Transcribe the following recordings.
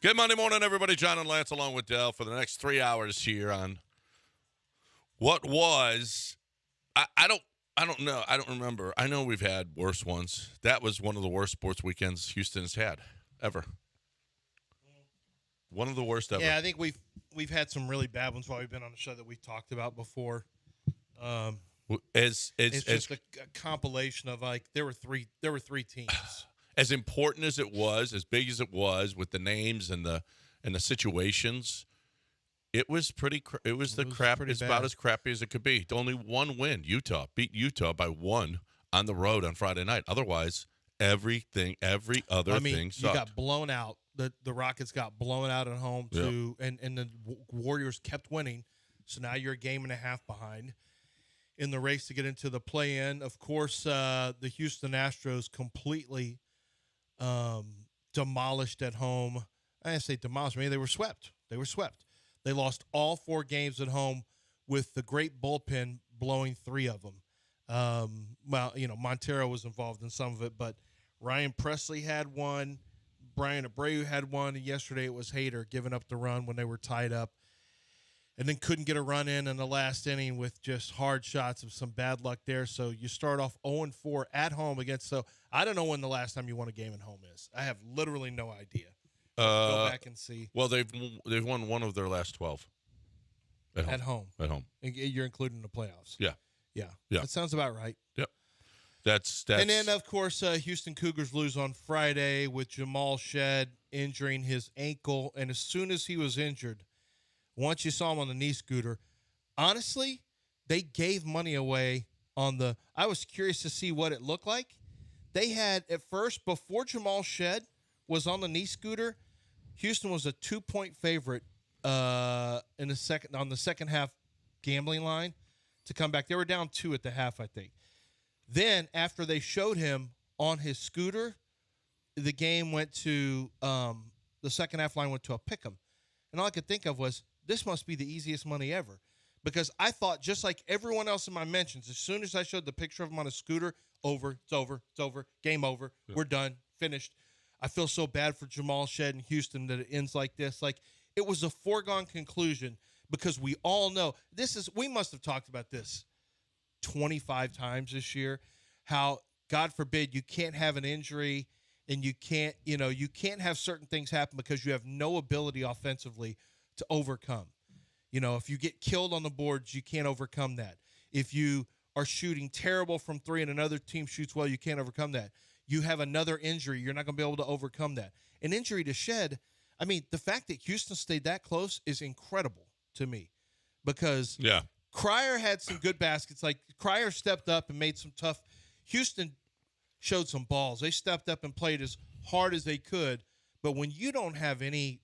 Good Monday morning, everybody. John and Lance along with Dell for the next 3 hours here on what was. I don't know. I don't remember. I know we've had worse ones. That was one of the worst sports weekends Houston has had ever. One of the worst ever. Yeah, I think we've had some really bad ones while we've been on the show that we've talked about before. It's just a compilation of there were three teams. As important as it was, as big as it was, with the names and the situations, it was pretty. It was crap. It's about as crappy as it could be. Only one win. Utah beat Utah by 1 on the road on Friday night. Otherwise, every other thing sucked. You got blown out. The Rockets got blown out at home too, and the Warriors kept winning. So now you're a game and a half behind in the race to get into the play-in. Of course, the Houston Astros completely demolished at home. I didn't say demolished. I mean, they were swept. They lost all 4 games at home with the great bullpen blowing 3 of them. Montero was involved in some of it, but Ryan Presley had one. Brian Abreu had one. And yesterday it was Hader giving up the run when they were tied up. And then couldn't get a run in the last inning with just hard shots of some bad luck there. So you start off 0-4 at home against. So I don't know when the last time you won a game at home is. I have literally no idea. Go back and see. Well, they've won one of their last 12 at home. At home. You're including the playoffs. Yeah. That sounds about right. Yep. That's. And then of course, Houston Cougars lose on Friday with Jamal Shed injuring his ankle, and as soon as he was injured. Once you saw him on the knee scooter, honestly, they gave money away on the – I was curious to see what it looked like. They had, at first, before Jamal Shed was on the knee scooter, Houston was a 2-point favorite on the second half gambling line to come back. They were down 2 at the half, I think. Then, after they showed him on his scooter, the game went to the second half line went to a pick'em. And all I could think of was, this must be the easiest money ever, because I thought, just like everyone else in my mentions, as soon as I showed the picture of him on a scooter, it's over, game over, We're done, finished. I feel so bad for Jamal Shed in Houston that it ends like this. Like, it was a foregone conclusion, because we all know we must have talked about this 25 times this year, how, God forbid, you can't have an injury and you can't have certain things happen because you have no ability offensively to overcome. If you get killed on the boards, you can't overcome that. If you are shooting terrible from 3 and another team shoots well, you can't overcome that. You have another injury, you're not going to be able to overcome that. An injury to Shed, I mean, the fact that Houston stayed that close is incredible to me, because Cryer had some good baskets. Like, Cryer stepped up and made some tough. Houston showed some balls. They stepped up and played as hard as they could, but when you don't have any,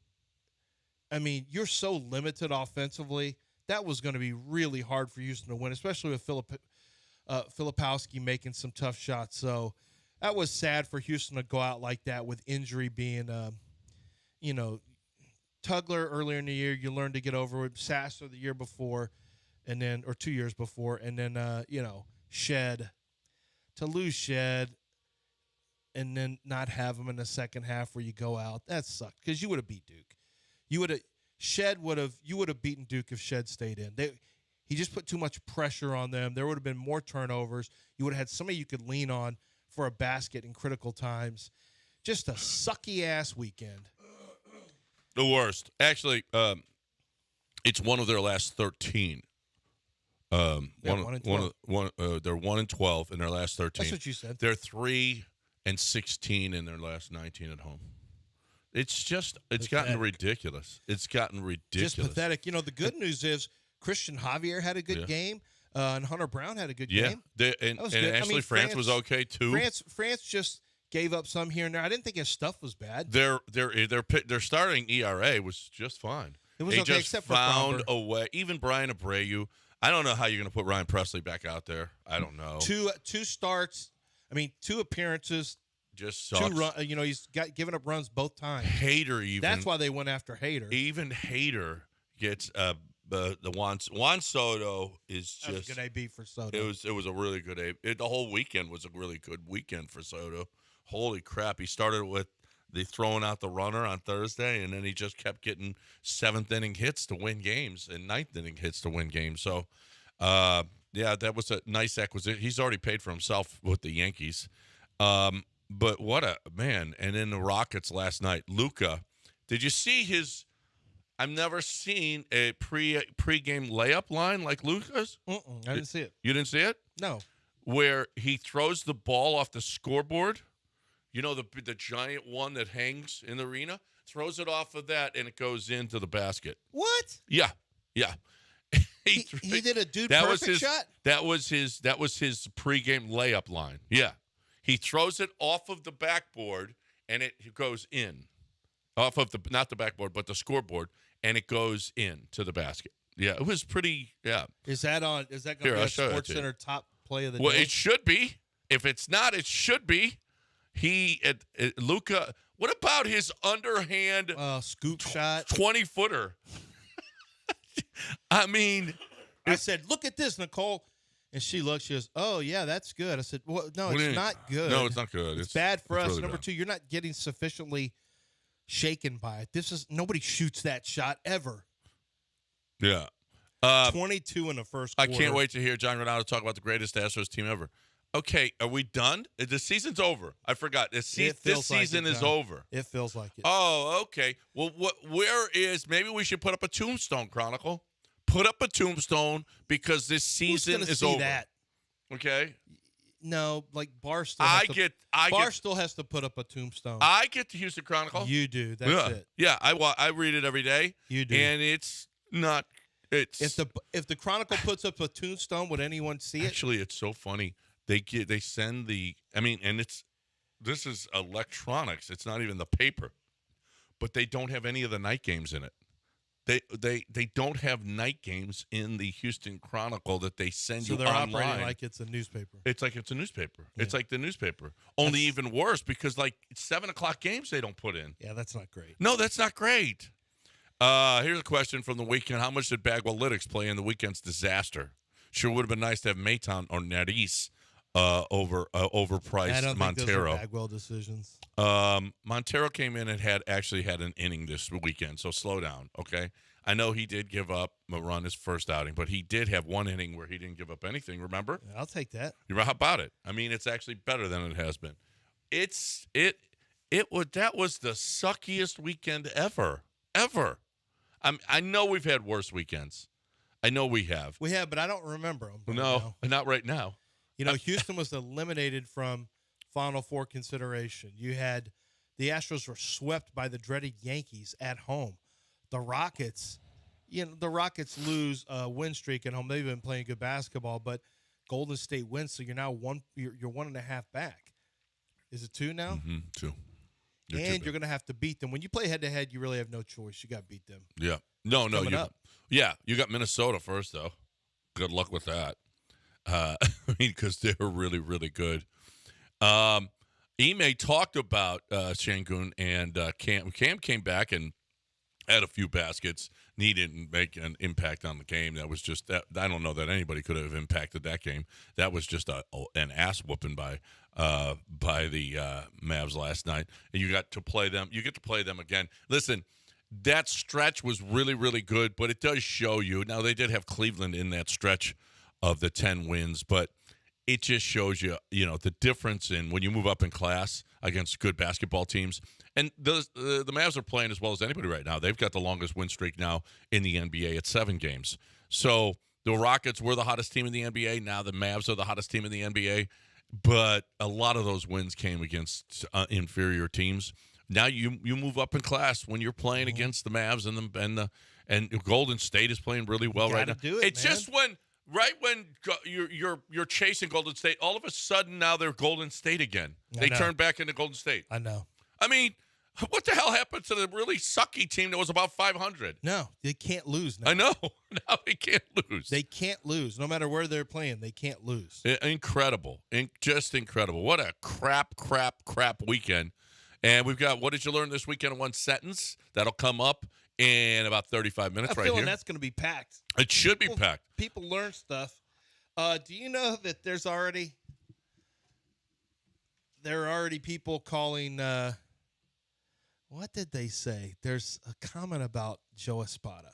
I mean, you're so limited offensively. That was going to be really hard for Houston to win, especially with Filipowski making some tough shots. So that was sad for Houston to go out like that with injury being, Tugler earlier in the year, you learned to get over it. Sasser the year before, or 2 years before, and then Shed. To lose Shed and then not have him in the second half where you go out, that sucked, because you would have beat Duke. You would have beaten Duke if Shed stayed in. He just put too much pressure on them. There would have been more turnovers. You would have had somebody you could lean on for a basket in critical times. Just a sucky-ass weekend. The worst. Actually, it's one of their last 13. They're 1-12 in their last 13. That's what you said. They're 3-16 in their last 19 at home. It's gotten ridiculous. It's gotten ridiculous. Just pathetic. The good news is Christian Javier had a good game, and Hunter Brown had a good game. And Ashley France was okay too. France just gave up some here and there. I didn't think his stuff was bad. Their starting ERA was just fine. It was they okay, just except for found Framber. a way. Even Brian Abreu. I don't know how you're going to put Ryan Presley back out there. I don't know. Two starts. I mean, 2 appearances. Just sucks. He's given up runs both times. Hader even. That's why they went after Hader. Even Hader gets the Juan Soto is just. That was a good AB for Soto. It was a really good AB. The whole weekend was a really good weekend for Soto. Holy crap! He started with They throwing out the runner on Thursday, and then he just kept getting seventh-inning hits to win games and ninth-inning hits to win games. So, yeah, that was a nice acquisition. He's already paid for himself with the Yankees. But what a man. And then the Rockets last night. Luka, did you see his – I've never seen a pre-game layup line like Luka's. I didn't see it. You didn't see it? No. Where he throws the ball off the scoreboard. You know, the giant one that hangs in the arena? Throws it off of that, and it goes into the basket. What? Yeah. He did a dude perfect shot? That was his pregame layup line. Yeah. He throws it off of the backboard, and it goes in. Off of not the backboard, but the scoreboard, and it goes in to the basket. Yeah, it was pretty, yeah. Is that going to be a SportsCenter top play of the day? Well, it should be. If it's not, it should be. Luka, what about his underhand scoop shot? 20-footer. I mean. I said, look at this, Nicole. And she looked, she goes, oh, yeah, that's good. I said, well, no, it's not good. No, it's not good. It's bad for us. Really Number bad. 2, you're not getting sufficiently shaken by it. Nobody shoots that shot ever. Yeah. 22 in the first quarter. I can't wait to hear John Granado talk about the greatest Astros team ever. Okay, are we done? The season's over. I forgot. This season is over. It feels like it. Oh, okay. Well, maybe we should put up a tombstone, Chronicle. Put up a tombstone because this season is over. That? Okay. No, like Barstool. Barstool has to put up a tombstone. I get the Houston Chronicle. You do. That's it. Yeah, I read it every day. You do. And it's not. It's if the Chronicle puts up a tombstone, would anyone see it? Actually, it's so funny. They send this is electronics. It's not even the paper, but they don't have any of the night games in it. They don't have night games in the Houston Chronicle that they send you online. So they're operating like it's a newspaper. It's like it's a newspaper. Yeah. It's like the newspaper. Only even worse because like 7:00 games they don't put in. Yeah, that's not great. No, that's not great. Here's a question from the weekend. How much did Bagwell Lytics play in the weekend's disaster? Sure would have been nice to have Mayton or Neris overpriced I don't Montero. think those are Bagwell decisions. Montero came in and had an inning this weekend, so slow down, okay? I know he did give up a run his first outing, but he did have one inning where he didn't give up anything, remember? Yeah, I'll take that. How about it? I mean, it's actually better than it has been. That was the suckiest weekend ever. I know we've had worse weekends. I know we have. We have, but I don't remember them. No, not right now. You know, Houston was eliminated from Final Four consideration. You had the Astros were swept by the dreaded Yankees at home. The Rockets lose a win streak at home. They've been playing good basketball, but Golden State wins, so you're now you're 1.5 back. Is it 2 now? Mm-hmm, 2. You're going to have to beat them. When you play head-to-head, you really have no choice. You got to beat them. Yeah. No. You got Minnesota first, though. Good luck with that. I mean, because they're really, really good. Ime talked about Şengün and Cam. Cam came back and had a few baskets. Didn't make an impact on the game. That was just that. I don't know that anybody could have impacted that game. That was just an ass whooping by the Mavs last night. And you got to play them. You get to play them again. Listen, that stretch was really, really good, but it does show you. Now, they did have Cleveland in that stretch of the 10 wins, but it just shows you, the difference in when you move up in class against good basketball teams. And the Mavs are playing as well as anybody right now. They've got the longest win streak now in the NBA at 7 games. So the Rockets were the hottest team in the NBA. Now the Mavs are the hottest team in the NBA. But a lot of those wins came against inferior teams. Now you move up in class when you're playing against the Mavs and Golden State is playing really well right now. It's just when you're chasing Golden State, all of a sudden now they're Golden State again. They turn back into Golden State. I know. I mean, what the hell happened to the really sucky team that was about 500? No, they can't lose now. I know. Now they can't lose. They can't lose. No matter where they're playing, they can't lose. Incredible. Just incredible. What a crap weekend. And we've got, what did you learn this weekend in one sentence? That'll come up in about 35 minutes right here. I'm feeling that's going to be packed. It should be packed. People learn stuff. Do you know that there are already people calling what did they say? There's a comment about Joe Espada.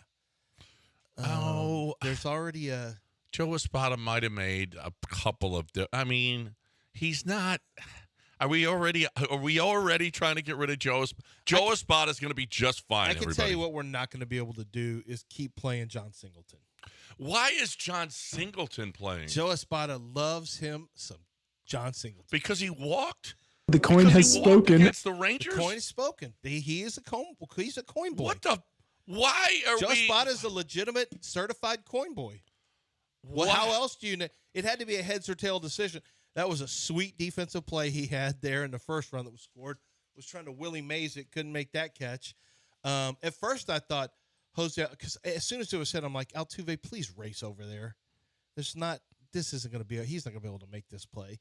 There's already a Joe Espada might have made a couple of. He's not. Are we already trying to get rid of Joe? Joe Espada is going to be just fine. I can tell you what we're not going to be able to do is keep playing John Singleton. Why is John Singleton playing? Joe Espada loves him some John Singleton because he walked. The coin has spoken against the Rangers. The coin has spoken. He is a coin. He's a coin boy. What the? Why are Joe Espada is a legitimate certified coin boy. Well, how else do you know? It had to be a heads or tail decision. That was a sweet defensive play he had there in the first run that was scored. Was trying to Willie Mays it, couldn't make that catch. At first, I thought Jose, because as soon as it was hit, I'm like, Altuve, please race over there. This isn't going to be. He's not going to be able to make this play.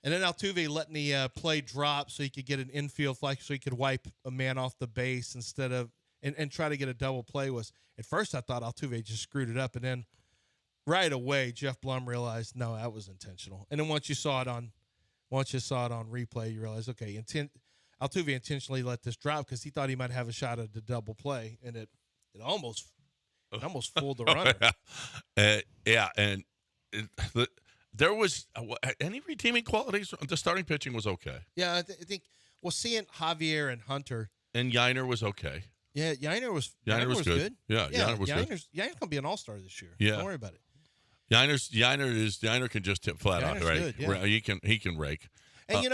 And then Altuve letting the play drop so he could get an infield fly, so he could wipe a man off the base instead of and try to get a double play. Was at first I thought Altuve just screwed it up, and then right away Jeff Blum realized no, that was intentional. And then once you saw it on replay, you realize okay, Altuve intentionally let this drop because he thought he might have a shot at the double play, and it almost fooled the runner. There was any redeeming qualities. The starting pitching was okay. Yeah, I think. Well, seeing Javier and Hunter and Yainer was okay. Yeah, Yainer was good. Yeah, Yainer was good. Yainer's gonna be an all-star this year. Yeah, don't worry about it. Yainer can just tip flat out, right? Good, yeah. He can rake. And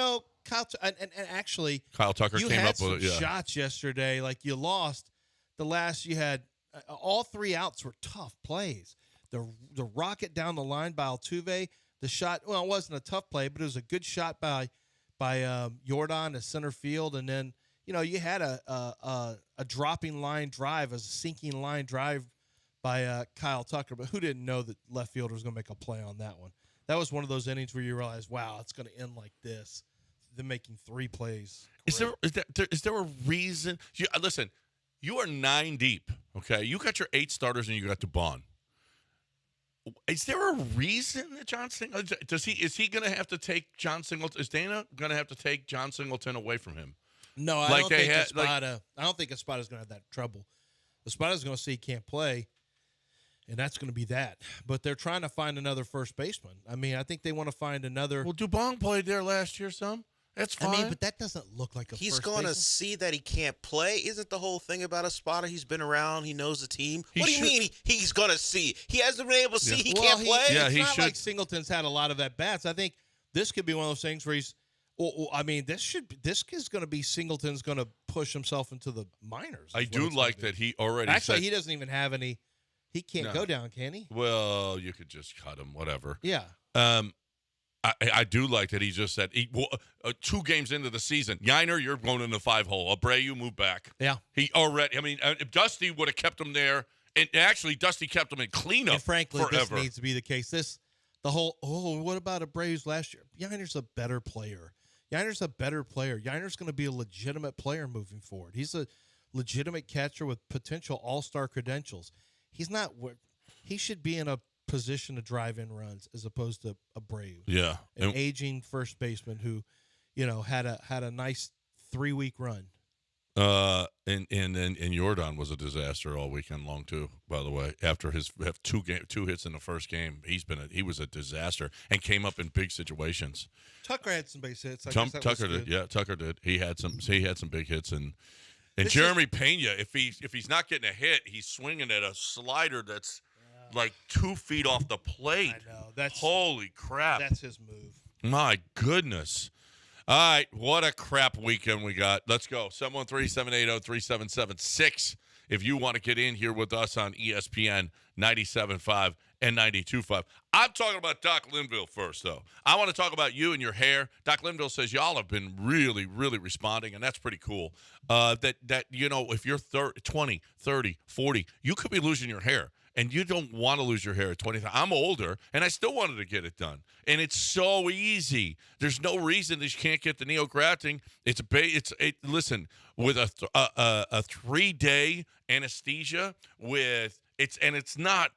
Kyle and actually Kyle Tucker came up with shots yesterday. Like you lost the last. You had all three outs were tough plays. The rocket down the line by Altuve. The shot, well, it wasn't a tough play, but it was a good shot by Jordan to center field, and then you had a dropping line drive, a sinking line drive by Kyle Tucker. But who didn't know that left fielder was going to make a play on that one? That was one of those innings where you realize, wow, it's going to end like this. They're making three plays. Great. Is there a reason? Listen, you are 9 deep. Okay, you got your 8 starters and you got Dubon. Is there a reason that John Singleton is he going to have to take John Singleton? Is Dana going to have to take John Singleton away from him? No, I don't think Espada. I don't think Espada's going to have that trouble. Espada's going to see he can't play, and that's going to be that. But they're trying to find another first baseman. I mean, I think they want to find another. Well, Dubon played there last year. That's fine. I mean, but that doesn't look like a. He's going to see that he can't play. Isn't the whole thing about Espada? He's been around. He knows the team. What do you mean he's going to see? He hasn't been able to see. He can't play. It's not like Singleton's had a lot of at bats. I think this could be one of those things where he's. Well, I mean, this is going to be Singleton's going to push himself into the minors. I do like that he already. Actually, he doesn't even have any. He can't go down, can he? Well, you could just cut him, whatever. Yeah. I do like that he just said 2 games into the season, Yainer, you're going in the 5-hole. Abreu, move back. Yeah. He already. I mean, if Dusty would have kept him there, and actually Dusty kept him in cleanup. And frankly, forever. This needs to be the case. What about Abreu's last year? Yainer's a better player. Yainer's going to be a legitimate player moving forward. He's a legitimate catcher with potential all-star credentials. He's not. He should be in a position to drive in runs as opposed to Abreu. Yeah, an aging first baseman who, had a nice 3-week run. And Jordan was a disaster all weekend long too. By the way, after his 2 hits in the first game, he was a disaster and came up in big situations. Tucker had some base hits. Tucker did. Yeah, Tucker did. He had some big hits and Jeremy Pena. If he's not getting a hit, he's swinging at a slider that's like 2 feet off the plate. I know. Holy crap. That's his move. My goodness. All right, what a crap weekend we got. Let's go. 713-780-3776 if you want to get in here with us on ESPN 97.5 and 92.5. I'm talking about Doc Linville first, though. I want to talk about you and your hair. Doc Linville says y'all have been really, really responding, and that's pretty cool. That if you're 20, 30, 40, you could be losing your hair. And you don't want to lose your hair at 20. I'm older, and I still wanted to get it done. And it's so easy. There's no reason that you can't get the neo-grafting. Listen, with a 3-day anesthesia it's not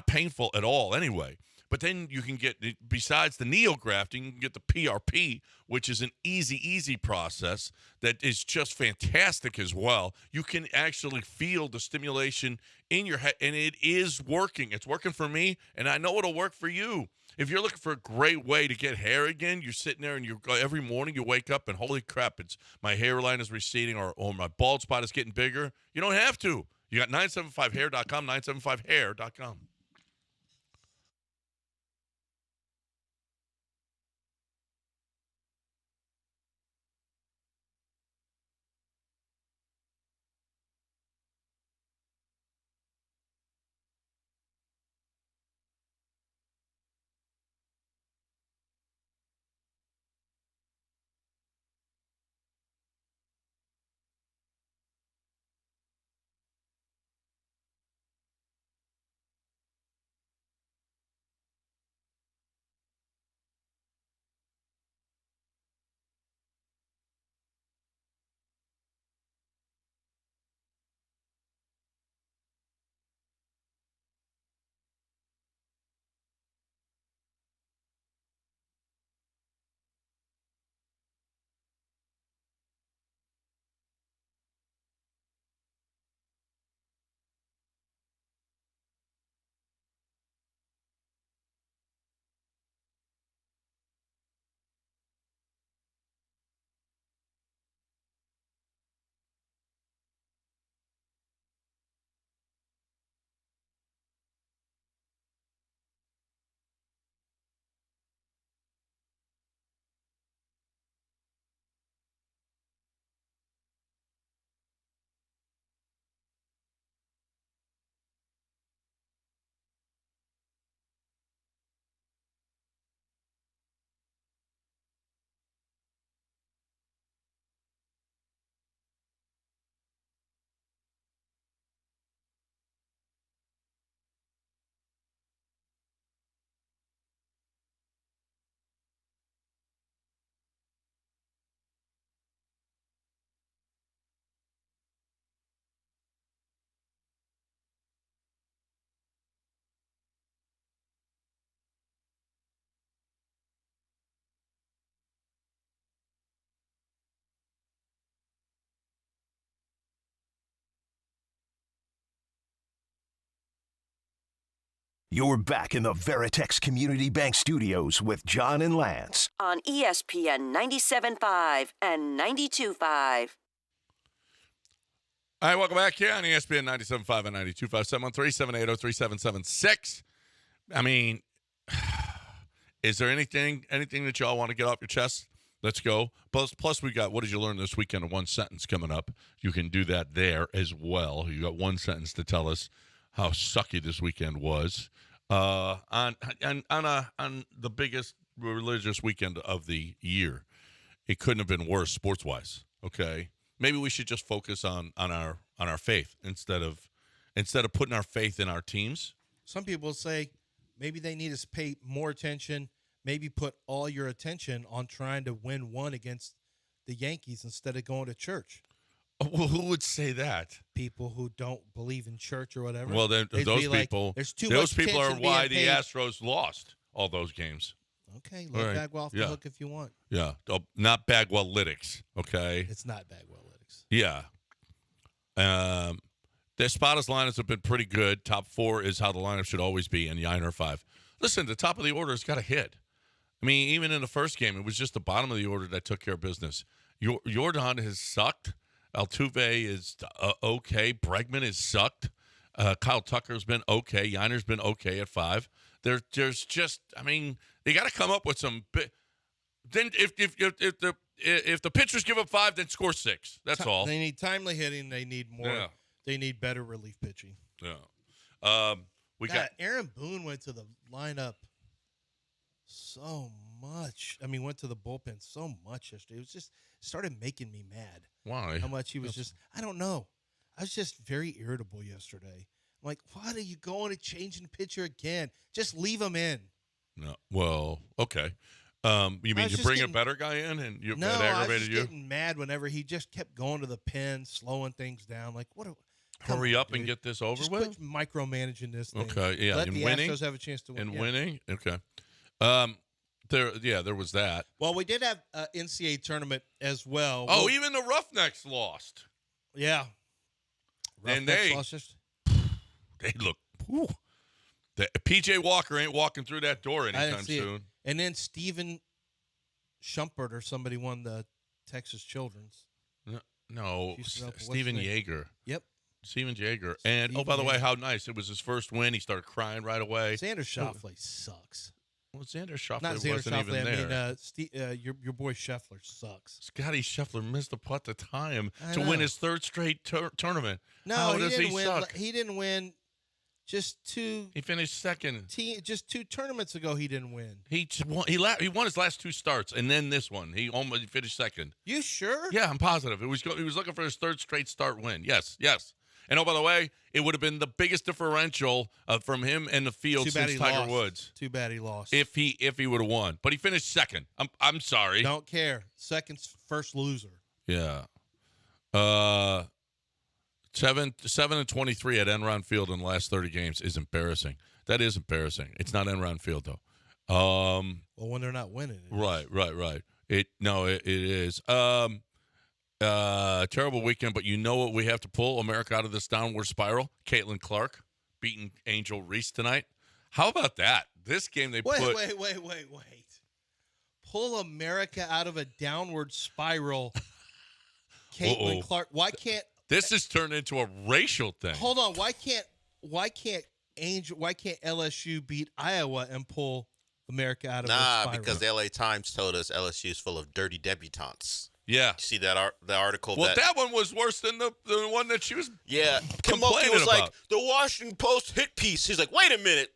painful at all anyway. But then you can get, besides the neografting, you can get the PRP, which is an easy process that is just fantastic as well. You can actually feel the stimulation in your head, and it is working. It's working for me, and I know it'll work for you. If you're looking for a great way to get hair again, you're sitting there and every morning you wake up and holy crap, my hairline is receding or my bald spot is getting bigger. You don't have to. You got 975hair.com, 975hair.com. You're back in the Veritex Community Bank Studios with John and Lance on ESPN 97.5 and 92.5. All right, welcome back here on ESPN 97.5 and 92.5, 713-780-3776. I mean, is there anything that y'all want to get off your chest? Let's go. Plus, we got What Did You Learn This Weekend in One Sentence coming up. You can do that there as well. You got one sentence to tell us how sucky this weekend was on the biggest religious weekend of the year. It couldn't have been worse sports-wise, okay? Maybe we should just focus on our faith instead of putting our faith in our teams. Some people say maybe they need to pay more attention, maybe put all your attention on trying to win one against the Yankees instead of going to church. Well, who would say that? People who don't believe in church or whatever. Well, then those people, like, there's too those much people are why the paid. Astros lost all those games. Okay, let Bagwell off the hook if you want. Yeah, not Bagwell-lytics, okay? It's not Bagwell-lytics. Yeah. The spotters lineups have been pretty good. Top four is how the lineup should always be in Yiner 5. Listen, the top of the order has got a hit. I mean, even in the first game, it was just the bottom of the order that took care of business. Jordan has sucked. Altuve is okay. Bregman is sucked. Kyle Tucker's been okay. Yiner's been okay at 5. There's just, I mean, they got to come up with some. Then if the pitchers give up 5, then score 6. That's all. They need timely hitting. They need more. Yeah. They need better relief pitching. Yeah. We got Aaron Boone went to the lineup so much. I mean, went to the bullpen so much yesterday. It was just started making me mad. Why? How much he was just, I don't know. I was just very irritable yesterday. I'm like, why are you going to changing pitcher again? Just leave him in. No. Well, okay. You mean you bring a better guy in and that aggravated I was just you? getting mad whenever he just kept going to the pen, slowing things down. Like, what? Hurry up and get this over Just with. quit micromanaging this thing. Okay, yeah, Let and the winning, Astros have a chance to win. and Yeah. winning. Okay. There was that. Well, we did have an NCAA tournament as well. Oh, even the Roughnecks lost. Yeah. And Roughnecks they look. Whew. PJ Walker ain't walking through that door I didn't anytime see soon. it. And then Stephen Shumpert or somebody won the Texas Children's. No, Houston Open. What's Steven his name? Yeager. Yep. Steven Yeager. And, Steven by the way, Yeager. how nice. It was his first win. He started crying right away. Xander Schauffele sucks. Well, Xander Schauffele Not Xander wasn't Schauffele. even there. I mean, your boy Scheffler sucks. Scotty Scheffler missed the putt to tie him I to know. win his third straight tournament. No, How he does didn't he win. suck? He didn't win. Just two. He finished second. Just two tournaments ago, he didn't win. He won his last two starts, and then this one. He almost finished second. You sure? Yeah, I'm positive. He was looking for his third straight start win. Yes. And by the way, it would have been the biggest differential from him and the field Too bad since he Tiger lost. Woods. Too bad he lost. If he would have won, but he finished second. I'm sorry. Don't care. Second's first loser. Yeah. 7-23 at Enron Field in the last 30 games is embarrassing. That is embarrassing. It's not Enron Field though. Well, when they're not winning. Right. It is. Terrible weekend, but you know what we have to pull America out of this downward spiral? Caitlin Clark beating Angel Reese tonight. How about that? This game they Wait. put. Pull America out of a downward spiral. Caitlin Clark. Why can't This has turned into a racial thing. Hold on. Why can't LSU beat Iowa and pull America out of a spiral? Because the LA Times told us LSU is full of dirty debutantes. Yeah. You see that the article? Well, that one was worse than the one that she was. Yeah, Kim Mulkey complaining was like about. the Washington Post hit piece. He's like, wait a minute,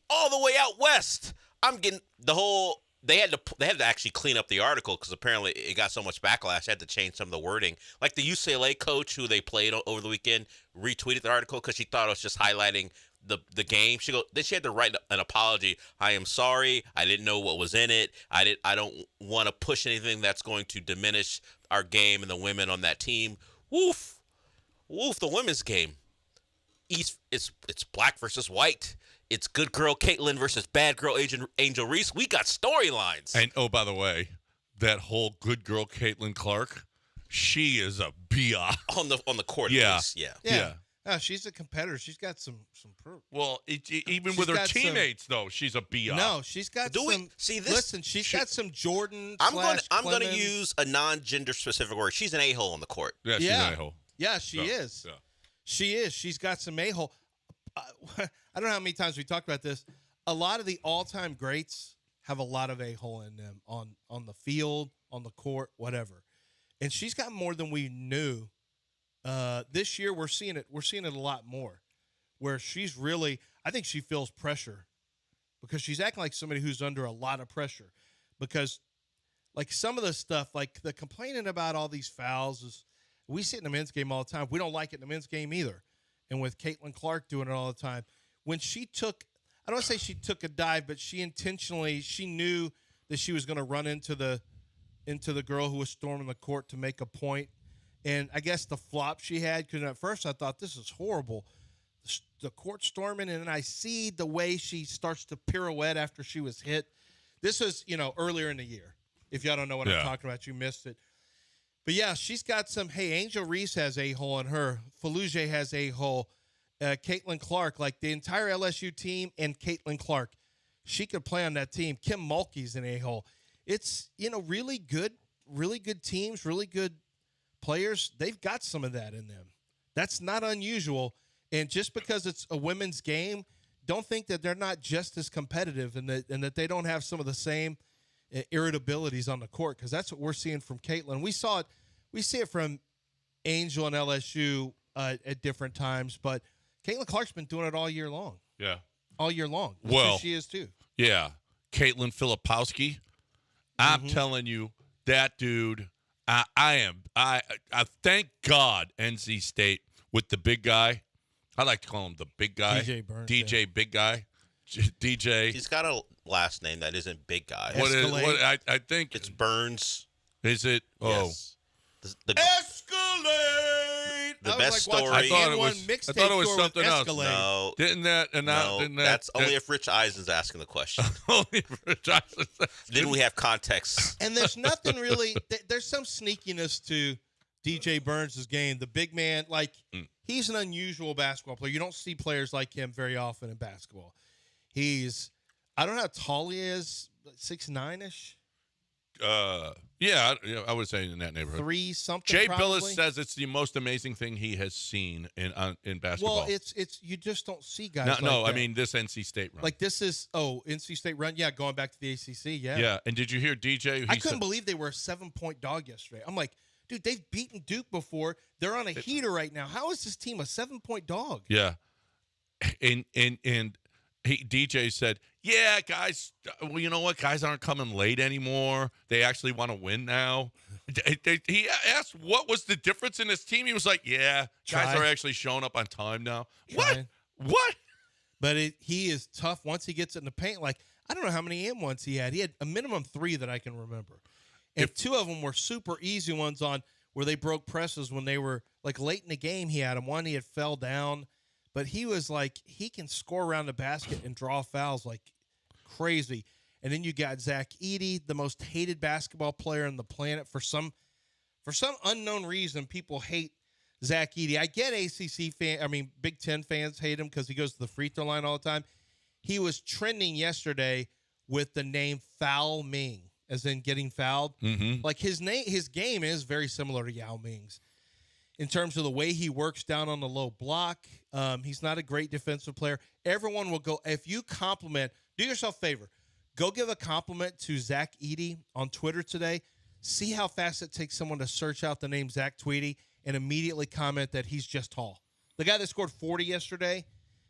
all the way out west. I'm getting the whole. They had to actually clean up the article because apparently it got so much backlash. They had to change some of the wording. Like the UCLA coach who they played over the weekend retweeted the article because she thought it was just highlighting the game. Then she had to write an apology. I am sorry. I didn't know what was in it. I don't want to push anything that's going to diminish our game and the women on that team. Woof. The women's game. It's black versus white. It's good girl Caitlin versus bad girl Angel Reese. We got storylines. And by the way, that whole good girl Caitlin Clark, she is a biatch. on the court. Yeah. At least. Yeah. Oh, she's a competitor. She's got some proof. Well, even She's with her got some- teammates, though, she's a biatch. No, she's got Do we some. see this? Listen, she's got some Jordan. I'm gonna Clemens. use a non-gender specific word. She's an a-hole on the court. Yeah, she's Yeah. an a-hole. Yeah, she is. Yeah. She is. She's got some a-hole. I don't know how many times we talked about this. A lot of the all-time greats have a lot of a-hole in them on the field, on the court, whatever. And she's got more than we knew. This year we're seeing it. We're seeing it a lot more, where she's really. I think she feels pressure because she's acting like somebody who's under a lot of pressure. Because, like some of the stuff, like the complaining about all these fouls is, we see it in the men's game all the time. We don't like it in the men's game either. And with Caitlin Clark doing it all the time, when she took, I don't want to say she took a dive, but she knew that she was going to run into the girl who was storming the court to make a point. And I guess the flop she had, because at first I thought this is horrible. The court storming, and then I see the way she starts to pirouette after she was hit. This was, earlier in the year. If y'all don't know what I'm talking about, you missed it. But yeah, she's got some. Hey, Angel Reese has a hole in her. Faluja has a hole. Caitlin Clark, like the entire LSU team, and Caitlin Clark, she could play on that team. Kim Mulkey's an a-hole. It's really good teams, really good players. They've got some of that in them. That's not unusual. And just because it's a women's game, don't think that they're not just as competitive and that they don't have some of the same irritabilities on the court, because that's what we're seeing from Caitlin. We see it from Angel and LSU at different times, but Caitlin Clark's been doing it all year long. Yeah. All year long. Well, she is too. Yeah. Caitlin Filipowski. I'm telling you, that dude, I thank God NC State with the big guy. I like to call him the big guy. DJ Burns. DJ Big Guy. DJ. He's got a last name that isn't Big Guy. What is, I think It's Burns. is it? Oh, Yes. Escalade. The best story. I thought it was something else. No, Didn't that? That's only if Rich Eisen's asking the question. Only if Rich Eisen. Then we have context. And there's nothing really. There's some sneakiness to DJ Burns' game. The big man, he's an unusual basketball player. You don't see players like him very often in basketball. I don't know how tall he is, 6'9"ish. Yeah, I would say in that neighborhood. 3 something. Jay probably. Billis says it's the most amazing thing he has seen in basketball. Well, it's you just don't see guys. No, like I mean this NC State run. like this is NC State run. Yeah, going back to the ACC. Yeah. Yeah, and did you hear DJ? I couldn't believe they were a 7-point dog yesterday. I'm like, dude, they've beaten Duke before. They're on a heater right now. How is this team a 7-point dog? Yeah, and DJ said, yeah, guys, well, you know what? Guys aren't coming late anymore. They actually want to win now. He asked what was the difference in his team. He was like, yeah, guys are actually showing up on time now. What? But he is tough once he gets it in the paint. Like, I don't know how many M1s he had. He had a minimum 3 that I can remember. And 2 of them were super easy ones on where they broke presses when they were, late in the game he had them. One, he had fell down. But he was he can score around the basket and draw fouls like crazy. And then you got Zach Edey, the most hated basketball player on the planet. For some unknown reason, people hate Zach Edey. I get Big Ten fans hate him because he goes to the free throw line all the time. He was trending yesterday with the name Foul Ming, as in getting fouled. Mm-hmm. His game is very similar to Yao Ming's. In terms of the way he works down on the low block, he's not a great defensive player. Everyone will go, if you compliment, do yourself a favor, go give a compliment to Zach Edey on Twitter today. See how fast it takes someone to search out the name Zach Tweedy and immediately comment that he's just tall. The guy that scored 40 yesterday,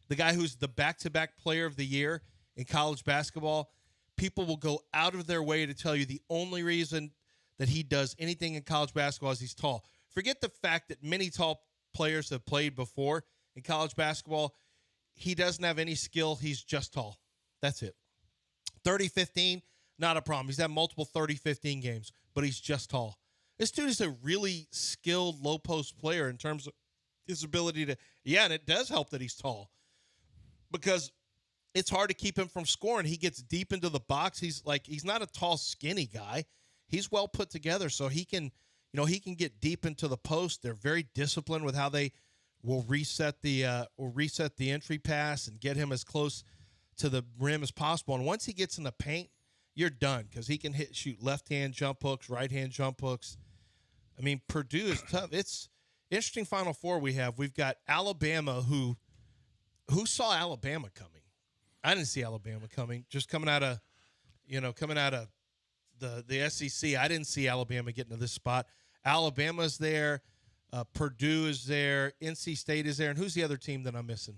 the guy who's the back-to-back player of the year in college basketball, people will go out of their way to tell you the only reason that he does anything in college basketball is he's tall. Forget the fact that many tall players have played before in college basketball. He doesn't have any skill. He's just tall. That's it. 30-15, not a problem. He's had multiple 30-15 games, but he's just tall. This dude is a really skilled low-post player in terms of his ability to – and it does help that he's tall because it's hard to keep him from scoring. He gets deep into the box. He's not a tall, skinny guy. He's well put together, so he can – he can get deep into the post. They're very disciplined with how they will reset the entry pass and get him as close to the rim as possible. And once he gets in the paint, you're done because he can shoot left-hand jump hooks, right-hand jump hooks. I mean, Purdue is tough. It's interesting Final Four we have. We've got Alabama who saw Alabama coming. I didn't see Alabama coming. Just coming out of the SEC. I didn't see Alabama getting to this spot. Alabama's there. Purdue is there. NC State is there. And who's the other team that I'm missing?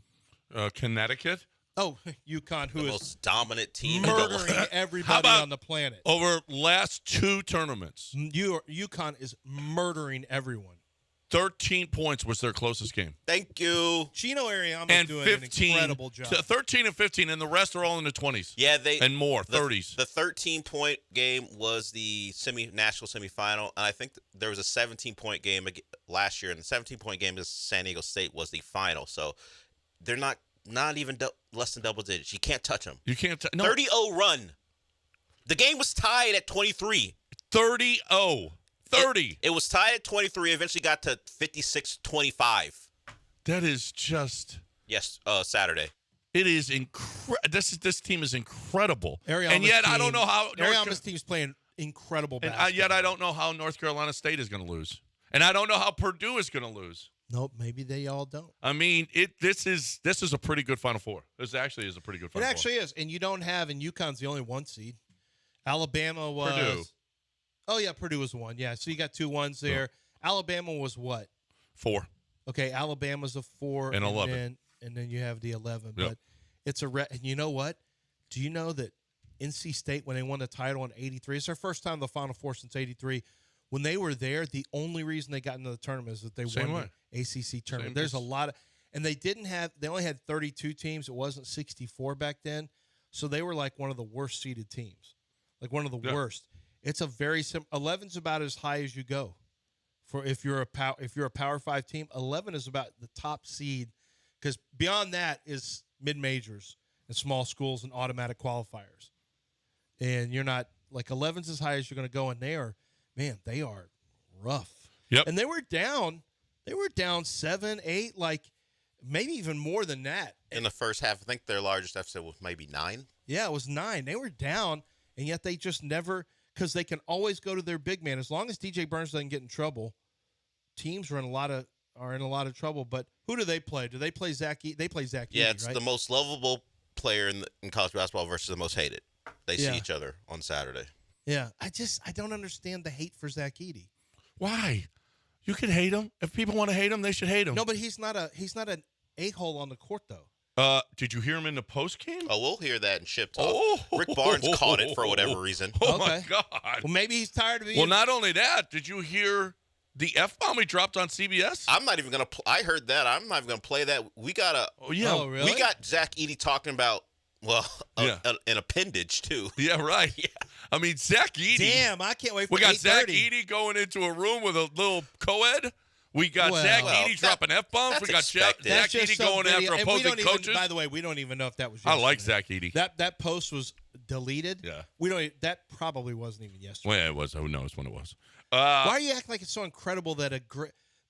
Connecticut. Oh, UConn, who the is most dominant team murdering everybody on the planet. Over last 2 tournaments, UConn is murdering everyone. 13 points was their closest game. Thank you. Chino Ariama's doing an incredible job. 13 and 15, and the rest are all in the 20s. Yeah, and more, 30s. The 13-point game was the national semifinal, and I think there was a 17-point game last year, and the 17-point game against San Diego State was the final. So they're not even less than double digits. You can't touch them. You can't. 30-0 run. The game was tied at 23. 30-0. 30. It was tied at 23. Eventually got to 56-25. That is just. Yes, Saturday. It is incredible. This team is incredible. And yet I don't know how. Ariama's team's playing incredible basketball. And yet I don't know how North Carolina State is going to lose. And I don't know how Purdue is going to lose. Nope, maybe they all don't. I mean, this is a pretty good Final Four. This actually is a pretty good Final Four. It actually is. And you don't have, and UConn's the only 1 seed. Alabama was. Purdue. Oh, yeah, Purdue was 1. Yeah, so you got 2 1s there. Oh. Alabama was what? 4. Okay, Alabama's a 4. And 11. And then you have the 11. Yep. But it's and you know what? Do you know that NC State, when they won the title in 83, it's their first time in the Final Four since 83. When they were there, the only reason they got into the tournament is that they won the ACC tournament. There's a lot of – and they only had 32 teams. It wasn't 64 back then. So they were like one of the worst seeded teams, like one of the worst. It's a very 11's about as high as you go. for if you're a Power 5 team. 11 is about the top seed, because beyond that is mid majors and small schools and automatic qualifiers. And you're not like 11's as high as you're going to go, and they are rough. Yep. And they were down 7, 8, like maybe even more than that. In the first half, I think their largest deficit was maybe 9. Yeah, it was 9. They were down, and yet they just never, because they can always go to their big man. As long as DJ Burns doesn't get in trouble, teams are in a lot of trouble. But who do they play? Do they play Zach? They play Zach. Yeah, Edey, it's right? the most lovable player in college basketball versus the most hated. They see each other on Saturday. Yeah, I don't understand the hate for Zach Edey. Why? You can hate him. If people want to hate him, they should hate him. No, but he's not an a-hole on the court though. Did you hear him in the post game? Oh, we'll hear that in Ship Talk. Oh. Rick Barnes caught it for whatever reason. Oh my Okay. God. Well, maybe he's tired of being. Well, not only that, did you hear the F-bomb he dropped on CBS? I'm not even gonna. I heard that. I'm not even gonna play that. We got Oh, really? We got Zach Edey talking about an appendage too. Yeah, right. Yeah. I mean, Zach Edey. Damn, I can't wait for We got Zach 8:30. Edey going into a room with a little co-ed. We got Well, Zach well, Edey dropping F-bombs. We got that's expected. Zach That's just Edey some going video- after and we opposing don't even- coaches. By the way, we don't even know if that was I like yesterday. Zach Edey. That post was deleted. Yeah. We don't. That probably wasn't even yesterday. Well, it was. Who knows when it was? Why are you acting like it's so incredible that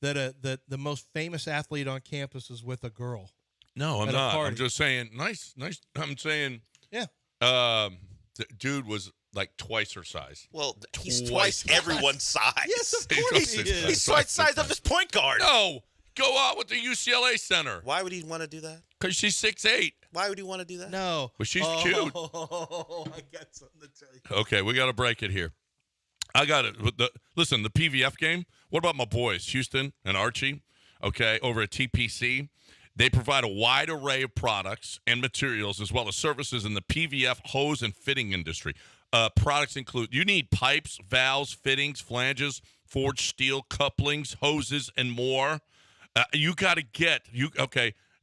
the most famous athlete on campus is with a girl? No, I'm at a not. I'm party? just saying, nice. I'm saying, Yeah. the dude was like twice her size. Well, he's Twice. twice everyone's size. Yes, of He's course he twice is. He's twice the size of his point guard. No, go out with the UCLA center Why would he want to do that? because she's 6'8". Why would he want to do that? No. But she's cute. Oh, I got something to tell you. Okay, we got to break it here. I got it. Listen, the PVF game. What about my boys, Houston and Archie? Okay, over at TPC. They provide a wide array of products and materials as well as services in the PVF hose and fitting industry. Products include, you need pipes, valves, fittings, flanges, forged steel, couplings, hoses, and more. You got to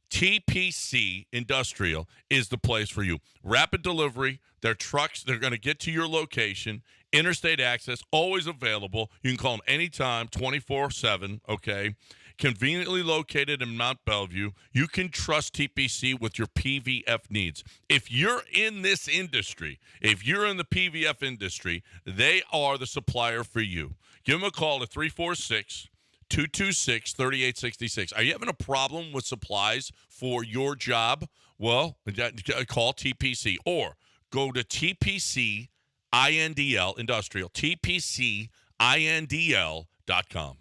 TPC Industrial is the place for you. Rapid delivery. Their trucks, they're going to get to your location. Interstate access, always available. You can call them anytime, 24/7, okay? Conveniently located in Mount Bellevue. You can trust TPC with your PVF needs. If you're in this industry, if you're in the PVF industry, they are the supplier for you. Give them a call at 346-226-3866. Are you having a problem with supplies for your job? Well, call TPC or go to TPC INDL Industrial, TPCINDL.com.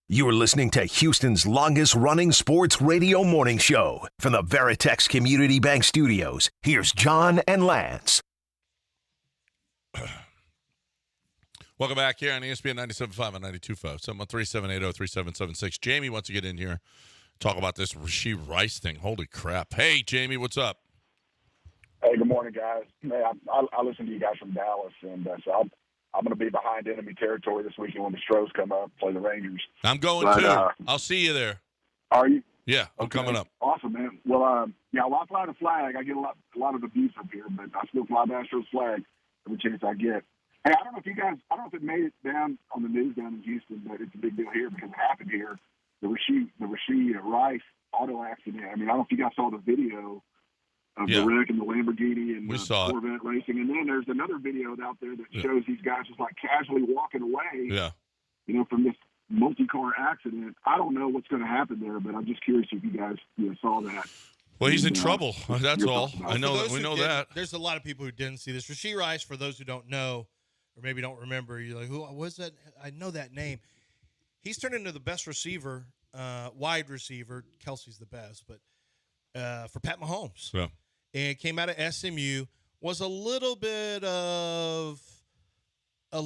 You're listening to Houston's longest-running sports radio morning show. From the Veritex Community Bank Studios, here's John and Lance. Welcome back here on ESPN 97.5 and 92.5. 713-780-3776. Jamie wants to get in here, talk about this Rashee Rice thing. Holy crap. Hey, Jamie, what's up? Hey, good morning, guys. Man, I listen to you guys from Dallas, and so I'm going to be behind enemy territory this weekend when the Stros come up, play the Rangers. I'm going too. I'll see you there. Are you? Yeah, I'm coming up. Awesome, man. Well, I fly the flag. I get a lot of abuse up here, but I still fly the Astros flag every chance I get. Hey, I don't know if it made it down on the news down in Houston, but it's a big deal here because it happened here. The Rashee Rice auto accident. I mean, I don't know if you guys saw the video of the wreck and the Lamborghini and the Corvette racing. And then there's another video out there that shows these guys just like casually walking away, from this multi-car accident. I don't know what's going to happen there, but I'm just curious if you guys saw that. Well, he's in trouble. That's all. I know that. We know that. There's a lot of people who didn't see this. Rashee Rice, for those who don't know or maybe don't remember, you're like, who was that? I know that name. He's turned into the best receiver, wide receiver. Kelsey's the best, but for Pat Mahomes. Yeah. And came out of SMU, was a little bit of a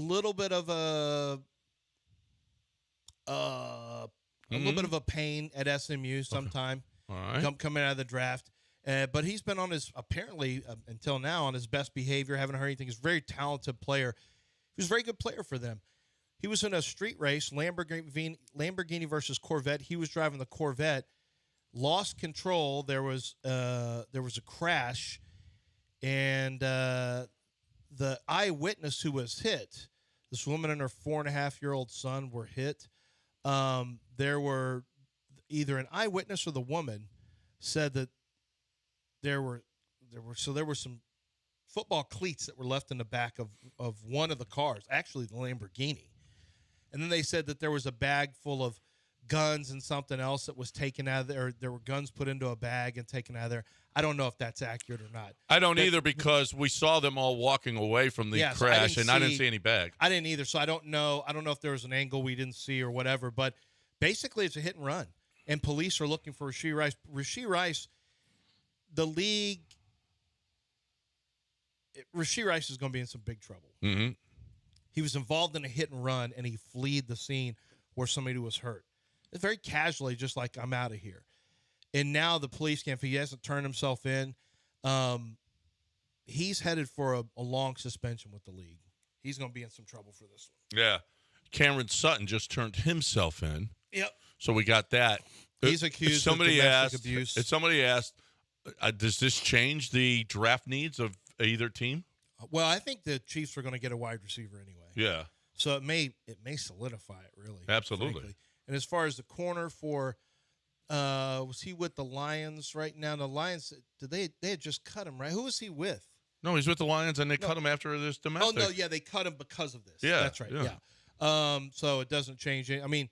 pain at SMU sometime. All right. Coming out of the draft. But he's been on his, apparently, until now, on his best behavior. Haven't heard anything. He's a very talented player. He was a very good player for them. He was in a street race, Lamborghini versus Corvette. He was driving the Corvette, lost control. There was a crash, and the eyewitness who was hit, this woman and her 4.5-year-old son were hit. There were either an eyewitness or the woman said that there were some football cleats that were left in the back of one of the cars, actually the Lamborghini. And then they said that there was a bag full of guns and something else that was taken out of there. There were guns put into a bag and taken out of there. I don't know if that's accurate or not. I don't either, because we saw them all walking away from the crash, and I didn't see any bag. I didn't either, so I don't know. I don't know if there was an angle we didn't see or whatever, but basically it's a hit and run, and police are looking for Rashee Rice. Rashee Rice, the league, Rashee Rice is going to be in some big trouble. Mm-hmm. He was involved in a hit and run, and he fled the scene where somebody was hurt. It's very casually, just like, I'm out of here. And now the police can't, if he hasn't turned himself in, he's headed for a long suspension with the league. He's going to be in some trouble for this one. Yeah. Cameron Sutton just turned himself in. Yep. So we got that. He's accused of domestic abuse. If somebody asked, does this change the draft needs of either team? Well, I think the Chiefs are going to get a wide receiver anyway. Yeah. So it may solidify it, really. Absolutely. Frankly. And as far as the corner for, was he with the Lions right now? The Lions, they had just cut him, right? Who was he with? No, he's with the Lions, and they cut him after this domestic. Oh, no, yeah, they cut him because of this. Yeah. That's right, yeah. So it doesn't change it. I mean,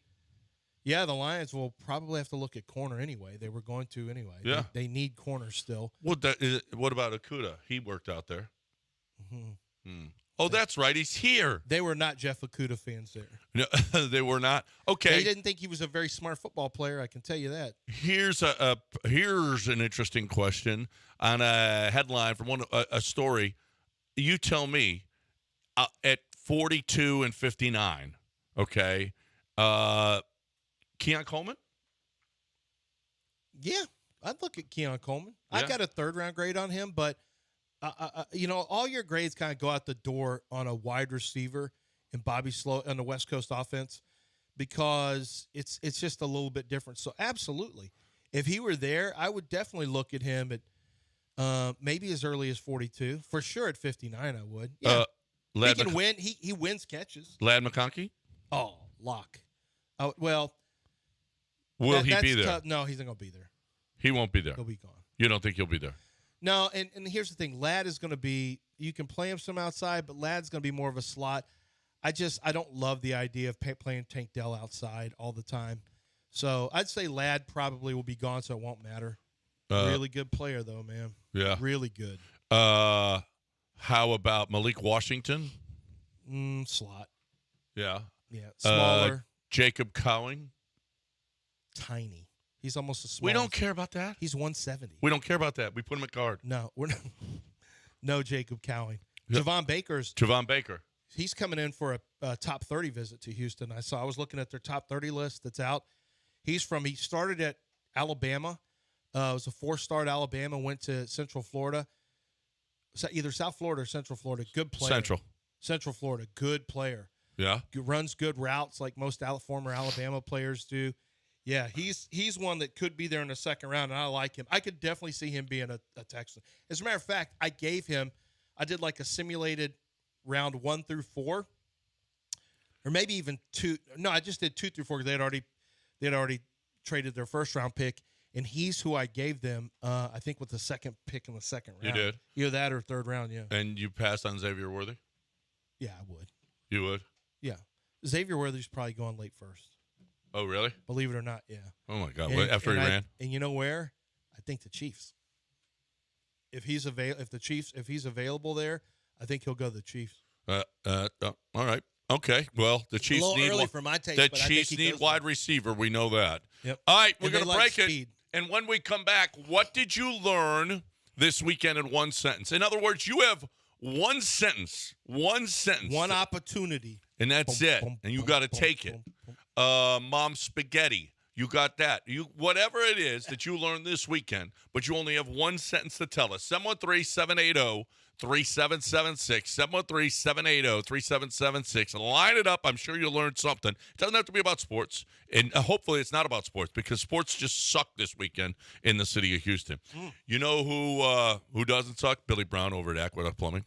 yeah, the Lions will probably have to look at corner anyway. They were going to anyway. Yeah. They need corner still. What about Okuda? He worked out there. Mm-hmm. Oh, that's right. He's here. They were not Jeff Okuda fans there. No, they were not. Okay. They didn't think he was a very smart football player, I can tell you that. Here's an interesting question on a headline from a story. You tell me, at 42 and 59, okay, Keon Coleman? Yeah, I'd look at Keon Coleman. Yeah. I got a third-round grade on him, but all your grades kind of go out the door on a wide receiver and Bobby Slow on the West Coast offense, because it's just a little bit different. So absolutely, if he were there, I would definitely look at him at maybe as early as 42. For sure at 59, I would. Yeah, he can win. He wins catches. Lad McConkey? Oh, lock. Oh, well, will he be there? Tough. No, he's not going to be there. He won't be there. He'll be gone. You don't think he'll be there? No, and here's the thing. Ladd is going to be – you can play him some outside, but Ladd's going to be more of a slot. I don't love the idea of playing Tank Dell outside all the time. So I'd say Ladd probably will be gone, so it won't matter. Really good player, though, man. Yeah. Really good. How about Malik Washington? Slot. Yeah. Yeah, smaller. Jacob Cowing? tiny. He's almost as small. We don't care about that. He's 170. We don't care about that. We put him at guard. No, we're not. No Jacob Cowing. Yep. Javon Baker. Baker. He's coming in for a top 30 visit to Houston. I was looking at their top 30 list that's out. He started at Alabama. Was a 4-star at Alabama, went to Central Florida. Either South Florida or Central Florida. Good player. Central Florida. Good player. Yeah. Runs good routes like most former Alabama players do. Yeah, he's one that could be there in the second round, and I like him. I could definitely see him being a Texan. As a matter of fact, I did like a simulated round 1 through 4, or maybe even 2. No, I just did 2 through 4 because they had already traded their first round pick, and he's who I gave them. I think with the second pick in the second round. You did either that or third round. Yeah. And you passed on Xavier Worthy. Yeah, I would. You would. Yeah, Xavier Worthy's probably going late first. Oh, really? Believe it or not, yeah. Oh my God! After he ran, and you know where? I think the Chiefs. If he's available there, I think he'll go to the Chiefs. All right. Okay. Well, the Chiefs a little need early for my taste, the but I think Chiefs he need goes wide there. receiver. We know that. Yep. All right, we're And they going to like break speed. it. And when we come back, what did you learn this weekend in one sentence? In other words, you have one sentence, one opportunity, and that's it. And you got to take it. Mom spaghetti. You got that. Whatever it is that you learned this weekend, but you only have one sentence to tell us. 713-780-3776. 713-780-3776. Line it up. I'm sure you'll learn something. It doesn't have to be about sports. And hopefully it's not about sports because sports just suck this weekend in the city of Houston. You know who doesn't suck? Billy Brown over at Aqueduct Plumbing.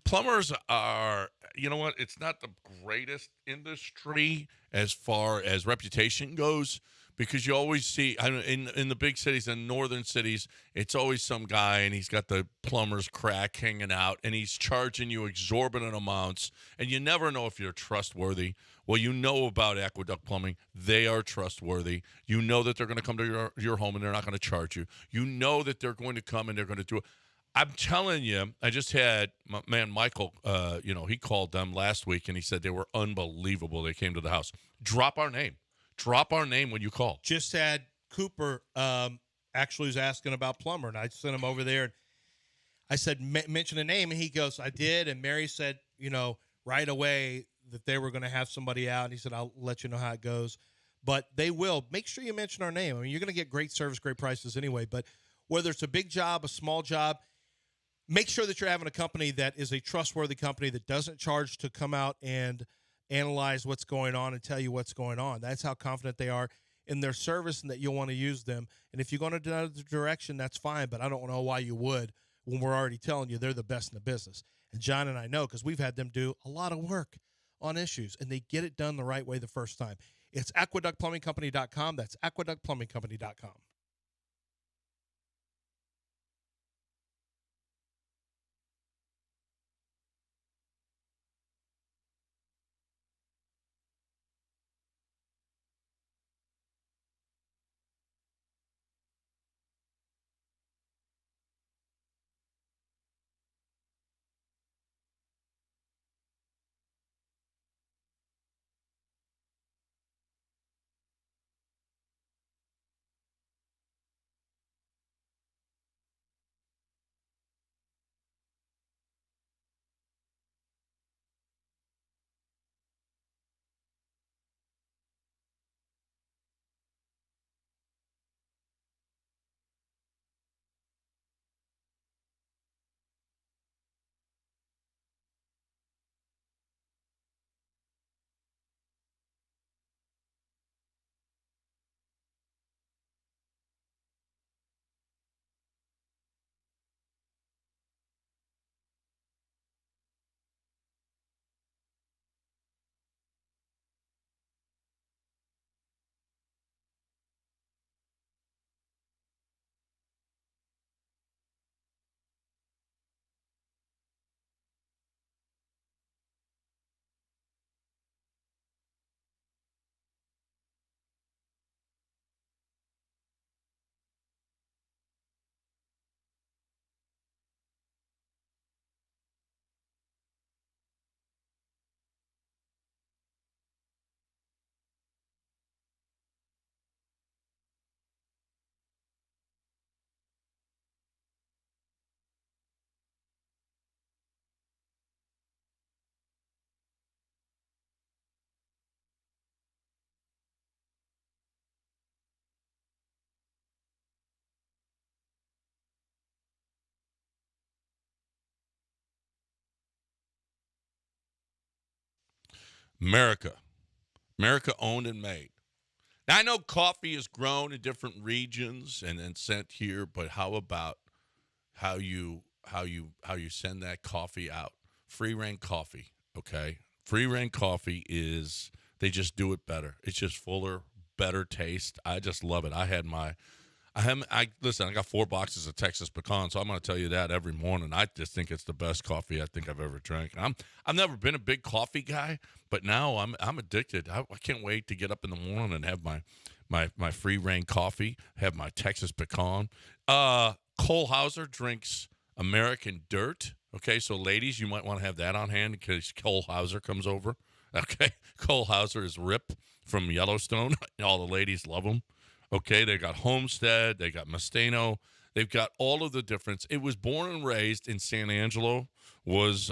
Plumbers are, you know what? It's not the greatest industry as far as reputation goes because you always see in the big cities and northern cities, it's always some guy and he's got the plumber's crack hanging out and he's charging you exorbitant amounts and you never know if you're trustworthy. Well, you know about Aqueduct Plumbing. They are trustworthy. You know that they're going to come to your home and they're not going to charge you. You know that they're going to come and they're going to do it. I'm telling you, I just had my man Michael, he called them last week, and he said they were unbelievable. They came to the house. Drop our name. Drop our name when you call. Just had Cooper actually was asking about plumber, and I sent him over there. And I said, mention a name, and he goes, I did. And Mary said, right away that they were going to have somebody out. And he said, I'll let you know how it goes. But they will. Make sure you mention our name. I mean, you're going to get great service, great prices anyway. But whether it's a big job, a small job, make sure that you're having a company that is a trustworthy company that doesn't charge to come out and analyze what's going on and tell you what's going on. That's how confident they are in their service and that you'll want to use them. And if you're going to another direction, that's fine, but I don't know why you would when we're already telling you they're the best in the business. And John and I know because we've had them do a lot of work on issues, and they get it done the right way the first time. It's aqueductplumbingcompany.com. That's aqueductplumbingcompany.com. America owned and made. Now I know coffee is grown in different regions and sent here, but how about how you send that coffee out? Free reign coffee, okay? Free reign coffee is they just do it better. It's just fuller, better taste. I just love it. Listen, I got 4 boxes of Texas pecan, so I'm going to tell you that every morning. I just think it's the best coffee I think I've ever drank. I've never been a big coffee guy, but now I'm addicted. I can't wait to get up in the morning and have my free reign coffee, have my Texas pecan. Cole Hauser drinks American Dirt. Okay, so ladies, you might want to have that on hand in case Cole Hauser comes over. Okay, Cole Hauser is Rip from Yellowstone. All the ladies love him. Okay, they got Homestead, they got Mustano, they've got all of the difference. It was born and raised in San Angelo, was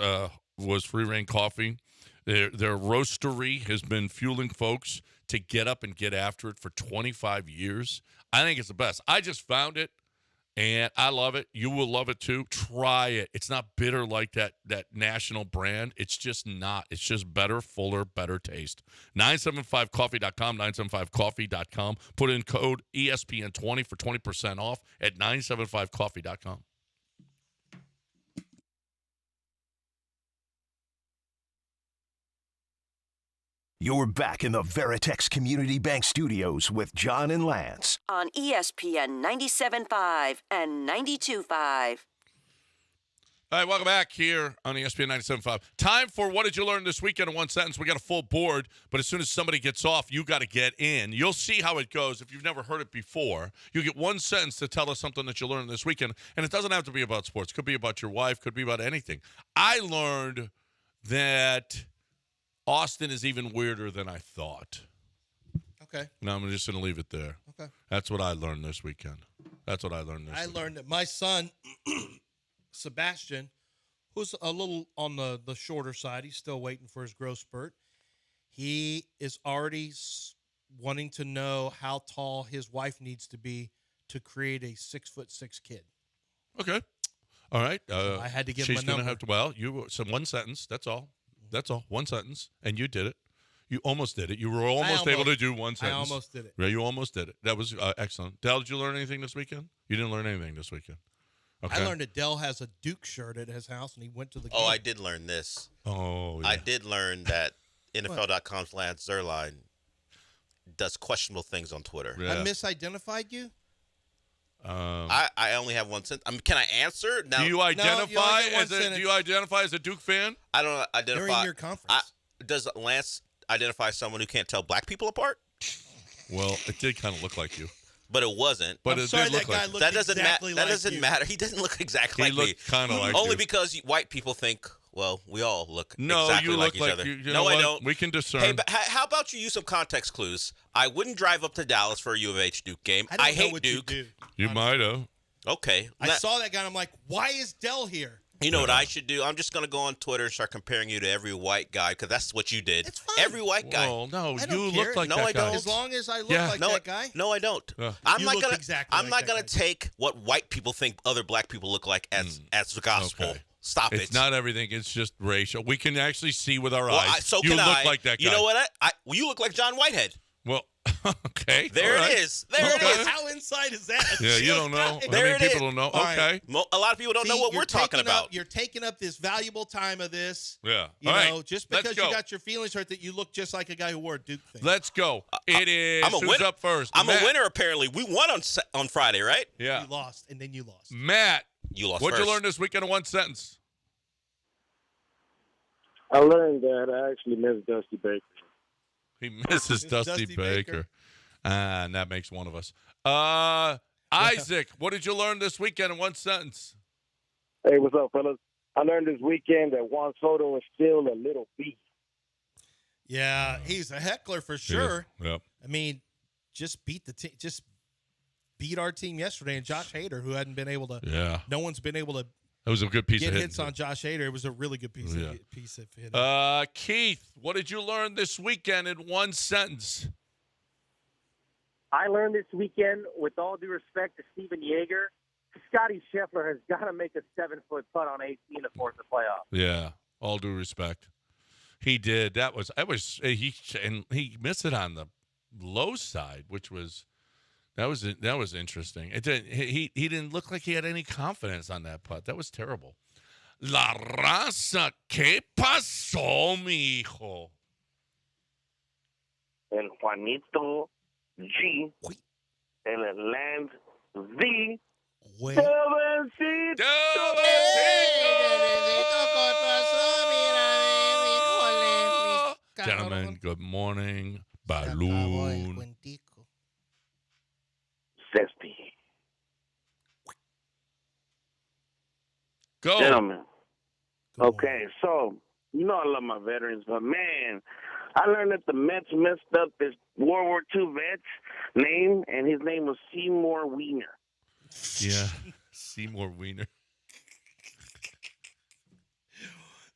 Free Reign Coffee. Their roastery has been fueling folks to get up and get after it for 25 years. I think it's the best. I just found it, and I love it. You will love it too. Try it. It's not bitter like that national brand. It's just not. It's just better, fuller, better taste. 975coffee.com, 975coffee.com. Put in code ESPN20 for 20% off at 975coffee.com. You're back in the Veritex Community Bank Studios with John and Lance. On ESPN 97.5 and 92.5. All right, welcome back here on ESPN 97.5. Time for What Did You Learn This Weekend in one sentence. We got a full board, but as soon as somebody gets off, you got to get in. You'll see how it goes. If you've never heard it before, you get one sentence to tell us something that you learned this weekend, and it doesn't have to be about sports. It could be about your wife, could be about anything. I learned that Austin is even weirder than I thought. Okay. No, I'm just going to leave it there. Okay. That's what I learned this weekend. I learned that my son, Sebastian, who's a little on the shorter side, he's still waiting for his growth spurt. He is already wanting to know how tall his wife needs to be to create a 6'6" kid. Okay. All right. I had to give him a number. One sentence. That's all. One sentence. And you did it. You almost did it. You were almost able to do one sentence. I almost did it. Yeah, you almost did it. That was excellent. Dell, did you learn anything this weekend? You didn't learn anything this weekend. Okay. I learned that Dell has a Duke shirt at his house, and he went to the game. Oh, I did learn this. Oh, yeah. I did learn that NFL.com's Lance Zierlein does questionable things on Twitter. Yeah. I misidentified you? I only have one sentence. Can I answer? Now, do you identify as a Duke fan? I don't identify. During your conference. Does Lance identify someone who can't tell black people apart? Well, it did kind of look like you. But it wasn't. But it did look like you. That doesn't matter. That doesn't matter. He doesn't look exactly like me. He looked kind of like Only you. because white people think, well, we all look No, exactly you like look each like other. you No, know I what? don't. We can discern. Hey, but how about you use some context clues? I wouldn't drive up to Dallas for a U of H Duke game. I hate what Duke. You, do, you might have. Okay. I saw that guy, and I'm like, why is Dell here? You know what I should do? I'm just going to go on Twitter and start comparing you to every white guy because that's what you did. It's fine. Every white guy. Well, no, I you don't look care. like No, that I guy. don't. As long as I look Yeah. like No, that guy. No, I don't. Yeah. I'm You not look gonna. exactly I'm like not that gonna guy. take what white people think other black people look like as the gospel. Okay. Stop It's it. not everything. It's just racial. We can actually see with our Well, eyes. so you can look I. like that guy. You know what? Well, you look like John Whitehead. Well, okay. There all right. it is. There it Okay. is. How inside is that? Yeah, you don't know. There How it many is. people don't know? All right. Okay. A lot of people don't know what you're we're talking taking up- about. You're taking up this valuable time of this. Yeah. You All know, right. just Let's because go. you got your feelings hurt that you look just like a guy who wore a Duke thing. Let's go. It is. I'm a Who's winner. up first? I'm Matt. a winner. Apparently, we won on Friday, right? Yeah. You lost, and then you lost. Matt, You lost. what'd first. you learn this weekend in one sentence? I learned that I actually miss Dusty Baker. He misses Dusty Dusty Baker. Baker. And that makes one of us. Isaac, what did you learn this weekend in one sentence? Hey, what's up, fellas? I learned this weekend that Juan Soto is still a little beast. Yeah, he's a heckler for sure. Yep. I mean, just beat the team. Just beat our team yesterday, and Josh Hader, who hadn't been able to. Yeah. No one's been able to That was a good piece get of hits hitting. on Josh Hader. It was a really good piece Yeah. of hitting. Keith, what did you learn this weekend in one sentence? I learned this weekend, with all due respect to Steven Yeager, Scotty Scheffler has got to make a 7-foot putt on 18 to force the playoff. Yeah, all due respect. He did. That was he missed it on the low side, which was that was interesting. It didn't. He didn't look like he had any confidence on that putt. That was terrible. La raza, ¿qué pasó, mijo? El Juanito G. El Land Z. Wait. Gentlemen, good morning. Balloon. Zesty. Go. Gentlemen. Okay, so, you know I love my veterans, but man, I learned that the Mets messed up this World War II vet's name, and his name was Seymour Wiener. Yeah. Seymour Wiener.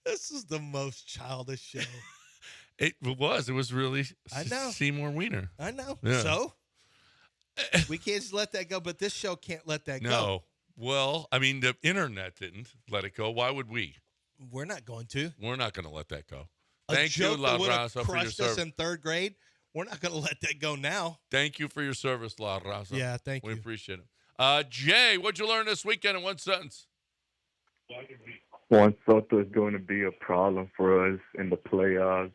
This is the most childish show. It was. It was really I know. Seymour Wiener. I know. Yeah. So we can't just let that go, but this show can't let that go. No. Well, I mean, the internet didn't let it go. Why would we? We're not going to. We're not going to let that go. A Thank you, joke La that would have Raza, for your crushed us service. in third grade. We're not going to let that go now. Thank you for your service, La Raza. Yeah, thank We you. appreciate it. Jay, what'd you learn this weekend in one sentence? Juan Soto is going to be a problem for us in the playoffs.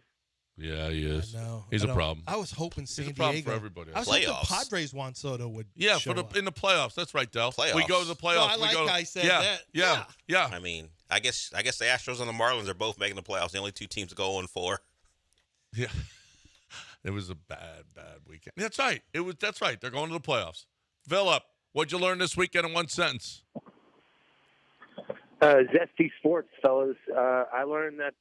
Yeah, he is. I know. He's I a don't- problem. I was hoping San He's a problem Diego. for everybody. I was hoping Playoffs. Padres Juan Soto would. Yeah, show for up. in the playoffs. That's right, Del. We Playoffs. go to the playoffs. No, I We like go, how he said yeah, that. Yeah, yeah. I mean, I guess the Astros and the Marlins are both making the playoffs. The only two teams to go 0-4. Yeah. It was a bad weekend. That's right. That's right. They're going to the playoffs. Philip, what'd you learn this weekend in one sentence? Zesty sports, fellas. I learned that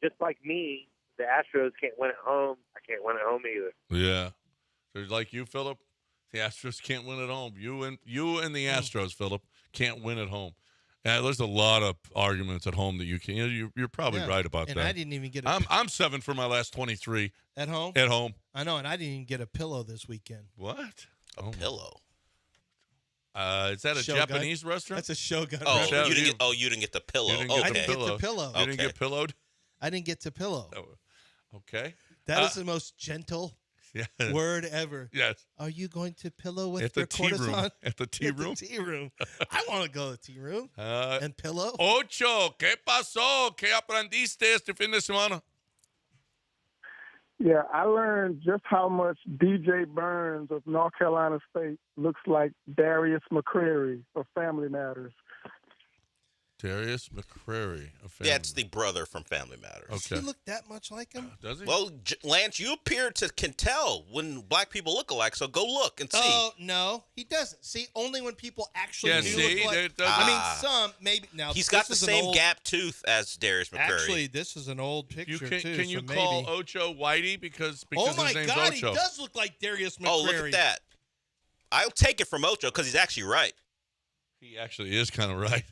just like me, the Astros can't win at home. I can't win at home either. Yeah. They're like you, Philip. The Astros can't win at home. You and the Astros, Philip, can't win at home. There's a lot of arguments at home that you can. You're probably Yeah. right about and that. I didn't even get I'm 7 for my last 23 at home. at home. I know, and I didn't even get a pillow this weekend. What? A pillow. Is that a Shogun? Japanese restaurant? That's a Shogun. Oh, Shogun. you didn't get the pillow. You didn't get I the didn't get pillow. the pillow. You didn't Okay. get pillowed? I didn't get to pillow. Oh, okay. That is the most gentle Yeah. word ever. Yes. Are you going to pillow with At your the tea room. cortisone? At the tea At room. the tea room. I want to go to the tea room and pillow. Ocho, ¿qué pasó? ¿Qué aprendiste este fin de semana? Yeah, I learned just how much DJ Burns of North Carolina State looks like Darius McCrary of Family Matters. Darius McCrary. Yeah, it's the brother from Family Matters. Does he look that much like him? Does he? Well, Lance, you appear can tell when black people look alike, so go look and see. Oh, no, he doesn't. See, only when people actually Yeah, do see, look like. it doesn't- I mean, some, maybe. Now, He's this got the is an same old- gap tooth as Darius McCurry. Actually, this is an old picture, too. Can you so call maybe. Ocho Whitey because Oh, my his name's God, Ocho? he does look like Darius McCrary. Oh, look at that. I'll take it from Ocho because he's actually right. He actually is kind of right.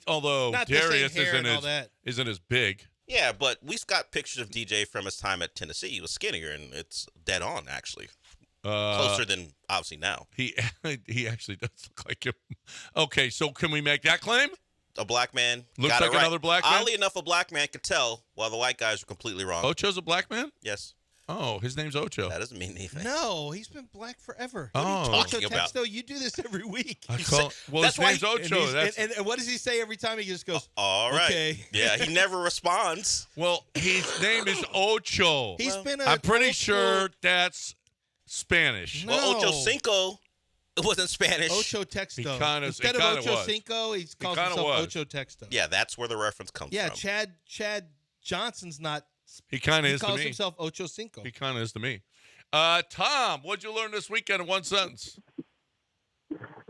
Although Not the same Darius hair and all that. isn't as big. Yeah, but we've got pictures of DJ from his time at Tennessee. He was skinnier, and it's dead on, actually. Closer than, obviously, now. He actually does look like him. Okay, so can we make that claim? A black man. Looks got it like right. another black man? Oddly enough, a black man could tell, while the white guys are completely wrong. Ocho's a black man? Yes. Oh, his name's Ocho. That doesn't mean anything. No, he's been black forever. Oh. What are you Talking Ocho about? Texto, you do this every week. Well, That's his why name's he- Ocho. And what does he say every time? He just goes, All right. Okay. Yeah, he never responds. Well, his name is Ocho. He's been I'm pretty old sure school- that's Spanish. No. Well, Ocho Cinco wasn't Spanish. Ocho Texto. He kinda- Instead he of kinda Ocho was. Cinco, he calls kinda himself was. Ocho Texto. Yeah, that's where the reference comes Yeah, from. Chad Johnson's not. He kind of He is to calls me. himself Ocho Cinco. He kind of is to me. Tom, what'd you learn this weekend in one sentence?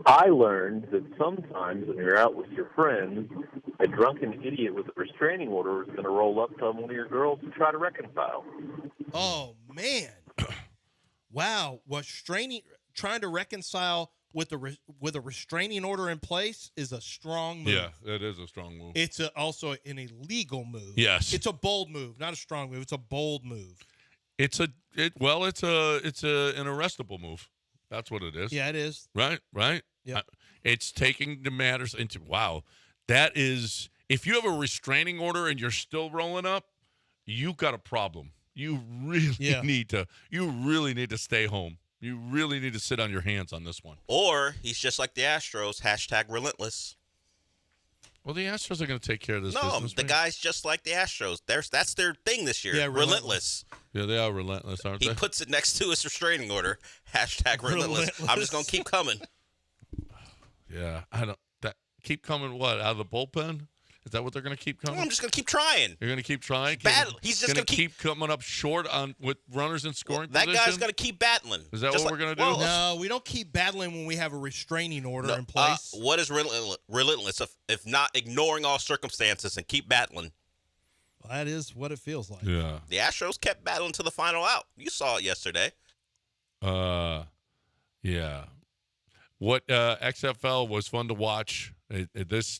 I learned that sometimes when you're out with your friends, a drunken idiot with a restraining order is going to roll up to one of your girls and try to reconcile. Oh man! Wow, trying to reconcile with a restraining order in place is a strong move. Yeah, that is a strong move. It's also an illegal move. Yes. It's a bold move, not a strong move. It's a bold move. It's an arrestable move. That's what it is. Yeah, it is. Right. Yep. It's taking the matters into that is if you have a restraining order and you're still rolling up, you got a problem. You really need to stay home. You really need to sit on your hands on this one. Or he's just like the Astros, #relentless. Well, the Astros are going to take care of this No, business. the guy's just like the Astros. That's their thing this year. Yeah, relentless. Yeah, they are relentless, aren't they? He puts it next to his restraining order. #relentless. I'm just going to keep coming. Yeah, keep coming. What, out of the bullpen? Is that what they're going to keep coming? I'm just going to keep trying. You're going to keep trying. He's just going to keep coming up short with runners in scoring that position? guy's going to keep battling. Is that what we're going to do? Well, no, we don't keep battling when we have a restraining order in place. What is relentless if not ignoring all circumstances and keep battling? Well, that is what it feels like. Yeah. The Astros kept battling to the final out. You saw it yesterday. Yeah. What XFL was fun to watch. This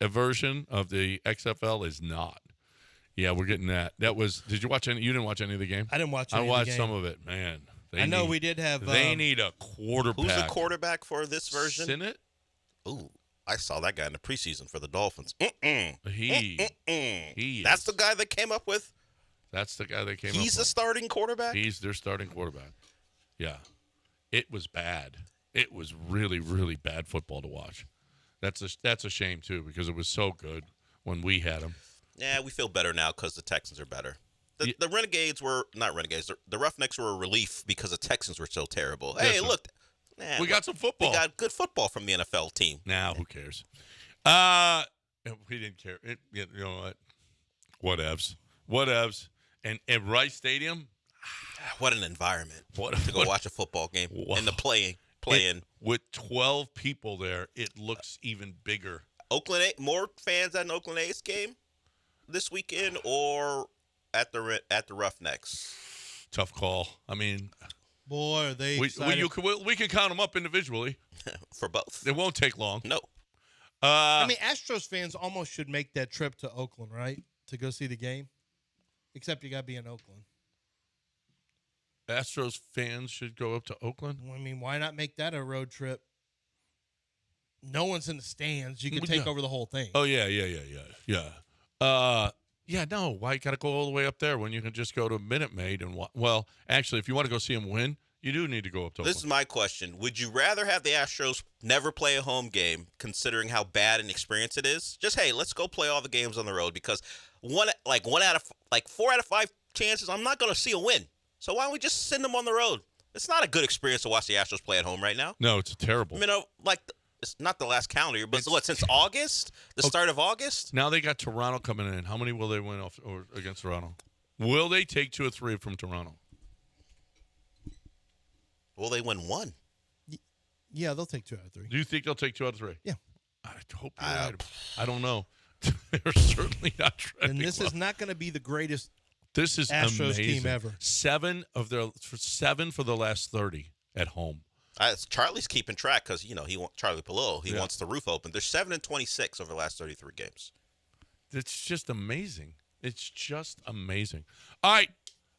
version of the XFL is not. Yeah, we're getting that. Did you watch any? You didn't watch any of the game? I didn't watch any I of the watched game. some of it. Man, we did have. They need a quarterback. Who's the quarterback for this version? Sinnott? Ooh, I saw that guy in the preseason for the Dolphins. He That's the guy they came up with? That's the guy they came up with. He's the starting quarterback? He's their starting quarterback. Yeah. It was bad. It was really, really bad football to watch. That's a shame, too, because it was so good when we had him. Yeah, we feel better now because the Texans are better. The Renegades were not Renegades. The Roughnecks were a relief because the Texans were so terrible. Hey, look, we got some football. We got good football from the NFL team. Now, who cares? We didn't care. You know what? Whatevs. And at Rice Stadium, what an environment to go watch a football game and the play-in. With 12 people there, it looks even bigger. More fans at an Oakland A's game this weekend or at the Roughnecks? Tough call. I mean, boy, are they we can count them up individually. For both. It won't take long. No. I mean, Astros fans almost should make that trip to Oakland, right, to go see the game? Except you got to be in Oakland. Astros fans should go up to Oakland? I mean, why not make that a road trip? No one's in the stands. You can take over the whole thing. Oh, yeah. No, why you got to go all the way up there when you can just go to Minute Maid and well, actually, if you want to go see them win, you do need to go up to Oakland. This is my question. Would you rather have the Astros never play a home game, considering how bad an experience it is? Just, hey, let's go play all the games on the road because 4 out of 5 chances I'm not going to see a win. So why don't we just send them on the road? It's not a good experience to watch the Astros play at home right now. No, it's terrible. I mean, it's not the last calendar year, but since August, start of August? Now they got Toronto coming in. How many will they win against Toronto? Will they take 2 or 3 from Toronto? Will they win 1? Yeah, they'll take 2 out of 3. Do you think they'll take 2 out of 3? Yeah. I hope you're right. I don't know. They're certainly not trending. And this is not going to be the greatest This is Astros amazing. team ever. 7 for the last 30 at home. Charlie's keeping track because Charlie Palillo. He wants the roof open. They're 7-26 over the last 33 games. It's just amazing. It's just amazing. All right,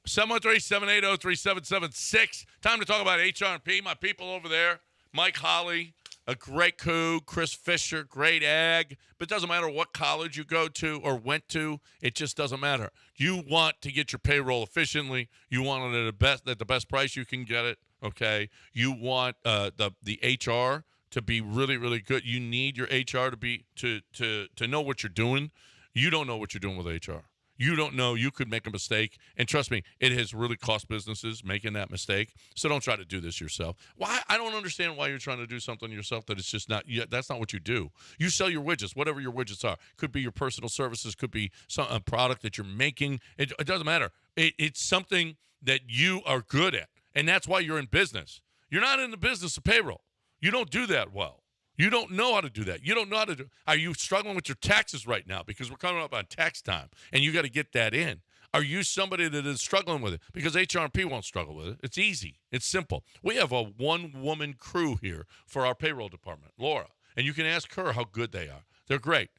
713-780-3776. Time to talk about HR&P. My people over there, Mike Holly, a great coup, Chris Fisher, great ag. But it doesn't matter what college you go to or went to. It just doesn't matter. You want to get your payroll efficiently. You want it at the best price you can get it. Okay. You want the HR to be really, really good. You need your HR to know what you're doing. You don't know what you're doing with HR. You don't know. You could make a mistake. And trust me, it has really cost businesses making that mistake. So don't try to do this yourself. Why? I don't understand why you're trying to do something yourself that it's just not. That's not what you do. You sell your widgets, whatever your widgets are. Could be your personal services. Could be a product that you're making. It doesn't matter. It's something that you are good at. And that's why you're in business. You're not in the business of payroll. You don't do that well. You don't know how to do that. You don't know how to do. Are you struggling with your taxes right now? Because we're coming up on tax time, and you got to get that in. Are you somebody that is struggling with it? Because HR&P won't struggle with it. It's easy. It's simple. We have a one-woman crew here for our payroll department, Laura, and you can ask her how good they are. They're great.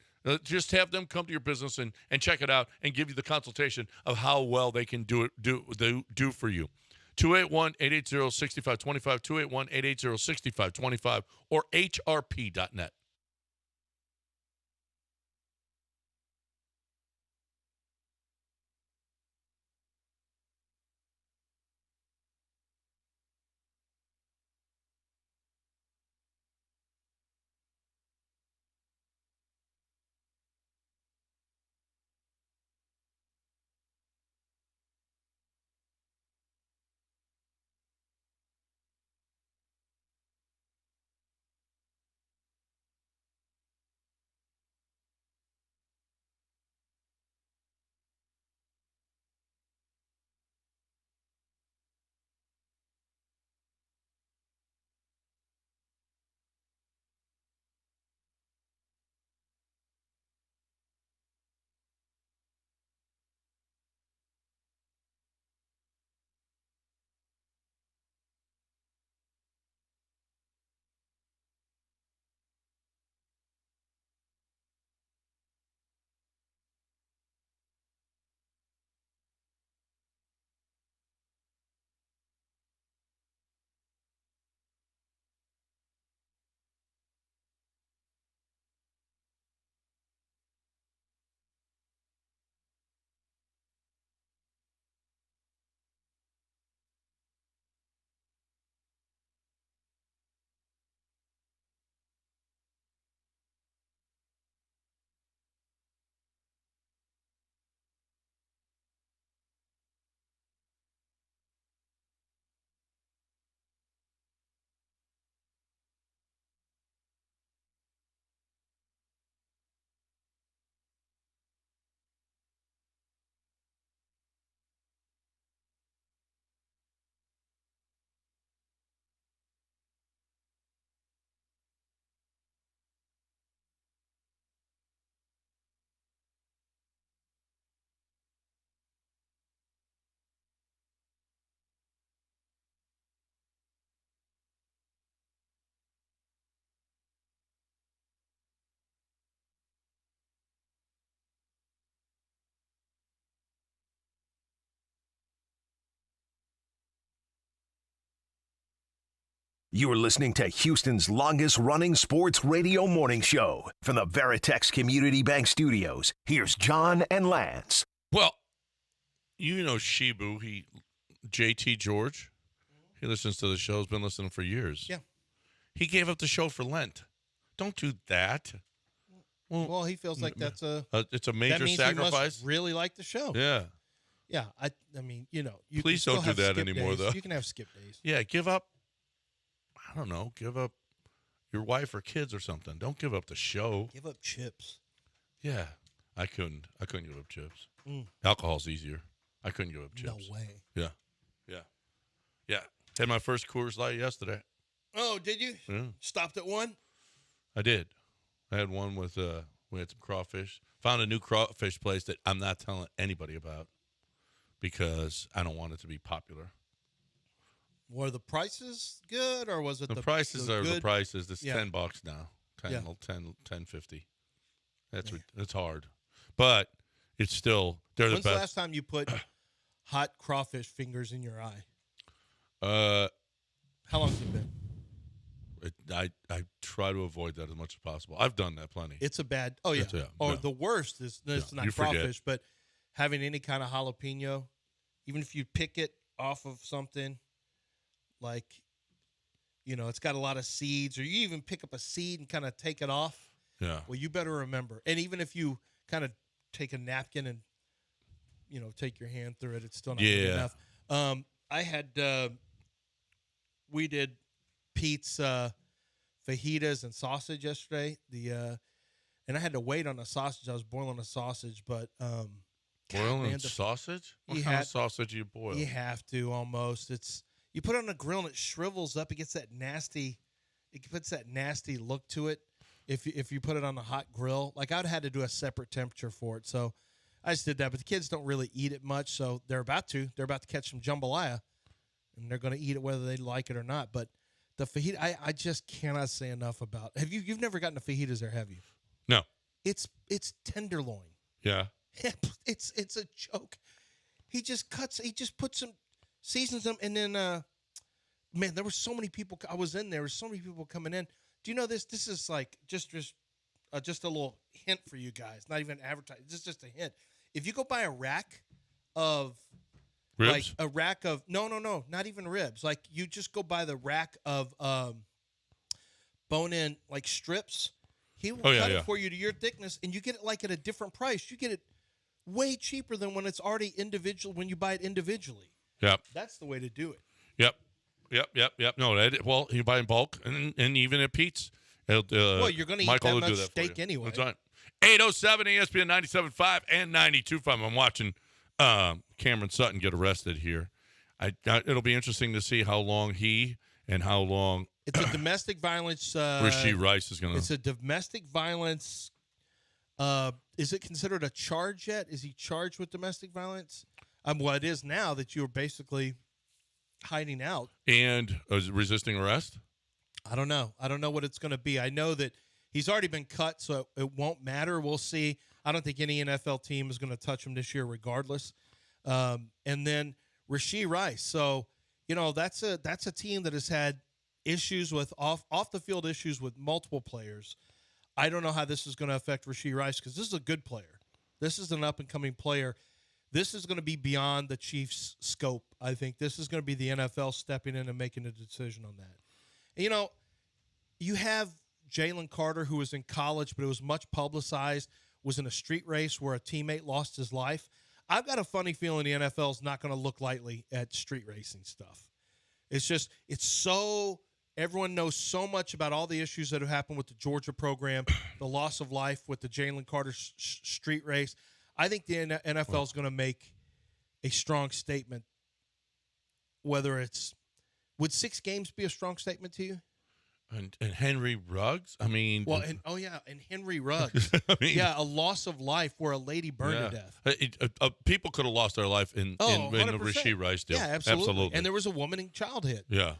Just have them come to your business and check it out and give you the consultation of how well they can do for you. 281-880-6525, 281-880-6525, or hrp.net. You're listening to Houston's longest-running sports radio morning show. From the Veritex Community Bank Studios, here's John and Lance. Well, you know Shibu, JT George. He listens to the show. He's been listening for years. Yeah. He gave up the show for Lent. Don't do that. Well, he feels like that's it's a major that means sacrifice. He must really like the show. Yeah. Yeah. I mean, you Please can don't still do have that skip anymore, days. though. You can have skip days. Yeah, give up. I don't know. Give up your wife or kids or something. Don't give up the show. Give up chips. Yeah, I couldn't give up chips. Alcohol's easier. I couldn't give up chips. No way. Yeah. Had my first Coors Light yesterday. Oh, did you? Yeah. Stopped at one? I did. I had one with we had some crawfish. Found a new crawfish place that I'm not telling anybody about because I don't want it to be popular. Were the prices good, or was it the prices are good? The prices? It's Yeah. $10 now. 10.50. That's Yeah. it's hard, but it's still they're When's the the best. last time you put hot crawfish fingers in your eye? How long has it been? I try to avoid that as much as possible. I've done that plenty. It's a bad. Oh yeah. The worst is it's not you forget. crawfish, but having any kind of jalapeno, even if you pick it off of something, like, it's got a lot of seeds, or you even pick up a seed and kind of take it off. Yeah. Well, you better remember. And even if you kind of take a napkin and, take your hand through it, it's still not good enough. I had, we did Pete's fajitas and sausage yesterday. And I had to wait on the sausage. I was boiling a sausage, but boiling sausage? What kind of sausage do you boil? You have to almost. You put it on the grill and it shrivels up. It gets that nasty. It puts that nasty look to it. If you put it on a hot grill, like I'd had to do a separate temperature for it, so I just did that. But the kids don't really eat it much, so they're about to catch some jambalaya, and they're going to eat it whether they like it or not. But the fajita, I just cannot say enough about. You've never gotten the fajitas there, have you? No. It's tenderloin. Yeah. It's a joke. He just puts some, seasons them, and then man, there were so many people. I was in there. There were so many people coming in. Do you know this? This is like just a little hint for you guys. Not even advertising. This is just a hint. If you go buy a rack of ribs, like a rack of no, not even ribs. Like you just go buy the rack of bone-in like strips. He will cut it for you to your thickness, and you get it like at a different price. You get it way cheaper than when it's already individual. When you buy it individually. Yep. That's the way to do it. Yep. No, you buy in bulk, and even at Pete's. Well, you're going to eat that much that steak anyway. That's right. 807 ESPN 97.5 and 92.5. I'm watching Cameron Sutton get arrested here. It'll be interesting to see how long It's a domestic violence. Rasheed Rice is going to. It's a domestic violence. Is it considered a charge yet? Is he charged with domestic violence? Well, it is now that you're basically hiding out. And resisting arrest? I don't know. I don't know what it's going to be. I know that he's already been cut, so it won't matter. We'll see. I don't think any NFL team is going to touch him this year regardless. And then Rasheed Rice. So, that's a team that has had issues with off the field issues with multiple players. I don't know how this is going to affect Rasheed Rice because this is a good player. This is an up-and-coming player. This is going to be beyond the Chiefs' scope. I think this is going to be the NFL stepping in and making a decision on that. And, you have Jalen Carter, who was in college, but it was much publicized, was in a street race where a teammate lost his life. I've got a funny feeling the NFL is not going to look lightly at street racing stuff. It's so everyone knows so much about all the issues that have happened with the Georgia program, the loss of life with the Jalen Carter street race. I think the NFL is going to make a strong statement. Would 6 games be a strong statement to you? And Henry Ruggs? I mean. Well, and Henry Ruggs. A loss of life where a lady burned to death. People could have lost their life in the Rasheed Rice deal. Yeah, absolutely. And there was a woman in child hit. Yeah.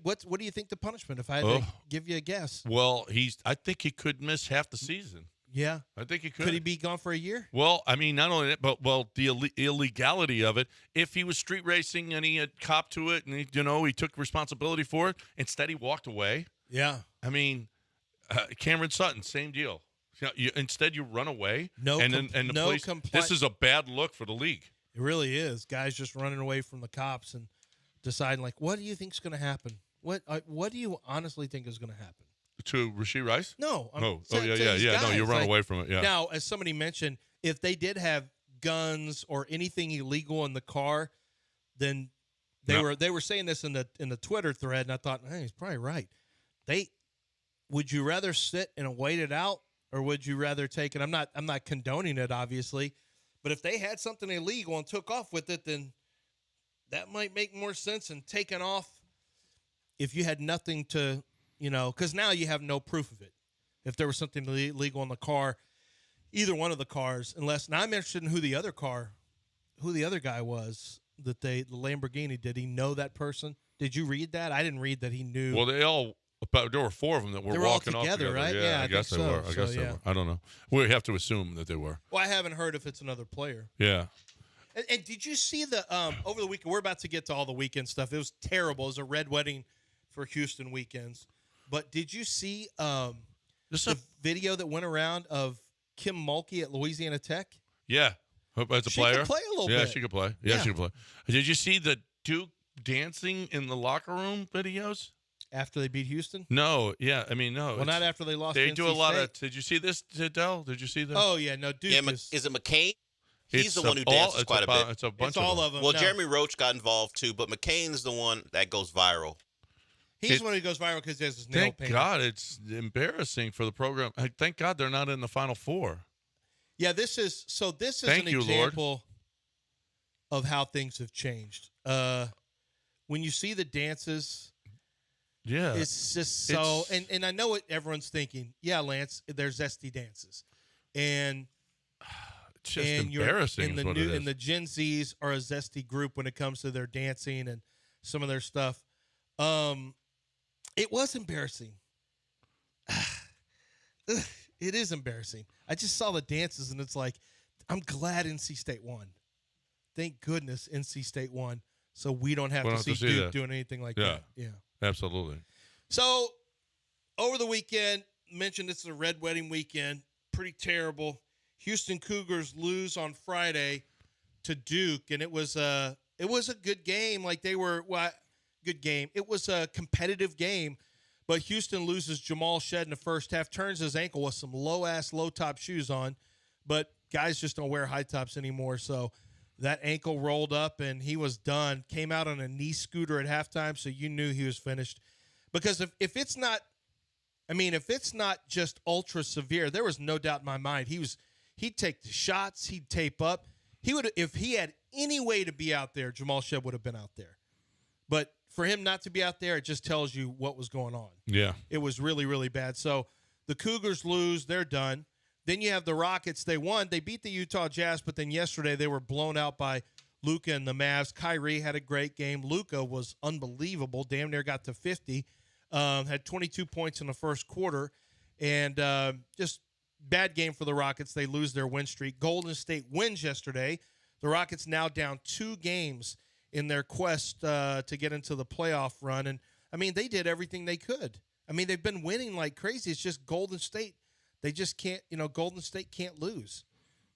What do you think the punishment, if I had to give you a guess? Well, I think he could miss half the season. Yeah. I think he could. Could he be gone for a year? Well, I mean, not only that, but the illegality of it. If he was street racing and he had copped to it, and he took responsibility for it, instead he walked away. Yeah. I mean, Cameron Sutton, same deal. Instead, you run away. This is a bad look for the league. It really is. Guys just running away from the cops and deciding, like, what do you think is going to happen? What do you honestly think is going to happen? To Rashee Rice? No. Yeah. No, you run away from it. Yeah. Now, as somebody mentioned, if they did have guns or anything illegal in the car, then they were saying this in the Twitter thread, and I thought, hey, he's probably right. Would you rather sit and wait it out, or would you rather take it? I'm not condoning it, obviously, but if they had something illegal and took off with it, then that might make more sense than taking off if you had nothing to, because now you have no proof of it. If there was something illegal in the car, either one of the cars, unless, now I'm interested in who the other guy was that the Lamborghini. Did he know that person? Did you read that? I didn't read that he knew. Well, there were four of them that were walking off together, right? Yeah, I guess they were. I guess they were. I don't know. We have to assume that they were. Well, I haven't heard if it's another player. Yeah. And did you see the over the weekend? We're about to get to all the weekend stuff. It was terrible. It was a red wedding for Houston weekends. But did you see the video that went around of Kim Mulkey at Louisiana Tech? Yeah, as a player, she could play a little bit. Yeah, she could play. Yeah, she could play. Did you see the Duke dancing in the locker room videos after they beat Houston? No. Yeah, I mean, no. Well, not after they lost. They NC do a lot State. of. Did you see this, Dell? Did you see that? Oh yeah, no. Duke is it McCain? He's the one who dances quite a bit. It's a bunch it's all of them. Well, no. Jeremy Roach got involved too, but McCain's the one that goes viral. He's the one who goes viral because he has his nail Thank painted. God, it's embarrassing for the program. Thank God they're not in the Final Four. Yeah, this is Thank an you, example of how things have changed. When you see the dances, yeah, it's just so. And I know what everyone's thinking. Yeah, Lance, there's zesty dances, and it's just embarrassing. And the Gen Zs are a zesty group when it comes to their dancing and some of their stuff. It was embarrassing. It is embarrassing. I just saw the dances, and it's like, I'm glad NC State won. Thank goodness NC State won, so we don't have to see Duke doing anything like that. Yeah, absolutely. So, over the weekend, mentioned it's a red wedding weekend. Pretty terrible. Houston Cougars lose on Friday to Duke, and it was a good game. Like good game. It was a competitive game, but Houston loses Jamal Shed in the first half, turns his ankle with some low-top shoes on, but guys just don't wear high tops anymore, so that ankle rolled up and he was done. Came out on a knee scooter at halftime, so you knew he was finished. Because if it's not just ultra severe, there was no doubt in my mind he'd take the shots, he'd tape up. If he had any way to be out there, Jamal Shed would have been out there. But for him not to be out there, it just tells you what was going on. Yeah. It was really, really bad. So the Cougars lose. They're done. Then you have the Rockets. They won. They beat the Utah Jazz, but then yesterday they were blown out by Luka and the Mavs. Kyrie had a great game. Luka was unbelievable. Damn near got to 50. Had 22 points in the first quarter. And just bad game for the Rockets. They lose their win streak. Golden State wins yesterday. The Rockets now down 2 games in their quest to get into the playoff run. And, I mean, they did everything they could. I mean, they've been winning like crazy. It's just Golden State. They just can't, Golden State can't lose.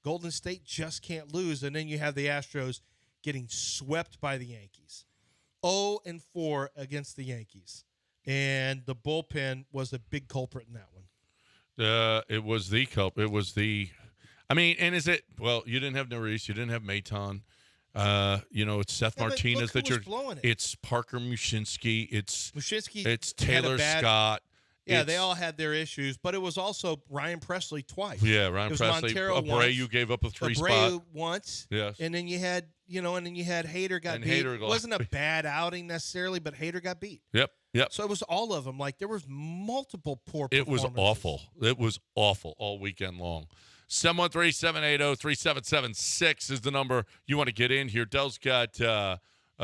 Golden State just can't lose. And then you have the Astros getting swept by the Yankees. 0-4 against the Yankees. And the bullpen was a big culprit in that one. It was the culprit. It was and is it, well, you didn't have Norris. You didn't have Maton. It's Seth Martinez it's Parker Mushinski. It's Taylor Scott. Yeah, they all had their issues, but it was also Ryan Presley twice. Yeah, Ryan Presley. Abreu gave up a 3 spot once. Yes, and then you had Hader got beat. It wasn't a bad outing necessarily, but Hader got beat. Yep. So it was all of them. Like there was multiple poor It performances. was awful. It was awful all weekend long. 713-780-3776 is the number you want to get in here. Dell's got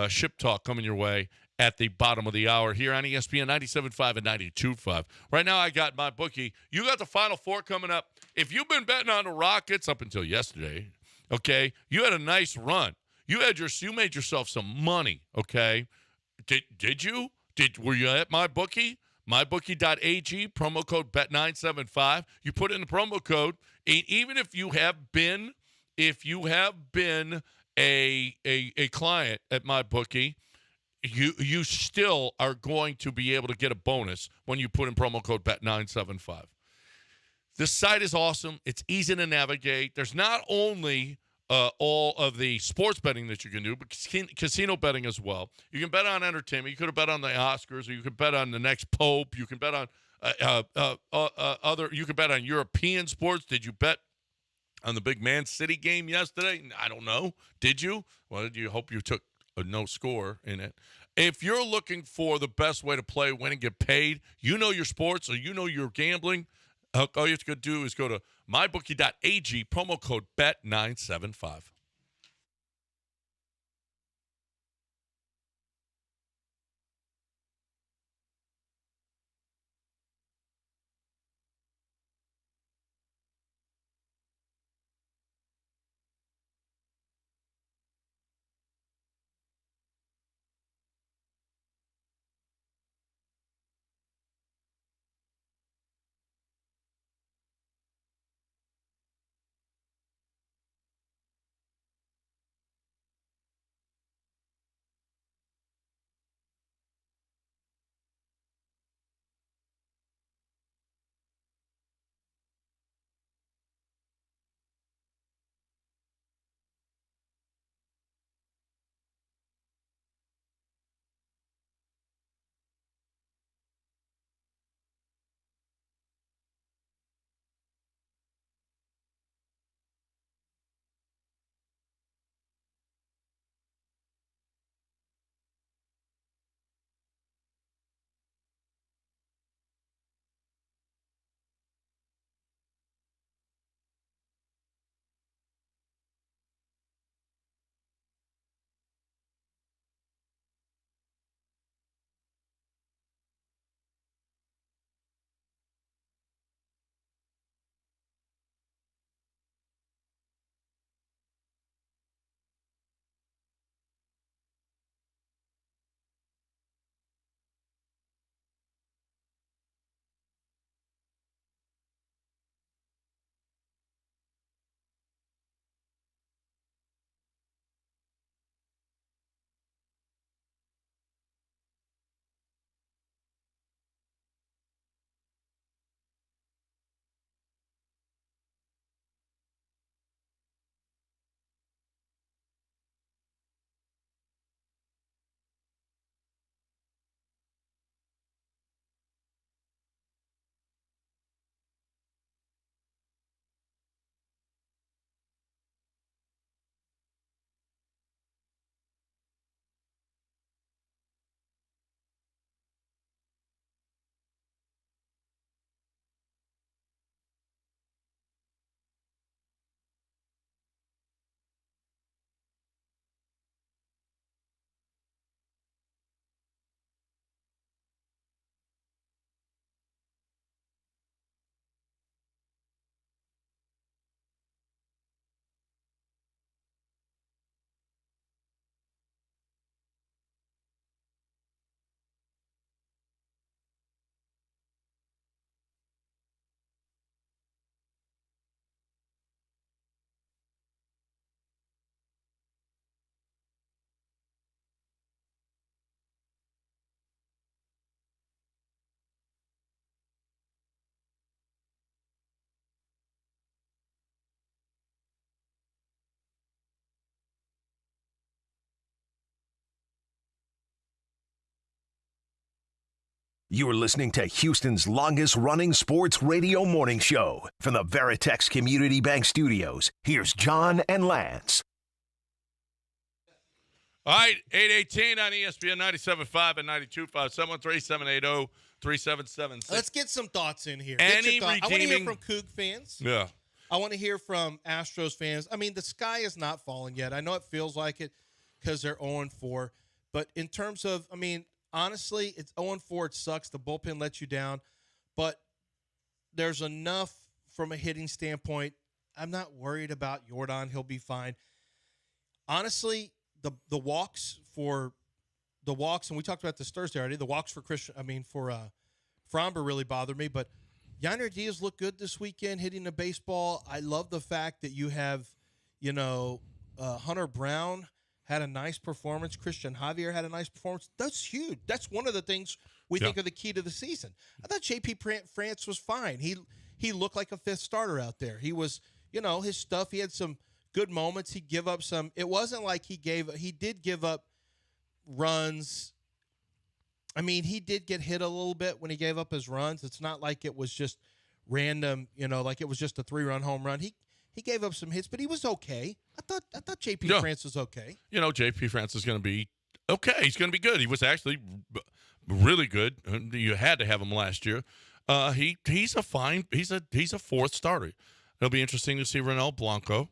Ship Talk coming your way at the bottom of the hour here on ESPN 97.5 and 92.5. Right now, I got my bookie. You got the Final Four coming up. If you've been betting on the Rockets up until yesterday, okay, you had a nice run. You made yourself some money, okay? Did you? Were you at my bookie? MyBookie.ag, promo code BET975. You put in the promo code, and even if you have been a client at MyBookie, you still are going to be able to get a bonus when you put in promo code BET975. This site is awesome. It's easy to navigate. There's not only all of the sports betting that you can do, but casino betting as well. You can bet on entertainment. You could have bet on the Oscars, or you could bet on the next Pope. You can bet on other. You could bet on European sports. Did you bet on the big Man City game yesterday? I don't know. Did you? Well, you hope you took a no score in it. If you're looking for the best way to play, win, and get paid, you know your sports, or you know your gambling. All you have to do is go to mybookie.ag, promo code BET975. You are listening to Houston's longest-running sports radio morning show. From the Veritex Community Bank Studios, here's John and Lance. All right, 8:18 on ESPN 97.5 and 92.5, 713-780-3776. Let's get some thoughts in here. Any I want to hear redeeming- from Coug fans. Yeah. I want to hear from Astros fans. I mean, the sky is not falling yet. I know it feels like it because they're 0-4. But in terms of, I mean, honestly, it's 0-4. It sucks. The bullpen lets you down. But there's enough from a hitting standpoint. I'm not worried about Jordan. He'll be fine. Honestly, the walks, and we talked about this Thursday already, the walks for Fromber really bothered me. But Yainer Diaz looked good this weekend hitting the baseball. I love the fact that you have, Hunter Brown had a nice performance. Christian Javier had a nice performance. That's huge. That's one of the things we think are the key to the season. I thought J.P. France was fine. He looked like a fifth starter out there. He was, his stuff. He had some good moments. He give up some. It wasn't like he did give up runs. I mean, he did get hit a little bit when he gave up his runs. It's not like it was just random, like it was just a 3-run home run. He gave up some hits, but he was okay. I thought J.P. France was okay. J.P. France is going to be okay. He's going to be good. He was actually really good. You had to have him last year. He's a fourth starter. It'll be interesting to see Ronel Blanco.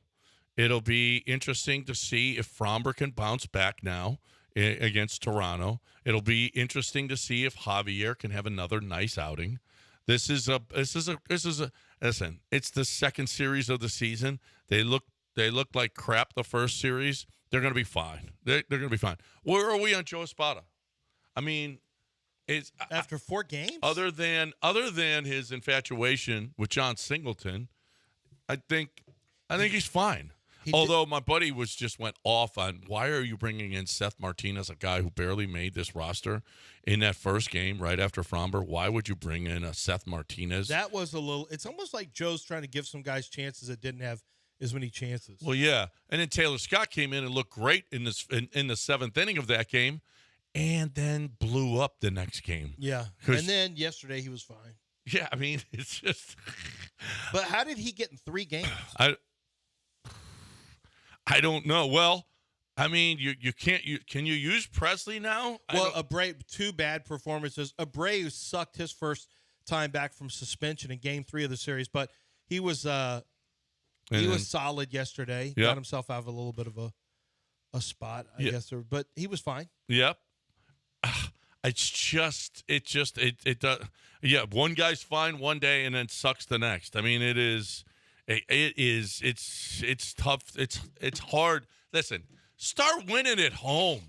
It'll be interesting to see if Fromber can bounce back now against Toronto. It'll be interesting to see if Javier can have another nice outing. Listen, it's the second series of the season. They look like crap the first series. They're going to be fine. They're going to be fine. Where are we on Joe Espada? I mean, it's after 4 games. Other than his infatuation with John Singleton, I think he's fine. Although my buddy went off on, why are you bringing in Seth Martinez, a guy who barely made this roster in that first game right after Fromber? Why would you bring in a Seth Martinez? That was it's almost like Joe's trying to give some guys chances that didn't have as many chances. Well, yeah. And then Taylor Scott came in and looked great in the 7th inning of that game and then blew up the next game. Yeah. And then yesterday he was fine. Yeah, I mean, it's just. But how did he get in 3 games? I don't know. Well, I mean, can you use Presley now? Well, Abreu, 2 bad performances. Abreu sucked his first time back from suspension in Game 3 of the series, but he was solid yesterday. Yep. Got himself out of a little bit of a spot, I guess, but he was fine. Yep. It does. Yeah, one guy's fine one day and then sucks the next. I mean, it's tough. It's hard. Listen, start winning at home.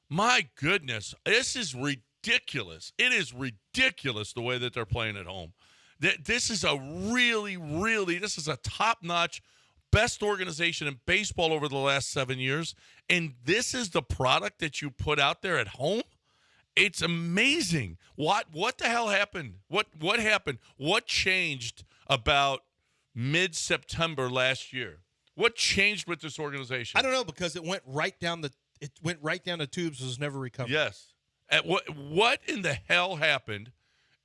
My goodness, this is ridiculous. It is ridiculous the way that they're playing at home. This is a this is a top-notch, best organization in baseball over the last 7 years, and this is the product that you put out there at home? It's amazing. What the hell happened? What happened? What changed about mid-September last year? What changed with this organization? I don't know, because it went right down the tubes. Was never recovered. Yes. What in the hell happened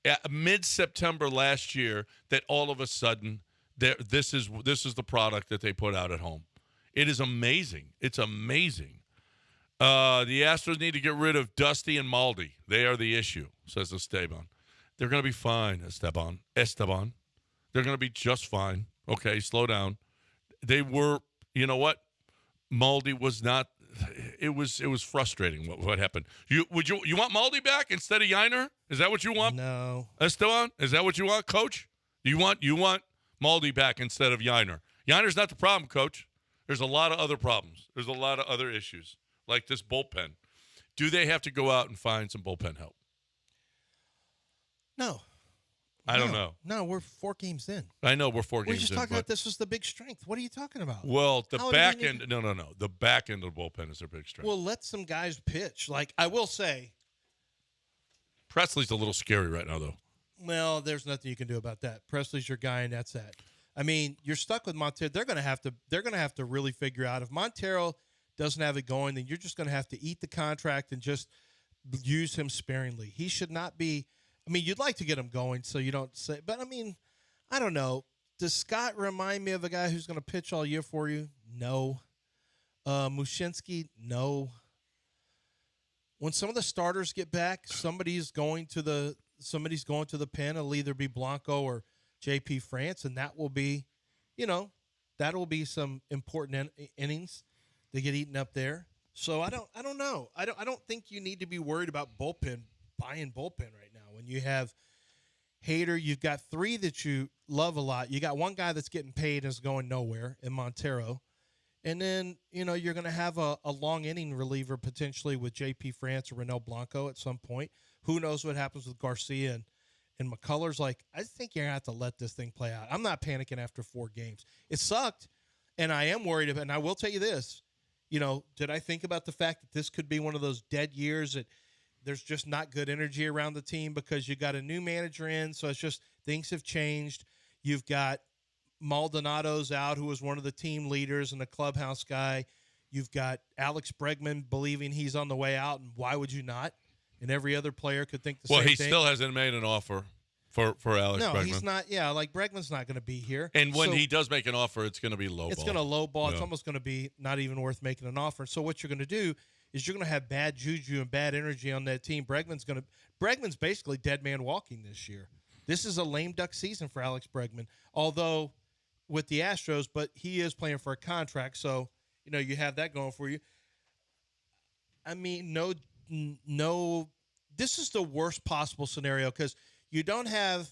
at mid-September last year that all of a sudden this is the product that they put out at home? It is amazing. It's amazing. The Astros need to get rid of Dusty and Maldi. They are the issue, says Esteban. They're going to be fine, Esteban. They're going to be just fine. Okay, slow down. They were, you know what? Maldi was not. It was frustrating what happened. You want Maldi back instead of Yainer? Is that what you want? No. Esteban, is that what you want, Coach? You want Maldi back instead of Yainer? Yainer's not the problem, Coach. There's a lot of other problems. There's a lot of other issues, like this bullpen. Do they have to go out and find some bullpen help? No. I don't know. No, we're 4 games in. I know we're 4 games in. We're just talking about this was the big strength. What are you talking about? Well, the back end. No. The back end of the bullpen is their big strength. Well, let some guys pitch. Like, I will say, Presley's a little scary right now, though. Well, there's nothing you can do about that. Presley's your guy, and that's that. I mean, you're stuck with Montero. They're going to have to really figure out if Montero doesn't have it going, then you're just going to have to eat the contract and just use him sparingly. He should not be. I mean, you'd like to get him going so you don't say, but I mean, I don't know. Does Scott remind me of a guy who's going to pitch all year for you? No. Mushinski? No. When some of the starters get back, somebody's going to the pen. It'll either be Blanco or J.P. France, and that will be, that'll be some important innings. They get eaten up there. So I don't know. I don't think you need to be worried about buying bullpen right now. When you have Hader, you've got three that you love a lot. You got one guy that's getting paid and is going nowhere in Montero. And then, you're going to have a long inning reliever potentially with J.P. France or Renel Blanco at some point. Who knows what happens with Garcia and McCullers. Like, I think you're going to have to let this thing play out. I'm not panicking after 4 games. It sucked, and I am worried about it. And I will tell you this. Did I think about the fact that this could be one of those dead years that there's just not good energy around the team because you got a new manager in, so it's just things have changed. You've got Maldonado's out, who was one of the team leaders and the clubhouse guy. You've got Alex Bregman believing he's on the way out, and why would you not? And every other player could think the same thing. Well, he still hasn't made an offer for Alex Bregman. No, he's not. Yeah, like Bregman's not going to be here. And when he does make an offer, it's going to be low. It's going to low ball. Yeah. It's almost going to be not even worth making an offer. So what you're going to do is you're going to have bad juju and bad energy on that team. Bregman's basically dead man walking this year. This is a lame duck season for Alex Bregman, although with the Astros, but he is playing for a contract, so you have that going for you. I mean, no, this is the worst possible scenario because you don't have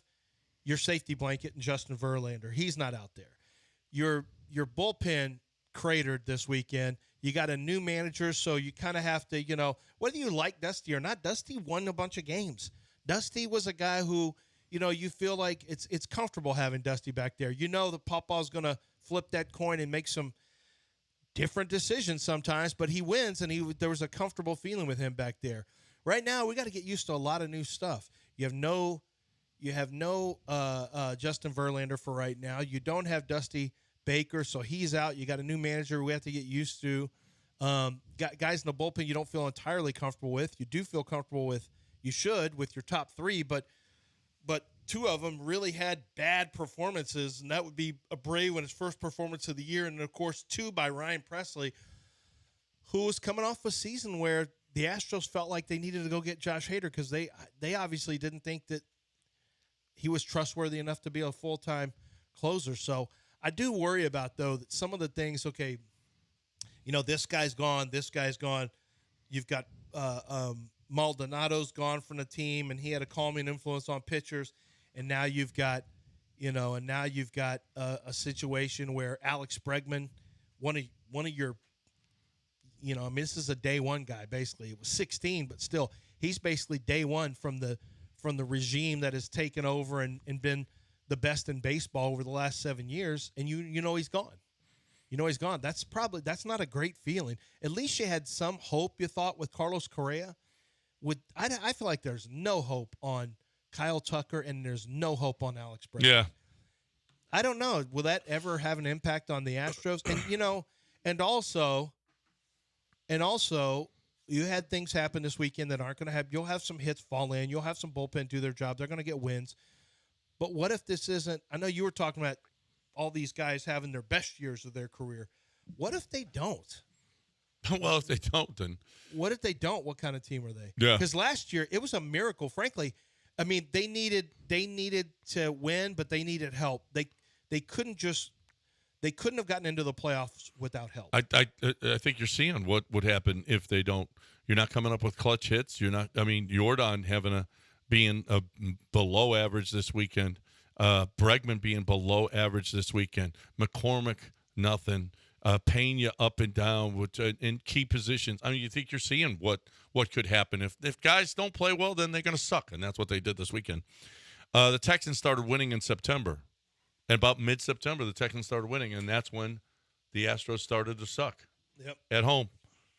your safety blanket in Justin Verlander. He's not out there. Your bullpen cratered this weekend. You got a new manager, so you kind of have to, whether you like Dusty or not, Dusty won a bunch of games. Dusty was a guy who, you feel like it's comfortable having Dusty back there. That Papa's going to flip that coin and make some different decisions sometimes, but he wins, and there was a comfortable feeling with him back there. Right now, we got to get used to a lot of new stuff. You have no Justin Verlander for right now. You don't have Dusty Baker, so he's out. You got a new manager we have to get used to. Got guys in the bullpen you don't feel entirely comfortable with. You do feel comfortable with, you should, with your top 3, but 2 of them really had bad performances, and that would be Abreu in his first performance of the year, and, of course, 2 by Ryan Presley, who was coming off a season where the Astros felt like they needed to go get Josh Hader because they obviously didn't think that he was trustworthy enough to be a full-time closer. So I do worry about, though, that some of the things, okay, this guy's gone, this guy's gone. You've got Maldonado's gone from the team, and he had a calming influence on pitchers. And now you've got, a situation where Alex Bregman, one of your, this is a day one guy basically. It was 16, but still, he's basically day one from the regime that has taken over and been the best in baseball over the last 7 years. And he's gone. He's gone. That's not a great feeling. At least you had some hope, you thought, with Carlos Correa. I feel like there's no hope on Kyle Tucker, and there's no hope on Alex Bregman. Yeah. I don't know. Will that ever have an impact on the Astros? And also, you had things happen this weekend that aren't going to happen. You'll have some hits fall in. You'll have some bullpen do their job. They're going to get wins. But what if this isn't – I know you were talking about all these guys having their best years of their career. What if they don't? Well, if they don't, then – What if they don't? What kind of team are they? Yeah. Because last year, it was a miracle, frankly. I mean, they needed to win, but they needed help. They couldn't have gotten into the playoffs without help. I think you're seeing what would happen if they don't. You're not coming up with clutch hits. You're not. I mean, Jordan being below average this weekend. Bregman being below average this weekend. McCormick nothing. Pena up and down in key positions. I mean, you think you're seeing what could happen if guys don't play well, then they're going to suck, and that's what they did this weekend. The Texans started winning in September, and about mid-September, the Texans started winning, and that's when the Astros started to suck. Yep. At home,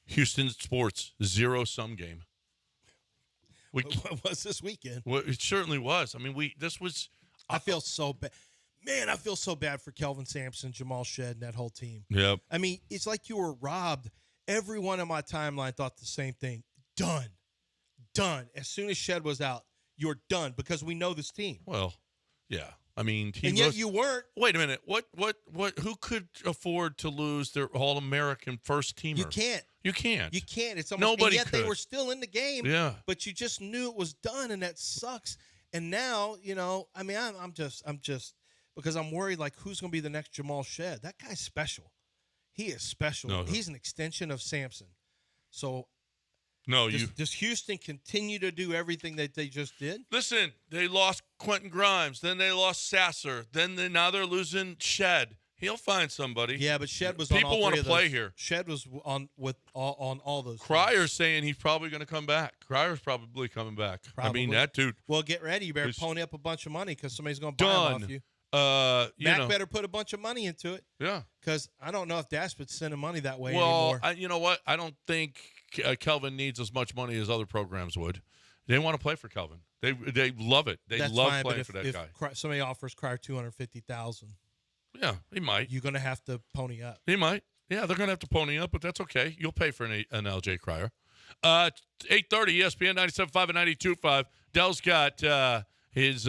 Houston sports 0-sum game. What was this weekend? Well, it certainly was. I mean, this was. I feel so bad. Man, I feel so bad for Kelvin Sampson, Jamal Shedd, and that whole team. Yep. I mean, it's like you were robbed. Everyone on my timeline thought the same thing. Done. As soon as Shedd was out, you're done because we know this team. Well, yeah. I mean, yet you weren't. Wait a minute. What? Who could afford to lose their All-American first teamer? You can't. It's almost, nobody. And yet could. They were still in the game. Yeah. But you just knew it was done, and that sucks. And now, I mean, I'm just because I'm worried, like, who's going to be the next Jamal Shedd? That guy's special. He is special. No. He's an extension of Sampson. So No, does Houston continue to do everything that they just did? Listen, they lost Quentin Grimes, then they lost Sasser, now they're losing Shed. He'll find somebody. Yeah, but Shed was People on all want three to of play those. here. Shed was on all those. Cryer's saying he's probably going to come back. Cryer's probably coming back. Probably. I mean, that dude. Well, get ready. You better pony up a bunch of money because somebody's going to buy him off you. Mac better put a bunch of money into it. Yeah. Because I don't know if Dashwood's sending money that way well, anymore. you know what? I don't think Kelvin needs as much money as other programs would. They want to play for Kelvin. They love it. They love playing for that guy. Somebody offers Cryer $250,000. Yeah, he might. You're going to have to pony up. He might. Yeah, they're going to have to pony up, but that's okay. You'll pay for an LJ Cryer. 8:30 ESPN 97.5 and 92.5. Dell's got his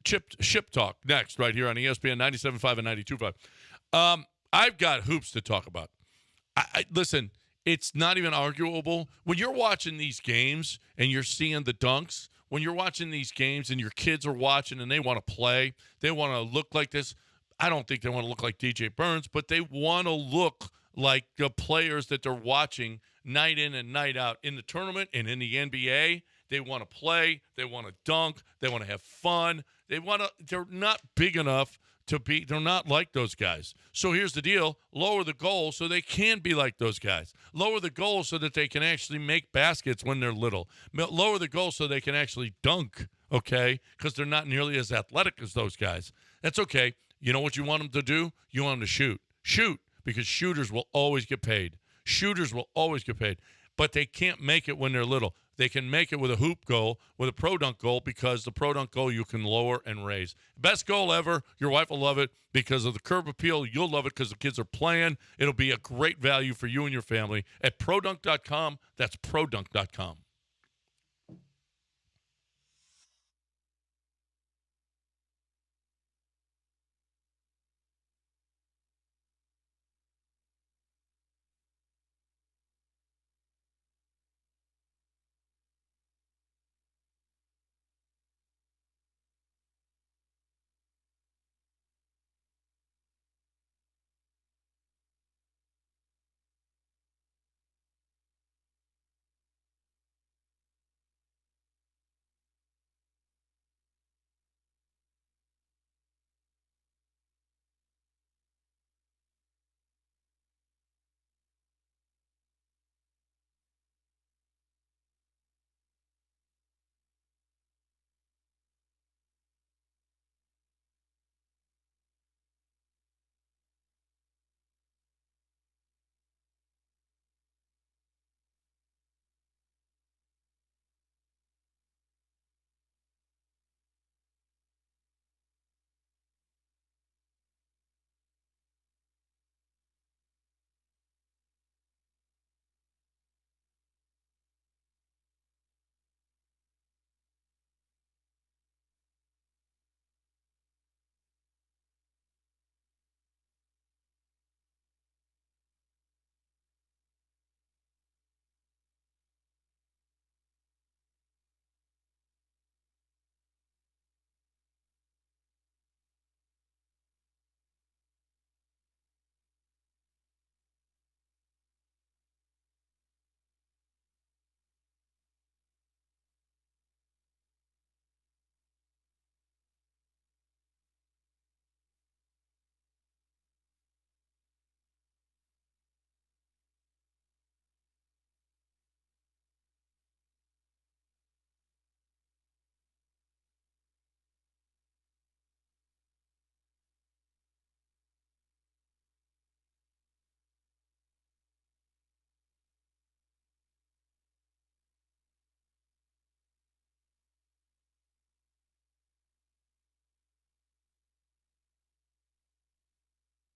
ship talk next right here on ESPN 97.5 and 92.5. I've got hoops to talk about. Listen, it's not even arguable. When you're watching these games and you're seeing the dunks, when you're watching these games and your kids are watching and they want to play, they want to look like this. I don't think they want to look like DJ Burns, but they want to look like the players that they're watching night in and night out in the tournament and in the NBA. They want to play. They want to dunk. They want to have fun. They're not big enough to be. They're not like those guys. So here's the deal. Lower the goal so they can be like those guys. Lower the goal so that they can actually make baskets when they're little. Lower the goal so they can actually dunk, okay, because they're not nearly as athletic as those guys. That's okay. You know what you want them to do? You want them to shoot. Shoot, because shooters will always get paid. Shooters will always get paid. But they can't make it when they're little. They can make it with a hoop goal, with a pro dunk goal, because the pro dunk goal you can lower and raise. Best goal ever. Your wife will love it because of the curb appeal. You'll love it because the kids are playing. It'll be a great value for you and your family at produnk.com. That's produnk.com.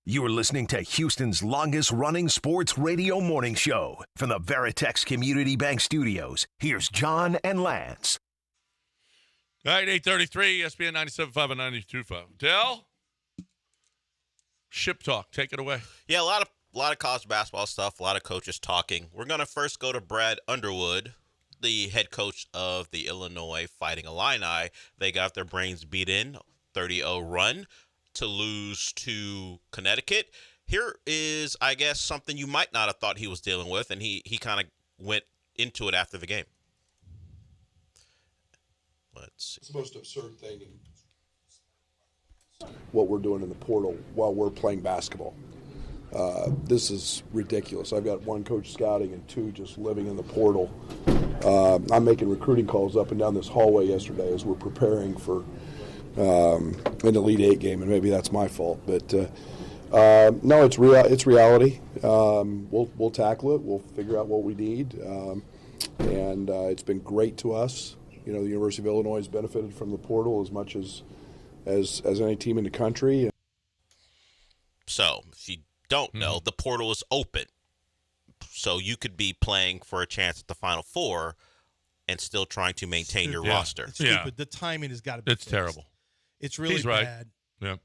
You are listening to Houston's longest-running sports radio morning show. From the Veritex Community Bank Studios, here's John and Lance. All right, 8:33, ESPN 97.5 and 92.5. Dell, ship talk. Take it away. Yeah, a lot of college basketball stuff, a lot of coaches talking. We're going to first go to Brad Underwood, the head coach of the Illinois Fighting Illini. They got their brains beat in, 30-0 run to lose to Connecticut. Here is, I guess, something you might not have thought he was dealing with, and he kind of went into it after the game. Let's see. It's the most absurd thing. What we're doing in the portal while we're playing basketball. This is ridiculous. I've got 1 coach scouting and 2 just living in the portal. I'm making recruiting calls up and down this hallway yesterday as we're preparing for an Elite 8 game, and maybe that's my fault. But no, it's reality. We'll tackle it. We'll figure out what we need, and it's been great to us. You know, the University of Illinois has benefited from the portal as much as any team in the country. So, if you don't know, the portal is open. So you could be playing for a chance at the Final Four and still trying to maintain your roster. It's stupid. The timing has got to be fixed. terrible. It's really He's right. bad. Yeah.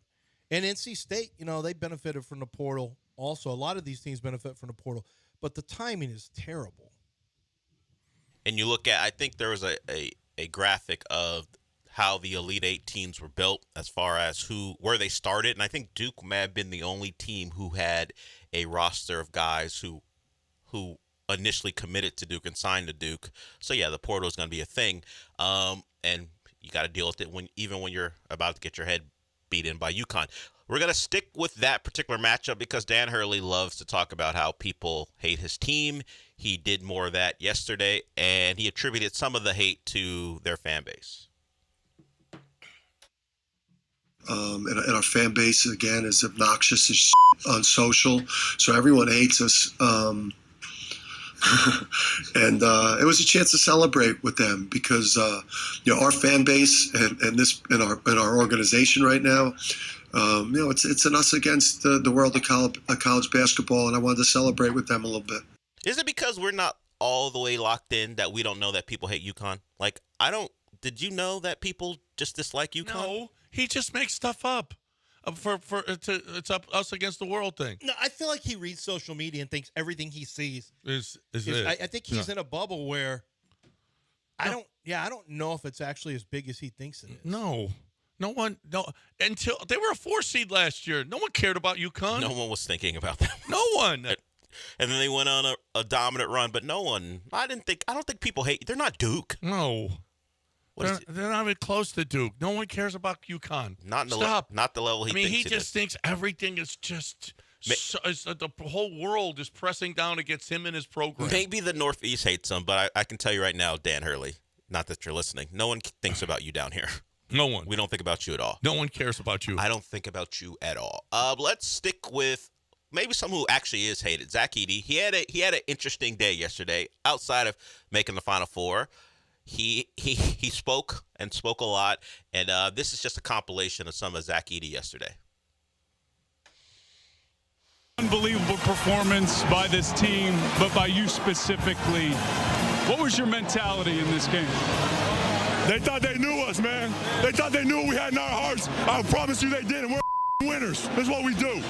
And NC State, you know, they benefited from the portal also. A lot of these teams benefit from the portal. But the timing is terrible. And you look at, I think there was a graphic of how the Elite 8 teams were built as far as where they started. And I think Duke may have been the only team who had a roster of guys who initially committed to Duke and signed to Duke. So, yeah, the portal is going to be a thing. And you got to deal with it even when you're about to get your head beat in by UConn. We're going to stick with that particular matchup because Dan Hurley loves to talk about how people hate his team. He did more of that yesterday, and he attributed some of the hate to their fan base. And our fan base, again, is obnoxious as on social. So everyone hates us. And it was a chance to celebrate with them because, our fan base and our organization right now, it's an us against the world of college basketball. And I wanted to celebrate with them a little bit. Is it because we're not all the way locked in that we don't know that people hate UConn? Like, did you know that people just dislike UConn? No. He just makes stuff up it's up us against the world thing. No, I feel like he reads social media and thinks everything he sees is it. I think he's in a bubble where I don't know if it's actually as big as he thinks it is. No, until they were a 4 seed last year. No one cared about UConn. No one was thinking about that. No one. And then they went on a dominant run, but no one. I don't think people hate. They're not Duke. No. They're not even close to Duke. No one cares about UConn. Not the level he thinks he just thinks everything is just the whole world is pressing down against him and his program. Maybe the Northeast hates him, but I can tell you right now, Dan Hurley, not that you're listening, no one thinks about you down here. No one. We don't think about you at all. No one cares about you. I don't think about you at all. Let's stick with maybe someone who actually is hated. Zach Edey. He had an interesting day yesterday outside of making the Final Four. He spoke a lot, and this is just a compilation of some of Zach Edey yesterday. Unbelievable performance by this team, but by you specifically. What was your mentality in this game? They thought they knew us, man. They thought they knew what we had in our hearts. I promise you they didn't. We're winners. That's what we do.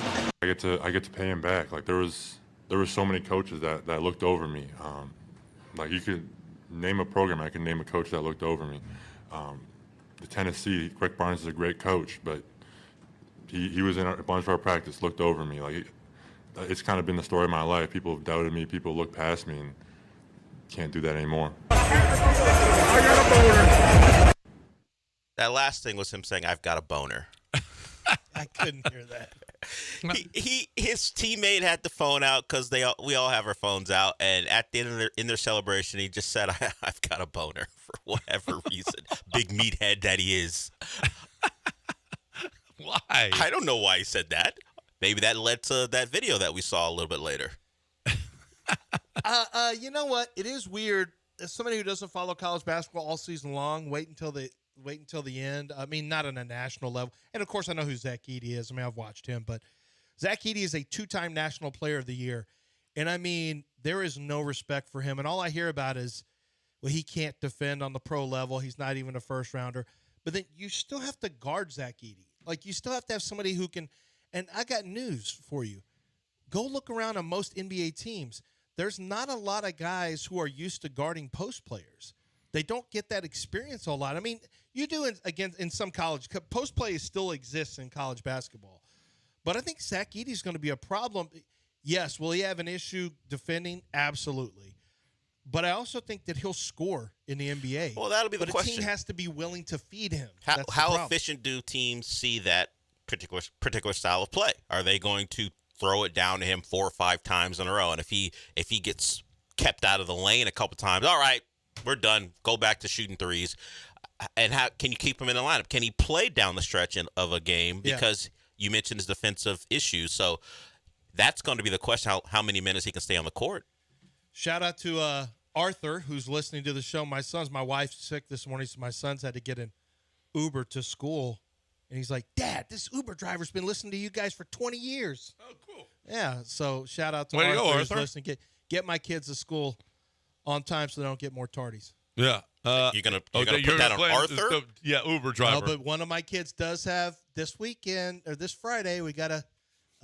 I get to pay him back. Like there was so many coaches that looked over me. Like you could name a program, I can name a coach that looked over me. The Tennessee, Greg Barnes is a great coach, but he was in a bunch of our practice, looked over me. Like it's kind of been the story of my life. People have doubted me, people look past me, and can't do that anymore. That last thing was him saying, "I've got a boner." I couldn't hear that. His teammate had the phone out because we all have our phones out, and at the end of their celebration, he just said, "I've got a boner" for whatever reason. Big meathead that he is. Why? I don't know why he said that. Maybe that led to that video that we saw a little bit later. You know what? It is weird. As somebody who doesn't follow college basketball all season long, wait until the end. I mean, not on a national level. And, of course, I know who Zach Edey is. I mean, I've watched him. But Zach Edey is a 2-time National Player of the Year. And, I mean, there is no respect for him. And all I hear about is, well, he can't defend on the pro level. He's not even a first-rounder. But then you still have to guard Zach Edey. Like, you still have to have somebody who can – and I got news for you. Go look around on most NBA teams. There's not a lot of guys who are used to guarding post players. They don't get that experience a lot. I mean, you do in some college. Post play still exists in college basketball. But I think Zach Edey's going to be a problem. Yes, will he have an issue defending? Absolutely. But I also think that he'll score in the NBA. Well, that'll be the question. But a team has to be willing to feed him. How efficient do teams see that particular style of play? Are they going to throw it down to him 4 or 5 times in a row? And if he gets kept out of the lane a couple times, all right, we're done. Go back to shooting threes. And how can you keep him in the lineup? Can he play down the stretch of a game? Because you mentioned his defensive issues. So that's going to be the question, how many minutes he can stay on the court. Shout out to Arthur, who's listening to the show. My wife's sick this morning, so my son's had to get an Uber to school. And he's like, Dad, this Uber driver's been listening to you guys for 20 years. Oh, cool. Yeah, so shout out to Way to Arthur, go, who's Arthur. listening. Get my kids to school on time so they don't get more tardies. Yeah. You're gonna put that on Arthur? Uber driver. No, but one of my kids does have this weekend or this Friday. We got a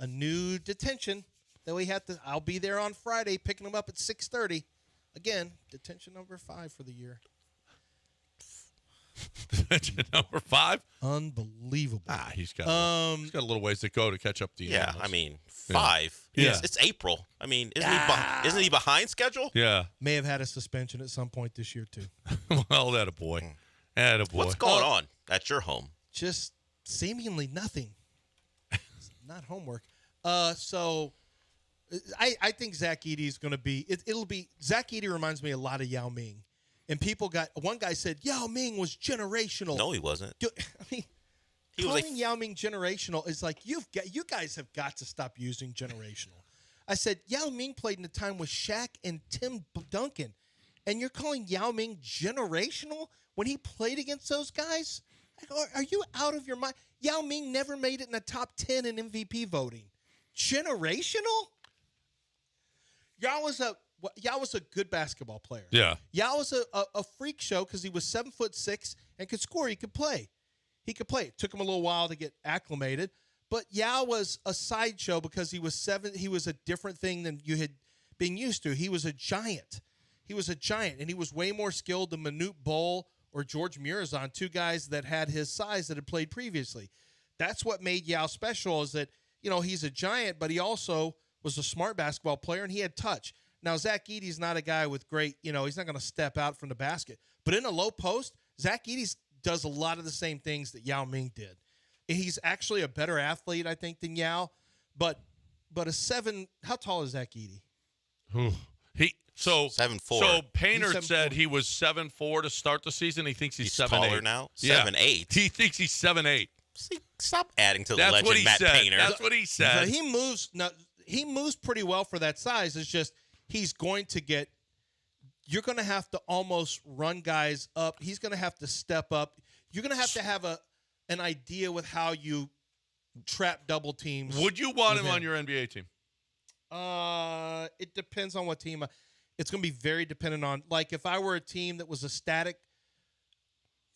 new detention that we have to. I'll be there on Friday picking them up at 6:30. Again, detention number 5 for the year. Detention number 5. Unbelievable. He's got a little ways to go to catch up to you. Yeah, I mean 5. Yeah. It's April. I mean, isn't he behind schedule? Yeah. May have had a suspension at some point this year too. Well, that a boy. That a boy. What's going on at your home? Just seemingly nothing. Not homework. So I think Zach Edey is going to be. It'll be Zach Edey reminds me a lot of Yao Ming, and one guy said Yao Ming was generational. No, he wasn't. I mean, calling Yao Ming generational is like you guys have got to stop using generational. I said Yao Ming played in a time with Shaq and Tim Duncan, and you're calling Yao Ming generational when he played against those guys? Are you out of your mind? Yao Ming never made it in the top 10 in MVP voting. Generational? Yao was a good basketball player. Yeah. Yao was a freak show because he was 7'6" and could score. He could play. It took him a little while to get acclimated, but Yao was a sideshow because he was 7. He was a different thing than you had been used to. He was a giant. And he was way more skilled than Manute Bol or George Murazan, 2 guys that had his size that had played previously. That's what made Yao special is that, he's a giant, but he also was a smart basketball player, and he had touch. Now, Zach Edey's not a guy with great, he's not going to step out from the basket. But in a low post, Zach Edey does a lot of the same things that Yao Ming did. He's actually a better athlete, I think, than Yao. But a 7, how tall is Zach Edey? 7'4". So Painter said he was 7'4" to start the season. He thinks he's 7'8". Taller now. 7'8". He thinks he's 7'8". See, stop adding to the That's legend, what he Matt said. Painter. That's what he said. So he moves pretty well for that size. It's just he's going to get. You're going to have to almost run guys up. He's going to have to step up. You're going to have an idea with how you trap double teams. Would you want him on your NBA team? It depends on what team. It's going to be very dependent on, like, if I were a team that was a static,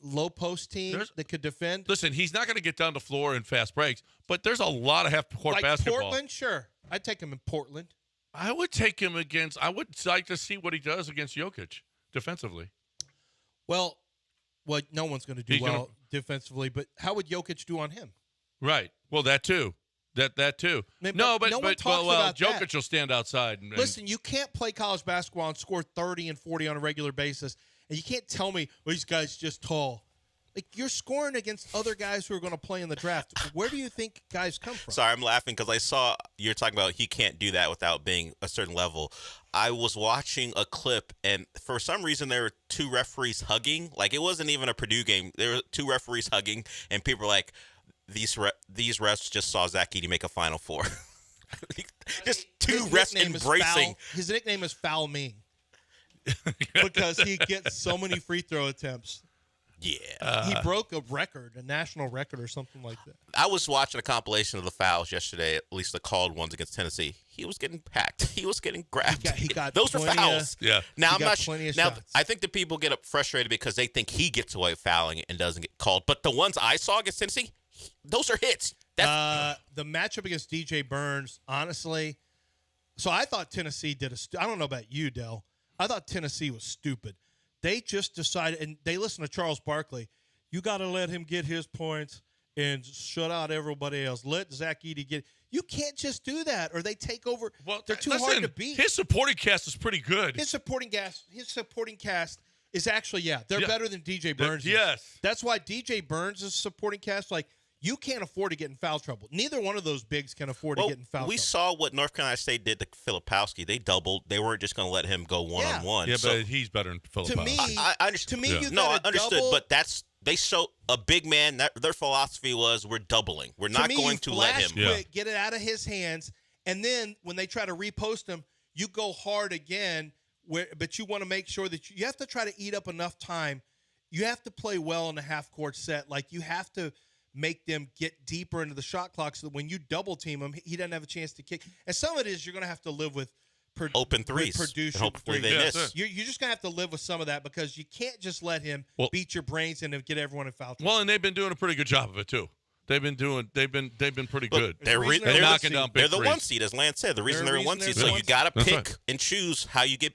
low post team that could defend. Listen, he's not going to get down the floor in fast breaks, but there's a lot of half-court basketball. Portland, sure. I'd take him in Portland. I would take him against – I would like to see what he does against Jokic defensively. Well, no one's going to do defensively, but how would Jokic do on him? Right. Well, that too. That too. But no one talks about Jokic that. will stand outside. Listen, you can't play college basketball and score 30 and 40 on a regular basis, and you can't tell me, well, these guys just tall. Like, you're scoring against other guys who are going to play in the draft. Where do you think guys come from? Sorry, I'm laughing because I saw you're talking about he can't do that without being a certain level. I was watching a clip, and for some reason there were 2 referees hugging. Like, it wasn't even a Purdue game. There were 2 referees hugging, and people were like, these refs just saw Zach Edey make a Final Four. Just 2 refs embracing. His nickname is Foul Ming because he gets so many free throw attempts. Yeah. He broke a record, a national record or something like that. I was watching a compilation of the fouls yesterday, at least the called ones against Tennessee. He was getting packed. He was getting grabbed. He got Those were fouls. Yeah. Now, I'm not plenty of now, shots. I think the people get frustrated because they think he gets away with fouling and doesn't get called. But the ones I saw against Tennessee, those are hits. The matchup against DJ Burns, honestly, so I thought Tennessee did I don't know about you, Del. I thought Tennessee was stupid. They just decided, and they listened to Charles Barkley, you got to let him get his points and shut out everybody else. Let Zach Edey get You can't just do that, or they take over. Well, they're too listen, hard to beat. His supporting cast is pretty good. His supporting cast is actually they're better than DJ Burns. Yes, that's why DJ Burns' supporting cast, like, you can't afford to get in foul trouble. Neither one of those bigs can afford to get in foul trouble. We saw what North Carolina State did to Filipowski. They doubled. They weren't just going to let him go one-on-one. Yeah, so, but he's better than Filipowski. To me, I understand. To me, you I understood, double, but they show a big man. Their philosophy was we're doubling. We're not going to let him. Quick, get it out of his hands, and then when they try to repost him, you go hard again. But you want to make sure that you have to try to eat up enough time. You have to play well in the half-court set. Like, you have to make them get deeper into the shot clock so that when you double team him, he doesn't have a chance to kick. And some of it is you're going to have to live with open threes. Produce and hopefully they miss. You're just going to have to live with some of that because you can't just let him beat your brains and get everyone in foul trouble. Well, and they've been doing a pretty good job of it too. They've been pretty good. They're knocking down big They're the threes. one seed, as Lance said. The reason they're in one seed, so you got to pick and choose how you get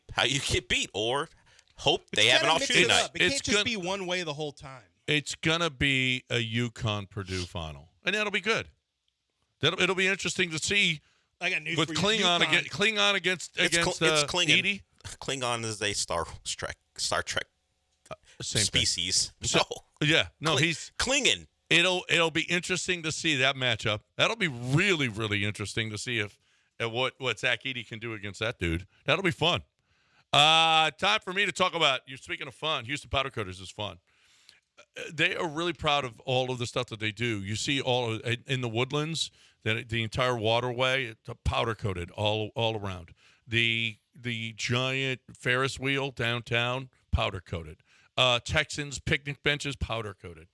beat, or hope they have an off shooting night. It can't just be one way the whole time. It's gonna be a UConn-Purdue final, and that'll be good. It'll be interesting to see. I got news with for you. Klingon against Klingon. Edie. Klingon is a Star Trek species. He's Klingon. It'll be interesting to see that matchup. That'll be really, really interesting to see if what Zach Edey can do against that dude. That'll be fun. Time for me to talk about. You're speaking of fun. Houston Powder Coaters is fun. They are really proud of all of the stuff that they do. You see all in the Woodlands, that the entire waterway, it's powder coated all around. The giant Ferris wheel downtown, powder coated. Texans picnic benches, powder coated.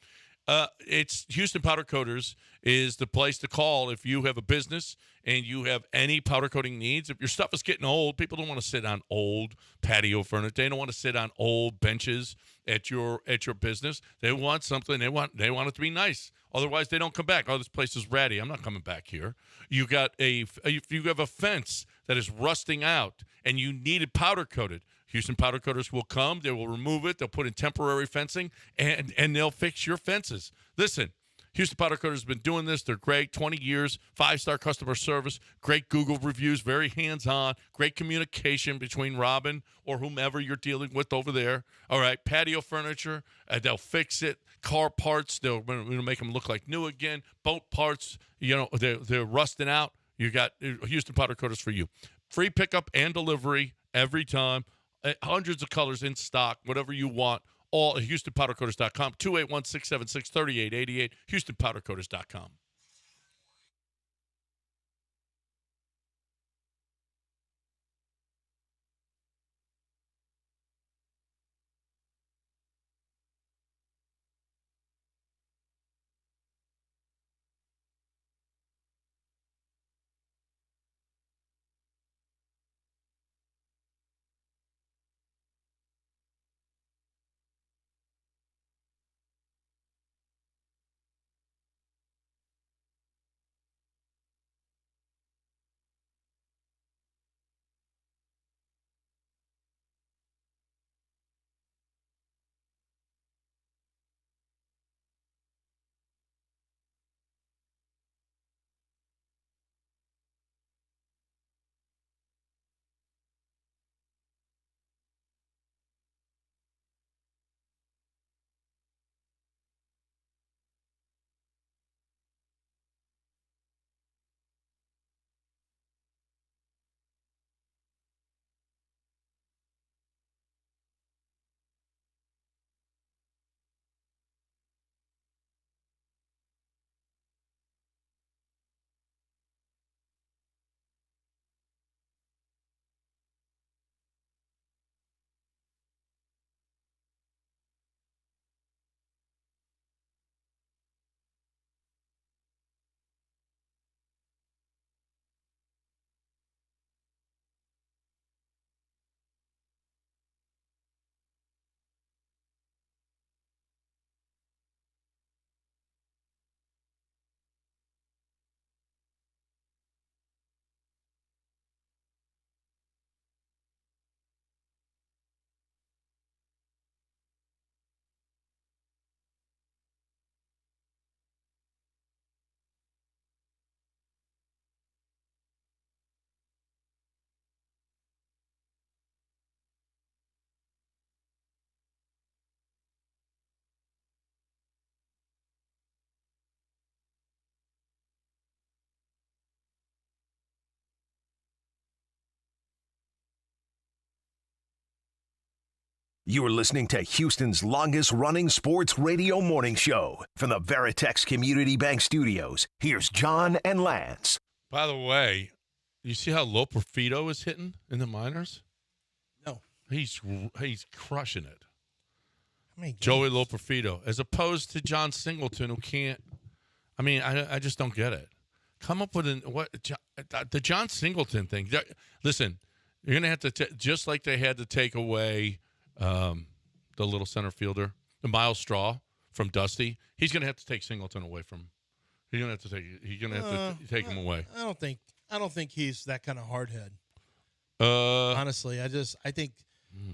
It's Houston Powder Coaters is the place to call if you have a business and you have any powder coating needs. If your stuff is getting old, people don't want to sit on old patio furniture. They don't want to sit on old benches at your business. They want something. They want it to be nice. Otherwise, they don't come back. Oh, this place is ratty. I'm not coming back here. If you have a fence that is rusting out and you need it powder coated, Houston Powder Coaters will come. They will remove it. They'll put in temporary fencing, and they'll fix your fences. Listen, Houston Powder Coaters have been doing this. They're great. 20 years, 5-star customer service, great Google reviews, very hands-on, great communication between Robin or whomever you're dealing with over there. All right, patio furniture, they'll fix it. Car parts, they'll make them look like new again. Boat parts, they're rusting out. You got Houston Powder Coaters for you. Free pickup and delivery every time. Hundreds of colors in stock, whatever you want. All at HoustonPowderCoaters.com, 281-676-3888, HoustonPowderCoaters.com. You're listening to Houston's longest-running sports radio morning show from the Veritex Community Bank Studios. Here's John and Lance. By the way, you see how low Perfito is hitting in the minors? No. He's crushing it. How many games? Joey Loperfido, as opposed to John Singleton, who can't. I mean, I just don't get it. Come up with the John Singleton thing. Listen, you're gonna have to just like they had to take away the little center fielder, the Miles Straw from Dusty. He's gonna have to take Singleton away from. He's gonna have to take him away. I don't think he's that kind of hardhead. Honestly, I think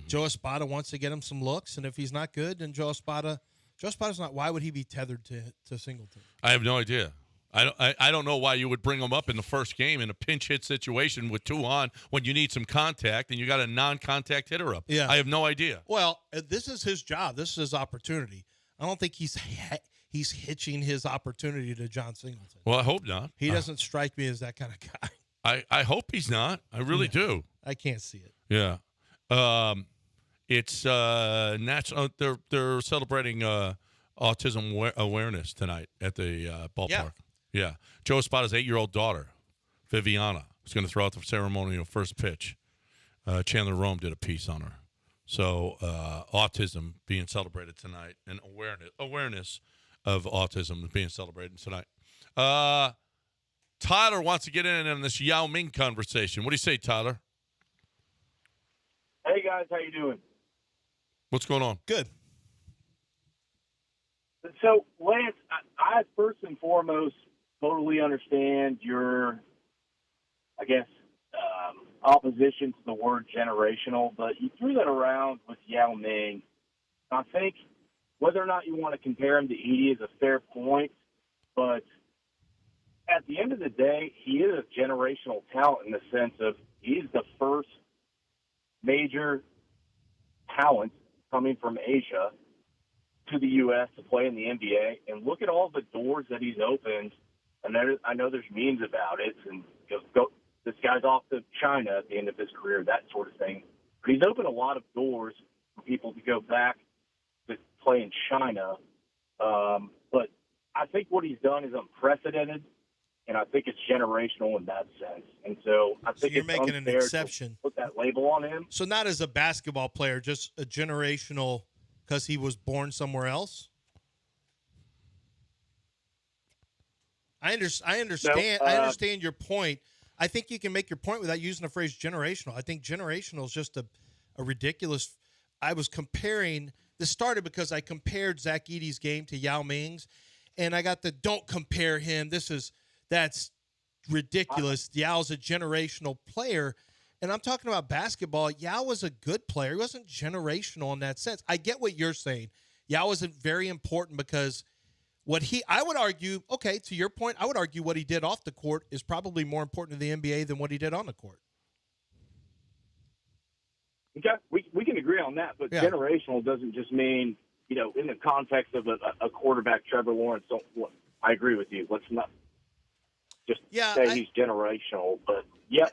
Joe Espada wants to get him some looks, and if he's not good, then Joe Espada's not. Why would he be tethered to Singleton? I have no idea. I don't know why you would bring him up in the first game in a pinch hit situation with 2 on when you need some contact and you got a non-contact hitter up. Yeah. I have no idea. Well, this is his job. This is his opportunity. I don't think he's hitching his opportunity to John Singleton. Well, I hope not. He doesn't strike me as that kind of guy. I hope he's not. I really do. I can't see it. Yeah. It's national. They're celebrating autism awareness tonight at the ballpark. Yeah. Joe Espada's 8-year-old daughter, Viviana, is going to throw out the ceremonial first pitch. Chandler Rome did a piece on her. So autism being celebrated tonight, and awareness of autism being celebrated tonight. Tyler wants to get in on this Yao Ming conversation. What do you say, Tyler? Hey, guys. How you doing? What's going on? Good. So, Lance, I first and foremost totally understand your, I guess, opposition to the word generational, but you threw that around with Yao Ming. I think whether or not you want to compare him to Edie is a fair point, but at the end of the day, he is a generational talent in the sense of he's the first major talent coming from Asia to the U.S. to play in the NBA, and look at all the doors that he's opened. And I know there's memes about it, and this guy's off to China at the end of his career, that sort of thing. But he's opened a lot of doors for people to go back to play in China. But I think what he's done is unprecedented, and I think it's generational in that sense. And so I think you're it's making an unfair exception. to put that label on him. So not as a basketball player, just a generational because he was born somewhere else? I understand. No, I understand your point. I think you can make your point without using the phrase generational. I think generational is just a ridiculous. I was comparing. This started because I compared Zach Edey's game to Yao Ming's, and I got the don't compare him. That's ridiculous. Yao's a generational player, and I'm talking about basketball. Yao was a good player. He wasn't generational in that sense. I get what you're saying. Yao wasn't very important because I would argue, okay, to your point, I would argue what he did off the court is probably more important to the NBA than what he did on the court. Okay, we can agree on that, but generational doesn't just mean, in the context of a quarterback, Trevor Lawrence. I agree with you. Let's not just say he's generational. But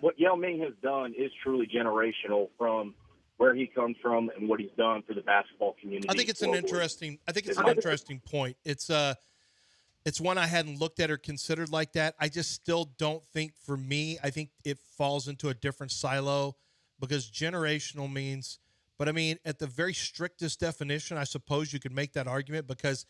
what Yao Ming has done is truly generational from where he comes from and what he's done for the basketball community. I think it's an interesting point. It's one I hadn't looked at or considered like that. I just still don't think, for me, I think it falls into a different silo because generational means, but I mean, at the very strictest definition, I suppose you could make that argument because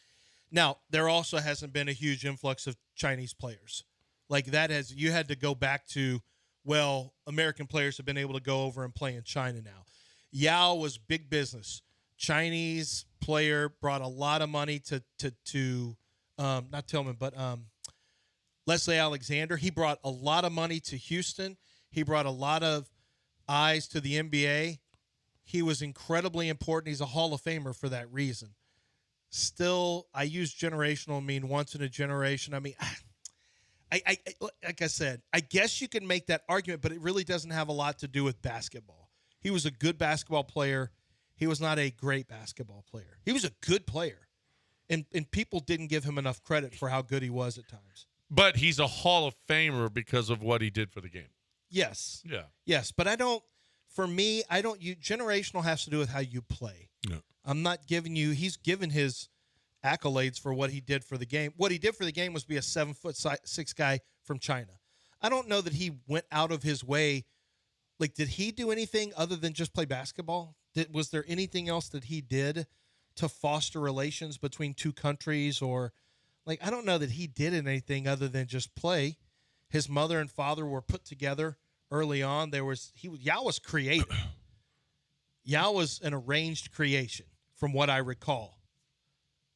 now there also hasn't been a huge influx of Chinese players. Like you had to go back to, well, American players have been able to go over and play in China now. Yao was big business. Chinese player brought a lot of money to not Tillman, but Leslie Alexander. He brought a lot of money to Houston. He brought a lot of eyes to the NBA. He was incredibly important. He's a Hall of Famer for that reason. Still, I use generational, I mean once in a generation. I mean, I like I said, I guess you can make that argument, but it really doesn't have a lot to do with basketball. He was a good basketball player. He was not a great basketball player. He was a good player. And people didn't give him enough credit for how good he was at times. But he's a Hall of Famer because of what he did for the game. Yes. Yeah. Yes, but generational has to do with how you play. No. I'm not giving you – he's given his accolades for what he did for the game. What he did for the game was be a 7'6" guy from China. I don't know that he went out of his way. Like, did he do anything other than just play basketball? Was there anything else that he did to foster relations between two countries? Or, like, I don't know that he did anything other than just play. His mother and father were put together early on. Yao was creative. Yao was an arranged creation, from what I recall.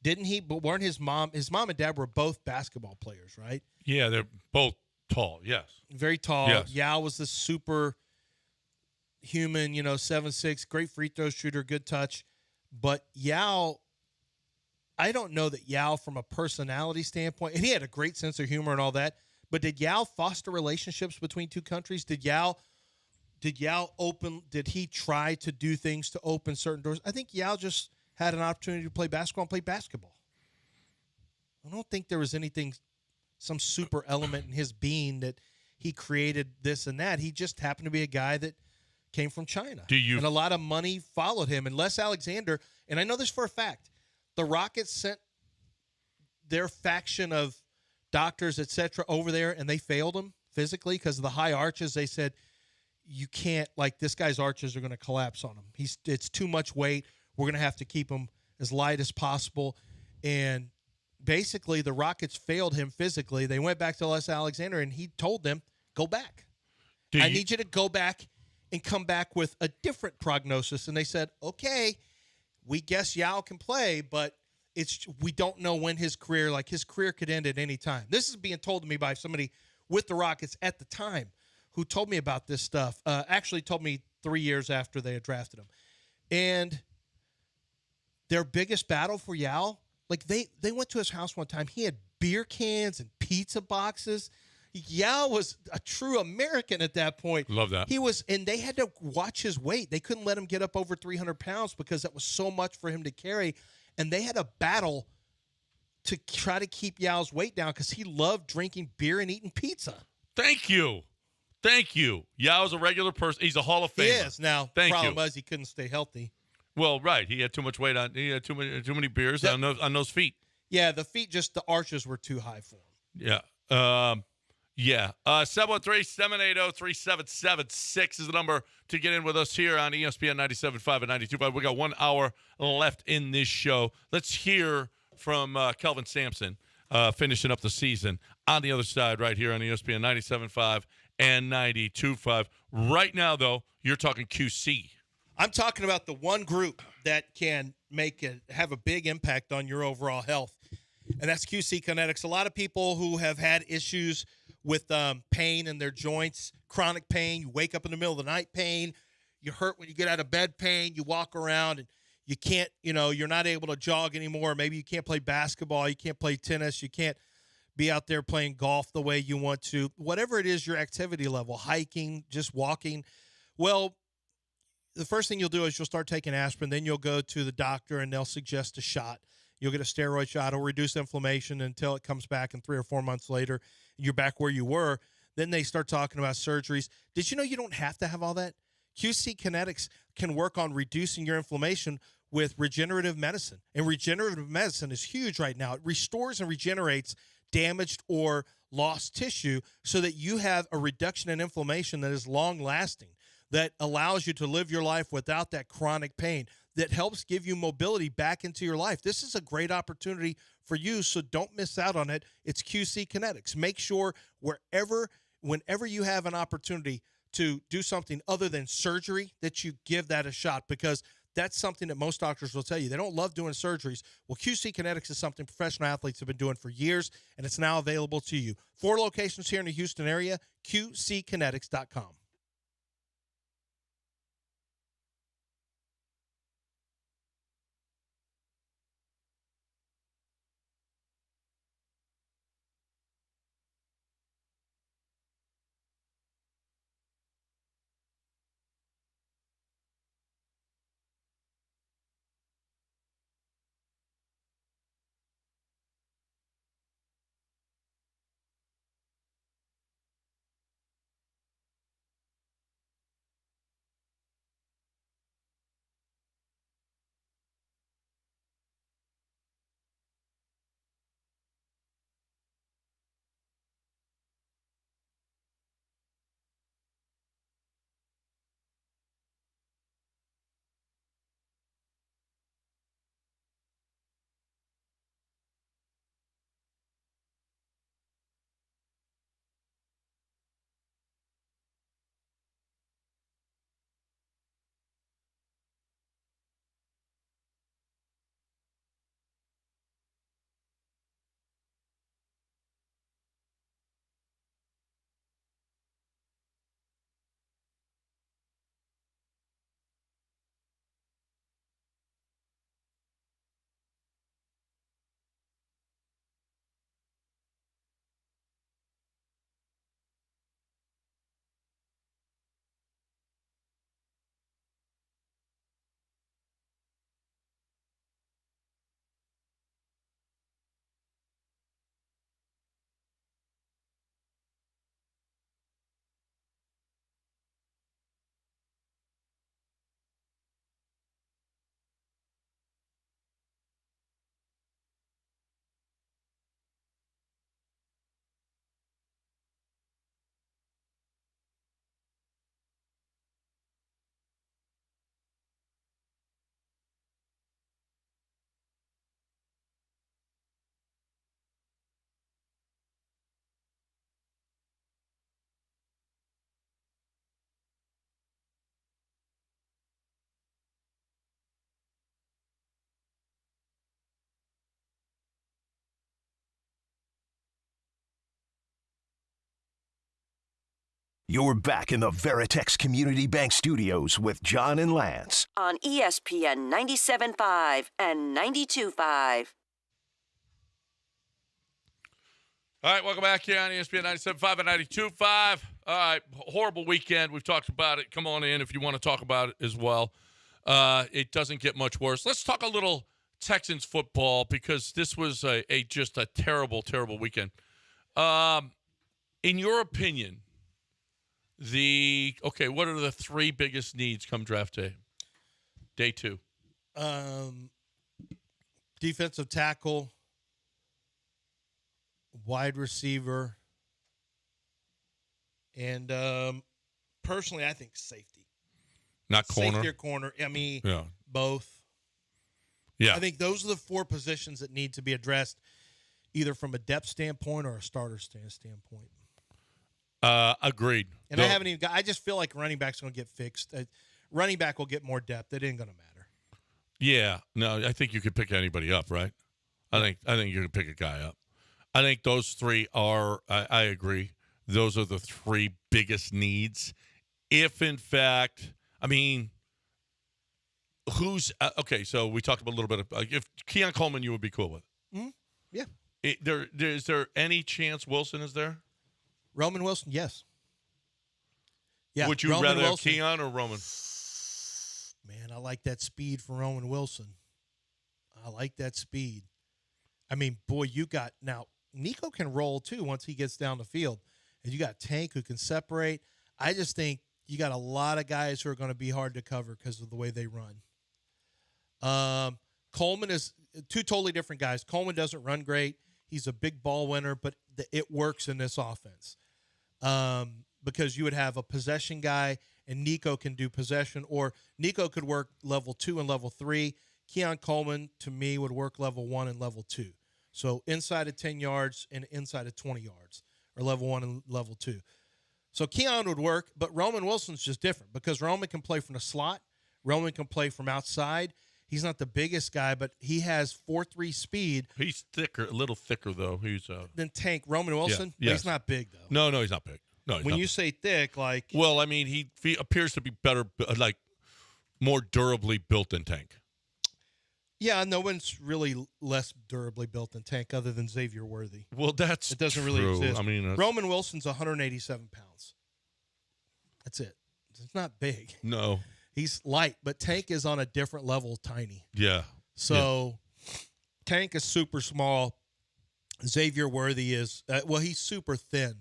Didn't he? But weren't his mom and dad were both basketball players, right? Yeah, they're both tall, yes. Very tall. Yes. Yao was the super human, 7'6", great free throw shooter, good touch. But Yao, I don't know that Yao from a personality standpoint, and he had a great sense of humor and all that, but did Yao foster relationships between two countries? Did he try to do things to open certain doors? I think Yao just had an opportunity to play basketball and play basketball. I don't think there was anything, some super element in his being that he created this and that. He just happened to be a guy that came from China. And a lot of money followed him. And Les Alexander, and I know this for a fact, the Rockets sent their faction of doctors, etc., over there, and they failed him physically because of the high arches. They said, you can't, like, this guy's arches are going to collapse on him. It's too much weight. We're going to have to keep him as light as possible. And basically, the Rockets failed him physically. They went back to Les Alexander, and he told them, go back. I need you to go back and come back with a different prognosis. And they said, okay, we guess Yao can play, but we don't know when his career could end at any time. This is being told to me by somebody with the Rockets at the time who told me about this stuff, actually told me 3 years after they had drafted him. And their biggest battle for Yao, like they went to his house one time. He had beer cans and pizza boxes. Yao was a true American at that point. Love that. And they had to watch his weight. They couldn't let him get up over 300 pounds because that was so much for him to carry. And they had a battle to try to keep Yao's weight down because he loved drinking beer and eating pizza. Thank you. Yao's a regular person. He's a Hall of Famer. He is. Now, the problem was he couldn't stay healthy. Well, right. He had too much weight on. He had too many beers on those feet. Yeah, the feet, just the arches were too high for him. Yeah. 713-780-3776 is the number to get in with us here on ESPN 97.5 and 92.5. We got 1 hour left in this show. Let's hear from Kelvin Sampson finishing up the season on the other side right here on ESPN 97.5 and 92.5. Right now, though, you're talking QC. I'm talking about the one group that can have a big impact on your overall health, and that's QC Kinetics. A lot of people who have had issues with pain in their joints, chronic pain, you wake up in the middle of the night pain, you hurt when you get out of bed pain, you walk around and you can't, you're not able to jog anymore. Maybe you can't play basketball, you can't play tennis, you can't be out there playing golf the way you want to. Whatever it is, your activity level, hiking, just walking. Well, the first thing you'll do is you'll start taking aspirin, then you'll go to the doctor and they'll suggest a shot. You'll get a steroid shot. It'll reduce inflammation until it comes back, and 3 or 4 months later, you're back where you were. Then they start talking about surgeries. Did you know you don't have to have all that? QC Kinetics can work on reducing your inflammation with regenerative medicine. And regenerative medicine is huge right now. It restores and regenerates damaged or lost tissue so that you have a reduction in inflammation that is long-lasting, that allows you to live your life without that chronic pain, that helps give you mobility back into your life. This is a great opportunity for you, so don't miss out on it. It's QC Kinetics. Make sure whenever you have an opportunity to do something other than surgery, that you give that a shot, because that's something that most doctors will tell you. They don't love doing surgeries. Well, QC Kinetics is something professional athletes have been doing for years, and it's now available to you. 4 locations here in the Houston area, QCkinetics.com. You're back in the Veritex Community Bank Studios with John and Lance. On ESPN 97.5 and 92.5. All right, welcome back here on ESPN 97.5 and 92.5. All right, horrible weekend. We've talked about it. Come on in if you want to talk about it as well. It doesn't get much worse. Let's talk a little Texans football because this was just a terrible, terrible weekend. In your opinion, what are the three biggest needs come draft day? Day 2. Defensive tackle, wide receiver, and personally, I think safety. Not corner? Safety or corner. I mean, both. Yeah. I think those are the 4 positions that need to be addressed either from a depth standpoint or a starter standpoint. Agreed. And I just feel like running back's going to get fixed. Running back will get more depth. It ain't going to matter. Yeah. No, I think you could pick anybody up, right? I think you can pick a guy up. I think those 3 are, I agree, those are the 3 biggest needs. If, in fact, I mean, who's okay, so we talked about a little bit of, if Keon Coleman you would be cool with. Mm-hmm. Yeah. Is there any chance Wilson is there? Roman Wilson, yes. Yeah. Would you Roman rather Wilson. have Keon or Roman? Man, I like that speed for Roman Wilson. I like that speed. I mean, boy, now Nico can roll too once he gets down the field. And you got Tank who can separate. I just think you got a lot of guys who are going to be hard to cover because of the way they run. Coleman is 2 totally different guys. Coleman doesn't run great. He's a big ball winner, but it works in this offense. Because you would have a possession guy, and Nico can do possession, or Nico could work level 2 and level 3. Keon Coleman, to me, would work level 1 and level 2. So inside of 10 yards and inside of 20 yards, or level 1 and level 2. So Keon would work, but Roman Wilson's just different because Roman can play from the slot. Roman can play from outside. He's not the biggest guy, but he has 4.3 speed. He's thicker, a little thicker, though. Than Tank. Roman Wilson? Yeah, yes. He's not big, though. No, he's not big. No, when you say thick, like... Well, I mean, he appears to be better, like, more durably built than Tank. Yeah, no one's really less durably built than Tank other than Xavier Worthy. Well, it doesn't true. Really exist. I mean, Roman Wilson's 187 pounds. That's it. It's not big. No. He's light, but Tank is on a different level, tiny. Yeah. So Tank is super small. Xavier Worthy is, he's super thin.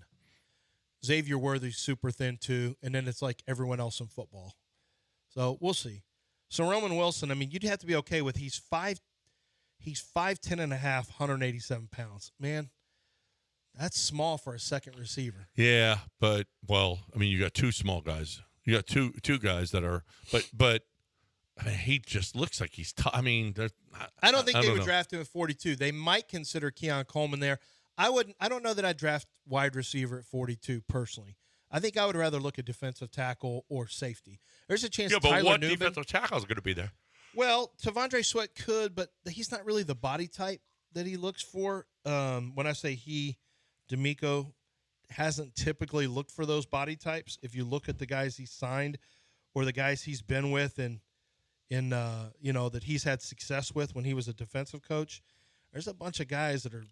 Xavier Worthy's super thin too, and then it's like everyone else in football. So we'll see. So Roman Wilson, I mean, you'd have to be okay with he's 5'10 and a half, 187 pounds. Man, that's small for a second receiver. Yeah, but I mean, you got 2 small guys. You got two guys that are, but I mean, he just looks like he's. I mean, I don't think they would draft him at 42. They might consider Keon Coleman there. I wouldn't. I don't know that I'd draft wide receiver at 42 personally. I think I would rather look at defensive tackle or safety. There's a chance. Yeah, but Tyler what Newman, defensive tackle is going to be there? Well, Tavondre Sweat could, but he's not really the body type that he looks for. When I say he, D'Amico hasn't typically looked for those body types. If you look at the guys he's signed or the guys he's been with and that he's had success with when he was a defensive coach, there's a bunch of guys that are,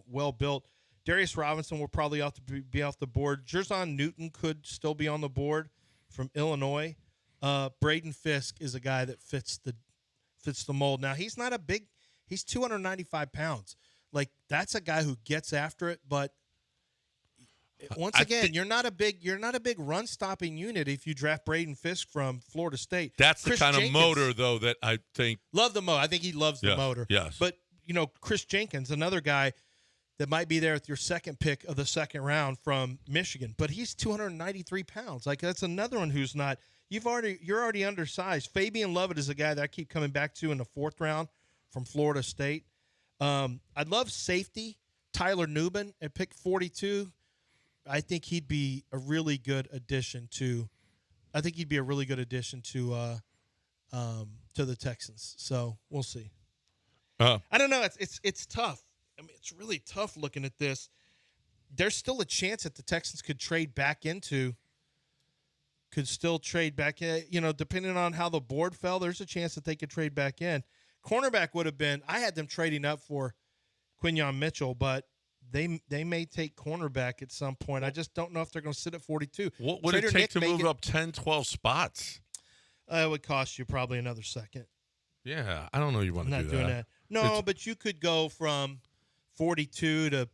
well built. Darius Robinson will probably have to be off the board. Jerzon Newton could still be on the board from Illinois. Braden Fisk is a guy that fits the mold. Now he's not he's 295 pounds. Like that's a guy who gets after it, but once again, you're not a big run stopping unit if you draft Braden Fisk from Florida State. That's Chris the kind Jenkins, of motor though that I think love the motor. I think he loves the motor. Yes. But Chris Jenkins, another guy that might be there with your second pick of the second round from Michigan, but he's 293 pounds. Like that's another one who's not. You're already undersized. Fabian Lovett is a guy that I keep coming back to in the 4th round from Florida State. I'd love safety Tyler Newman at pick 42. I think he'd be a really good addition to. I think he'd be a really good addition to the Texans. So we'll see. I don't know. It's tough. I mean, it's really tough looking at this. there's still a chance that the Texans could trade back into. Could still trade back in, depending on how the board fell, there's a chance that they could trade back in. Cornerback would have been, I had them trading up for Quinyon Mitchell, but they may take cornerback at some point. I just don't know if they're going to sit at 42. What would it take to move up 10, 12 spots? It would cost you probably another second. Yeah, I don't know you want to do that. I'm not doing that. No, but you could go from 42 to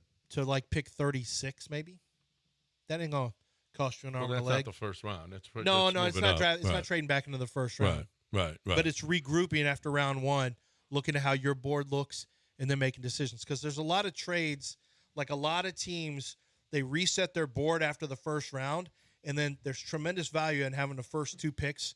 like pick 36 maybe. That ain't going to cost you an arm and a leg. That's not the first round. It's it's not. It's not trading back into the first round. Right. But it's regrouping after round one, looking at how your board looks, and then making decisions. Because there's a lot of trades, like a lot of teams, they reset their board after the first round, and then there's tremendous value in having the first 2 picks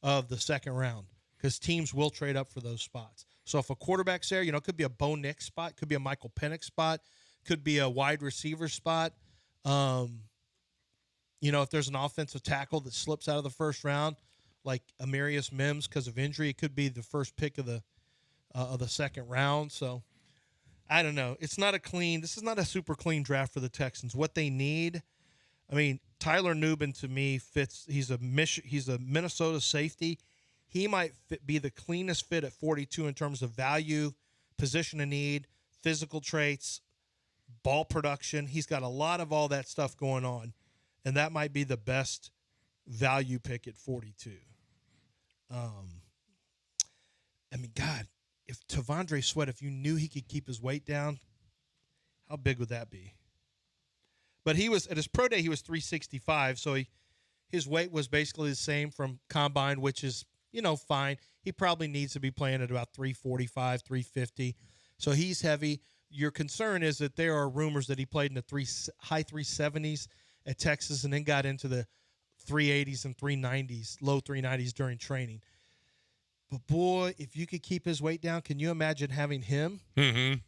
of the second round because teams will trade up for those spots. So if a quarterback's there, it could be a Bo Nix spot, could be a Michael Penix spot, could be a wide receiver spot. If there's an offensive tackle that slips out of the first round, like Amarius Mims because of injury, it could be the first pick of the second round. So I don't know. This is not a super clean draft for the Texans. What they need, Tyler Nubin to me fits. He's a Minnesota safety. He might be the cleanest fit at 42 in terms of value, position of need, physical traits, ball production. He's got a lot of all that stuff going on. And that might be the best value pick at 42. God, if T'Vondre Sweat, if you knew he could keep his weight down, how big would that be? But he was at his pro day, he was 365, so his weight was basically the same from combine, which is, fine. He probably needs to be playing at about 345, 350. So he's heavy. Your concern is that there are rumors that he played in the high 370s at Texas and then got into the 380s and 390s, low 390s during training. But, boy, if you could keep his weight down, can you imagine having him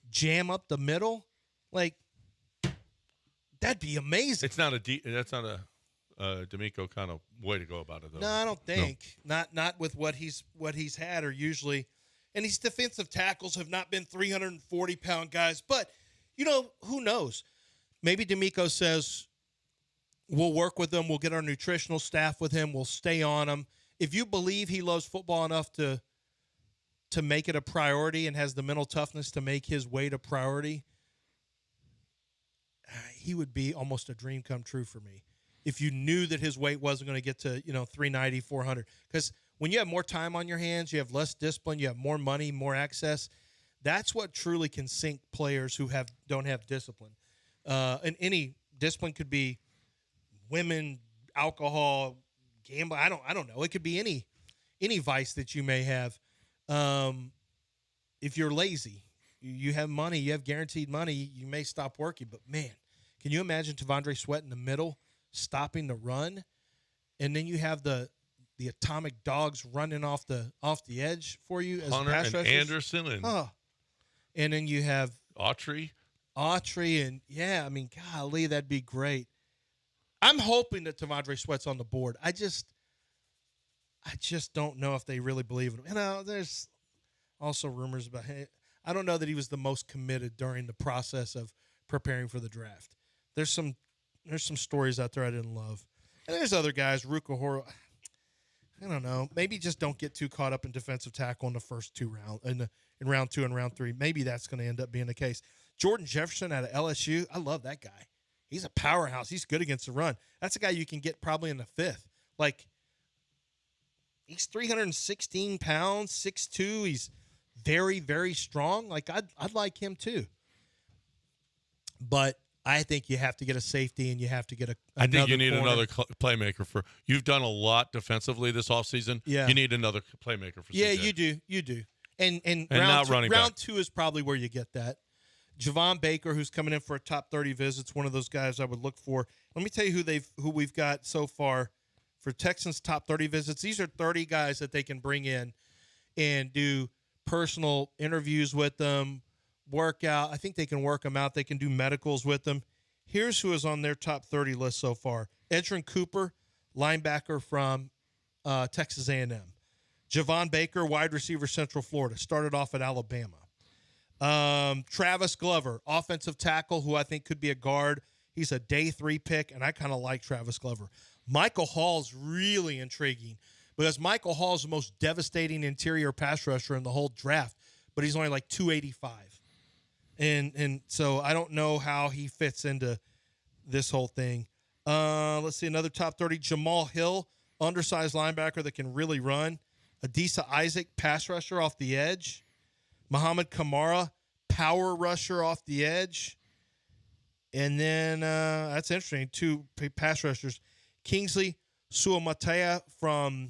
jam up the middle? Like, that'd be amazing. That's not a D'Amico kind of way to go about it, though. No, I don't think. No. Not with what he's had or usually. And these defensive tackles have not been 340-pound guys. But, who knows? Maybe D'Amico says, we'll work with him. We'll get our nutritional staff with him. We'll stay on him. If you believe he loves football enough to make it a priority and has the mental toughness to make his weight a priority, he would be almost a dream come true for me. If you knew that his weight wasn't going to get to, 390, 400. Because when you have more time on your hands, you have less discipline, you have more money, more access, that's what truly can sink players who don't have discipline. And any discipline could be women, alcohol, gambling. I don't know. It could be any vice that you may have. If you're lazy, you have money, you have guaranteed money, you may stop working. But man, can you imagine T'Vondre Sweat in the middle, stopping the run, and then you have the atomic dogs running off the edge for you as Hunter pass and rushers? Anderson and then you have Autry, and golly, that'd be great. I'm hoping that T'Vondre Sweat's on the board. I just don't know if they really believe in him. There's also rumors about him. I don't know that he was the most committed during the process of preparing for the draft. There's some stories out there I didn't love. And there's other guys, Ruka Horo. I don't know. Maybe just don't get too caught up in defensive tackle in the first 2 rounds, in round 2 and round 3. Maybe that's going to end up being the case. Jordan Jefferson out of LSU, I love that guy. He's a powerhouse. He's good against the run. That's a guy you can get probably in the 5th. Like, he's 316 pounds, 6'2". He's very, very strong. Like, I'd like him too. But I think you have to get a safety and you have to get I think you need corner. another playmaker you've done a lot defensively this offseason. Yeah. You need another playmaker for Yeah, CJ. you do. And not running round back. 2 is probably where you get that. Javon Baker, who's coming in for a top 30 visits, one of those guys I would look for. Let me tell you who we've got so far for Texans top 30 visits. These are 30 guys that they can bring in and do personal interviews with them, workout. I think they can work them out. They can do medicals with them. Here's who is on their top 30 list so far. Edgerrin Cooper, linebacker from Texas A&M. Javon Baker, wide receiver, Central Florida. Started off at Alabama. Travis Glover, offensive tackle, who I think could be a guard. He's a day 3 pick, and I kind of like Travis Glover. Michael Hall's really intriguing because Michael Hall's the most devastating interior pass rusher in the whole draft, but he's only like 285. And so I don't know how he fits into this whole thing. Let's see, another top 30, Jamal Hill, undersized linebacker that can really run. Adisa Isaac, pass rusher off the edge. Muhammad Kamara, power rusher off the edge. And then that's interesting, 2 pass rushers. Kingsley Suamatea from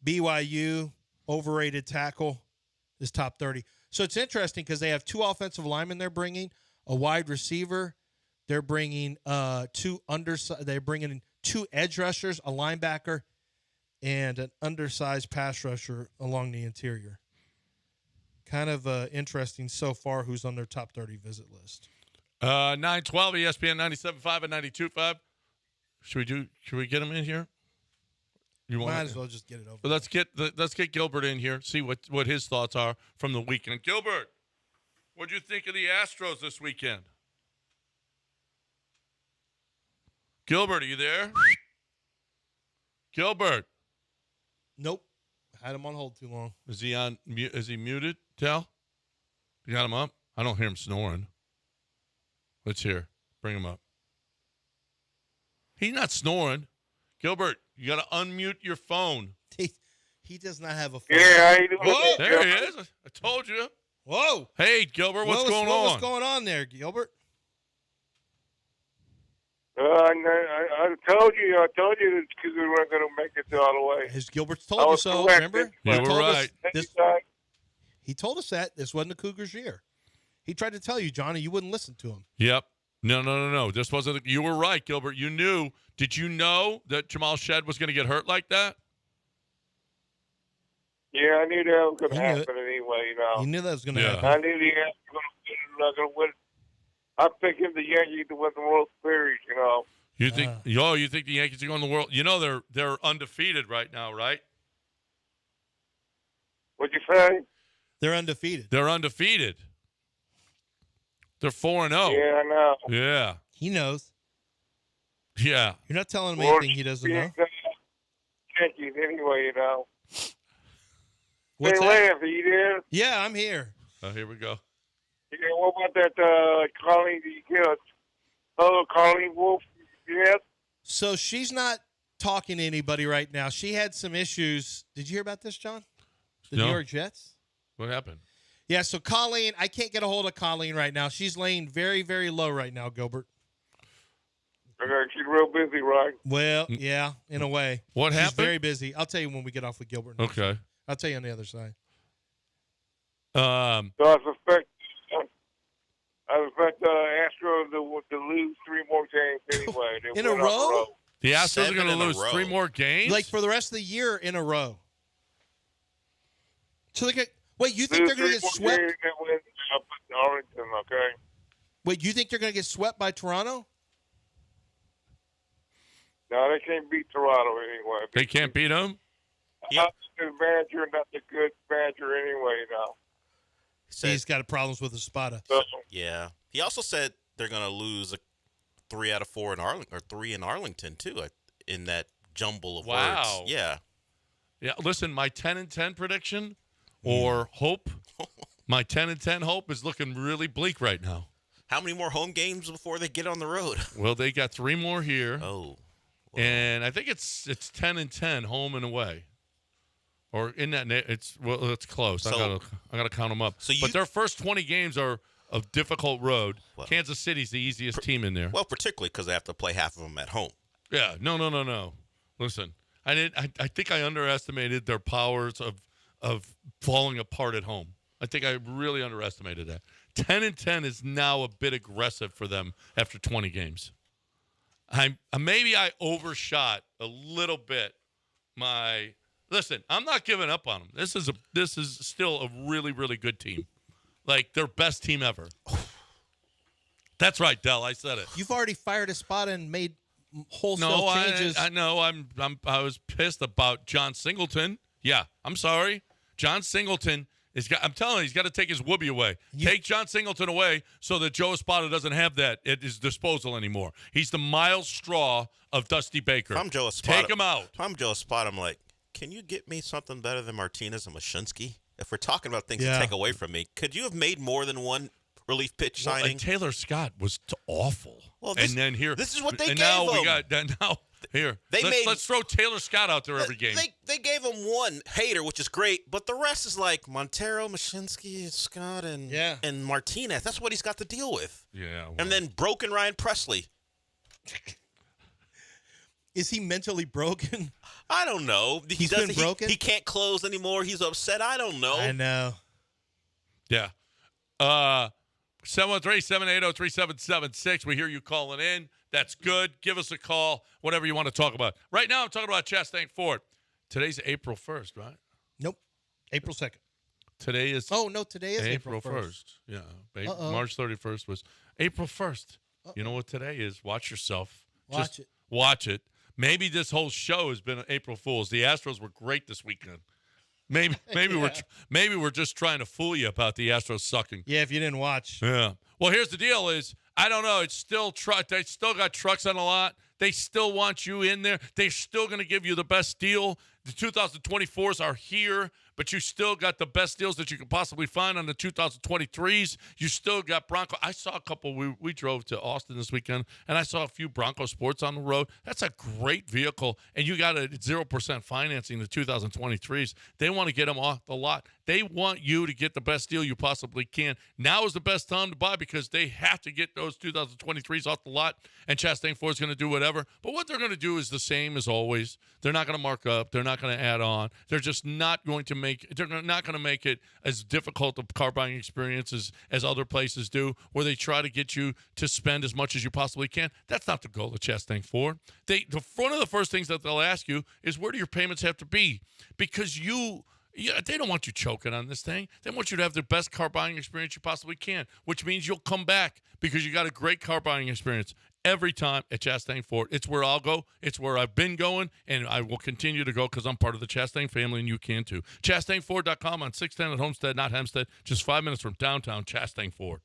BYU, overrated tackle, is top 30. So it's interesting because they have 2 offensive linemen they're bringing, a wide receiver. They're bringing 2 they're bringing in 2 edge rushers, a linebacker, and an undersized pass rusher along the interior. Kind of interesting so far who's on their top 30 visit list. 912 ESPN 97.5 and 92.5. Should we get him in here? You want? Might as well just get it over. But let's get Gilbert in here. See what his thoughts are from the weekend. Gilbert, what'd you think of the Astros this weekend? Gilbert, are you there? Gilbert. Nope. Had him on hold too long. Is he on? Is he muted? Tell. You got him up? I don't hear him snoring. Let's hear. Bring him up. He's not snoring. Gilbert, you got to unmute your phone. He does not have a phone. Yeah, how you doing? Whoa, there he is. I told you. Whoa. Hey, Gilbert, what's going on? What's going on there, Gilbert? I told you that Cougars weren't going to make it all the way. His Gilbert's told you so, remember? You were right. He told us that this wasn't the Cougars' year. He tried to tell you, Johnny, you wouldn't listen to him. Yep. No. This wasn't. You were right, Gilbert. You knew. Did you know that Jamal Shed was going to get hurt like that? Yeah, I knew that was going to happen anyway. You knew that was going to happen. I knew the Yankees were not going to win. I'm thinking the Yankees to win the World Series. You think? You think the Yankees are going to the World? You know they're undefeated right now, right? What'd you say? They're undefeated. They're undefeated. They're 4-0. Yeah, I know. Yeah. He knows. Yeah. You're not telling him anything he doesn't know. Yankees anyway, What's hey, that? Lance, are you there? Yeah, I'm here. Oh, here we go. Yeah, what about that Colleen? Colleen Wolf? Yes. So she's not talking to anybody right now. She had some issues. Did you hear about this, John? The New York Jets? What happened? Yeah, so Colleen, I can't get a hold of Colleen right now. She's laying very, very low right now, Gilbert. She's real busy, right? Well, yeah, in a way. What happened? She's very busy. I'll tell you when we get off with Gilbert. Okay. I'll tell you on the other side. So I suspect Astros to lose 3 more games anyway. In a row? The Astros are going to lose 3 more games? Like for the rest of the year in a row. So wait, you think they're going to get swept? Arlington, okay. Wait, you think they're going to get swept by Toronto? No, they can't beat Toronto anyway. They can't beat them? Not the manager, not the good manager anyway now. He's got problems with his spotter. Yeah. He also said they're going to lose 3 out of 4 in Arlington, or 3 in Arlington too, in that jumble of words. Yeah. Yeah. Listen, my 10-10 prediction or hope, my 10-10 hope is looking really bleak right now. How many more home games before they get on the road? Well, they got 3 more here. Oh. Wow. And I think it's 10-10 home and away. Or in that, it's close. So, I gotta count them up. But their first 20 games are a difficult road. Well, Kansas City's the easiest team in there. Well, particularly because they have to play half of them at home. Yeah, no. Listen, I think I underestimated their powers of falling apart at home. I think I really underestimated that. 10-10 is now a bit aggressive for them after 20 games. Maybe I overshot a little bit my. Listen, I'm not giving up on them. This is still a really, really good team. Like their best team ever. That's right, Del. I said it. You've already fired a spot and made wholesale changes. I know. I was pissed about John Singleton. Yeah, I'm sorry. John Singleton I'm telling you, he's got to take his whoopee away. Take John Singleton away so that Joe Espada doesn't have that at his disposal anymore. He's the Miles Straw of Dusty Baker. If I'm Joe Espada, take him out. If I'm Joe Espada, I'm like, can you get me something better than Martinez and Mashinsky? If we're talking about things to take away from me, could you have made more than one relief pitch signing? And Taylor Scott was awful. Well, and then here, this is what they and gave now him. we got now here. Let's throw Taylor Scott out there every game. They gave him one hater, which is great, but the rest is like Montero, Mashinsky, Scott, and Martinez. That's what he's got to deal with. Yeah. Well. And then broken Ryan Presley. Is he mentally broken? I don't know. He's been broken? He can't close anymore. He's upset. I don't know. I know. Yeah. 713-780-3776. We hear you calling in. That's good. Give us a call, whatever you want to talk about. Right now, I'm talking about Chastain Ford. Today's April 1st, right? Nope. April 2nd. Today is. Oh, no, today is April 1st. Yeah. March 31st was April 1st. You know what today is? Watch yourself. Watch it. Watch it. Maybe this whole show has been April Fool's. The Astros were great this weekend. Maybe we're just trying to fool you about the Astros sucking. Yeah, if you didn't watch. Yeah. Well, here's the deal: is I don't know. It's still They still got trucks on a lot. They still want you in there. They're still going to give you the best deal. The 2024s are here, but you still got the best deals that you could possibly find on the 2023s. You still got Bronco. I saw a couple. We drove to Austin this weekend, and I saw a few Bronco Sports on the road. That's a great vehicle, and you got a 0% financing the 2023s. They want to get them off the lot. They want you to get the best deal you possibly can. Now is the best time to buy because they have to get those 2023s off the lot, and Chastain Ford's going to do whatever. But what they're going to do is the same as always. They're not going to mark up. They're not going to add on. They're just not going to make. They're not going to make it as difficult a car buying experience as other places do, where they try to get you to spend as much as you possibly can. That's not the goal of Chastain Ford. One of the first things that they'll ask you is, where do your payments have to be? Because they don't want you choking on this thing. They want you to have the best car buying experience you possibly can, which means you'll come back because you got a great car buying experience every time at Chastain Ford. It's where I'll go. It's where I've been going, and I will continue to go because I'm part of the Chastain family, and you can too. ChastainFord.com on 610 at Homestead, not Hempstead, just 5 minutes from downtown Chastain Ford.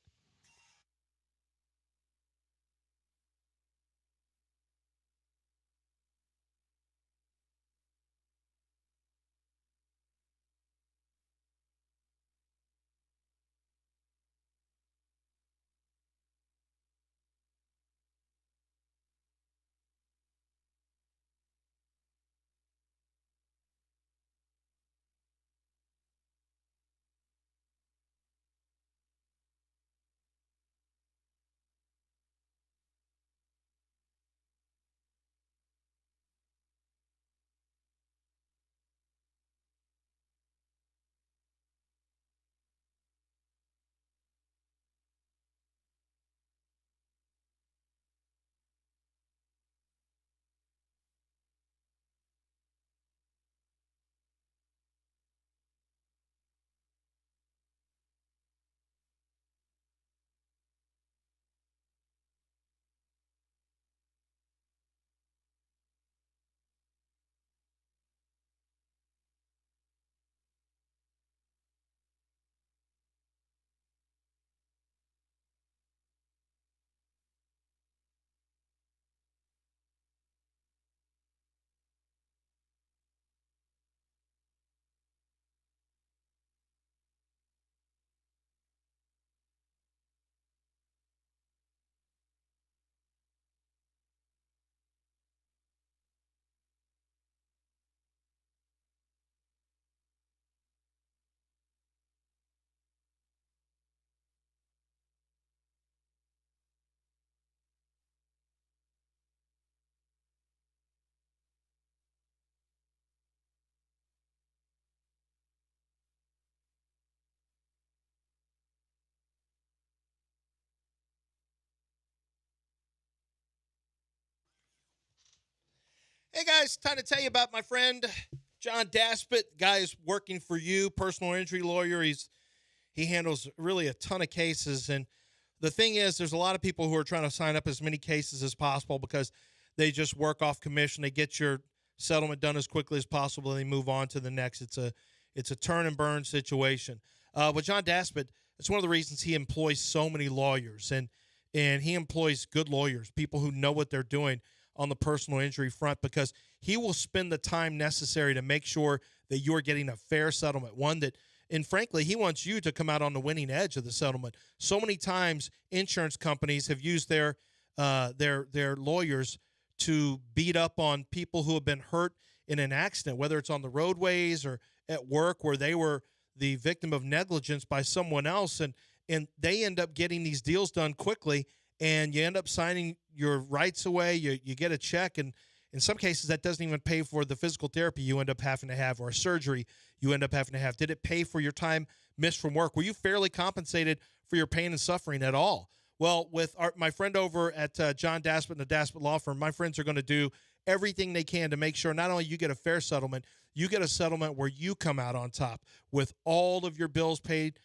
Hey, guys, time to tell you about my friend, John Daspit. Guy is working for you, personal injury lawyer. He handles really a ton of cases. And the thing is, there's a lot of people who are trying to sign up as many cases as possible because they just work off commission. They get your settlement done as quickly as possible, and they move on to the next. It's a turn and burn situation. With John Daspit, it's one of the reasons he employs so many lawyers, and he employs good lawyers, people who know what they're doing on the personal injury front, because he will spend the time necessary to make sure that you're getting a fair settlement, one that, and frankly, he wants you to come out on the winning edge of the settlement. So many times insurance companies have used their lawyers to beat up on people who have been hurt in an accident, whether it's on the roadways or at work where they were the victim of negligence by someone else, and they end up getting these deals done quickly, and you end up signing your rights away. You get a check, and in some cases that doesn't even pay for the physical therapy you end up having to have, or a surgery you end up having to have. Did it pay for your time missed from work? Were you fairly compensated for your pain and suffering at all? Well, with my friend over at John Daspit and the Daspit Law Firm, my friends are going to do everything they can to make sure not only you get a fair settlement, you get a settlement where you come out on top with all of your bills paid.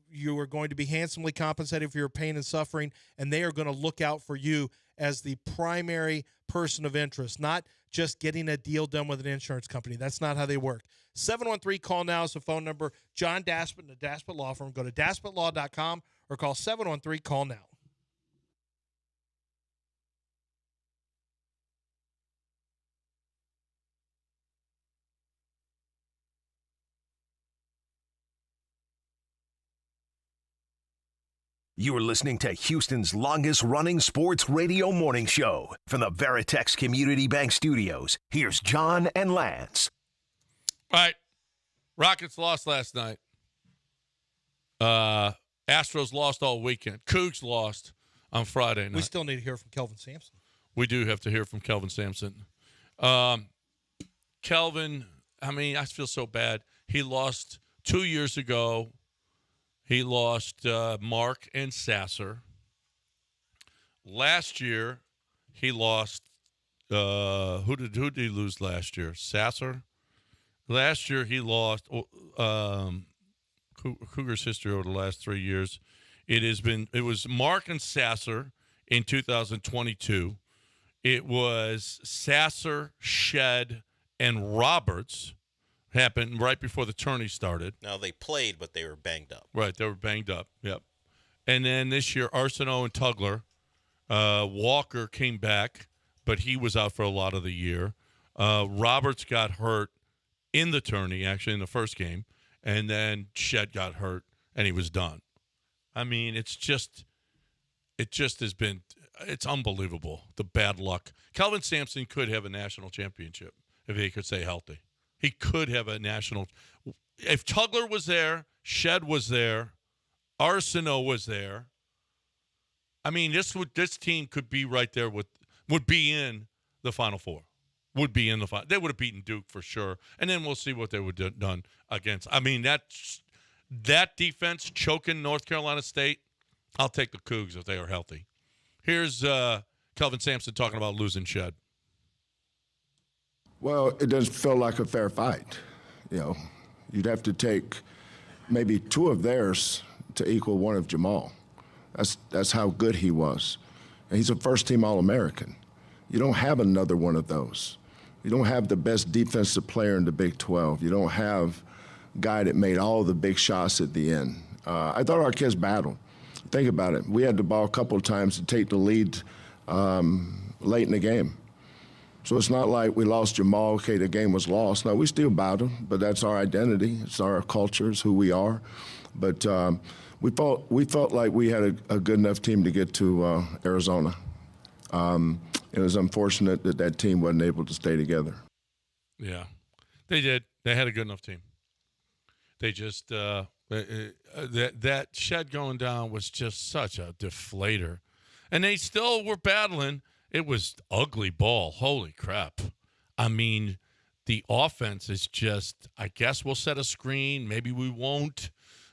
You are going to be handsomely compensated for your pain and suffering, and they are going to look out for you as the primary person of interest, not just getting a deal done with an insurance company. That's not how they work. 713-CALL-NOW is the phone number. John Daspit and the Daspit Law Firm. Go to daspitlaw.com or call 713-CALL-NOW. You are listening to Houston's longest-running sports radio morning show from the Veritex Community Bank Studios. Here's John and Lance. All right. Rockets lost last night. Astros lost all weekend. Cougs lost on Friday night. We still need to hear from Kelvin Sampson. We do have to hear from Kelvin Sampson. Kelvin, I feel so bad. He lost 2 years ago. He lost Mark and Sasser. Last year, he lost who did he lose last year? Sasser. Last year, he lost Cougars history over the last 3 years. It was Mark and Sasser in 2022. It was Sasser, Shed, and Roberts. Happened right before the tourney started. Now, they played, but they were banged up. Right, they were banged up, yep. And then this year, Arsenault and Tugler. Walker came back, but he was out for a lot of the year. Roberts got hurt in the tourney, actually, in the first game. And then Shed got hurt, and he was done. It's unbelievable, the bad luck. Kelvin Sampson could have a national championship if he could stay healthy. He could have a national. If Tugler was there, Shed was there, Arsenault was there. This team could be right there would be in the Final Four. Would be in the final. They would have beaten Duke for sure, and then we'll see what they would have done against. That defense choking North Carolina State. I'll take the Cougs if they are healthy. Here's Kelvin Sampson talking about losing Shed. Well, it doesn't feel like a fair fight. You'd have to take maybe two of theirs to equal one of Jamal. That's how good he was. And he's a first-team All-American. You don't have another one of those. You don't have the best defensive player in the Big 12. You don't have a guy that made all the big shots at the end. I thought our kids battled. Think about it. We had the ball a couple of times to take the lead late in the game. So it's not like we lost Jamal, okay, the game was lost. No, we still battled, but that's our identity. It's our culture. It's who we are. But we felt like we had a good enough team to get to Arizona. It was unfortunate that team wasn't able to stay together. Yeah, they did. They had a good enough team. They just that Shed going down was just such a deflator. And they still were battling. It was ugly ball. Holy crap. The offense is just, I guess we'll set a screen. Maybe we won't.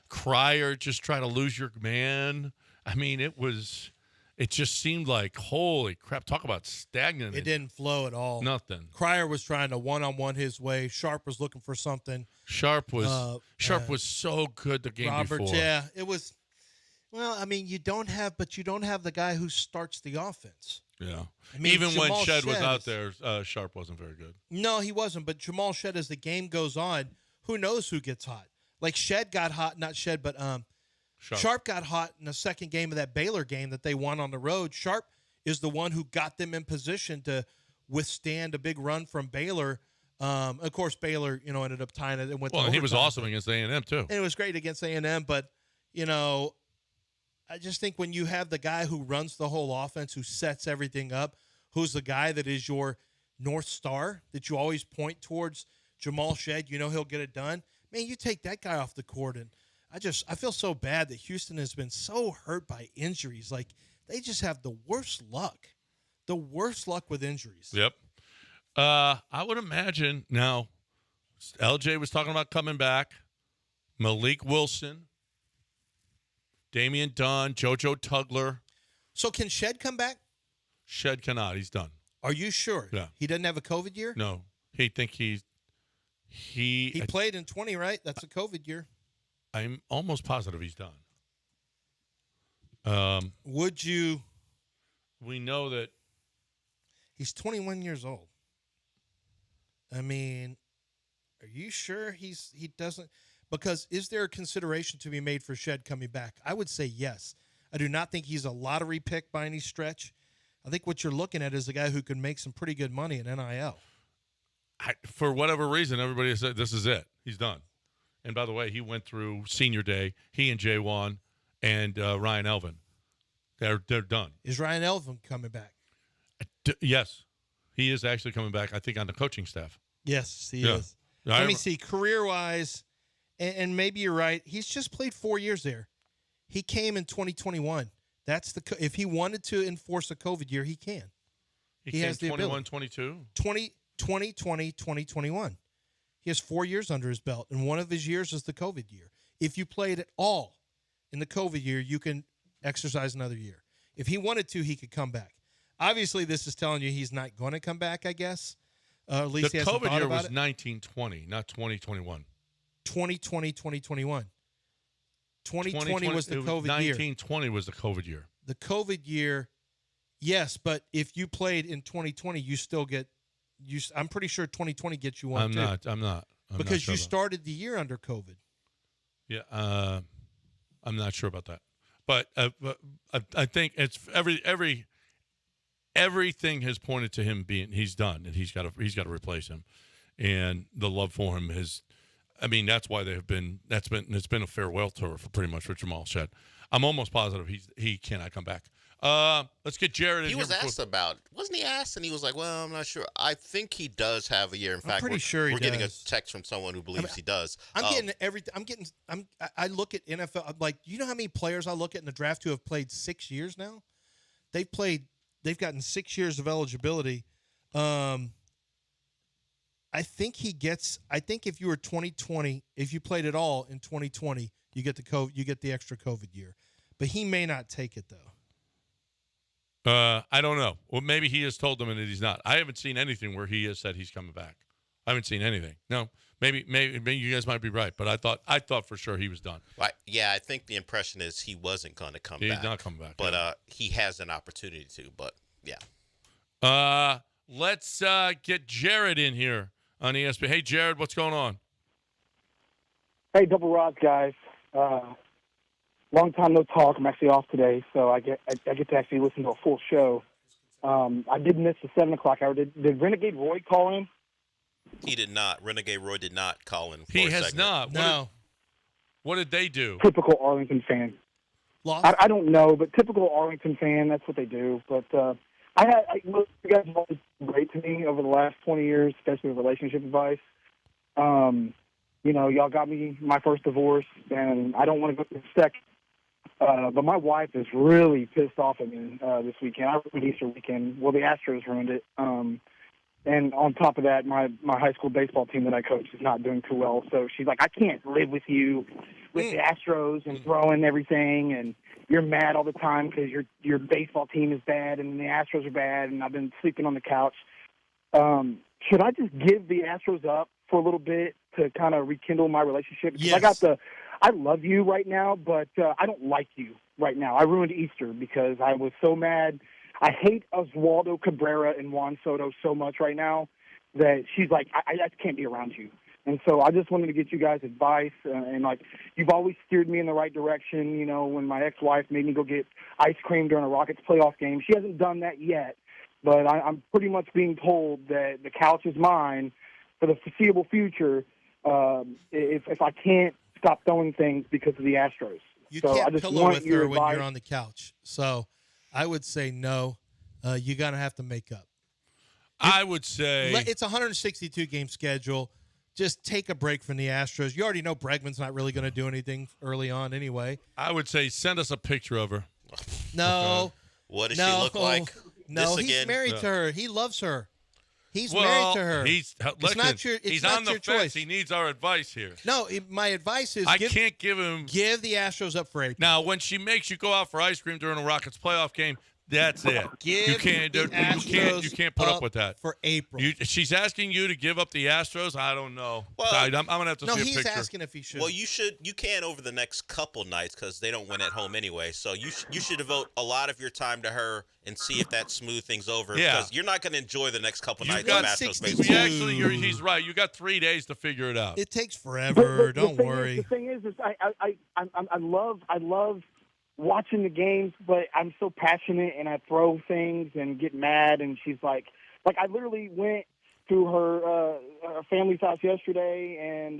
Cryer just try to lose your man. It just seemed like, holy crap. Talk about stagnant. It didn't flow at all. Nothing. Cryer was trying to one-on-one his way. Sharp was looking for something. Sharp was so good the game Roberts, before. Yeah, it was. Well, you don't have the guy who starts the offense. Yeah. Even Jamal when Shed was Shed out there, Sharp wasn't very good. No, he wasn't. But Jamal Shed, as the game goes on, who knows who gets hot? Like Shed got hot, not Shed, but Sharp got hot in the second game of that Baylor game that they won on the road. Sharp is the one who got them in position to withstand a big run from Baylor. Of course, Baylor, ended up tying it and went. Well, to he was overtime. awesome against A&M too. And it was great against A&M, but I just think when you have the guy who runs the whole offense, who sets everything up, who's the guy that is your North Star that you always point towards, Jamal Shed, he'll get it done. Man, you take that guy off the court, and I feel so bad that Houston has been so hurt by injuries. Like, they just have the worst luck with injuries. Yep. I would imagine now, LJ was talking about coming back, Malik Wilson, Damian Dunn, JoJo Tugler. So can Shed come back? Shed cannot. He's done. Are you sure? Yeah. He doesn't have a COVID year? No. He played in 20, right? That's a COVID year. I'm almost positive he's done. Would you? We know that he's 21 years old. I mean, are you sure he doesn't? Because is there a consideration to be made for Shed coming back? I would say yes. I do not think he's a lottery pick by any stretch. I think what you're looking at is a guy who could make some pretty good money in NIL. For whatever reason, everybody said this is it. He's done. And by the way, he went through senior day. He and J1 and Ryan Elvin. They're done. Is Ryan Elvin coming back? Yes. He is actually coming back, I think, on the coaching staff. Yes, he is. Let me see. Career-wise, and maybe you're right, he's just played 4 years there. He came in 2021. If he wanted to enforce a COVID year, he can. He has the 21, 22? 2020, 2021. He has 4 years under his belt, and one of his years is the COVID year. If you played at all in the COVID year, you can exercise another year. If he wanted to, he could come back. Obviously, this is telling you he's not going to come back, I guess. At least the he hasn't COVID thought year about was it. 1920, not 2021. 2020, 2021. 2020 was the COVID year. 1920 was the COVID year. The COVID year, yes, but if you played in 2020, you still get – I'm pretty sure 2020 gets you one, I'm not. Because you started the year under COVID. Yeah, I'm not sure about that. But I think it's everything has pointed to him being he's done, and he's got to replace him, and the love for him is, I mean, that's why it's been a farewell tour for pretty much for Jamal Shed. I'm almost positive he cannot come back. Let's get Jared in He here. was asked about, wasn't he asked? And he was like, well, I'm not sure. I think he does have a year. In fact, pretty sure he we're getting a does. text from someone who believes he does. I look at NFL, I'm like, you know how many players I look at in the draft who have played 6 years now? They've gotten 6 years of eligibility. I think if you were 2020, if you played at all in 2020, you get the extra COVID year. But he may not take it though. I don't know. Well, maybe he has told them and that he's not. I haven't seen anything where he has said he's coming back. I haven't seen anything. No, maybe you guys might be right, but I thought for sure he was done. Yeah, I think the impression is he wasn't going to come back. He's not coming back. But he has an opportunity to. But yeah. Let's get Jared in here on ESPN. Hey, Jared, what's going on? Hey, Double Rods guys. Long time no talk. I'm actually off today, so I get to actually listen to a full show. I did miss the 7 o'clock hour. Did Renegade Roy call in? He did not. Renegade Roy did not call in. He has not. What did they do? Typical Arlington fan. I don't know, but typical Arlington fan. That's what they do. But you guys have always been great to me over the last 20 years, especially with relationship advice. Y'all got me my first divorce, and I don't want to go to the second. But my wife is really pissed off at me this weekend. I ruined Easter weekend. Well, the Astros ruined it. And on top of that, my high school baseball team that I coach is not doing too well. So she's like, I can't live with you with the Astros and throwing everything, and you're mad all the time because your baseball team is bad and the Astros are bad, and I've been sleeping on the couch. Should I just give the Astros up for a little bit to kind of rekindle my relationship? Because I love you right now, but I don't like you right now. I ruined Easter because I was so mad. I hate Oswaldo Cabrera and Juan Soto so much right now that she's like, I just can't be around you. And so I just wanted to get you guys' advice. And, like, you've always steered me in the right direction. You know, when my ex-wife made me go get ice cream during a Rockets playoff game, she hasn't done that yet. But I'm pretty much being told that the couch is mine for the foreseeable future if I can't stop throwing things because of the Astros. You so I can't just pillow want with your her when advice. you're on the couch. So I would say no. You're going to have to make up. I would say It's a 162-game schedule. Just take a break from the Astros. You already know Bregman's not really going to do anything early on anyway. I would say send us a picture of her. No. What does she look like? No, This he's again? married to her. He loves her. He's Well, married to her. It's not your. It's he's not on the your fence. choice. He needs our advice here. No, my advice is can't give him. Give the Astros up for April. Now, when she makes you go out for ice cream during a Rockets playoff game, that's it. You can't put up with that for April. She's asking you to give up the Astros. I don't know. I'm gonna have to see a picture. No, he's asking if he should. Well, you can over the next couple nights because they don't win at home anyway. So you should devote a lot of your time to her and see if that smooth things over. Yeah. Because you're not going to enjoy the next couple nights got of Astros 60 baseball. He's right. You got 3 days to figure it out. It takes forever. Don't worry. The thing is I love watching the games, but I'm so passionate and I throw things and get mad. And she's like I literally went to her family's house yesterday and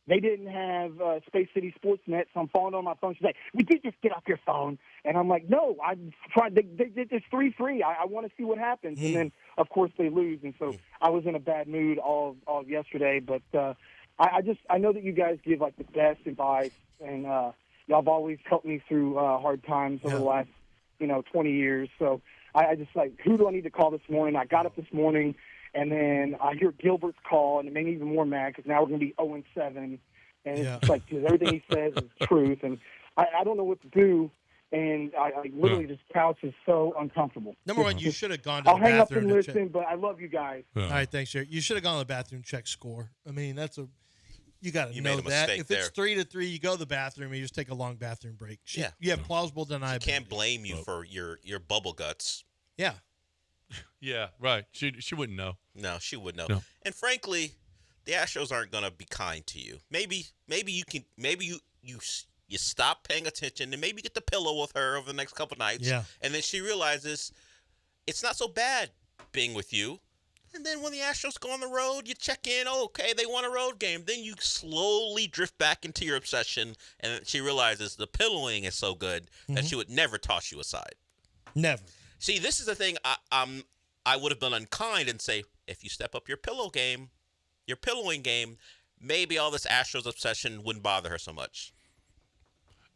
they didn't have Space City Sportsnet, so I'm falling on my phone. She's like, "Would you just get off your phone?" And I'm like, "No, I tried. They did this 3-3. I want to see what happens." And then, of course, they lose, and so I was in a bad mood all yesterday. But I know that you guys give like the best advice, and y'all have always helped me through hard times over the last 20 years. So I just who do I need to call this morning? I got up this morning. And then I hear Gilbert's call, and it made me even more mad because now we're going to be 0-7. And it's like, dude, everything he says is truth. And I don't know what to do. And I literally, this couch is so uncomfortable. Number one, you should have gone to I'll the hang up bathroom. and listen, but I love you guys. All right, thanks, Jerry. You should have gone to the bathroom, check score. I mean, you got to You know made a that. mistake If it's there. 3-3, you go to the bathroom and you just take a long bathroom break. Yeah. You have plausible deniability. Can't blame you for your bubble guts. Yeah. Yeah, right. She wouldn't know. No, she would know. No. And frankly, the Astros aren't going to be kind to you. Maybe you stop paying attention and maybe get the pillow with her over the next couple nights. Yeah. And then she realizes it's not so bad being with you. And then when the Astros go on the road, you check in. Oh, okay, they won a road game. Then you slowly drift back into your obsession, and she realizes the pillowing is so good that she would never toss you aside. Never. See, this is the thing. I would have been unkind and say, if you step up your pillowing game, maybe all this Astros obsession wouldn't bother her so much.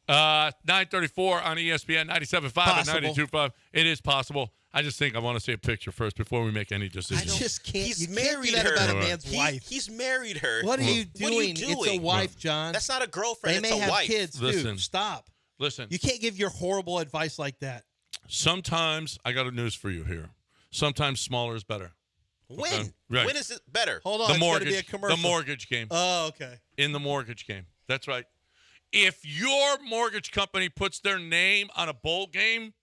9:34 on ESPN 97.5 and Possible. 92.5. It is possible. I just think I want to see a picture first before we make any decisions. I just can't. He's you married can't do that her. about a man's wife. He's married her. What are you doing? It's a wife, John. That's not a girlfriend. They it's may a have wife. kids, too. Listen. Stop. Listen. You can't give your horrible advice like that. Sometimes I got a news for you here. Sometimes smaller is better. When? Okay? Right. When is it better? Hold on. The it's gotta mortgage. be a commercial. The mortgage game. Oh, okay. In the mortgage game. That's right. If your mortgage company puts their name on a bowl game,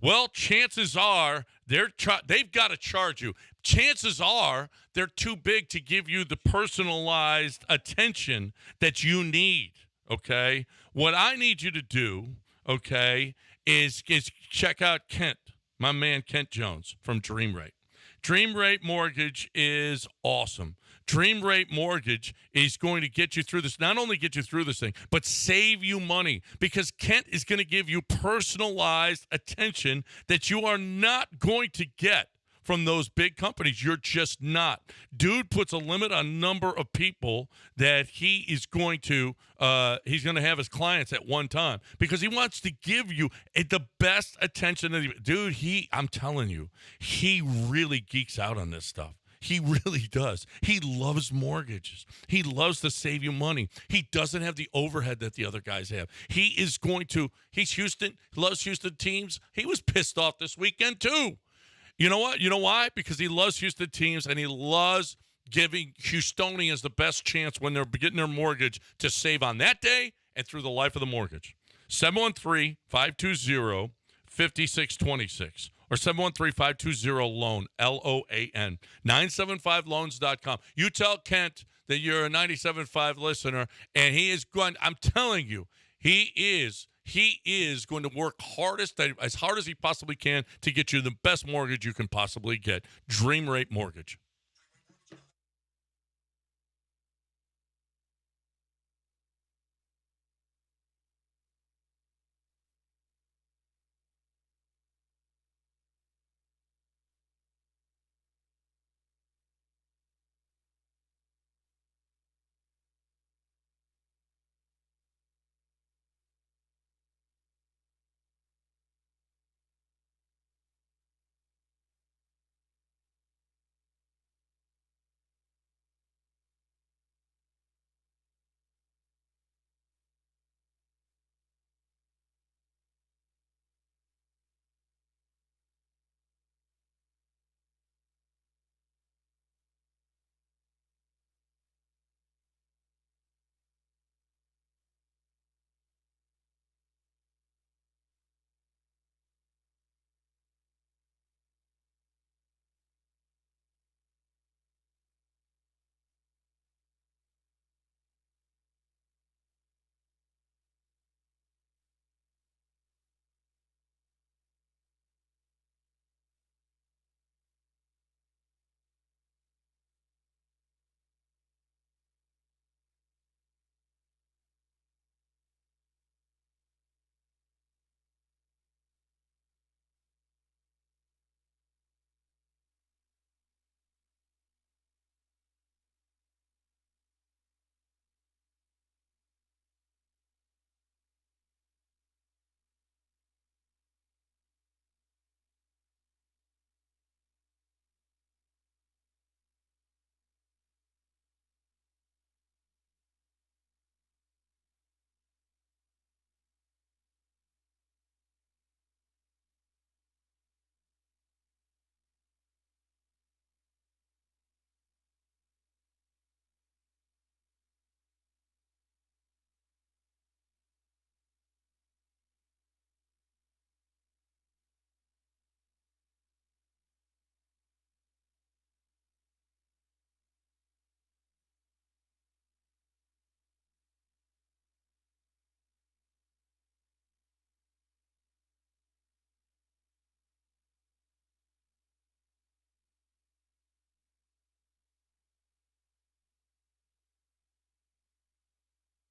well, chances are they've got to charge you. Chances are they're too big to give you the personalized attention that you need, okay? What I need you to do, okay, is check out Kent, my man Kent Jones from Dream Rate. Dream Rate Mortgage is awesome. Dream Rate Mortgage is going to get you through this, not only get you through this thing, but save you money because Kent is going to give you personalized attention that you are not going to get from those big companies. You're just not. Dude puts a limit on number of people that he is going to he's going to have as clients at one time because he wants to give you the best attention. Dude, I'm telling you, he really geeks out on this stuff. He really does. He loves mortgages. He loves to save you money. He doesn't have the overhead that the other guys have. He's Houston, loves Houston teams. He was pissed off this weekend too. You know what? You know why? Because he loves Houston teams and he loves giving Houstonians the best chance when they're getting their mortgage to save on that day and through the life of the mortgage. 713-520-5626. or 713-520-LOAN, LOAN, 975loans.com. You tell Kent that you're a 97.5 listener, and he is going, I'm telling you, he is going to work as hard as he possibly can to get you the best mortgage you can possibly get. Dream Rate Mortgage.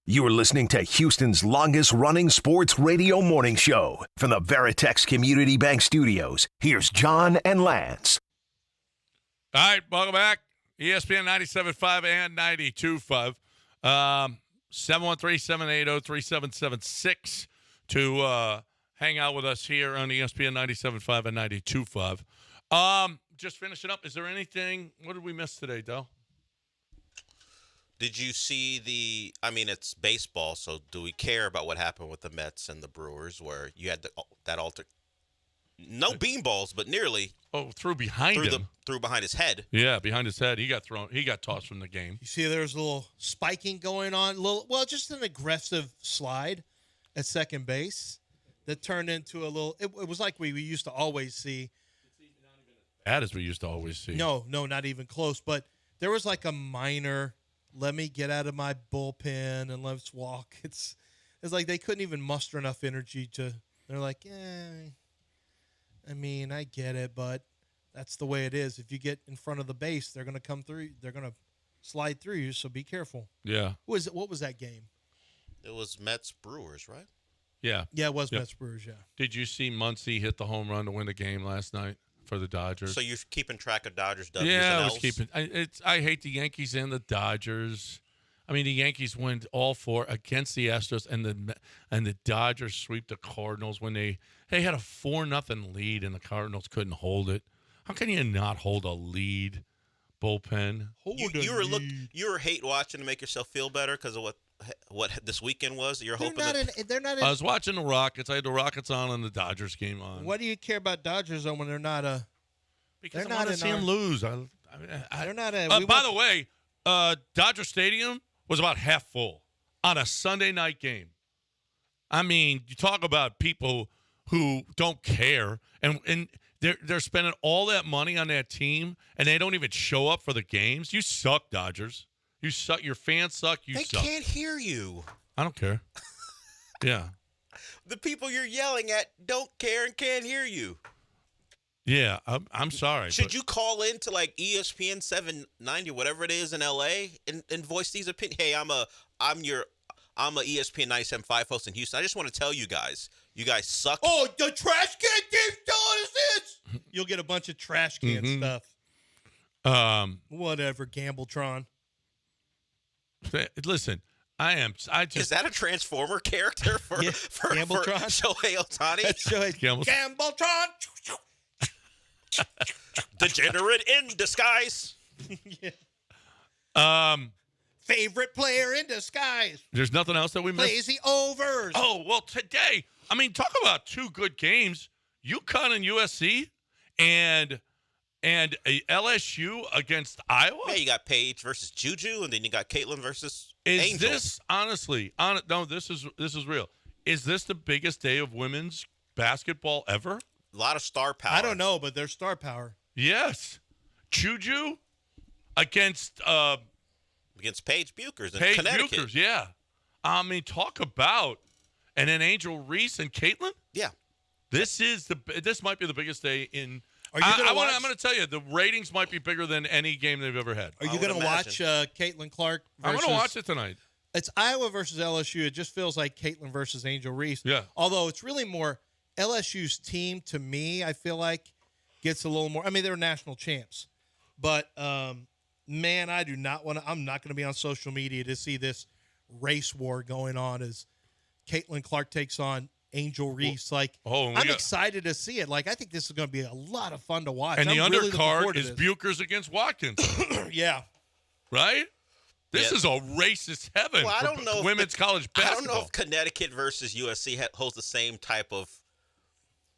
You are listening to Houston's longest-running sports radio morning show. From the Veritex Community Bank Studios, here's John and Lance. All right, welcome back. ESPN 97.5 and 92.5. 713-780-3776 to hang out with us here on ESPN 97.5 and 92.5. Just finishing up, is there anything, what did we miss today, Del? Did you see it's baseball, so do we care about what happened with the Mets and the Brewers where you had that no beanballs, but nearly. Oh, threw behind him. Threw behind his head. Yeah, behind his head. He got tossed from the game. You see there was a little spiking going on, just an aggressive slide at second base that turned into a little, it was like we used to always see. Bad as we used to always see. No, not even close, but there was like a minor, let me get out of my bullpen and let's walk. It's like they couldn't even muster enough energy they're like, I get it, but that's the way it is. If you get in front of the base, they're going to come through. They're going to slide through you, so be careful. Yeah. What was that game? It was Mets-Brewers, right? Yeah. Yeah, it was Mets-Brewers, yeah. Did you see Muncy hit the home run to win the game last night for the Dodgers? So you're keeping track of Dodgers W's yeah, and I L's? was keeping. I hate the Yankees and the Dodgers. I mean, the Yankees win all four against the Astros, and the Dodgers sweep the Cardinals when they had a 4-0 lead, and the Cardinals couldn't hold it. How can you not hold a lead, bullpen? You were hate watching to make yourself feel better because of what this weekend was. You're hoping I was watching the Rockets. I had the Rockets on and the Dodgers game on. What do you care about Dodgers when they're not a? Because I want to see them lose. They're not a. By the way, Dodger Stadium was about half full on a Sunday night game. I mean, you talk about people who don't care, and They're spending all that money on that team, and they don't even show up for the games. You suck, Dodgers. You suck. Your fans suck. You They suck. can't hear you. I don't care. Yeah. The people you're yelling at don't care and can't hear you. Yeah, I'm sorry. Should you call in to like ESPN 790, whatever it is in LA, and voice these opinions? Hey, I'm a ESPN 97.5 host in Houston. I just want to tell you guys suck. Oh, the trash can keeps telling us this. You'll get a bunch of trash can stuff. Whatever, Gambletron. Listen, Is that a Transformer character for Gambletron? Shohei Ohtani? That's Shohei. Gambletron. Degenerate in disguise. Favorite player in disguise. There's nothing else that we missed. Lazy overs. Oh, well, today, I mean, talk about two good games. UConn and USC and a LSU against Iowa. Yeah, you got Paige versus Juju, and then you got Caitlin versus Is Angel. this, honestly, no, this is real. Is this the biggest day of women's basketball ever? A lot of star power. I don't know, but there's star power. Yes. Juju against Paige Buchers in Paige Connecticut. Buchers, yeah. I mean, talk about, and then Angel Reese and Caitlin. Yeah. This might be the biggest day in. Are you gonna watch? I'm going to tell you, the ratings might be bigger than any game they've ever had. Are you going to watch Caitlin Clark? I'm going to watch it tonight. It's Iowa versus LSU. It just feels like Caitlin versus Angel Reese. Yeah. Although it's really more LSU's team, to me, I feel like, gets a little more. I mean, they're national champs. But, man, I do not want to. I'm not going to be on social media to see this race war going on as Caitlin Clark takes on Angel Reese. I'm excited to see it. Like, I think this is going to be a lot of fun to watch. And the I'm really looking undercard forward to is this. Buchers against Watkins. Yeah. Right? This is a racist heaven Well, I don't for know if women's college basketball. I don't know if Connecticut versus USC holds the same type of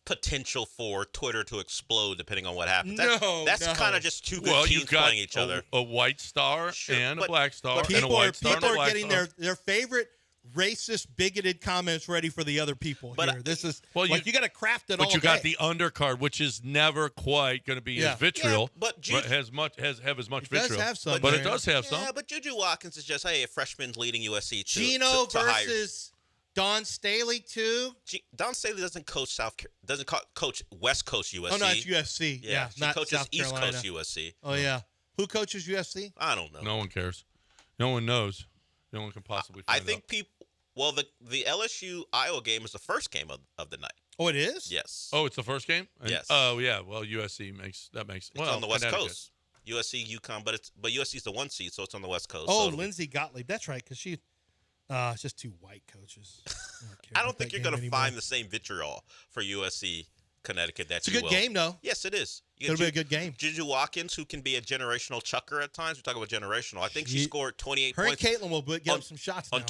potential for Twitter to explode, depending on what happens. That's kind of just two good teams playing each other. A white star and a black star, But and a white star and a people are black getting star. their favorite racist, bigoted comments ready for the other people here. This is you got to craft it all. But you got the undercard, which is never quite going to be as vitriol, but has as much vitriol. does have some, but it does have some. Yeah, but Juju Watkins is just a freshman leading USC. Gino versus Don Staley too. Don Staley doesn't coach coach West Coast USC. Oh no, it's USC. Yeah, she not coaches South East Carolina. Coast USC. Oh yeah, who coaches USC? I don't know. No one cares. No one knows. No one can possibly find I think people. Well, the LSU Iowa game is the first game of the night. Oh, it is? Yes. Oh, it's the first game? Yes. Oh, yeah. Well, USC makes It's on the West Coast. USC, UConn, but USC's the 1 seed, so it's on the West Coast. Oh, Lindsey Gottlieb. That's right, because she. It's just two white coaches. I don't think you're going to find the same vitriol for USC Connecticut that it's a good game, though. Yes, it is. It'll be a good game. Juju Watkins, who can be a generational chucker at times. We talk about generational. I think she scored 28 her points. Her and Caitlin will get up some shots on now.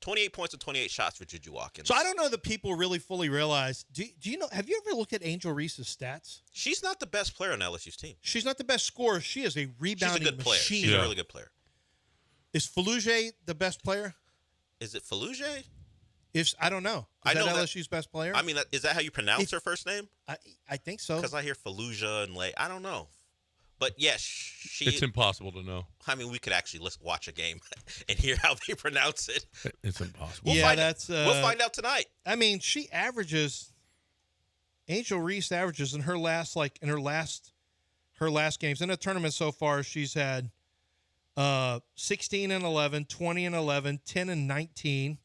28 points and 28 shots for Juju Watkins. So I don't know that people really fully realize. Do you know? Have you ever looked at Angel Reese's stats? She's not the best player on LSU's team. She's not the best scorer. She is a rebounding She's a good player. machine. She's a really good player. Is Faluja the best player? Is it Faluja? I don't know. Is that LSU's best player? I mean, is that how you pronounce her first name? I think so. Because I hear Faluja and Lay. I don't know. But yes, it's impossible to know. I mean, we could actually watch a game and hear how they pronounce it. It's impossible. We'll find out tonight. I mean, she averages. Angel Reese averages in her last games in the tournament so far. She's had 16 and 11, 20 and 11, 10 and 19.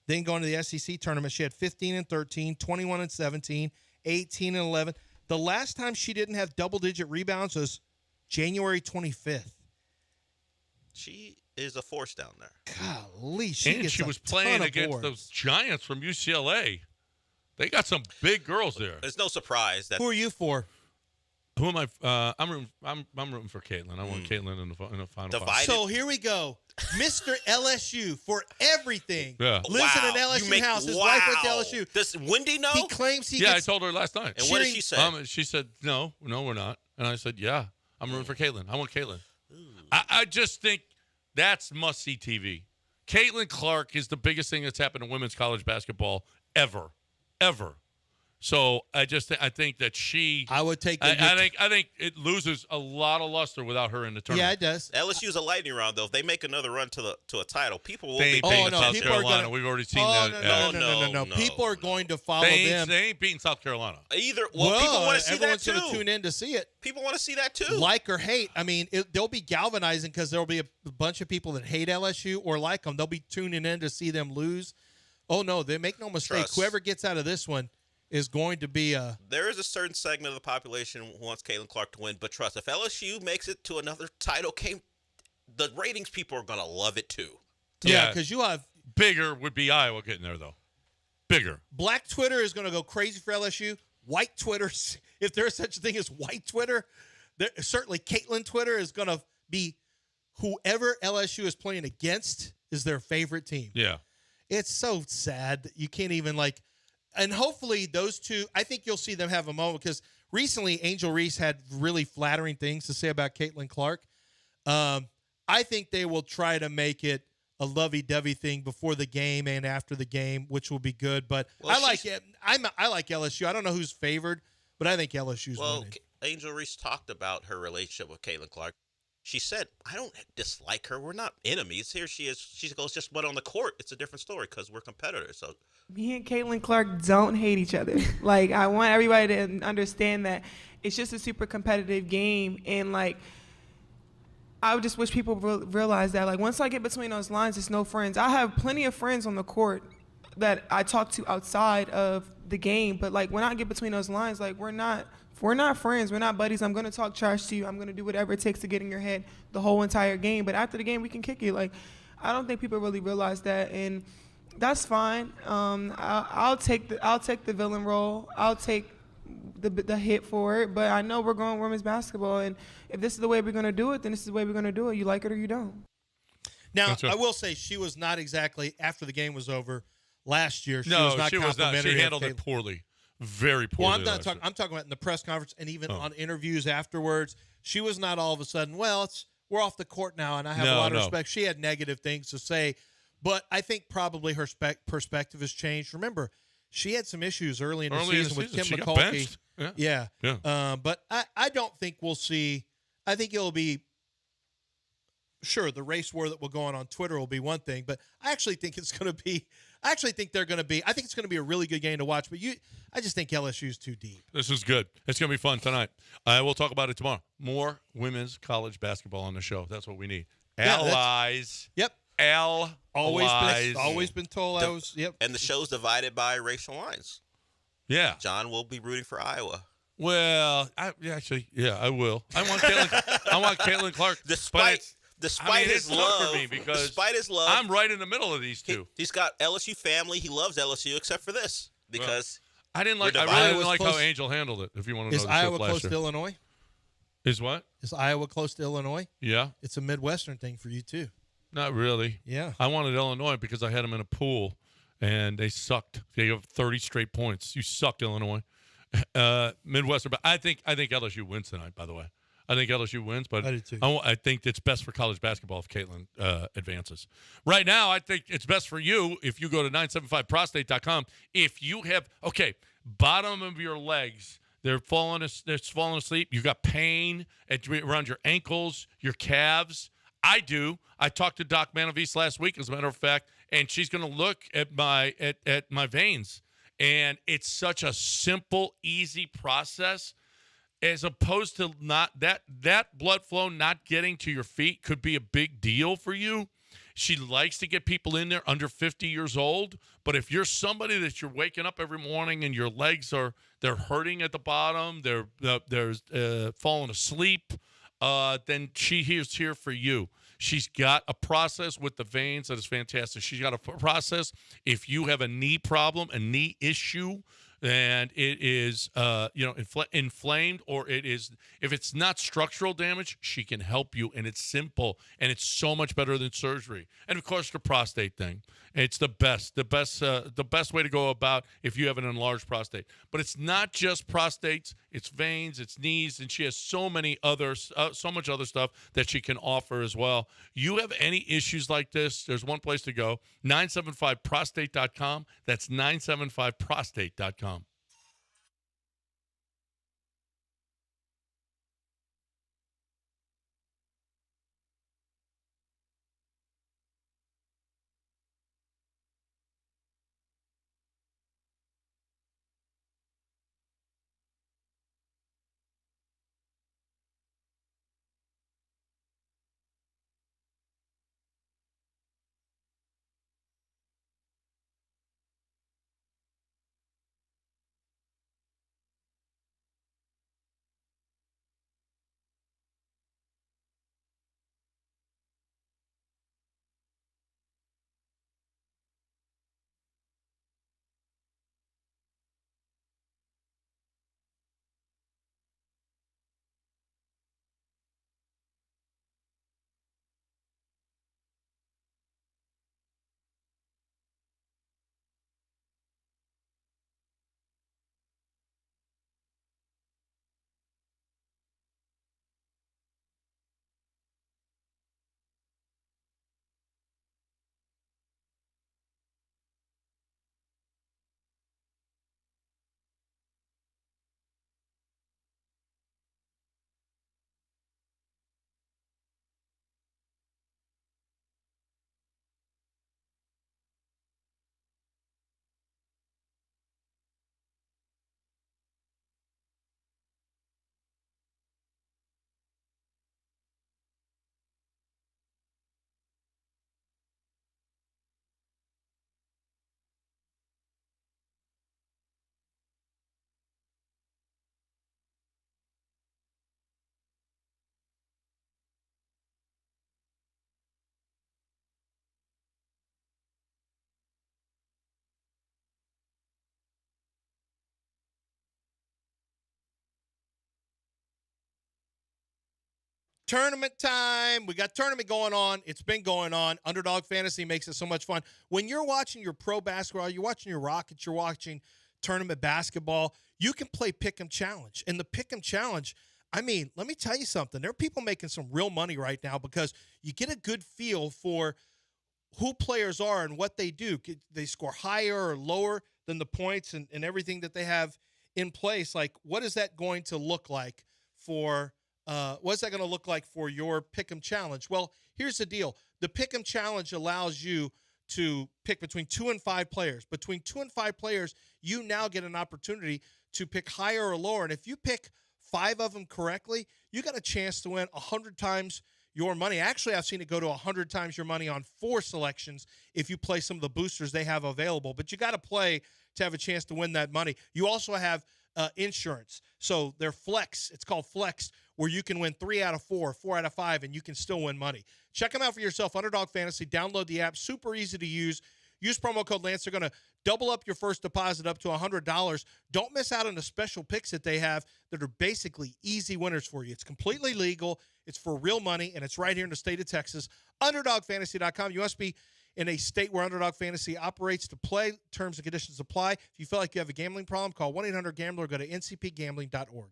Then going to the SEC tournament, she had 15 and 13, 21 and 17, 18 and 11. The last time she didn't have double-digit rebounds was January 25th. She is a force down there. Golly, she was playing against those giants from UCLA. They got some big girls there. There's no surprise that. Who are you for? Who am I? I'm rooting for Caitlin. I want Caitlin in the final five. So here we go, Mr. LSU for everything. Yeah. Lives in an LSU house. His wife went to LSU. Does Wendy know? He claims he. Yeah, gets I told her last night. And what did she say? She said, "No, we're not." And I said, "Yeah, I'm rooting for Caitlin. I want Caitlin." I just think that's must-see TV. Caitlin Clark is the biggest thing that's happened to women's college basketball ever. So I think that I would take. I think it loses a lot of luster without her in the tournament. Yeah, it does. LSU's a lightning round, though. If they make another run to a title, people will they be ain't paying beating South attention. Carolina. We've already seen that. No. People are going to follow them. They ain't beating South Carolina. Either. Well, people want to see that everyone's too. going to tune in to see it. People want to see that too. Like or hate. I mean, they'll be galvanizing because there'll be a bunch of people that hate LSU or like them. They'll be tuning in to see them lose. Oh, no, they make no mistake. Trust. Whoever gets out of this one is going to be a. There is a certain segment of the population who wants Caitlin Clark to win, but trust, if LSU makes it to another title game, the ratings people are going to love it too. Yeah, because you have. Bigger would be Iowa getting there, though. Bigger. Black Twitter is going to go crazy for LSU. White Twitter, if there's such a thing as white Twitter, certainly Caitlin Twitter is going to be whoever LSU is playing against is their favorite team. Yeah. It's so sad that you can't even and hopefully those two, I think you'll see them have a moment because recently Angel Reese had really flattering things to say about Caitlin Clark. I think they will try to make it a lovey-dovey thing before the game and after the game, which will be good. But I like it. I like LSU. I don't know who's favored, but I think LSU's winning. Angel Reese talked about her relationship with Caitlin Clark. She said, I don't dislike her. We're not enemies. Here she is. She goes, just but on the court, it's a different story because we're competitors. So me and Caitlin Clark don't hate each other. I want everybody to understand that it's just a super competitive game. And, I would just wish people realize that, once I get between those lines, it's no friends. I have plenty of friends on the court that I talk to outside of the game. But, when I get between those lines, we're not friends. We're not buddies. I'm going to talk trash to you. I'm going to do whatever it takes to get in your head the whole entire game. But after the game, we can kick it. I don't think people really realize that. And that's fine. I'll take the villain role. I'll take the hit for it. But I know we're going women's basketball. And if this is the way we're going to do it, then this is the way we're going to do it. You like it or you don't. Now, I will say she was not exactly, after the game was over last year, she was not she complimentary. She handled it poorly. Very poorly. Well, I'm talking about in the press conference and even on interviews afterwards. She was not all of a sudden, we're off the court now, and I have a lot of respect. She had negative things to say, but I think probably her perspective has changed. Remember, she had some issues early in the season with Kim McCulkey. Yeah. But I don't think we'll see. I think it'll be. Sure, the race war that will go on Twitter will be one thing, but I actually think it's going to be. I think it's going to be a really good game to watch. But I just think LSU's too deep. This is good. It's going to be fun tonight. We'll talk about it tomorrow. More women's college basketball on the show. That's what we need. Allies. Yep. Always been told I was. Yep. And the show's divided by racial lines. Yeah. John will be rooting for Iowa. Well, I will. I want Caitlin Clark. Despite his love, for me because despite his love, I'm right in the middle of these two. He's got LSU family. He loves LSU, except for this because I really didn't like how Angel handled it. If you want to know, is Iowa close to Illinois? Is what? Is Iowa close to Illinois? Yeah, it's a Midwestern thing for you too. Not really. Yeah, I wanted Illinois because I had them in a pool, and they sucked. They have 30 straight points. You suck, Illinois. Midwestern, but I think LSU wins tonight. By the way. I think LSU wins, but I do too. I think it's best for college basketball if Caitlin advances. Right now, I think it's best for you if you go to 975prostate.com. If you have, bottom of your legs, they're falling asleep. You got pain around your ankles, your calves. I do. I talked to Doc Manavis last week, as a matter of fact, and she's going to look at my veins. And it's such a simple, easy process. As opposed to not that blood flow not getting to your feet could be a big deal for you. She likes to get people in there under 50 years old. But if you're somebody that you're waking up every morning and your legs they're hurting at the bottom, they're falling asleep, then she is here for you. She's got a process with the veins that is fantastic. She's got a process if you have a knee problem, a knee issue, and it is inflamed, or it is, if it's not structural damage, she can help you, and it's simple, and it's so much better than surgery. And of course, the prostate thing, it's the best way to go about if you have an enlarged prostate. But it's not just prostates, it's veins, it's knees, and she has so much other stuff that she can offer as well. You have any issues like this, there's one place to go, 975prostate.com. That's 975prostate.com. tournament time. We got tournament going on. It's been going on. Underdog Fantasy makes it so much fun. When you're watching your pro basketball, you're watching your Rockets, you're watching tournament basketball, you can play Pick'em Challenge. And the Pick'em Challenge, I mean, let me tell you something. There are people making some real money right now because you get a good feel for who players are and what they do. They score higher or lower than the points and everything that they have in place. Like, what is that going to look like for what's that going to look like for your Pick'em Challenge? Well, here's the deal. The Pick'em Challenge allows you to pick between 2 and 5 players. Between 2 and 5 players, you now get an opportunity to pick higher or lower. And if you pick 5 of them correctly, you got a chance to win 100 times your money. Actually, I've seen it go to 100 times your money on 4 selections if you play some of the boosters they have available. But you got to play to have a chance to win that money. You also have insurance. So they're flex. It's called flex, where you can win 3 out of 4, 4 out of 5, and you can still win money. Check them out for yourself, Underdog Fantasy. Download the app. Super easy to use. Use promo code Lance. They're going to double up your first deposit up to $100. Don't miss out on the special picks that they have that are basically easy winners for you. It's completely legal. It's for real money, and it's right here in the state of Texas. UnderdogFantasy.com. You must be in a state where Underdog Fantasy operates to play. Terms and conditions apply. If you feel like you have a gambling problem, call 1-800-GAMBLER or go to ncpgambling.org.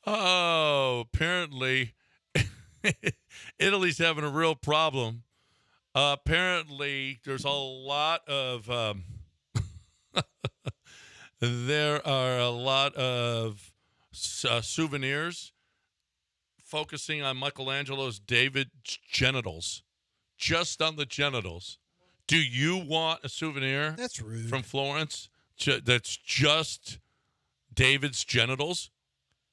Oh, apparently Italy's having a real problem. Apparently there's a lot of there are a lot of souvenirs focusing on Michelangelo's David's genitals, just on the genitals. Do you want a souvenir? That's rude. From Florence that's just David's genitals?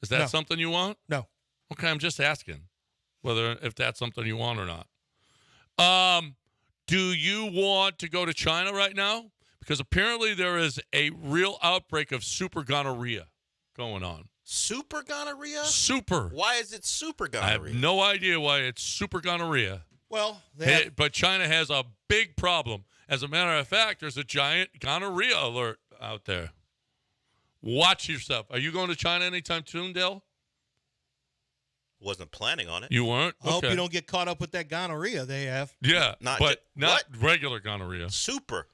Is that something you want? No. Okay, I'm just asking if that's something you want or not. Do you want to go to China right now? Because apparently there is a real outbreak of super gonorrhea going on. Super gonorrhea? Super. Why is it super gonorrhea? I have no idea why it's super gonorrhea. Well, but China has a big problem. As a matter of fact, there's a giant gonorrhea alert out there. Watch yourself. Are you going to China anytime soon, Dale? Wasn't planning on it. You weren't? I hope you don't get caught up with that gonorrhea they have. Yeah, Not regular gonorrhea. Super.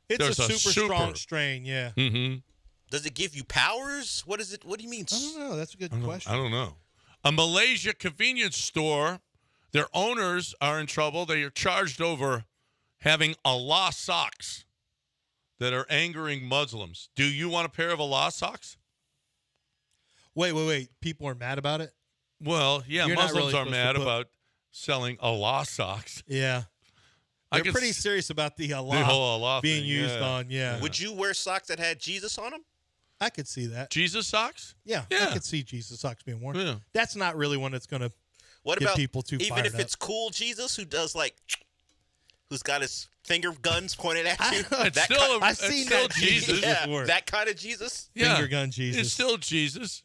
It's a super strong strain, yeah. Mm-hmm. Does it give you powers? What is it? What do you mean? I don't know. That's a good question. I don't know. A Malaysia convenience store, their owners are in trouble. They are charged over having Allah socks that are angering Muslims. Do you want a pair of Allah socks? Wait. People are mad about it? Well, yeah, You're not Muslims really are mad about selling Allah socks. Yeah. They're pretty serious about the whole Allah being thing, used on, Would you wear socks that had Jesus on them? I could see that. Jesus socks? Yeah, I could see Jesus socks being worn. Yeah. That's not really one that's going to What get about people too even fired if up. it's cool Jesus who's got his finger guns pointed at you? I've seen that Jesus before. That kind of Jesus? Yeah. Finger gun Jesus. It's still Jesus.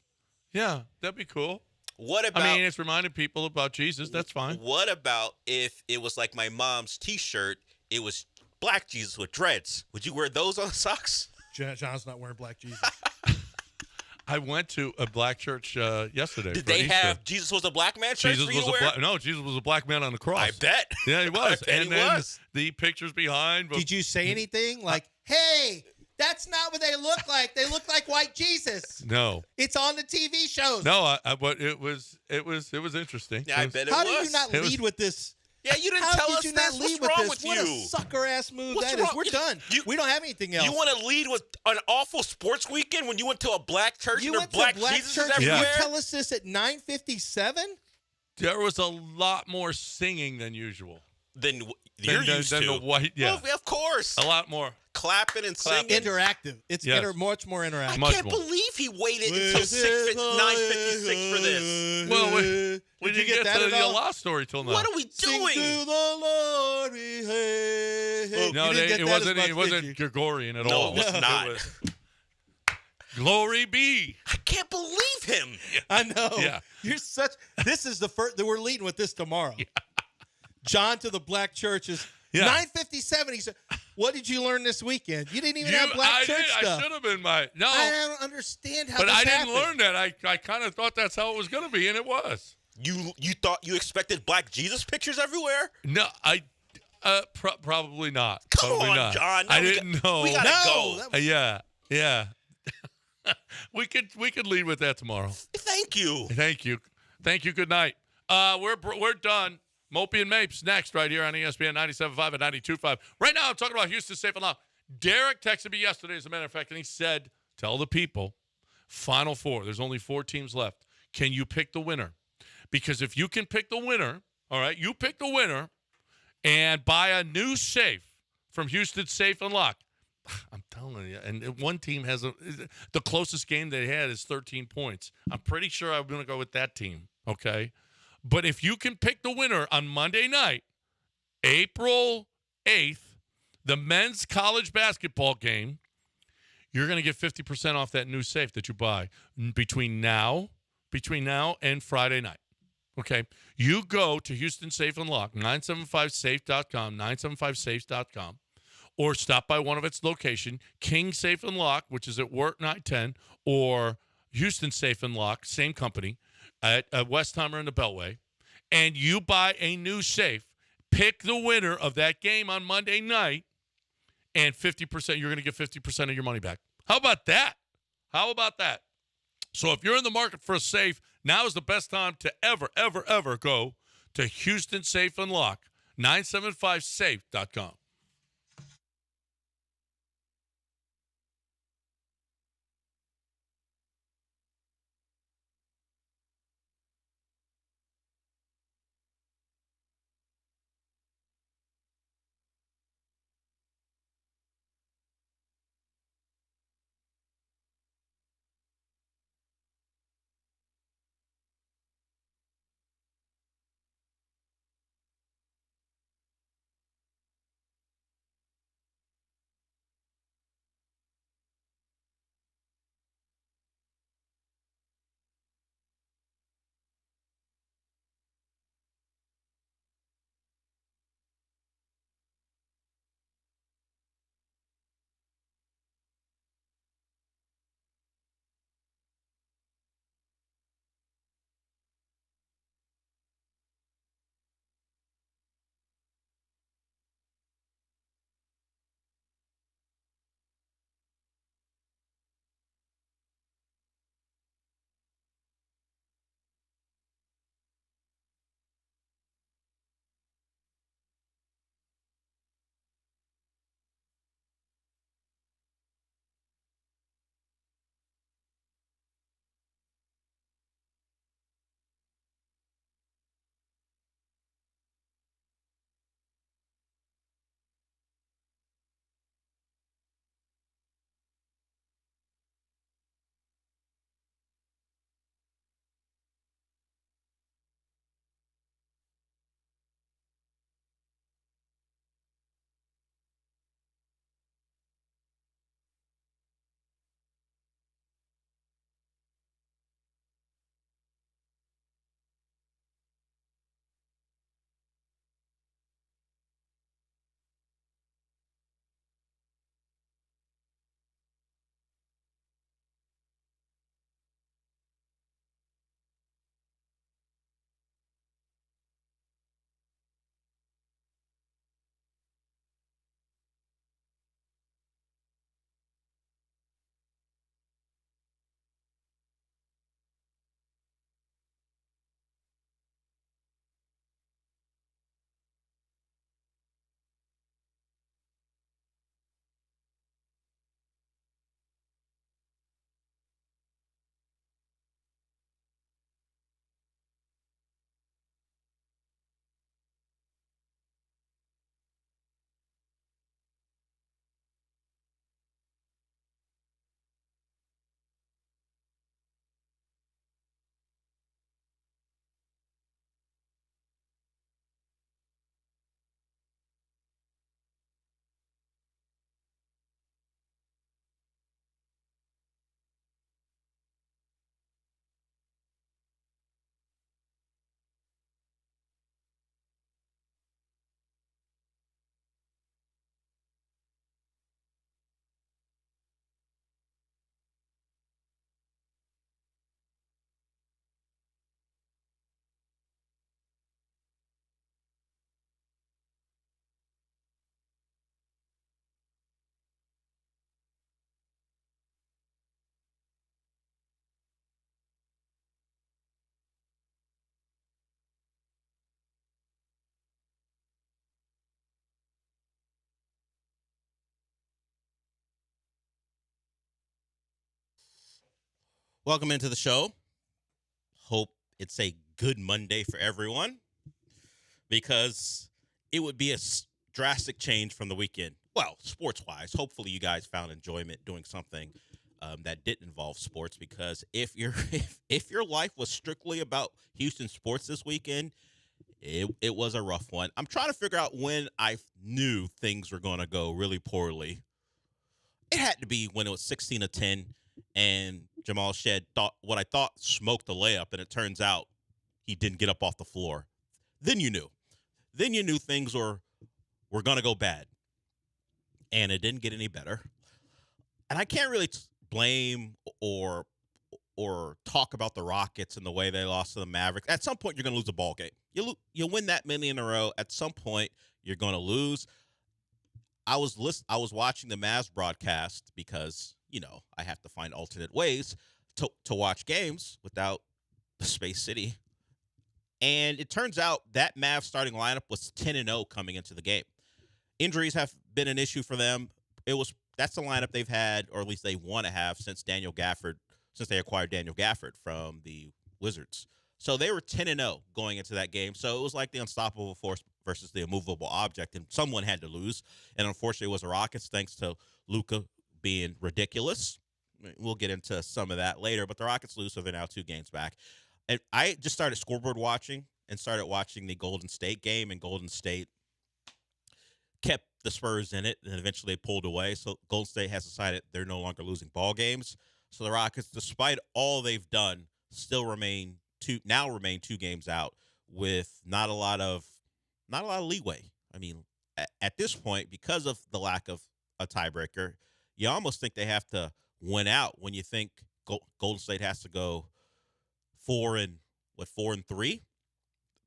Yeah, that'd be cool. What about? I mean, it's reminding people about Jesus. That's fine. What about if it was like my mom's T-shirt? It was black Jesus with dreads. Would you wear those on socks? John's not wearing black Jesus. I went to a black church yesterday. Did for they Easter. have Jesus was a black man shirt Jesus for you was to a wear? black. No, Jesus was a black man on the cross. I bet. Yeah, he was. I bet and he then was. the pictures behind. Did you say anything like, "Hey, that's not what they look like. They look like white Jesus"? No. It's on the TV shows. No, but it was interesting. Yeah, I bet it How was. did you not lead with this? Yeah, you didn't How tell did us you this. not lead What's wrong with this? with What you? a sucker ass move What's that is. wrong? We're done. We don't have anything else. You want to lead with an awful sports weekend when you went to a black church You and went there are to black black Jesuses church. everywhere? You tell us this at 9:57? There was a lot more singing than usual. Than you're used than to. the white, yeah. Well, of course. A lot more. Clapping and singing. Interactive. It's Yes. much more interactive. I Much can't more. believe he waited until 9:56 for this. Well, we Did you didn't get that to at the all? Allah story till now. What are we Sing doing? to the Lord, we hey. No, You didn't get it that as wasn't. much, It wasn't did you? Gregorian at No, all. it was not. was, Glory be. I can't believe him. I know. Yeah. You're such. This is the first that we're leading with this tomorrow. John to the black church is 9:57. He said, What did you learn this weekend? You didn't even have black church stuff. I should have been I don't understand how. But this I didn't happened. learn that. I kind of thought that's how it was going to be, and it was. You expected black Jesus pictures everywhere? No, probably not. Come probably on, not. John. No, I didn't know. We gotta go. Yeah. we could lead with that tomorrow. Thank you. Thank you. Good night. We're done. Mopey and Mapes next right here on ESPN 97.5 and 92.5. Right now I'm talking about Houston Safe and Lock. Derek texted me yesterday, as a matter of fact, and he said, tell the people, Final Four. There's only 4 teams left. Can you pick the winner? Because if you can pick the winner, all right, you pick the winner and buy a new safe from Houston Safe and Lock. I'm telling you, and one team has the closest game they had is 13 points. I'm pretty sure I'm going to go with that team, okay? But if you can pick the winner on Monday night, April 8th, the men's college basketball game, you're going to get 50% off that new safe that you buy between now and Friday night. Okay? You go to Houston Safe and Lock, 975safe.com, 975safes.com, or stop by one of its location, King Safe and Lock, which is at Wirt 910, or Houston Safe and Lock, same company, at Westheimer and the Beltway, and you buy a new safe. Pick the winner of that game on Monday night, and 50%, you're going to get 50% of your money back. How about that? So if you're in the market for a safe, now is the best time to ever go to Houston Safe and Lock, 975safe.com. Welcome into the show. Hope it's a good Monday for everyone, because it would be a drastic change from the weekend. Well, sports-wise, hopefully you guys found enjoyment doing something that didn't involve sports, because if your life was strictly about Houston sports this weekend, it was a rough one. I'm trying to figure out when I knew things were going to go really poorly. It had to be when it was 16-10 and Jamal Shed what I thought smoked the layup, and it turns out he didn't get up off the floor. Then you knew. Then you knew things were going to go bad. And it didn't get any better. And I can't really blame or talk about the Rockets and the way they lost to the Mavericks. At some point, you're going to lose a ball game. You win that many in a row. At some point, you're going to lose. I was watching the Mavs broadcast because, I have to find alternate ways to watch games without the Space City. And it turns out that Mavs starting lineup was 10-0 coming into the game. Injuries have been an issue for them. That's the lineup they've had, or at least they want to have, since they acquired Daniel Gafford from the Wizards. So they were 10-0 going into that game. So it was like the unstoppable force versus the immovable object, and someone had to lose. And unfortunately, it was the Rockets, thanks to Luka being ridiculous. We'll get into some of that later, but the Rockets lose, so they're now 2 games back. And I just started scoreboard watching and started watching the Golden State game, and Golden State kept the Spurs in it, and eventually they pulled away. So Golden State has decided they're no longer losing ball games. So the Rockets, despite all they've done, still remain 2 games out with not a lot of leeway. I mean, at this point, because of the lack of a tiebreaker, you almost think they have to win out when you think Golden State has to go 4-3.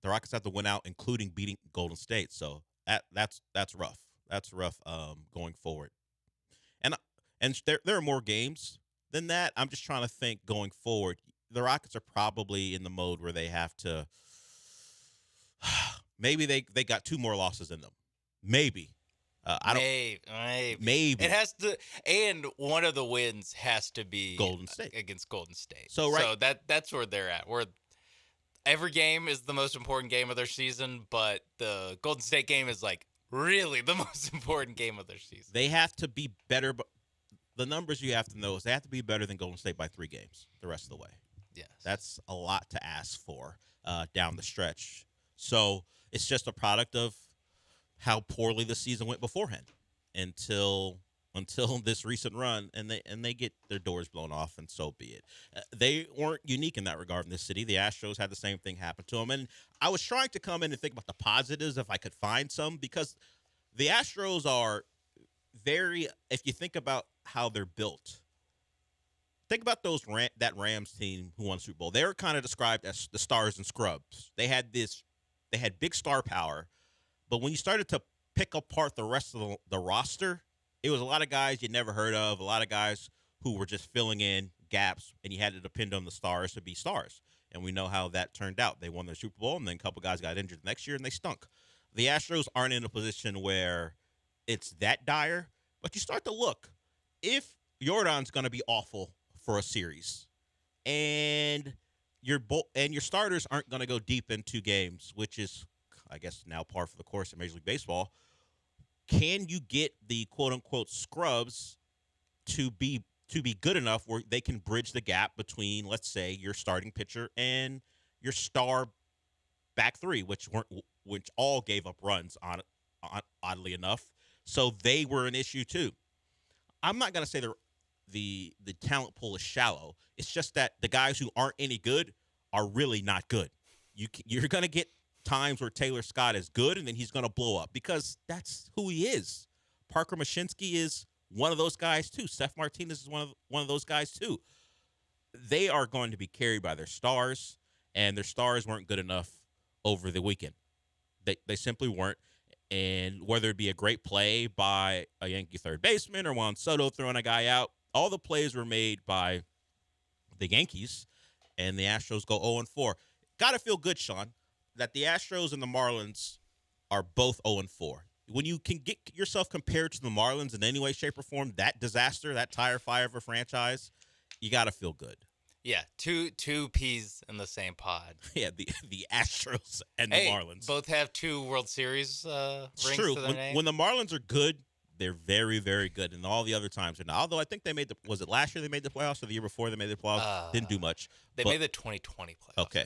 The Rockets have to win out, including beating Golden State. So that's rough. That's rough going forward. And there are more games than that. I'm just trying to think going forward. The Rockets are probably in the mode where they have to. Maybe they got 2 more losses in them. Maybe. Maybe it has to, and one of the wins has to be Golden State against Golden State. So that's where they're at. Where every game is the most important game of their season, but the Golden State game is like really the most important game of their season. They have to be better, but the numbers you have to know is they have to be better than Golden State by 3 games the rest of the way. Yes, that's a lot to ask for down the stretch. So it's just a product of how poorly the season went beforehand until this recent run, and they get their doors blown off, and so be it. They weren't unique in that regard in this city. The Astros had the same thing happen to them, and I was trying to come in and think about the positives if I could find some, because the Astros are if you think about how they're built, think about that Rams team who won the Super Bowl. They were kind of described as the stars and scrubs. They had big star power, but when you started to pick apart the rest of the roster, it was a lot of guys you never heard of, a lot of guys who were just filling in gaps, and you had to depend on the stars to be stars. And we know how that turned out. They won their Super Bowl, and then a couple guys got injured the next year, and they stunk. The Astros aren't in a position where it's that dire, but you start to look. If Jordan's going to be awful for a series, and your starters aren't going to go deep in 2 games, which is, I guess, now par for the course in Major League Baseball, can you get the quote-unquote scrubs to be good enough where they can bridge the gap between, let's say, your starting pitcher and your star back 3, which all gave up runs on oddly enough. So they were an issue too. I'm not going to say the talent pool is shallow. It's just that the guys who aren't any good are really not good. You're going to get times where Taylor Scott is good, and then he's going to blow up because that's who he is. Parker Mashinsky is one of those guys too. Seth Martinez is one of those guys too. They are going to be carried by their stars, and their stars weren't good enough over the weekend. They simply weren't. And whether it be a great play by a Yankee third baseman or Juan Soto throwing a guy out, all the plays were made by the Yankees, and the Astros go 0-4. Got to feel good, Sean, that the Astros and the Marlins are both 0-4. When you can get yourself compared to the Marlins in any way, shape, or form, that disaster, that tire fire of a franchise, you got to feel good. Yeah, two peas in the same pod. Yeah, the Astros and Hey, the Marlins. both have 2 World Series It's rings true. to their name. When the Marlins are good, they're very, very good. And all the other times are not. Although I think they made was it last year they made the playoffs or the year before they made the playoffs? Didn't do much. They made the 2020 playoffs. Okay.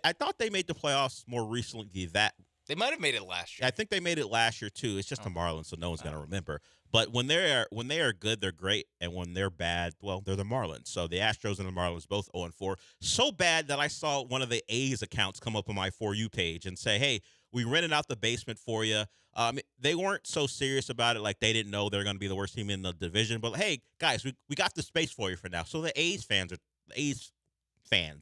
I thought they made the playoffs more recently. They might have made it last year. I think they made it last year too. It's just the Marlins, so no one's gonna remember. But when they are good, they're great, and when they're bad, well, they're the Marlins. So the Astros and the Marlins both 0-4. So bad that I saw one of the A's accounts come up on my For You page and say, "Hey, we rented out the basement for you." They weren't so serious about it, like they didn't know they're going to be the worst team in the division. But hey, guys, we got the space for you for now. So the A's fans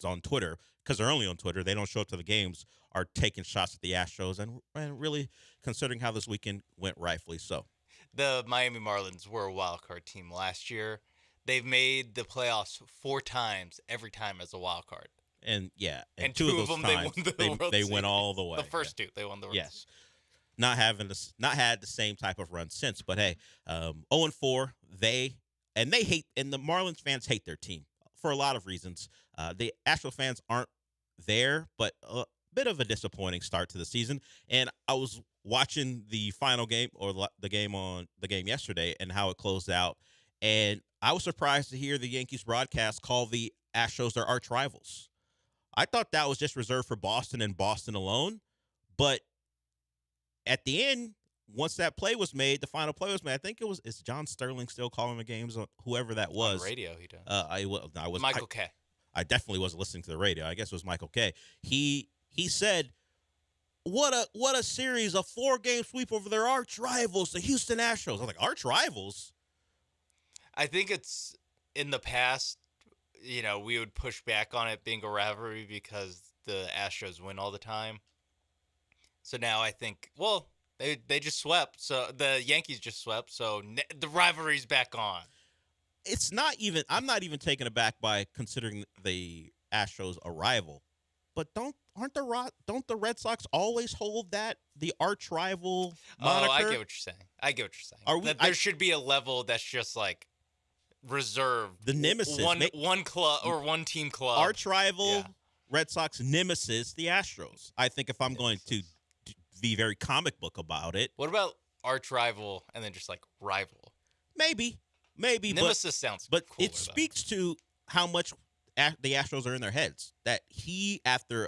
on Twitter, because they're only on Twitter, they don't show up to the games, are taking shots at the Astros and really considering how this weekend went, rightfully so. The Miami Marlins were a wild card team last year. They've made the playoffs 4 times, every time as a wild card. And yeah, and 2 of of those them times, they won the World they Series. went all the way. The first 2 they won the World Yes. Series. Not had the same type of run since, but hey, 0-4. They hate, and the Marlins fans hate their team for a lot of reasons. The Astros fans aren't there, but a bit of a disappointing start to the season. And I was watching the final game or the game yesterday and how it closed out, and I was surprised to hear the Yankees broadcast call the Astros their arch rivals. I thought that was just reserved for Boston and Boston alone, but at the end, once that play was made, the final play was made. I think is John Sterling still calling the games, whoever that was. On radio, he does. I was Michael Kay. I definitely wasn't listening to the radio. I guess it was Michael Kay. He said, "What a series, a 4-game sweep over their arch rivals, the Houston Astros." I was like, arch rivals? I think it's in the past, we would push back on it being a rivalry because the Astros win all the time. So now I think, well, they just swept. So the Yankees just swept. So the rivalry's back on. It's not even. I'm not even taken aback by considering the Astros a rival. But don't the Red Sox always hold the arch rival moniker? Oh, I get what you're saying. There should be a level that's just like reserved. The nemesis. One club or one team club. Arch rival, Red Sox nemesis, the Astros. I think if I'm going to be very comic book about it. What about arch rival and then just like rival? Maybe. Nemesis sounds but cooler, it speaks to how much the Astros are in their heads. That after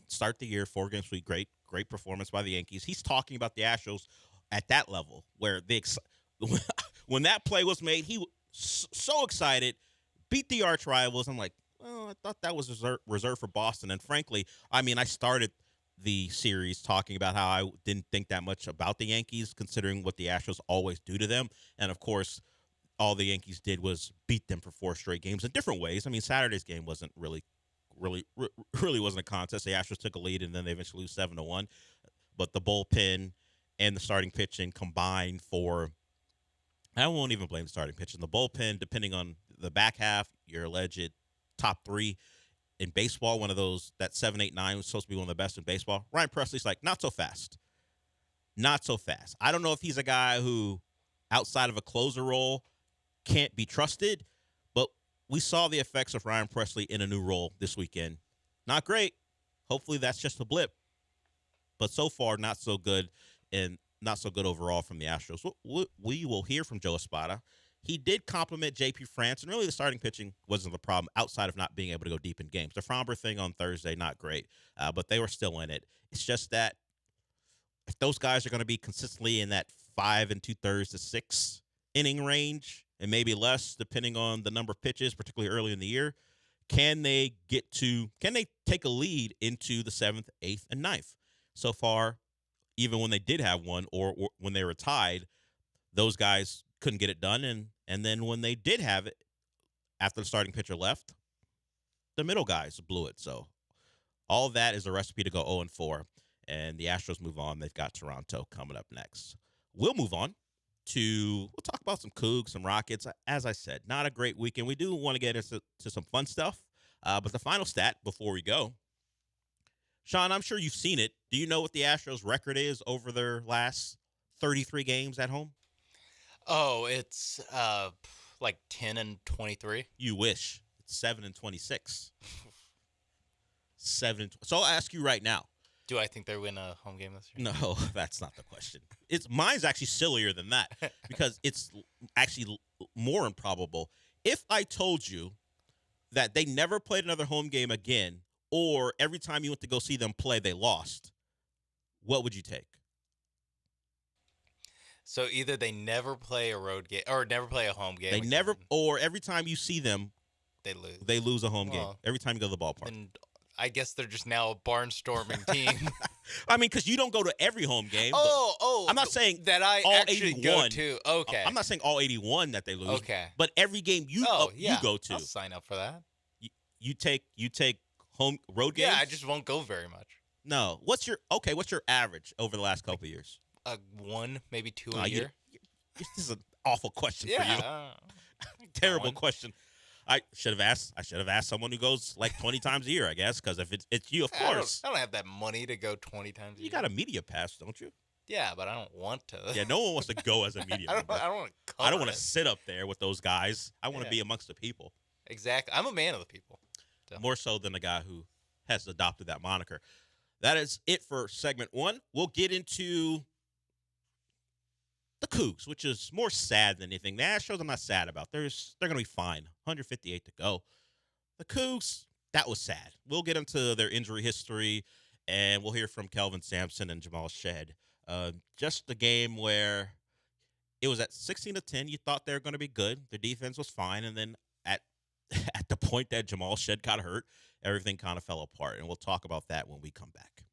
start the year 4-game sweep, great performance by the Yankees. He's talking about the Astros at that level where when that play was made, he was so excited, beat the arch rivals. I'm like, well, I thought that was reserved for Boston. And frankly, I started the series talking about how I didn't think that much about the Yankees, considering what the Astros always do to them. And of course, all the Yankees did was beat them for 4 straight games in different ways. Saturday's game wasn't really wasn't a contest. The Astros took a lead and then they eventually lose 7-1. But the bullpen and the starting pitching combined for, I won't even blame the starting pitching. The bullpen, depending on the back half, your alleged top 3 in baseball, one of those, that 7, 8, 9 was supposed to be one of the best in baseball. Ryan Presley's like, not so fast. Not so fast. I don't know if he's a guy who, outside of a closer role, can't be trusted, but we saw the effects of Ryan Presley in a new role this weekend. Not great. Hopefully that's just a blip. But so far, not so good, and not so good overall from the Astros. We will hear from Joe Espada. He did compliment J.P. France, and really the starting pitching wasn't the problem outside of not being able to go deep in games. The Fromber thing on Thursday, not great, but they were still in it. It's just that if those guys are going to be consistently in that 5 2/3 to 6 inning range, and maybe less depending on the number of pitches, particularly early in the year, can they take a lead into the 7th, 8th, and 9th? So far, even when they did have one or when they were tied, those guys couldn't get it done. And then when they did have it, after the starting pitcher left, the middle guys blew it. So all of that is a recipe to go 0-4. And the Astros move on. They've got Toronto coming up next. We'll move on we'll talk about some Cougs, some Rockets. As I said, not a great weekend. We do want to get into some fun stuff. But the final stat before we go, Sean, I'm sure you've seen it. Do you know what the Astros' record is over their last 33 games at home? Oh, it's like 10-23. You wish. 7-26. So I'll ask you right now. Do I think they win a home game this year? No, that's not the question. Mine's actually sillier than that because it's actually more improbable. If I told you that they never played another home game again, or every time you went to go see them play, they lost, what would you take? So either they never play a road game or never play a home game. They never, or every time you see them, they lose. They lose a home game every time you go to the ballpark. And I guess they're just now a barnstorming team. I mean, because you don't go to every home game. I'm not saying that I all actually 81. go to. Okay. I'm not saying all 81 that they lose. Okay. But every game you go to. I'll sign up for that. You take home road games? Yeah, I just won't go very much. No. What's your average over the last couple of years? One, maybe two a year. This is an awful question for you. Terrible question. I should have asked someone who goes like 20 times a year, I guess, because if it's you, of course. I don't have that money to go 20 times a year. You got a media pass, don't you? Yeah, but I don't want to. Yeah, no one wants to go as a media member. I don't want to I don't want to sit up there with those guys. I want to be amongst the people. Exactly. I'm a man of the people. So. More so than the guy who has adopted that moniker. That is it for segment 1. We'll get into the Cougs, which is more sad than anything. The Astros, I'm not sad about. They're going to be fine. 158 to go. The Cougs, that was sad. We'll get into their injury history, and we'll hear from Kelvin Sampson and Jamal Shedd. Just a game where it was at 16-10. You thought they were going to be good. Their defense was fine, and then at the point that Jamal Shedd got hurt, everything kind of fell apart, and we'll talk about that when we come back.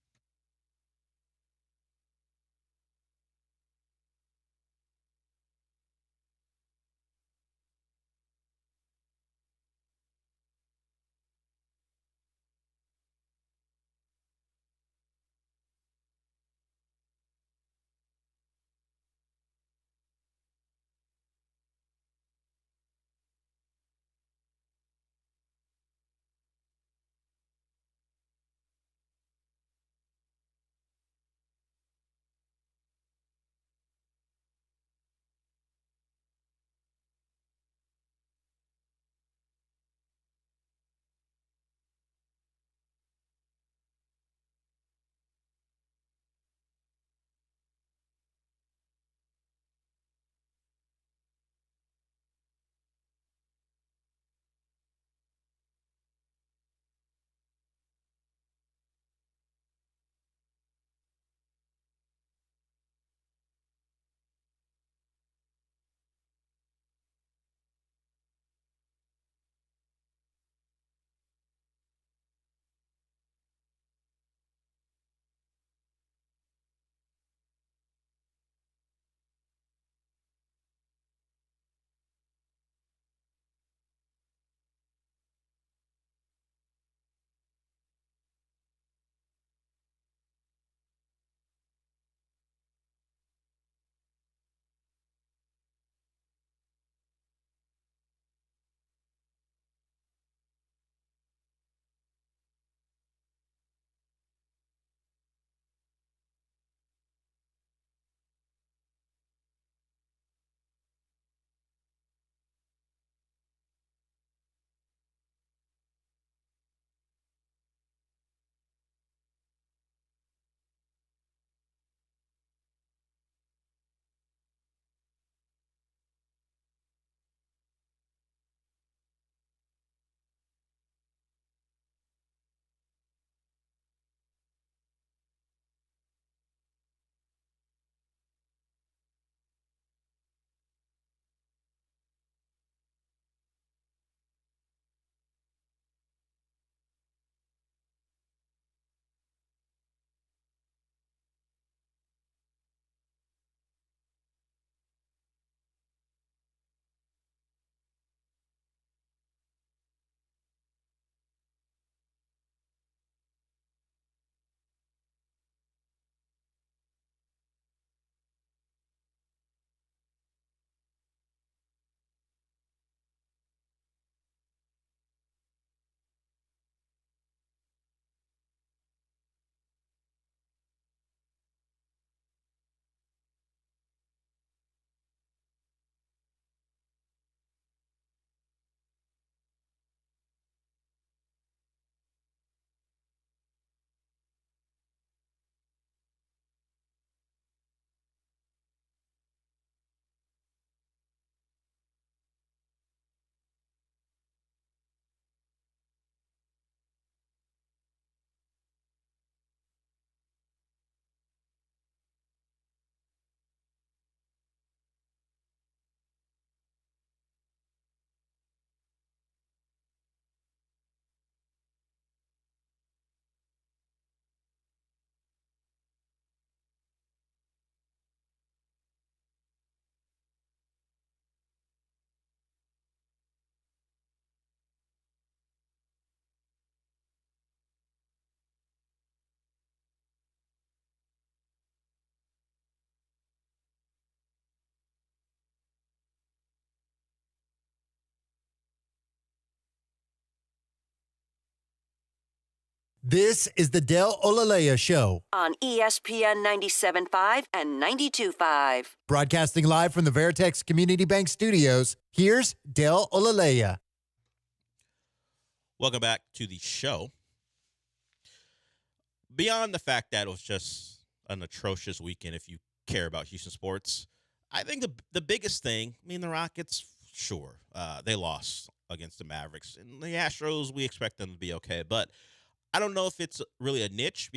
This is the Del Olaleye Show. On ESPN 97.5 and 92.5. Broadcasting live from the Veritex Community Bank Studios, here's Del Olaleye. Welcome back to the show. Beyond the fact that it was just an atrocious weekend if you care about Houston sports, I think the biggest thing, the Rockets, sure, they lost against the Mavericks. And the Astros, we expect them to be okay. But I don't know if it's really a niche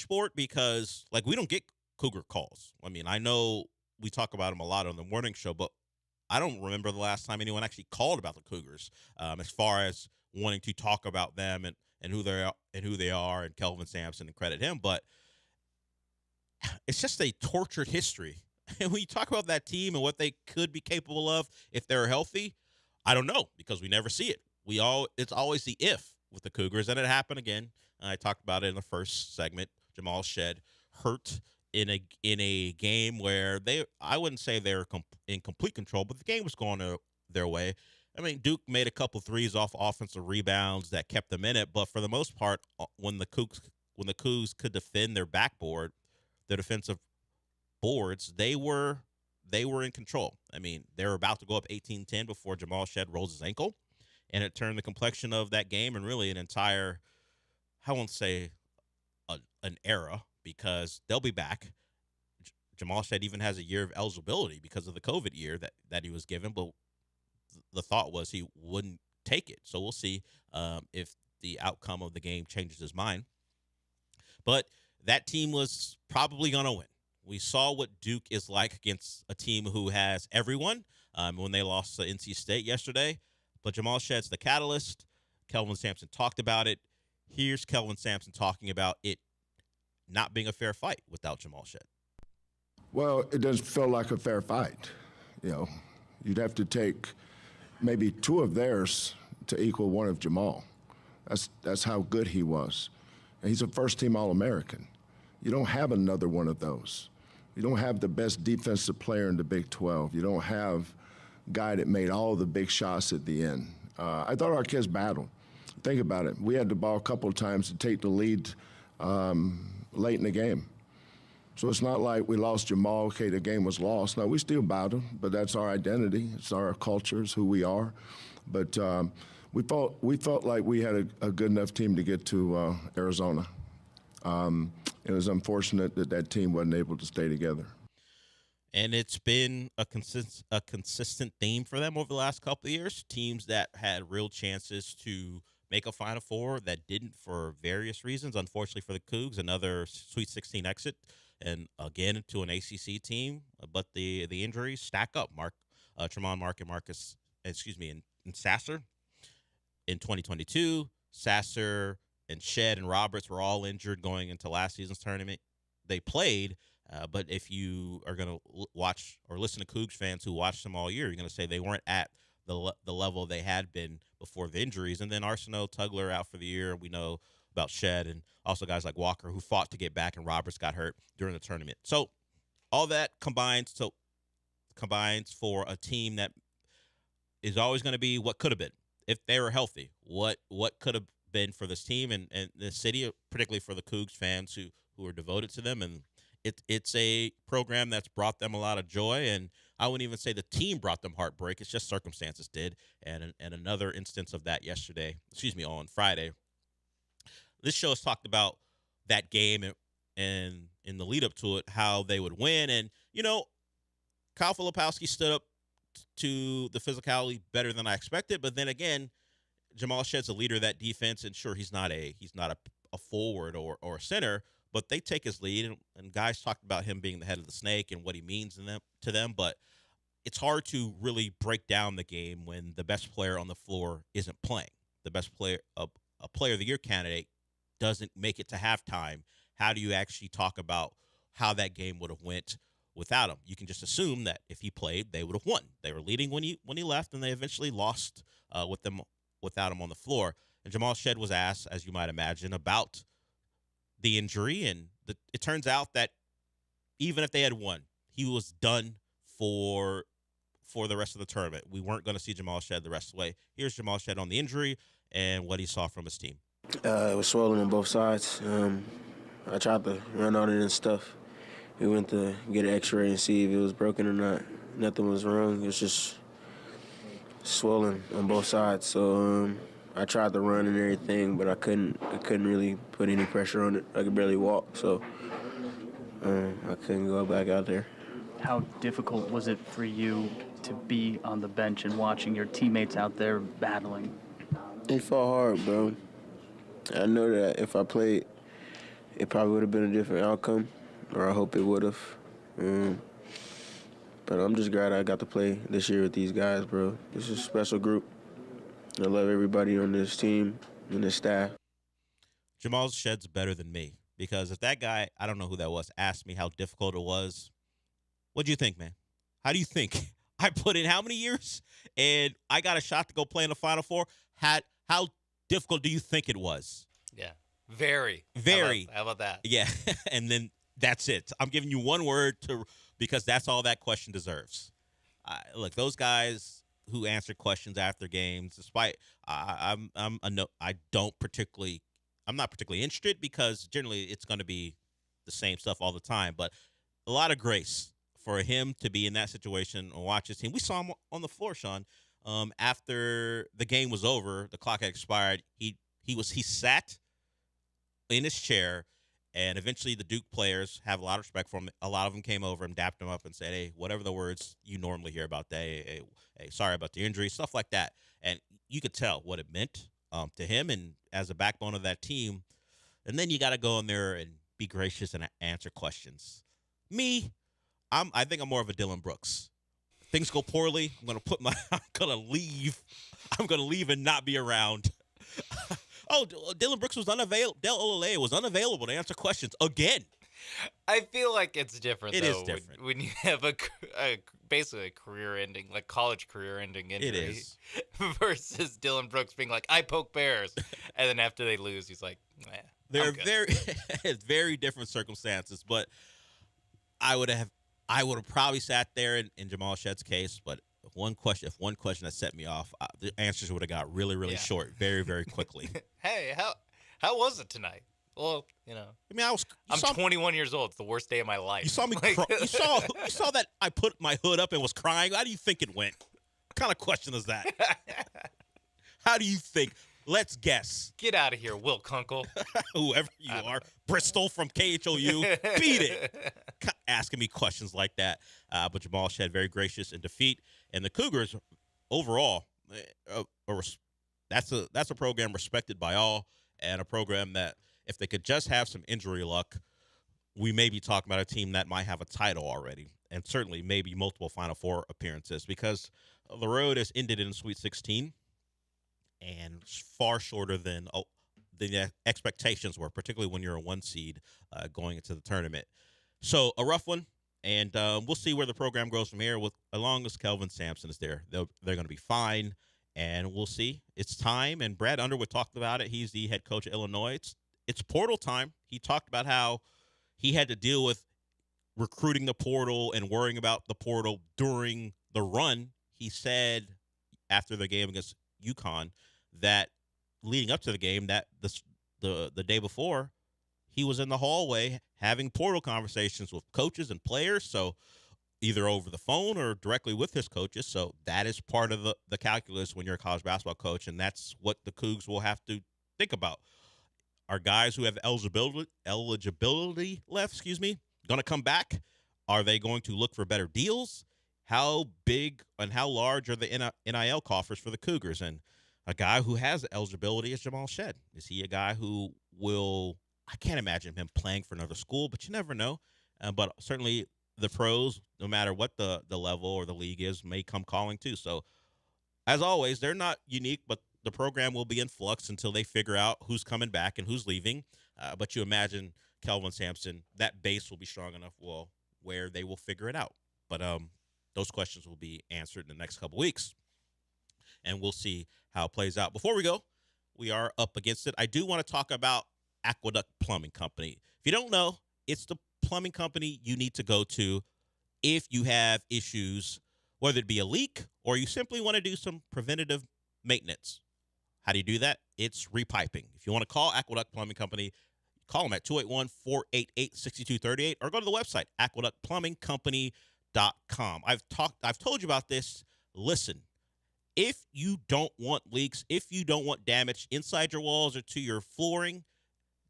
sport because, we don't get Cougar calls. I know we talk about them a lot on the morning show, but I don't remember the last time anyone actually called about the Cougars as far as wanting to talk about them and who they are and Kelvin Sampson and credit him. But it's just a tortured history. And when you talk about that team and what they could be capable of if they're healthy, I don't know because we never see it. It's always the if with the Cougars, and it happened again. I talked about it in the first segment. Jamal Shed hurt in a game where I wouldn't say they were in complete control, but the game was going their way. Duke made a couple threes off offensive rebounds that kept them in it, but for the most part, when the Cougs could defend their backboard, their defensive boards, they were in control. They were about to go up 18-10 before Jamal Shed rolls his ankle, and it turned the complexion of that game and really an entire, I won't say an era because they'll be back. Jamal Shed even has a year of eligibility because of the COVID year that he was given, but the thought was he wouldn't take it. So we'll see if the outcome of the game changes his mind. But that team was probably going to win. We saw what Duke is like against a team who has everyone when they lost to NC State yesterday. But Jamal Shed's the catalyst. Kelvin Sampson talked about it. Here's Kelvin Sampson talking about it not being a fair fight without Jamal Shed. Well, it doesn't feel like a fair fight. You'd have to take maybe two of theirs to equal one of Jamal. That's how good he was. And he's a first-team All-American. You don't have another one of those. You don't have the best defensive player in the Big 12. You don't have a guy that made all the big shots at the end. I thought our kids battled. Think about it. We had the ball a couple of times to take the lead late in the game. So it's not like we lost Jamal, okay, the game was lost. No, we still battled, but that's our identity. It's our culture. It's who we are. But we felt like we had a good enough team to get to Arizona. It was unfortunate that team wasn't able to stay together. And it's been a consistent theme for them over the last couple of years. Teams that had real chances to make a Final Four that didn't for various reasons. Unfortunately for the Cougs, another Sweet 16 exit, and again to an ACC team. But the injuries stack up. Tremont and Sasser in 2022. Sasser and Shed and Roberts were all injured going into last season's tournament. They played, but if you are going to watch or listen to Cougs fans who watched them all year, you're going to say they weren't at the level they had been before the injuries. And then Arsenault, Tugler out for the year. We know about Shed and also guys like Walker who fought to get back, and Roberts got hurt during the tournament. So all that combines for a team that is always going to be what could have been if they were healthy. What could have been for this team and the city, particularly for the Cougs fans who are devoted to them. And it's a program that's brought them a lot of joy. And I wouldn't even say the team brought them heartbreak. It's just circumstances did. And another instance of that on Friday. This show has talked about that game and in the lead up to it, how they would win. And, Kyle Filipowski stood up to the physicality better than I expected. But then again, Jamal Shed's a leader of that defense, and sure, he's not a forward or a center, but they take his lead, and guys talked about him being the head of the snake and what he means to them. But it's hard to really break down the game when the best player on the floor isn't playing. The best player, a player of the year candidate, doesn't make it to halftime. How do you actually talk about how that game would have went without him? You can just assume that if he played, they would have won. They were leading when he left, and they eventually lost without him on the floor. And Jamal Shed was asked, as you might imagine, about the injury, and it turns out that even if they had won, he was done for the rest of the tournament. We weren't going to see Jamal Shed the rest of the way. Here's Jamal Shed on the injury and what he saw from his team. It was swollen on both sides. I tried to run on it and stuff. We went to get an x-ray and see if it was broken or not. Nothing was wrong. It was just swollen on both sides. So I tried to run and everything, but I couldn't really put any pressure on it. I could barely walk, so I couldn't go back out there. How difficult was it for you to be on the bench and watching your teammates out there battling? It fought hard, bro. I know that if I played, it probably would have been a different outcome, or I hope it would have. But I'm just glad I got to play this year with these guys, bro. This is a special group. I love everybody on this team and this staff. Jamal Shedd's better than me because if that guy, I don't know who that was, asked me how difficult it was, what do you think, man? How do you think? I put in how many years and I got a shot to go play in the Final Four? How difficult do you think it was? Yeah. Very. How about that? Yeah. And then that's it. I'm giving you one word because that's all that question deserves. Look, those guys who answer questions after games, despite I'm not particularly interested because generally it's going to be the same stuff all the time. But a lot of grace for him to be in that situation and watch his team. We saw him on the floor, Sean. After the game was over, the clock had expired. He sat in his chair, and eventually the Duke players have a lot of respect for him. A lot of them came over and dapped him up and said, "Hey, whatever the words you normally hear about that. Hey, sorry about the injury," stuff like that. And you could tell what it meant to him and as a backbone of that team. And then you got to go in there and be gracious and answer questions. Me, I think I'm more of a Dylan Brooks. Things go poorly, I'm gonna leave. I'm gonna leave and not be around. Oh, Dylan Brooks was unavailable. Del Olaleye was unavailable to answer questions again. I feel like it's different. It though, is different when you have basically a career-ending, like college career-ending injury. It is versus Dylan Brooks being like, "I poke bears," and then after they lose, he's like, "They're very different circumstances." But I would have probably sat there in Jamal Shedd's case, but if one question that set me off, the answers would have got really, really short, very, very quickly. Hey, how was it tonight? Well, I mean, I'm 21 years old. It's the worst day of my life. You saw me. You saw that I put my hood up and was crying. How do you think it went? What kind of question is that? How do you think? Let's guess. Get out of here, Will Kunkel. Whoever you are. Bristol from KHOU. Beat it. Asking me questions like that. But Jamal Shedd, very gracious in defeat. And the Cougars, overall, that's a program respected by all and a program that if they could just have some injury luck, we may be talking about a team that might have a title already and certainly maybe multiple Final Four appearances because the road has ended in Sweet 16. And far shorter than the expectations were, particularly when you're a 1 seed going into the tournament. So a rough one, and we'll see where the program goes from here. As long as Kelvin Sampson is there, they're going to be fine, and we'll see. It's time, and Brad Underwood talked about it. He's the head coach of Illinois. It's portal time. He talked about how he had to deal with recruiting the portal and worrying about the portal during the run. He said after the game against UConn that leading up to the game, that the day before, he was in the hallway having portal conversations with coaches and players, so either over the phone or directly with his coaches. So that is part of the calculus when you're a college basketball coach, and that's what the Cougs will have to think about. Are guys who have eligibility left, going to come back? Are they going to look for better deals? How big and how large are the NIL coffers for the Cougars? And a guy who has eligibility is Jamal Shedd. Is he a guy who will – I can't imagine him playing for another school, but you never know. But certainly the pros, no matter what the level or the league is, may come calling too. So, as always, they're not unique, but the program will be in flux until they figure out who's coming back and who's leaving. But you imagine Kelvin Sampson, that base will be strong enough where they will figure it out. But those questions will be answered in the next couple weeks, and we'll see how it plays out. Before we go, we are up against it. I do want to talk about Aqueduct Plumbing Company. If you don't know, it's the plumbing company you need to go to if you have issues, whether it be a leak or you simply want to do some preventative maintenance. How do you do that? it's repiping. If you want to call Aqueduct Plumbing Company, call them at 281-488-6238 or go to the website, aqueductplumbingcompany.com. I've told you about this. Listen, if you don't want leaks, if you don't want damage inside your walls or to your flooring,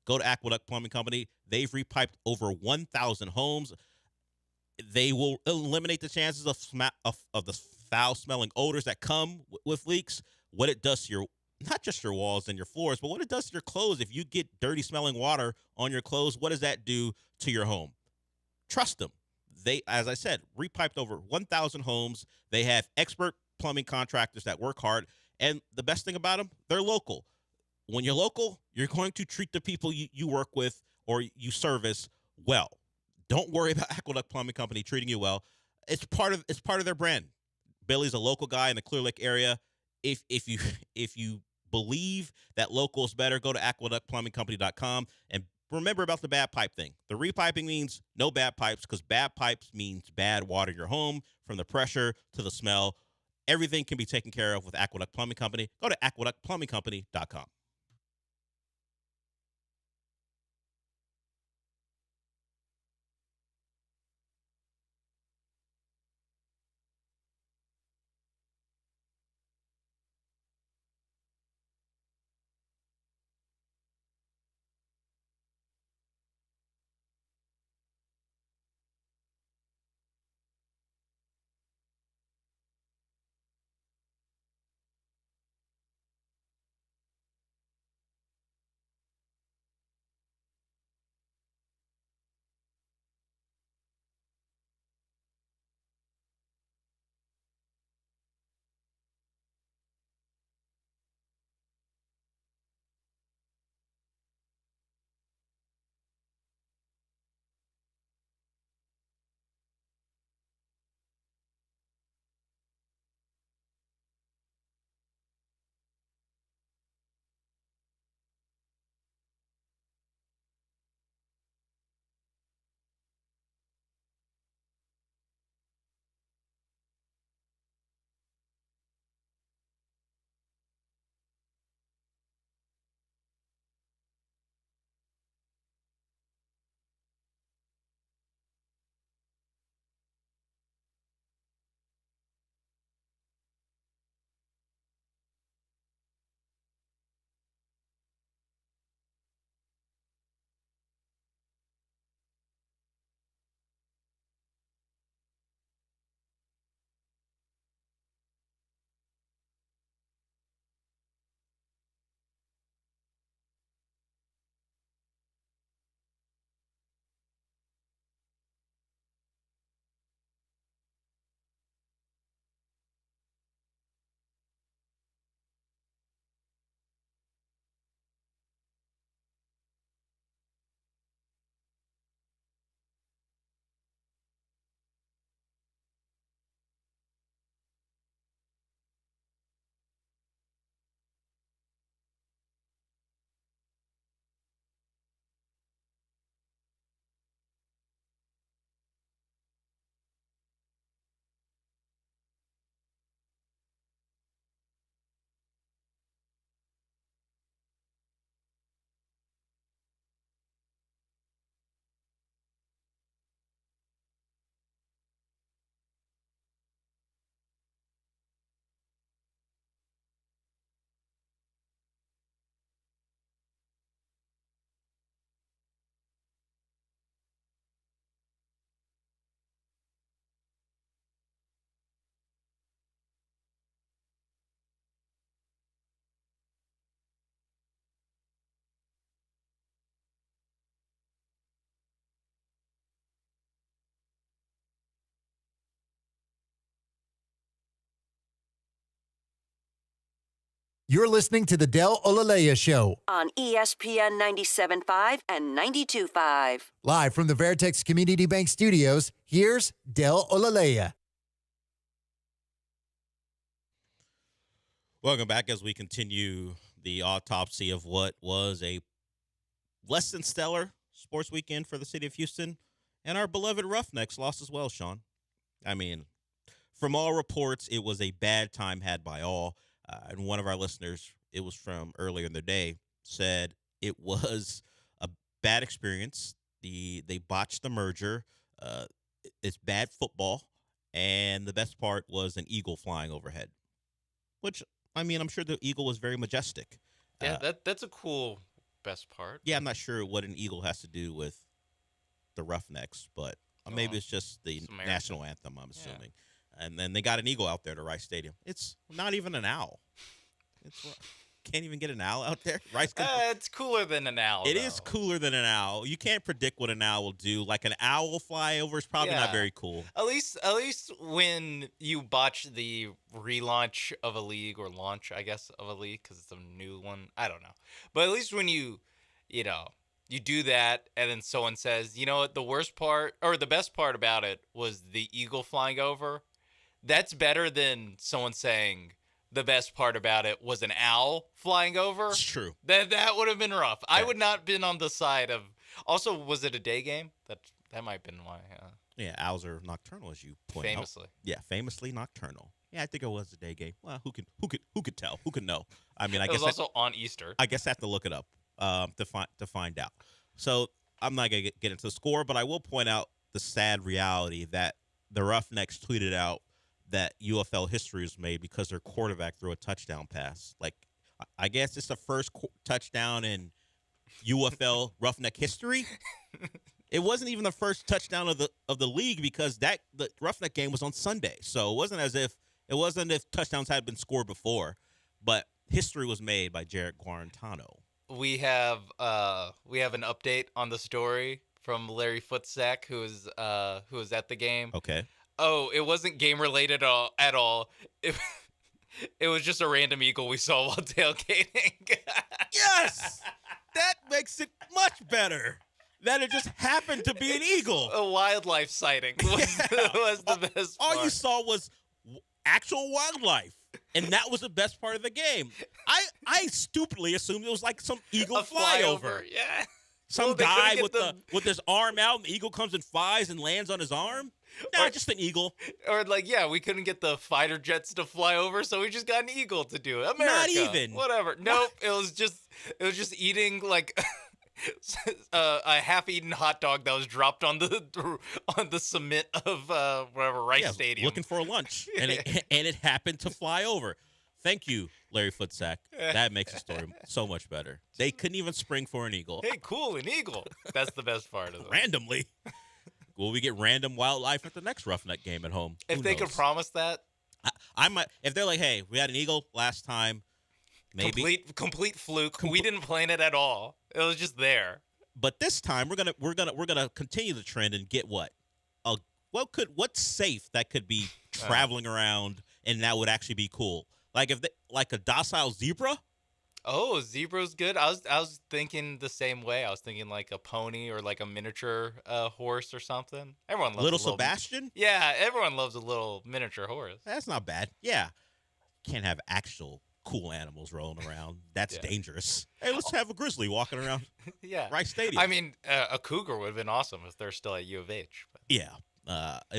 go to Aqueduct Plumbing Company. They've repiped over 1,000 homes. They will eliminate the chances of the foul-smelling odors that come with leaks, what it does to your, not just your walls and your floors, but what it does to your clothes. If you get dirty-smelling water on your clothes, what does that do to your home? Trust them. They, as I said, repiped over 1,000 homes. They have expert plumbing contractors that work hard, and the best thing about them, they're local. When you're local, you're going to treat the people you work with or you service well. Don't worry about Aqueduct Plumbing Company treating you well. It's part of their brand. Billy's a local guy in the Clear Lake area. If you believe that local is better, go to aqueductplumbingcompany.com and remember about the bad pipe thing. The repiping means no bad pipes because bad pipes means bad water in your home, from the pressure to the smell. Everything can be taken care of with Aqueduct Plumbing Company. Go to aqueductplumbingcompany.com. You're listening to the Del Olaleye Show on ESPN 97.5 and 92.5. Live from the Veritex Community Bank Studios, here's Del Olaleye. Welcome back as we continue the autopsy of what was a less than stellar sports weekend for the city of Houston. And our beloved Roughnecks lost as well, Sean. I mean, from all reports, it was a bad time had by all. And one of our listeners it was from earlier in the day, said it was a bad experience. They botched the merger. It's bad football, and the best part was an eagle flying overhead. Which, I mean, I'm sure the eagle was very majestic. Yeah, that's a cool best part. Yeah, I'm not sure what an eagle has to do with the Roughnecks, but maybe it's just the national anthem, I'm assuming. And then they got an eagle out there to Rice Stadium. It's not even an owl. Can't even get an owl out there. It's cooler than an owl. It is cooler than an owl. You can't predict what an owl will do. Like an owl flyover is probably not very cool. At least when you botch the relaunch of a league, or launch, I guess, of a league, because it's a new one. I don't know. But at least when you do that, and then someone says, you know what, the worst part or the best part about it was the eagle flying over. That's better than someone saying the best part about it was an owl flying over. It's true. That would have been rough. Yeah. I would not been on the side of. Also, was it a day game? That might have been why. Yeah, owls are nocturnal, as you point out. Famously. Yeah, famously nocturnal. Yeah, I think it was a day game. Well, who could tell? Who could know? I mean, I guess it was also on Easter. I guess I have to look it up to find out. So I'm not gonna get into the score, but I will point out the sad reality that the Roughnecks tweeted out that UFL history was made because their quarterback threw a touchdown pass. Like, I guess it's the first touchdown in UFL Roughneck history. It wasn't even the first touchdown of the league because the Roughneck game was on Sunday. So it wasn't as if touchdowns had been scored before, but history was made by Jared Guarantano. We have an update on the story from Larry Footsack, who was at the game. Okay. Oh, it wasn't game related at all. It was just a random eagle we saw while tailgating. Yes, that makes it much better. That it just happened to be an eagle. A wildlife sighting was the best part. All you saw was actual wildlife, and that was the best part of the game. I stupidly assumed it was like some eagle flyover. Yeah. Some guy with his arm out, and the eagle comes and flies and lands on his arm. No, just an eagle. Or we couldn't get the fighter jets to fly over, so we just got an eagle to do it. America. Not even. Whatever. Nope. It was just eating like a half-eaten hot dog that was dropped on the cement of Rice Stadium. Looking for a lunch, and it happened to fly over. Thank you, Larry Footsack. That makes the story so much better. They couldn't even spring for an eagle. Hey, cool, an eagle. That's the best part of it. Randomly. Will we get random wildlife at the next Roughneck game at home? If they could promise that, I might. If they're like, "Hey, we had an eagle last time," maybe complete fluke. We didn't plan it at all. It was just there. But this time, we're gonna continue the trend and get what? What's safe that could be traveling around and that would actually be cool? Like like a docile zebra. Oh, zebra's good. I was thinking the same way. I was thinking like a pony or like a miniature horse or something. Everyone loves Little Sebastian? Yeah, everyone loves a little miniature horse. That's not bad. Yeah. Can't have actual cool animals rolling around. That's dangerous. Hey, let's have a grizzly walking around Rice Stadium. I mean, a cougar would have been awesome if they're still at U of H. But. Yeah.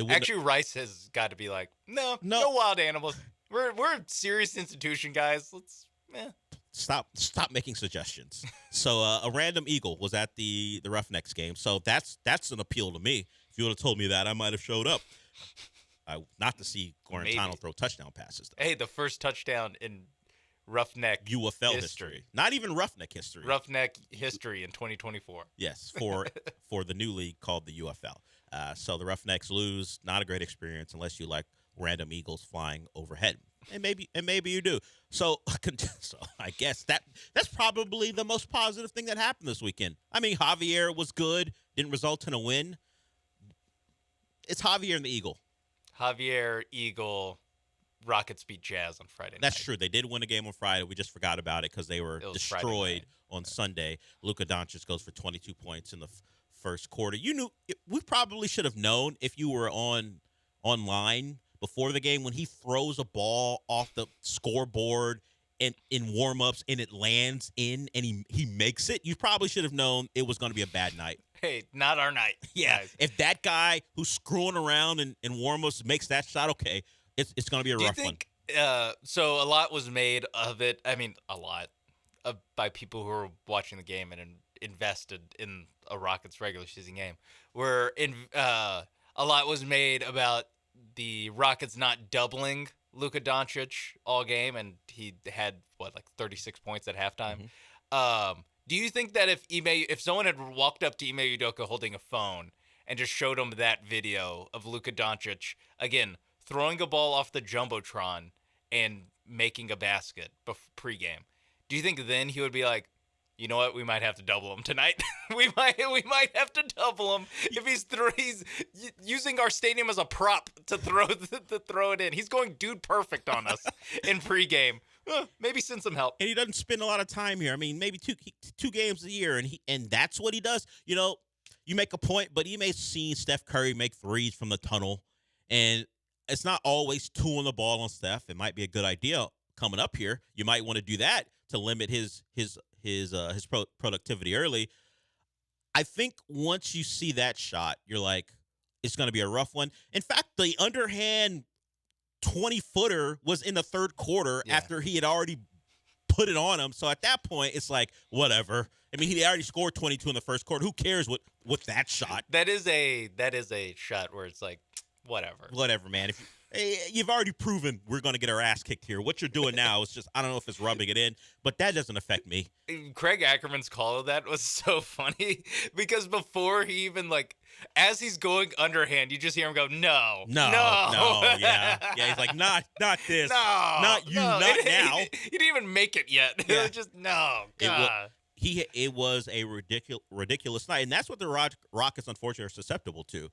Actually, Rice has got to be like, no wild animals. We're a serious institution, guys. Let's Stop making suggestions. So a random eagle was at the Roughnecks game. So that's an appeal to me. If you would have told me that, I might have showed up. Not to see Guarantano throw touchdown passes, though. Hey, the first touchdown in Roughneck UFL history. Not even Roughneck history. Roughneck history in 2024. Yes, for the new league called the UFL. So the Roughnecks lose. Not a great experience unless you like random eagles flying overhead. And maybe you do. So I guess that's probably the most positive thing that happened this weekend. I mean, Javier was good, didn't result in a win. It's Javier and the Eagle. Javier, Eagle, Rockets beat Jazz on Friday night. That's true. They did win a game on Friday. We just forgot about it because they were destroyed on Sunday. Luka Doncic goes for 22 points in the first quarter. We probably should have known if you were online before the game when he throws a ball off the scoreboard and in warm-ups and it lands in and he makes it. You probably should have known it was going to be a bad night. Hey, not our night. Yeah. Guys. If that guy who's screwing around in warm-ups makes that shot, okay, it's going to be a rough one. So a lot was made of it. I mean, a lot by people who were watching the game and invested in a Rockets regular season game. A lot was made about the Rockets not doubling Luka Doncic all game, and he had 36 points at halftime. Do you think that if someone had walked up to Ime Udoka holding a phone and just showed him that video of Luka Doncic again throwing a ball off the jumbotron and making a basket pregame, do you think then he would be like, you know what, we might have to double him tonight? we might have to double him if he's using our stadium as a prop to throw it in. He's going dude perfect on us in pregame. Maybe send some help. And he doesn't spend a lot of time here. I mean, maybe two games a year, and that's what he does. You know, you make a point, but you may have seen Steph Curry make threes from the tunnel, and it's not always two on the ball on Steph. It might be a good idea coming up here. You might want to do that to limit his productivity early. I think once you see that shot, you're like, it's going to be a rough one. In fact, the underhand 20-footer was in the third quarter after he had already put it on him. So at that point, it's like, whatever. I mean, he already scored 22 in the first quarter. Who cares with that shot? That is a shot where it's like, whatever. Whatever, man. You've already proven we're going to get our ass kicked here. What you're doing now is just, I don't know if it's rubbing it in, but that doesn't affect me. Craig Ackerman's call of that was so funny because before he even, as he's going underhand, you just hear him go, no. Yeah. He's like, not this. No. Not you, not now. He didn't even make it yet. Yeah. It was just, no. God. It was a ridiculous night, and that's what the Rockets, unfortunately, are susceptible to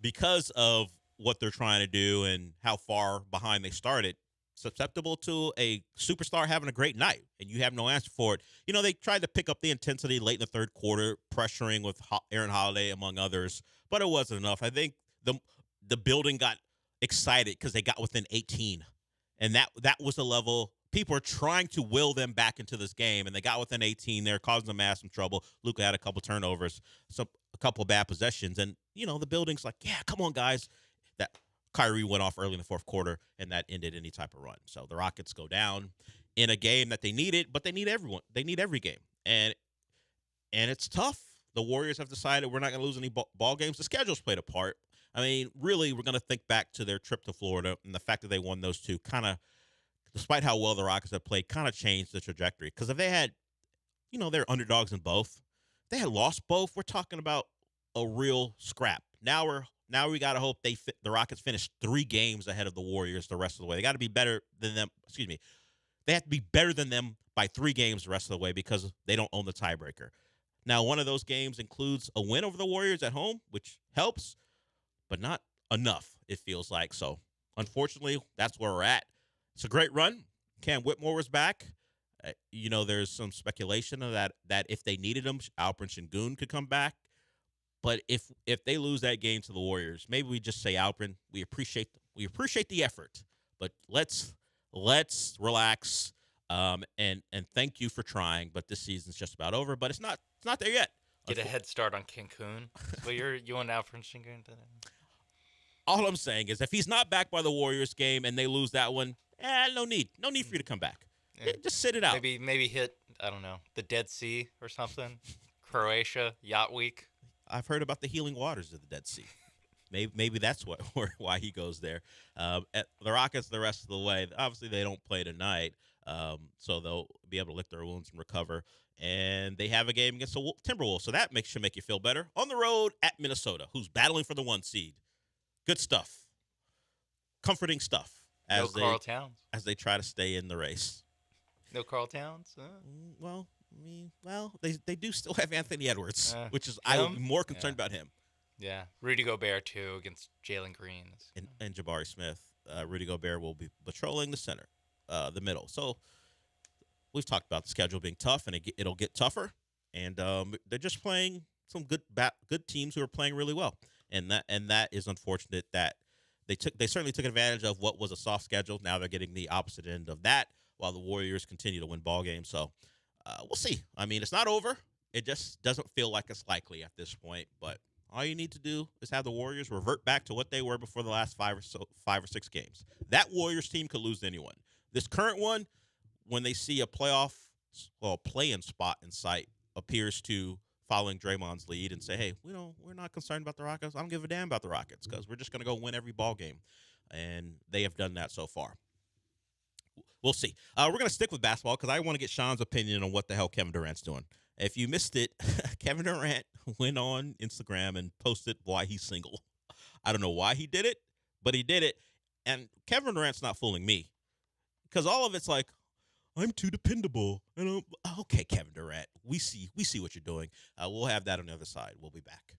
because of what they're trying to do and how far behind they started, susceptible to a superstar having a great night, and you have no answer for it. You know, they tried to pick up the intensity late in the third quarter, pressuring with Aaron Holiday, among others, but it wasn't enough. I think the building got excited because they got within 18, and that was the level. People are trying to will them back into this game, and they got within 18 there, causing them some trouble. Luka had a couple turnovers, a couple bad possessions, and, you know, the building's like, yeah, come on, guys. That Kyrie went off early in the fourth quarter, and that ended any type of run. So the Rockets go down in a game that they needed, but they need everyone. They need every game, and it's tough. The Warriors have decided we're not going to lose any ball games. The schedule's played a part. I mean, really, we're going to think back to their trip to Florida and the fact that they won those two kind of, despite how well the Rockets have played, kind of changed the trajectory. Because if they had, you know, they're underdogs in both. If they had lost both, we're talking about a real scrap. Now we got to hope the Rockets finish 3 games ahead of the Warriors the rest of the way. They got to be better than them. Excuse me. They have to be better than them by 3 games the rest of the way because they don't own the tiebreaker. Now, one of those games includes a win over the Warriors at home, which helps, but not enough, it feels like. So, unfortunately, that's where we're at. It's a great run. Cam Whitmore was back. You know, there's some speculation of that if they needed him, Alperen Sengun could come back. But if they lose that game to the Warriors, maybe we just say, Alperen, we appreciate the effort, but let's relax and thank you for trying. But this season's just about over. But it's not there yet. Get a head start on Cancun. Well, you want Alperen Sengun today? All I'm saying is if he's not back by the Warriors game and they lose that one, no need for you to come back. Yeah. Just sit it out. Maybe hit, I don't know, the Dead Sea or something. Croatia, Yacht Week. I've heard about the healing waters of the Dead Sea. Maybe that's why he goes there. At the Rockets, the rest of the way, obviously they don't play tonight, so they'll be able to lick their wounds and recover. And they have a game against the Timberwolves, so that should make you feel better. On the road at Minnesota, who's battling for the 1 seed. Good stuff. Comforting stuff. Karl Towns. As they try to stay in the race. No Karl Towns? They do still have Anthony Edwards, which is I'm more concerned about him. Yeah, Rudy Gobert too against Jalen Green and Jabari Smith. Rudy Gobert will be patrolling the center, the middle. So we've talked about the schedule being tough, and it'll get tougher. And they're just playing some good teams who are playing really well, and that is unfortunate that they certainly took advantage of what was a soft schedule. Now they're getting the opposite end of that, while the Warriors continue to win ball games. So we'll see. I mean, it's not over. It just doesn't feel like it's likely at this point, but All you need to do is have the Warriors revert back to what they were before the last 5 or 6 games. That Warriors team could lose to anyone. This current one, when they see a play-in spot in sight, appears to following Draymond's lead and say, hey, we're not concerned about the Rockets. I don't give a damn about the Rockets because we're just going to go win every ball game. And they have done that so far. We'll see. We're going to stick with basketball because I want to get Sean's opinion on what the hell Kevin Durant's doing. If you missed it, Kevin Durant went on Instagram and posted why he's single. I don't know why he did it, but he did it. And Kevin Durant's not fooling me because all of it's like, I'm too dependable. And okay, Kevin Durant, we see what you're doing. We'll have that on the other side. We'll be back.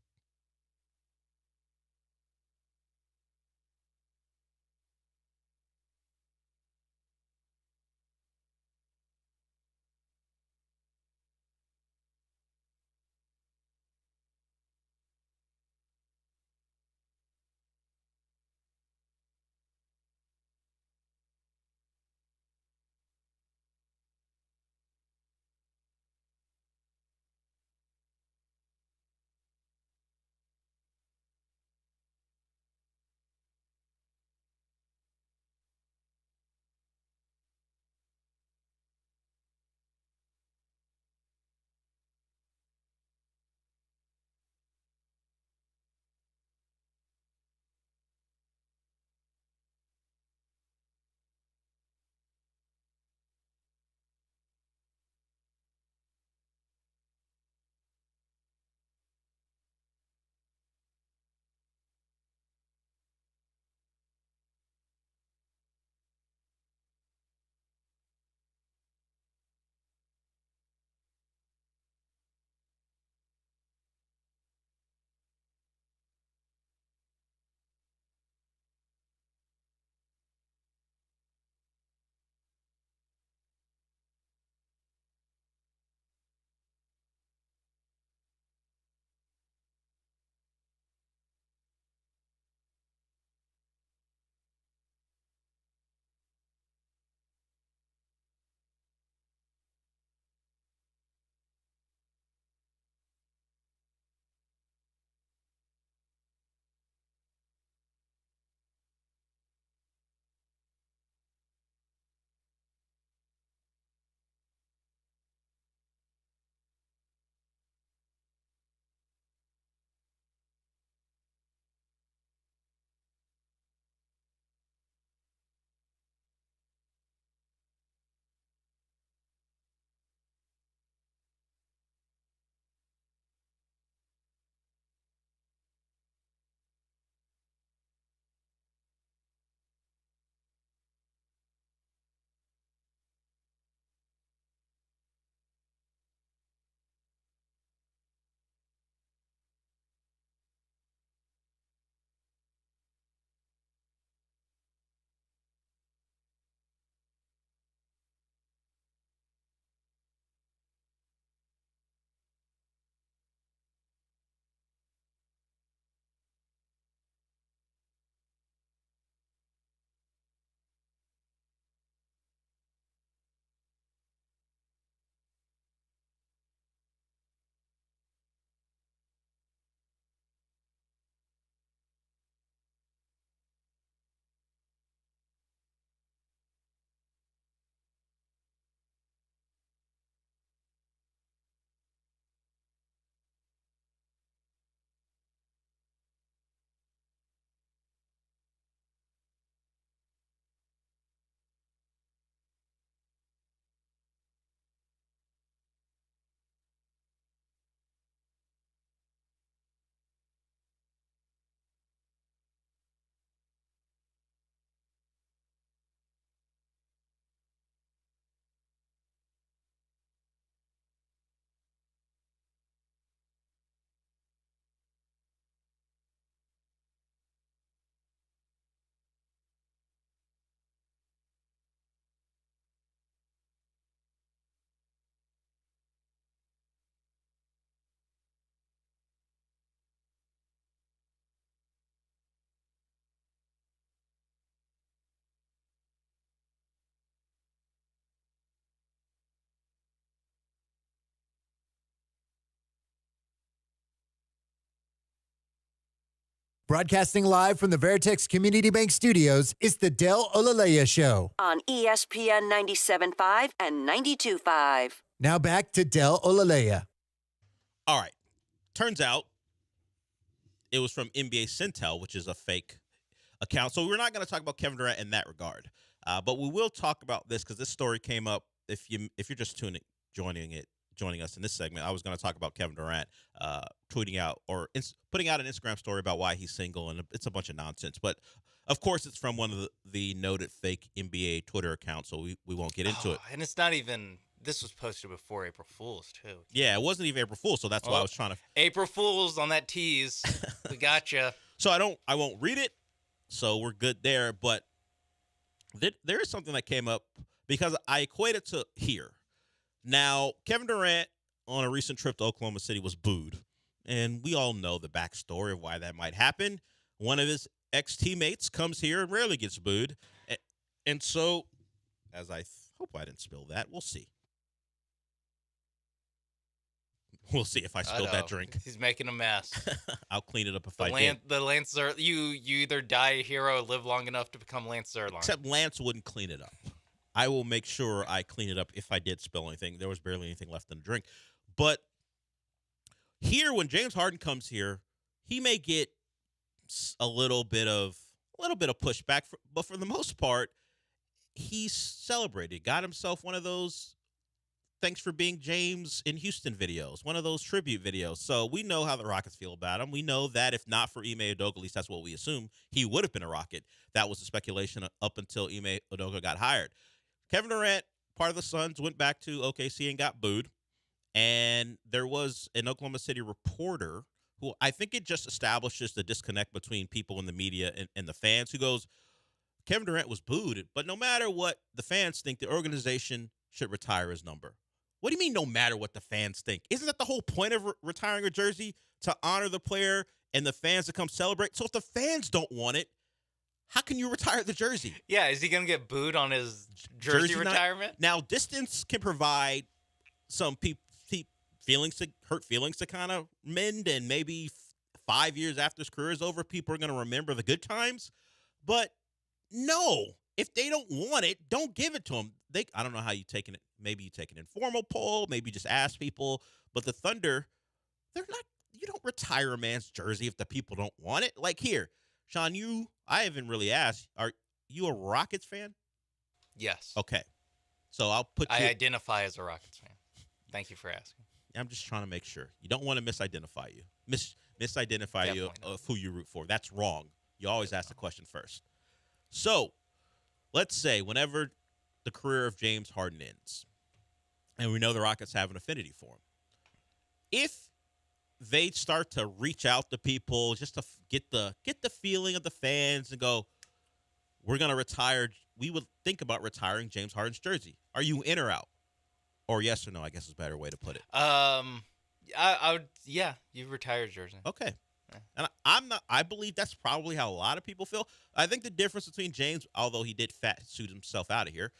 Broadcasting live from the Veritex Community Bank Studios, it's the Del Olaleye Show. On ESPN 97.5 and 92.5. Now back to Del Olaleye. All right. Turns out it was from NBA Centel, which is a fake account. So we're not going to talk about Kevin Durant in that regard. But we will talk about this because this story came up. If you're just joining us in this segment, I was going to talk about Kevin Durant tweeting out or putting out an Instagram story about why he's single, and it's a bunch of nonsense. But of course, it's from one of the noted fake NBA Twitter accounts, so we won't get into it. And it's not even. This was posted before April Fool's too. Yeah, it wasn't even April Fool's, so that's why I was trying to. April Fool's on that tease. We gotcha. So I won't read it, so we're good there. But there is something that came up because I equate it to here. Now, Kevin Durant on a recent trip to Oklahoma City was booed, and we all know the backstory of why that might happen. One of his ex-teammates comes here and rarely gets booed, and so, as I hope I didn't spill that, we'll see. We'll see if I spilled that drink. He's making a mess. I'll clean it up if I did. The Lance, you either die a hero or live long enough to become Lance Zerline. Except Lance wouldn't clean it up. I will make sure I clean it up if I did spill anything. There was barely anything left in the drink. But here, when James Harden comes here, he may get a little bit of pushback, but for the most part, he's celebrated. Got himself one of those "Thanks for being James in Houston" videos, one of those tribute videos. So we know how the Rockets feel about him. We know that if not for Ime Udoka, at least that's what we assume, he would have been a Rocket. That was the speculation up until Ime Udoka got hired. Kevin Durant, part of the Suns, went back to OKC and got booed. And there was an Oklahoma City reporter who I think it just establishes the disconnect between people in the media and the fans, who goes, Kevin Durant was booed, but no matter what the fans think, the organization should retire his number. What do you mean no matter what the fans think? Isn't that the whole point of retiring a jersey, to honor the player and the fans to come celebrate? So if the fans don't want it, how can you retire the jersey? Yeah, is he going to get booed on his jersey retirement? Now, distance can provide some hurt feelings to kind of mend, and maybe 5 years after his career is over, people are going to remember the good times. But no, if they don't want it, don't give it to them. I don't know how you take it. Maybe you take an informal poll. Maybe just ask people. But the Thunder, you don't retire a man's jersey if the people don't want it. Like here, Sean, I haven't really asked, are you a Rockets fan? Yes. Okay. So I'll put I identify as a Rockets fan. Thank you for asking. I'm just trying to make sure. You don't want to misidentify you. Misidentify Definitely you not. of who you root for. That's wrong. You always ask the question first. So let's say whenever the career of James Harden ends, and we know the Rockets have an affinity for him, if they start to reach out to people just to get the feeling of the fans and go, we're going to retire, we would think about retiring James Harden's jersey. Are you in or out? Or yes or no, I guess is a better way to put it. I would, yeah, you retired jersey. Okay. And I believe that's probably how a lot of people feel. I think the difference between James, although he did suit himself out of here,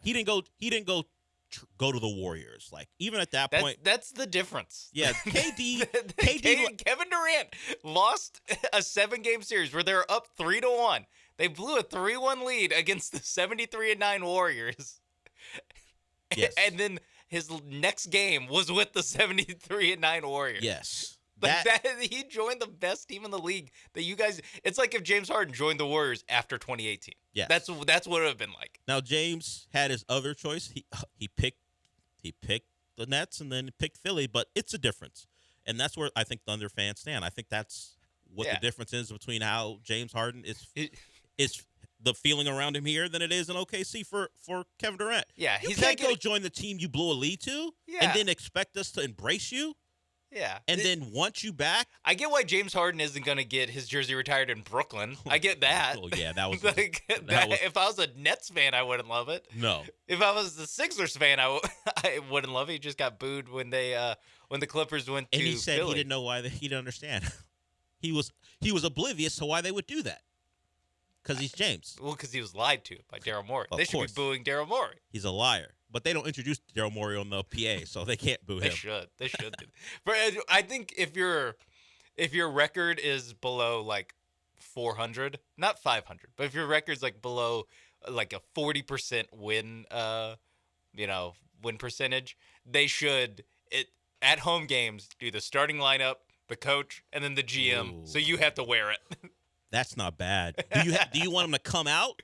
he didn't go to the Warriors. Like, even at that point, that's the difference. Yeah, KD Kevin Durant lost a 7-game series where they were up 3-1. They blew a 3-1 lead against the 73-9 Warriors. Yes. And then his next game was with the 73-9 Warriors. Yes. He joined the best team in the league. That you guys, it's like if James Harden joined the Warriors after 2018. Yes. That's what it would have been like. Now James had his other choice. He picked the Nets and then picked Philly, but it's a difference, and that's where I think Thunder fans stand. I think that's what the difference is between how James Harden is the feeling around him here than it is in OKC for Kevin Durant. Yeah, you can't go join the team you blew a lead to, Yeah. and then expect us to embrace you. Yeah. And then want you back? I get why James Harden isn't going to get his jersey retired in Brooklyn. I get that. Oh, yeah, that was... If I was a Nets fan, I wouldn't love it. No. If I was the Sixers fan, I wouldn't love it. He just got booed when the Clippers went to And he said Philly. he didn't know why. He didn't understand. He was oblivious to why they would do that. Because he's James. Well, because he was lied to by Daryl Morey. Of They should course. be booing Daryl Morey. He's a liar. But they don't introduce Daryl Morey on the PA, so they can't boo him. They should. They should. But I think if you're if your record is below like 400, not 500, but if your record's like below like a 40% win, win percentage, they should at home games do the starting lineup, the coach, and then the GM. Ooh. So you have to wear it. That's not bad. Do you want him to come out?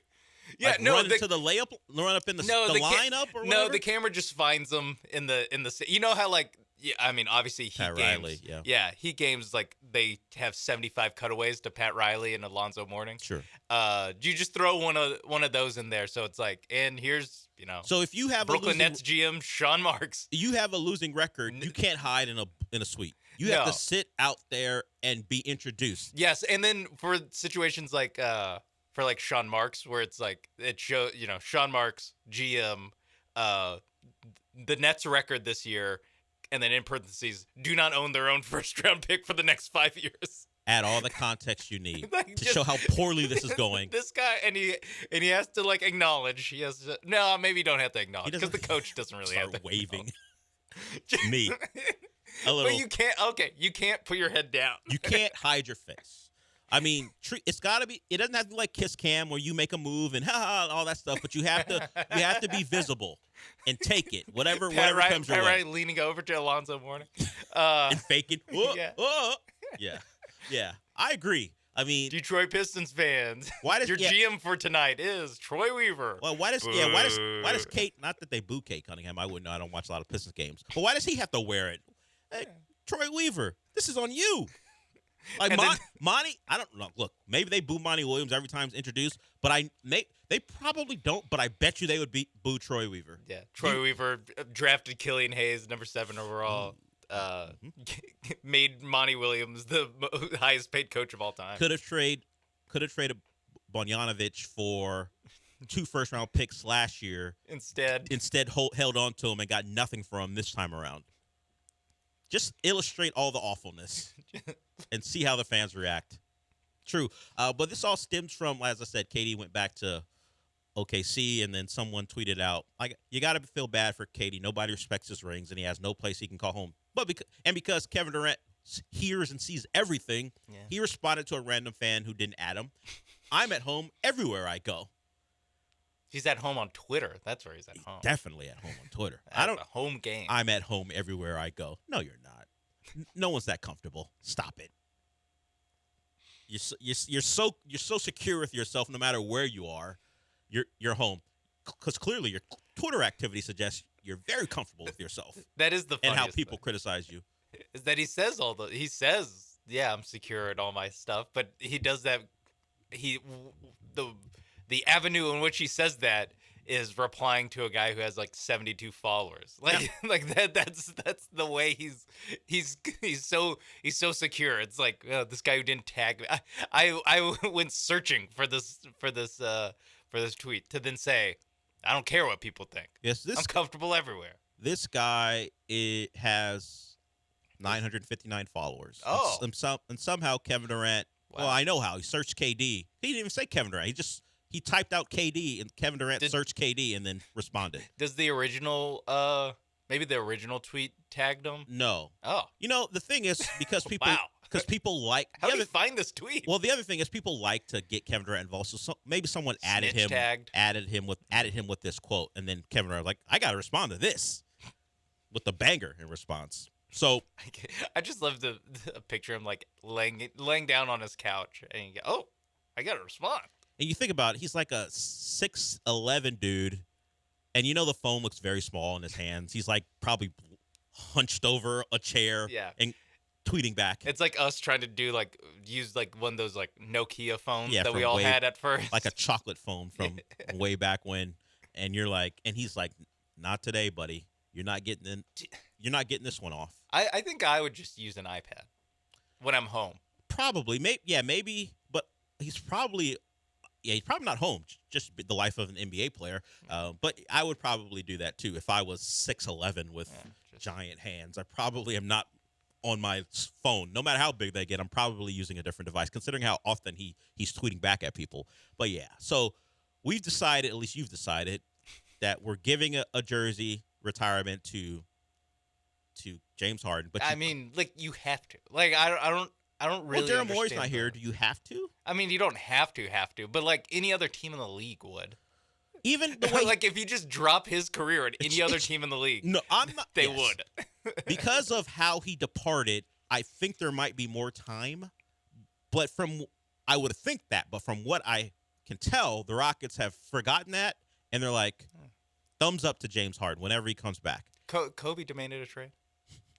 Yeah, like no, run into the layup, run up in the lineup or whatever? No, the camera just finds them in the. You know how like. Yeah, I mean, obviously Heat Pat games. Riley, yeah. Yeah, Heat games, like, they have 75 cutaways to Pat Riley and Alonzo Mourning. Sure. You just throw one of those in there, so it's like, and here's, So if you have Brooklyn Nets GM Sean Marks. You have a losing record, you can't hide in a suite. You have to sit out there and be introduced. Yes, and then for situations like for like Sean Marks, where it's like it shows, Sean Marks GM, the Nets record this year. And then in parentheses, do not own their own first-round pick for the next 5 years. Add all the context you need to show how poorly this is going. This guy, and he has to like acknowledge. He has to. No, maybe you don't have to acknowledge because the coach doesn't really have to waving. Me, a little. But you can't. Okay, you can't put your head down. You can't hide your face. I mean, it's got to be. It doesn't have to be like Kiss Cam where you make a move and all that stuff. But you have to be visible and take it. Whatever comes your way. Right, leaning over to Alonzo Mourning and faking. Yeah. Yeah. I agree. I mean, Detroit Pistons fans. Why does your GM for tonight is Troy Weaver? Well, why does Kate? Not that they boo Kate Cunningham. I wouldn't know. I don't watch a lot of Pistons games. But why does he have to wear it? Hey, Troy Weaver, this is on you. Like Monty, I don't know. Look, maybe they boo Monty Williams every time he's introduced, but they probably don't. But I bet you they would boo Troy Weaver. Yeah, Troy Weaver drafted Killian Hayes, number 7 overall. Made Monty Williams the highest paid coach of all time. Could have traded Bogdanovic for 2 first-round picks last year. Instead held on to him and got nothing from him this time around. Just illustrate all the awfulness and see how the fans react. True. But this all stems from, as I said, KD went back to OKC, and then someone tweeted out, like, you got to feel bad for KD. Nobody respects his rings, and he has no place he can call home. But because Kevin Durant hears and sees everything, he responded to a random fan who didn't add him. I'm at home everywhere I go. He's at home on Twitter. That's where he's at home. Definitely at home on Twitter. A home game. I'm at home everywhere I go. No, you're not. No one's that comfortable. Stop it. You're so secure with yourself. No matter where you are, you're home. Because clearly your Twitter activity suggests you're very comfortable with yourself. That is the funniest and how people thing. Criticize you. Is that he says yeah, I'm secure in all my stuff, but he does that. The avenue in which he says that is replying to a guy who has like 72 followers. Like that's the way he's so secure. It's like this guy who didn't tag me. I went searching for this tweet to then say, I don't care what people think. Yes, I'm comfortable everywhere. This guy has 959 followers. Oh, and somehow Kevin Durant. Wow. Well, I know how he searched KD. He didn't even say Kevin Durant. He typed out KD, and Kevin Durant searched KD and then responded. Does the original, maybe the original tweet tagged him? No. Oh. The thing is, because people, wow. Because people like. How did you find this tweet? Well, the other thing is people like to get Kevin Durant involved. So maybe someone added him with this quote, and then Kevin Durant I got to respond to this with the banger in response. So I just love the picture of him like laying down on his couch, and you go, I got to respond. And you think about it, he's like a 6'11" dude, and the phone looks very small in his hands. He's like probably hunched over a chair and tweeting back. It's like us trying to use one of those like Nokia phones that we all had at first. Like a chocolate phone from way back when. And you're like, and he's like, not today, buddy. You're not getting this one off. I think I would just use an iPad when I'm home. Probably. Maybe. But he's probably not home. Just the life of an NBA player. But I would probably do that too. If I was 6'11" with giant hands, I probably am not on my phone. No matter how big they get, I'm probably using a different device, considering how often he's tweeting back at people. But yeah, so we've decided, at least you've decided, that we're giving a jersey retirement to James Harden. But you have to. Like I don't. I don't really Daryl Morey's understand not here. Do you have to? I mean, you don't have to, but like any other team in the league would. Even the way like if you just drop his career at any other team in the league, no, I'm not. They yes. would. Because of how he departed, I think there might be more time. But I would think that, but from what I can tell, the Rockets have forgotten that, and they're like, thumbs up to James Harden whenever he comes back. Kobe demanded a trade.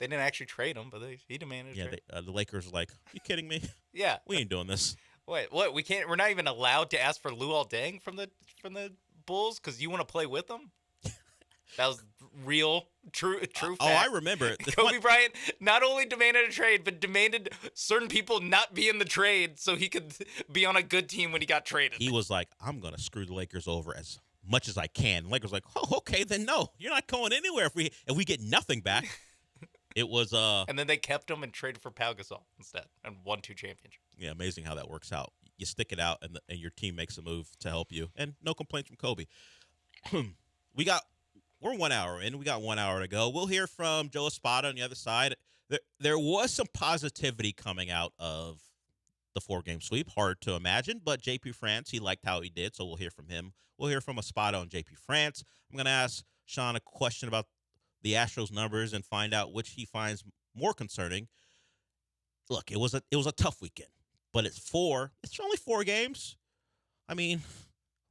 They didn't actually trade him, but he demanded a trade. The Lakers are like, you kidding me? Yeah, we ain't doing this. Wait, what? We can't. We're not even allowed to ask for Luol Deng from the Bulls because you want to play with them. That was real, true fact. Oh, I remember. Kobe Bryant not only demanded a trade, but demanded certain people not be in the trade so he could be on a good team when he got traded. He was like, I'm going to screw the Lakers over as much as I can. The Lakers were like, oh, okay, then no. You're not going anywhere if we get nothing back. It was and then they kept him and traded for Pau Gasol instead and won 2 championships. Yeah, amazing how that works out. You stick it out and your team makes a move to help you. And no complaints from Kobe. We're 1 hour in. We got 1 hour to go. We'll hear from Joe Espada on the other side. There was some positivity coming out of the 4-game sweep. Hard to imagine, but JP France, he liked how he did, so we'll hear from him. We'll hear from Espada on JP France. I'm going to ask Sean a question about the Astros numbers and find out which he finds more concerning. Look, it was a tough weekend, but it's only 4 games. I mean,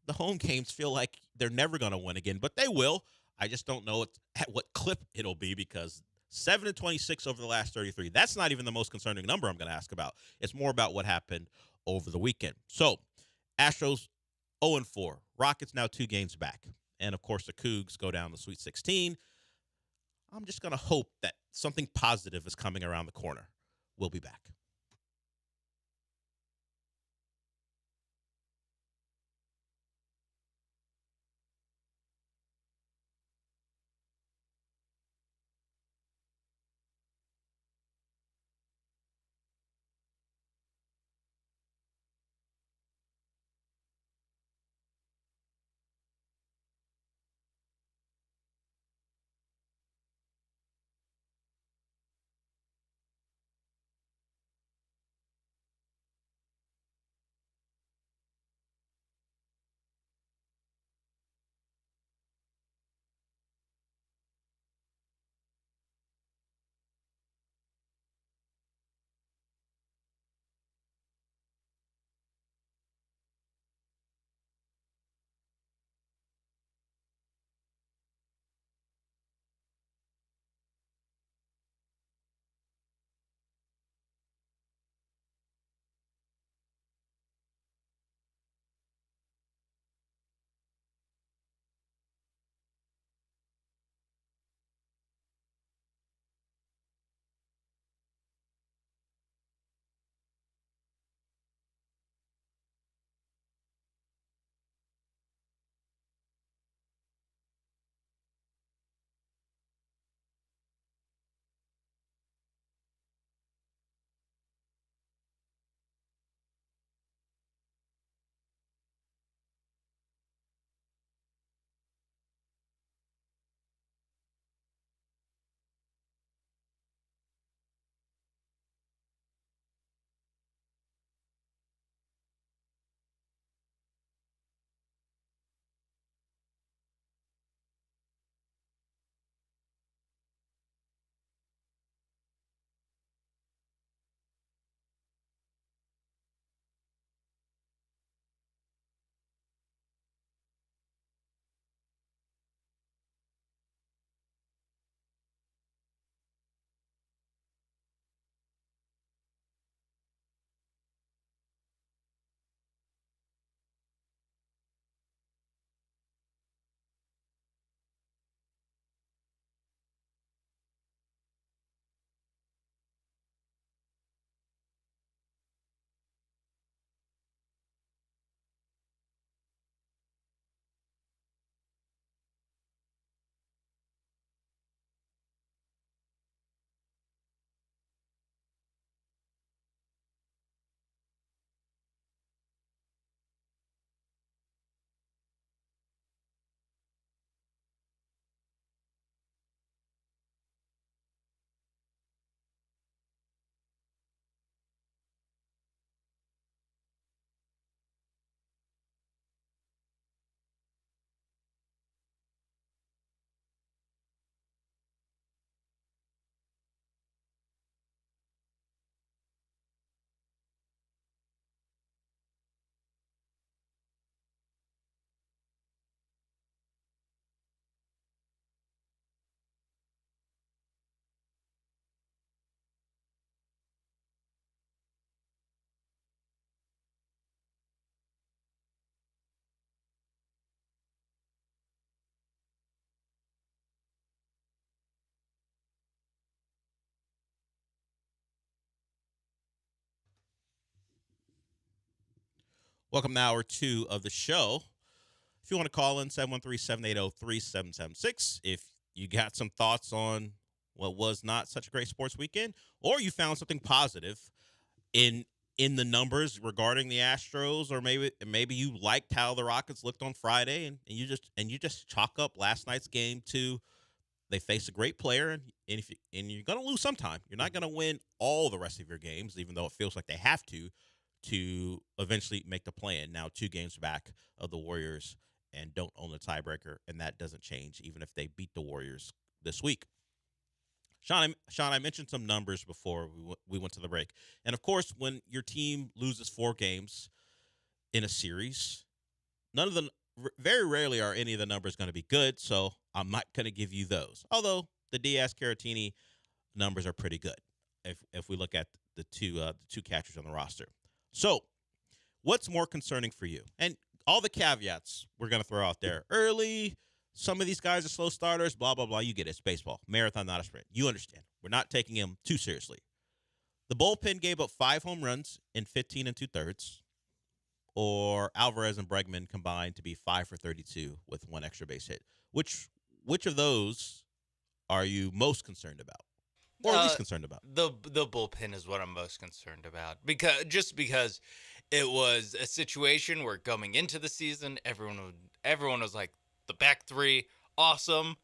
the home games feel like they're never going to win again, but they will. I just don't know at what clip it'll be because 7-26 over the last 33. That's not even the most concerning number I'm going to ask about. It's more about what happened over the weekend. So, Astros 0-4. Rockets now 2 games back. And, of course, the Cougs go down the Sweet 16. I'm just going to hope that something positive is coming around the corner. We'll be back. Welcome to hour 2 of the show. If you want to call in, 713-780-3776. If you got some thoughts on what was not such a great sports weekend, or you found something positive in the numbers regarding the Astros, or maybe you liked how the Rockets looked on Friday, and you just chalk up last night's game to they face a great player, and you're going to lose sometime. You're not going to win all the rest of your games, even though it feels like they have to eventually make the play-in. Now 2 games back of the Warriors and don't own the tiebreaker, and that doesn't change even if they beat the Warriors this week. Sean, I mentioned some numbers before we went to the break. And, of course, when your team loses 4 games in a series, very rarely are any of the numbers going to be good, so I'm not going to give you those. Although the Diaz-Caratini numbers are pretty good if we look at the two catchers on the roster. So what's more concerning for you? And all the caveats we're going to throw out there. Early, some of these guys are slow starters, blah, blah, blah. You get it. It's baseball. Marathon, not a sprint. You understand. We're not taking him too seriously. The bullpen gave up 5 home runs in 15 2/3, or Alvarez and Bregman combined to be 5 for 32 with 1 extra base hit. Which of those are you most concerned about? Or least concerned about? The bullpen is what I'm most concerned about. Because it was a situation where going into the season, everyone was like, the back 3, awesome.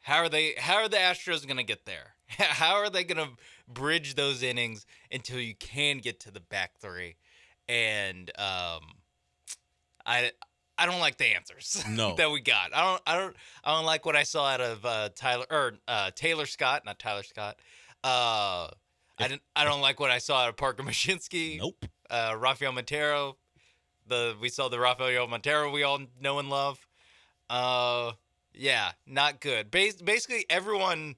How are the Astros going to get there? How are they going to bridge those innings until you can get to the back 3? And I don't like the answers that we got. I don't like what I saw out of Taylor Scott, not Tyler Scott. I don't like what I saw out of Parker Mashinsky. Nope. Rafael Montero. We saw the Rafael Montero we all know and love. Yeah, not good. Basically, everyone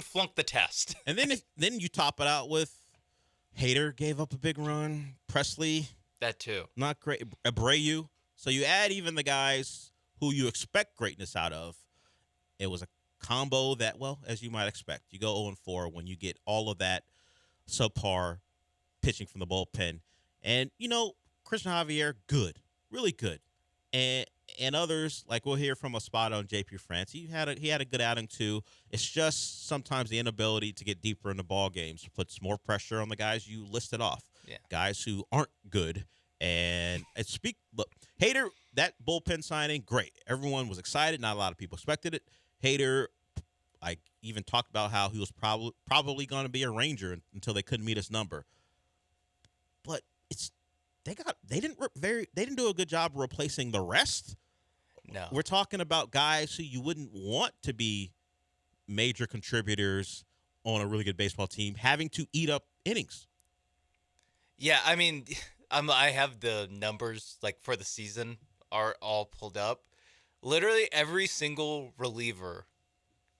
flunked the test. And then you top it out with Hader gave up a big run. Presley, that too, not great. Abreu. So you add even the guys who you expect greatness out of. It was a combo that, well, as you might expect, you go 0-4 when you get all of that subpar pitching from the bullpen. And Christian Javier, good, really good. And others, like we'll hear from a spot on JP France. He had a good outing too. It's just sometimes the inability to get deeper in the ball games puts more pressure on the guys you listed off. Yeah. Guys who aren't good. And look, Hader, that bullpen signing, great. Everyone was excited. Not a lot of people expected it. Hader, I even talked about how he was probably going to be a Ranger until they couldn't meet his number. But they didn't do a good job replacing the rest. No. We're talking about guys who you wouldn't want to be major contributors on a really good baseball team having to eat up innings. Yeah, I mean, I have the numbers like for the season are all pulled up. Literally every single reliever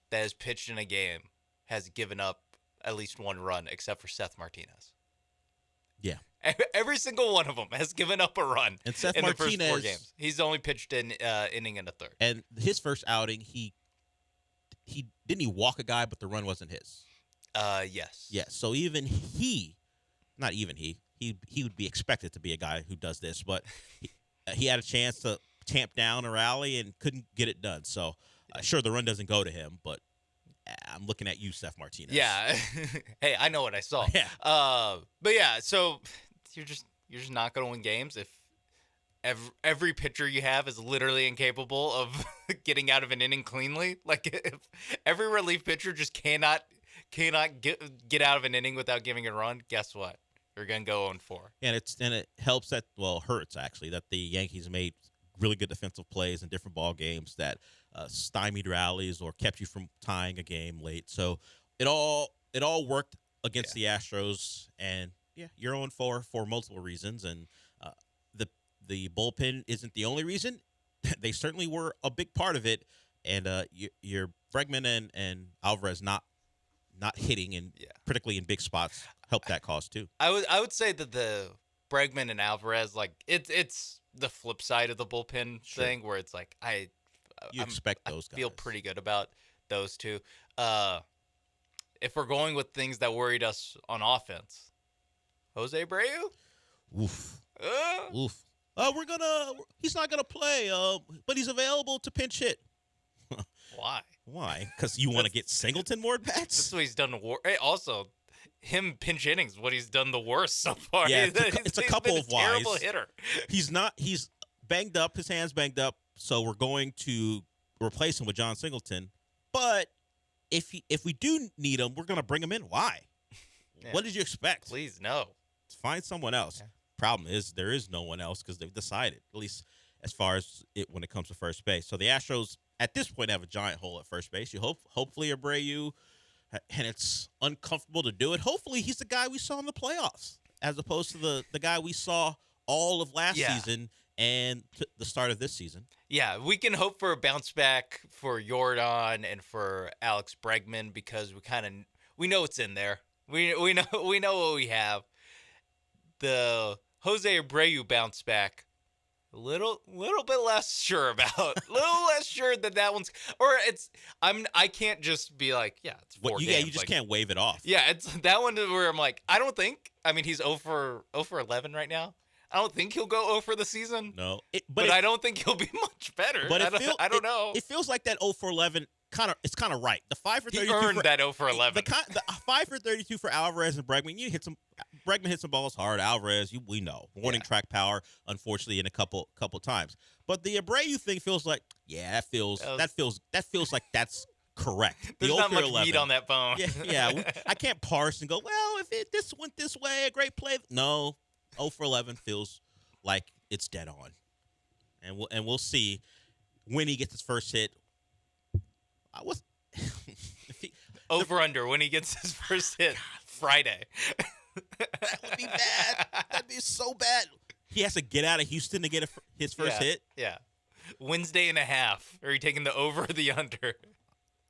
that has pitched in a game has given up at least 1 run except for Seth Martinez. Yeah. Every single one of them has given up a run and Seth in Martinez, the first 4 games. He's only pitched an inning and a third. And his first outing, he didn't walk a guy, but the run wasn't his. Yes. Yeah. So even he would be expected to be a guy who does this, but he had a chance to tamp down a rally and couldn't get it done. So sure, the run doesn't go to him, but I'm looking at you, Seth Martinez. Yeah. Hey, I know what I saw. Yeah. But yeah, so you're just not going to win games if every pitcher you have is literally incapable of getting out of an inning cleanly. Like if every relief pitcher just cannot get out of an inning without giving a run, guess what? You're going to go 0-4. And it helps that, well, hurts actually that the Yankees made really good defensive plays in different ball games that stymied rallies or kept you from tying a game late. So it all worked against the Astros, and yeah, you're 0-4 for multiple reasons, and the bullpen isn't the only reason. They certainly were a big part of it, and your Bregman and Alvarez not hitting, and particularly in big spots, helped that cause too. I would say that the Bregman and Alvarez, like it's the flip side of the bullpen thing, where it's like I expect those guys. Feel pretty good about those two. If we're going with things that worried us on offense, Jose Abreu. Oof. Oof. He's not gonna play. But he's available to pinch hit. Why? Why? Because you want to get Singleton more bats? That's what he's done. Hey, also, him pinch hitting is what he's done the worst so far. Yeah, it's a couple of whys. Terrible hitter. He's banged up. His hand's banged up. So we're going to replace him with John Singleton. But if we do need him, we're going to bring him in. Why? Yeah. What did you expect? Please, no. Find someone else. Yeah. Problem is there is no one else because they've decided, at least as far as it when it comes to first base. So the Astros at this point have a giant hole at first base. You hopefully Abreu, and it's uncomfortable to do it. Hopefully he's the guy we saw in the playoffs as opposed to the guy we saw all of last season and the start of this season. Yeah, we can hope for a bounce back for Jordan and for Alex Bregman because we know it's in there. We know what we have. The Jose Abreu bounce back, a little bit less sure about. A little less sure that one's, or it's. I can't just be like, yeah, it's 4 games. Yeah, you just can't wave it off. Yeah, it's that one where I'm like, I don't think. I mean, he's 0 for 11 right now. I don't think he'll go 0 for the season. No, but I don't think he'll be much better. But I don't know. It feels like that 0 for 11. It's kind of right. The 5 for 32. He earned that 0 for 11. The 5 for 32 for Alvarez and Bregman. Bregman hit some balls hard. Alvarez, we know, warning track power. Unfortunately, in a couple times. But the Abreu thing feels like, that feels like that's correct. There's the not much 11, meat on that bone. Yeah. I can't parse and go, well, if this went this way, a great play. No, 0 for 11 feels like it's dead on, and we'll see when he gets his first hit. Over under when he gets his first hit Friday. That would be bad. That'd be so bad. He has to get out of Houston to get his first hit. Yeah. Wednesday and a half. Are you taking the over or the under?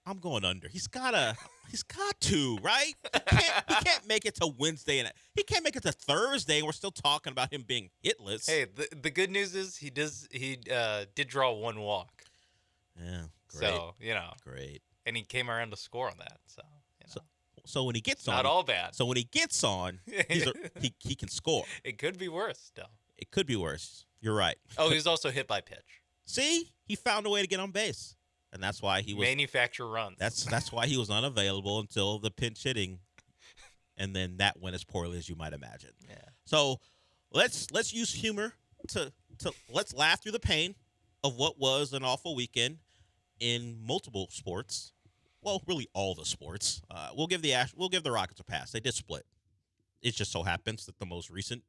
I'm going under. He's got to, right? He can't make it to Wednesday and he can't make it to Thursday. We're still talking about him being hitless. Hey, the good news is he did draw one walk. Yeah, great. So, great. And he came around to score on that. So when he gets on, not all bad. So when he gets on, he can score. It could be worse still. It could be worse. You're right. Oh, he was also hit by pitch. See, he found a way to get on base, and that's why he was manufacture runs. That's why he was unavailable until the pinch hitting, and then that went as poorly as you might imagine. Yeah. So let's use humor to let's laugh through the pain of what was an awful weekend in multiple sports. Well, really all the sports. We'll give the Rockets a pass. They did split. It just so happens that the most recent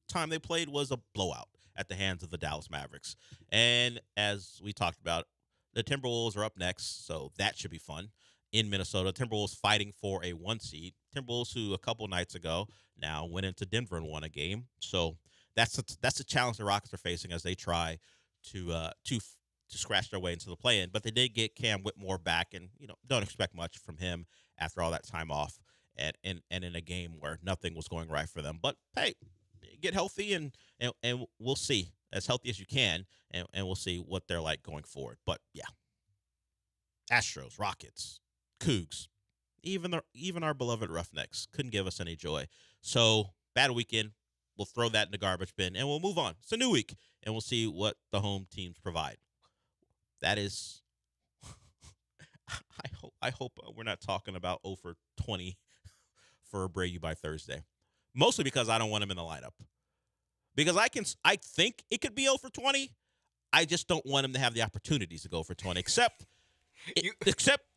time they played was a blowout at the hands of the Dallas Mavericks. And as we talked about, the Timberwolves are up next, so that should be fun. In Minnesota, Timberwolves fighting for a 1 seed. Timberwolves, who a couple nights ago now went into Denver and won a game. So that's a challenge the Rockets are facing as they try to scratch their way into the play-in. But they did get Cam Whitmore back, and don't expect much from him after all that time off and in a game where nothing was going right for them. But hey, get healthy and we'll see, as healthy as you can, and we'll see what they're like going forward. But yeah, Astros, Rockets, Cougs, even our beloved Roughnecks couldn't give us any joy. So bad weekend. We'll throw that in the garbage bin and we'll move on. It's a new week and we'll see what the home teams provide. That is, I hope we're not talking about 0 for 20 for Abreu by Thursday. Mostly because I don't want him in the lineup. Because I think it could be 0 for 20. I just don't want him to have the opportunities to go for 20. Except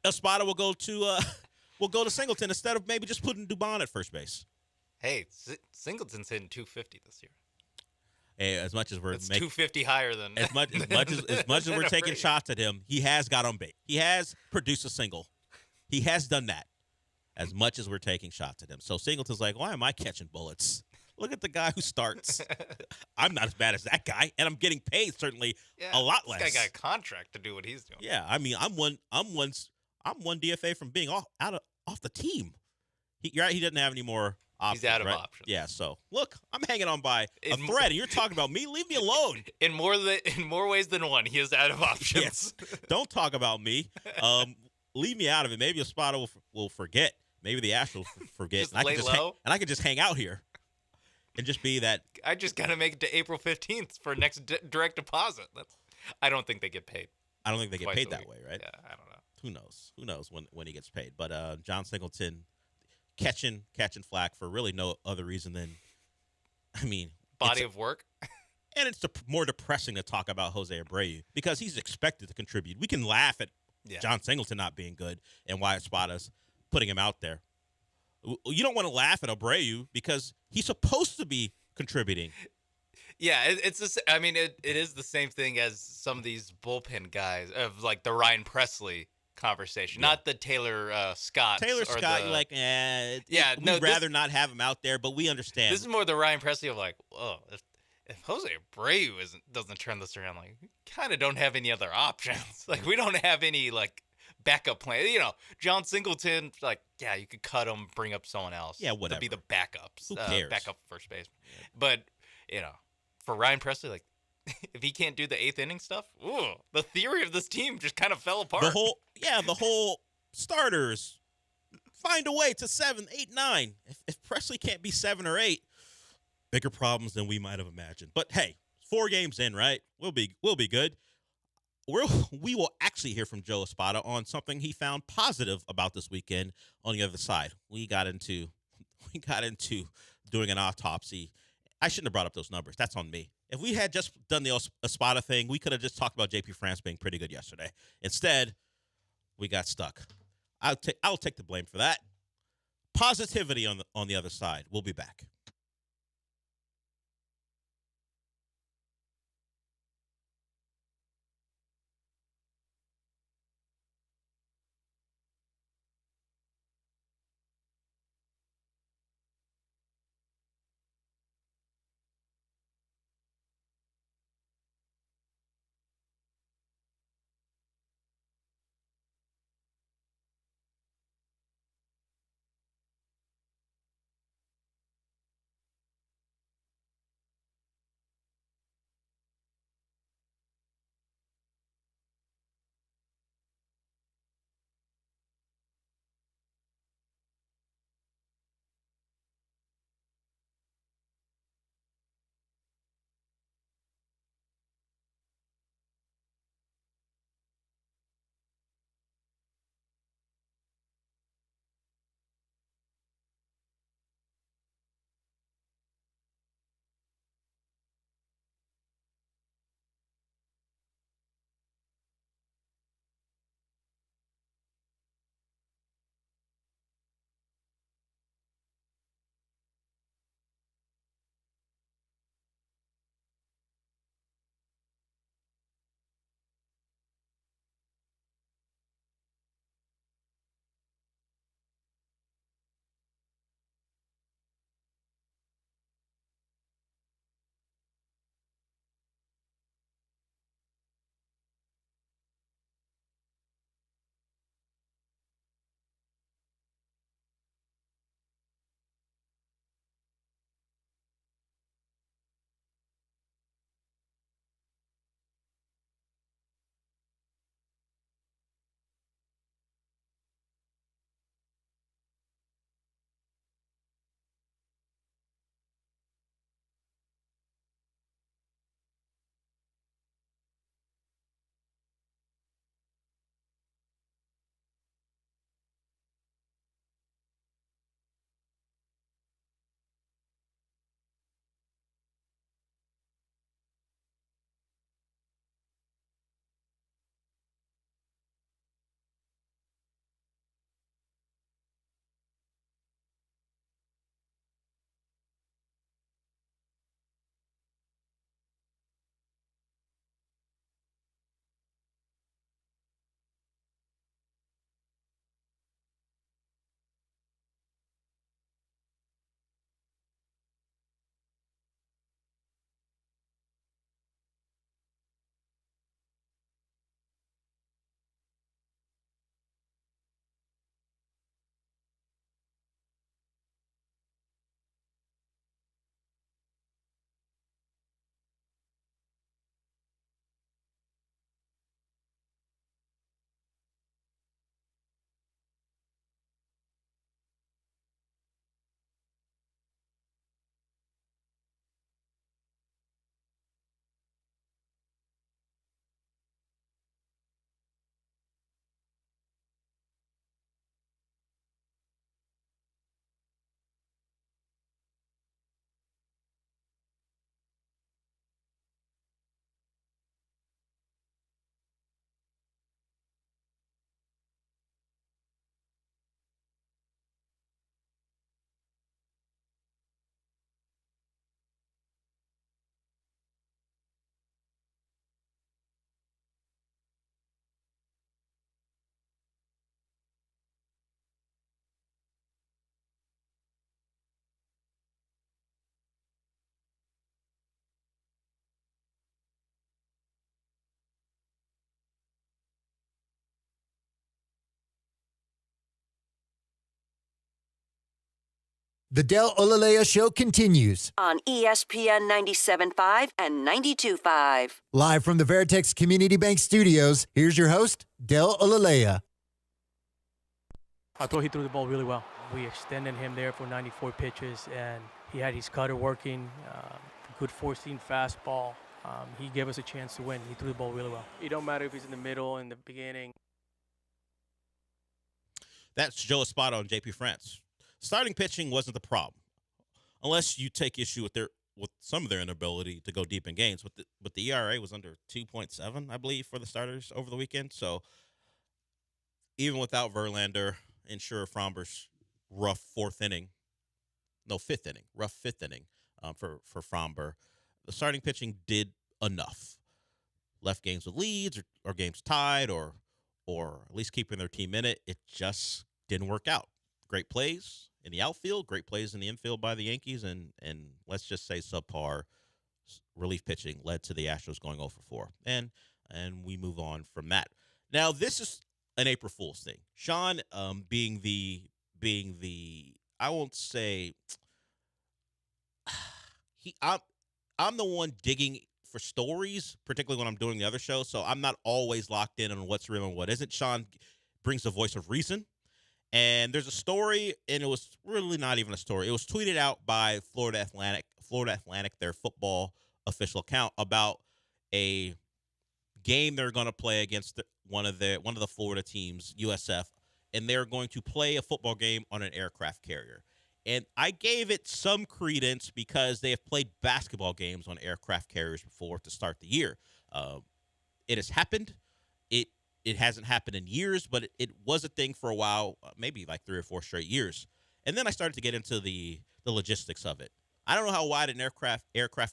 Espada will go to Singleton instead of maybe just putting Dubon at first base. Hey, Singleton's hitting 250 this year. Hey, as much as we're making 250 higher than as much as we're taking shots at him, he has got on base. He has produced a single. He has done that. As much as we're taking shots at him, so Singleton's like, why am I catching bullets? Look at the guy who starts. I'm not as bad as that guy, and I'm getting paid certainly a lot less. This guy got a contract to do what he's doing. Yeah, I mean, I'm one DFA from being off the team. You're right, he doesn't have any more options. He's out of right? options. Yeah, so look, I'm hanging on by a thread, and you're talking about me. Leave me alone. In more ways than one, he is out of options. Yes. Don't talk about me. Leave me out of it. Maybe a spotter will forget. Maybe the Astros forget. Just lay low. And I can just hang out here. and just be that. I just got to make it to April 15th for next direct deposit. I don't think they get paid. I don't think they get Twice paid a that week. way, right? Yeah, I don't know. Who knows? Who knows when he gets paid? But John Singleton catching flack for really no other reason than, I mean, Body of work. And it's more depressing to talk about Jose Abreu because he's expected to contribute. We can laugh at John Singleton not being good and Wyatt Spada's putting him out there. You don't want to laugh at Abreu because he's supposed to be contributing. Yeah, it's the. I mean, it is the same thing as some of these bullpen guys of like the Ryan Presley conversation, not the Taylor Scott. Taylor Scott, you're like, we'd rather not have him out there, but we understand. This is more the Ryan Presley of like, oh, if Jose Abreu doesn't turn this around, like, we kind of don't have any other options. Like, we don't have any like backup plan. You know, John Singleton, like, yeah, you could cut him, bring up someone else. Yeah, whatever. To be the backups. Who cares? Backup first baseman. But, you know, for Ryan Presley, like, if he can't do the eighth inning stuff, the theory of this team just kind of fell apart. The whole starters find a way to 7, 8, 9. If Presley can't be 7 or 8, bigger problems than we might have imagined. But hey, 4 games in, right? We'll be good. We will actually hear from Joe Espada on something he found positive about this weekend on the other side. We got into doing an autopsy. I shouldn't have brought up those numbers. That's on me. If we had just done the Espada thing, we could have just talked about JP France being pretty good yesterday. Instead, we got stuck. I'll take the blame for that. Positivity on the other side. We'll be back. The Del Olaleye Show continues. On ESPN 97.5 and 92.5. Live from the Veritex Community Bank Studios, here's your host, Del Olaleye. I thought he threw the ball really well. We extended him there for 94 pitches, and he had his cutter working, good four-seam fastball. He gave us a chance to win. He threw the ball really well. It don't matter if he's in the middle, in the beginning. That's Joe Espada on JP France. Starting pitching wasn't the problem, unless you take issue with some of their inability to go deep in games. But the ERA was under 2.7, I believe, for the starters over the weekend. So even without Verlander and Framber's rough fifth inning for Framber, the starting pitching did enough. Left games with leads or games tied or at least keeping their team in it. It just didn't work out. Great plays in the outfield, great plays in the infield by the Yankees, and let's just say subpar relief pitching led to the Astros going 0-4. And we move on from that. Now, this is an April Fool's thing. Sean, being the I won't say I'm the one digging for stories, particularly when I'm doing the other show, so I'm not always locked in on what's real and what isn't. Sean brings the voice of reason. And there's a story, and it was really not even a story. It was tweeted out by Florida Atlantic, their football official account, about a game they're going to play against one of the Florida teams, USF, and they're going to play a football game on an aircraft carrier. And I gave it some credence because they have played basketball games on aircraft carriers before to start the year. It has happened. It hasn't happened in years, but it was a thing for a while, maybe like 3 or 4 straight years. And then I started to get into the logistics of it. I don't know how wide an aircraft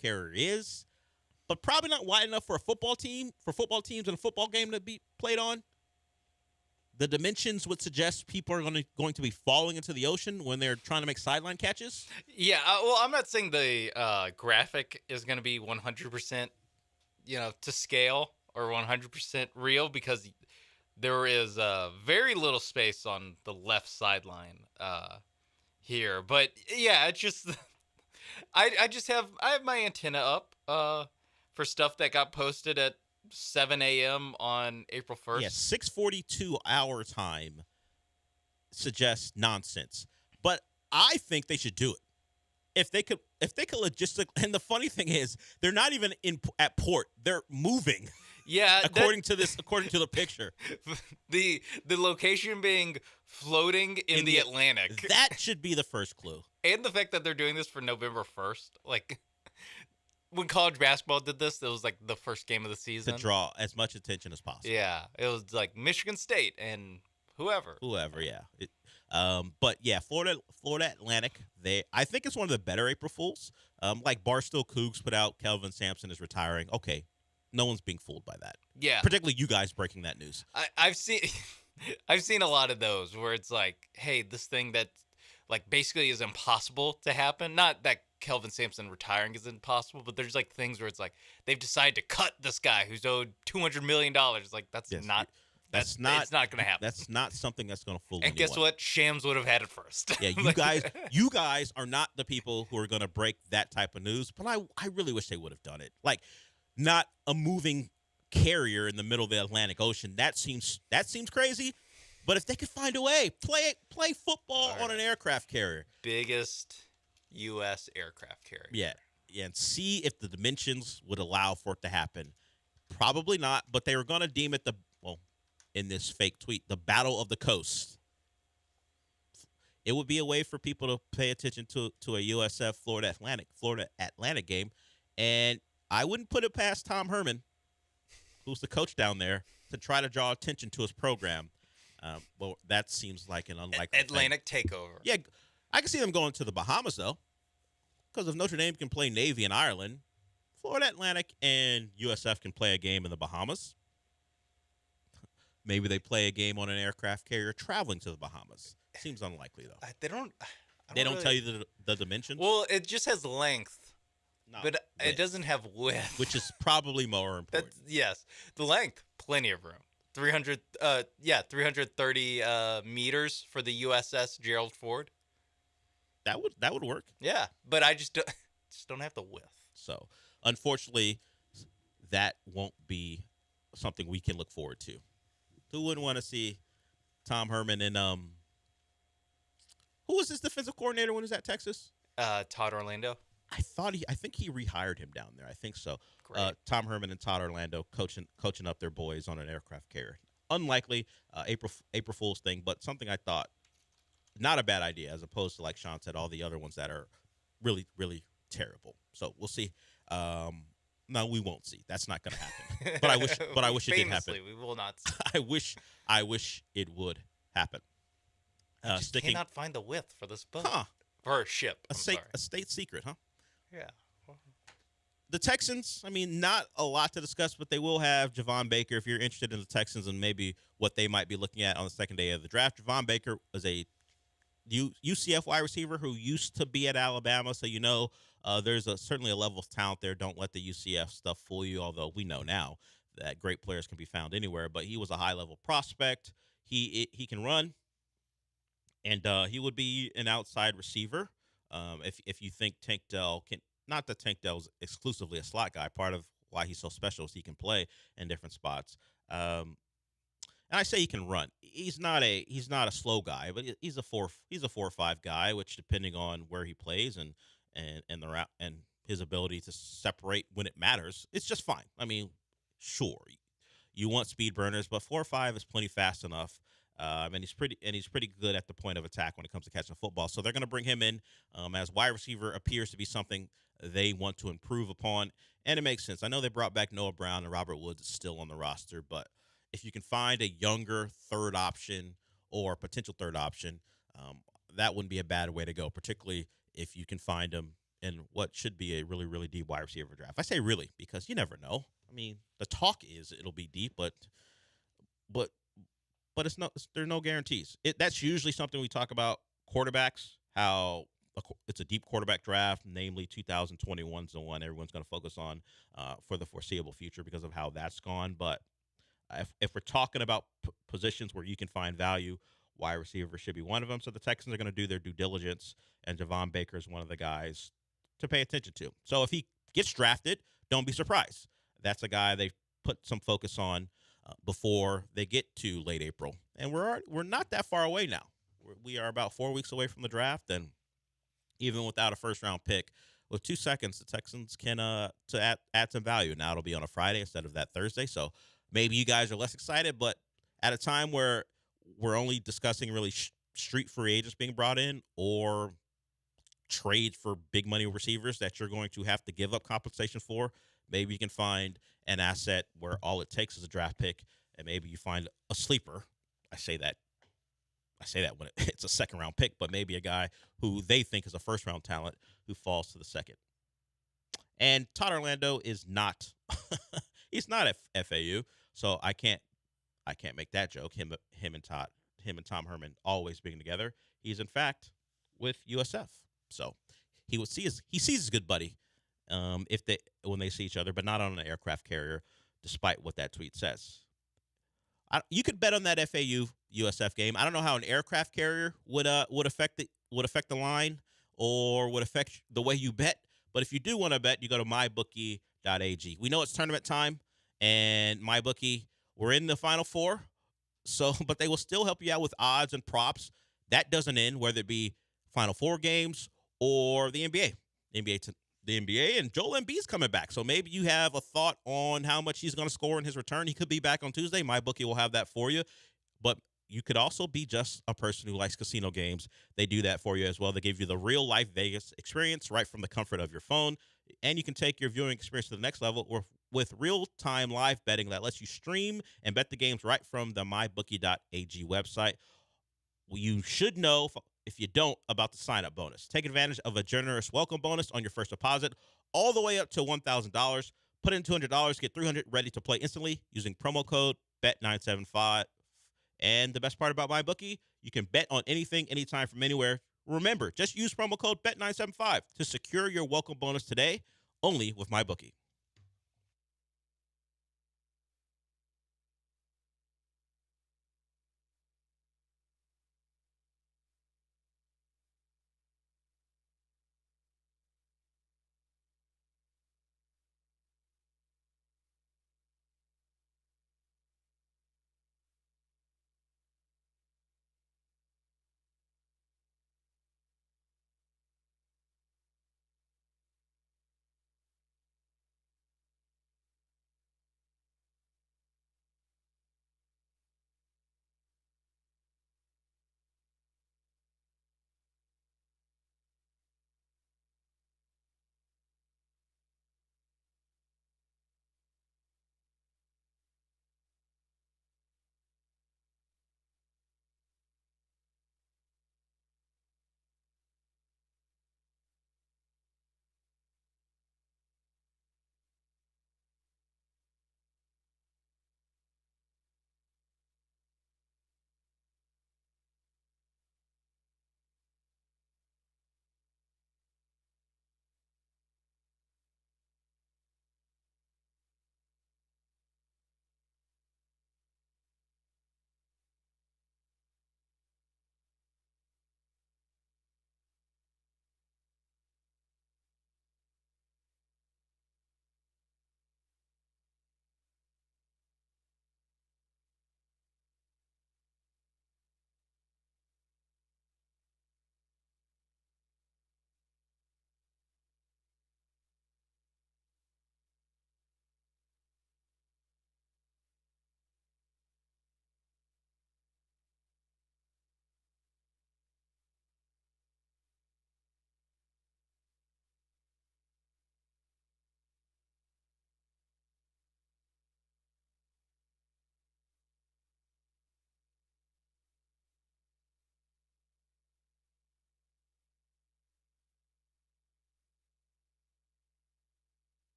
carrier is, but probably not wide enough for football teams in a football game to be played on. The dimensions would suggest people are going to be falling into the ocean when they're trying to make sideline catches. Yeah, well, I'm not saying the graphic is going to be 100%, to scale or 100% real, because there is very little space on the left sideline here. But yeah, it's just I have my antenna up for stuff that got posted at 7 a.m. on April 1st. Yeah, 6:42 our time suggests nonsense. But I think they should do it. If they could logistically, and the funny thing is, they're not even at port. They're moving. Yeah, according to the picture. The location being floating in the Atlantic. That should be the first clue. And the fact that they're doing this for November 1st. Like, when college basketball did this, it was like the first game of the season. To draw as much attention as possible. Yeah, it was like Michigan State and whoever, yeah. But yeah, Florida Atlantic. I think it's one of the better April Fools. Like Barstool Cougs put out, Kelvin Sampson is retiring. Okay, no one's being fooled by that. Yeah, particularly you guys breaking that news. I've seen a lot of those where it's like, hey, this thing that like basically is impossible to happen. Not that Kelvin Sampson retiring is impossible, but there's like things where it's like they've decided to cut this guy who's owed $200 million. Like it's not going to happen. That's not something that's going to fool anyone. And guess what? Shams would have had it first. Yeah, you guys are not the people who are going to break that type of news. But I really wish they would have done it. Like, not a moving carrier in the middle of the Atlantic Ocean. That seems crazy. But if they could find a way, play football on an aircraft carrier. Biggest U.S. aircraft carrier. Yeah, and see if the dimensions would allow for it to happen. Probably not, but they were going to deem it in this fake tweet, the Battle of the Coast. It would be a way for people to pay attention to a USF Florida Atlantic game, and I wouldn't put it past Tom Herman, who's the coach down there, to try to draw attention to his program. Well, that seems like an unlikely Atlantic takeover. Yeah, I can see them going to the Bahamas, though, because if Notre Dame can play Navy in Ireland, Florida Atlantic and USF can play a game in the Bahamas. Maybe they play a game on an aircraft carrier traveling to the Bahamas. Seems unlikely, though. They don't really tell you the dimensions? Well, it just has length, but it doesn't have width. Which is probably more important. Yes. The length, plenty of room. 330 meters for the USS Gerald Ford. That would work. Yeah, but I just don't have the width. So, unfortunately, that won't be something we can look forward to. Who wouldn't want to see Tom Herman and who was his defensive coordinator when he was at Texas? Todd Orlando. I think he rehired him down there. I think so. Tom Herman and Todd Orlando coaching up their boys on an aircraft carrier. Unlikely April Fool's thing, but something I thought not a bad idea, as opposed to, like Sean said, all the other ones that are really, really terrible. So we'll see. No, we won't see. That's not going to happen. But I wish it did happen. We will not see. I wish it would happen. I just cannot find the width for this boat. For a ship. A state secret, huh? Yeah. The Texans, I mean, not a lot to discuss, but they will have Javon Baker. If you're interested in the Texans and maybe what they might be looking at on the second day of the draft, Javon Baker is a UCF wide receiver who used to be at Alabama, so there's certainly a level of talent there. Don't let the UCF stuff fool you, although we know now that great players can be found anywhere. But he was a high-level prospect. He can run, and he would be an outside receiver. If you think Tank Dell can – not that Tank Dell's exclusively a slot guy. Part of why he's so special is he can play in different spots. And I say he can run. He's not a slow guy, but he's a 4-5 guy, which depending on where he plays and the route and his ability to separate when it matters, it's just fine. I mean, sure, you want speed burners, but 4-5 is plenty fast enough. And he's pretty good at the point of attack when it comes to catching the football. So they're going to bring him in as wide receiver. Appears to be something they want to improve upon, and it makes sense. I know they brought back Noah Brown and Robert Woods is still on the roster, but if you can find a younger third option or potential third option, that wouldn't be a bad way to go, particularly if you can find them in what should be a really, really deep wide receiver draft. I say really because you never know. I mean, the talk is it'll be deep, but there's no guarantees. That's usually something we talk about quarterbacks, how it's a deep quarterback draft, namely 2021 is the one everyone's going to focus on for the foreseeable future because of how that's gone. But if we're talking about positions where you can find value, wide receiver should be one of them. So the Texans are going to do their due diligence, and Javon Baker is one of the guys to pay attention to. So if he gets drafted, don't be surprised. That's a guy they put some focus on before they get to late April. And we're not that far away now. We are about 4 weeks away from the draft, and even without a first-round pick, with 2 seconds, the Texans can to add some value. Now it'll be on a Friday instead of that Thursday, so maybe you guys are less excited, but at a time where we're only discussing really street free agents being brought in or trade for big money receivers that you're going to have to give up compensation for, maybe you can find an asset where all it takes is a draft pick, and maybe you find a sleeper. I say that when it's a second-round pick, but maybe a guy who they think is a first-round talent who falls to the second. And Todd Orlando is not he's not at FAU, so I can't make that joke. Him and Tom Herman always being together. He's in fact with USF, so he sees his good buddy when they see each other, but not on an aircraft carrier, despite what that tweet says. You could bet on that FAU USF game. I don't know how an aircraft carrier would affect the line or would affect the way you bet. But if you do want to bet, you go to mybookie.ag. We know it's tournament time, and MyBookie, we're in the Final Four, but they will still help you out with odds and props. That doesn't end, whether it be Final Four games or the NBA. The NBA, and Joel Embiid's coming back. So maybe you have a thought on how much he's going to score in his return. He could be back on Tuesday. MyBookie will have that for you. But you could also be just a person who likes casino games. They do that for you as well. They give you the real-life Vegas experience right from the comfort of your phone. And you can take your viewing experience to the next level with real-time live betting that lets you stream and bet the games right from the mybookie.ag website. Well, you should know, if you don't, about the sign-up bonus. Take advantage of a generous welcome bonus on your first deposit, all the way up to $1,000. Put in $200, get $300 ready to play instantly using promo code BET975. And the best part about MyBookie, you can bet on anything, anytime, from anywhere. Remember, just use promo code BET975 to secure your welcome bonus today, only with MyBookie.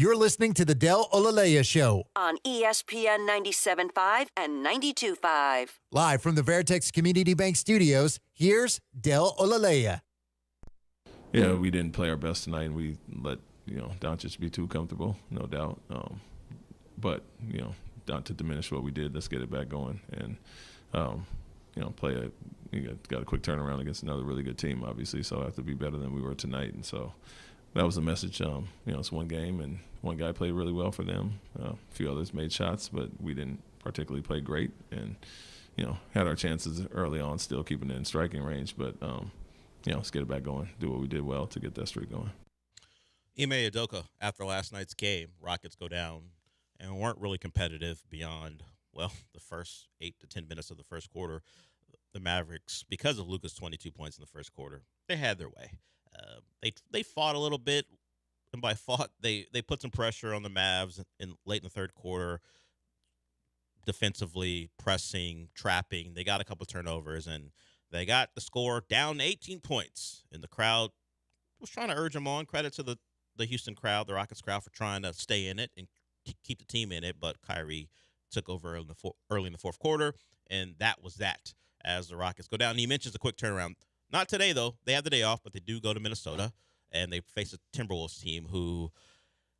You're listening to the Del Olaleye Show. On ESPN 97.5 and 92.5. Live from the Veritex Community Bank Studios, here's Del Olaleye. Yeah, we didn't play our best tonight, and we let, Doncic be too comfortable, no doubt. But, not to diminish what we did, let's get it back going. And, you got a quick turnaround against another really good team, obviously, so I have to be better than we were tonight. And so that was the message. It's one game, and one guy played really well for them. A few others made shots, but we didn't particularly play great. And, had our chances early on, still keeping it in striking range. But, let's get it back going, do what we did well to get that streak going. Ime Udoka, after last night's game, Rockets go down and weren't really competitive beyond, the first 8 to 10 minutes of the first quarter. The Mavericks, because of Luka's 22 points in the first quarter, they had their way. They fought a little bit, and by fought, they put some pressure on the Mavs late in the third quarter, defensively, pressing, trapping. They got a couple turnovers, and they got the score down to 18 points. And the crowd was trying to urge them on. Credit to the Houston crowd, the Rockets crowd, for trying to stay in it and keep the team in it. But Kyrie took over early in the fourth quarter, and that was that as the Rockets go down. And he mentions a quick turnaround. Not today, though. They have the day off, but they do go to Minnesota, and they face a Timberwolves team who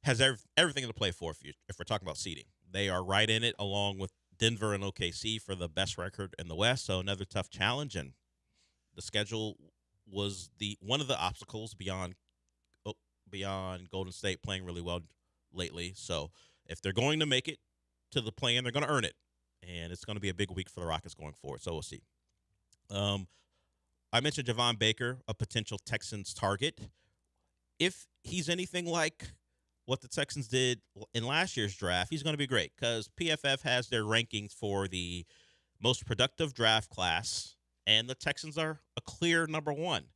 has everything to play for if we're talking about seeding. They are right in it along with Denver and OKC for the best record in the West, so another tough challenge. And the schedule was one of the obstacles beyond Golden State playing really well lately. So if they're going to make it to the play-in, they're going to earn it. And it's going to be a big week for the Rockets going forward. So we'll see. I mentioned Javon Baker, a potential Texans target. If he's anything like what the Texans did in last year's draft, he's going to be great because PFF has their rankings for the most productive draft class, and the Texans are a clear number one.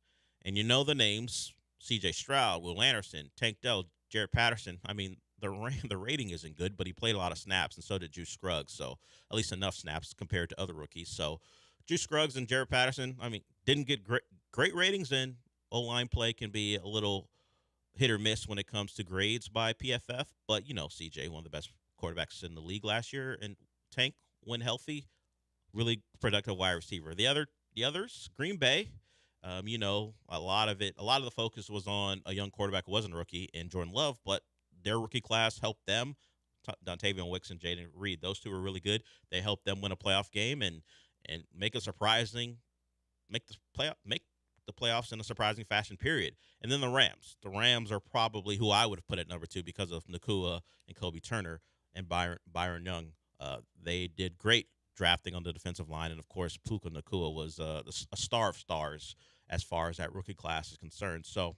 And you know the names: C.J. Stroud, Will Anderson, Tank Dell, Jared Patterson. I mean, the rating isn't good, but he played a lot of snaps, and so did Juice Scruggs. So at least enough snaps compared to other rookies. So Juice Scruggs and Jared Patterson, didn't get great ratings, and O-line play can be a little hit or miss when it comes to grades by PFF. But, CJ, one of the best quarterbacks in the league last year, and Tank, when healthy, really productive wide receiver. The others, Green Bay, a lot of the focus was on a young quarterback who wasn't a rookie in Jordan Love, but their rookie class helped them. Dontavian Wicks and Jaden Reed, those two were really good. They helped them win a playoff game and make the playoffs in a surprising fashion, period. And then the Rams. The Rams are probably who I would have put at number 2 because of Nakua and Kobe Turner and Byron Young. They did great drafting on the defensive line, and of course Puka Nakua was a star of stars as far as that rookie class is concerned. So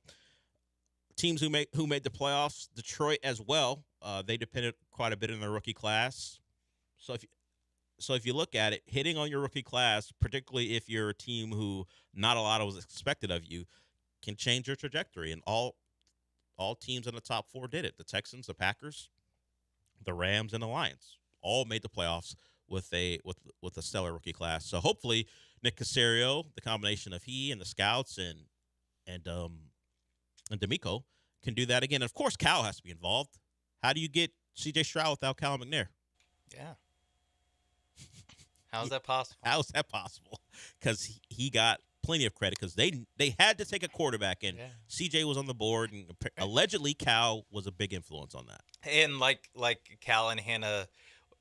teams who made the playoffs, Detroit as well, they depended quite a bit on their rookie class. So if you look at it, hitting on your rookie class, particularly if you're a team who not a lot was expected of you, can change your trajectory. And all teams in the top 4 did it. The Texans, the Packers, the Rams, and the Lions all made the playoffs with a stellar rookie class. So hopefully Nick Caserio, the combination of he and the scouts and D'Amico can do that again. And of course, Cal has to be involved. How do you get C.J. Stroud without Cal McNair? Yeah. How's that possible? How's that possible? Because he got plenty of credit because they had to take a quarterback, and CJ was on the board, and allegedly Cal was a big influence on that. And like Cal and Hannah,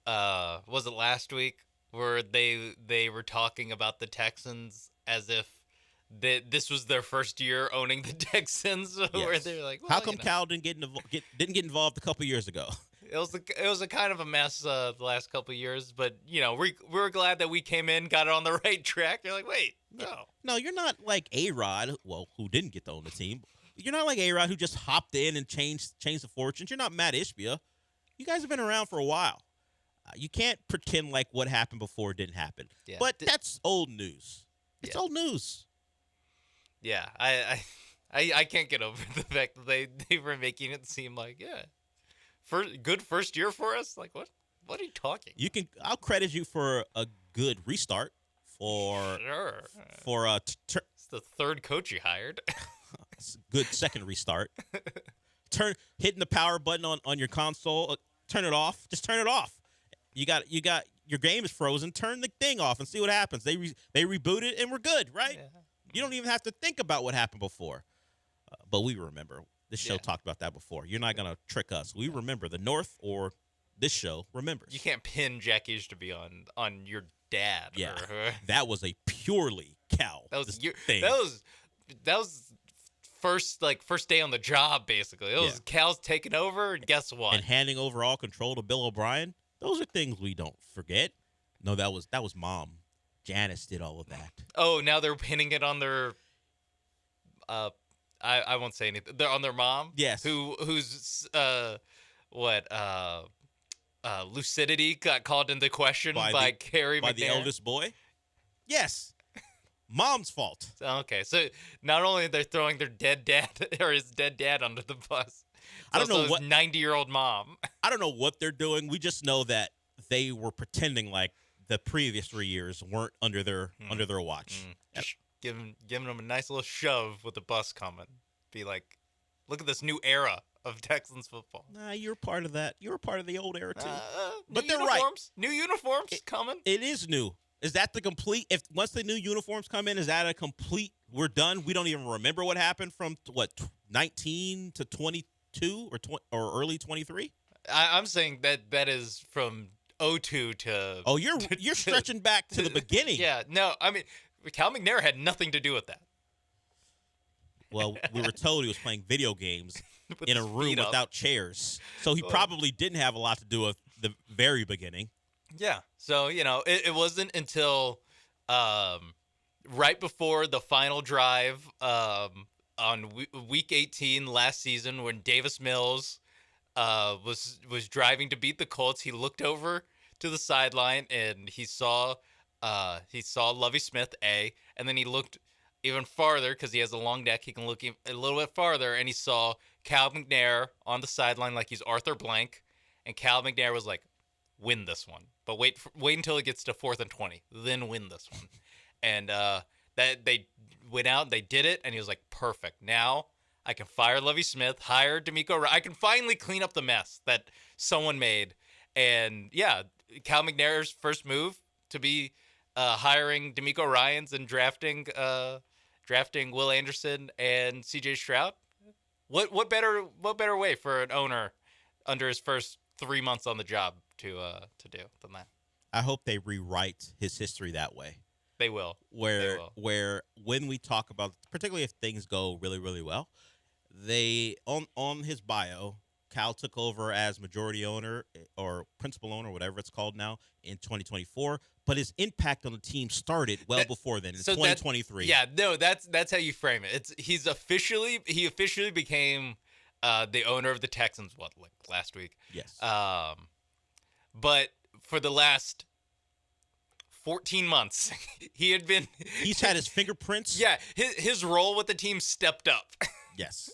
was it last week where they were talking about the Texans as if this was their first year owning the Texans, where they were like, well, how come Cal didn't get involved a couple years ago? It was a kind of a mess the last couple of years, but we're glad that we came in, got it on the right track. You're like, wait, no, you're not like A-Rod, who didn't get to own the team. You're not like A-Rod who just hopped in and changed the fortunes. You're not Matt Ishbia. You guys have been around for a while. You can't pretend like what happened before didn't happen. Yeah. But that's old news. It's old news. Yeah, I can't get over the fact that they were making it seem like good first year for us. Like what are you talking? I'll credit you for a good restart it's the third coach you hired. Good second restart. hitting the power button on your console. Turn it off. Just turn it off. You got your game is frozen. Turn the thing off and see what happens. They reboot it and we're good, right? Yeah. You don't even have to think about what happened before. But we remember. This show talked about that before. You're not gonna trick us. We remember. The North or this show remembers. You can't pin Jack Hughes to be on your dad. Yeah, or, that was a purely Cal. That was thing. That was first day on the job, basically. It was Cal's taking over, and guess what? And handing over all control to Bill O'Brien. Those are things we don't forget. No, that was Mom. Janice did all of that. Oh, now they're pinning it on their. I won't say anything. They're on their mom. Yes. Who's lucidity got called into question by Carrie by McNair. The eldest boy. Yes. Mom's fault. Okay, so not only they're throwing their dead dad or his dead dad under the bus, I don't know what 90-year-old mom. I don't know what they're doing. We just know that they were pretending like the previous 3 years weren't under their watch. Just giving them a nice little shove with the bus coming. Be like, look at this new era of Texans football. Nah, you're part of that. You're part of the old era too. But they're right. New uniforms coming. It is new. Is that the complete? If once the new uniforms come in, is that a complete? We're done. We don't even remember what happened from 19 to 22 or early 23. I'm saying that is from 02 to. Oh, you're stretching back to the beginning. Yeah. No, I mean, Cal McNair had nothing to do with that. Well, we were told he was playing video games in a room without chairs, so he probably didn't have a lot to do with the very beginning. Yeah. So, it wasn't until right before the final drive on week 18 last season when Davis Mills was driving to beat the Colts. He looked over to the sideline and he saw Lovie Smith, and then he looked even farther because he has a long neck. He can look a little bit farther, and he saw Cal McNair on the sideline like he's Arthur Blank, and Cal McNair was like, win this one. But wait until it gets to 4th and 20. Then win this one. And that they went out and they did it, and he was like, perfect. Now I can fire Lovie Smith, hire D'Amico. I can finally clean up the mess that someone made. And, yeah, Cal McNair's first move to be hiring D'Amico Ryans and drafting Will Anderson and C.J. Stroud. What better way for an owner under his first 3 months on the job to do than that? I hope they rewrite his history that way. They will. Where when we talk about, particularly if things go really, really well, they on his bio, Cal took over as majority owner or principal owner, whatever it's called now, in 2024. But his impact on the team started before then, in 2023. That's how you frame it. He officially became the owner of the Texans. Last week? Yes. But for the last 14 months, he's had his fingerprints. Yeah, his role with the team stepped up. Yes.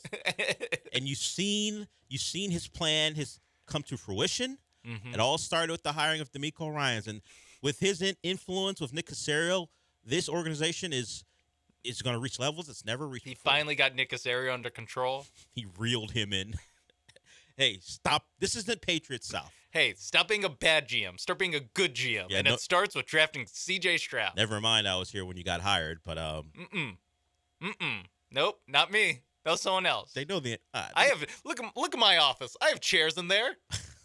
And you've seen his plan has come to fruition. Mm-hmm. It all started with the hiring of D'Amico Ryans, and with his influence with Nick Caserio, this organization is going to reach levels it's never reached. He finally got Nick Caserio under control. He reeled him in. Hey, stop. This isn't Patriots South. Hey, stop being a bad GM. Start being a good GM. Yeah, it starts with drafting C.J. Stroud. Never mind, I was here when you got hired, but Nope, not me. That was someone else. They know the. I have look at my office. I have chairs in there.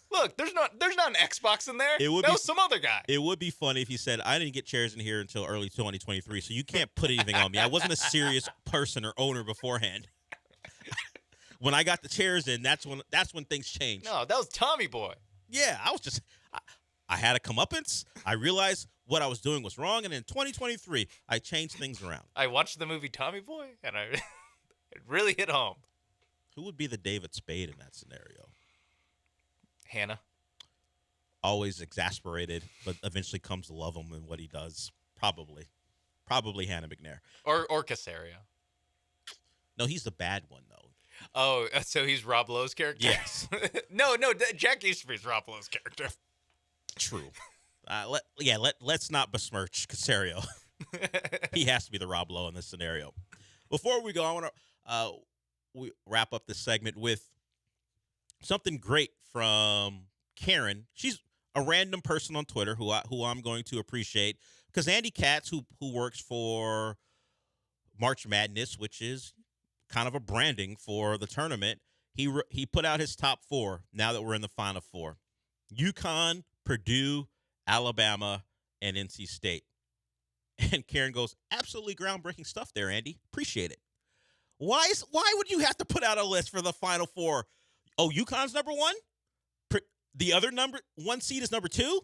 Look, there's not an Xbox in there. That was some other guy. It would be funny if he said, I didn't get chairs in here until early 2023, so you can't put anything on me. I wasn't a serious person or owner beforehand. When I got the chairs in, that's when things changed. No, that was Tommy Boy. Yeah, I had a comeuppance. I realized what I was doing was wrong, and in 2023, I changed things around. I watched the movie Tommy Boy, and it really hit home. Who would be the David Spade in that scenario? Hannah. Always exasperated, but eventually comes to love him in what he does. Probably Hannah McNair. Or Caserio. No, he's the bad one, though. Oh, so he's Rob Lowe's character? Yes. No, Jack Easterby's Rob Lowe's character. True. Let's not besmirch Caserio. He has to be the Rob Lowe in this scenario. Before we go, I want to we wrap up this segment with something great from Karen. She's a random person on Twitter who I'm going to appreciate because Andy Katz, who works for March Madness, which is kind of a branding for the tournament, he put out his top 4 now that we're in the Final Four. UConn, Purdue, Alabama, and NC State. And Karen goes, absolutely groundbreaking stuff there, Andy. Appreciate it. Why would you have to put out a list for the Final Four? Oh, UConn's number 1? The other number 1 seed is number 2?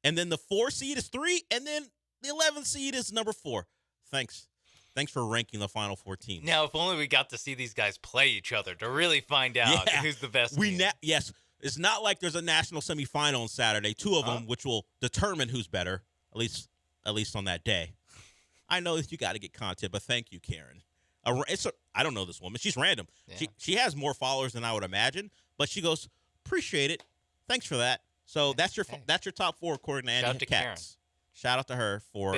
And then the 4 seed is 3? And then the 11th seed is number 4. Thanks. Thanks for ranking the Final Four teams. Now, if only we got to see these guys play each other to really find out who's the best team. Yes. It's not like there's a national semifinal on Saturday, 2 of them, which will determine who's better, at least on that day. I know that you got to get content, but thank you, Karen. I don't know this woman. She's random. Yeah. She has more followers than I would imagine, but she goes, appreciate it. Thanks for that. So that's your top 4 according to Andy Katz. Shout out to her for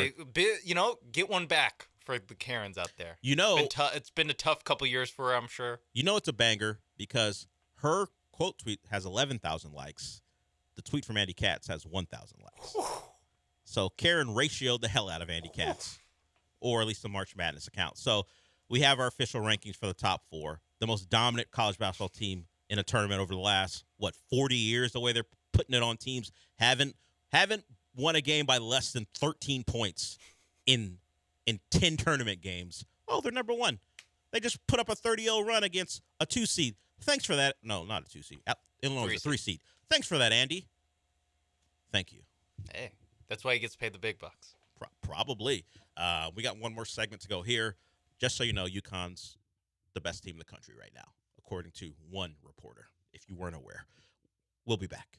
get one back for the Karens out there. It's been a tough couple years for her, I'm sure. It's a banger because her quote tweet has 11,000 likes. The tweet from Andy Katz has 1,000 likes. So Karen ratioed the hell out of Andy Katz, or at least the March Madness account. So we have our official rankings for the top 4. The most dominant college basketball team in a tournament over the last 40 years. The way they're putting it on teams haven't won a game by less than 13 points in 10 tournament games. Oh, they're number 1. They just put up a 30-0 run against a 2 seed. Thanks for that. No, not a 2 seed. Illinois is a 3 seed. Thanks for that, Andy. Thank you. Hey, that's why he gets paid the big bucks. Probably. We got one more segment to go here. Just so you know, UConn's the best team in the country right now, according to one reporter, if you weren't aware. We'll be back.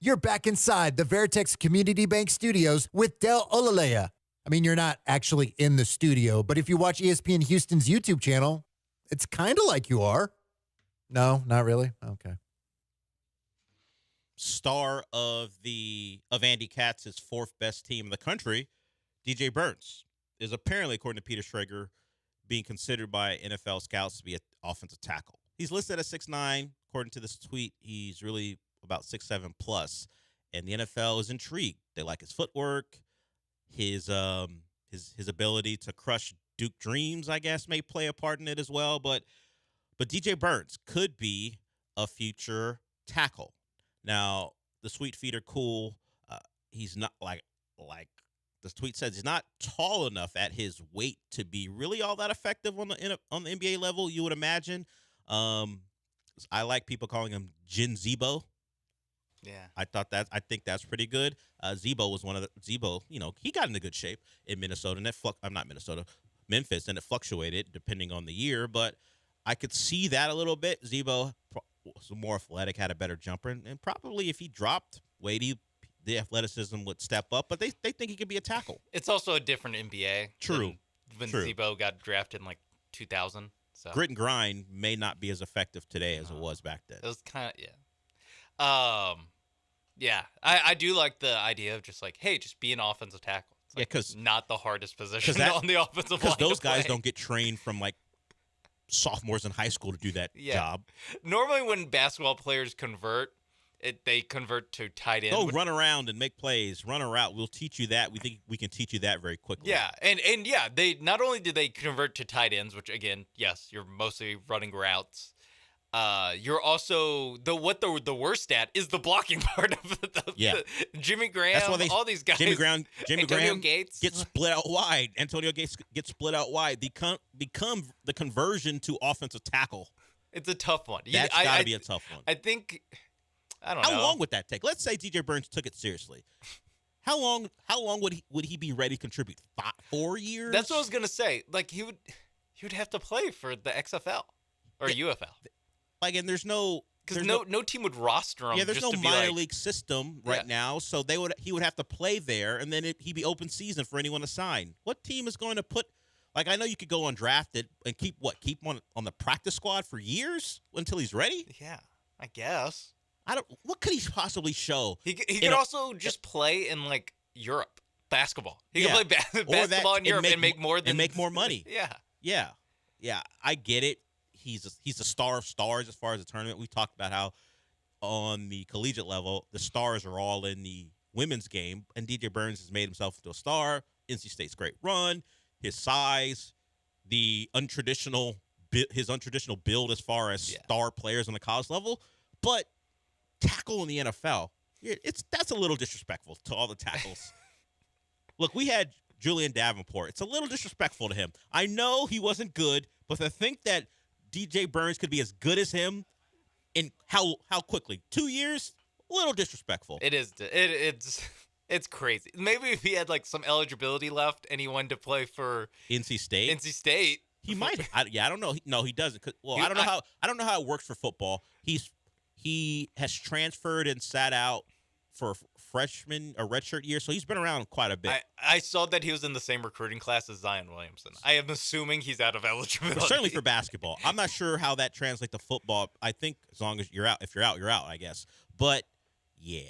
You're back inside the Veritex Community Bank Studios with Del Olaleye. I mean, you're not actually in the studio, but if you watch ESPN Houston's YouTube channel, it's kind of like you are. No, not really? Okay. Star of Andy Katz's fourth best team in the country, DJ Burns, is apparently, according to Peter Schrager, being considered by NFL scouts to be an offensive tackle. He's listed at 6'9". According to this tweet, he's really about 6'7" plus, and the NFL is intrigued. They like his footwork, his ability to crush Duke dreams, I guess, may play a part in it as well. But DJ Burns could be a future tackle. Now, the tweet feed are cool. He's not like the tweet says, he's not tall enough at his weight to be really all that effective on the NBA level, you would imagine. I like people calling him Jin Zebo. Yeah. I think that's pretty good. Zebo was one of the he got into good shape in Minnesota, and Memphis, and it fluctuated depending on the year, but I could see that a little bit. Zebo was more athletic, had a better jumper, and probably if he dropped weight, the athleticism would step up, but they think he could be a tackle. It's also a different NBA. True. When Zebo got drafted in like 2000. So. Grit and grind may not be as effective today as it was back then. It was kind of, yeah. I do like the idea of just like, hey, just be an offensive tackle. It's like because not the hardest position on the offensive line. Because those guys don't get trained from like sophomores in high school to do that job. Normally when basketball players convert, they convert to tight end. Oh, run around and make plays. Run a route. We'll teach you that. We think we can teach you that very quickly. Yeah, and yeah, they not only did they convert to tight ends, which again, yes, you're mostly running routes. You're also the worst stat is the blocking part of the Jimmy Graham. That's why all these guys. Jimmy Graham Gates gets split out wide. Antonio Gates gets split out wide. Become the conversion to offensive tackle. It's a tough one. That's got to be a tough one. I think. I don't know. How long would that take? Let's say DJ Burns took it seriously. How long would he be ready to contribute? 4 years? That's what I was gonna say. Like he would have to play for the XFL or UFL. Like, and there's no team would roster him. Yeah, there's just no to be minor like, league system right now, so he would have to play there, and then he'd be open season for anyone to sign. What team is going to put? Like, I know you could go undrafted and keep him on the practice squad for years until he's ready. Yeah, I guess. What could he possibly show? He could also just play in like Europe basketball. He could play basketball in Europe and make more money. Yeah. I get it. He's a star of stars as far as the tournament. We talked about how on the collegiate level the stars are all in the women's game, and DJ Burns has made himself into a star. NC State's great run, his size, his untraditional build as far as star players on the college level, but tackle in the NFL, that's a little disrespectful to all the tackles. Look, we had Julian Davenport. It's a little disrespectful to him. I know he wasn't good, but to think that DJ Burns could be as good as him in how quickly? 2 years? A little disrespectful. It is. It's crazy. Maybe if he had like some eligibility left and he wanted to play for NC State. He might. I don't know. No, he doesn't. I don't know how it works for football. He has transferred and sat out for freshman or redshirt year, so he's been around quite a bit. I saw that he was in the same recruiting class as Zion Williamson. I am assuming he's out of eligibility. But certainly for basketball. I'm not sure how that translates to football. I think as long as you're out, if you're out, you're out, I guess. But yeah,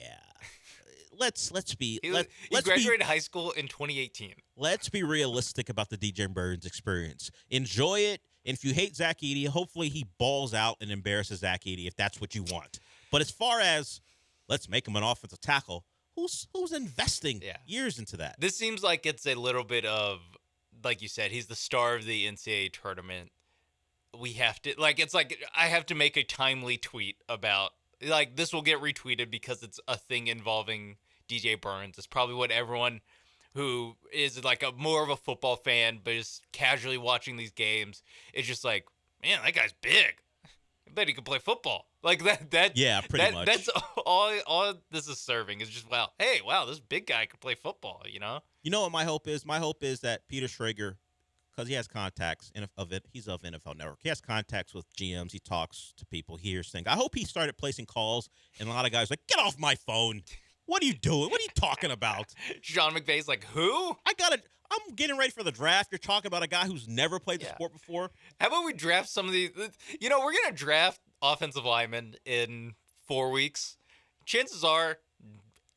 let's be. He graduated high school in 2018. Let's be realistic about the DJ Burns experience. Enjoy it. And if you hate Zach Edey, hopefully he balls out and embarrasses Zach Edey if that's what you want. But as far as let's make him an offensive tackle, who's investing years into that? This seems like it's a little bit of, like you said, he's the star of the NCAA tournament. We have to, it's like I have to make a timely tweet about, like, this will get retweeted because it's a thing involving DJ Burns. It's probably what everyone who is like more of a football fan but is casually watching these games is just like, man, that guy's big. I bet he can play football. Like that. Yeah, pretty much. That's all this is serving is just, wow, this big guy can play football, you know? You know what my hope is? My hope is that Peter Schrager because he has contacts of it. He's of NFL Network. He has contacts with GMs. He talks to people, hears things. I hope he started placing calls, and a lot of guys are like, get off my phone. What are you doing? What are you talking about? Sean McVay's like, who? I'm getting ready for the draft. You're talking about a guy who's never played the sport before. How about we draft some of these? We're going to draft offensive linemen in 4 weeks. Chances are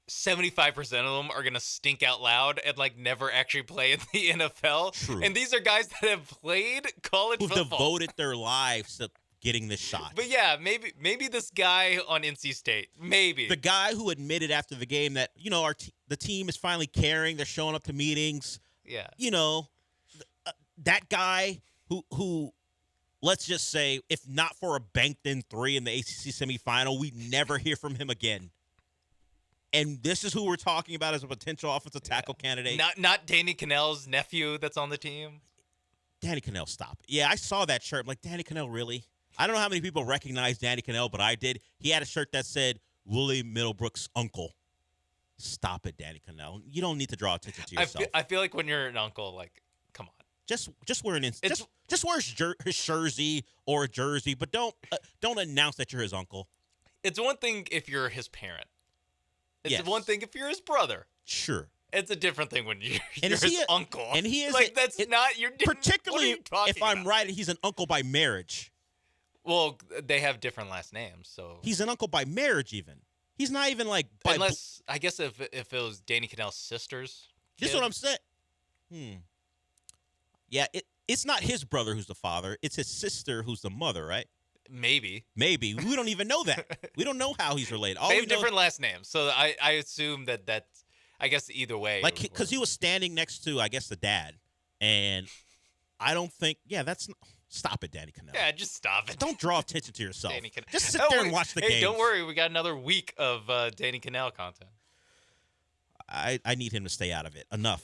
75% of them are going to stink out loud and never actually play in the NFL. True. And these are guys that have played college Who've football. devoted their lives to getting this shot. But yeah, maybe this guy on NC State. Maybe. The guy who admitted after the game that, the team is finally caring. They're showing up to meetings. Yeah. That guy who let's just say, if not for a banked-in 3 in the ACC semifinal, we never hear from him again. And this is who we're talking about as a potential offensive tackle candidate. Not Danny Cannell's nephew that's on the team. Danny Cannell, stop. Yeah, I saw that shirt. I'm like, Danny Cannell, really? I don't know how many people recognize Danny Cannell, but I did. He had a shirt that said, Willie Middlebrook's uncle. Stop it, Danny Cannell. You don't need to draw attention to yourself. I feel like when you're an uncle, come on. Just wear just wear his jersey or a jersey, but don't announce that you're his uncle. It's one thing if you're his parent. It's Yes. one thing if you're his brother. Sure. It's a different thing when you're And is his he uncle. And he is that's not your. Particularly what are you talking if I'm about? right, he's an uncle by marriage. Well, they have different last names, so He's an uncle by marriage. Even he's not even by unless I guess if it was Danny Cannell's sister's. This is kid. what I'm saying. Yeah, it's not his brother who's the father. It's his sister who's the mother, right? Maybe. We don't even know that. We don't know how he's related. All They we have know, different last names, so I assume that's. I guess either way. because he was standing next to, I guess, the dad, and I don't think. Yeah, stop it, Danny Cannell. Yeah, just stop it. Don't draw attention to yourself. Danny Cannell. Just sit there and watch the Hey, games. don't worry, we got another week of Danny Cannell content. I need him to stay out of it. Enough.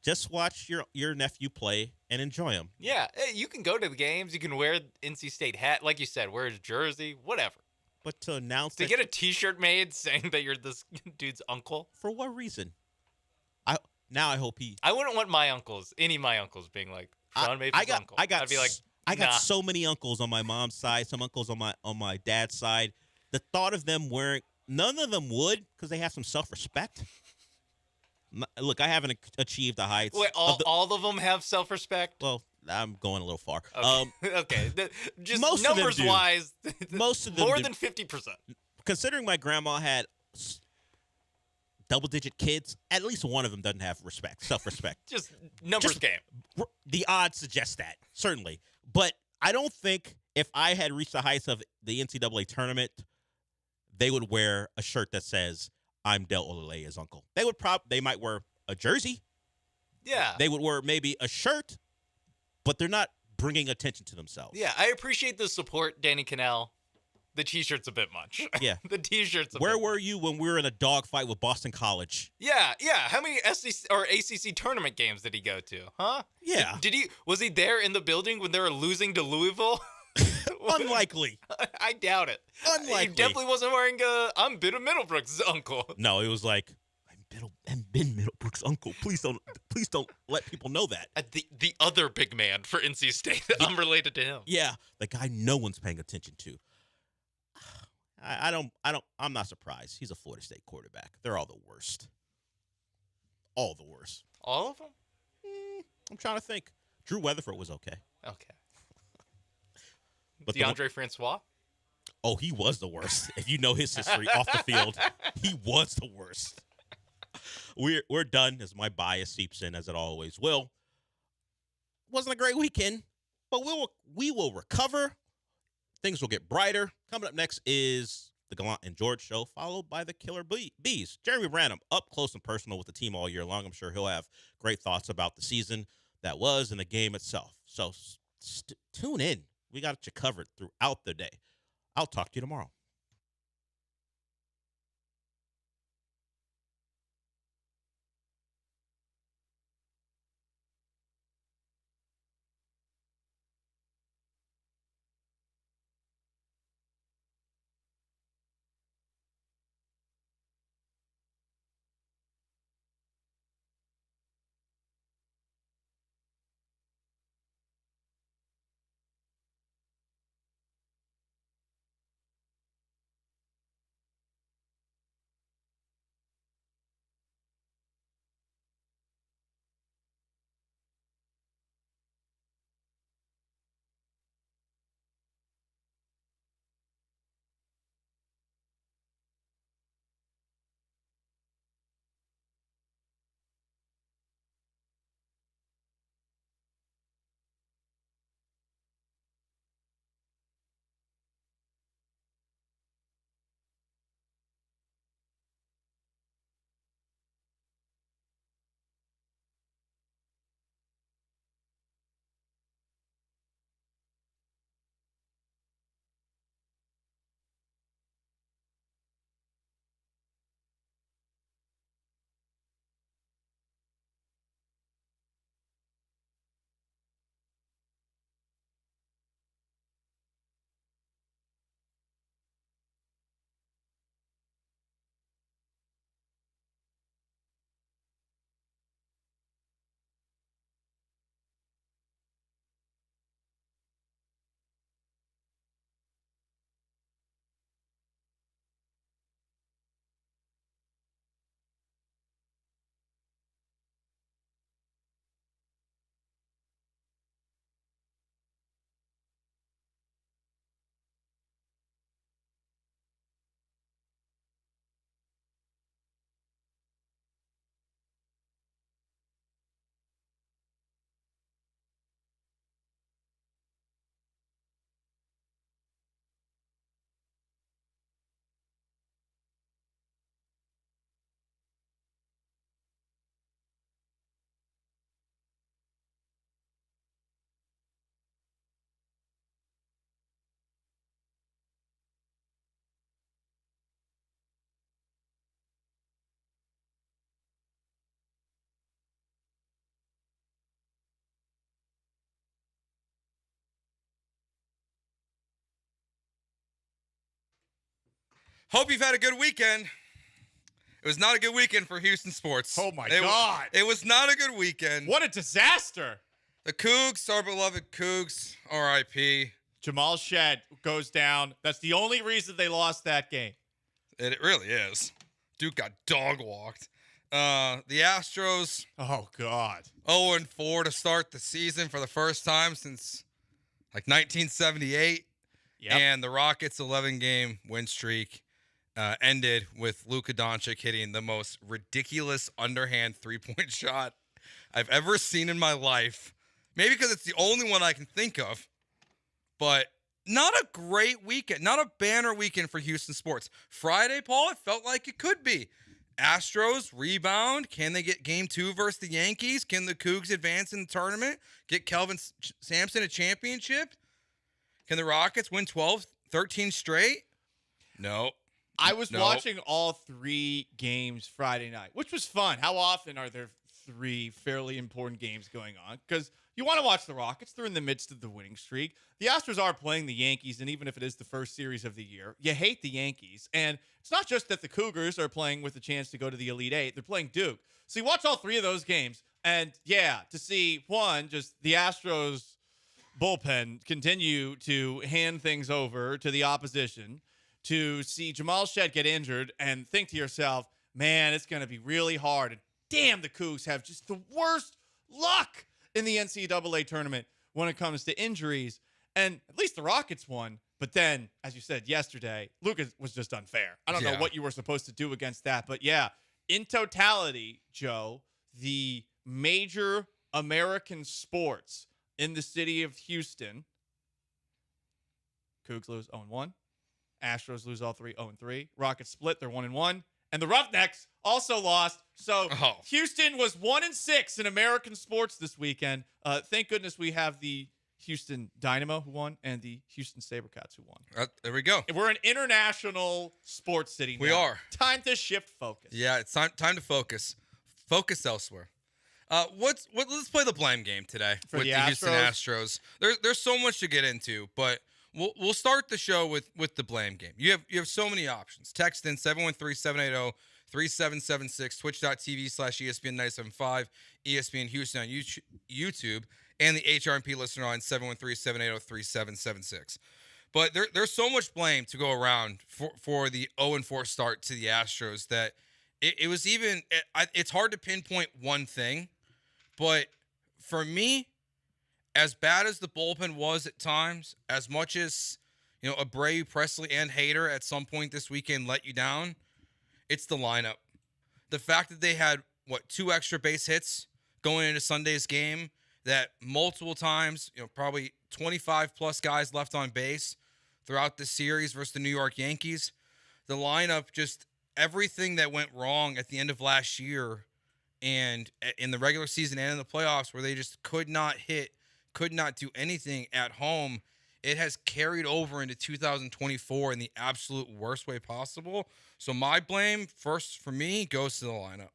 Just watch your nephew play and enjoy him. Yeah, hey, you can go to the games. You can wear NC State hat, like you said, wear his jersey, whatever. But to announce to get a T-shirt made saying that you're this dude's uncle. For what reason? I hope he. I wouldn't want any of my uncles being like Sean Maple's uncle. I'd be like, I got nah. so many uncles on my mom's side, some uncles on my dad's side. The thought of them wearing, none of them would, because they have some self-respect. Look, I haven't achieved the heights. Wait, all of them have self-respect? Well, I'm going a little far. Okay. Okay. Just most of them numbers do. wise, most of them more do. than 50%. Considering my grandma had double-digit kids, at least one of them doesn't have self-respect. Just numbers game. The odds suggest that, certainly. But I don't think if I had reached the heights of the NCAA tournament, they would wear a shirt that says, I'm Del Olaleye's uncle. They might wear a jersey. Yeah. They would wear maybe a shirt, but they're not bringing attention to themselves. Yeah, I appreciate the support, Danny Cannell. The T-shirt's a bit much. Yeah. The T-shirt's a Where bit were you when we were in a dogfight with Boston College? Yeah. How many SEC or ACC tournament games did he go to? Huh? Yeah. Was he there in the building when they were losing to Louisville? Unlikely. I doubt it. Unlikely. He definitely wasn't wearing I'm Ben Middlebrooks' uncle. No, it was like, I'm Ben Middlebrook's uncle. Please don't let people know that. The other big man for NC State. I'm related to him. Yeah, the guy no one's paying attention to. I'm not surprised. He's a Florida State quarterback. They're all the worst. All the worst. All of them? I'm trying to think. Drew Weatherford was okay. Okay. But DeAndre Francois? Oh, he was the worst. If you know his history off the field, he was the worst. We're done as my bias seeps in, as it always will. Wasn't a great weekend, but we will recover. Things will get brighter. Coming up next is the Gallant and George Show, followed by the Killer Bees. Jeremy Branham, up close and personal with the team all year long. I'm sure he'll have great thoughts about the season that was and the game itself. So tune in. We got you covered throughout the day. I'll talk to you tomorrow. Hope you've had a good weekend. It was not a good weekend for Houston sports. Oh, my God. It was not a good weekend. What a disaster. The Cougs, our beloved Cougs, R.I.P. Jamal Shed goes down. That's the only reason they lost that game. It really is. Duke got dog-walked. The Astros. Oh, God. 0-4 to start the season for the first time since, 1978. Yep. And the Rockets' 11-game win streak ended with Luka Doncic hitting the most ridiculous underhand three-point shot I've ever seen in my life. Maybe because it's the only one I can think of. But not a great weekend. Not a banner weekend for Houston sports. Friday, Paul, it felt like it could be. Astros rebound. Can they get game 2 versus the Yankees? Can the Cougs advance in the tournament? Get Kelvin Sampson a championship? Can the Rockets win 12, 13 straight? No. I was watching all 3 games Friday night, which was fun. How often are there 3 fairly important games going on? Because you want to watch the Rockets. They're in the midst of the winning streak. The Astros are playing the Yankees, and even if it is the first series of the year, you hate the Yankees. And it's not just that the Cougars are playing with a chance to go to the Elite Eight. They're playing Duke. So you watch all 3 of those games, and, to see, one, just the Astros bullpen continue to hand things over to the opposition, to see Jamal Shed get injured and think to yourself, man, it's going to be really hard. And damn, the Cougs have just the worst luck in the NCAA tournament when it comes to injuries. And at least the Rockets won. But then, as you said yesterday, Lucas was just unfair. I don't know what you were supposed to do against that. But in totality, Joe, the major American sports in the city of Houston, Cougs lose 0-1. Astros lose all 3, 0-3. Rockets split, they're 1-1. And the Roughnecks also lost. So Houston was 1-6 in American sports this weekend. Thank goodness we have the Houston Dynamo who won and the Houston SaberCats who won. There we go. We're an international sports city now. We are. Time to shift focus. Yeah, it's time to focus. Focus elsewhere. Let's play the blame game today for with the Houston Astros. There's so much to get into, but we'll start the show with the blame game. You have so many options. Text in 713-780-3776, twitch.tv/ESPN975, ESPN Houston on YouTube, and the HRMP listener line 713-780-3776. But there's so much blame to go around for the 0-4 start to the Astros that it was even it's hard to pinpoint one thing. But for me, as bad as the bullpen was at times, as much as Abreu, Presley, and Hader at some point this weekend let you down, it's the lineup. The fact that they had 2 extra base hits going into Sunday's game, that multiple times, probably 25 plus guys left on base throughout the series versus the New York Yankees. The lineup, just everything that went wrong at the end of last year and in the regular season and in the playoffs, where they just could not hit, could not do anything at home, it has carried over into 2024 in the absolute worst way possible. So my blame, first for me, goes to the lineup.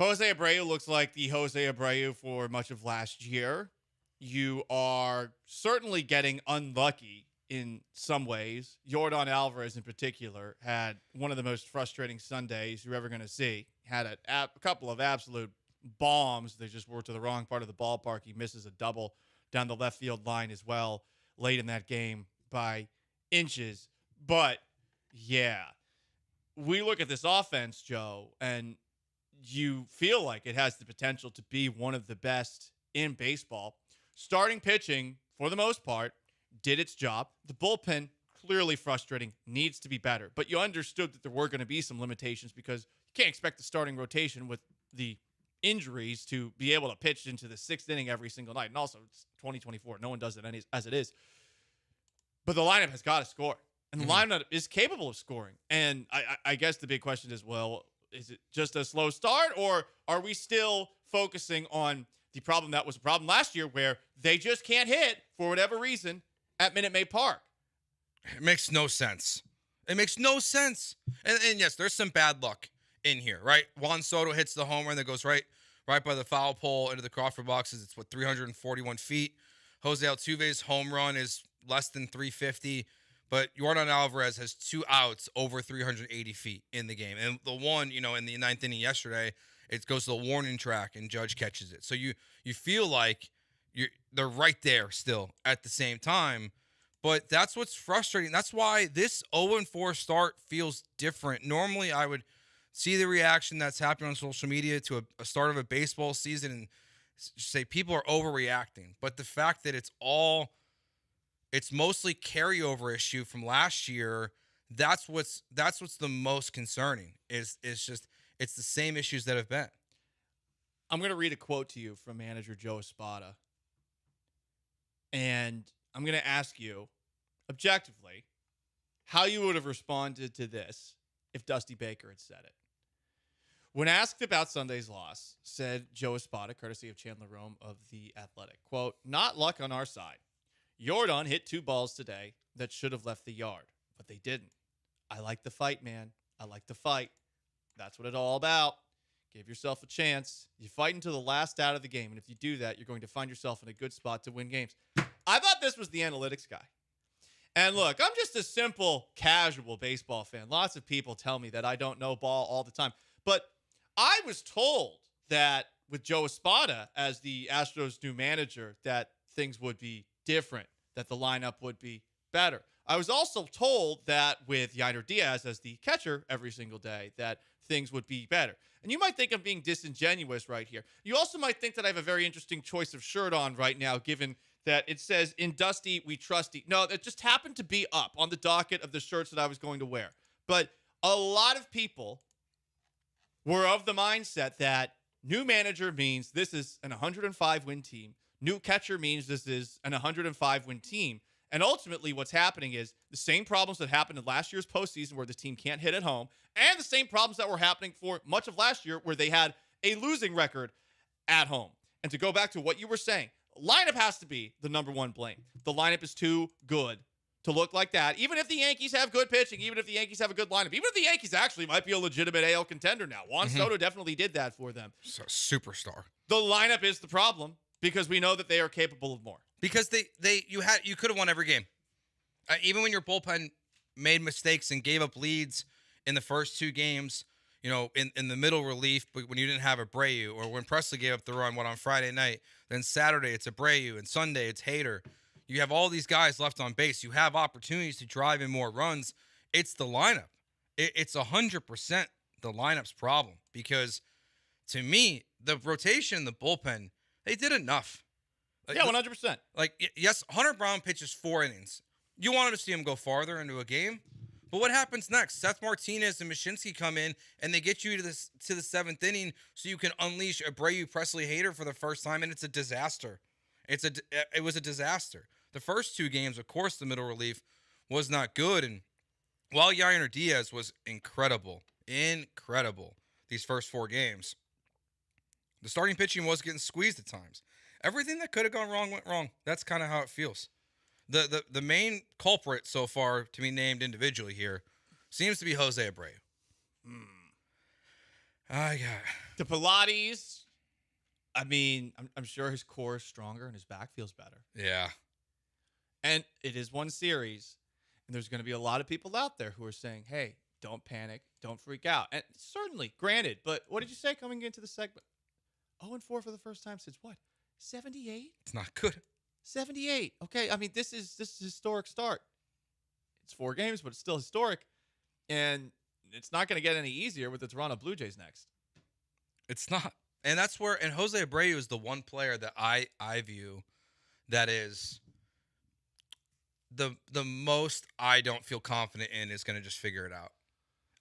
Jose Abreu looks like the Jose Abreu for much of last year. You are certainly getting unlucky in some ways. Yordan Alvarez in particular had one of the most frustrating Sundays you're ever going to see. Had a couple of absolute bombs. They just were to the wrong part of the ballpark. He misses a double down the left field line as well late in that game by inches. But, we look at this offense, Joe, and you feel like it has the potential to be one of the best in baseball. Starting pitching, for the most part, did its job. The bullpen, clearly frustrating, needs to be better. But you understood that there were going to be some limitations because you can't expect the starting rotation with the injuries to be able to pitch into the 6th inning every single night. And also, it's 2024. No one does it as it is. But the lineup has got to score. And the lineup is capable of scoring. And I guess the big question is, is it just a slow start, or are we still focusing on the problem that was a problem last year where they just can't hit for whatever reason at Minute Maid Park? It makes no sense. It makes no sense. And yes, there's some bad luck in here, right? Juan Soto hits the home run that goes right by the foul pole into the Crawford boxes. It's 341 feet. Jose Altuve's home run is less than 350. but Yordan Alvarez has 2 outs over 380 feet in the game. And the one, in the 9th inning yesterday, it goes to the warning track and Judge catches it. So you feel like they're right there still at the same time. But that's what's frustrating. That's why this 0-4 start feels different. Normally, I would see the reaction that's happening on social media to a start of a baseball season and say people are overreacting. But the fact that it's mostly carryover issue from last year, that's what's the most concerning. It's the same issues that have been. I'm going to read a quote to you from manager Joe Espada. And I'm going to ask you, objectively, how you would have responded to this if Dusty Baker had said it. When asked about Sunday's loss, said Joe Espada, courtesy of Chandler Rome of The Athletic, quote, "Not luck on our side. Yordan hit 2 balls today that should have left the yard, but they didn't. I like the fight, man. I like the fight. That's what it's all about. Give yourself a chance. You fight until the last out of the game, and if you do that, you're going to find yourself in a good spot to win games." I thought this was the analytics guy. And look, I'm just a simple, casual baseball fan. Lots of people tell me that I don't know ball all the time. But I was told that with Joe Espada as the Astros' new manager, that things would be different, that the lineup would be better. I was also told that with Yainer Diaz as the catcher every single day, that things would be better. And you might think I'm being disingenuous right here. You also might think that I have a very interesting choice of shirt on right now, given that it says, "In Dusty, we trusty." No, it just happened to be up on the docket of the shirts that I was going to wear. But a lot of people were of the mindset that new manager means this is an 105-win team. New catcher means this is an 105-win team. And ultimately what's happening is the same problems that happened in last year's postseason where the team can't hit at home, and the same problems that were happening for much of last year where they had a losing record at home. And to go back to what you were saying, lineup has to be the number one blame. The lineup is too good to look like that. Even if the Yankees have good pitching, even if the Yankees have a good lineup, even if the Yankees actually might be a legitimate AL contender now. Juan Soto definitely did that for them. So, superstar. The lineup is the problem because we know that they are capable of more. Because you could have won every game. Even when your bullpen made mistakes and gave up leads in the first 2 games, in the middle relief, but when you didn't have Abreu, or when Presley gave up the run, on Friday night, then Saturday it's Abreu, and Sunday it's Hader. You have all these guys left on base. You have opportunities to drive in more runs. It's the lineup. It's 100% the lineup's problem because, to me, the rotation, the bullpen, they did enough. Yeah, 100%. Yes, Hunter Brown pitches 4 innings. You wanted to see him go farther into a game, but what happens next? Seth Martinez and Mashinsky come in, and they get you to the 7th inning so you can unleash Abreu, Presley, Hader for the first time, and it's a disaster. It was a disaster. The first 2 games, of course, the middle relief was not good, and while Yainer Diaz was incredible these first 4 games, the starting pitching was getting squeezed at times. Everything that could have gone wrong went wrong. That's kind of how it feels. The main culprit so far to be named individually here seems to be Jose Abreu. The Pilates, I mean, I'm sure his core is stronger and his back feels better. Yeah. And it is one series, and there's going to be a lot of people out there who are saying, hey, don't panic, don't freak out. And certainly, granted, but what did you say coming into the segment? 0-4 for the first time since what? 78? It's not good. 78. Okay, I mean, this is a historic start. It's 4 games, but it's still historic. And it's not going to get any easier with the Toronto Blue Jays next. It's not. And that's where, and Jose Abreu is the one player that I view that is the most I don't feel confident in is going to just figure it out.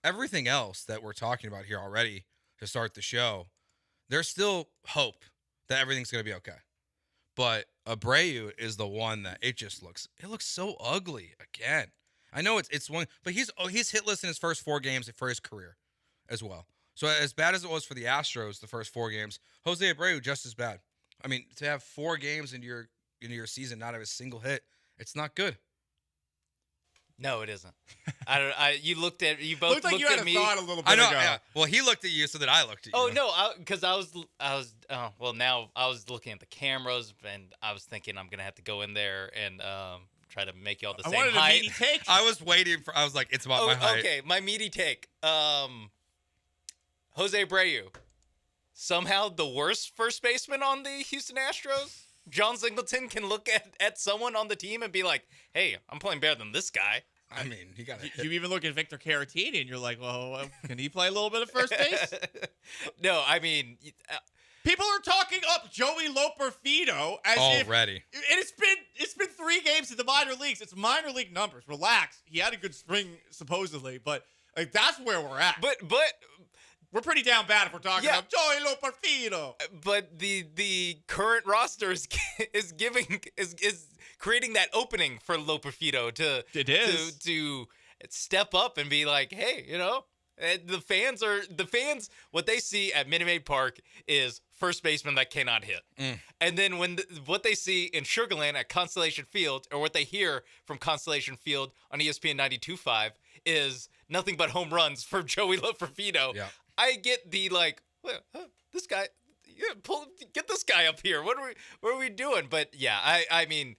Everything else that we're talking about here already to start the show, there's still hope that everything's going to be okay. But Abreu is the one that it looks so ugly again. I know it's one, but he's hitless in his first 4 games for his career as well. So as bad as it was for the Astros the first 4 games, Jose Abreu just as bad. I mean, to have 4 games into your season not have a single hit, it's not good. No, it isn't. You both looked at me. Looked like you had a thought a little bit I know. ago. Yeah. Well, he looked at you, so that I looked at you. Oh no, because I was looking at the cameras, and I was thinking I'm gonna have to go in there and try to make you all the I same wanted a height. meaty take. I was waiting for. I was like, it's about my height. Okay, my meaty take. Jose Abreu, somehow the worst first baseman on the Houston Astros. John Singleton can look at someone on the team and be like, "Hey, I'm playing better than this guy." I mean, he got. You even look at Victor Caratini and you're like, well, can he play a little bit of first base? No, I mean, people are talking up Joey Loperfido as already. It's been 3 games in the minor leagues. It's minor league numbers. Relax. He had a good spring supposedly, but like that's where we're at. But we're pretty down bad if we're talking about Joey Loperfido. But the current roster is creating that opening for Loperfido to step up and be like, hey, the fans what they see at Minute Maid Park is first baseman that cannot hit. And then what they see in Sugarland at Constellation Field, or what they hear from Constellation Field on ESPN 92.5 is nothing but home runs for Joey Loperfido. Yeah. I get the this guy, get this guy up here. What are we doing? But yeah, I mean,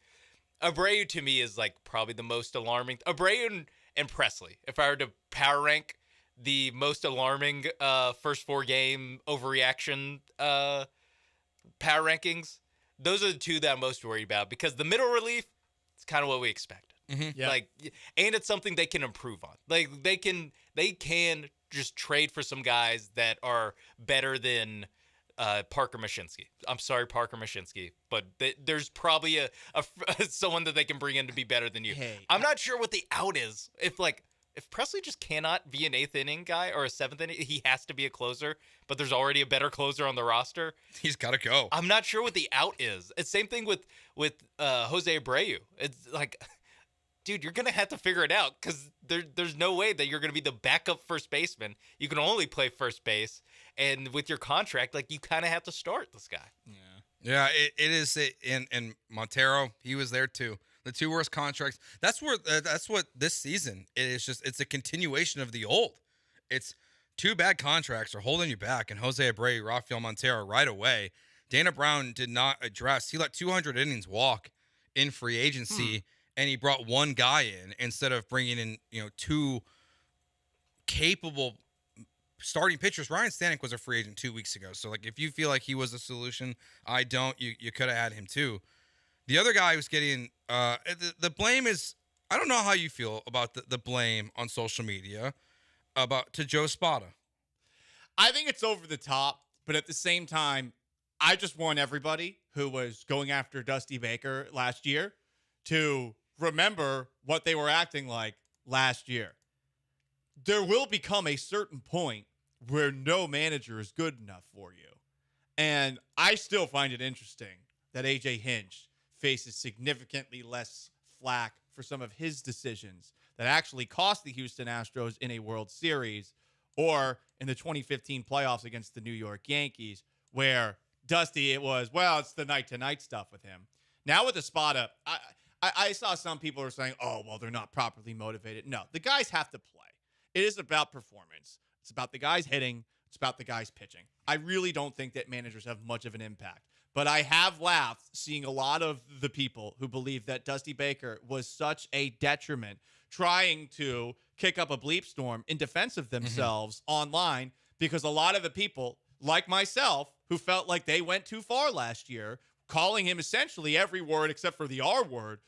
Abreu to me is like probably the most alarming. Abreu and Presley, if I were to power rank the most alarming first 4 game overreaction power rankings, those are the 2 that I'm most worried about, because the middle relief, it's kind of what we expected. Yeah. Like, and it's something they can improve on. Like they can just trade for some guys that are better than Parker Mashinsky. I'm sorry, Parker Mashinsky, but there's probably a someone that they can bring in to be better than you. Hey, I'm not sure what the out is. If Presley just cannot be an 8th inning guy or a 7th inning, he has to be a closer, but there's already a better closer on the roster. He's got to go. I'm not sure what the out is. It's same thing with Jose Abreu. It's like, dude, you're going to have to figure it out, because there's no way that you're going to be the backup first baseman. You can only play first base, and with your contract, like, you kind of have to start this guy. Yeah, it is. And Montero, he was there too. The 2 worst contracts. That's what this season is. It's a continuation of the old. It's 2 bad contracts are holding you back, and Jose Abreu, Rafael Montero right away. Dana Brown did not address. He let 200 innings walk in free agency. And he brought 1 guy in instead of bringing in, 2 capable starting pitchers. Ryan Stanek was a free agent 2 weeks ago. So, like, if you feel like he was a solution, I don't. You could have had him too. The other guy who's getting the blame is, I don't know how you feel about the blame on social media to Joe Spada. I think it's over the top, but at the same time, I just want everybody who was going after Dusty Baker last year to remember what they were acting like last year. There will become a certain point where no manager is good enough for you. And I still find it interesting that AJ Hinch faces significantly less flack for some of his decisions that actually cost the Houston Astros in a World Series, or in the 2015 playoffs against the New York Yankees, where Dusty, it's the night-to-night stuff with him. Now with Espada, I saw some people are saying, oh, well, they're not properly motivated. No, the guys have to play. It is about performance. It's about the guys hitting. It's about the guys pitching. I really don't think that managers have much of an impact. But I have laughed seeing a lot of the people who believe that Dusty Baker was such a detriment trying to kick up a bleep storm in defense of themselves online, because a lot of the people, like myself, who felt like they went too far last year, calling him essentially every word except for the R word,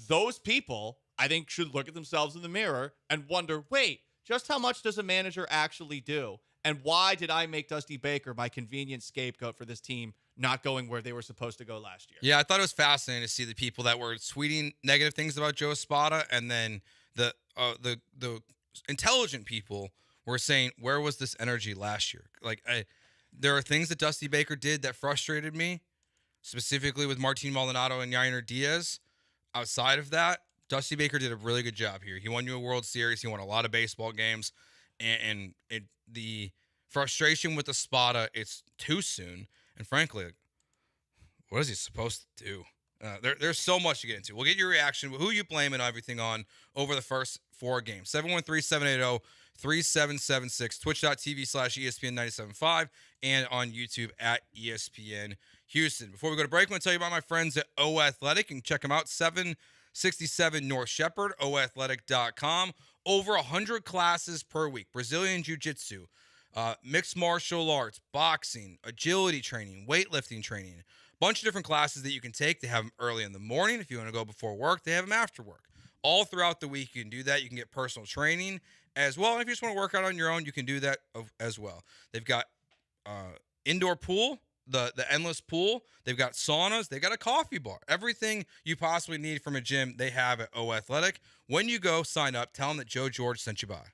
those people, I think, should look at themselves in the mirror and wonder, wait, just how much does a manager actually do? And why did I make Dusty Baker my convenient scapegoat for this team not going where they were supposed to go last year? Yeah, I thought it was fascinating to see the people that were tweeting negative things about Joe Espada, and then the intelligent people were saying, where was this energy last year? Like, there are things that Dusty Baker did that frustrated me, specifically with Martin Maldonado and Yainer Diaz. Outside of that, Dusty Baker did a really good job here. He won you a World Series. He won a lot of baseball games. And the frustration with Espada, it's too soon. And frankly, what is he supposed to do? There's so much to get into. We'll get your reaction. Who you blaming everything on over the first 4 games. 713-780-3776. Twitch.tv/ESPN975. And on YouTube at ESPN Houston. Before we go to break, I want to tell you about my friends at O Athletic. You can check them out. 7 67 North Shepherd, oathletic.com. Over 100 classes per week. Brazilian Jiu-Jitsu, mixed martial arts, boxing, agility training, weightlifting training. Bunch of different classes that you can take. They have them early in the morning. If you want to go before work, they have them after work. All throughout the week, you can do that. You can get personal training as well. And if you just want to work out on your own, you can do that as well. They've got indoor pool, the endless pool. They've got saunas. They've got a coffee bar. Everything you possibly need from a gym, they have at O Athletic. When you go, sign up. Tell them that Joe George sent you by.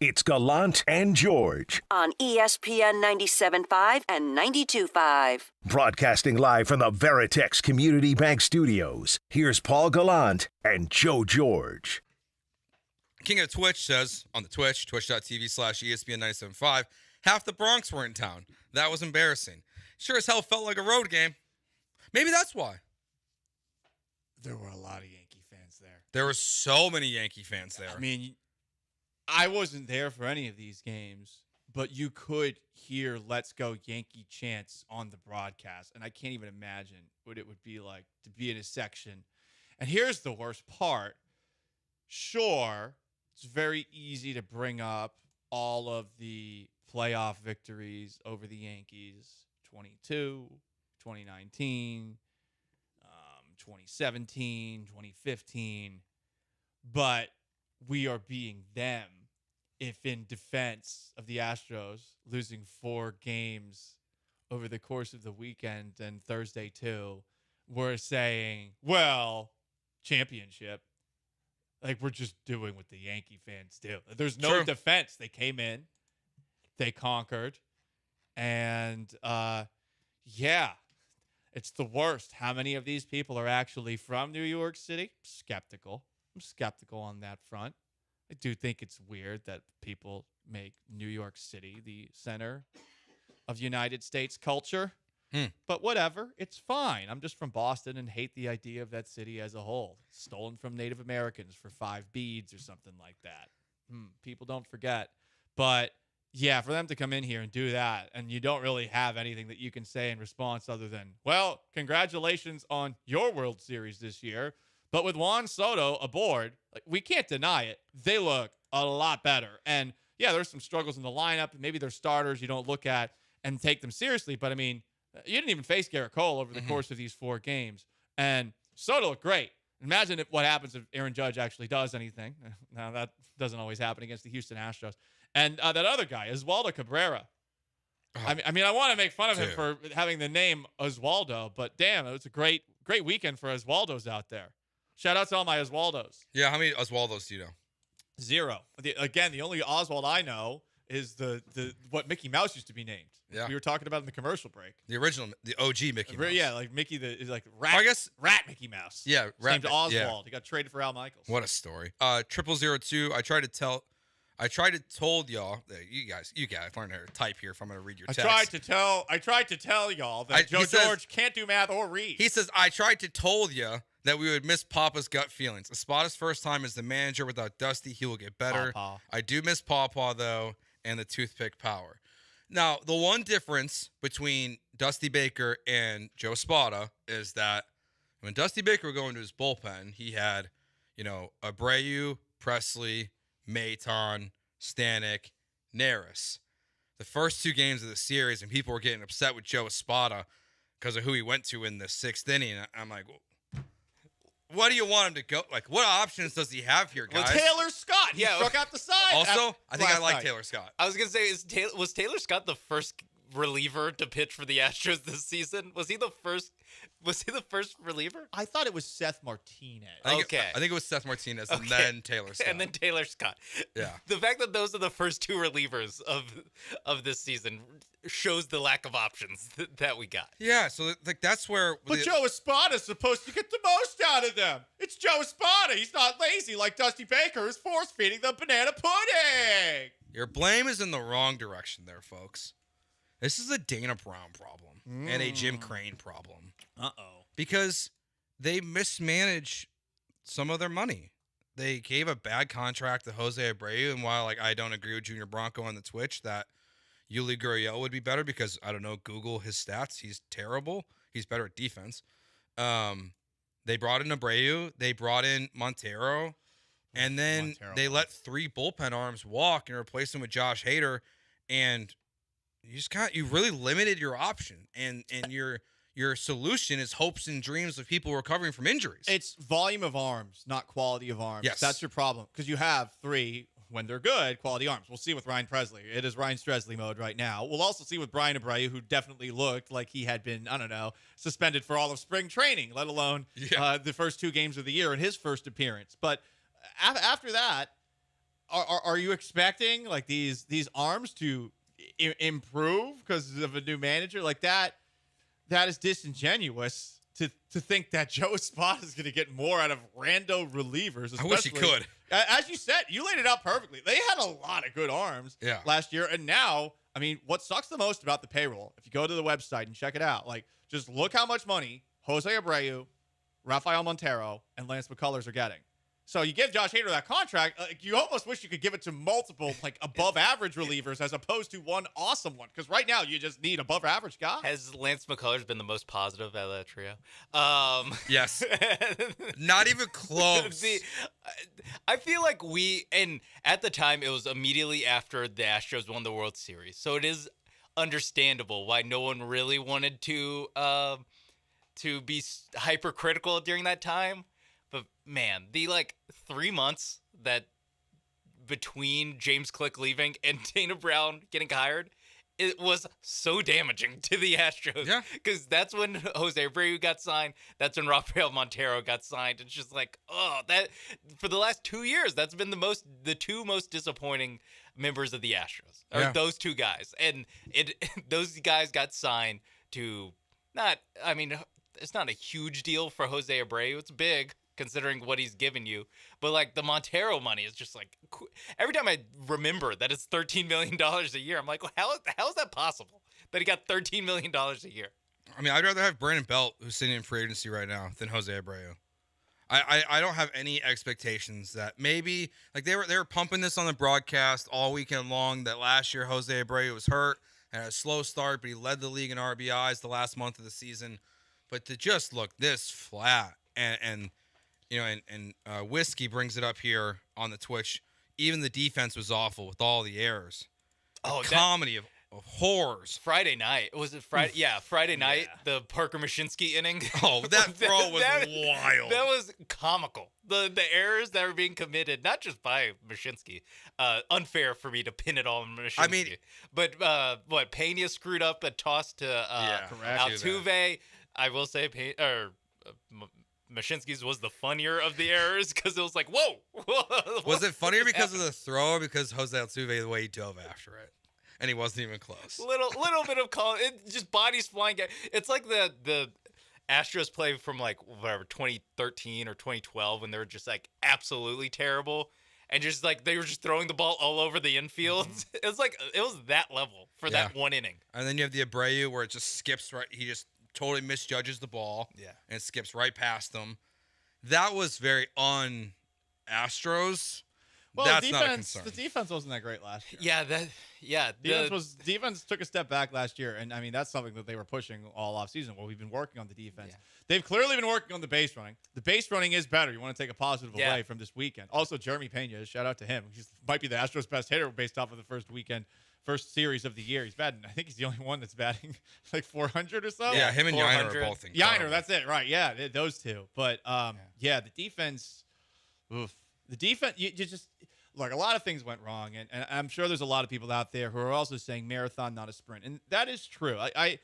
It's Gallant and George. On ESPN 97.5 and 92.5. Broadcasting live from the Veritex Community Bank Studios. Here's Paul Gallant and Joe George. King of Twitch says on the Twitch, twitch.tv/ESPN 97.5, half the Bronx were in town. That was embarrassing. Sure as hell felt like a road game. Maybe that's why. There were a lot of Yankee fans there. There were so many Yankee fans there. I mean, I wasn't there for any of these games, but you could hear "Let's Go Yankee" chants on the broadcast, and I can't even imagine what it would be like to be in a section. And here's the worst part. Sure, it's very easy to bring up all of the playoff victories over the Yankees, 22, 2019, 2017, 2015, but we are being them if in defense of the Astros losing 4 games over the course of the weekend and Thursday too, we're saying, well, championship. Like, we're just doing what the Yankee fans do. There's no defense. They came in, they conquered, and yeah, it's the worst. How many of these people are actually from New York City? Skeptical. I'm skeptical on that front. I do think it's weird that people make New York City the center of United States culture. But whatever, it's fine. I'm just from Boston and hate the idea of that city as a whole. Stolen from Native Americans for 5 beads or something like that. People don't forget. But yeah, for them to come in here and do that, and you don't really have anything that you can say in response other than, well, congratulations on your World Series this year. But with Juan Soto aboard, like, we can't deny it. They look a lot better. And yeah, there's some struggles in the lineup. Maybe they're starters you don't look at and take them seriously. But I mean, you didn't even face Garrett Cole over the course of these 4 games. And Soto looked great. Imagine what happens if Aaron Judge actually does anything. Now, that doesn't always happen against the Houston Astros. And that other guy, Oswaldo Cabrera. I mean, I want to make fun of him for having the name Oswaldo, but damn, it was a great weekend for Oswaldos out there. Shout out to all my Oswaldos. Yeah, how many Oswaldos do you know? 0. The only Oswald I know is the what Mickey Mouse used to be named. Yeah. We were talking about in the commercial break. The original, the OG Mickey Mouse. Yeah, like Mickey is like rat. I guess Rat Mickey Mouse. Yeah, His named Oswald. Yeah. He got traded for Al Michaels. What a story. 0002. I tried to told y'all that you guys learn how to type here if I'm going to read your text. I tried to tell y'all that George can't do math or read. He says, I tried to told you that we would miss Papa's gut feelings. Espada's first time as the manager without Dusty. He will get better. Pawpaw. I do miss Pawpaw, though, and the toothpick power. Now, the one difference between Dusty Baker and Joe Espada is that when Dusty Baker would go into his bullpen, he had, Abreu, Presley, Maton, Stanek, Neris. The first 2 games of the series, and people were getting upset with Joe Espada because of who he went to in the 6th inning. I'm like, what do you want him to go? Like, what options does he have here, guys? Well, Taylor Scott. He struck out the side. Also, I think I like Taylor Scott. I was gonna say, was Taylor Scott the first reliever to pitch for the Astros this season? Was he the first reliever? I thought it was Seth Martinez. I think it was Seth Martinez and then Taylor Scott. And then Taylor Scott. Yeah. The fact that those are the first 2 relievers of this season shows the lack of options that we got. Yeah, so that's where. But Joe Espada's supposed to get the most out of them. It's Joe Espada. He's not lazy like Dusty Baker, who's force feeding them banana pudding. Your blame is in the wrong direction there, folks. This is a Dana Brown problem and a Jim Crane problem. Because they mismanage some of their money. They gave a bad contract to Jose Abreu, and while I don't agree with Junior Bronco on the Twitch that Yuli Gurriel would be better because, I don't know, Google his stats. He's terrible. He's better at defense. They brought in Abreu. They brought in Montero. And then they let 3 bullpen arms walk and replace them with Josh Hader. And you really limited your option. And your solution is hopes and dreams of people recovering from injuries. It's volume of arms, not quality of arms. Yes. That's your problem. Because you have 3, when they're good, quality arms. We'll see with Ryan Presley. It is Ryan Stresley mode right now. We'll also see with Brian Abreu, who definitely looked like he had been, suspended for all of spring training, let alone the first 2 games of the year in his first appearance. But after that, are you expecting these arms to improve because of a new manager like that? That is disingenuous to think that Joe Espada is going to get more out of rando relievers. I wish he could. As you said, you laid it out perfectly. They had a lot of good arms last year. And now, what sucks the most about the payroll, if you go to the website and check it out, just look how much money Jose Abreu, Rafael Montero, and Lance McCullers are getting. So you give Josh Hader that contract, you almost wish you could give it to multiple above-average relievers as opposed to one awesome one. Because right now you just need above-average guys. Has Lance McCullers been the most positive out of that trio? Yes. Not even close. I feel like and at the time it was immediately after the Astros won the World Series. So it is understandable why no one really wanted to be hypercritical during that time. But man, the 3 months that between James Click leaving and Dana Brown getting hired, it was so damaging to the Astros. Yeah. Because that's when Jose Abreu got signed. That's when Rafael Montero got signed. It's just that for the last 2 years, that's been the 2 most disappointing members of the Astros. Or those 2 guys. And those guys got signed to it's not a huge deal for Jose Abreu. It's big, considering what he's given you. But the Montero money is just every time I remember that it's $13 million a year, I'm like, well, how is that possible that he got $13 million a year? I'd rather have Brandon Belt, who's sitting in free agency right now, than Jose Abreu. I don't have any expectations that maybe they were pumping this on the broadcast all weekend long that last year Jose Abreu was hurt and had a slow start, but he led the league in RBIs the last month of the season. But to just look this flat and Whiskey brings it up here on the Twitch. Even the defense was awful with all the errors. Comedy of horrors. Friday night. Was it Friday? Yeah, Friday night, the Parker Mashinsky inning. Oh, that throw was wild. That was comical. The errors that were being committed, not just by Mashinsky. Unfair for me to pin it all on Mashinsky. I mean, but what Pena screwed up a toss to Altuve. I will say Mashinsky's was the funnier of the errors because it was like, whoa. Was it funnier because of the throw or because Jose Altuve, the way he dove after it? And he wasn't even close. Little bit of it just bodies flying. It's like the Astros play from like whatever 2013 or 2012 when they were just like absolutely terrible and just like they were just throwing the ball all over the infield. It was like it was that level for that one inning. And then you have the Abreu where it just skips right. He just totally misjudges the ball. Yeah, and it skips right past them. That was very un-Astros. Well, That's not a concern. The defense wasn't that great last year. Defense took a step back last year, and I mean that's something that they were pushing all off season. Well, we've been working on the defense. Yeah. They've clearly been working on the base running. The base running is better. You want to take a positive away from this weekend. Also, Jeremy Pena, shout out to him. He might be the Astros' best hitter based off of the first series of the year. He's batting. I think he's the only one that's batting like 400 or so. Yeah, him and Yainer are both incredible. Yainer, that's it, right? Yeah, those two. But the defense. Oof. The defense. You just. Look, a lot of things went wrong, and I'm sure there's a lot of people out there who are also saying marathon, not a sprint, and that is true. I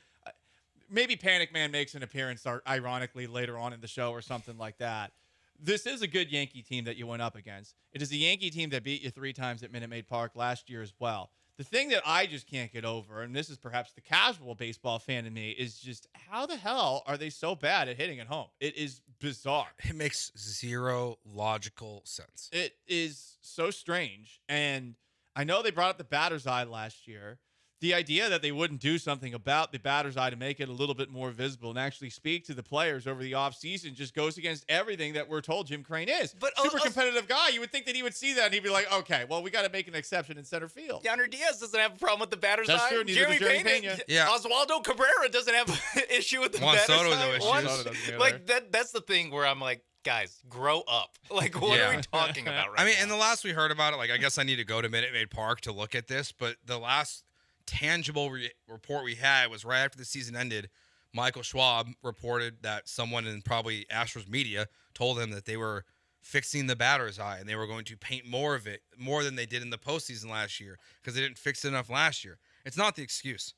maybe Panic Man makes an appearance, ironically, later on in the show or something like that. This is a good Yankee team that you went up against. It is a Yankee team that beat you 3 times at Minute Maid Park last year as well. The thing that I just can't get over, and this is perhaps the casual baseball fan in me, is just how the hell are they so bad at hitting at home? It is bizarre. It makes zero logical sense. It is so strange. And I know they brought up the batter's eye last year. The idea that they wouldn't do something about the batter's eye to make it a little bit more visible and actually speak to the players over the offseason just goes against everything that we're told Jim Crane is. But super competitive guy. You would think that he would see that and he'd be like, okay, well, we got to make an exception in center field. Yonder Diaz doesn't have a problem with the batter's eye. That's true. Neither does Jeremy Pena. Yeah. Oswaldo Cabrera doesn't have an issue with the batter's Soto, eye. no issues. Like that's the thing where I'm like, guys, grow up. Like, what are we talking about right now? I mean, and the last we heard about it, like, I guess I need to go to Minute Maid Park to look at this, but the last tangible report we had was right after the season ended. Michael Schwab reported that someone in probably Astros media told him that they were fixing the batter's eye and they were going to paint more of it, more than they did in the postseason last year because they didn't fix it enough last year. It's not the excuse.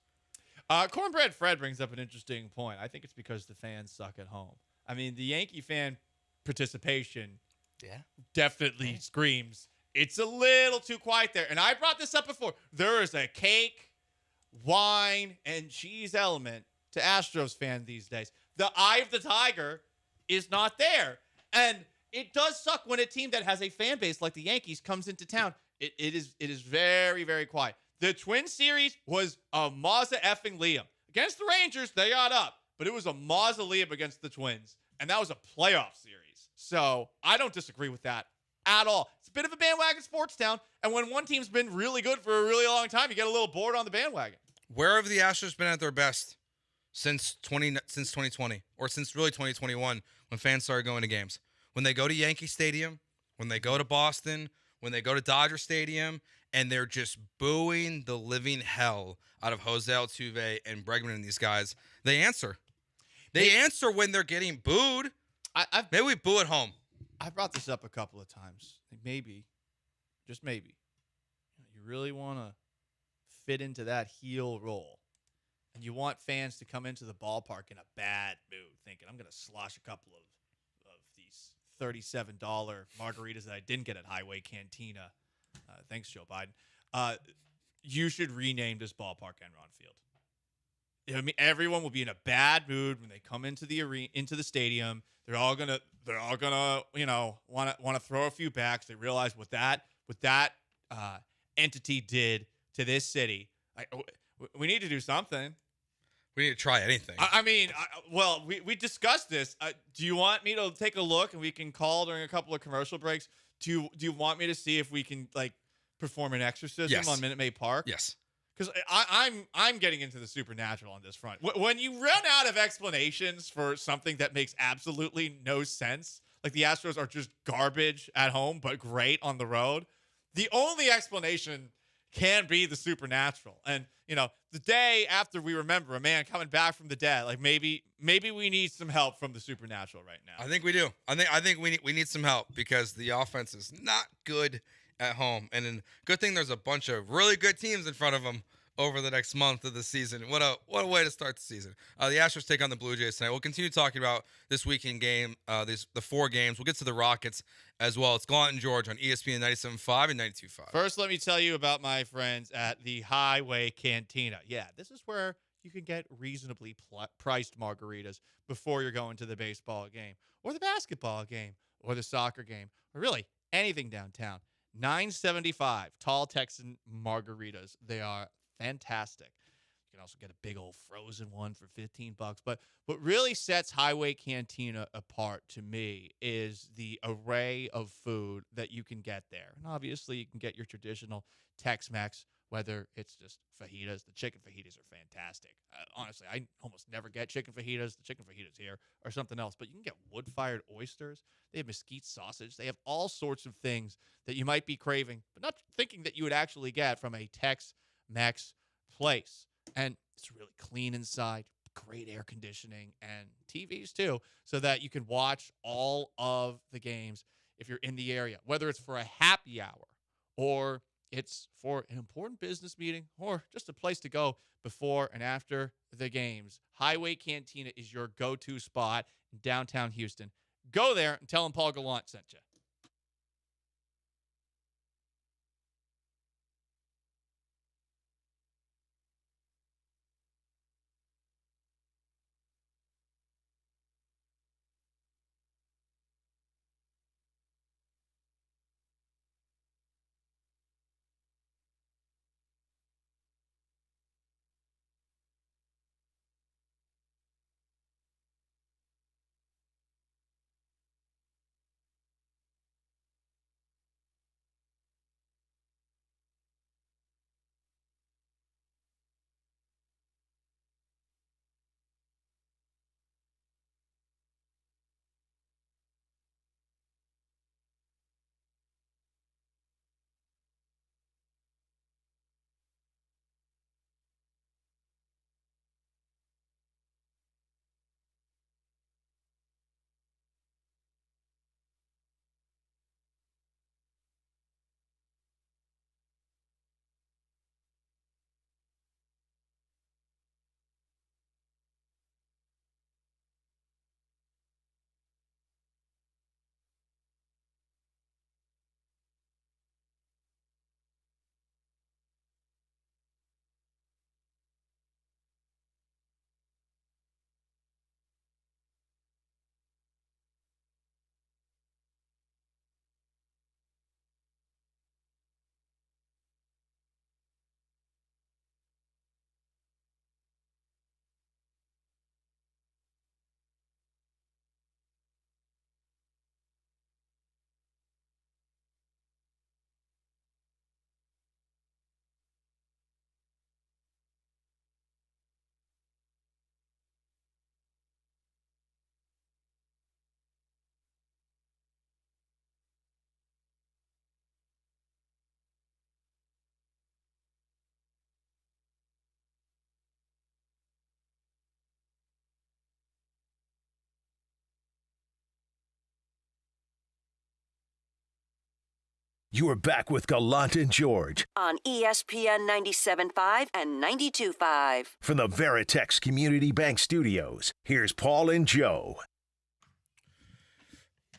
Cornbread Fred brings up an interesting point. I think it's because the fans suck at home. I mean, the Yankee fan participation definitely screams, it's a little too quiet there. And I brought this up before. There is a cake, wine, and cheese element to Astros fans these days. The eye of the tiger is not there. And it does suck when a team that has a fan base like the Yankees comes into town. It is very, very quiet. The Twin Series was a mausoleum. Against the Rangers, they got up. But it was a mausoleum against the Twins. And that was a playoff series. So I don't disagree with that at all. It's a bit of a bandwagon sports town. And when one team's been really good for a really long time, you get a little bored on the bandwagon. Where have the Astros been at their best since 2020 or since really 2021 when fans started going to games? When they go to Yankee Stadium, when they go to Boston, when they go to Dodger Stadium, and they're just booing the living hell out of Jose Altuve and Bregman and these guys, they answer. They answer when they're getting booed. Maybe we boo at home. I brought this up a couple of times. Maybe, just maybe, you really want to fit into that heel role. And you want fans to come into the ballpark in a bad mood, thinking, I'm going to slosh a couple of these $37 margaritas that I didn't get at Highway Cantina. Thanks, Joe Biden. You should rename this ballpark Enron Field. I mean, everyone will be in a bad mood when they come into the arena, into the stadium. They're all gonna, want to throw a few backs. They realize what that entity did to this city. We need to do something. We need to try anything. We discussed this. Do you want me to take a look and we can call during a couple of commercial breaks? Do you want me to see if we can perform an exorcism on Minute Maid Park? Yes. Because I'm getting into the supernatural on this front. When you run out of explanations for something that makes absolutely no sense, like the Astros are just garbage at home but great on the road, the only explanation can be the supernatural. And, the day after we remember a man coming back from the dead, like maybe we need some help from the supernatural right now. I think we do. I think we need some help because the offense is not good at home. And then good thing there's a bunch of really good teams in front of them over the next month of the season. What a way to start the season. The Astros take on the Blue Jays tonight. We'll continue talking about this weekend game, the 4 games. We'll get to the Rockets as well. It's Gallant George on ESPN 97.5 and 92.5. First, let me tell you about my friends at the Highway Cantina. Yeah, this is where you can get reasonably priced margaritas before you're going to the baseball game or the basketball game or the soccer game or really anything downtown. $9.75 tall Texan margaritas. They are fantastic. You can also get a big old frozen one for $15. But what really sets Highway Cantina apart to me is the array of food that you can get there. And obviously, you can get your traditional Tex-Mex, whether it's just fajitas. The chicken fajitas are fantastic. Honestly, I almost never get chicken fajitas. The chicken fajitas here or something else. But you can get wood-fired oysters. They have mesquite sausage. They have all sorts of things that you might be craving, but not thinking that you would actually get from a Tex-Mex place. And it's really clean inside, great air conditioning, and TVs too, so that you can watch all of the games if you're in the area, whether it's for a happy hour or it's for an important business meeting or just a place to go before and after the games. Highway Cantina is your go-to spot in downtown Houston. Go there and tell them Paul Gallant sent you. You are back with Gallant and George on ESPN 97.5 and 92.5. from the Veritex Community Bank Studios. Here's Paul and Joe.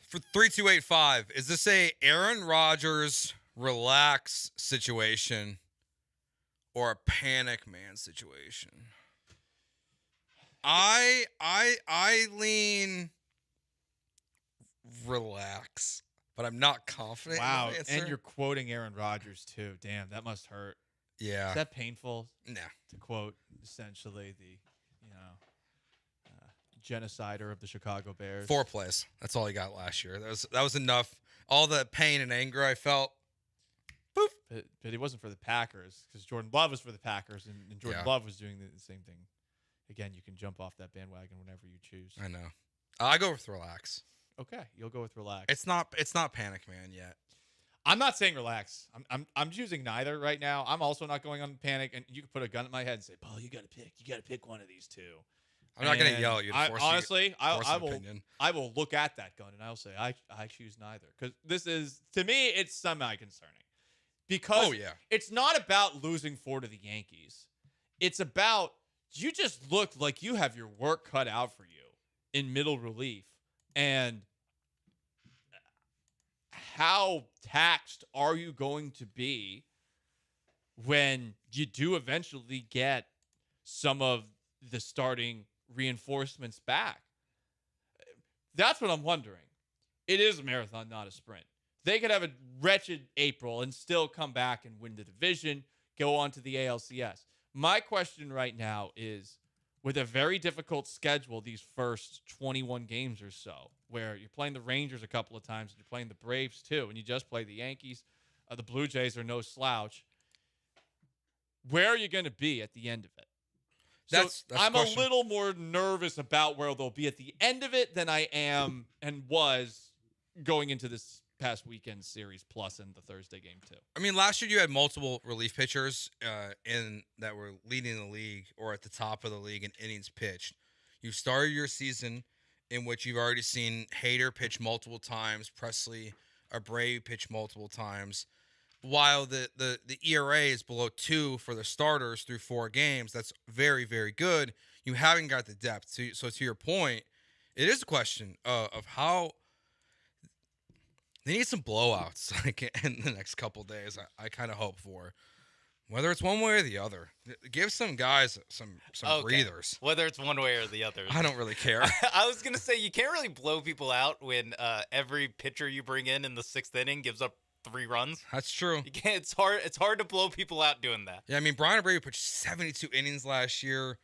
For 3285, is this a Aaron Rodgers relax situation or a panic man situation? I lean relax, but I'm not confident. Wow, in my answer. and you're quoting Aaron Rodgers too. Damn, that must hurt. Yeah. Is that painful? Nah. To quote essentially the, genocider of the Chicago Bears. 4 plays. That's all he got last year. That was enough. All the pain and anger I felt. But it wasn't for the Packers because Jordan Love was for the Packers, and Jordan Love was doing the same thing. Again, you can jump off that bandwagon whenever you choose. I know. I go with relax. Okay, you'll go with relax. It's not panic man yet. I'm not saying relax. I'm choosing neither right now. I'm also not going on panic. And you can put a gun in my head and say, Paul, you got to pick. You got to pick one of these two. I'm not going to yell at you. To force honestly, opinion. I will look at that gun and I'll say I choose neither, because this is, to me, it's semi-concerning. Because it's not about losing 4 to the Yankees. It's about, you just look like you have your work cut out for you in middle relief. And how taxed are you going to be when you do eventually get some of the starting reinforcements back? That's what I'm wondering. It is a marathon, not a sprint. They could have a wretched April and still come back and win the division, go on to the ALCS. My question right now is, with a very difficult schedule these first 21 games or so, where you're playing the Rangers a couple of times and you're playing the Braves too, and you just play the Yankees, the Blue Jays are no slouch. Where are you going to be at the end of it? That's I'm a little more nervous about where they'll be at the end of it than I am and was going into this past weekend series plus in the Thursday game too. I mean, last year you had multiple relief pitchers that were leading the league or at the top of the league in innings pitched. You started your season in which you've already seen Hader pitch multiple times, Presley, Abreu pitch multiple times. While the ERA is below 2 for the starters through 4 games, that's very, very good. You haven't got the depth. So to your point, it is a question of how they need some blowouts like in the next couple of days. I kind of hope for, whether it's one way or the other. Give some guys some breathers. Whether it's one way or the other. I don't really care. I was gonna say, you can't really blow people out when every pitcher you bring in the 6th inning gives up 3 runs. That's true. You can't. It's hard to blow people out doing that. Yeah, I mean, Brian Abreu pitched 72 innings last year.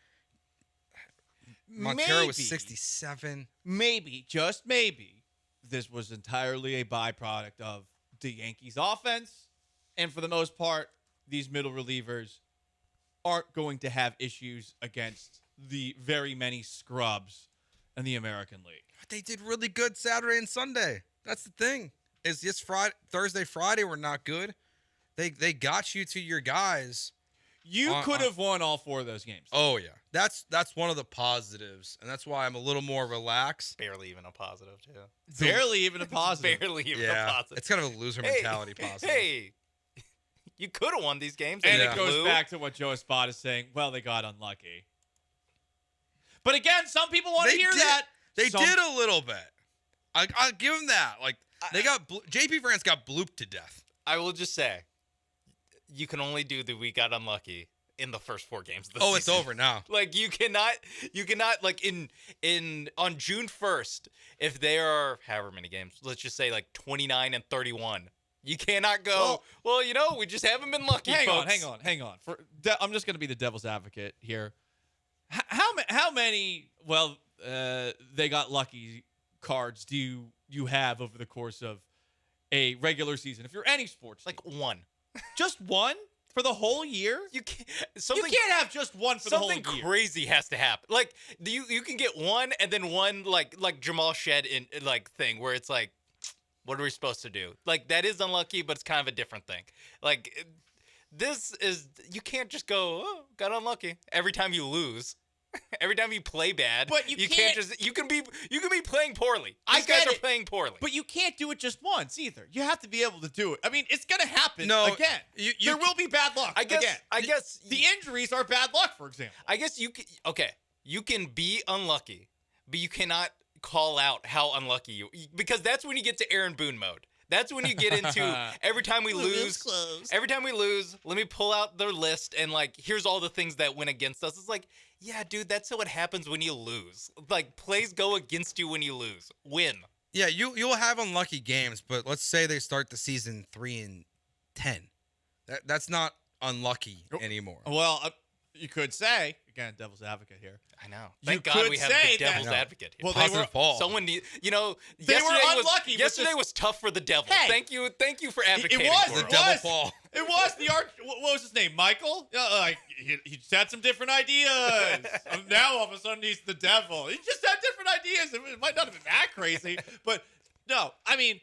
Montero was 67. Maybe, just maybe, this was entirely a byproduct of the Yankees offense. And for the most part, these middle relievers aren't going to have issues against the very many scrubs in the American League. They did really good Saturday and Sunday. That's the thing. Is this Thursday, Friday were not good. They got you to your guys. You could have won all 4 of those games. Oh yeah, that's one of the positives, and that's why I'm a little more relaxed. Barely even a positive too. Barely even a positive. Barely even a positive. It's kind of a loser mentality positive. Hey, you could have won these games. And it goes back to what Joe Espada is saying. Well, they got unlucky. But again, some people want to hear that. They did a little bit. I'll give them that. Like they got JP France got blooped to death. I will just say, you can only do the we got unlucky in the first 4 games of the season. season. It's over now. Like you cannot like on June 1st, if they are however many games, let's just say like 29 and 31. You cannot go, well, we just haven't been lucky, folks. Hang on. I'm just going to be the devil's advocate here. How many, they got lucky cards do you have over the course of a regular season? If you're any sports like team. 1. Just 1 for the whole year? You can't have just 1 for the whole year. Something crazy has to happen. Like you can get 1 and then 1 like Jamal Shed in like thing where it's like, what are we supposed to do? Like that is unlucky, but it's kind of a different thing. Like this is, you can't just go, oh, got unlucky every time you lose. Every time you play bad, but you can't just you can be playing poorly. These guys are playing poorly. But you can't do it just once either. You have to be able to do it. I mean, it's gonna happen again. There will be bad luck. I guess the injuries are bad luck, for example. I guess you can be unlucky, but you cannot call out how unlucky you, because that's when you get to Aaron Boone mode. That's when you get into every time we lose, let me pull out their list and like, here's all the things that went against us. It's like, yeah, dude, that's what happens when you lose. Like, plays go against you when you lose. Win. Yeah, you'll have unlucky games, but let's say they start the season 3-10. That's not unlucky anymore. Well, you could say, again, devil's advocate here. I know. Thank God we have the devil's advocate here. Well, they were someone need, they were unlucky. Yesterday was tough for the devil. Hey, thank you for advocating. It was the what was his name? Michael? He just had some different ideas. Now all of a sudden he's the devil. He just had different ideas. It might not have been that crazy, but no. I mean,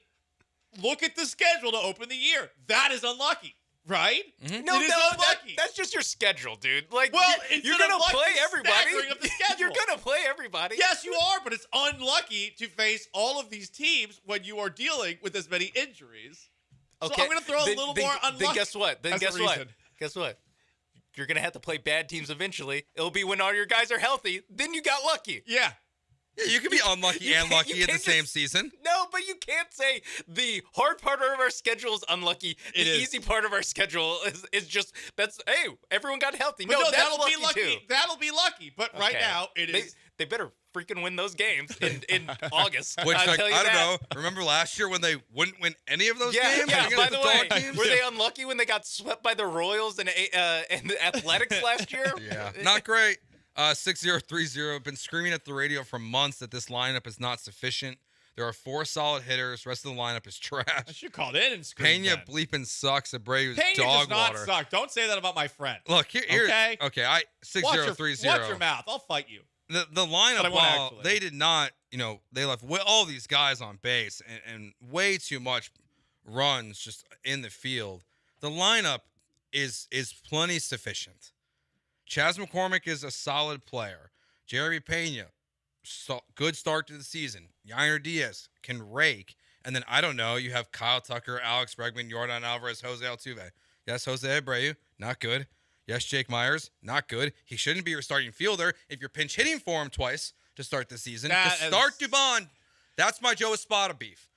look at the schedule to open the year. That is unlucky, right? No, It is unlucky. that's just your schedule, dude. Like, Well, you're it's an gonna unlucky play everybody. staggering of the schedule. You're gonna play everybody. Yes, you are, but it's unlucky to face all of these teams when you are dealing with as many injuries. So I'm going to throw a little more unlucky. Then guess what? as a reason. Guess what? You're gonna have to play bad teams eventually. It'll be when all your guys are healthy. Then you got lucky. Yeah. Yeah, you can be unlucky and lucky in the same season. No, but you can't say the hard part of our schedule is unlucky. The It is. easy part of our schedule is just hey, everyone got healthy. But no, that's that'll lucky be lucky. too. That'll be lucky. But right Okay. now, it is. They better freaking win those games in August. Which, I'll like, tell you I don't that. know. Remember last year when they wouldn't win any of those Yeah, games? yeah. Against By the way, dog teams? were they unlucky when they got swept by the Royals and the Athletics last year? Yeah, not great. 6030 been screaming at the radio for months that this lineup is not sufficient. There are 4 solid hitters. Rest of the lineup is trash. I should called in and screamed. Pena bleeping sucks. Abreu's Pena dog does not water. suck. Don't say that about my friend. Look, here. Okay? Okay, 6030. Watch your mouth. I'll fight you. The But I lineup, won't while actually. they did not, they left all these guys on base and way too much runs just in the field. The lineup is plenty sufficient. Chas McCormick is a solid player. Jeremy Pena, good start to the season. Yainer Diaz can rake. And then, I don't know, you have Kyle Tucker, Alex Bregman, Yordan Alvarez, Jose Altuve. Yes, Jose Abreu, not good. Yes, Jake Myers, not good. He shouldn't be your starting fielder if you're pinch hitting for him twice to start the season. That To start Dubon, that's my Joe Espada beef.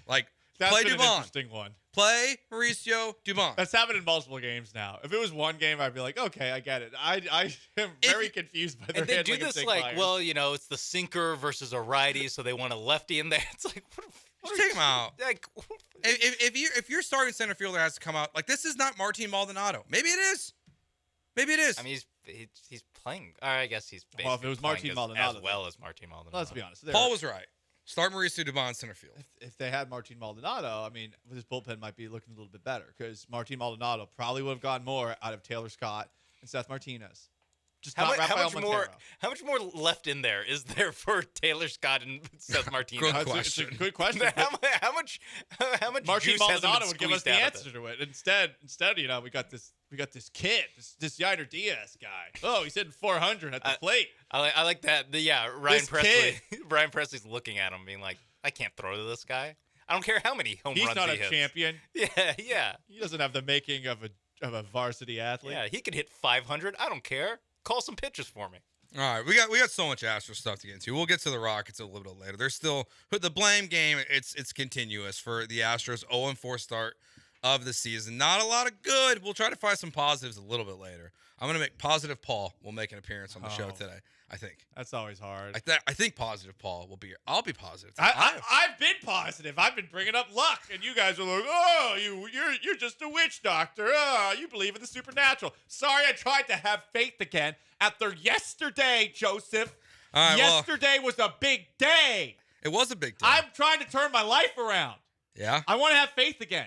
Like, That's play been an Dubon. interesting one. Play Mauricio Dubon. That's happened in multiple games now. If it was one game, I'd be like, okay, I get it. I am very confused by their And they do handling of this Jake like, Myers. well, it's the sinker versus a righty, so they want a lefty in there. It's like, what Just take him out. Like, If your starting center fielder has to come out, like, this is not Martin Maldonado. Maybe it is. Maybe it is. I mean, he's playing. Or I guess he's basically Well, if it was playing Martin as Maldonado, well as Martin Maldonado. Let's be honest. Paul was right. Start Mauricio Dubon center field. If they had Martin Maldonado, I mean, his bullpen might be looking a little bit better because Martin Maldonado probably would have gotten more out of Taylor Scott and Seth Martinez. Just not Rafael Montero. How much more left in there is there for Taylor Scott and Seth Martinez? It's a good question. how much Martin juice hasn't been Maldonado would give us squeezed the out of answer to it. Instead, we got this kid, this Yainer Diaz guy. Oh, he's hitting 400 at the plate. I like that. Ryan This Presley. Ryan Presley's looking at him, being like, "I can't throw to this guy. I don't care how many home He's runs not he a hits." champion. Yeah. He doesn't have the making of a varsity athlete. Yeah, he could hit 500. I don't care. Call some pitches for me. All right, we got so much Astros stuff to get into. We'll get to the Rockets a little bit later. There's still the blame game. It's continuous for the Astros 0-4 start of the season. Not a lot of good. We'll try to find some positives a little bit later. I'm gonna make Positive Paul will make an appearance on the show today. I think That's always hard. I think Positive Paul will be here. I'll be positive. I've been positive. I've been bringing up luck, and you guys are like, "Oh, you're just a witch doctor. Oh, you believe in the supernatural." Sorry, I tried to have faith again after yesterday, Joseph. All right, yesterday was a big day. It was a big day. I'm trying to turn my life around. Yeah. I want to have faith again.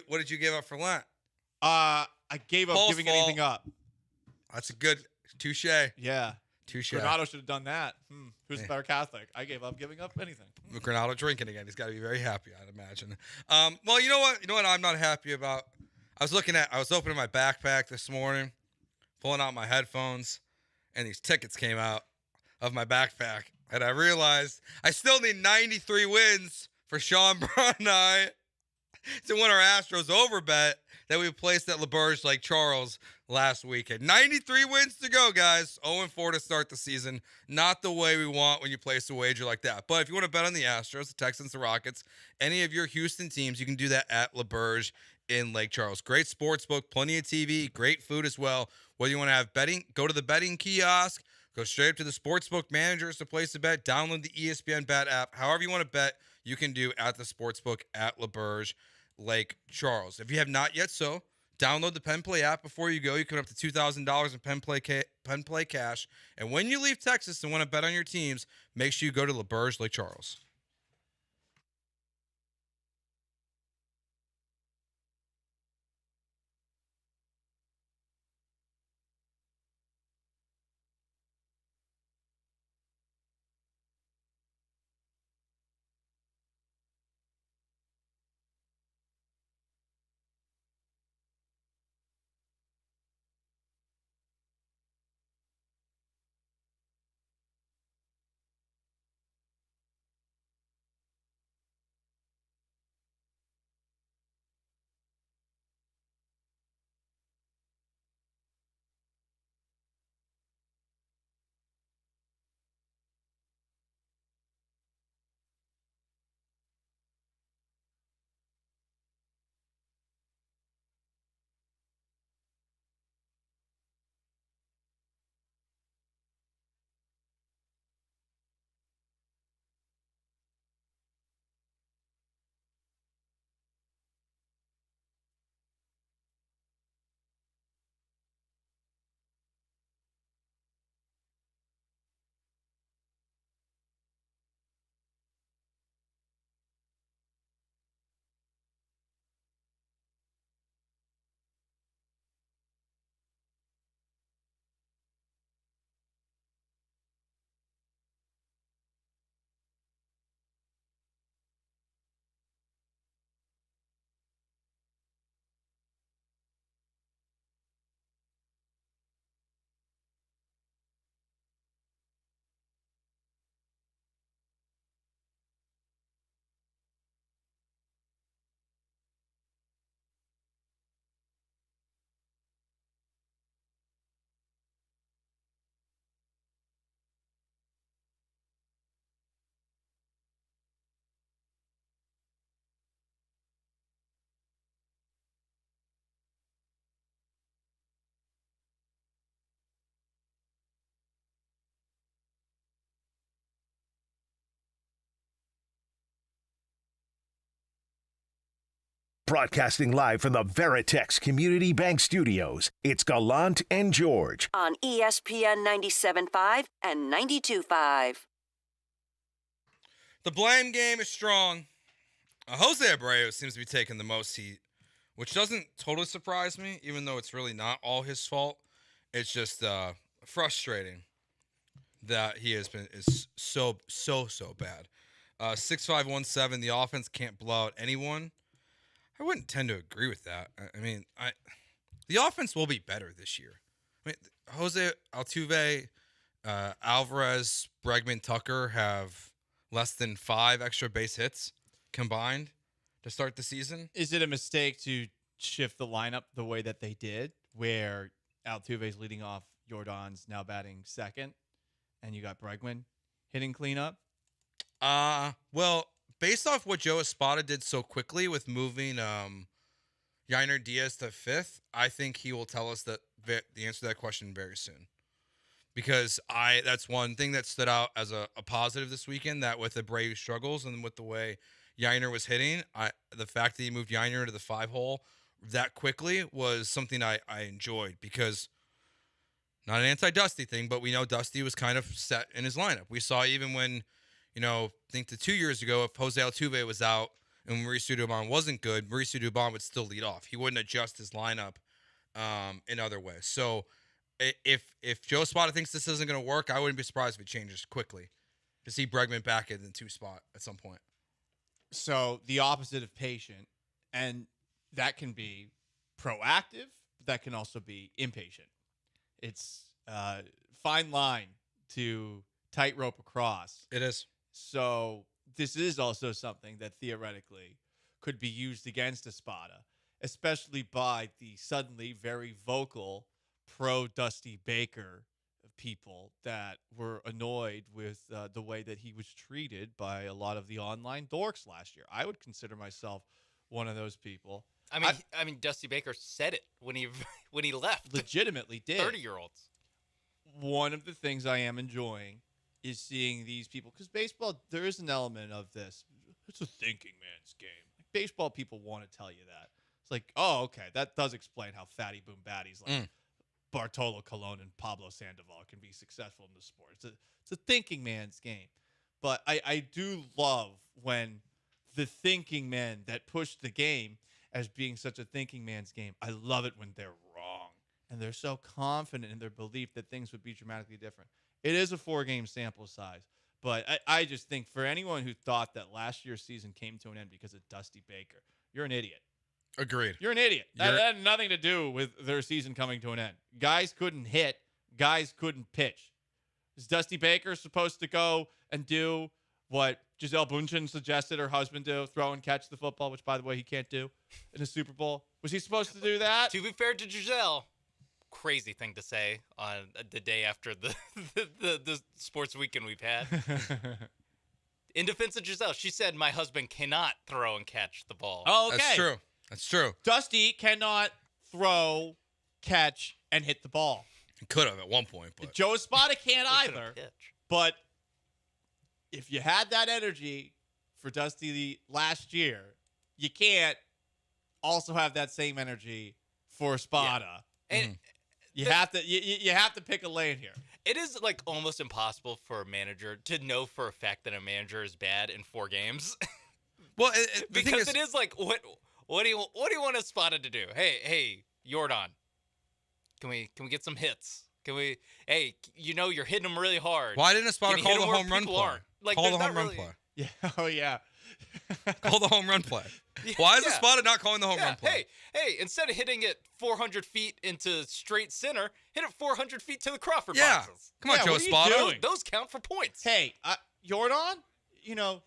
What did you give up for Lent? I gave up Paul's giving fault. anything up. That's a good touche. Yeah. Touche. Granado should have done that. Who's a better Catholic? I gave up giving up anything. Granado drinking again. He's got to be very happy, I'd imagine. Well, you know what? You know what I'm not happy about? I was opening my backpack this morning, pulling out my headphones, and these tickets came out of my backpack. And I realized I still need 93 wins for Sean Brown and I to win our Astros over bet that we placed at LaBerge Lake Charles last weekend. 93 wins to go, guys. 0-4 to start the season. Not the way we want when you place a wager like that. But if you want to bet on the Astros, the Texans, the Rockets, any of your Houston teams, you can do that at LaBerge in Lake Charles. Great sports book, plenty of TV, great food as well. Whether you want to have betting, go to the betting kiosk, go straight up to the sportsbook managers to place a bet, download the ESPN Bet app. However you want to bet, you can do at the sportsbook at LaBerge Lake Charles. If you have not yet download the Penn Play app before you go. You can win up to $2,000 in Penn Play cash. And when you leave Texas and want to bet on your teams, make sure you go to LaBerge Lake Charles. Broadcasting live from the Veritex Community Bank Studios, it's Gallant and George. On ESPN 97.5 and 92.5. The blame game is strong. Jose Abreu seems to be taking the most heat, which doesn't totally surprise me, even though it's really not all his fault. It's just frustrating that he is so bad. 6'5", 170. The offense can't blow out anyone. I wouldn't tend to agree with that. I mean, the offense will be better this year. I mean, Jose Altuve, Alvarez, Bregman, Tucker have less than 5 extra base hits combined to start the season. Is it a mistake to shift the lineup the way that they did, where Altuve's leading off, Jordan's now batting second, and you got Bregman hitting cleanup? Well, based off what Joe Espada did so quickly with moving Yainer Diaz to 5th, I think he will tell us the answer to that question very soon. Because that's one thing that stood out as a positive this weekend, that with Abreu struggles and with the way Yainer was hitting, the fact that he moved Yainer into the 5-hole that quickly was something I enjoyed, because not an anti-Dusty thing, but we know Dusty was kind of set in his lineup. We saw even when, I think 2 years ago, if Jose Altuve was out and Mauricio Dubon wasn't good, Mauricio Dubon would still lead off. He wouldn't adjust his lineup in other ways. So if Joe Espada thinks this isn't going to work, I wouldn't be surprised if it changes quickly to see Bregman back in the 2 spot at some point. So the opposite of patient, and that can be proactive, but that can also be impatient. It's a fine line to tightrope across. It is. So this is also something that theoretically could be used against Espada, especially by the suddenly very vocal pro-Dusty Baker people that were annoyed with the way that he was treated by a lot of the online dorks last year. I would consider myself one of those people. I mean, Dusty Baker said it when he left. Legitimately did. 30-year-olds. One of the things I am enjoying is seeing these people, because baseball, there is an element of this. It's a thinking man's game. Like, baseball people want to tell you that. It's like, oh, okay, that does explain how fatty boom baddies like Bartolo Colon and Pablo Sandoval can be successful in the sport. It's a thinking man's game. But I do love when the thinking men that push the game as being such a thinking man's game, I love it when they're wrong. And they're so confident in their belief that things would be dramatically different. It is a 4-game sample size. But I just think for anyone who thought that last year's season came to an end because of Dusty Baker, you're an idiot. Agreed. You're an idiot. That had nothing to do with their season coming to an end. Guys couldn't hit. Guys couldn't pitch. Is Dusty Baker supposed to go and do what Gisele Bündchen suggested her husband do, throw and catch the football, which, by the way, he can't do in a Super Bowl? Was he supposed to do that? To be fair to Gisele, crazy thing to say on the day after the sports weekend we've had. In defense of Gisele, she said, my husband cannot throw and catch the ball. Oh, okay. That's true. Dusty cannot throw, catch, and hit the ball. He could have at one point, but Joe Espada can't either. But if you had that energy for Dusty last year, you can't also have that same energy for Espada. Yeah. And you have to pick a lane here. It is like almost impossible for a manager to know for a fact that a manager is bad in 4 games. Well, because it is like what do you want Espada to do? Hey, Jordan, can we get some hits? Can we? Hey, you're hitting them really hard. Why didn't Espada call the home run play? Like, call the home run play. Yeah. Oh yeah. Call the home run play. Why is Espada not calling the home run play? Hey, instead of hitting it 400 feet into straight center, hit it 400 feet to the Crawford Yeah. boxes. Come on, Joe Espada. Those count for points. Hey, Jordan, it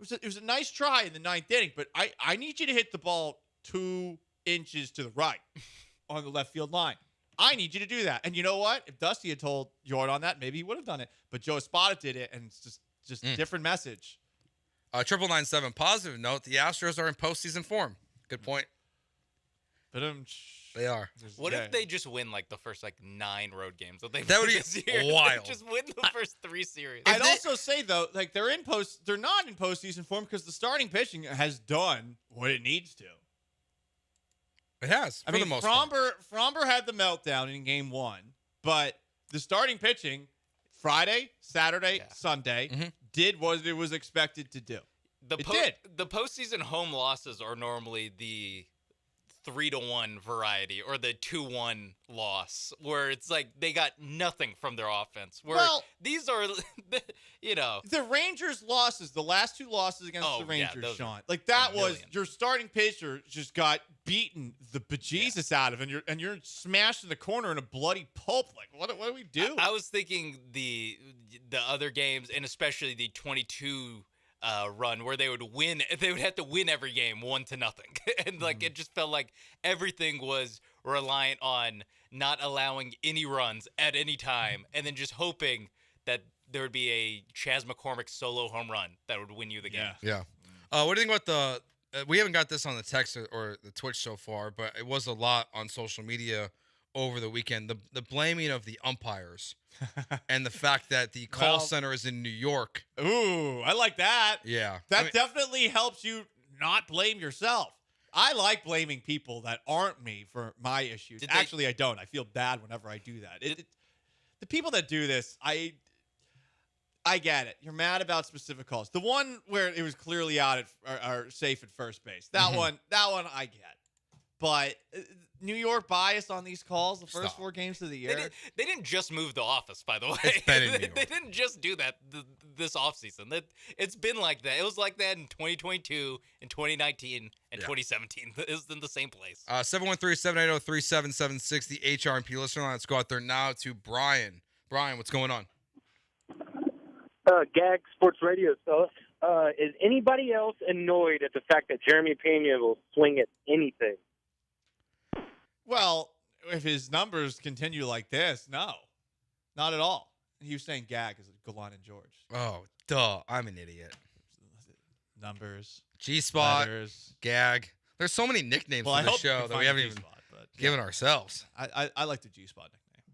was a nice try in the 9th inning, but I need you to hit the ball 2 inches to the right on the left field line. I need you to do that. And you know what? If Dusty had told Jordan that, maybe he would have done it. But Joe Espada did it, and it's just a different message. 997 positive note: the Astros are in postseason form. Good point. But they are. What if they just win like the first 9 road games that would be this year? wild. Just win the first 3 series. I'd also say though, they're not in postseason form because the starting pitching has done what it needs to. It has, I for mean, the most part. Fromber had the meltdown in game 1, but the starting pitching Friday, Saturday, Sunday did what it was expected to do. The postseason home losses are normally the 3-1 variety or the 2-1 loss, where it's like they got nothing from their offense. Where these are, the Rangers' losses, the last 2 losses against the Rangers, Sean, like that was your starting pitcher just got beaten the bejesus out of, and you're smashed in the corner in a bloody pulp. Like what do we do? I was thinking the other games, and especially the 22 run where they would have to win every game 1-0. And like it just felt like everything was reliant on not allowing any runs at any time, and then just hoping that there would be a Chas McCormick solo home run that would win you the game. Yeah. What do you think about the we haven't got this on the text or the Twitch so far, but it was a lot on social media over the weekend. The blaming of the umpires and the fact that the call center is in New York. Ooh, I like that. Yeah. That definitely helps you not blame yourself. I like blaming people that aren't me for my issues. Actually, I don't. I feel bad whenever I do that. The people that do this, I get it. You're mad about specific calls. The one where it was clearly out or safe at first base. That one I get. But New York bias on these calls the first 4 games of the year. They didn't just move the office, by the way. It's been in New York. They didn't just do that this offseason. It's been like that. It was like that in 2022, in 2019, and 2017. It was in the same place. 713-780-3776, the HRMP listener line. Let's go out there now to Brian. Brian, what's going on? Gag Sports Radio stuff. Is anybody else annoyed at the fact that Jeremy Pena will swing at anything? Well, if his numbers continue like this, no. Not at all. He was saying gag is Gallant George. Oh, duh. I'm an idiot. Numbers. G-spot. Letters. Gag. There's so many nicknames for the show that we haven't even given ourselves. I like the G-spot nickname.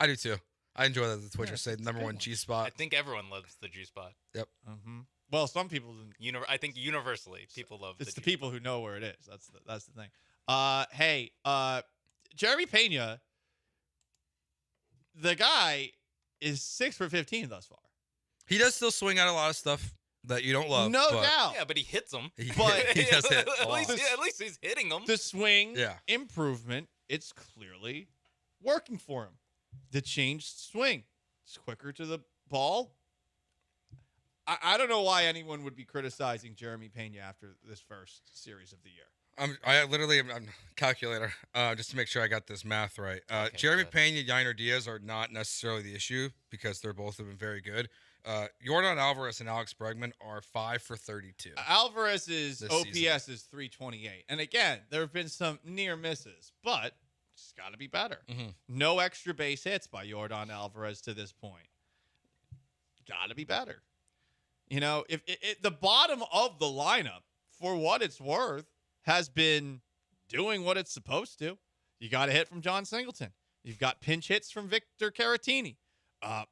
I do too. I enjoy that the Twitchers say number 1 G-spot. I think everyone loves the G spot. Yep. Mm-hmm. Well, some people. I think universally people love. It's the people who know where it is. That's the thing. Hey, Jeremy Pena. The guy is 6 for 15 thus far. He does still swing at a lot of stuff that you don't love. No doubt. Yeah, but he hits them. But he does hit. at least he's hitting them. The swing improvement. It's clearly working for him. The changed swing. It's quicker to the ball. I don't know why anyone would be criticizing Jeremy Pena after this first series of the year. I'm calculator just to make sure I got this math right. Jeremy Pena, Yainer Diaz are not necessarily the issue because they're both have been very good. Yordan Alvarez and Alex Bregman are 5 for 32. Alvarez's OPS is 328, and again, there have been some near misses, but it's got to be better. Mm-hmm. No extra base hits by Yordan Alvarez to this point. Got to be better. You know, if the bottom of the lineup, for what it's worth, has been doing what it's supposed to. You got a hit from John Singleton. You've got pinch hits from Victor Caratini.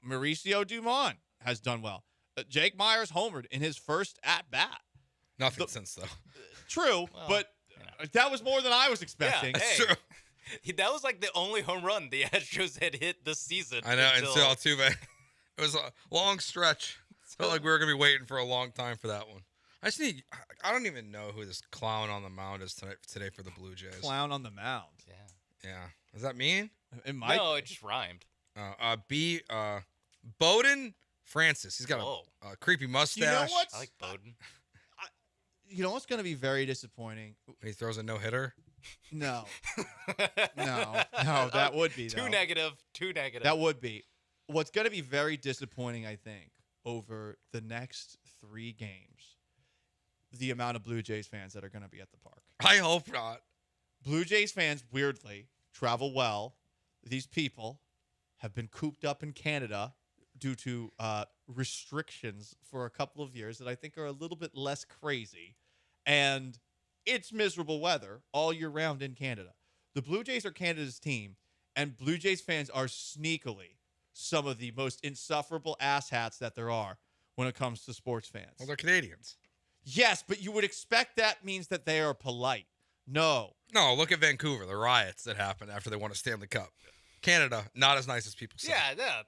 Mauricio Dumont has done well. Jake Myers homered in his first at-bat. Nothing since, though. True, but that was more than I was expecting. Yeah, hey, that was like the only home run the Astros had hit this season. I know, until Altuve. It was a long stretch. Felt like we were going to be waiting for a long time for that one. I don't even know who this clown on the mound is today for the Blue Jays. Clown on the mound. Yeah. Does that mean? It might. No, it just rhymed. Bowden Francis. He's got a creepy mustache. You know what? I like Bowden. You know what's going to be very disappointing? He throws a no-hitter? No. No, that would be, Too negative. That would be. What's going to be very disappointing, I think, over the next 3 games, the amount of Blue Jays fans that are going to be at the park. I hope not. Blue Jays fans, weirdly, travel well. These people have been cooped up in Canada due to restrictions for a couple of years that I think are a little bit less crazy. And it's miserable weather all year round in Canada. The Blue Jays are Canada's team, and Blue Jays fans are sneakily some of the most insufferable asshats that there are when it comes to sports fans. Well, they're Canadians. Yes, but you would expect that means that they are polite, No. No, look at Vancouver, the riots that happened after they won a Stanley Cup. Canada, not as nice as people say. Yeah.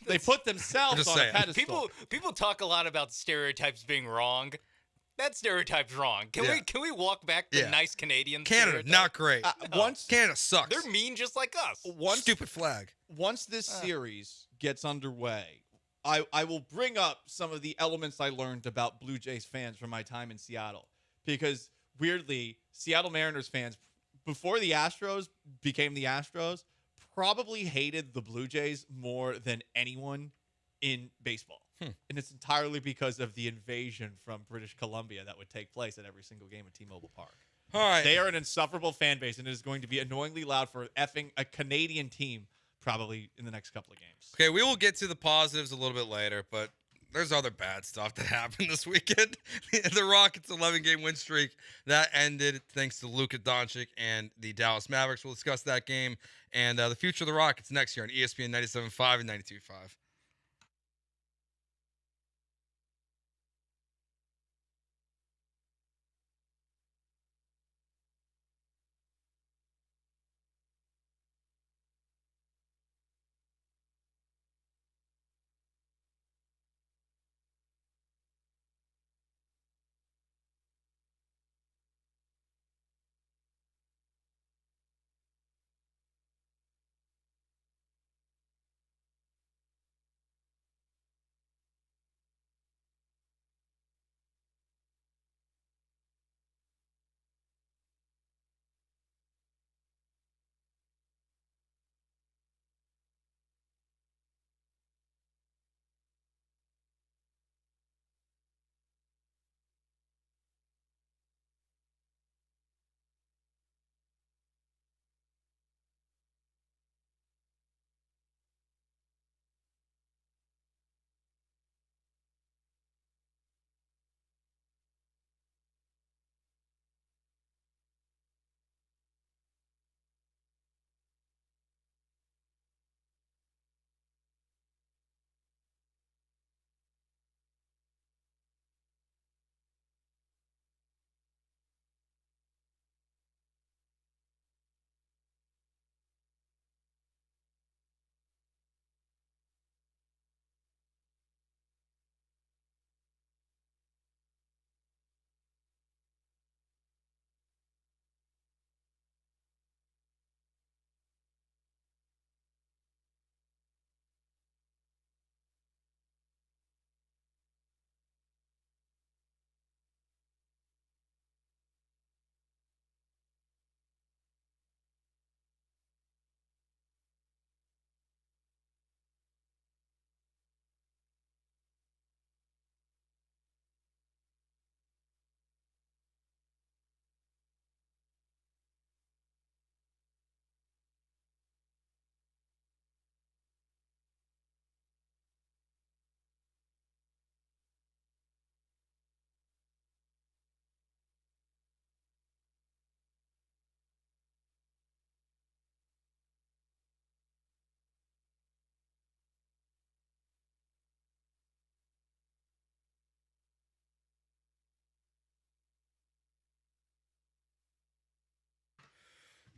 They put themselves Just on saying. a pedestal. People talk a lot about stereotypes being wrong. That stereotype's wrong. Can we walk back the nice Canadian Canada, stereotype? not great. Once Canada sucks. They're mean just like us. Stupid flag. Once this series gets underway, I will bring up some of the elements I learned about Blue Jays fans from my time in Seattle. Because weirdly, Seattle Mariners fans, before the Astros became the Astros, probably hated the Blue Jays more than anyone in baseball. And it's entirely because of the invasion from British Columbia that would take place at every single game at T-Mobile Park. All right. They are an insufferable fan base, and it is going to be annoyingly loud for effing a Canadian team probably in the next couple of games. Okay, we will get to the positives a little bit later, but there's other bad stuff that happened this weekend. The Rockets' 11-game win streak, that ended thanks to Luka Doncic and the Dallas Mavericks. We'll discuss that game and the future of the Rockets next year on ESPN 97.5 and 92.5.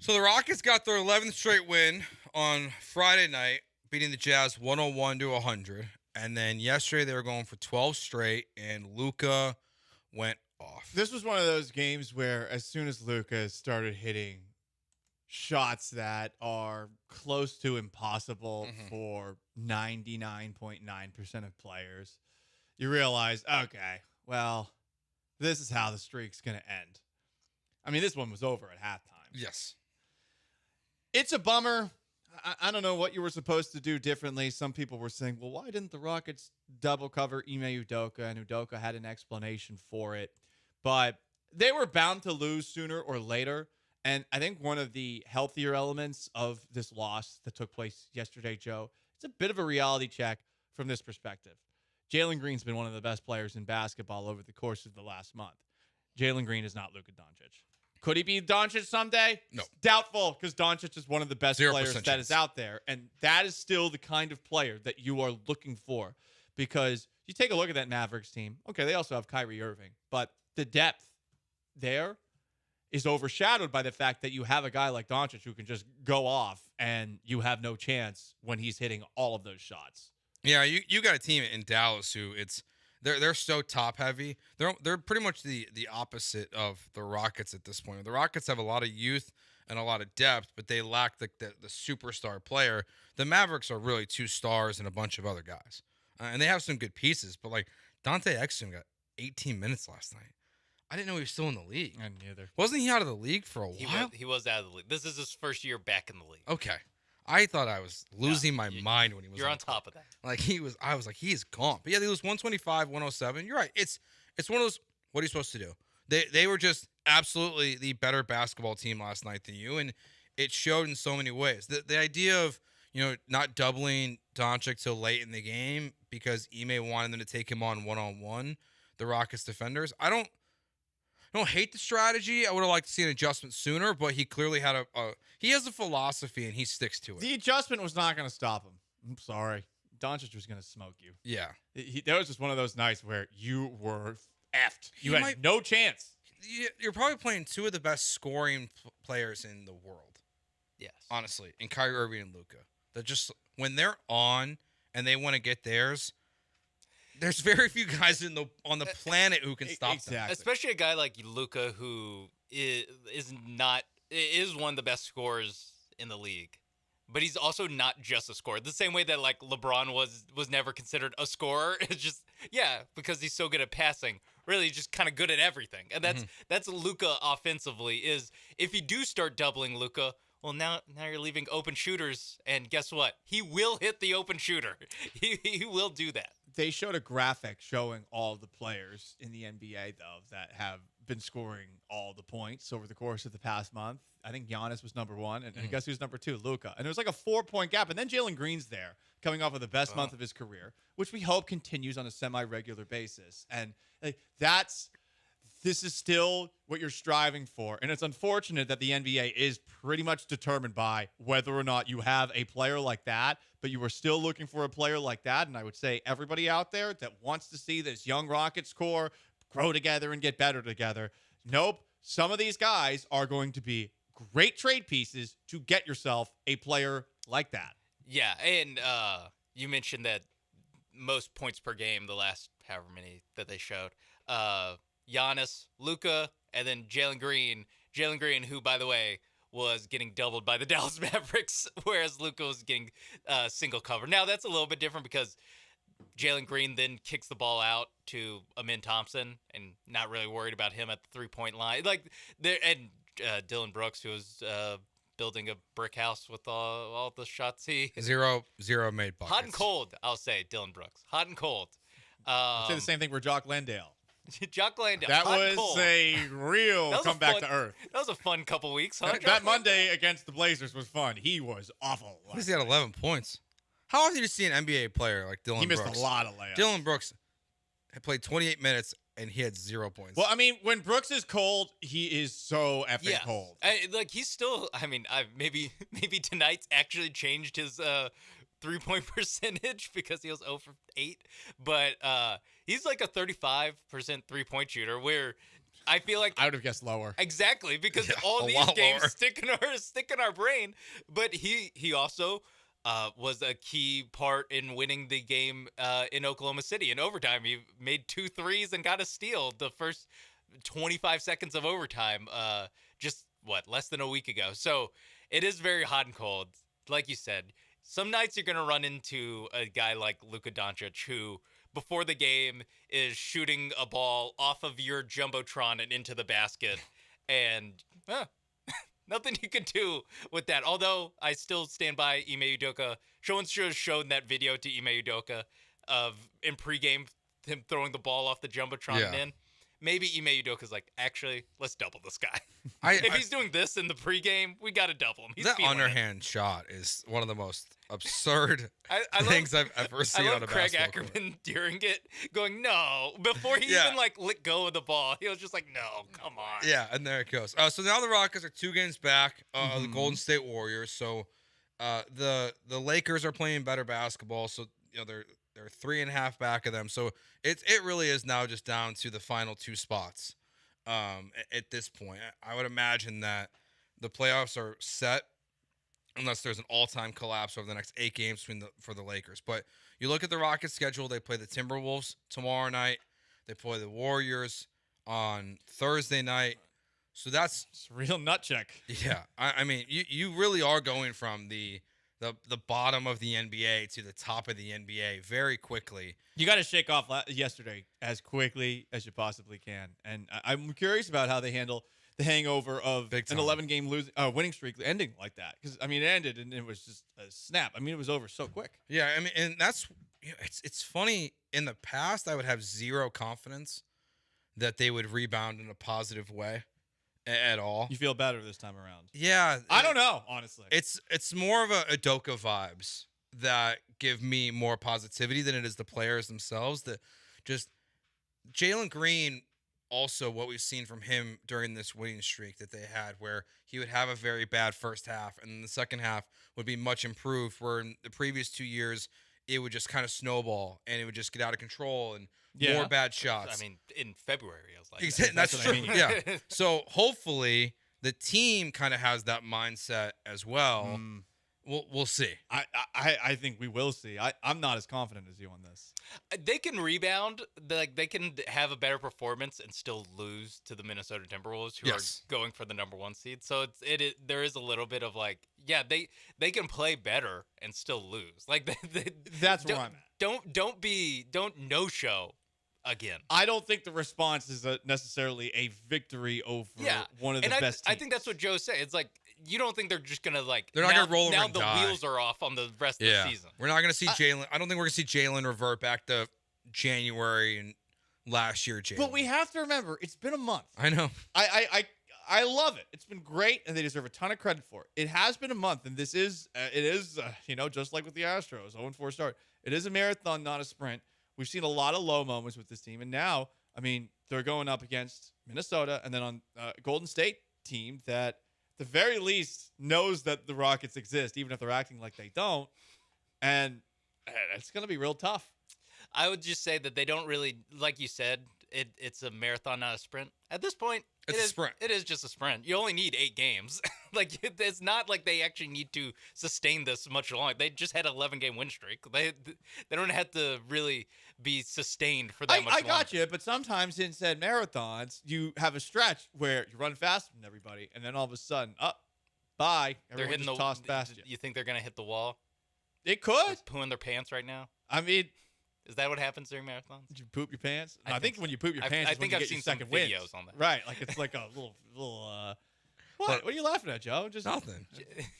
So the Rockets got their 11th straight win on Friday night, beating the Jazz 101-100. And then yesterday they were going for 12 straight, and Luka went off. This was one of those games where as soon as Luka started hitting shots that are close to impossible for 99.9% of players, you realize, okay, well, this is how the streak's going to end. I mean, this one was over at halftime. Yes. It's a bummer. I don't know what you were supposed to do differently. Some people were saying, well, why didn't the Rockets double cover Ime Udoka? And Udoka had an explanation for it. But they were bound to lose sooner or later. And I think one of the healthier elements of this loss that took place yesterday, Joe, it's a bit of a reality check from this perspective. Jalen Green's been one of the best players in basketball over the course of the last month. Jalen Green is not Luka Doncic. Could he be Doncic someday? No. Doubtful, because Doncic is one of the best 0% players that chance. is out there. And that is still the kind of player that you are looking for. Because you take a look at that Mavericks team. Okay, they also have Kyrie Irving. But the depth there is overshadowed by the fact that you have a guy like Doncic who can just go off and you have no chance when he's hitting all of those shots. Yeah, you got a team in Dallas who they're so top heavy. They're pretty much the opposite of the Rockets at this point. The Rockets have a lot of youth and a lot of depth, but they lack the superstar player. The Mavericks are really 2 stars and a bunch of other guys, and they have some good pieces. But like Dante Exum got 18 minutes last night. I didn't know he was still in the league. I neither. Wasn't he out of the league for a while? He was out of the league. This is his first year back in the league. Okay. I thought I was losing my mind when he was. You're on top of that. Like I was like, he's gone. But yeah, they lose 125, 107. You're right. It's one of those. What are you supposed to do? They were just absolutely the better basketball team last night than you, and it showed in so many ways. The idea of not doubling Doncic till late in the game because Ime wanted them to take him on one-on-one, the Rockets defenders. I don't hate the strategy. I would have liked to see an adjustment sooner, but he clearly had he has a philosophy and he sticks to it. The adjustment was not going to stop him. I'm sorry. Doncic was going to smoke you. Yeah. That was just one of those nights where you were effed. You had no chance. You're probably playing 2 of the best scoring players in the world. Yes. Honestly, in Kyrie Irving and Luka. They're just, when they're on and they want to get theirs, there's very few guys on the planet who can stop them. Especially a guy like Luka, who is one of the best scorers in the league, but he's also not just a scorer. The same way that like LeBron was never considered a scorer. It's just because he's so good at passing. Really, just kind of good at everything, and that's Luka offensively. Is if you do start doubling Luka. Well, now you're leaving open shooters, and guess what? He will hit the open shooter. He will do that. They showed a graphic showing all the players in the NBA, though, that have been scoring all the points over the course of the past month. I think Giannis was number 1, and guess who's number 2? Luka. And it was like a 4-point gap, and then Jalen Green's there, coming off of the best month of his career, which we hope continues on a semi-regular basis. And this is still what you're striving for. And it's unfortunate that the NBA is pretty much determined by whether or not you have a player like that, but you are still looking for a player like that. And I would say everybody out there that wants to see this young Rockets core grow together and get better together. Nope. Some of these guys are going to be great trade pieces to get yourself a player like that. Yeah. And you mentioned that most points per game, the last however many that they showed, Giannis, Luka, and then Jalen Green. Jalen Green, who, by the way, was getting doubled by the Dallas Mavericks, whereas Luka was getting single cover. Now, that's a little bit different because Jalen Green then kicks the ball out to Amin Thompson and not really worried about him at the three-point line. Dylan Brooks, who was building a brick house with all the shots he... Zero made buckets. Hot and cold, I'll say, Dylan Brooks. Hot and cold. I'd say the same thing for Jock Landale. Jock Landale. That was a real comeback to earth. That was a fun couple weeks, huh? That Monday against the Blazers was fun. He was awful. He's got 11 points. How often do you see an NBA player like Dylan Brooks? He missed a lot of layups. Dylan Brooks had played 28 minutes and he had 0 points. Well, I mean, when Brooks is cold, he is so effing cold. He's still. I mean, maybe tonight's actually changed his 3-point percentage because he was 0 for 8, but he's like a 35% 3-point shooter. Where I feel like I would have guessed lower. Exactly, because all these games stick in our brain. But he also was a key part in winning the game in Oklahoma City in overtime. He made 2 threes and got a steal the first 25 seconds of overtime. Less than a week ago. So it is very hot and cold, like you said. Some nights you're going to run into a guy like Luka Doncic who, before the game, is shooting a ball off of your Jumbotron and into the basket. And nothing you can do with that. Although I still stand by Ime Udoka. Someone should have shown that video to Ime Udoka of in pregame him throwing the ball off the Jumbotron and in. Maybe Ime Udoka's like, actually, let's double this guy. If he's doing this in the pregame, we got to double him. He's that underhand shot is one of the most absurd things I've ever seen on a basketball Craig Ackerman during it going, no. Before he even let go of the ball, he was just like, no, come on. Yeah, and there it goes. So now the Rockets are 2 games back of the Golden State Warriors. So the Lakers are playing better basketball. So they're 3.5 back of them. So it really is now just down to the final 2 spots. at this point. I would imagine that the playoffs are set unless there's an all-time collapse over the next 8 games for the Lakers. But you look at the Rockets' schedule, they play the Timberwolves tomorrow night. They play the Warriors on Thursday night. So that's it's a real nut check. Yeah. I mean, you really are going from the bottom of the NBA to the top of the NBA very quickly. You got to shake off yesterday as quickly as you possibly can. And I'm curious about how they handle the hangover of an 11-game winning streak ending like that. Because, I mean, it ended and it was just a snap. I mean, it was over so quick. Yeah, I mean, and that's it's funny. In the past, I would have zero confidence that they would rebound in a positive way at all. You feel better this time around. Yeah. I don't know, honestly. It's more of a Udoka vibes that give me more positivity than it is the players themselves. That just Jalen Green, also what we've seen from him during this winning streak that they had, where he would have a very bad first half and then the second half would be much improved, where in the previous 2 years it would just kind of snowball and it would just get out of control and more bad shots. I mean, in February, I was like, exactly. That's true. I mean. Yeah. So hopefully the team kind of has that mindset as well. We'll see. I think we will see. I'm not as confident as you on this. They can rebound. They can have a better performance and still lose to the Minnesota Timberwolves, who are going for the #1 seed. So there is a little bit of like, yeah, they can play better and still lose. Like that's where I'm at. Don't no show again. I don't think the response is necessarily a victory over one of the best teams. I think that's what Joe's saying. It's like, you don't think they're just gonna like? They're not gonna roll over now. And the die. wheels are off on the rest of the season. We're not gonna see Jalen. I don't think we're gonna see Jalen revert back to January and last year. Jalen. But we have to remember, it's been a month. I know. I love it. It's been great, and they deserve a ton of credit for it. It has been a month, and this is just like with the Astros, 0-4 start. It is a marathon, not a sprint. We've seen a lot of low moments with this team, and now, I mean, they're going up against Minnesota, and then on Golden State team that, at the very least, knows that the Rockets exist, even if they're acting like they don't, and it's going to be real tough. I would just say that they don't really, like you said, it's a marathon, not a sprint. At this point, it's a sprint. It is just a sprint. You only need 8 games. Like, it's not like they actually need to sustain this much longer. They just had an 11-game win streak. They don't have to really be sustained for that much longer. I got you, but sometimes in said marathons, you have a stretch where you run faster than everybody, and then all of a sudden, bye. They're hitting just tossed past you. You think they're going to hit the wall? It could. They're pooing their pants right now? I mean, is that what happens during marathons? Did you poop your pants? I think when you poop your pants, I think I've seen some videos on that. Right, like it's like a little. What are you laughing at, Joe? Just nothing.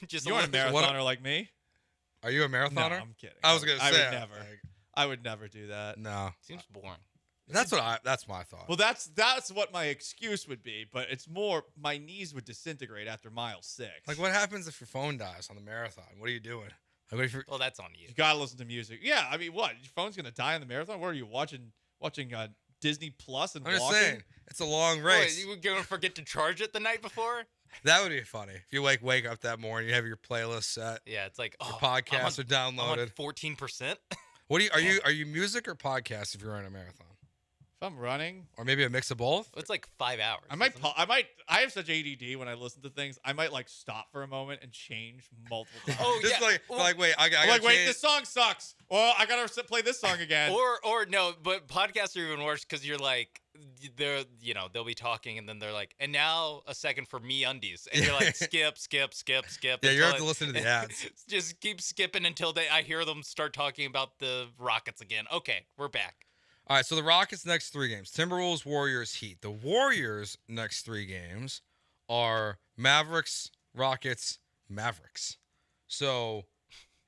Just you're a marathoner like me. Are you a marathoner? No, I'm kidding. I was gonna say would never. I would never do that. No, seems boring. That's my thought. Well, that's what my excuse would be, but it's more my knees would disintegrate after mile 6. Like, what happens if your phone dies on the marathon? What are you doing? Well, that's on you. You gotta listen to music. Yeah, I mean, what? Your phone's gonna die on the marathon? What are you watching Disney Plus and I'm walking? just saying, it's a long race. You were gonna forget to charge it the night before? That would be funny. If you wake up that morning, you have your playlist set. Yeah, it's like your podcasts are downloaded. 14%. What are you music or podcast if you're running a marathon? If I'm running, or maybe a mix of both. It's like 5 hours. I have such ADD when I listen to things. I might like stop for a moment and change multiple times. Oh, just yeah. Wait, I gotta wait, this song sucks. Well, I gotta play this song again. Or no, but podcasts are even worse because you're like, they'll be talking and then they're like, and now a second for me undies, and you're like, skip. Yeah, you have to listen to the ads. Just keep skipping until I hear them start talking about the Rockets again. Okay, we're back. All right, so the Rockets' next 3 games: Timberwolves, Warriors, Heat. The Warriors' next 3 games are Mavericks, Rockets, Mavericks. So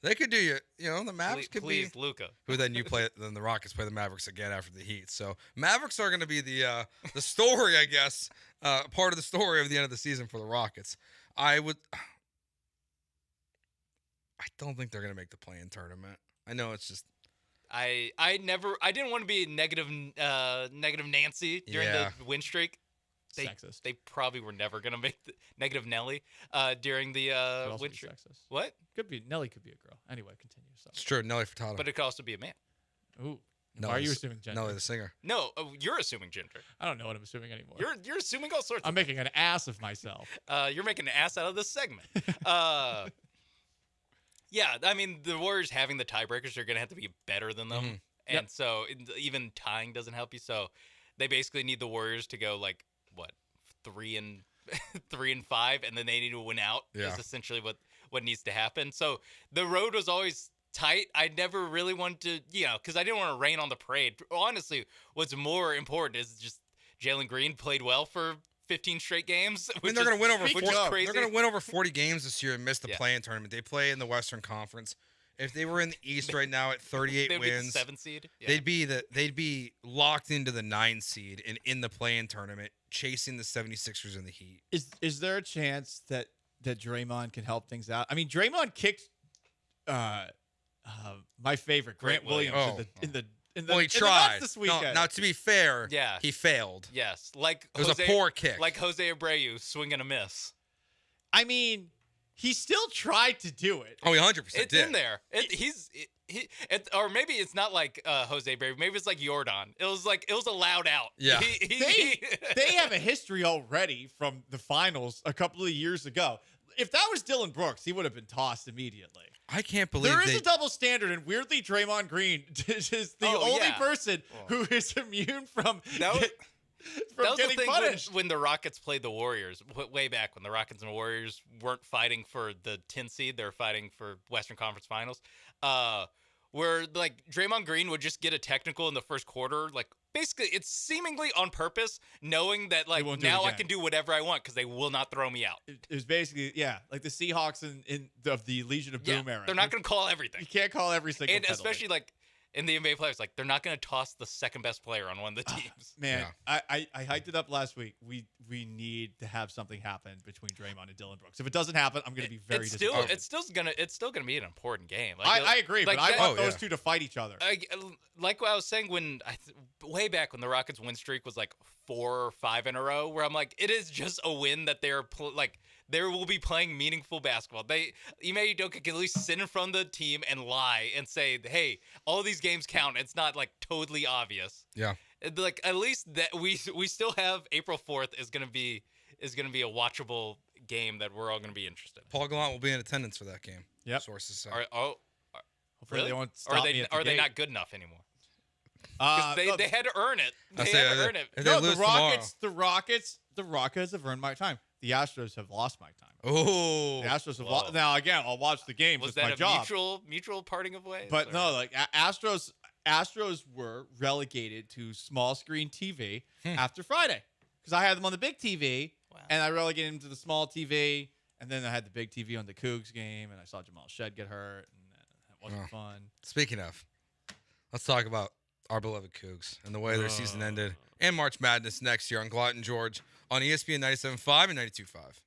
they could do you. The Mavericks could be Luka. Who then then the Rockets play the Mavericks again after the Heat. So Mavericks are going to be the story, I guess, part of the story of the end of the season for the Rockets. I don't think they're going to make the play-in tournament. I know it's just. I didn't want to be negative Nancy during the win streak. Sexist. They probably were never gonna make the negative Nelly during the win streak. Sexist. What? Nelly could be a girl. Anyway, continue. So. It's true, Nelly Furtado. But it could also be a man. Ooh. No, Why are you assuming gender? No, the singer. No, you're assuming gender. I don't know what I'm assuming anymore. You're assuming all sorts. I'm making an ass of myself. You're making an ass out of this segment. Yeah, I mean, the Warriors having the tiebreakers are going to have to be better than them. And so even tying doesn't help you. So they basically need the Warriors to go like, what, 3-5, and then they need to win out is essentially what needs to happen. So the road was always tight. I never really wanted to, because I didn't want to rain on the parade. Honestly, what's more important is just Jalen Green played well for 15 straight games. I mean, they're going to win over 40. Crazy. They're going to win over 40 games this year and miss the play-in tournament. They play in the Western Conference. If they were in the East right now at 38 They'd wins, be the 7th seed. Yeah. They'd be locked into the 9 seed and in the play-in tournament, chasing the 76ers and the Heat. Is there a chance that Draymond can help things out? I mean, Draymond kicked my favorite, Grant Williams, in the well, he tried. This weekend. Now, to be fair, yeah, he failed. Yes, like it was a poor kick, like Jose Abreu swing and a miss. I mean, he still tried to do it. Oh, he 100% did. It's in there. Or maybe it's not like Jose Abreu. Maybe it's like Jordan. It was allowed out. Yeah, they have a history already from the finals a couple of years ago. If that was Dylan Brooks, he would have been tossed immediately. I can't believe there is a double standard, and weirdly, Draymond Green is the only person who is immune from that was getting the thing punished. when the Rockets played the Warriors way back when the Rockets and Warriors weren't fighting for the 10 seed, they were fighting for Western Conference Finals. Where like Draymond Green would just get a technical in the first quarter, like basically it's seemingly on purpose, knowing that like now I can do whatever I want because they will not throw me out. It was basically like the Seahawks of the Legion of Boom era. They're not going to call everything. You can't call every single penalty. Especially like in the NBA players, like they're not going to toss the second best player on one of the teams. Man, I hyped it up last week. We need to have something happen betwing Draymond and Dylan Brooks. If it doesn't happen, I'm going to be very disappointed. It's still gonna be an important game. Like, I agree, but I want those two to fight each other. Like what I was saying way back when the Rockets' win streak was like 4 or 5 in a row, where I'm like, it is just a win that they're they will be playing meaningful basketball. Ime Udoka can at least sit in front of the team and lie and say, hey, all these games count. It's not like totally obvious. Yeah. Like at least that we still have April 4th is gonna be a watchable game that we're all gonna be interested in. Paul Gallant will be in attendance for that game. Yep. Sources say. Hopefully really? they won't stop me at the are they gate. not good enough anymore? They had to earn it. They had to earn it. No, the Rockets have earned my time. The Astros have lost my time. Oh, the Astros have lost. Now again, I'll watch the games. Was it's my that a job. mutual parting of ways? But no, like Astros were relegated to small screen TV after Friday because I had them on the big TV and I relegated them to the small TV, and then I had the big TV on the Cougs game, and I saw Jamal Shed get hurt, and that wasn't fun. Speaking of, let's talk about our beloved Cougs and the way their season ended, and March Madness next year on Gallant George on ESPN 97.5 and 92.5.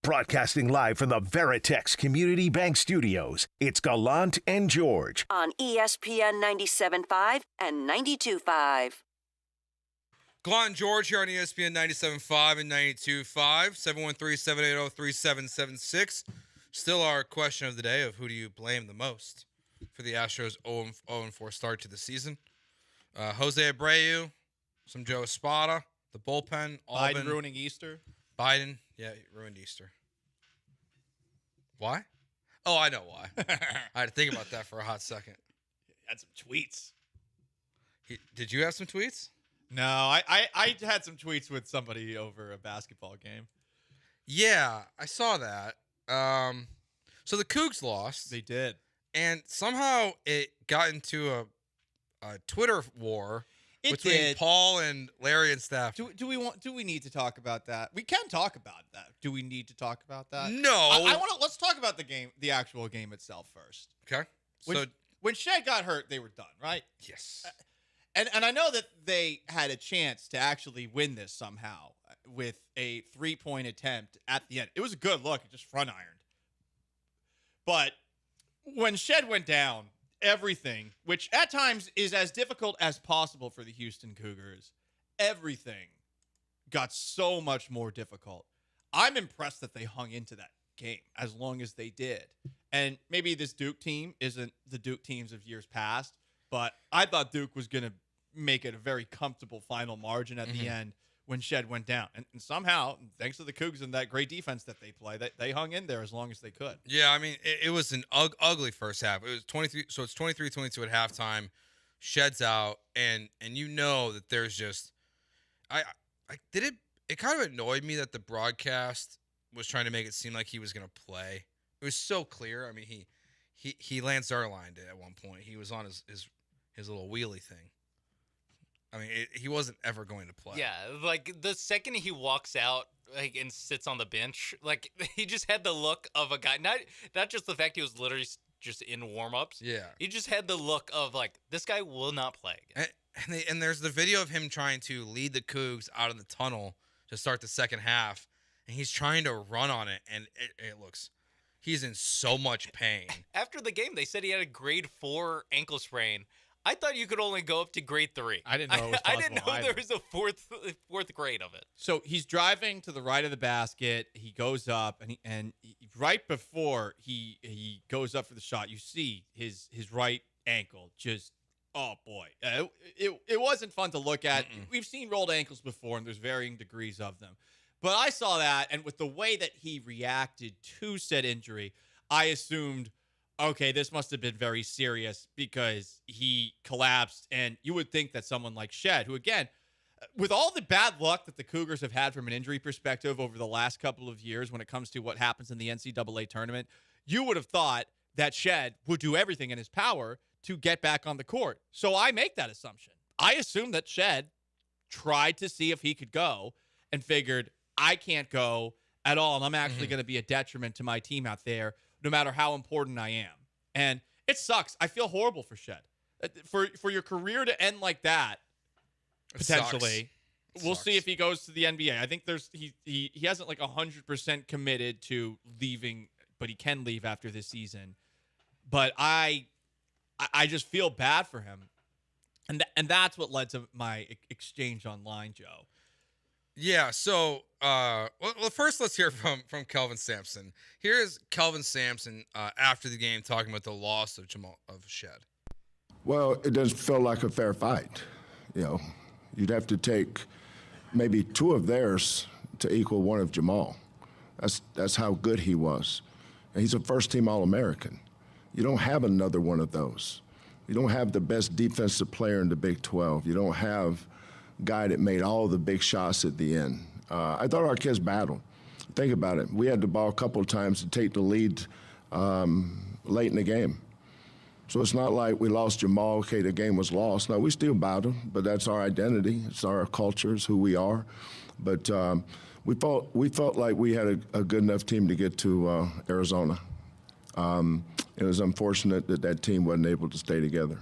Broadcasting live from the Veritex Community Bank Studios, it's Gallant and George. On ESPN 97.5 and 92.5. Gallant George here on ESPN 97.5 and 92.5, 713-780-3776. Still our question of the day of who do you blame the most for the Astros 0-4 start to the season. Jose Abreu, some Joe Espada, the bullpen. Biden ruining Easter. Biden, yeah, he ruined Easter. Why? Oh, I know why. I had to think about that for a hot second. Had some tweets. Did you have some tweets? No, I had some tweets with somebody over a basketball game. Yeah, I saw that. So the Cougs lost. They did. And somehow it got into a Twitter war between Paul and Larry and Steph. Do we need to talk about that? We can talk about that. Do we need to talk about that? No. Let's talk about the game, the actual game itself first. Okay. When Shed got hurt, they were done, right? Yes. And I know that they had a chance to actually win this somehow with a 3-point attempt at the end. It was a good look. It just front ironed. But when Shed went down, everything, which at times is as difficult as possible for the Houston Cougars, everything got so much more difficult. I'm impressed that they hung into that game as long as they did. And maybe this Duke team isn't the Duke teams of years past, but I thought Duke was going to make it a very comfortable final margin at the end when Shed went down. And somehow, thanks to the Cougs and that great defense that they play, they hung in there as long as they could. Yeah, I mean, it was an ugly first half. It was 23, so it's 23-22 at halftime. Shed's out, and you know that there's just it kind of annoyed me that the broadcast was trying to make it seem like he was going to play. It was so clear. I mean, he Lance Zierleined it at one point. He was on his little wheelie thing. I mean, he wasn't ever going to play. Yeah, like the second he walks out and sits on the bench, like he just had the look of a guy. Not just the fact he was literally just in warm-ups. Yeah, he just had the look of like this guy will not play again. And there's the video of him trying to lead the Cougs out of the tunnel to start the second half, and he's trying to run on it, and it looks he's in so much pain. After the game, they said he had a grade 4 ankle sprain. I thought you could only go up to grade 3. I didn't know it was possible. I didn't know there was a fourth grade of it. So he's driving to the right of the basket. He goes up, and right before he goes up for the shot, you see his right ankle just, oh boy, it wasn't fun to look at. We've seen rolled ankles before, and there's varying degrees of them. But I saw that, and with the way that he reacted to said injury, I assumed, okay, this must have been very serious because he collapsed. And you would think that someone like Shed, who, again, with all the bad luck that the Cougars have had from an injury perspective over the last couple of years when it comes to what happens in the NCAA tournament, you would have thought that Shed would do everything in his power to get back on the court. So I make that assumption. I assume that Shed tried to see if he could go and figured, I can't go at all, and I'm actually going to be a detriment to my team out there, no matter how important I am. And it sucks. I feel horrible for Shed. For your career to end like that, potentially, we'll see if he goes to the NBA. I think he hasn't like 100% committed to leaving, but he can leave after this season. But I just feel bad for him, and that's what led to my exchange online, Joe. Yeah, so well, first let's hear from Kelvin Sampson. Here's Kelvin Sampson after the game talking about the loss of Shed. Well, it doesn't feel like a fair fight. You know, you'd have to take maybe 2 of theirs to equal 1 of Jamal. That's how good he was. And he's a first-team All-American. You don't have another one of those. You don't have the best defensive player in the Big 12. You don't have guy that made all the big shots at the end. I thought our kids battled. Think about it. We had the ball a couple of times to take the lead late in the game. So it's not like we lost Jamal, okay, the game was lost. No, we still battled, but that's our identity. It's our culture. It's who we are. But we felt like we had a good enough team to get to Arizona. It was unfortunate that team wasn't able to stay together.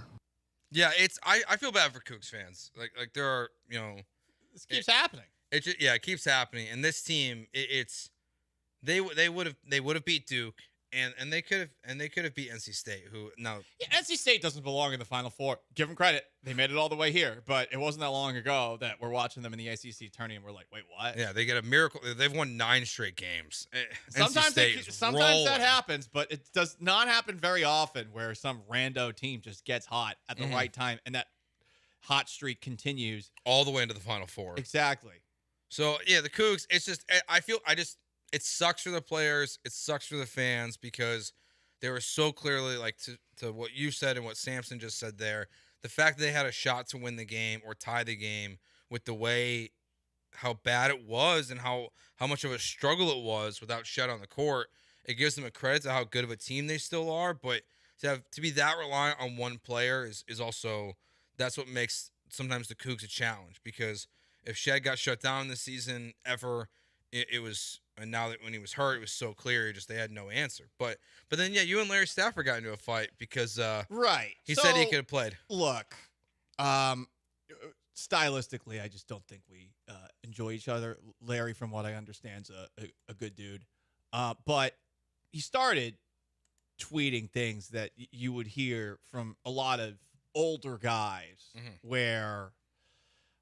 Yeah, I feel bad for Cougs fans. Like there are, you know, this keeps happening. It keeps happening. And this team, it's they would have beat Duke. And they could have beat NC State, who now NC State doesn't belong in the Final Four. Give them credit; they made it all the way here. But it wasn't that long ago that we're watching them in the ACC tourney, and we're like, "Wait, what?" Yeah, they get a miracle. They've won 9 straight games. Sometimes rolling. that happens, but it does not happen very often. Where some rando team just gets hot at the right time, and that hot streak continues all the way into the Final Four. Exactly. So yeah, the Cougs. It's just it sucks for the players. It sucks for the fans because they were so clearly like to what you said and what Samson just said there. The fact that they had a shot to win the game or tie the game with the way how bad it was and how much of a struggle it was without Shed on the court, it gives them a credit to how good of a team they still are. But to be that reliant on one player is also, that's what makes sometimes the Cougs a challenge, because if Shed got shut down this season ever, it was. And now that when he was hurt, it was so clear. They had no answer. But then, yeah, you and Larry Stafford got into a fight because right. He said he could have played. Look, stylistically, I just don't think we enjoy each other. Larry, from what I understand, is a good dude. But he started tweeting things that you would hear from a lot of older guys where,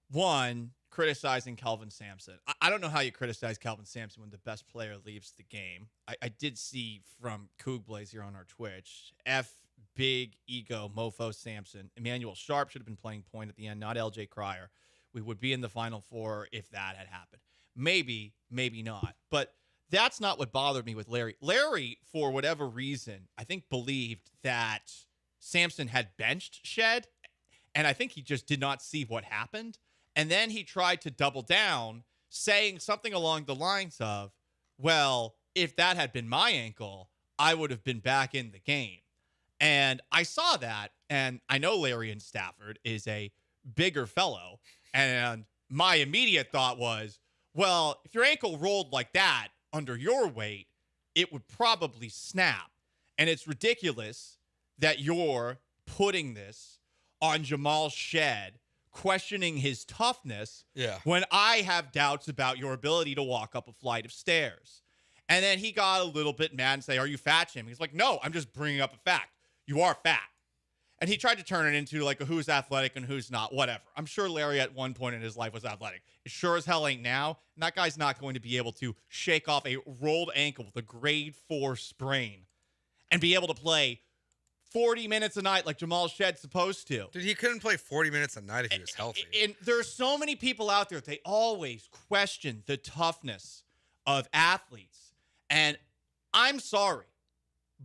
one, criticizing Kelvin Sampson. I don't know how you criticize Kelvin Sampson when the best player leaves the game. I did see from Coug Blaze here on our Twitch, F big ego mofo Sampson. Emmanuel Sharp should have been playing point at the end, not LJ Cryer. We would be in the Final Four if that had happened. Maybe, maybe not. But that's not what bothered me with Larry. Larry, for whatever reason, I think believed that Sampson had benched Shed, and I think he just did not see what happened. And then he tried to double down, saying something along the lines of, well, if that had been my ankle, I would have been back in the game. And I saw that, and I know Larry and Stafford is a bigger fellow, and my immediate thought was, well, if your ankle rolled like that under your weight, it would probably snap. And it's ridiculous that you're putting this on Jamal Shed, questioning his toughness when I have doubts about your ability to walk up a flight of stairs. And then he got a little bit mad and say, are you fat, Jim? He's like, no, I'm just bringing up a fact. You are fat. And he tried to turn it into like a who's athletic and who's not, whatever. I'm sure Larry at one point in his life was athletic. It sure as hell ain't now. And that guy's not going to be able to shake off a rolled ankle with a grade 4 sprain and be able to play 40 minutes a night like Jamal Shed's supposed to. Dude, he couldn't play 40 minutes a night if he was healthy. And there's so many people out there, they always question the toughness of athletes. And I'm sorry,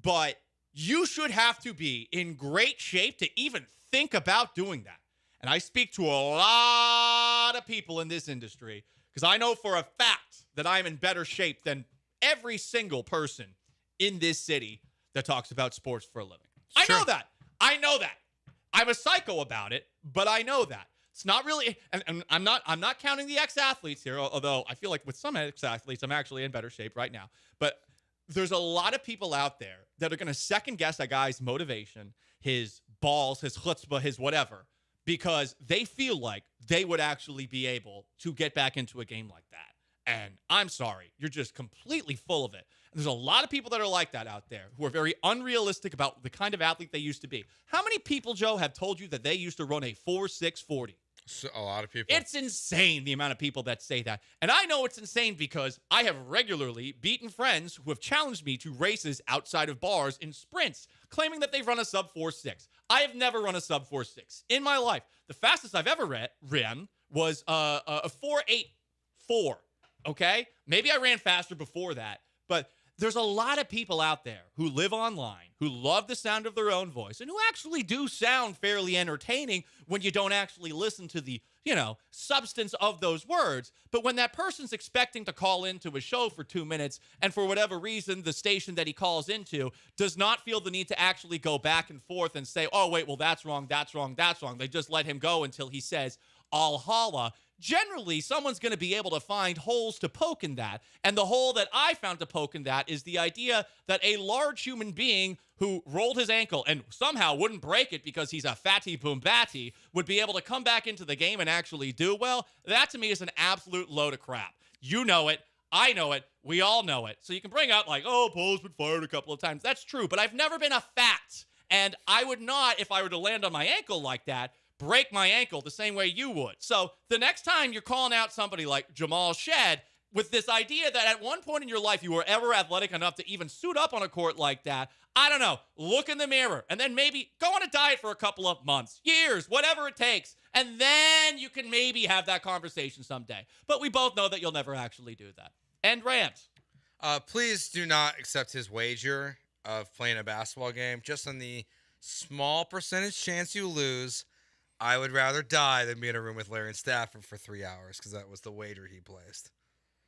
but you should have to be in great shape to even think about doing that. And I speak to a lot of people in this industry because I know for a fact that I'm in better shape than every single person in this city that talks about sports for a living. I know that. I know that. I'm a psycho about it, but I know that. It's not really, and I'm not counting the ex-athletes here, although I feel like with some ex-athletes, I'm actually in better shape right now. But there's a lot of people out there that are going to second guess a guy's motivation, his balls, his chutzpah, his whatever, because they feel like they would actually be able to get back into a game like that. And I'm sorry, you're just completely full of it. And there's a lot of people that are like that out there who are very unrealistic about the kind of athlete they used to be. How many people, Joe, have told you that they used to run a 4.640? So, a lot of people. It's insane, the amount of people that say that. And I know it's insane because I have regularly beaten friends who have challenged me to races outside of bars in sprints, claiming that they've run a sub 4.6. I have never run a sub 4.6 in my life. The fastest I've ever ran was a 4.84. Okay? Maybe I ran faster before that, but there's a lot of people out there who live online, who love the sound of their own voice, and who actually do sound fairly entertaining when you don't actually listen to the, substance of those words. But when that person's expecting to call into a show for 2 minutes, and for whatever reason, the station that he calls into does not feel the need to actually go back and forth and say, oh, wait, well, that's wrong, that's wrong, that's wrong. They just let him go until he says, I'll holla. Generally, someone's going to be able to find holes to poke in that. And the hole that I found to poke in that is the idea that a large human being who rolled his ankle and somehow wouldn't break it because he's a fatty boom batty would be able to come back into the game and actually do well. That to me is an absolute load of crap. You know it. I know it. We all know it. So you can bring up like, oh, Poe's been fired a couple of times. That's true, but I've never been a fat. And I would not, if I were to land on my ankle like that, break my ankle the same way you would. So the next time you're calling out somebody like Jamal Shed with this idea that at one point in your life you were ever athletic enough to even suit up on a court like that, I don't know, look in the mirror and then maybe go on a diet for a couple of months, years, whatever it takes. And then you can maybe have that conversation someday. But we both know that you'll never actually do that. And Rams. Please do not accept his wager of playing a basketball game. Just on the small percentage chance you lose, I would rather die than be in a room with Larry and Stafford for 3 hours, because that was the wager he placed.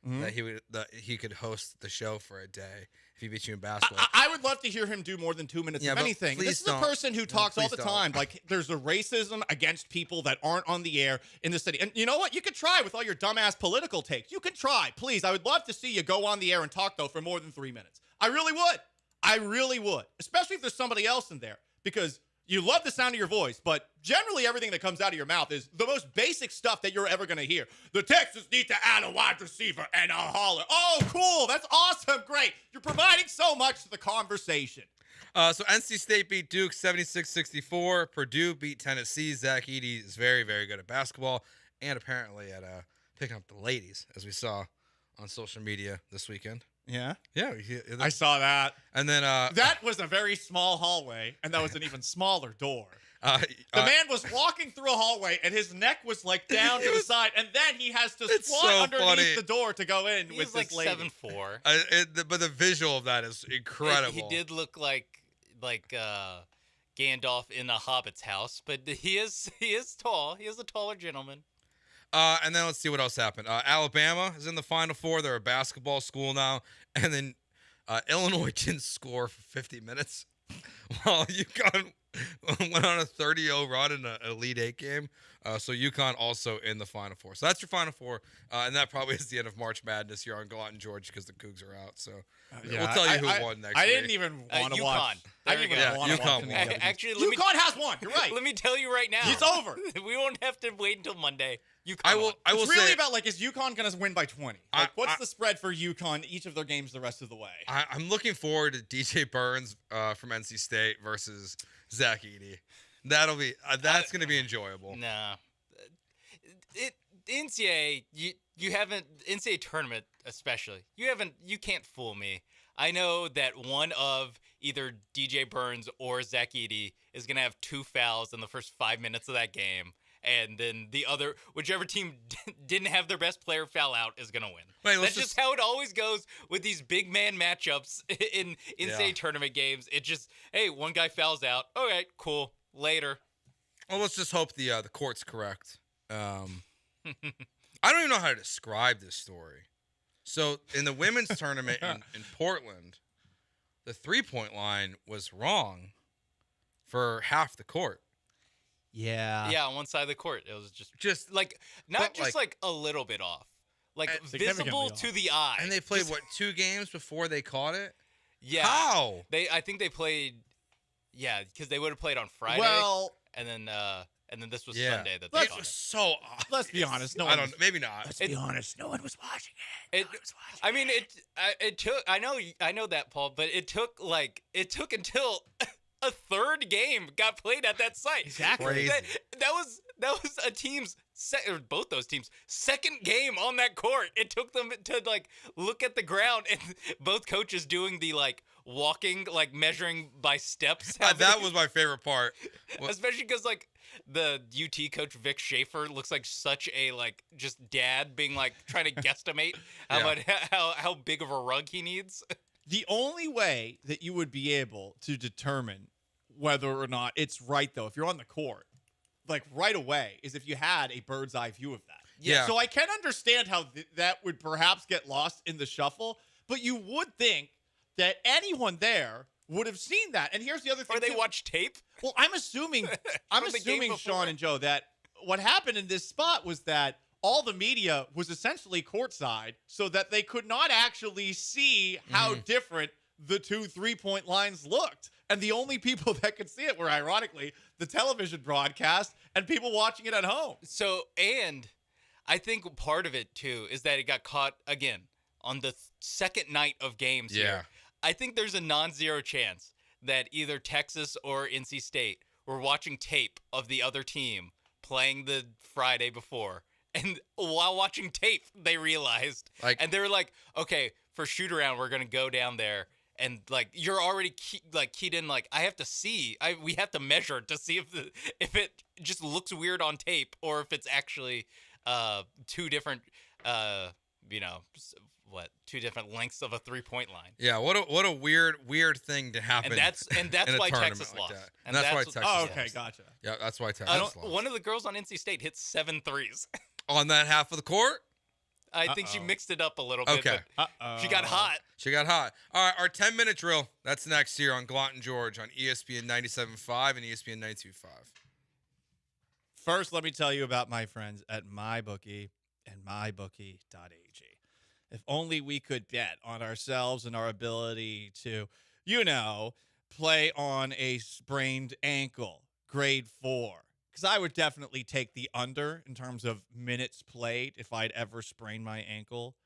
Mm-hmm. That he could host the show for a day if he beat you in basketball. I would love to hear him do more than 2 minutes of anything. This is a person who talks all the time. Like, there's a racism against people that aren't on the air in the city. And you know what? You could try with all your dumbass political takes. You could try. Please, I would love to see you go on the air and talk, though, for more than 3 minutes. I really would. I really would. Especially if there's somebody else in there. Because you love the sound of your voice, but generally everything that comes out of your mouth is the most basic stuff that you're ever going to hear. The Texans need to add a wide receiver and a hauler. Oh, cool. That's awesome. Great. You're providing so much to the conversation. So NC State beat Duke 76-64. Purdue beat Tennessee. Zach Edey is very, very good at basketball and apparently at picking up the ladies, as we saw on social media this weekend. Yeah? Yeah. I saw that. And then that was a very small hallway, and that was an even smaller door. The man was walking through a hallway, and his neck was like down to the side, and then he has to squat underneath the door to go in with like this lady. 7'4". But the visual of that is incredible. He did look like Gandalf in a Hobbit's house, but he is tall. He is a taller gentleman. And then let's see what else happened. Alabama is in the Final Four. They're a basketball school now. And then Illinois didn't score for 50 minutes while UConn went on a 30-0 run in an Elite Eight game. So UConn also in the Final Four. So that's your Final Four. And that probably is the end of March Madness here on Gallant George because the Cougs are out. So we'll tell you who won next week. I didn't even want to watch. I didn't even want to watch. Actually, UConn has won. You're right. Let me tell you right now. It's over. We won't have to wait until Monday. I will it's really say, about, like, is UConn going to win by 20? Like, what's the spread for UConn each of their games the rest of the way? I'm looking forward to DJ Burns from NC State versus Zach Edey. That's going to be enjoyable. Nah. NCAA, you haven't, NCAA tournament especially, you can't fool me. I know that one of either DJ Burns or Zach Edey is going to have 2 fouls in the first 5 minutes of that game. And then the other, whichever team didn't have their best player foul out is going to win. That's just how it always goes with these big man matchups in NCAA tournament games. It just, hey, one guy fouls out. All right, cool. Later. Well, let's just hope the court's correct. I don't even know how to describe this story. So in the women's tournament in Portland, the 3-point line was wrong for half the court. Yeah. Yeah, on one side of the court. It was just like, not just like a little bit off. Like visible to the eye. And they played, 2 games before they caught it? Yeah. How? I think they played, because they would have played on Friday. Well. And then this was Sunday that they it caught was it. so off. Let's be honest. Maybe not. Let's be honest. No one was watching it. I mean, it took. I know that, Paul, but it took until a third game got played at that site. Exactly. That was a team's both those teams' second game on that court. It took them to like look at the ground and both coaches doing the like walking, like measuring by steps. That was my favorite part. Especially because like the UT coach Vic Schaefer looks like such a like just dad being like trying to guesstimate how big of a rug he needs. The only way that you would be able to determine whether or not it's right, though, if you're on the court, like right away, is if you had a bird's eye view of that. Yeah. So I can understand how that would perhaps get lost in the shuffle, but you would think that anyone there would have seen that. And here's the other thing. Or they watch tape? Well, I'm assuming, Sean and Joe, that what happened in this spot was that all the media was essentially courtside so that they could not actually see how different the 2 3-point lines looked. And the only people that could see it were, ironically, the television broadcast and people watching it at home. So, and I think part of it, too, is that it got caught, again, on the second night of games Yeah. here. I think there's a non-zero chance that either Texas or NC State were watching tape of the other team playing the Friday before. And while watching tape, they realized, and they were like, okay, for shoot around, we're going to go down there. And like, you're already keyed in, like, I have to see, we have to measure to see if it just looks weird on tape or if it's actually two different, two different lengths of a 3-point line. Yeah, what a weird thing to happen. And that's in why a tournament Texas like lost. that. And that's why that's Texas what- lost. Okay, gotcha. Yeah, that's why Texas lost. One of the girls on NC State hit 7 threes. On that half of the court? I think she mixed it up a little bit. Okay. But she got hot. She got hot. All right, our 10-minute drill. That's next here on Gallant George on ESPN 97.5 and ESPN 92.5. First, let me tell you about my friends at MyBookie and MyBookie.ag. If only we could bet on ourselves and our ability to, play on a sprained ankle, grade 4. Because I would definitely take the under in terms of minutes played if I'd ever sprained my ankle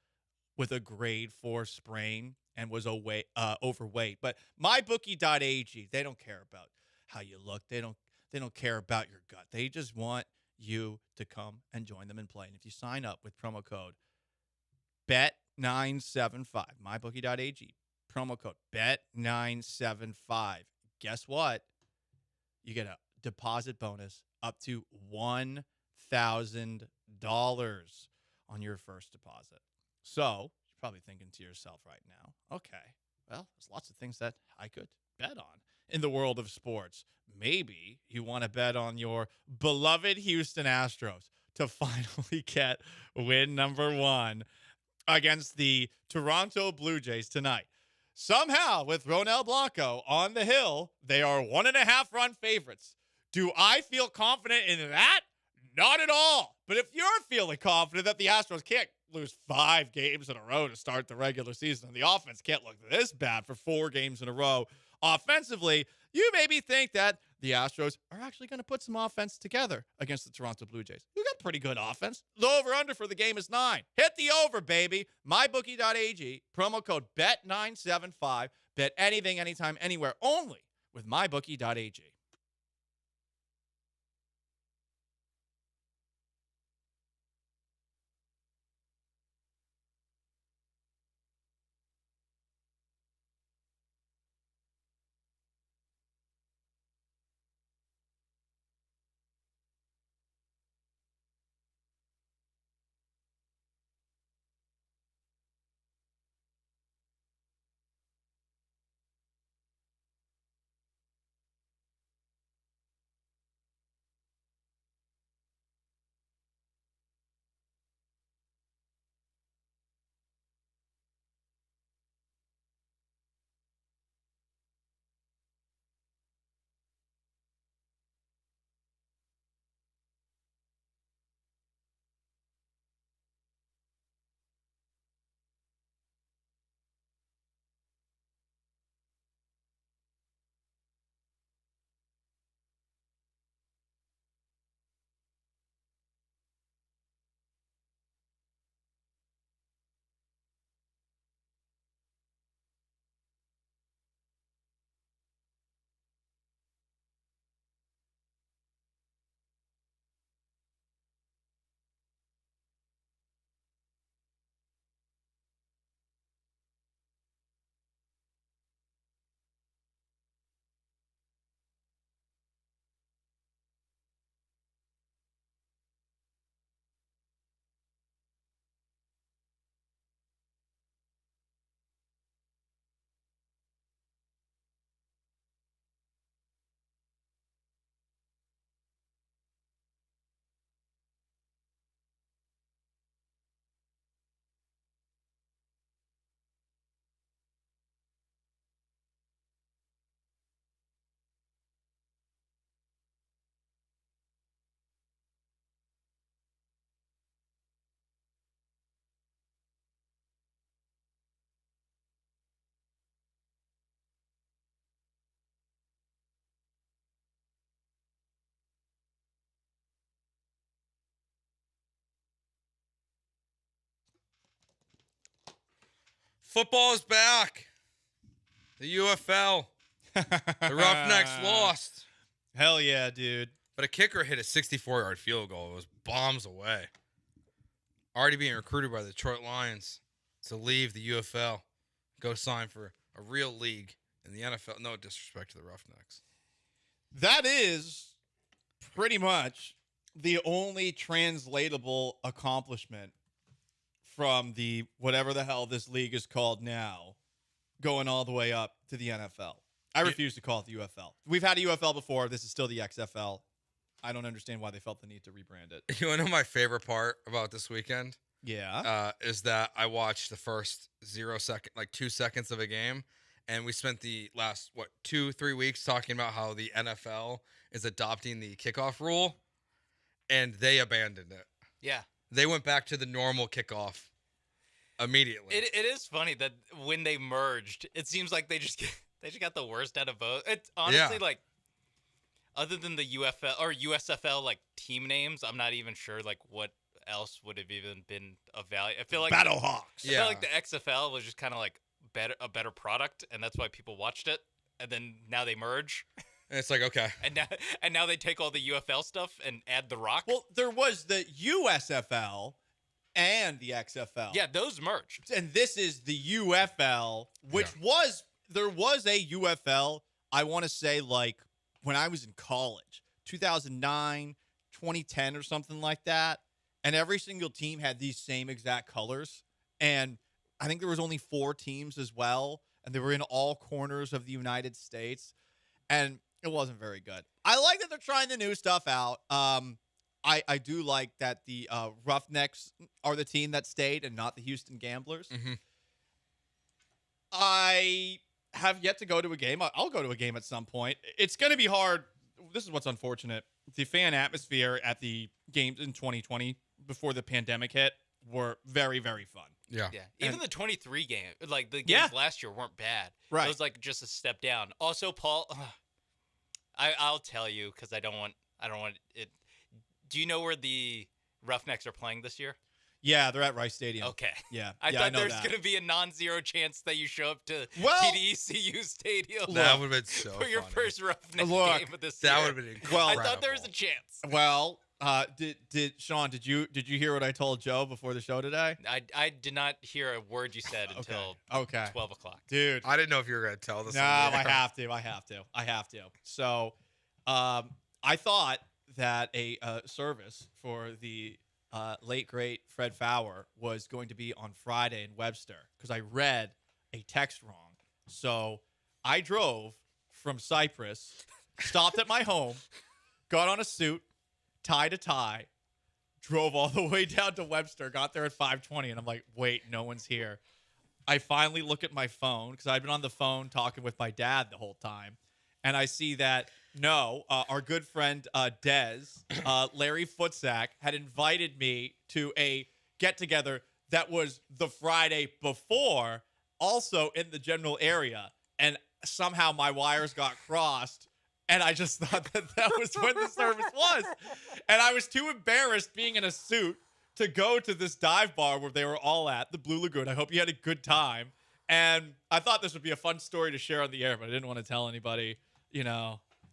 with a grade 4 sprain and was overweight. But MyBookie.ag, they don't care about how you look. They don't care about your gut. They just want you to come and join them and play. And if you sign up with promo code BET975, MyBookie.ag, promo code BET975, guess what? You get a deposit bonus up to $1,000 on your first deposit. So you're probably thinking to yourself right now, okay, well, there's lots of things that I could bet on in the world of sports. Maybe you want to bet on your beloved Houston Astros to finally get win number 1 against the Toronto Blue Jays tonight. Somehow, with Ronel Blanco on the hill, they are 1.5-run favorites. Do I feel confident in that? Not at all. But if you're feeling confident that the Astros can't lose 5 games in a row to start the regular season, and the offense can't look this bad for 4 games in a row offensively, you maybe think that the Astros are actually going to put some offense together against the Toronto Blue Jays. You got pretty good offense. The over-under for the game is 9. Hit the over, baby. MyBookie.ag, promo code BET975. Bet anything, anytime, anywhere, only with MyBookie.ag. Football is back. The UFL. The Roughnecks lost. Hell yeah, dude. But a kicker hit a 64-yard field goal. It was bombs away. Already being recruited by the Detroit Lions to leave the UFL. Go sign for a real league in the NFL. No disrespect to the Roughnecks. That is pretty much the only translatable accomplishment from the whatever the hell this league is called now, going all the way up to the NFL. I refuse to call it the UFL. We've had a UFL before. This is still the XFL. I don't understand why they felt the need to rebrand it. You want to know my favorite part about this weekend? Yeah. Is that I watched the first 2 seconds of a game, and we spent the last, 2-3 weeks talking about how the NFL is adopting the kickoff rule, and they abandoned it. Yeah. They went back to the normal kickoff immediately. It is funny that when they merged, it seems like they just got the worst out of both. It's honestly like, other than the UFL or USFL like team names, I'm not even sure like what else would have even been of value. I feel like Battlehawks. I feel like the XFL was just kind of like a better product, and that's why people watched it. And then now they merge. And it's like, okay. And now they take all the UFL stuff and add The Rock. Well, there was the USFL and the XFL. Yeah, those merged. And this is the UFL, which there was a UFL, I want to say, like, when I was in college, 2009, 2010 or something like that. And every single team had these same exact colors. And I think there was only 4 teams as well. And they were in all corners of the United States. And it wasn't very good. I like that they're trying the new stuff out. I do like that the Roughnecks are the team that stayed and not the Houston Gamblers. Mm-hmm. I have yet to go to a game. I'll go to a game at some point. It's going to be hard. This is what's unfortunate. The fan atmosphere at the games in 2020 before the pandemic hit were very, very fun. Yeah. Even the 23 game, like the games last year weren't bad. Right. It was like just a step down. Also, Paul, I'll tell you because I don't want it. Do you know where the Roughnecks are playing this year? Yeah, they're at Rice Stadium. Okay. Yeah. I yeah, thought I know there's that. going to be a non-zero chance that you show up to TDECU Stadium. That would have been so for your funny. first Roughnecks Look, game of this that year. would have been incredible. I thought there was a chance. Well, did Sean? Did you hear what I told Joe before the show today? I did not hear a word you said until 12 o'clock. Dude, I didn't know if you were going to tell this. No, I have to. So, I thought that a service for the late great Fred Fowler was going to be on Friday in Webster because I read a text wrong. So I drove from Cypress, stopped at my home, got on a suit, tied a tie, drove all the way down to Webster, got there at 5:20, and I'm like, wait, no one's here. I finally look at my phone because I'd been on the phone talking with my dad the whole time, and I see that our good friend Dez, Larry Footsack, had invited me to a get-together that was the Friday before, also in the general area, and somehow my wires got crossed, and I just thought that was when the service was. And I was too embarrassed being in a suit to go to this dive bar where they were all at, the Blue Lagoon. I hope you had a good time. And I thought this would be a fun story to share on the air, but I didn't want to tell anybody,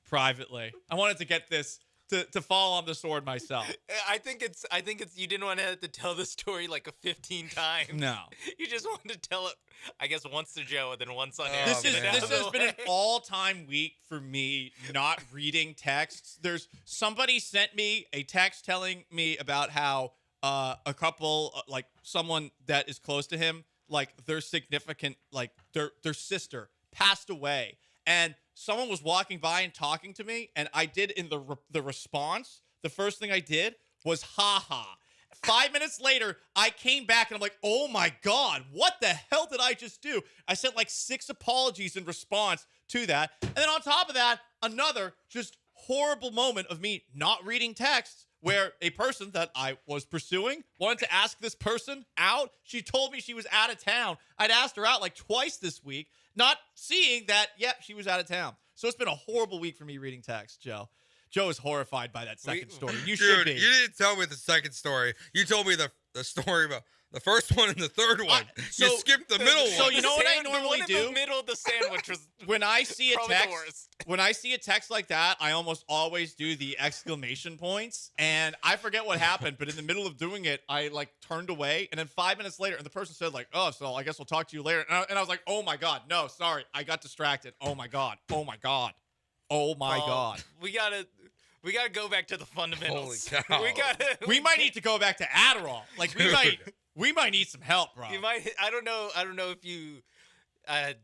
privately. I wanted to get this to fall on the sword myself. I think it's you didn't want to have to tell the story like 15 times. No. You just wanted to tell it, I guess, once to Joe and then once on air. This has been an all-time week for me not reading texts. There's somebody sent me a text telling me about how a couple, like someone that is close to him, like their significant, like their sister passed away. And someone was walking by and talking to me, and I did in the response, the first thing I did was ha-ha. 5 minutes later, I came back, and I'm like, oh, my God, what the hell did I just do? I sent like 6 apologies in response to that. And then on top of that, another just horrible moment of me not reading texts where a person that I was pursuing wanted to ask this person out. She told me she was out of town. I'd asked her out like twice this week, not seeing that, she was out of town. So it's been a horrible week for me reading text, Joe. Joe is horrified by that second story. You should be. You didn't tell me the second story. You told me the the story about the first one and the third one. You skipped the middle one. So you know what I normally the one do? in the middle of the sandwich was When I see a probably the text, worst. when I see a text like that, I almost always do the exclamation points, and I forget what happened. But in the middle of doing it, I like turned away, and then 5 minutes later, and the person said like, "Oh, so I guess we'll talk to you later." And I was like, "Oh my god, no, sorry, I got distracted. Oh my god, oh my god, oh my god." We gotta go back to the fundamentals. Holy cow. We might need to go back to Adderall. Like we might need some help, bro. You might. I don't know if you.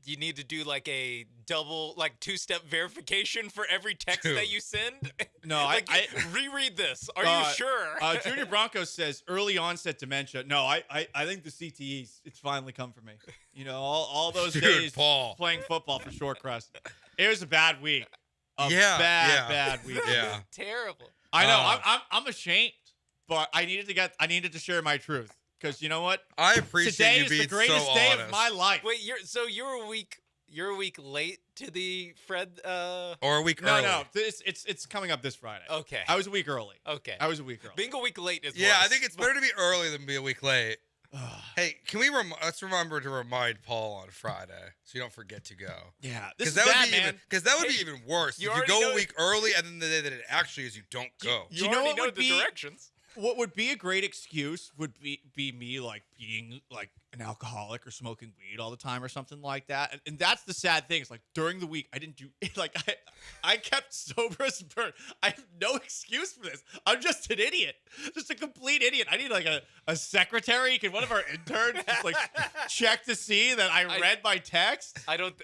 You need to do like a double, like 2-step verification for every text that you send. No, like, I reread this. Are you sure? Junior Bronco says early onset dementia. No, I think the CTEs. It's finally come for me. You know, all those days Paul. playing football for Shorecrest. It was a bad week. Bad week. Yeah. Terrible. I know. I'm ashamed, but I needed to share my truth. Because you know what? I appreciate Today you is being the greatest so day honest. of my life. Wait, you're a week late to the Fred. Or a week early. No. It's coming up this Friday. Okay. I was a week early. Okay. I was a week early. Being a week late is Yeah, worse. I think it's better to be early than be a week late. Hey, can we let's remember to remind Paul on Friday so you don't forget to go. Yeah, this is that bad, would be man. Because that would be even worse. you If you already go know- a week early and then the day that it actually is, you don't go. You know already what know would the be- directions. What would be a great excuse would be me like being like an alcoholic or smoking weed all the time or something like that. And that's the sad thing. It's like during the week I didn't do like I kept sober as a bird. I have no excuse for this. I'm just an idiot. Just a complete idiot. I need like a secretary. Can one of our interns just like check to see that I read my text? I don't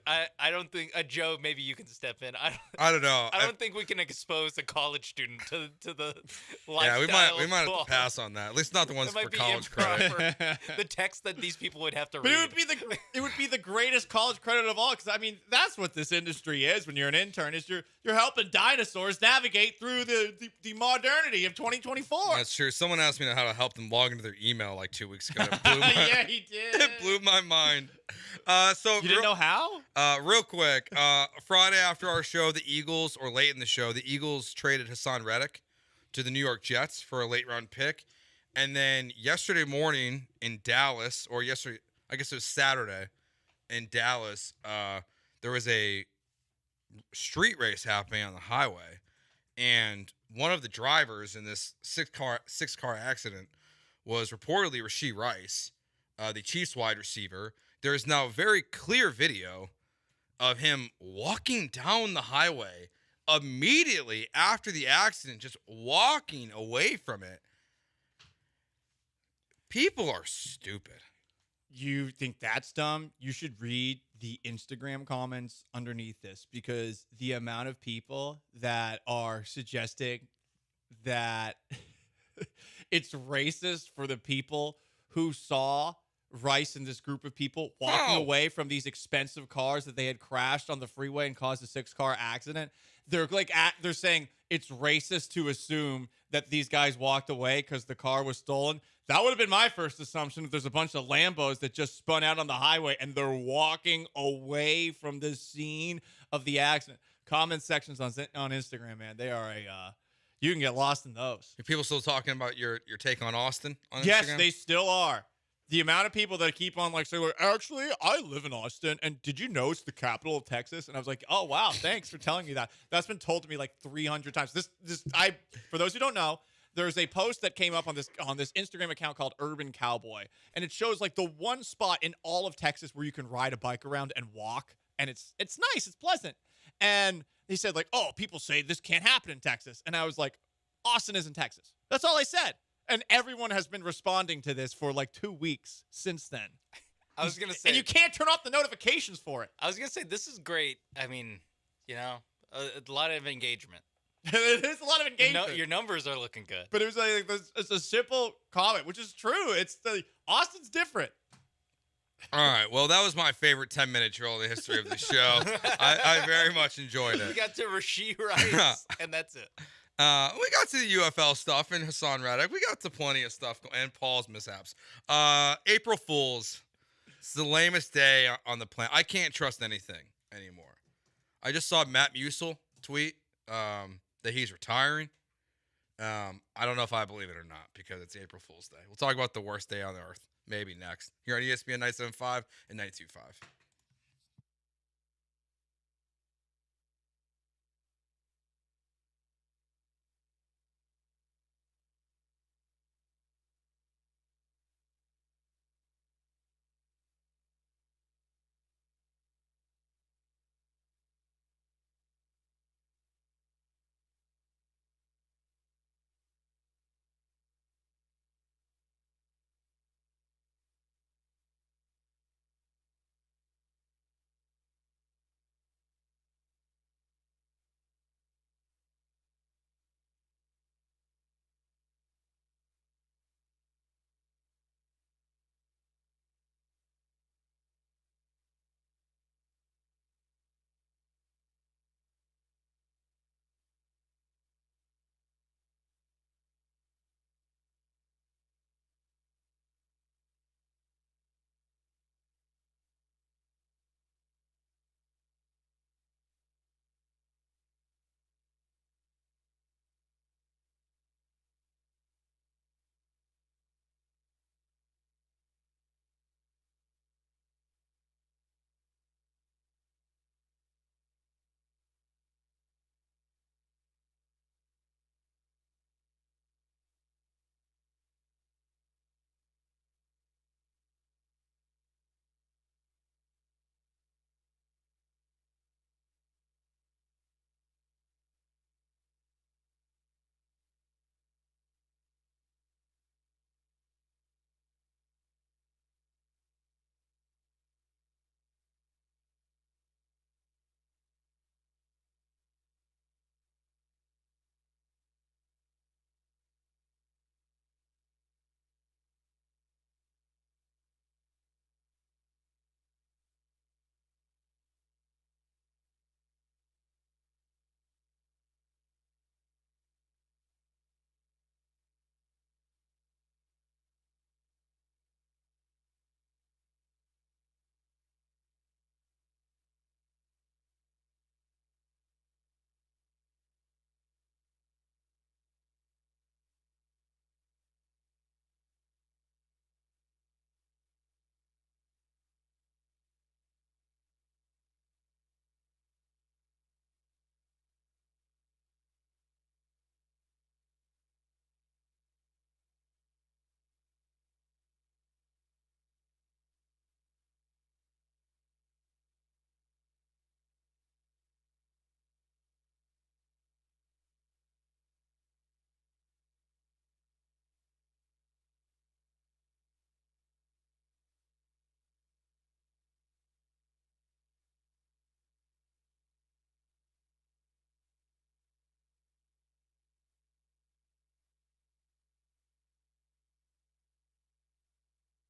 think Joe. Maybe you can step in. I don't know. I don't think we can expose a college student to the Yeah, lifestyle. we might have of to pass on that. At least not the ones That might for be college credit. improper. The text that these people would have to But read. it would be the greatest college credit of all, because I mean that's what this industry is. When you're an intern, is you're helping dinosaurs navigate through the modernity of 2024. That's true. Someone asked me how to help them log into their email like 2 weeks ago. It blew my, Yeah, he did. It blew my mind. So You didn't know how? Real quick, Friday after our show, the Eagles, or late in the show, the Eagles traded Hassan Reddick to the New York Jets for a late round pick. And then yesterday morning in Dallas, or yesterday, I guess it was Saturday in Dallas, there was a street race happening on the highway. And one of the drivers in this six car accident was reportedly Rashee Rice, the Chiefs wide receiver. There is now a very clear video of him walking down the highway immediately after the accident, just walking away from it. People are stupid. You think that's dumb? You should read the Instagram comments underneath this, because the amount of people that are suggesting that it's racist for the people who saw Rice and this group of people walking away from these expensive cars that they had crashed on the freeway and caused a 6-car accident. They're like, they're saying it's racist to assume that these guys walked away because the car was stolen. That would have been my first assumption, if there's a bunch of Lambos that just spun out on the highway and they're walking away from the scene of the accident. Comment sections on Instagram, man, they are you can get lost in those. Are people still talking about your take on Austin on Yes, Instagram? they still are. The amount of people that keep on like saying, like, actually, I live in Austin, and did you know it's the capital of Texas? And I was like, oh wow, thanks for telling me that. That's been told to me like 300 times. For those who don't know, there's a post that came up on this Instagram account called Urban Cowboy, and it shows like the one spot in all of Texas where you can ride a bike around and walk, and it's nice, it's pleasant. And they said like, oh, people say this can't happen in Texas, and I was like, Austin is in Texas. That's all I said. And everyone has been responding to this for like 2 weeks since then. I was going to say. And you can't turn off the notifications for it. I was going to say, this is great. I mean, you know, a lot of engagement. It is a lot of engagement. Your numbers are looking good. But it was like, it's a simple comment, which is true. Austin's different. All right. Well, that was my favorite 10-minute drill in the history of the show. I very much enjoyed We it. got to Rashee Rice, and that's it. We got to the UFL stuff and Hassan Reddick. We got to plenty of stuff and Paul's mishaps. April Fools. It's the lamest day on the planet. I can't trust anything anymore. I just saw Matt Musil tweet that he's retiring. I don't know if I believe it or not because it's April Fool's Day. We'll talk about the worst day on the earth maybe next here on ESPN 97.5 and 92.5.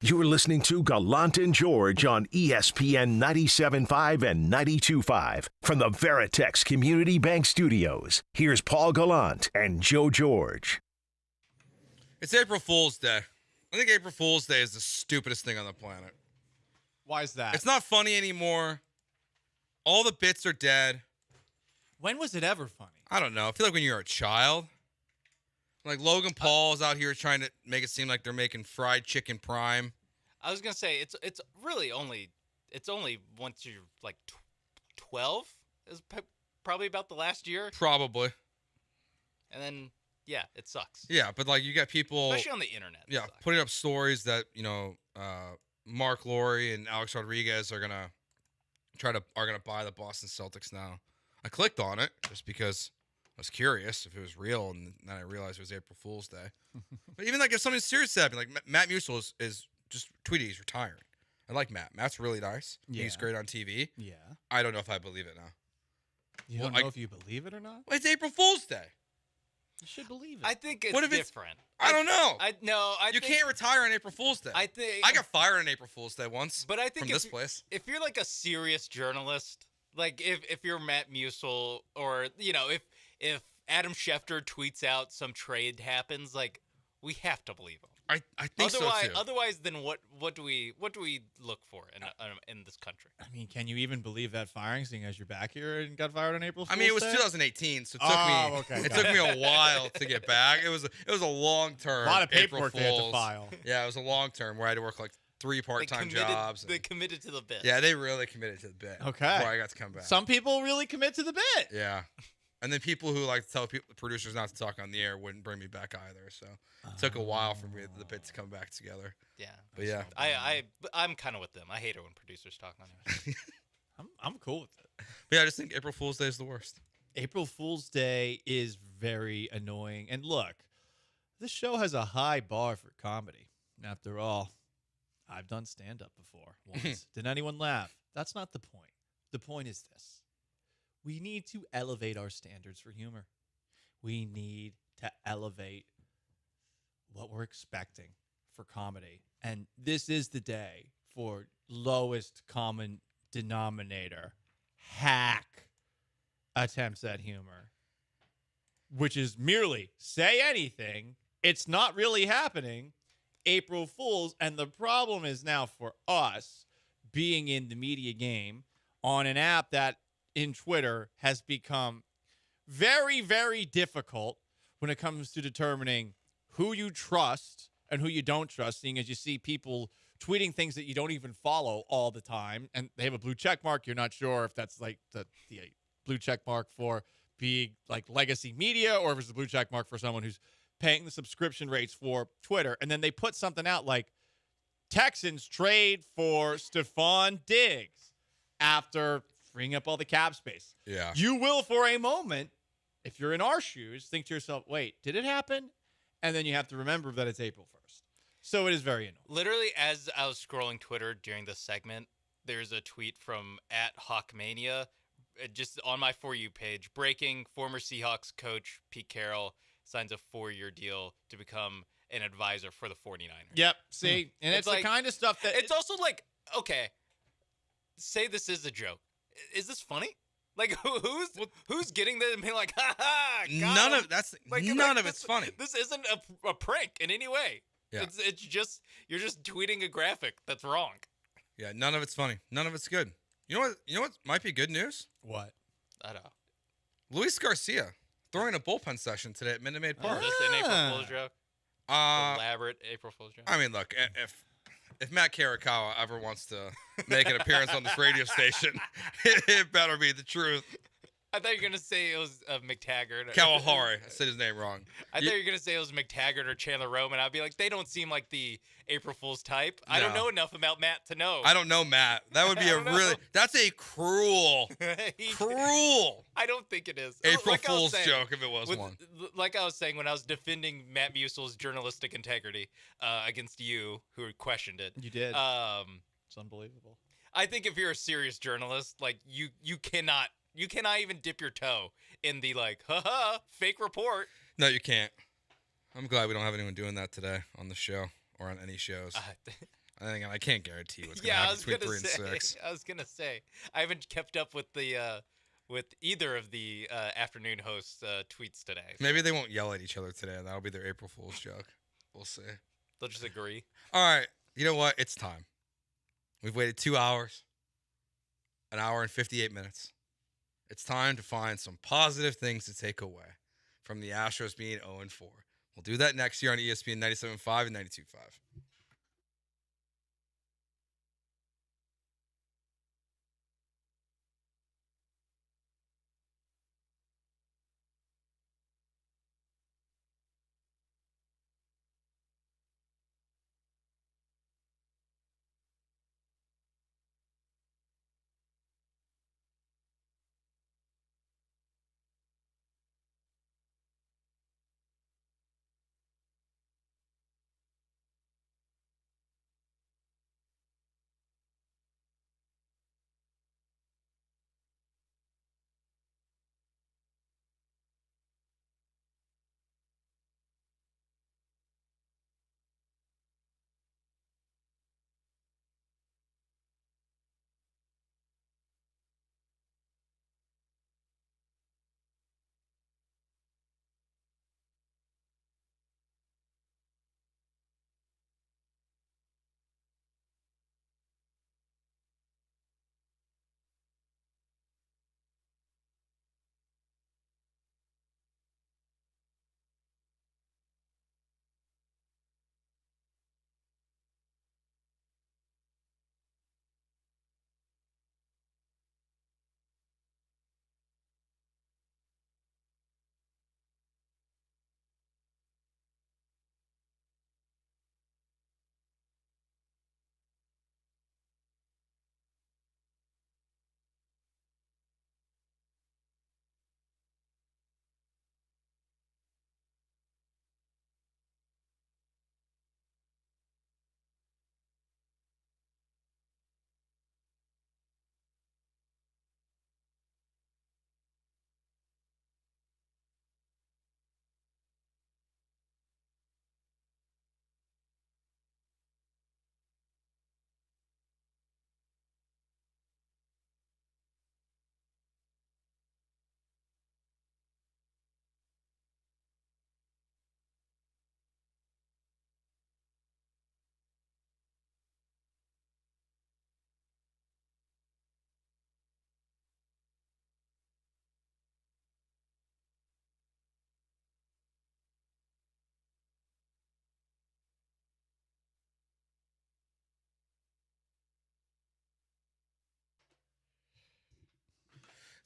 You're listening to Gallant and George on ESPN 97.5 and 92.5 from the Veritex Community Bank Studios. Here's Paul Gallant and Joe George. It's April Fool's Day. I think April Fool's Day is the stupidest thing on the planet. Why is that? It's not funny anymore. All the bits are dead. When was it ever funny? I don't know. I feel like when you're a child. Like Logan Paul is out here trying to make it seem like they're making fried chicken prime. I was gonna say it's really only once you're like 12 is probably about the last year. Probably. And then yeah, it sucks. Yeah, but like you got people, especially on the internet. Yeah, putting up stories that Mark Lowry and Alex Rodriguez are gonna buy the Boston Celtics now. I clicked on it just because I was curious if it was real, and then I realized it was April Fool's Day. But even like if something serious happened, like Matt Musial is just tweeted he's retiring. I like Matt. Matt's really nice. Yeah. He's great on TV. Yeah. I don't know if I believe it now. You don't know if you believe it or not? Well, it's April Fool's Day. You should believe it. I think it's What if it's- different. I don't know. You can't retire on April Fool's Day. I got fired on April Fool's Day once. But I think from this place. If you're like a serious journalist, like if you're Matt Musial, or if Adam Schefter tweets out some trade happens, like we have to believe him. I think so too. Otherwise, then what do we look for in this country? I mean, can you even believe that firing, seeing as you're back here and got fired on April Fool's I mean, it was Day? 2018, so it took me a while to get back. It was a long term. A lot of paperwork April they had to Fools. file. Yeah, it was a long term where I had to work like 3 part-time jobs. They committed to the bit. Yeah, they really committed to the bit. Okay. Before I got to come back. Some people really commit to the bit. Yeah. And then people who like to tell producers not to talk on the air wouldn't bring me back either. So it took a while for me the bit to come back together. Yeah. But yeah. I'm kind of with them. I hate it when producers talk on it. I'm cool with it. But yeah, I just think April Fool's Day is the worst. April Fool's Day is very annoying. And look, this show has a high bar for comedy. After all, I've done stand-up before once. Did anyone laugh? That's not the point. The point is this. We need to elevate our standards for humor. We need to elevate what we're expecting for comedy. And this is the day for lowest common denominator, hack attempts at humor, which is merely say anything. It's not really happening. April Fools. And the problem is now for us being in the media game on an app that in Twitter has become very, very difficult when it comes to determining who you trust and who you don't trust, seeing as you see people tweeting things that you don't even follow all the time, and they have a blue check mark. You're not sure if that's like the blue check mark for being like legacy media or if it's a blue check mark for someone who's paying the subscription rates for Twitter. And then they put something out like Texans trade for Stephon Diggs after freeing up all the cap space. Yeah. You will, for a moment, if you're in our shoes, think to yourself, wait, did it happen? And then you have to remember that it's April 1st. So it is very annoying. Literally, as I was scrolling Twitter during this segment, there's a tweet from @Hawkmania, just on my For You page. Breaking: former Seahawks coach Pete Carroll signs a 4-year deal to become an advisor for the 49ers. Yep. See? And it's the kind of stuff that... It's also like, okay, say this is a joke. Is this funny? Like, who's getting this and being like, ha ha, None of it's funny. This isn't a prank in any way. Yeah. It's just, you're just tweeting a graphic that's wrong. Yeah, none of it's funny. None of it's good. You know what might be good news? What? I don't know. Luis Garcia throwing a bullpen session today at Minute Maid Park. Is this an April Fool's joke? Elaborate April Fool's joke? I mean, look, if Matt Karakawa ever wants to make an appearance on this radio station, it better be the truth. I thought you were going to say it was McTaggart. Kawahari. I said his name wrong. I thought you were going to say it was McTaggart or Chandler Roman. I'd be like, they don't seem like the April Fool's type. I don't know enough about Matt to know. I don't know Matt. That would be that's a cruel. I don't think it is. April Fool's joke if it was one. Like I was saying, when I was defending Matt Musil's journalistic integrity against you, who questioned it. You did. It's unbelievable. I think if you're a serious journalist, like you cannot even dip your toe in the like, haha, fake report. No, you can't. I'm glad we don't have anyone doing that today on the show or on any shows. I can't guarantee what's going to happen between 3 and 6. I was gonna say I haven't kept up with the with either of the afternoon hosts' tweets today. So. Maybe they won't yell at each other today. That'll be their April Fool's joke. We'll see. They'll just agree. All right. You know what? It's time. We've waited 2 hours, 1 hour and 58 minutes. It's time to find some positive things to take away from the Astros being 0-4. We'll do that next year on ESPN 97.5 and 92.5.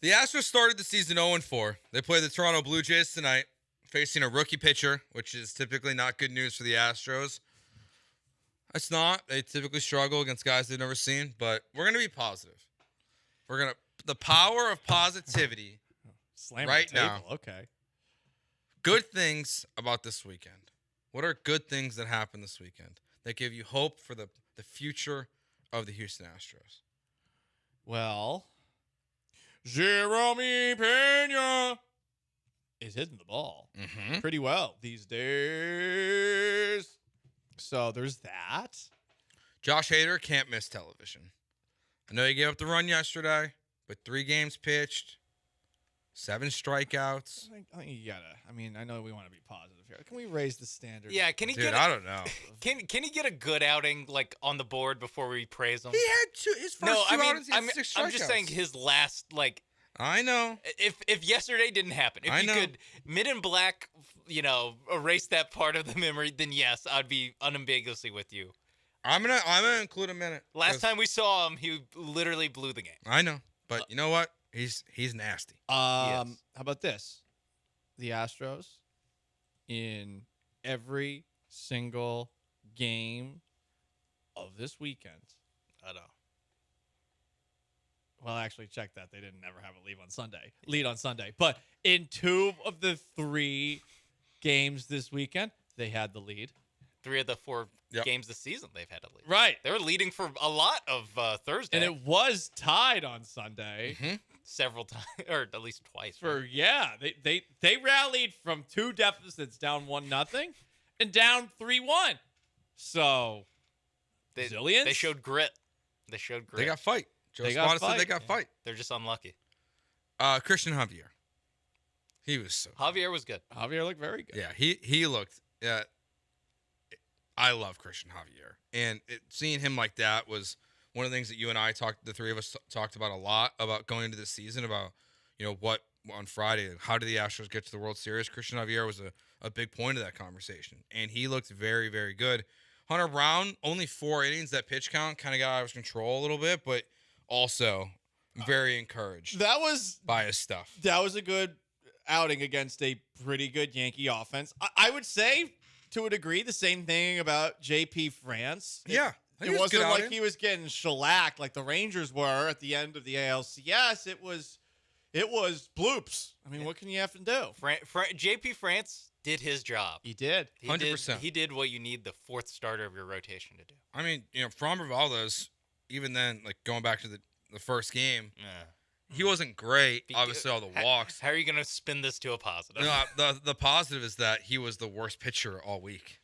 The Astros started the season 0-4. They play the Toronto Blue Jays tonight, facing a rookie pitcher, which is typically not good news for the Astros. It's not. They typically struggle against guys they've never seen, but we're going to be positive. The power of positivity Slam right on the table. now. Okay. Good things about this weekend. What are good things that happen this weekend that give you hope for the future of the Houston Astros? Well, Jeremy Pena is hitting the ball pretty well these days. So there's that. Josh Hader can't miss television. I know he gave up the run yesterday, but 3 games pitched, 7 strikeouts. I think you gotta. I mean, I know we want to be positive here. Can we raise the standard? Yeah, can he Dude, get? I don't know. Can he get a good outing like on the board before we praise him? He had his first two outings. He had 6 I'm just saying strikeouts. his last like. I know. If yesterday didn't happen, if I you know. could Mid and Black, erase that part of the memory, then yes, I'd be unambiguously with you. I'm gonna include him in it. Last time we saw him, he literally blew the game. I know, but you know what? He's nasty. How about this? The Astros in every single game of this weekend. I know. Well, actually, check that. They didn't never have a lead on Sunday. But in 2 of the 3 games this weekend, they had the lead. 3 of the 4 games this season, they've had a lead. Right. They were leading for a lot of Thursday. And it was tied on Sunday. Several times, or at least twice. They rallied from 2 deficits down 1-0 and down 3-1. So, Zillions? They showed grit. They got fight. Joe Espada said they got fight. They're just unlucky. Christian Javier. He was so good. Javier was good. Javier looked very good. Yeah, he looked. I love Christian Javier, and seeing him like that was one of the things that you and I the 3 of us talked about a lot about going into the season about what on Friday, how did the Astros get to the World Series? Christian Javier was a big point of that conversation, and he looked very, very good. Hunter Brown, only 4 innings. That pitch count kind of got out of control a little bit, but also very encouraged by his stuff. That was a good outing against a pretty good Yankee offense. I would say, to a degree, the same thing about JP France. Yeah. It wasn't like he was getting shellacked like the Rangers were at the end of the ALCS. It was bloops. I mean, what can you have to do? JP France did his job. He did. 100%. He did what you need the 4th starter of your rotation to do. I mean, Framber Valdez, even then, like going back to the first game, he wasn't great. Obviously, all the walks. How are you going to spin this to a positive? No, the positive is that he was the worst pitcher all week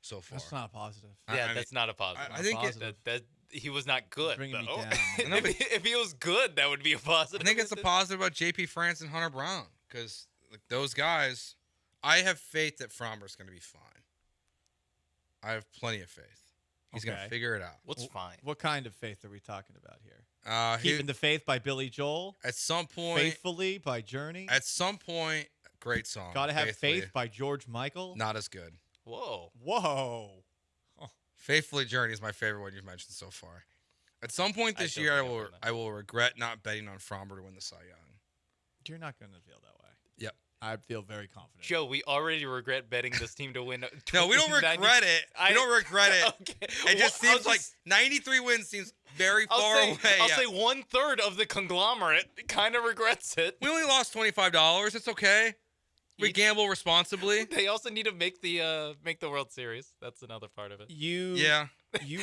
so far. That's not a positive. Yeah, that's not a positive. I think that he was not good. Bringing me though. down. if he was good, that would be a positive. I think it's a positive about JP France and Hunter Brown because those guys, I have faith that Framber's going to be fine. I have plenty of faith. He's going to figure it out. What's fine? What kind of faith are we talking about here? Keeping the Faith by Billy Joel. At some point. Faithfully by Journey. At some point, great song. Gotta Have Faith by George Michael. Not as good. Whoa. Oh. Faithfully Journey is my favorite one you've mentioned so far. At some point this year, I will regret not betting on Framber to win the Cy Young. You're not going to feel that way. Yep. I feel very confident. Joe, we already regret betting this team to win. No, we don't regret it. We don't regret it. Okay. It just seems like 93 wins seems very far away. I'll say 1/3 of the conglomerate kind of regrets it. We only lost $25. It's okay. We gamble responsibly. They also need to make the World Series. That's another part of it. You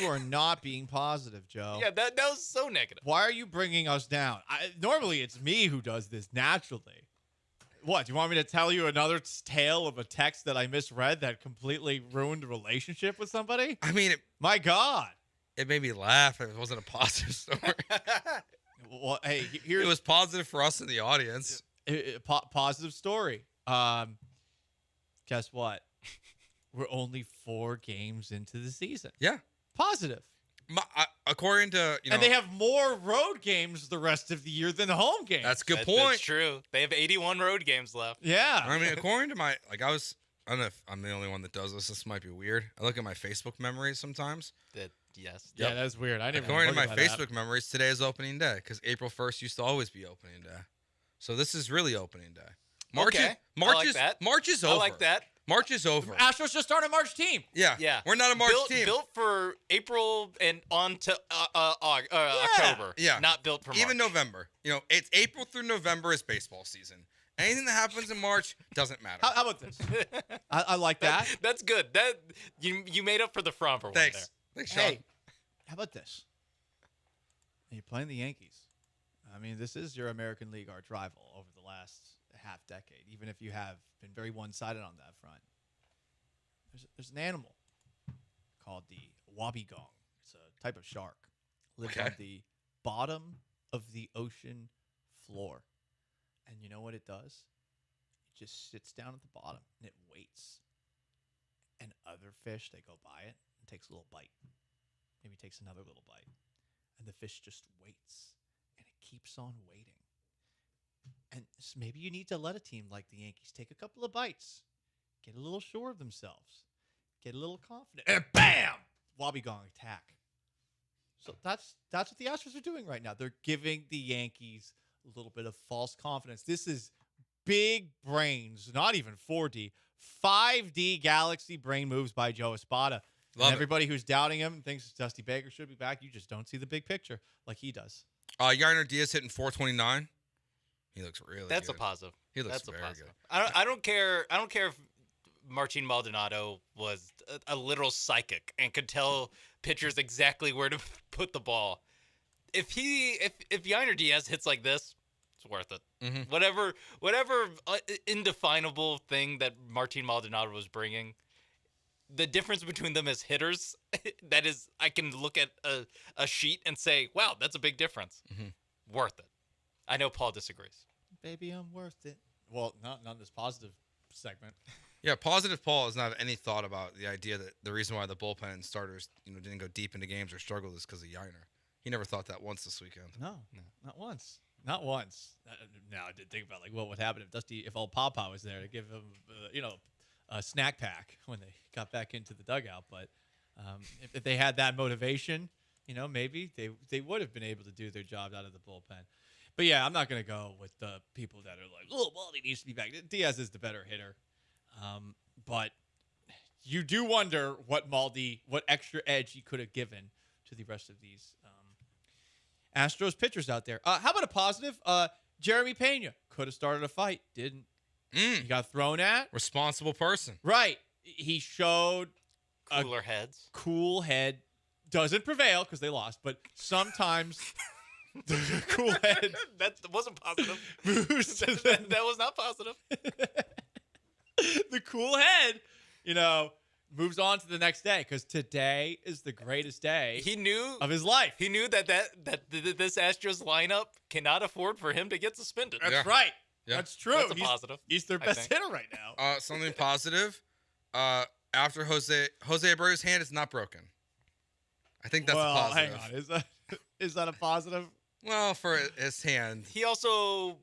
are not being positive, Joe. Yeah, that was so negative. Why are you bringing us down? Normally, it's me who does this naturally. What, do you want me to tell you another tale of a text that I misread that completely ruined a relationship with somebody? I mean, my God. It made me laugh. It wasn't a positive story. Well, hey, it was positive for us in the audience. Positive story. Guess what? We're only 4 games into the season. Yeah. Positive. According to, and they have more road games the rest of the year than home games. That's a good point. That's true. They have 81 road games left. Yeah. I mean, according to my, I don't know if I'm the only one that does this. This might be weird. I look at my Facebook memories sometimes. Yes. Yeah, that's weird. I didn't. According to my Facebook memories, today is opening day because April 1st used to always be opening day. So this is really opening day. Okay. I like that. March is over. I like that. March is over. Astros just aren't a March team. Yeah. We're not a March team. Built for April and on to October. Yeah. Not built for March. Even November. It's April through November is baseball season. Anything that happens in March doesn't matter. How about this? I like that. That's good. That you made up for the Fromper one there. Thanks, Sean. Hey, how about this? You're playing the Yankees. I mean, this is your American League arch rival over the last half decade, even if you have been very one-sided on that front. There's an animal called the wobbegong. It's a type of shark. Lives on the bottom of the ocean floor. And you know what it does? It just sits down at the bottom and it waits. And other fish, they go by it and takes a little bite. Maybe takes another little bite. And the fish just waits. And it keeps on waiting. And so maybe you need to let a team like the Yankees take a couple of bites. Get a little sure of themselves. Get a little confident. And bam! Wobbegong attack. So that's what the Astros are doing right now. They're giving the Yankees a little bit of false confidence. This is big brains, not even 4D, 5D galaxy brain moves by Joe Espada. And everybody who's doubting him thinks Dusty Baker should be back. You just don't see the big picture like he does. Yarner Diaz hitting 429. He looks really That's good. a positive. He looks That's very a positive. good. I don't care if Martin Maldonado was a literal psychic and could tell pitchers exactly where to put the ball. If Yainer Diaz hits like this, it's worth it. Mm-hmm. Whatever indefinable thing that Martin Maldonado was bringing, the difference between them as hitters, that is, I can look at a sheet and say, wow, that's a big difference. Mm-hmm. Worth it. I know Paul disagrees. Baby, I'm worth it. Well, not this positive segment. Yeah, positive Paul has not any thought about the idea that the reason why the bullpen starters didn't go deep into games or struggled is because of Yainer. He never thought that once this weekend. No, not once. Not once. Now I did think about what would happen if old Papa was there to give him a snack pack when they got back into the dugout. But if they had that motivation, maybe they would have been able to do their job out of the bullpen. But yeah, I'm not going to go with the people that are like, oh, Baldy needs to be back. Diaz is the better hitter. But you do wonder what extra edge he could have given to the rest of these Astros pitchers out there. How about a positive? Jeremy Pena could have started a fight. Didn't. He got thrown at. Responsible person. Right. He showed cooler heads. Cool head. Doesn't prevail because they lost, but sometimes the cool head. That wasn't positive. That was not positive. The cool head, moves on to the next day because today is the greatest day of his life. He knew that this Astros lineup cannot afford for him to get suspended. That's right. Yeah. That's true. That's a positive. He's their best hitter right now. Something positive. After Jose Abreu's hand is not broken. I think that's a positive. Hang on. Is that a positive? Well, for his hand. He also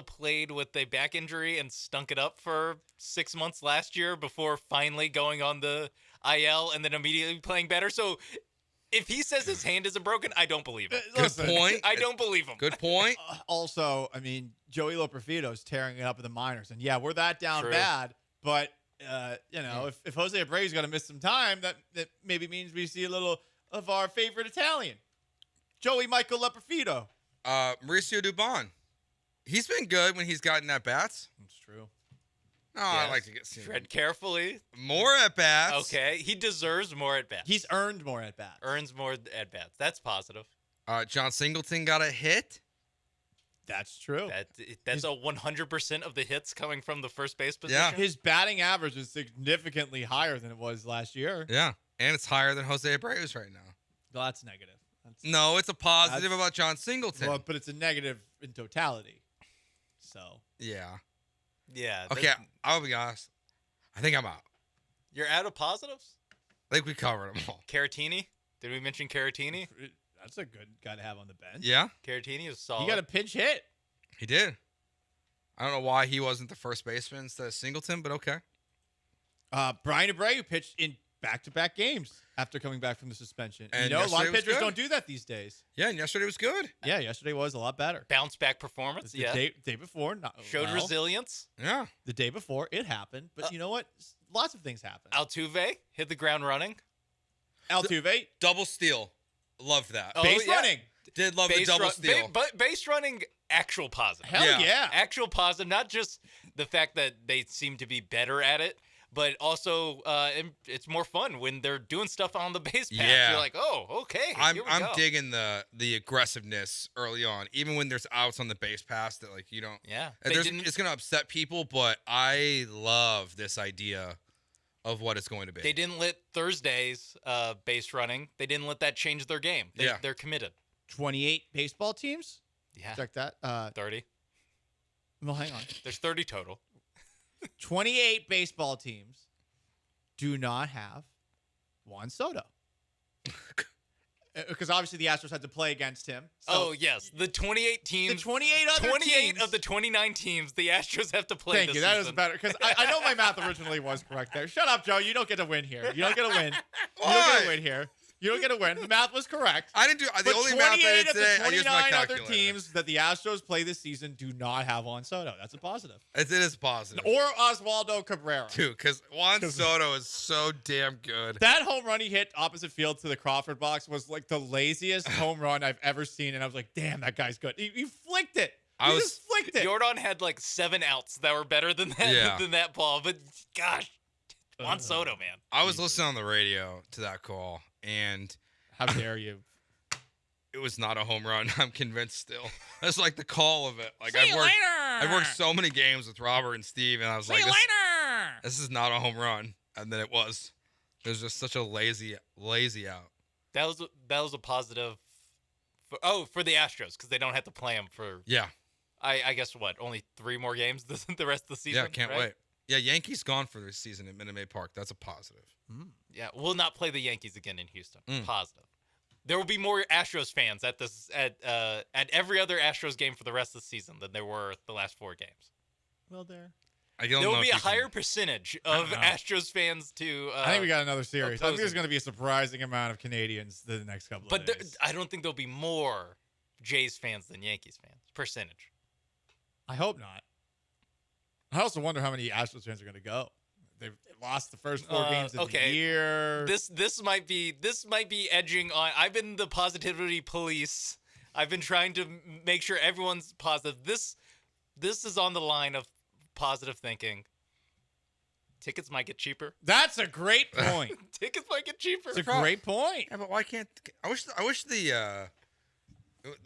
played with a back injury and stunk it up for 6 months last year before finally going on the IL and then immediately playing better. So if he says his hand isn't broken, I don't believe him. Good point. I don't believe him. Good point. Also, I mean, Joey Loperfido's tearing it up in the minors. And yeah, we're that down True. bad. But, if Jose Abreu's going to miss some time, that maybe means we see a little of our favorite Italian, Joey Michael Loperfido. Mauricio Dubon. He's been good when he's gotten at bats. That's true. No, I like to get tread carefully. More at bats. Okay, he deserves more at bats. He's earned more at bats. Earns more at bats. That's positive. John Singleton got a hit. That's true. That's 100% of the hits coming from the first base position. Yeah. His batting average is significantly higher than it was last year. Yeah, and it's higher than Jose Abreu's right now. Well, that's negative. No, it's a positive about John Singleton. Well, but it's a negative in totality. So. Yeah. Yeah. Okay, I'll be honest. I think I'm out. You're out of positives? I think we covered them all. Caratini? Did we mention Caratini? That's a good guy to have on the bench. Yeah. Caratini is solid. He got a pinch hit. He did. I don't know why he wasn't the first baseman instead of Singleton, but okay. Brian Abreu pitched in back-to-back games after coming back from the suspension. And a lot yesterday of was pitchers good. don't do that these days. Yeah, and yesterday was good. Yeah, yesterday was a lot better. Bounce back performance. The Yeah. day before, Showed resilience. Yeah. The day before, it happened. But you know what? Lots of things happen. Altuve hit the ground running. Altuve. Double steal. Loved that. Base running. Did love the double steal. But base running, actual positive. Hell yeah. Actual positive. Not just the fact that they seem to be better at it, but also it's more fun when they're doing stuff on the base pass. Yeah. You're like, oh, okay. I'm here we go. digging the aggressiveness early on, even when there's outs on the base pass that like you don't. Yeah. It's gonna upset people, but I love this idea of what it's going to be. They didn't let Thursday's base running. They didn't let that change their game. They're committed. 28 baseball teams? Yeah. Check that. 30. Well, hang on. There's 30 total. 28 baseball teams do not have Juan Soto. Because obviously the Astros had to play against him. So yes. The 28 teams. The 28 other 28 teams. of the 29 teams the Astros have to play Thank this you. That season. is better. Because I know my math originally was correct there. Shut up, Joe. You don't get to win here. You don't get to win. You don't get to win here. You don't get to win. The math was correct. I didn't do the But only math I 28 did of today. the I used my 29 other calculator. teams that the Astros play this season do not have Juan Soto. That's a positive. It is positive. Or Oswaldo Cabrera. Too, because Juan Soto is so damn good. That home run he hit opposite field to the Crawford box was like the laziest home run I've ever seen. And I was like, damn, that guy's good. He flicked it. He just flicked it. Jordan had like 7 outs that were better than that Yeah. than that ball. But gosh, Juan Soto, man. I was listening on the radio to that call, and how dare you? It was not a home run. I'm convinced still. That's like the call of it. Like See you later. I've worked so many games with Robert and Steve, and I was See like, you later. this is not a home run. And then it was. It was just such a lazy out. That was a positive. For the Astros because they don't have to play them for. Yeah. I guess what, only 3 more games the rest of the season. Yeah, can't right? wait. Yeah, Yankees gone for this season at Minute Maid Park. That's a positive. Yeah, we'll not play the Yankees again in Houston. Mm. Positive. There will be more Astros fans at every other Astros game for the rest of the season than there were the last 4 games. Well, there. There will be a higher percentage of Astros fans to. I think we got another series. I think there's opposing. going to be a surprising amount of Canadians the next couple of But days. I don't think there'll be more Jays fans than Yankees fans. Percentage. I hope not. I also wonder how many Astros fans are going to go. They've lost the first 4 games of the year. This might be edging on. I've been the positivity police. I've been trying to make sure everyone's positive. This is on the line of positive thinking. Tickets might get cheaper. That's a great point. Tickets might get cheaper. It's a great point. Yeah, but why can't I wish it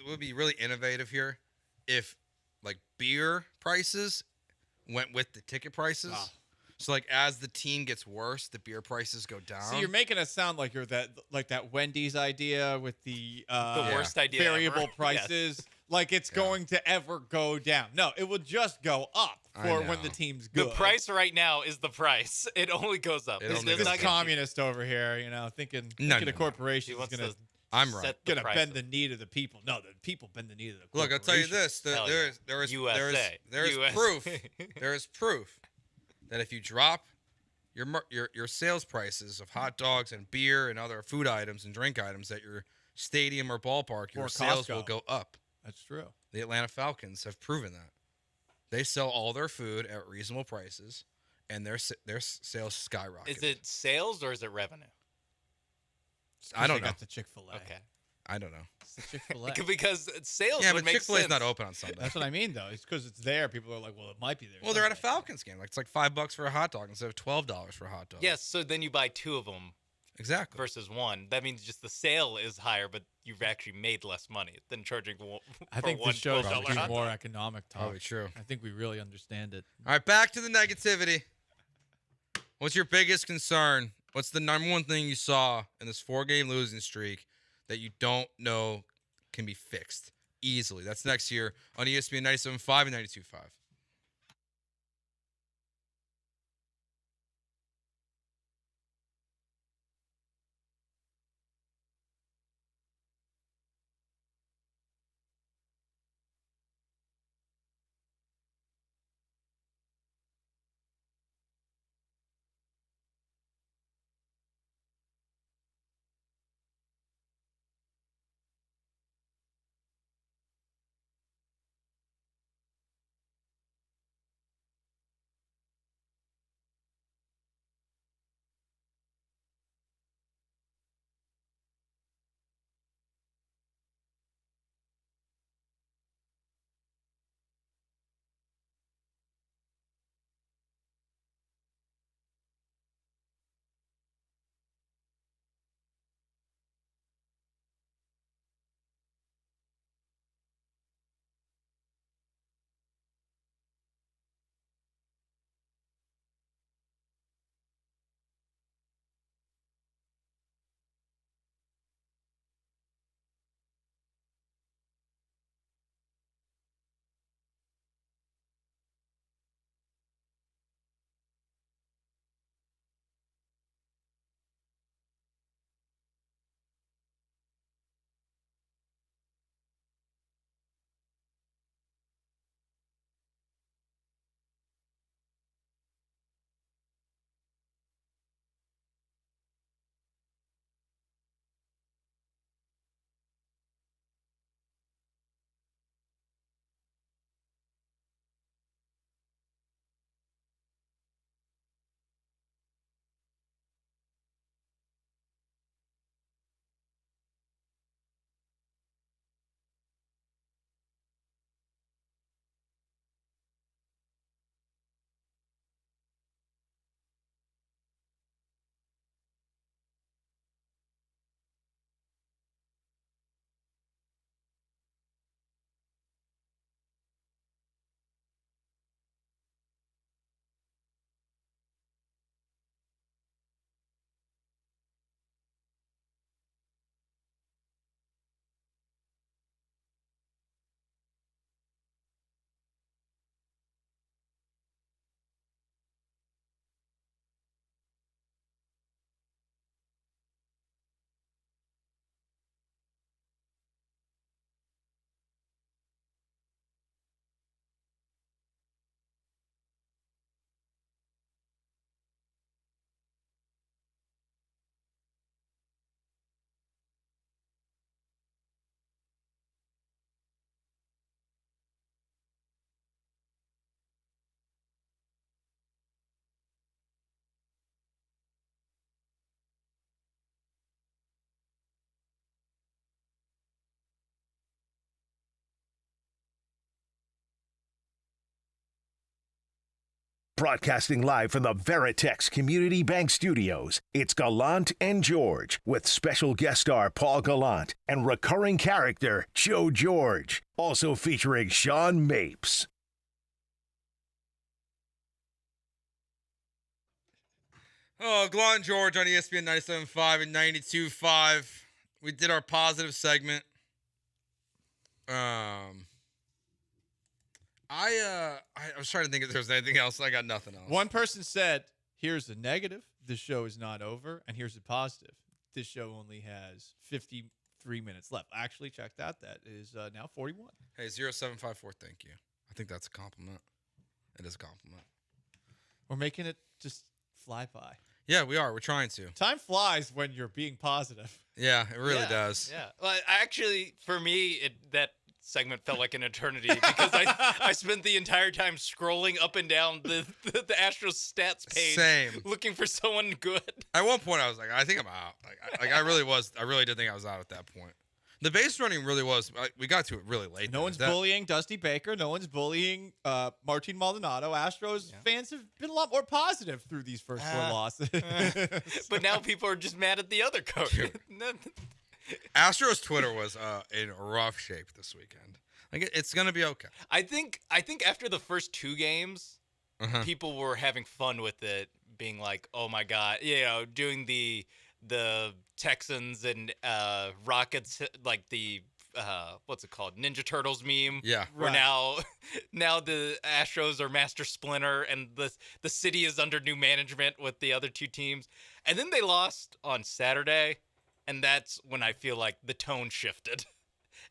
would be really innovative here if like beer prices went with the ticket prices. Oh. So like as the team gets worse, the beer prices go down. See, you're making us sound like you're that Wendy's idea with the worst idea variable ever. prices. Like it's going to ever go down. No, it will just go up for when the team's good. The price right now is the price. It only goes up. This communist over here, thinking a corporation is going to. I'm right. Going to bend the knee to the people. No, the people bend the knee to the Look, I'll tell you this: Hell there yeah. is USA. proof. There is proof that if you drop your sales prices of hot dogs and beer and other food items and drink items at your stadium or ballpark, your Or sales Costco. will go up. That's true. The Atlanta Falcons have proven that. They sell all their food at reasonable prices, and their sales skyrocket. Is it sales or is it revenue? I don't know. Got the Chick-fil-A. Okay. I don't know. It's the Chick-fil-A. Because sales Yeah, would but make Chick-fil-A is sense. not open on Sunday. That's what I mean, though. It's because it's there. People are like, well, it might be there. Well, they're at a Falcons game. Like it's like $5 for a hot dog instead of $12 for a hot dog. Yes, so then you buy 2 of them. Exactly. Versus 1. That means just the sale is higher, but you've actually made less money than charging one. I think one this show is $12 hot more dog. economic talk. Probably true. I think we really understand it. All right, back to the negativity. What's your biggest concern? What's the number one thing you saw in this 4-game losing streak that you don't know can be fixed easily? That's next year on ESPN 97.5 and 92.5. Broadcasting live from the Veritex Community Bank Studios, it's Gallant and George with special guest star Paul Gallant and recurring character Joe George, also featuring Sean Mapes. Oh, Gallant George on ESPN 97.5 and 92.5. We did our positive segment. I was trying to think if there was anything else. I got nothing else. One person said, here's a negative. This show is not over. And here's a positive. This show only has 53 minutes left. Actually, check that. That is now 41. Hey, 0754, thank you. I think that's a compliment. It is a compliment. We're making it just fly by. Yeah, we are. We're trying to. Time flies when you're being positive. Yeah, it really does. Yeah. Well, actually, for me, that segment felt like an eternity because I spent the entire time scrolling up and down the Astros stats page, Same. looking for someone good. At one point, I was like, I think I'm out. I really was. I really did think I was out at that point. The base running really was. We got to it really late. No one's bullying Dusty Baker. No one's bullying Martin Maldonado. Astros fans have been a lot more positive through these first four losses. But now people are just mad at the other coach. Astros Twitter was in rough shape this weekend. Like it's gonna be okay. I think after the first two games, people were having fun with it, being like, "Oh my god," doing the Texans and Rockets, like the what's it called, Ninja Turtles meme. Yeah, where now the Astros are Master Splinter and the city is under new management with the other two teams, and then they lost on Saturday. And that's when I feel like the tone shifted.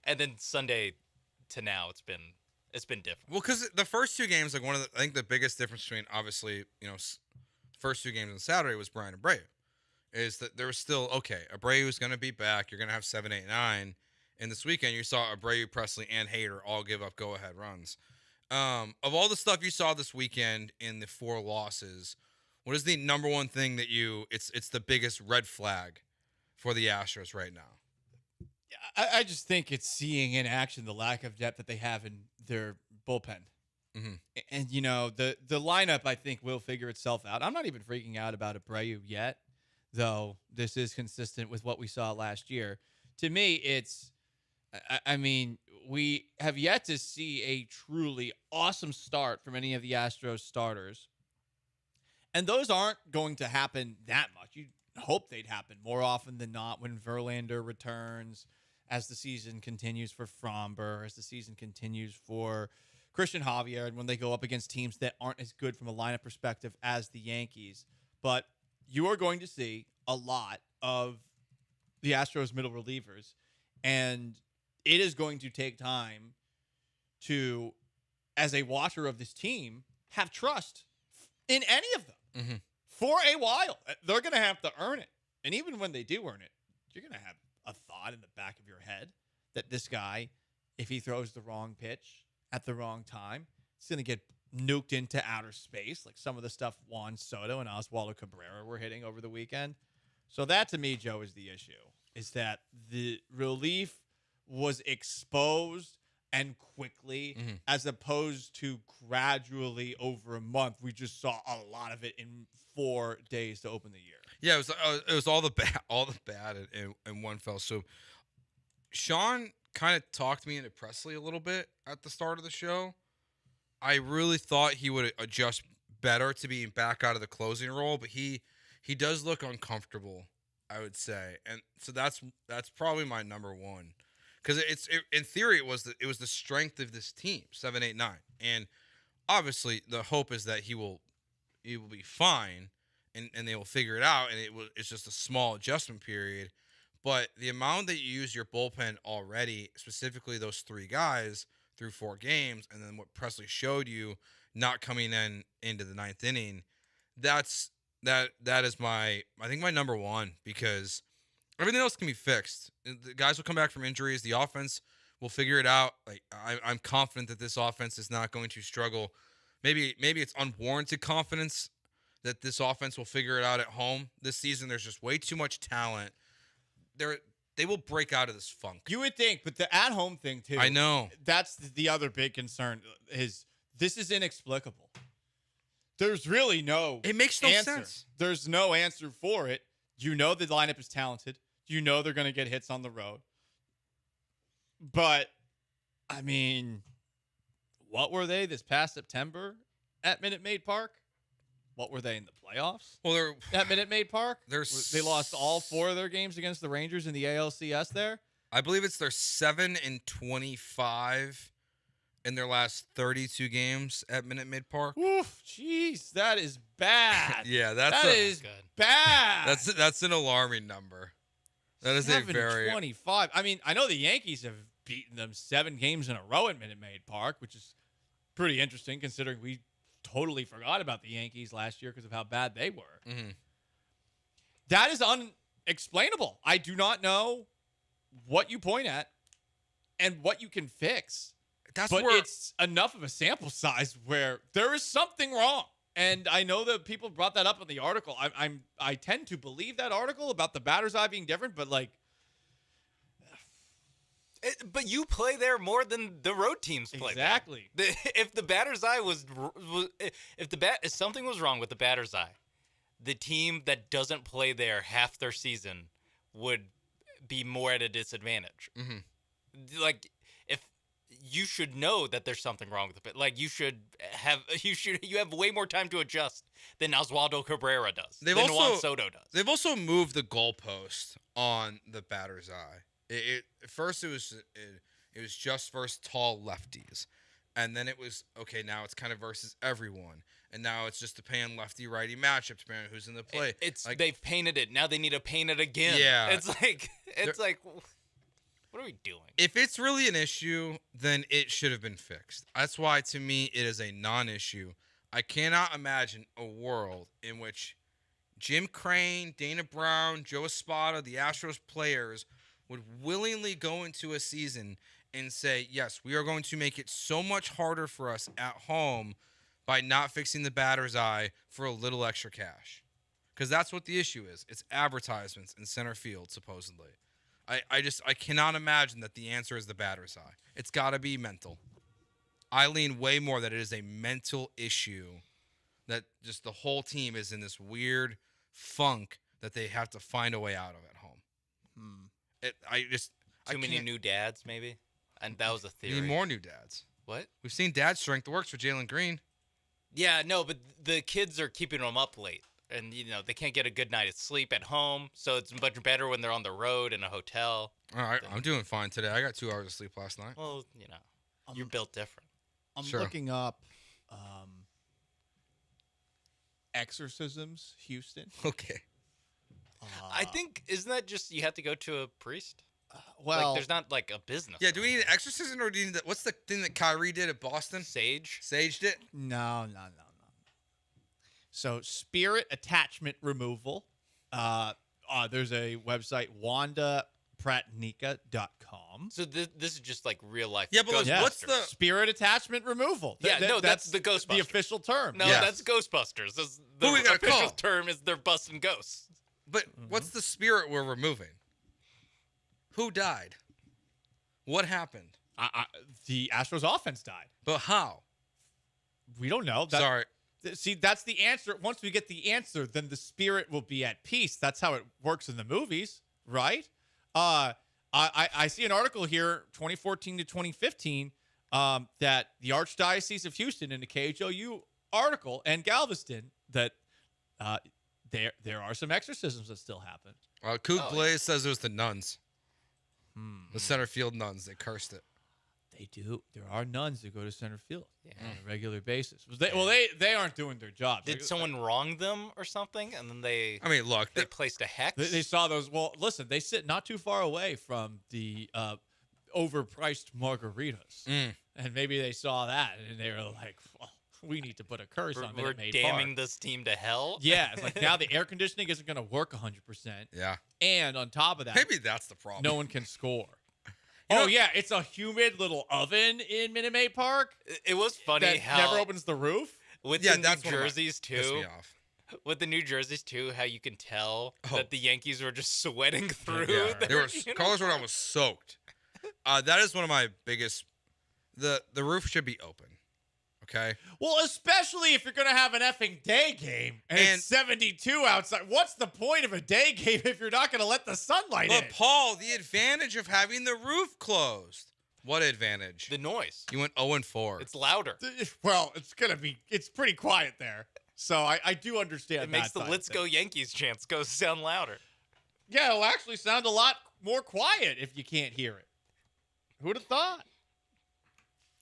And then Sunday to now, it's been different. Well, because the first two games, like I think the biggest difference between obviously, first two games on Saturday was Brian Abreu. Is that there was still, okay, Abreu's going to be back. You're going to have 7, 8, 9. And this weekend, you saw Abreu, Presley, and Hader all give up go-ahead runs. Of all the stuff you saw this weekend in the 4 losses, what is the number one thing that it's the biggest red flag for the Astros right now? I just think it's seeing in action the lack of depth that they have in their bullpen. Mm-hmm. And, the lineup, I think, will figure itself out. I'm not even freaking out about Abreu yet, though this is consistent with what we saw last year. To me, we have yet to see a truly awesome start from any of the Astros starters. And those aren't going to happen that much. You hope they'd happen more often than not when Verlander returns, as the season continues for Fromber, as the season continues for Christian Javier, and when they go up against teams that aren't as good from a lineup perspective as the Yankees. But you are going to see a lot of the Astros middle relievers, and it is going to take time to, as a watcher of this team, have trust in any of them. Mm-hmm. For a while. They're going to have to earn it. And even when they do earn it, you're going to have a thought in the back of your head that this guy, if he throws the wrong pitch at the wrong time, it's going to get nuked into outer space, like some of the stuff Juan Soto and Oswaldo Cabrera were hitting over the weekend. So that, to me, Joe, is the issue, is that the relief was exposed and quickly, as opposed to gradually over a month. We just saw a lot of it in 4 days to open the year. Yeah, it was all the bad in one fell swoop. Sean kind of talked me into Presley a little bit at the start of the show. I really thought he would adjust better to being back out of the closing role, but he does look uncomfortable, I would say, and so that's probably my number one. Because in theory it was the strength of this team, 7, 8, 9, and obviously the hope is that he will be fine, and they will figure it out, and it's just a small adjustment period. But the amount that you use your bullpen already, specifically those 3 guys through 4 games, and then what Presley showed you not coming into the 9th inning, that is my number one, because everything else can be fixed. The guys will come back from injuries. The offense will figure it out. Like I'm confident that this offense is not going to struggle. Maybe it's unwarranted confidence that this offense will figure it out at home this season. There's just way too much talent. They will break out of this funk. You would think, but the at-home thing too. I know. That's the other big concern. This is inexplicable. there's really no It makes no answer. sense. There's no answer for it. You know the lineup is talented. You know they're going to get hits on the road. But, I mean, what were they this past September at Minute Maid Park? What were they in the playoffs? Well, they're at Minute Maid Park. There's They lost all 4 of their games against the Rangers in the ALCS there. I believe it's their 7-25 in their last 32 games at Minute Maid Park. Oof, jeez, that is bad. Yeah, that is bad. That's an alarming number. That is a very 7-25. I mean, I know the Yankees have beaten them 7 games in a row at Minute Maid Park, which is pretty interesting considering we totally forgot about the Yankees last year because of how bad they were. Mm-hmm. That is unexplainable. I do not know what you point at and what you can fix. But it's enough of a sample size where there is something wrong. And I know that people brought that up in the article. I tend to believe that article about the batter's eye being different, but like, but you play there more than the road teams play. Exactly. If the batter's eye if something was wrong with the batter's eye, the team that doesn't play there half their season would be more at a disadvantage. Mm-hmm. Like, if you should know that there's something wrong with it, like you have way more time to adjust than Oswaldo Cabrera does. Than Juan Soto does. They've also moved the goalpost on the batter's eye. At first it was just versus tall lefties, and then it was okay. Now it's kind of versus everyone, and now it's just depending on lefty righty matchup, depending on who's in the play. It's like, they've painted it. Now they need to paint it again. Yeah, it's like what are we doing? If it's really an issue, then it should have been fixed. That's why, to me, it is a non-issue. I cannot imagine a world in which Jim Crane, Dana Brown, Joe Espada, the Astros players would willingly go into a season and say, yes, we are going to make it so much harder for us at home by not fixing the batter's eye for a little extra cash. Because that's what the issue is. It's advertisements in center field, supposedly. I cannot imagine that the answer is the batter's eye. It's got to be mental. I lean way more that it is a mental issue, that just the whole team is in this weird funk that they have to find a way out of at home. Too many new dads, maybe? And that was a theory. Need more new dads. What? We've seen dad strength works for Jalen Green. Yeah, no, but the kids are keeping them up late. And, they can't get a good night of sleep at home. So it's much better when they're on the road in a hotel. All right, I'm doing fine today. I got 2 hours of sleep last night. Well, you're built different. I'm looking up exorcisms, Houston. Okay. I think, isn't that just you have to go to a priest? Well, there's not like a business. Yeah, do we need an exorcism or do we need what's the thing that Kyrie did at Boston? Saged it? No. So spirit attachment removal. There's a website, wandapratnika.com. So this is just like real life. Yeah, but what's the spirit attachment removal? That's the Ghostbusters. The official term. No, that's Ghostbusters. The Who we gotta official call? term is they're busting ghosts. But what's the spirit we're removing? Who died? What happened? The Astros offense died. But how? We don't know. Sorry. See, that's the answer. Once we get the answer, then the spirit will be at peace. That's how it works in the movies, right? I see an article here, 2014 to 2015, that the Archdiocese of Houston in the KHOU article and Galveston that there are some exorcisms that still happen. Coop Blaze says it was the nuns. The center field nuns. They cursed it. They do. There are nuns who go to center field on a regular basis. They aren't doing their job. Did someone wrong them or something? And then they placed a hex? They saw those. Well, listen, they sit not too far away from the overpriced margaritas. And maybe they saw that and they were like, well, we need to put a curse on We're Minute Maid damning Park. this team to hell? Yeah, it's like now the air conditioning isn't going to work 100%. Yeah. And on top of that, maybe that's the problem. No one can score. Yeah, it's a humid little oven in Minute Maid Park. It was funny that how never opens the roof. With the New Jerseys too. With the New Jerseys too, how you can tell that the Yankees were just sweating through. Carlos Rodon was soaked. That is one of my biggest. The roof should be open. Okay. Well, especially if you're going to have an effing day game and it's 72 outside. What's the point of a day game if you're not going to let the sunlight in? But Paul, the advantage of having the roof closed. What advantage? The noise. You went 0-4. It's louder. Well, it's pretty quiet there. So I do understand It makes the side "Let's of things. Go Yankees" chants sound louder. Yeah, it'll actually sound a lot more quiet if you can't hear it. Who'd have thought?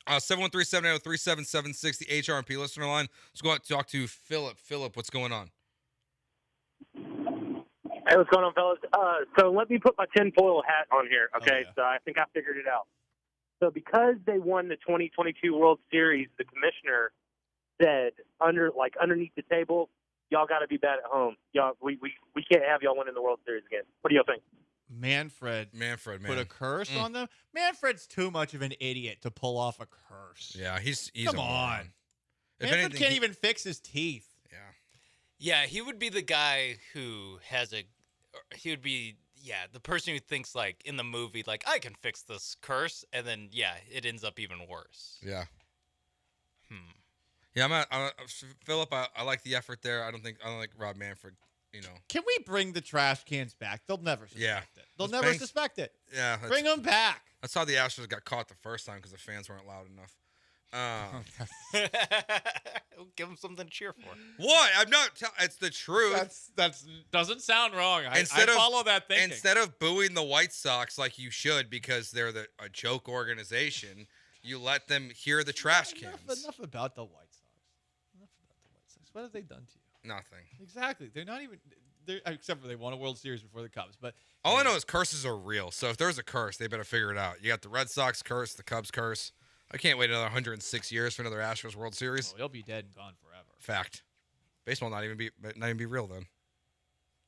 713-780-3776, the HRMP listener line. Let's go out and talk to Philip. Philip, what's going on? Hey, what's going on, fellas? So let me put my tinfoil hat on here, okay? So I think I figured it out. So because they won the 2022 World Series, the commissioner said underneath the table, y'all got to be bad at home. Y'all, we can't have y'all winning the World Series again. What do y'all think? Manfred, man. put a curse on them? Manfred's too much of an idiot to pull off a curse. Yeah, he's Come a on. moron. If Manfred anything, can't even fix his teeth. Yeah, he would be the guy who he would be, the person who thinks like in the movie, like, I can fix this curse. And then, it ends up even worse. Yeah. Yeah, Philip, I like the effort there. I don't think Rob Manfred, Can we bring the trash cans back? They'll never suspect it. They'll never suspect it. Yeah. Bring them back. That's how the Astros got caught the first time because the fans weren't loud enough. Give them something to cheer for. What? I'm not. It's the truth. That's doesn't sound wrong. I follow that thinking. Instead of booing the White Sox like you should because they're a joke organization, you let them hear the trash cans. Enough about the White Sox. What have they done to you? Nothing. Exactly. They're not even. Except for they won a World Series before the Cubs. But all I know is curses are real. So if there's a curse, they better figure it out. You got the Red Sox curse, the Cubs curse. I can't wait another 106 years for another Astros World Series. Oh, he'll be dead and gone forever. Fact. Baseball not even be real then.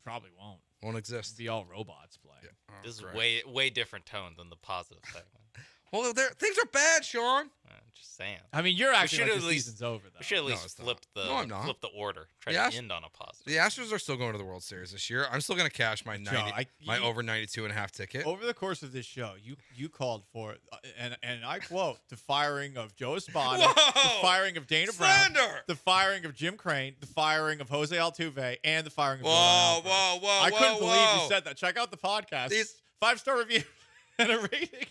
Probably won't. Won't exist. It'll be all robots playing. Yeah. Oh, This is great. way different tone than the positive segment. Well, things are bad, Sean. Just saying. I mean, you're acting should like at the least- season's over, though. We should at No, least it's not. flip No, I'm not. flip the order. Try The to end on a positive. The Astros are still going to the World Series this year. I'm still going to cash my my over 92.5 ticket. Over the course of this show, you called for, and I quote, the firing of Joe Espada, the firing of Dana Brown, the firing of Jim Crane, the firing of Jose Altuve, and the firing of Whoa. I couldn't believe you said that. Check out the podcast. 5-star review and a rating.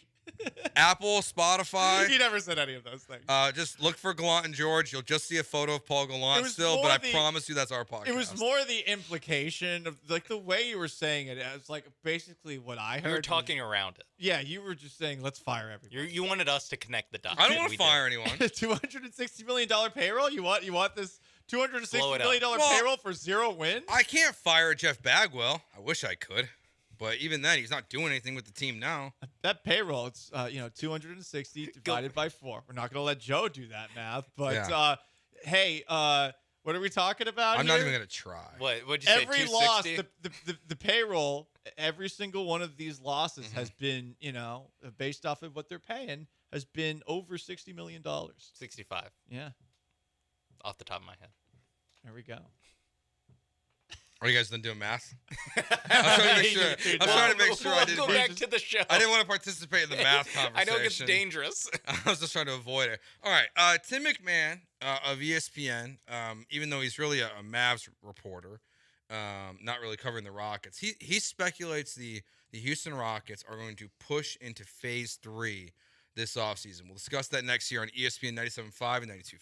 Apple, Spotify. He never said any of those things. Just look for Gallant and George. You'll just see a photo of Paul Gallant still, but I promise you that's our podcast. It was more the implication of like the way you were saying it. It was like basically what I heard. You were talking around it. Yeah, you were just saying, let's fire everybody. You wanted us to connect the dots. I don't want to fire anyone. $260 million payroll? You want this $260 million Well, payroll for 0 wins? I can't fire Jeff Bagwell. I wish I could. But even then, he's not doing anything with the team now. That payroll, it's 260 divided by 4. We're not going to let Joe do that math. But hey, what are we talking about? I'm here? not even going to try. What'd you say? Every loss, the payroll, every single one of these losses has been, based off of what they're paying, has been over $60 million. 65. Yeah. Off the top of my head. There we go. Are you guys done doing math? I'm trying to make sure I didn't go back to the show. I didn't want to participate in the math conversation. I know it gets dangerous. I was just trying to avoid it. All right. Tim McMahon of ESPN, even though he's really a Mavs reporter, not really covering the Rockets, he speculates the Houston Rockets are going to push into Phase 3 this offseason. We'll discuss that next year on ESPN 97.5 and 92.5.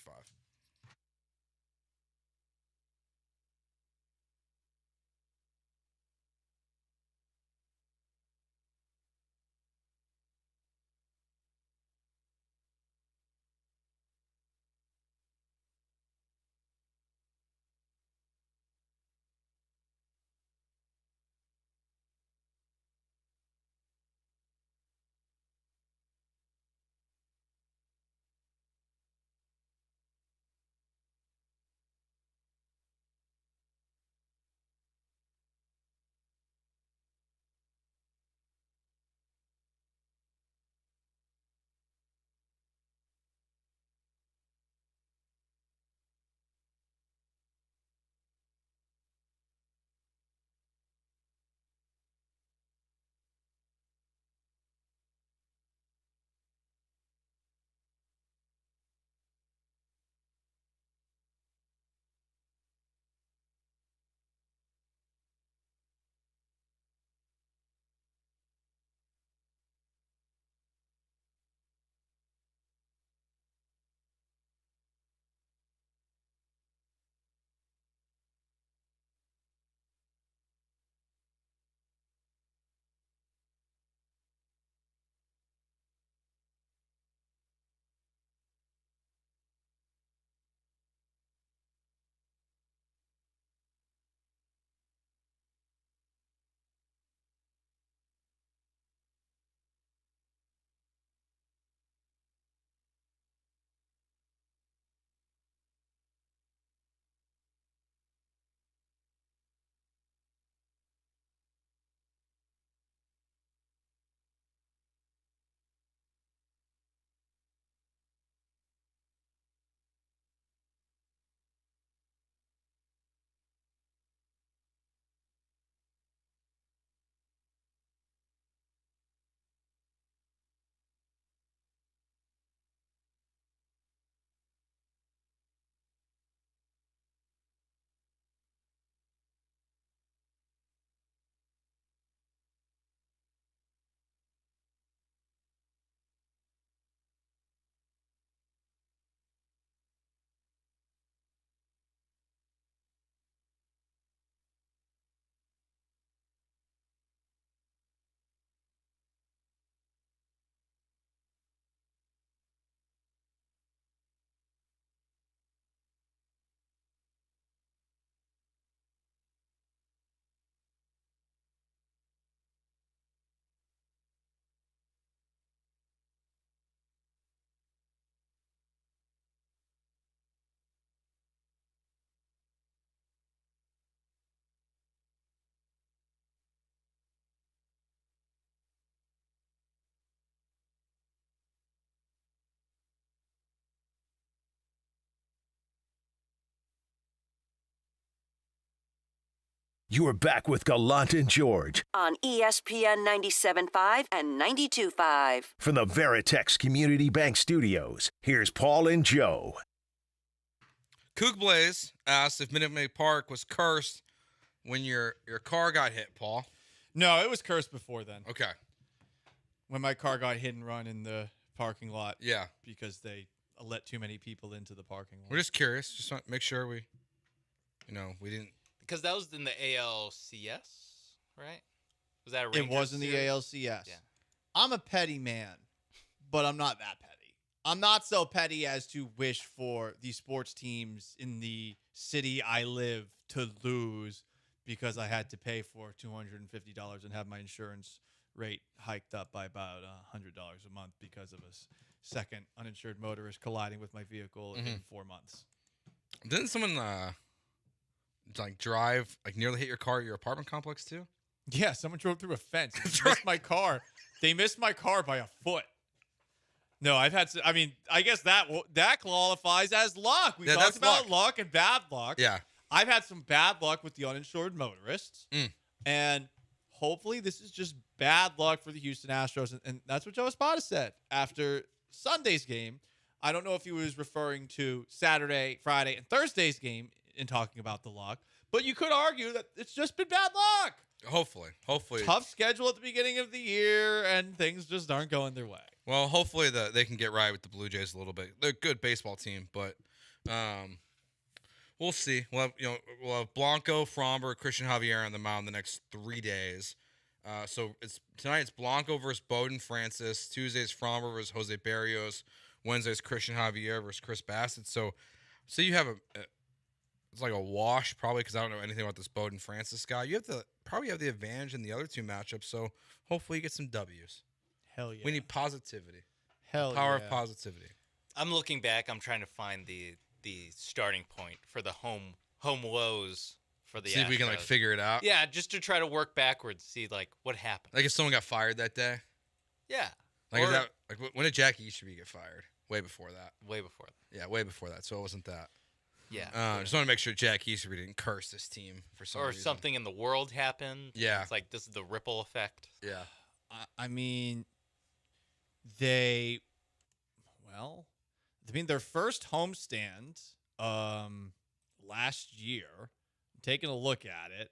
You are back with Gallant and George On ESPN 97.5 and 92.5. from the Veritex Community Bank Studios. Here's Paul and Joe. Kook Blaze asked if Minute Maid Park was cursed when your car got hit, Paul. No, it was cursed before then. Okay. When my car got hit and run in the parking lot. Yeah. Because they let too many people into the parking lot. We're just curious. Just want to make sure we didn't. Because that was in the ALCS, right? Was that a It was in the series? ALCS. Yeah. I'm a petty man, but I'm not that petty. I'm not so petty as to wish for the sports teams in the city I live to lose because I had to pay for $250 and have my insurance rate hiked up by about $100 a month because of a second uninsured motorist colliding with my vehicle in 4 months. Didn't someone drive nearly hit your car at your apartment complex too? Yeah, someone drove through a fence. Missed my car. They missed my car by a foot. No, I've had. I guess that qualifies as luck. We talked about luck and bad luck. Yeah, I've had some bad luck with the uninsured motorists, and hopefully this is just bad luck for the Houston Astros. And that's what Joe Espada said after Sunday's game. I don't know if he was referring to Saturday, Friday, and Thursday's game in talking about the luck, but you could argue that it's just been bad luck. Hopefully. Tough schedule at the beginning of the year, and things just aren't going their way. Well, hopefully they can get right with the Blue Jays a little bit. They're a good baseball team, but we'll see. We'll have Blanco, Fromber, Christian Javier on the mound the next 3 days. So tonight it's Blanco versus Bowden Francis. Tuesday's Fromber versus Jose Barrios. Wednesday's Christian Javier versus Chris Bassett. So you have it's like a wash probably because I don't know anything about this Bowden Francis guy. You probably have the advantage in the other two matchups. So hopefully you get some W's. Hell yeah. We need positivity. Hell Power yeah. of positivity. I'm looking back. I'm trying to find the starting point for the home woes for the See if we can Astros. figure it out. Yeah, just to try to work backwards, see what happened. Like if someone got fired that day. Yeah. When did Jackie Easterby get fired? Way before that. Way before that. Yeah, way before that. So it wasn't that. Yeah. Just want to make sure Jack Easterby didn't curse this team for some reason. Or something in the world happened. Yeah. It's like this is the ripple effect. Yeah. Their first homestand last year, taking a look at it,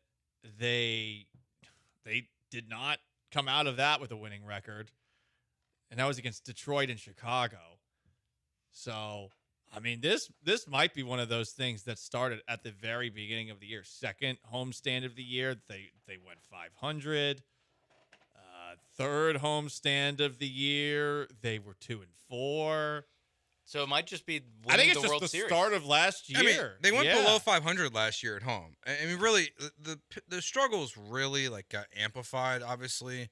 they did not come out of that with a winning record. And that was against Detroit and Chicago. So, this might be one of those things that started at the very beginning of the year. Second homestand of the year, they went 500. Third homestand of the year, they were 2-4. So it might just be I think it's the just World the Series. start of last year. They went below 500 last year at home. Really, the struggles really got amplified, obviously,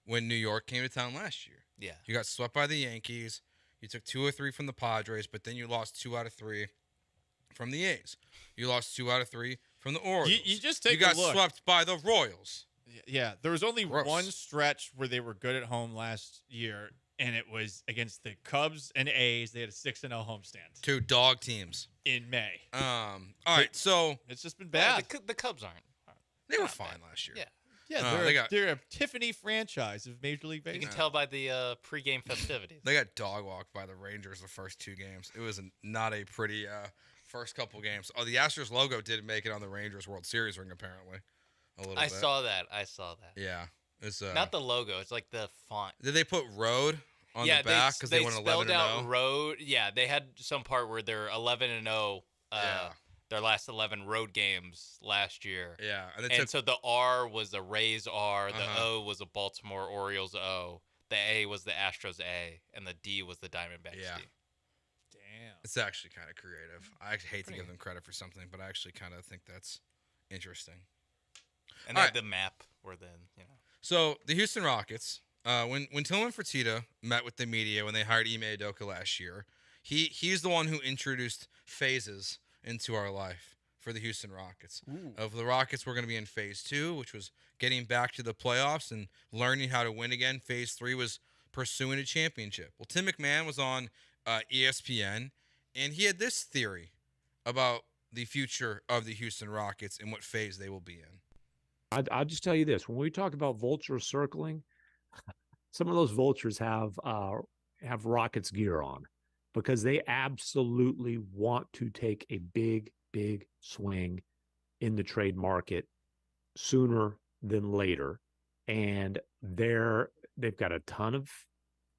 when New York came to town last year. Yeah. You got swept by the Yankees. You took 2 or 3 from the Padres, but then you lost 2 out of 3 from the A's. You lost 2 out of 3 from the Orioles. You just take You got a look. swept by the Royals. Yeah, there was only Gross. one stretch where they were good at home last year, and it was against the Cubs and A's. They had a 6-0 homestand 2 dog teams in May. All right, so it's just been bad. The Cubs aren't. They were fine last year. Yeah. Yeah, they're a Tiffany franchise of Major League Baseball. You can tell by the pregame festivities. They got dog walked by the Rangers the first 2 games. It was not a pretty first couple games. Oh, the Astros logo did make it on the Rangers World Series ring, apparently. A little bit. I saw that. Yeah. It's not the logo. It's like the font. Did they put road on the back because they went 11-0? spelled out road. Yeah, they had some part where they're 11-0. Their last 11 road games last year. Yeah. And so the R was the Rays R, the O was the Baltimore Orioles O, the A was the Astros A, and the D was the Diamondbacks D. Damn. It's actually kind of creative. I hate to give them credit for something, but I actually kind of think that's interesting. And they had the map where then, So the Houston Rockets, when Tillman Fertitta met with the media when they hired Ime Udoka last year, he's the one who introduced phases into our life for the Houston Rockets. Of the Rockets, we're going to be in phase 2, which was getting back to the playoffs and learning how to win again. Phase 3 was pursuing a championship. Well, Tim McMahon was on ESPN, and he had this theory about the future of the Houston Rockets and what phase they will be in. I'll just tell you this: when we talk about vultures circling, some of those vultures have Rockets gear on because they absolutely want to take a big swing in the trade market sooner than later. And they've got a ton of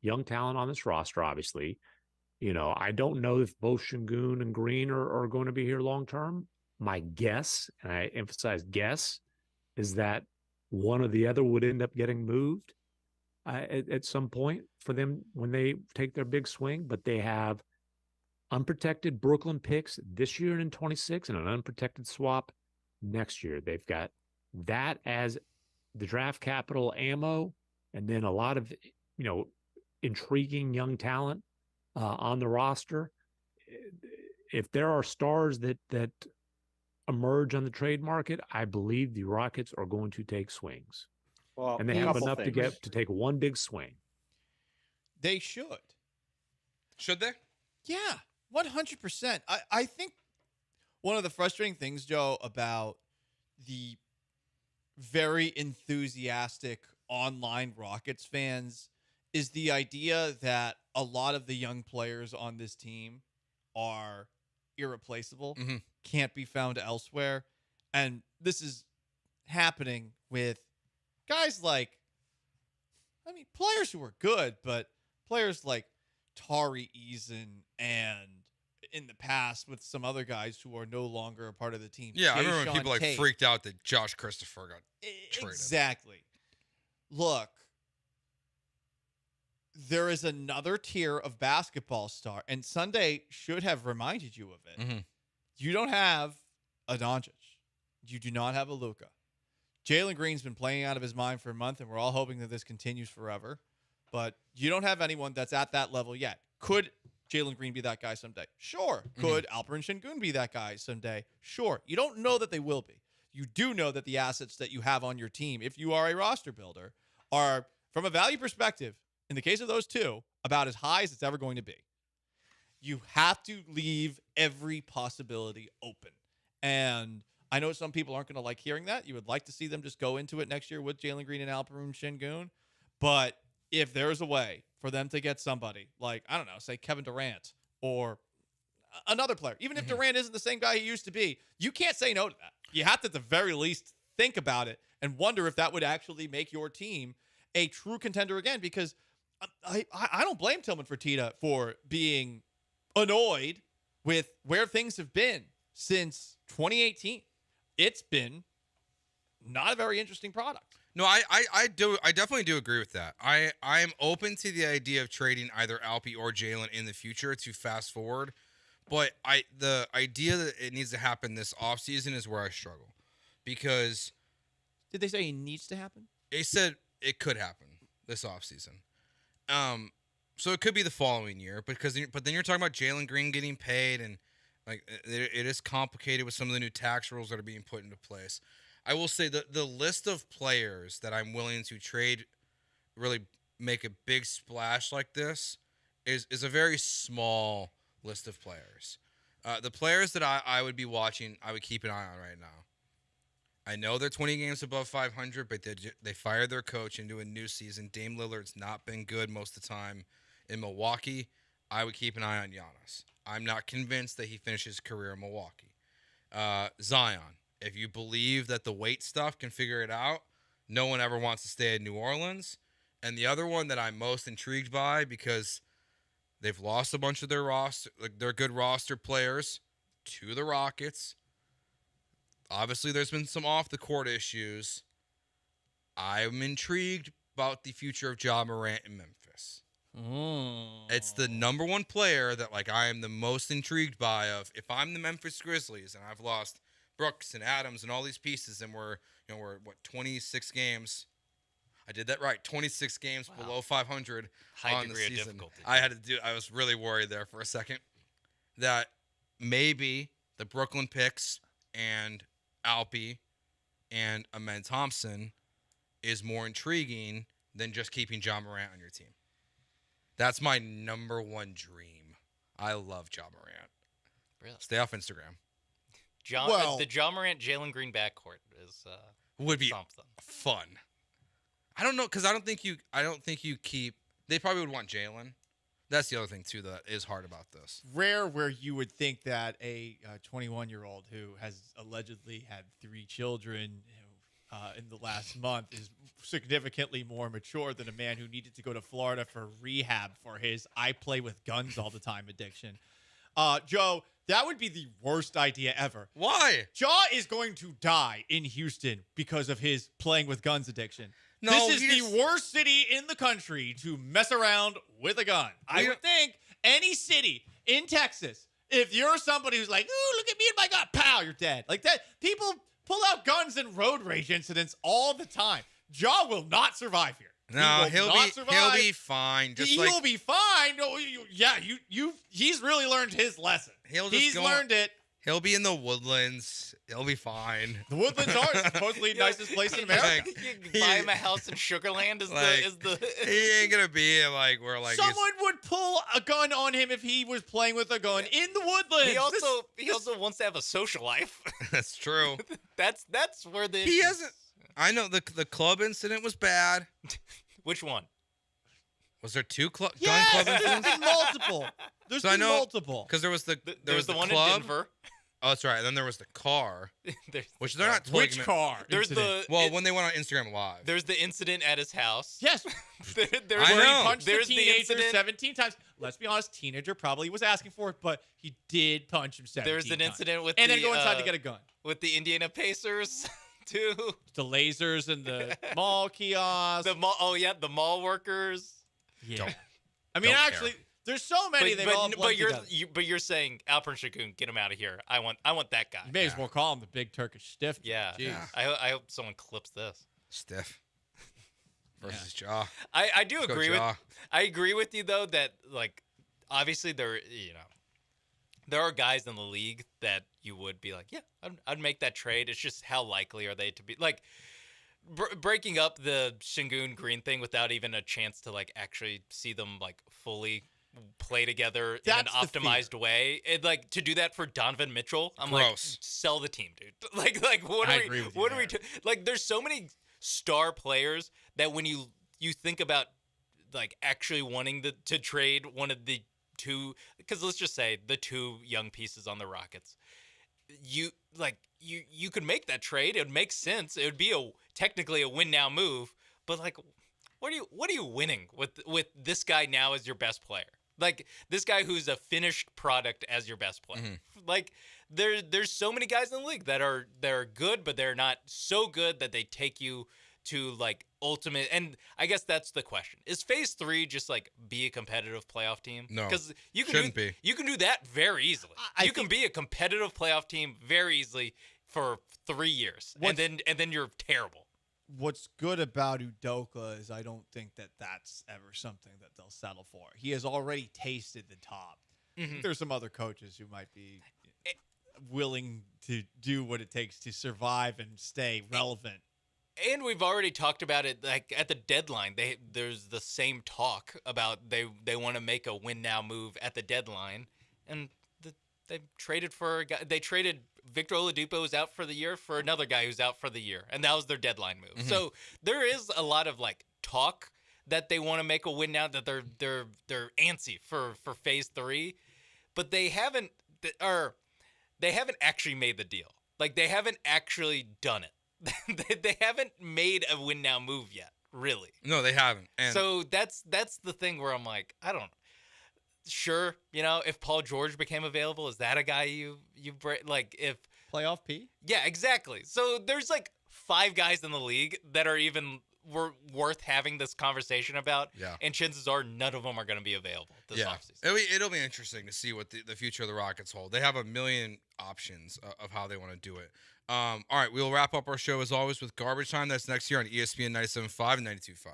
young talent on this roster, obviously. I don't know if both Şengün and Green are going to be here long term. My guess, and I emphasize guess, is that one or the other would end up getting moved at some point for them when they take their big swing. But they have unprotected Brooklyn picks this year in 26 and an unprotected swap next year. They've got that as the draft capital ammo, and then a lot of, intriguing young talent on the roster. If there are stars that emerge on the trade market, I believe the Rockets are going to take swings. Well, and they have enough to take one big swing. They should. Should they? Yeah, 100%. I think one of the frustrating things, Joe, about the very enthusiastic online Rockets fans is the idea that a lot of the young players on this team are irreplaceable, can't be found elsewhere. And this is happening with guys like, players who are good, but players like Tari Eason and in the past with some other guys who are no longer a part of the team. Yeah, I remember Jayshawn people Tate. freaked out that Josh Christopher got traded. Exactly. Look, there is another tier of basketball star, and Sunday should have reminded you of it. You don't have a Doncic. You do not have a Luka. Jalen Green's been playing out of his mind for a month, and we're all hoping that this continues forever. But you don't have anyone that's at that level yet. Could Jalen Green be that guy someday? Sure. Could Alperen Şengün be that guy someday? Sure. You don't know that they will be. You do know that the assets that you have on your team, if you are a roster builder, are, from a value perspective, in the case of those two, about as high as it's ever going to be. You have to leave every possibility open. And I know some people aren't going to like hearing that. You would like to see them just go into it next year with Jalen Green and Alperen Şengün. But if there's a way for them to get somebody like, I don't know, say Kevin Durant or another player, even if Durant isn't the same guy he used to be, you can't say no to that. You have to, at the very least, think about it and wonder if that would actually make your team a true contender again, because I don't blame Tillman Fertitta for being annoyed with where things have been since 2018. It's been not a very interesting product. No, I definitely do agree with that. I'm open to the idea of trading either Alpi or Jalen in the future to fast forward, but the idea that it needs to happen this offseason is where I struggle, because did they say it needs to happen? They said it could happen this offseason. So it could be the following year, but then you're talking about Jalen Green getting paid, and like it is complicated with some of the new tax rules that are being put into place. I will say the list of players that I'm willing to trade, really make a big splash like this, is a very small list of players. The players that I would be watching, I would keep an eye on right now. I know they're 20 games above 500, but they fired their coach into a new season. Dame Lillard's not been good most of the time in Milwaukee. I would keep an eye on Giannis. I'm not convinced that he finishes his career in Milwaukee. Zion, if you believe that the weight stuff can figure it out, no one ever wants to stay in New Orleans. And the other one that I'm most intrigued by, because they've lost a bunch of their roster, like their good roster players, to the Rockets. Obviously, there's been some off-the-court issues. I'm intrigued about the future of Ja Morant in Memphis. It's the number one player that I am the most intrigued by. Of if I'm the Memphis Grizzlies and I've lost Brooks and Adams and all these pieces, and we're 26 games. I did that right. 26 games below 500 High on the degree of season. difficulty. I was really worried there for a second that maybe the Brooklyn picks and Alpi and Amen Thompson is more intriguing than just keeping John Morant on your team. That's my number one dream. I love John Morant. Really? Stay off Instagram. The John Morant Jalen Green backcourt is would be something fun. I don't know because I don't think you keep. They probably would want Jalen. That's the other thing too that is hard about this. Rare where you would think that a 21-year-old who has allegedly had 3 children in the last month is significantly more mature than a man who needed to go to Florida for rehab for his "I play with guns all the time" addiction. Joe, that would be the worst idea ever. Why? Jaw is going to die in Houston because of his playing with guns addiction. No, this is the worst city in the country to mess around with a gun. I would think any city in Texas, if you're somebody who's like, ooh, look at me and my gun, pow, you're dead. Like that, people pull out guns in road rage incidents all the time. Jaw will not survive here. No, he'll survive. be fine. He'll be fine. No, he's really learned his lesson. He's learned it. He'll be in the Woodlands. He'll be fine. The Woodlands are supposedly the nicest place in America. You can buy him a house in Sugar Land. He ain't gonna be like where like someone would pull a gun on him if he was playing with a gun in the Woodlands. He also wants to have a social life. That's true. That's where he hasn't. I know the club incident was bad. Which one? Was there 2 gun club There's incidents? been multiple. There's been multiple. Because there was the one club. in Denver. Oh, that's right. And then there was the car, which they're not. Which car? There's when they went on Instagram Live. There's the incident at his house. Yes. There's I know. He punched there's the the teenager incident. 17 times. Let's be honest, teenager probably was asking for it, but he did punch him 17 There's an times. incident with and then go inside to get a gun. with the Indiana Pacers too. The lasers and the mall kiosks. The mall workers. Yeah. I mean, actually, there's so many. But you're saying Alperen Şengün, get him out of here. I want that guy. You may as well call him the big Turkish stiff. Yeah. Jeez. I hope someone clips this. Stiff versus Jaw. I do Let's go agree Jaw. I agree with you though that like obviously there are guys in the league that you would be like, yeah, I'd make that trade. It's just how likely are they to be like breaking up the Şengün Green thing without even a chance to like actually see them like fully play together in an optimized way. And like to do that for Donovan Mitchell, I'm like, sell the team, dude. Like what are we like there's so many star players that when you think about like actually wanting to trade one of the 2, because let's just say the 2 young pieces on the Rockets, you could make that trade. It would make sense. It would be technically a win now move, but like what are you winning with this guy now as your best player? Like this guy who's a finished product as your best player. Mm-hmm. Like there's so many guys in the league that are good, but they're not so good that they take you to like ultimate. And I guess that's the question: is Phase 3 just like be a competitive playoff team? No, because you shouldn't be. You can do that very easily. You can be a competitive playoff team very easily for 3 years, and then you're terrible. What's good about Udoka is I don't think that that's ever something that they'll settle for. He has already tasted the top. Mm-hmm. There's some other coaches who might be willing to do what it takes to survive and stay relevant. And we've already talked about it. Like at the deadline, there's the same talk about they want to make a win now move at the deadline, and they traded for a guy. They traded Victor Oladipo, who's out for the year, for another guy who's out for the year, and that was their deadline move. Mm-hmm. So there is a lot of like talk that they want to make a win now, that they're antsy for Phase 3, but they haven't actually made the deal. Like they haven't actually done it. They haven't made a win now move yet, really. No, they haven't. And so that's the thing where I'm like, I don't know. Sure, if Paul George became available, is that a guy you like if playoff P? Yeah, exactly. So there's like 5 guys in the league that are even worth having this conversation about. Yeah. And chances are none of them are going to be available this offseason. It'll be interesting to see what the future of the Rockets hold. They have a million options of how they want to do it. All right, we'll wrap up our show as always with Garbage Time. That's next year on ESPN 97.5 and 92.5.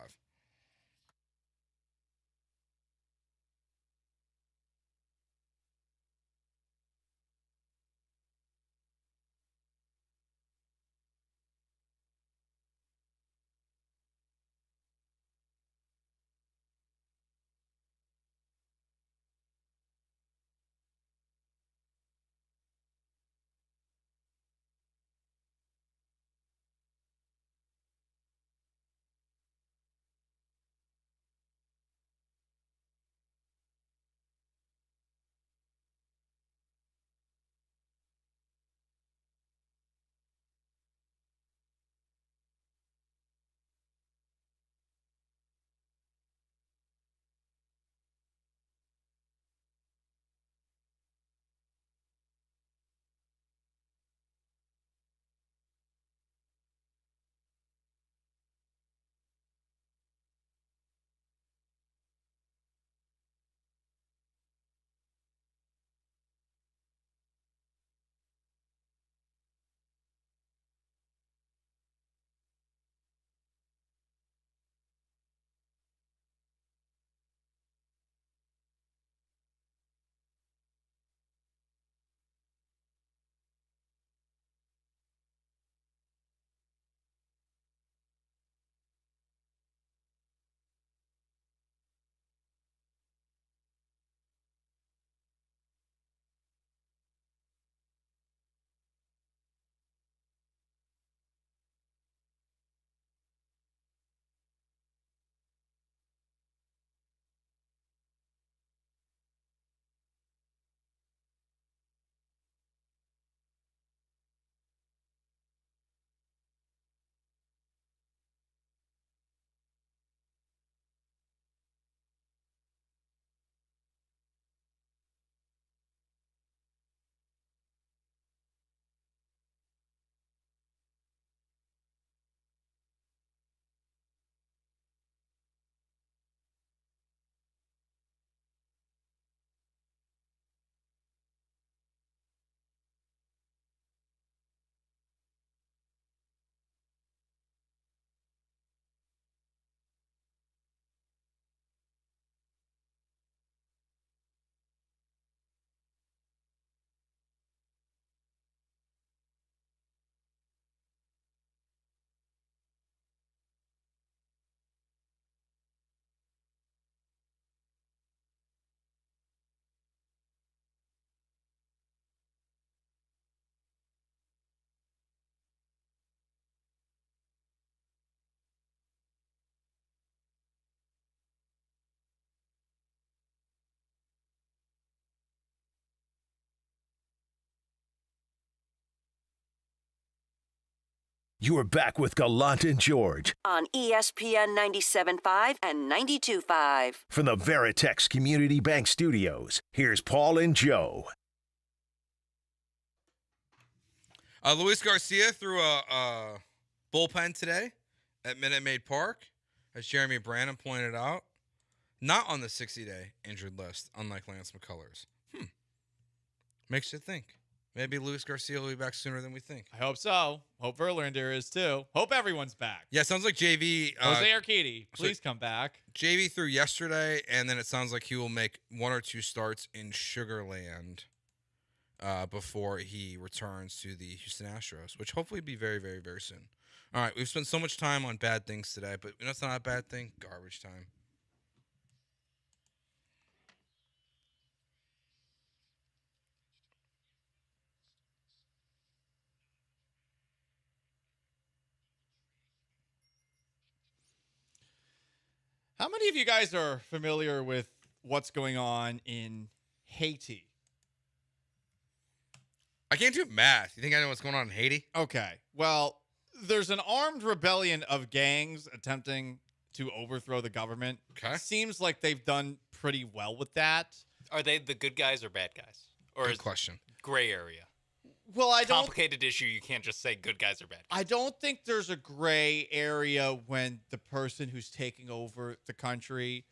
You are back with Gallant and George On ESPN 97.5 and 92.5. from the Veritex Community Bank Studios. Here's Paul and Joe. Luis Garcia threw a bullpen today at Minute Maid Park, as Jeremy Branham pointed out. Not on the 60-day injured list, unlike Lance McCullers. Makes you think. Maybe Luis Garcia will be back sooner than we think. I hope so. Hope Verlander is too. Hope everyone's back. Yeah, sounds like JV. Jose Urquidy, please come back. JV threw yesterday, and then it sounds like he will make 1 or 2 starts in Sugarland before he returns to the Houston Astros, which hopefully will be very, very, very soon. All right, we've spent so much time on bad things today, but you know it's not a bad thing? Garbage time. How many of you guys are familiar with what's going on in Haiti? I can't do math. You think I know what's going on in Haiti? Okay. Well, there's an armed rebellion of gangs attempting to overthrow the government. Okay. Seems like they've done pretty well with that. Are they the good guys or bad guys? Or Good is question. Gray area? Well, I don't. Complicated issue. You can't just say good guys or bad guys. I don't think there's a gray area when the person who's taking over the country,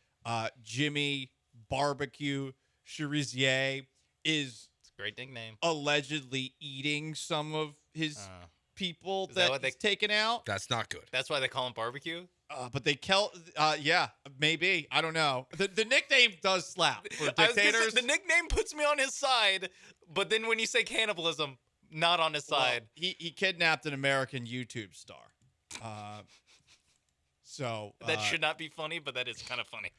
Jimmy Barbecue Cherizier, is It's a great nickname. allegedly eating some of his people Is that what he's they- taken out. That's not good. That's why they call him barbecue? But they yeah, maybe. I don't know. The nickname does slap for I was gonna say, dictators. the nickname puts me on his side, but then when you say cannibalism, not on his side. Well, he kidnapped an American YouTube star. That should not be funny, but that is kind of funny.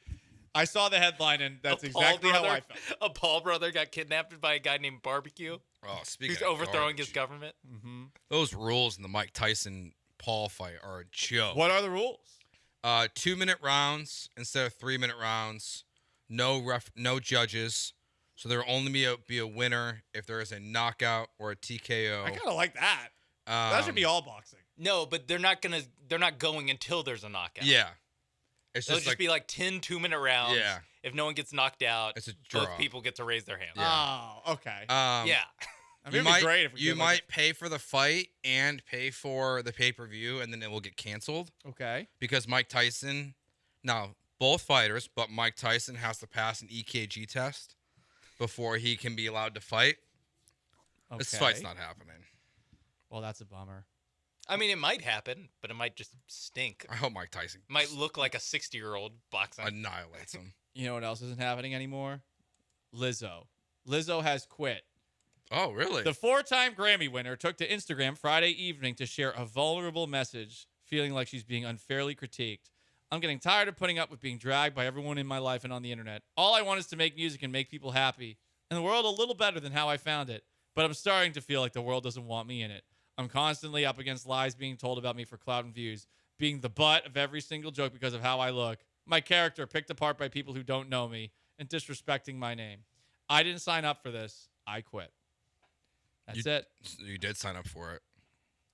I saw the headline, and that's A Paul exactly how I brother- felt. A Paul brother got kidnapped by a guy named Barbecue. Oh, speaking who's of overthrowing garbage. his government. Mm-hmm. Those rules in the Mike Tyson Paul fight are a joke. What are the rules? 2-minute rounds instead of 3-minute rounds. No judges. So there will only be a winner if there is a knockout or a TKO. I kind of like that. That should be all boxing. No, but they're not going until there's a knockout. Yeah. It's It'll just just be like 10 2-minute rounds. Yeah. If no one gets knocked out, It's a draw. both people get to raise their hand. Oh, okay. Yeah. I mean, it'd be great if we you did might like pay for the fight and pay for the pay-per-view, and then it will get canceled. Okay. Because Mike Tyson, now both fighters, but Mike Tyson has to pass an EKG test before he can be allowed to fight. This Okay. fight's not happening. Well, that's a bummer. I mean, it might happen, but it might just stink. I hope Mike Tyson Might look like a 60-year-old boxing. annihilates him. You know what else isn't happening anymore? Lizzo. Lizzo has quit. Oh, really? The 4-time Grammy winner took to Instagram Friday evening to share a vulnerable message, feeling like she's being unfairly critiqued. I'm getting tired of putting up with being dragged by everyone in my life and on the internet. All I want is to make music and make people happy, and the world a little better than how I found it. But I'm starting to feel like the world doesn't want me in it. I'm constantly up against lies being told about me for clout and views, being the butt of every single joke because of how I look, my character picked apart by people who don't know me, and disrespecting my name. I didn't sign up for this. I quit. That's it. You did sign up for it.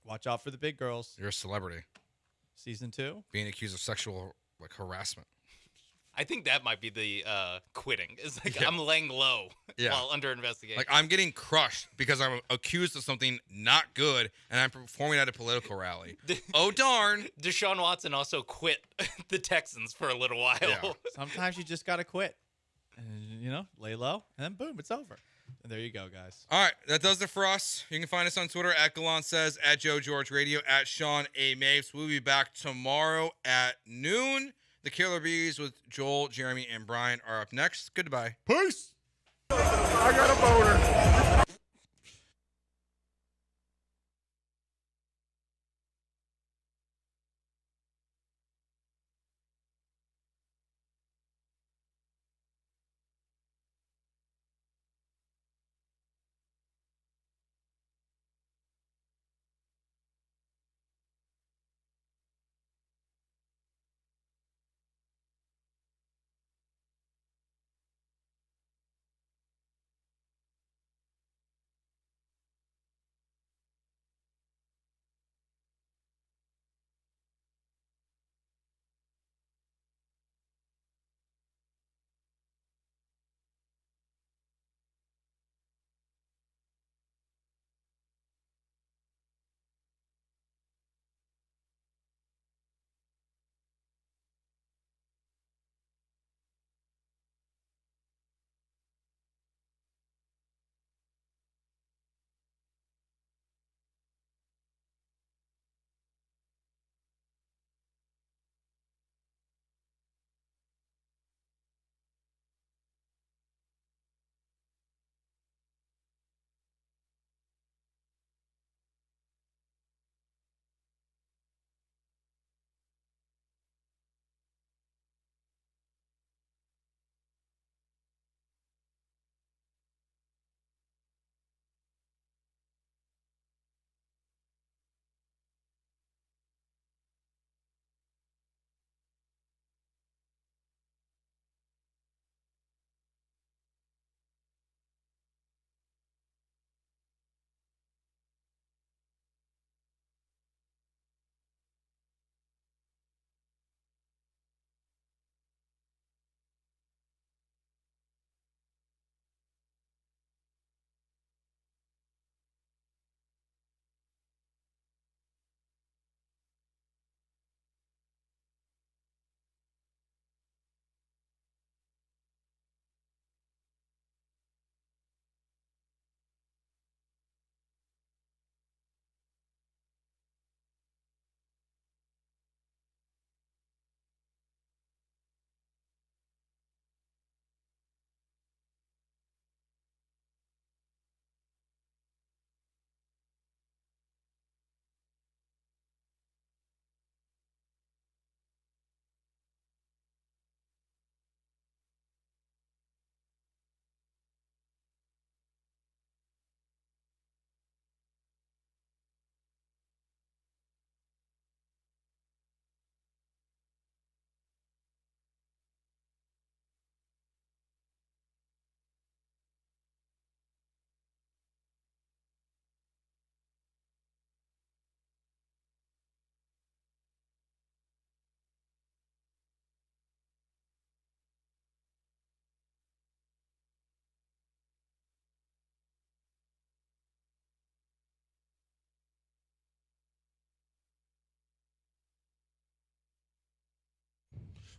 Watch out for the big girls. You're a celebrity. Season 2. Being accused of sexual harassment. I think that might be the quitting. It's like Yeah. I'm laying low Yeah. while under investigation. Like I'm getting crushed because I'm accused of something not good, and I'm performing at a political rally. Oh darn! Deshaun Watson also quit the Texans for a little while. Yeah. Sometimes you just got to quit. And, lay low, and then boom, it's over. And there you go, guys. All right, that does it for us. You can find us on Twitter at Gallant Says, at Joe George Radio, at Sean A. Mapes. We'll be back tomorrow at noon. The Killer Bees with Joel, Jeremy, and Brian are up next. Goodbye. Peace. I got a boner.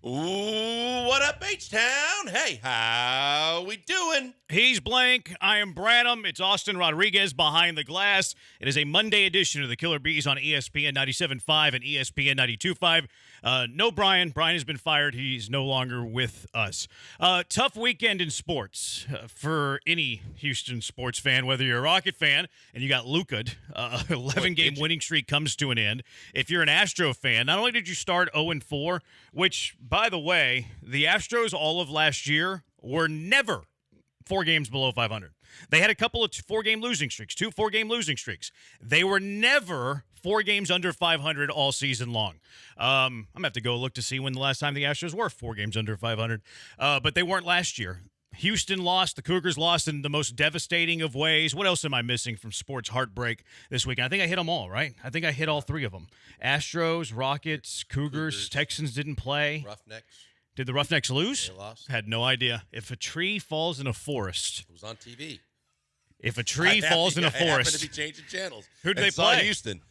Ooh, what up, H-Town? Hey, how we doing? He's Blank. I am Branham. It's Austin Rodriguez behind the glass. It is a Monday edition of the Killer Bees on ESPN 97.5 and ESPN 92.5. No Brian. Brian has been fired. He's no longer with us. Tough weekend in sports for any Houston sports fan, whether you're a Rocket fan and you got Luka. 11-game winning streak comes to an end. If you're an Astro fan, not only did you start 0-4, which, by the way, the Astros all of last year were never 4 games below 500. They had a couple of 4-game losing streaks, 2 4-game losing streaks. They were never 4 games under 500 all season long. I'm going to have to go look to see when the last time the Astros were 4 games under 500. But they weren't last year. Houston lost. The Cougars lost in the most devastating of ways. What else am I missing from sports heartbreak this weekend? I think I hit them all, right? I think I hit all 3 of them. Astros, Rockets, Cougars. Texans didn't play. Roughnecks. Did the Roughnecks lose? They lost. Had no idea. If a tree falls in a forest. It was on TV. If a tree falls in a I happened forest. to be changing channels. Who did and they saw play? Houston.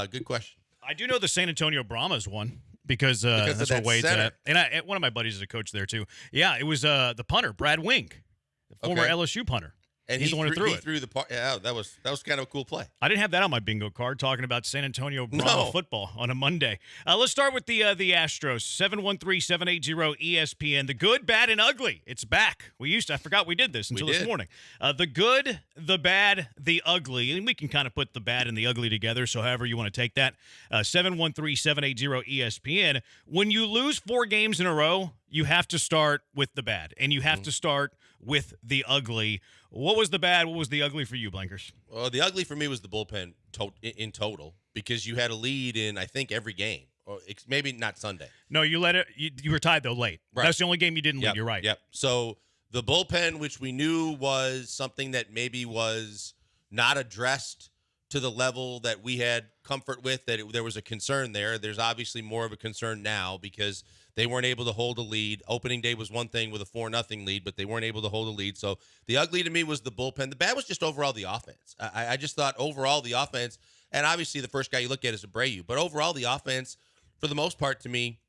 Good question. I do know the San Antonio Brahmas won because of that's that what Wade's center. at. And one of my buddies is a coach there, too. Yeah, it was the punter, Brad Wink, the former Okay. LSU punter. And He's the one who threw he it. threw the part. Yeah, that was kind of a cool play. I didn't have that on my bingo card, talking about San Antonio Brahma football on a Monday. Let's start with the Astros. 713-780-ESPN. The good, bad, and ugly. It's back. I forgot we did this until this morning. The good, the bad, the ugly. And we can kind of put the bad and the ugly together, so however you want to take that. 713-780-ESPN. When you lose 4 games in a row, you have to start with the bad, and you have to start with the ugly. What was the bad? What was the ugly for you, Blankers? Well, the ugly for me was the bullpen in total because you had a lead in, I think, every game. Or maybe not Sunday. No, you let it. You were tied, though, late. Right. That's the only game you didn't lead. Yep, You're right. Yep. So the bullpen, which we knew was something that maybe was not addressed to the level that we had comfort with, that there was a concern there. There's obviously more of a concern now because they weren't able to hold a lead. Opening day was one thing with a 4-0 lead, but they weren't able to hold a lead. So the ugly to me was the bullpen. The bad was just overall the offense. I just thought overall the offense, and obviously the first guy you look at is Abreu, but overall the offense, for the most part to me,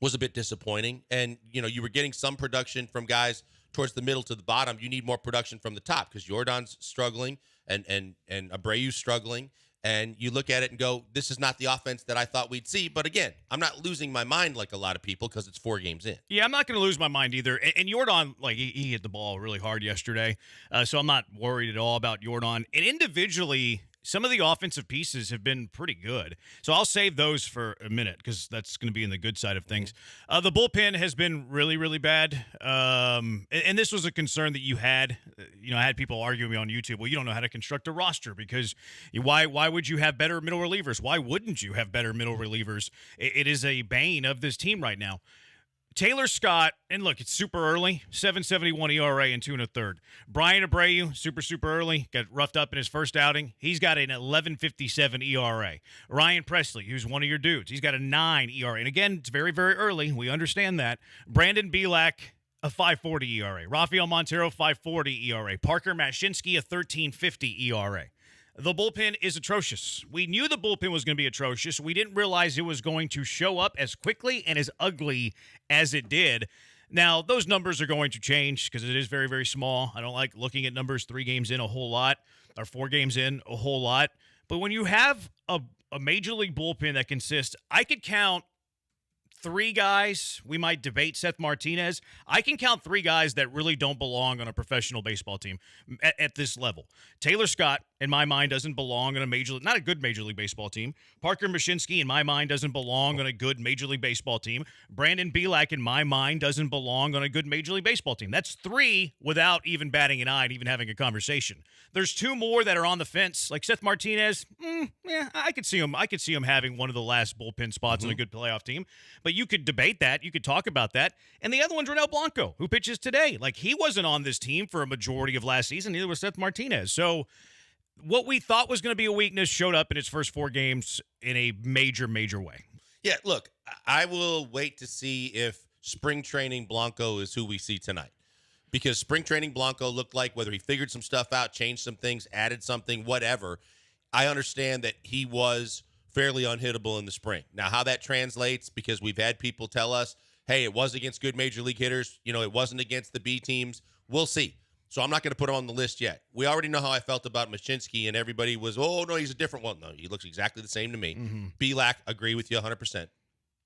was a bit disappointing. And, you were getting some production from guys towards the middle to the bottom. You need more production from the top because Jordan's struggling and Abreu's struggling. And you look at it and go, this is not the offense that I thought we'd see. But again, I'm not losing my mind like a lot of people because it's 4 games in. Yeah, I'm not going to lose my mind either. And Jordan, he hit the ball really hard yesterday. So I'm not worried at all about Jordan. And individually, some of the offensive pieces have been pretty good. So I'll save those for a minute because that's going to be in the good side of things. The bullpen has been really, really bad. And this was a concern that you had. I had people arguing me on YouTube, well, you don't know how to construct a roster because why would you have better middle relievers? Why wouldn't you have better middle relievers? It is a bane of this team right now. Taylor Scott, and look, it's super early, 7.71 ERA and 2 1/3. Brian Abreu, super early, got roughed up in his first outing. He's got an 11.57 ERA. Ryan Presley, who's one of your dudes, he's got a 9 ERA. And again, it's very, very early. We understand that. Brandon Bielak, a 5.40 ERA. Rafael Montero, 5.40 ERA. Parker Mashinsky, a 13.50 ERA. The bullpen is atrocious. We knew the bullpen was going to be atrocious. We didn't realize it was going to show up as quickly and as ugly as it did. Now, those numbers are going to change because it is very, very small. I don't like looking at numbers 3 games in a whole lot or 4 games in a whole lot. But when you have a major league bullpen that consists, I could count 3 guys. We might debate Seth Martinez. I can count 3 guys that really don't belong on a professional baseball team at this level. Taylor Scott, in my mind, doesn't belong on not a good Major League Baseball team. Parker Mashinsky, in my mind, doesn't belong on a good Major League Baseball team. Brandon Bielak, in my mind, doesn't belong on a good Major League Baseball team. That's 3 without even batting an eye and even having a conversation. There's 2 more that are on the fence, like Seth Martinez. Yeah, I could see him. I could see him having one of the last bullpen spots on a good playoff team. But you could debate that. You could talk about that. And the other one's Ronel Blanco, who pitches today. Like, he wasn't on this team for a majority of last season. Neither was Seth Martinez. So what we thought was going to be a weakness showed up in its first 4 games in a major, major way. Yeah, look, I will wait to see if spring training Blanco is who we see tonight. Because spring training Blanco looked like whether he figured some stuff out, changed some things, added something, whatever. I understand that he was fairly unhittable in the spring. Now, how that translates, because we've had people tell us, Hey, it was against good major league hitters. It wasn't against the B teams. We'll see. So I'm not going to put him on the list yet. We already know how I felt about Mashinsky, and everybody was, oh, no, he's a different one. No, he looks exactly the same to me. Belak, agree with you 100%.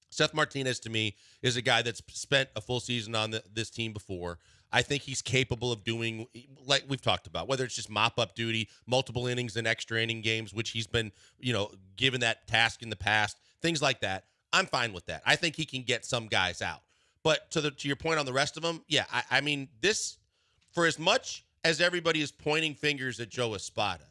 Seth Martinez, to me, is a guy that's spent a full season on this team before. I think he's capable of doing, like we've talked about, whether it's just mop-up duty, multiple innings and extra inning games, which he's been, given that task in the past, things like that. I'm fine with that. I think he can get some guys out. But to your point on the rest of them, yeah, I mean, this, for as much as everybody is pointing fingers at Joe Espada,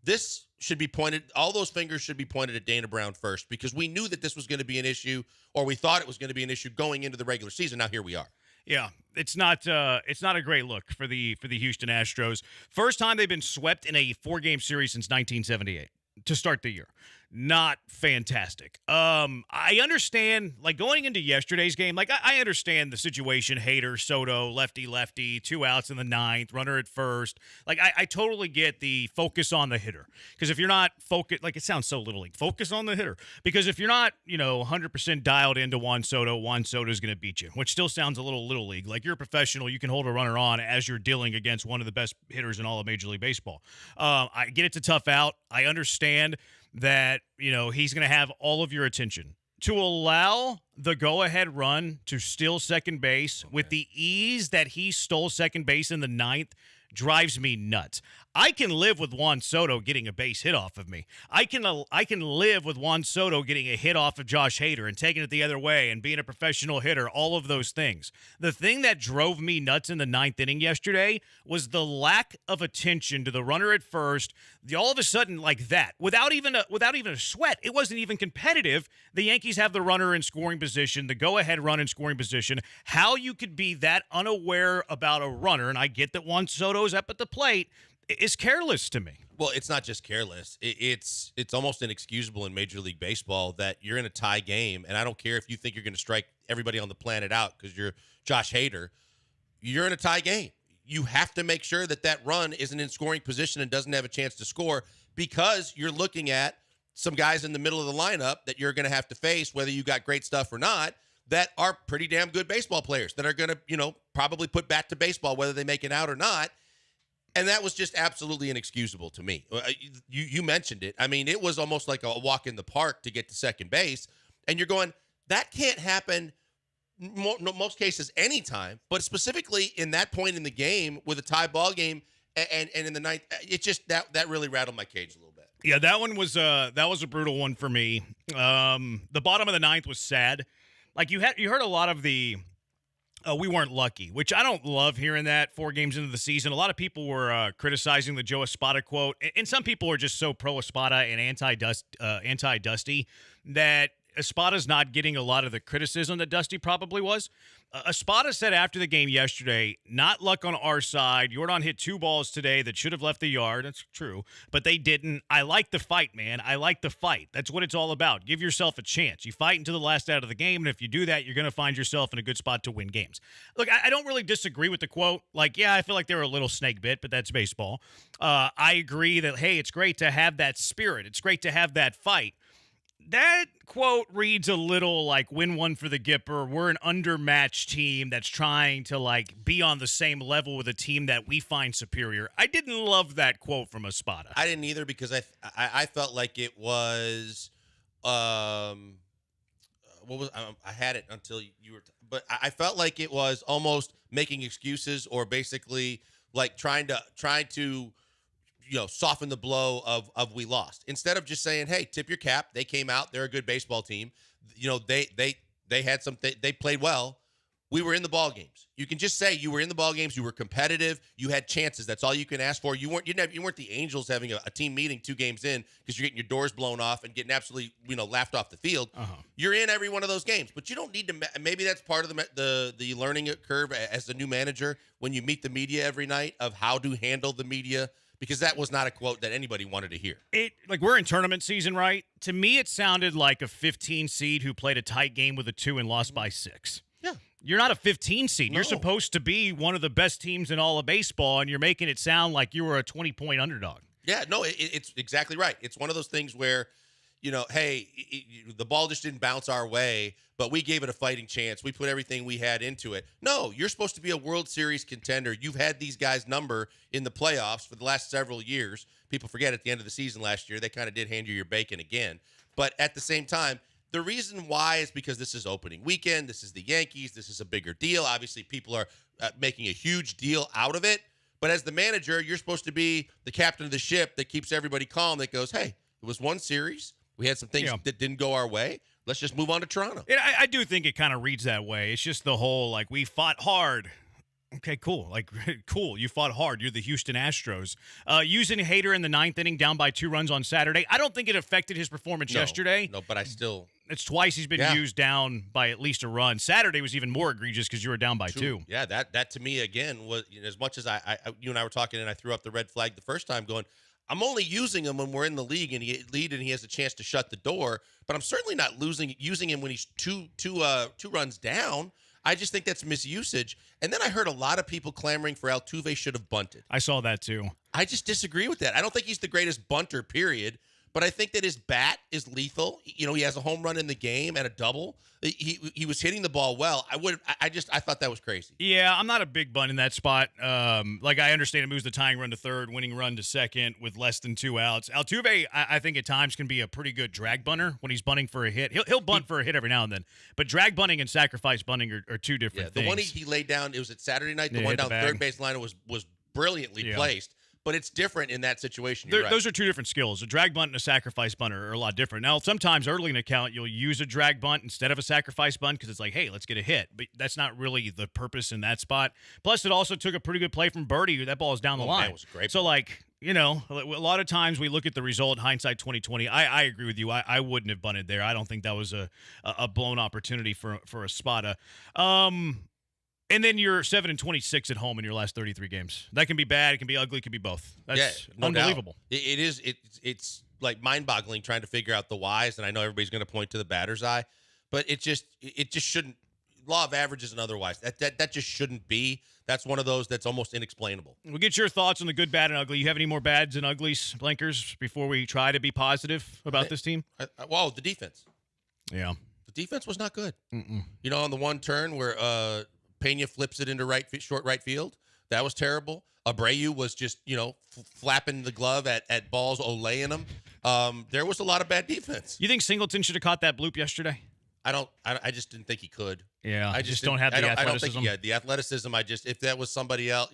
this should be pointed, all those fingers should be pointed at Dana Brown first, because we knew that this was going to be an issue, or we thought it was going to be an issue going into the regular season. Now here we are. Yeah, it's not a great look for the Houston Astros. First time they've been swept in a 4-game series since 1978 to start the year. Not fantastic. I understand, like, going into yesterday's game, like, I understand the situation. Hader, Soto, lefty, 2 outs in the 9th, runner at first. Like, I totally get the focus on the hitter. Because if you're not focused, like, it sounds so Little League, focus on the hitter. Because if you're not, 100% dialed into Juan Soto's going to beat you, which still sounds a little Little League. Like, you're a professional, you can hold a runner on as you're dealing against one of the best hitters in all of Major League Baseball. I get it's a tough out. I understand that, he's going to have all of your attention. To allow the go-ahead run to steal second base with the ease that he stole second base in the 9th drives me nuts. I can live with Juan Soto getting a base hit off of me. I can live with Juan Soto getting a hit off of Josh Hader and taking it the other way and being a professional hitter, all of those things. The thing that drove me nuts in the 9th inning yesterday was the lack of attention to the runner at first. All of a sudden, like that, without even a sweat, it wasn't even competitive. The Yankees have the runner in scoring position, the go-ahead run in scoring position. How you could be that unaware about a runner, and I get that Juan Soto's up at the plate, is careless to me. Well, it's not just careless. It's almost inexcusable in Major League Baseball that you're in a tie game, and I don't care if you think you're going to strike everybody on the planet out because you're Josh Hader. You're in a tie game. You have to make sure that run isn't in scoring position and doesn't have a chance to score, because you're looking at some guys in the middle of the lineup that you're going to have to face, whether you got great stuff or not, that are pretty damn good baseball players that are going to, probably put bat to baseball, whether they make it out or not. And that was just absolutely inexcusable to me. You mentioned it. I mean, it was almost like a walk in the park to get to second base. And you're going, that can't happen most cases anytime, but specifically in that point in the game with a tie ball game and in the 9th, it just that really rattled my cage a little bit. Yeah, that was a brutal one for me. The bottom of the 9th was sad. Like you heard a lot of the we weren't lucky, which I don't love hearing that 4 games into the season. A lot of people were criticizing the Joe Espada quote, and some people are just so pro Espada and anti-Dusty that Espada's not getting a lot of the criticism that Dusty probably was. Espada said after the game yesterday, not luck on our side. Yordan hit 2 balls today that should have left the yard. That's true, but they didn't. I like the fight, man. I like the fight. That's what it's all about. Give yourself a chance. You fight until the last out of the game, and if you do that, you're going to find yourself in a good spot to win games. Look, I don't really disagree with the quote. Like, yeah, I feel like they were a little snake bit, but that's baseball. I agree that, hey, it's great to have that spirit. It's great to have that fight. That quote reads a little like win one for the Gipper. We're an undermatched team that's trying to like be on the same level with a team that we find superior. I didn't love that quote from Espada. I didn't either, because I felt like it was what was I had it until you were but I felt like it was almost making excuses, or basically like trying to soften the blow of we lost, instead of just saying, hey, tip your cap. They came out. They're a good baseball team. They had they played well. We were in the ball games. You can just say you were in the ball games. You were competitive. You had chances. That's all you can ask for. You weren't the Angels having a team meeting 2 games in because you're getting your doors blown off and getting absolutely laughed off the field. You're in every one of those games, but you don't need to. Maybe that's part of the learning curve as the new manager when you meet the media every night of how to handle the media. Because that was not a quote that anybody wanted to hear. We're in tournament season, right? To me, it sounded like a 15 seed who played a tight game with a 2 and lost by 6. Yeah. You're not a 15 seed. No. You're supposed to be one of the best teams in all of baseball, and you're making it sound like you were a 20-point underdog. Yeah, no, it's exactly right. It's one of those things where, hey, the ball just didn't bounce our way, but we gave it a fighting chance. We put everything we had into it. No, you're supposed to be a World Series contender. You've had these guys' number in the playoffs for the last several years. People forget at the end of the season last year, they kind of did hand you your bacon again. But at the same time, the reason why is because this is opening weekend. This is the Yankees. This is a bigger deal. Obviously, people are making a huge deal out of it. But as the manager, you're supposed to be the captain of the ship that keeps everybody calm, that goes, hey, it was one series. We had some things that didn't go our way. Let's just move on to Toronto. I do think it kind of reads that way. It's just the whole, like, we fought hard. Okay, cool. Like, cool. You fought hard. You're the Houston Astros. Using Hader in the ninth inning down by 2 runs on Saturday. I don't think it affected his performance yesterday. No, but I still... It's twice he's been used down by at least a run. Saturday was even more egregious because you were down by 2. Yeah, that to me, again, was as much as you and I were talking and I threw up the red flag the first time going, I'm only using him when we're in the league and he has a chance to shut the door, but I'm certainly not using him when he's two runs down. I just think that's misusage. And then I heard a lot of people clamoring for Altuve should have bunted. I saw that too. I just disagree with that. I don't think he's the greatest bunter, period. But I think that his bat is lethal. He has a home run in the game and a double. He was hitting the ball well. I thought that was crazy. Yeah, I'm not a big bunt in that spot. I understand it moves the tying run to third, winning run to second with less than 2 outs. Altuve, I think at times can be a pretty good drag bunter when he's bunting for a hit. He'll bunt for a hit every now and then. But drag bunting and sacrifice bunting are two different things. The one he laid down, it was at Saturday night. The one down third base line was brilliantly placed. But it's different in that situation. You're right. Those are two different skills. A drag bunt and a sacrifice bunter are a lot different. Now, sometimes early in an account, you'll use a drag bunt instead of a sacrifice bunt because it's like, hey, let's get a hit. But that's not really the purpose in that spot. Plus, it also took a pretty good play from Birdie. That ball is down the line. That was a great so, a lot of times we look at the result, hindsight 2020. I agree with you. I wouldn't have bunted there. I don't think that was a blown opportunity for a Spada. And then you're 7-26 at home in your last 33 games. That can be bad. It can be ugly. It can be both. That's no unbelievable. Doubt. It is. It's like mind-boggling trying to figure out the whys. And I know everybody's going to point to the batter's eye, but it just shouldn't. Law of averages and otherwise. That just shouldn't be. That's one of those that's almost inexplainable. We'll get your thoughts on the good, bad, and ugly. You have any more bads and uglies, Blankers, before we try to be positive about this team? The defense. Yeah. The defense was not good. On the one turn where Pena flips it into short right field. That was terrible. Abreu was just, flapping the glove at balls, olaying them. There was a lot of bad defense. You think Singleton should have caught that bloop yesterday? I just didn't think he could. Yeah, I just don't have the athleticism. I don't think he had the athleticism. If that was somebody else,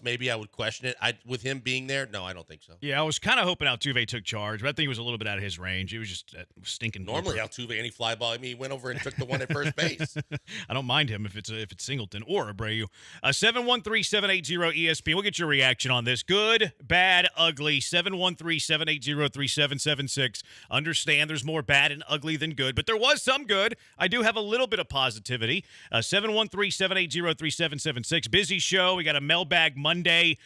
maybe I would question it. With him being there, no, I don't think so. Yeah, I was kind of hoping Altuve took charge, but I think he was a little bit out of his range. It was just stinking. Normally, Altuve, any fly ball, he went over and took the one at first base. I don't mind him if it's Singleton or Abreu. 713-780-ESPN. We'll get your reaction on this. Good, bad, ugly. 713-780-3776. Understand there's more bad and ugly than good, but there was some good. I do have a little bit of positivity. 713-780-3776. Busy show. We got a mailbag Monday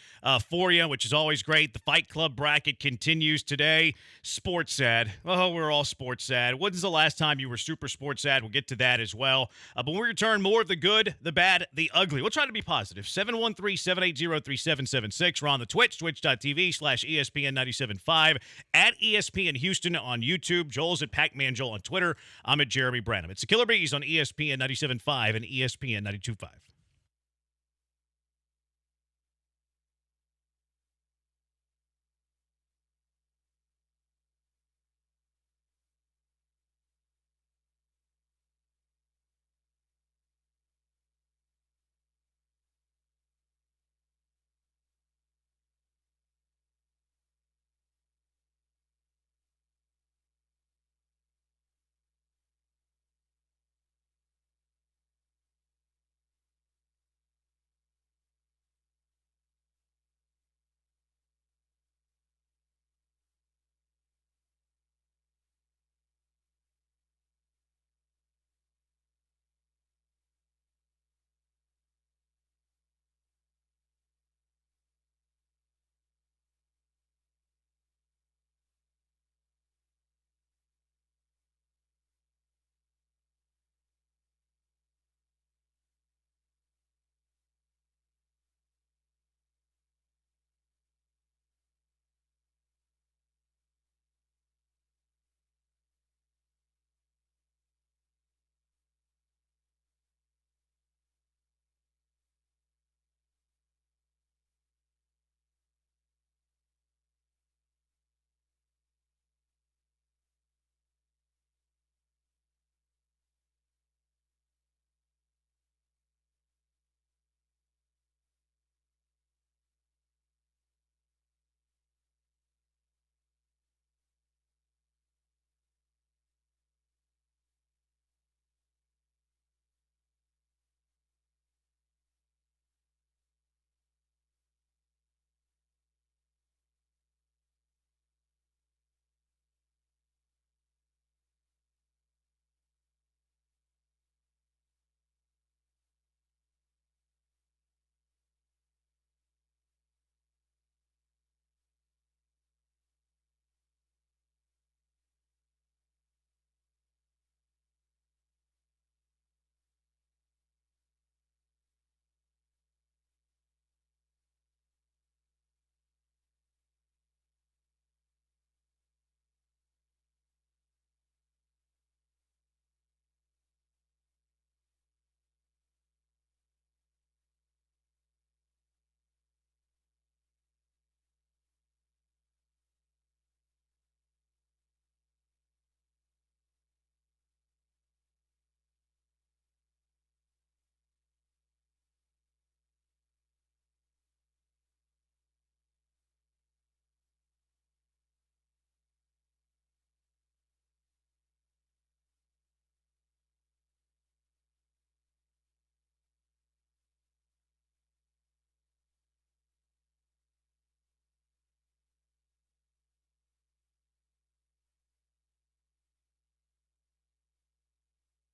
for you, which is always great. The Fight Club bracket continues today. Sports sad. Oh, we're all sports sad. When's the last time you were super sports sad? We'll get to that as well. But when we return, more of the good, the bad, the ugly. We'll try to be positive. 713-780-3776. We're on the Twitch, twitch.tv/ESPN975. At ESPN Houston on YouTube. Joel's at Pac-Man Joel on Twitter. I'm at Jeremy Branham. It's the Killer Bees on ESPN 97.5 and ESPN 92.5.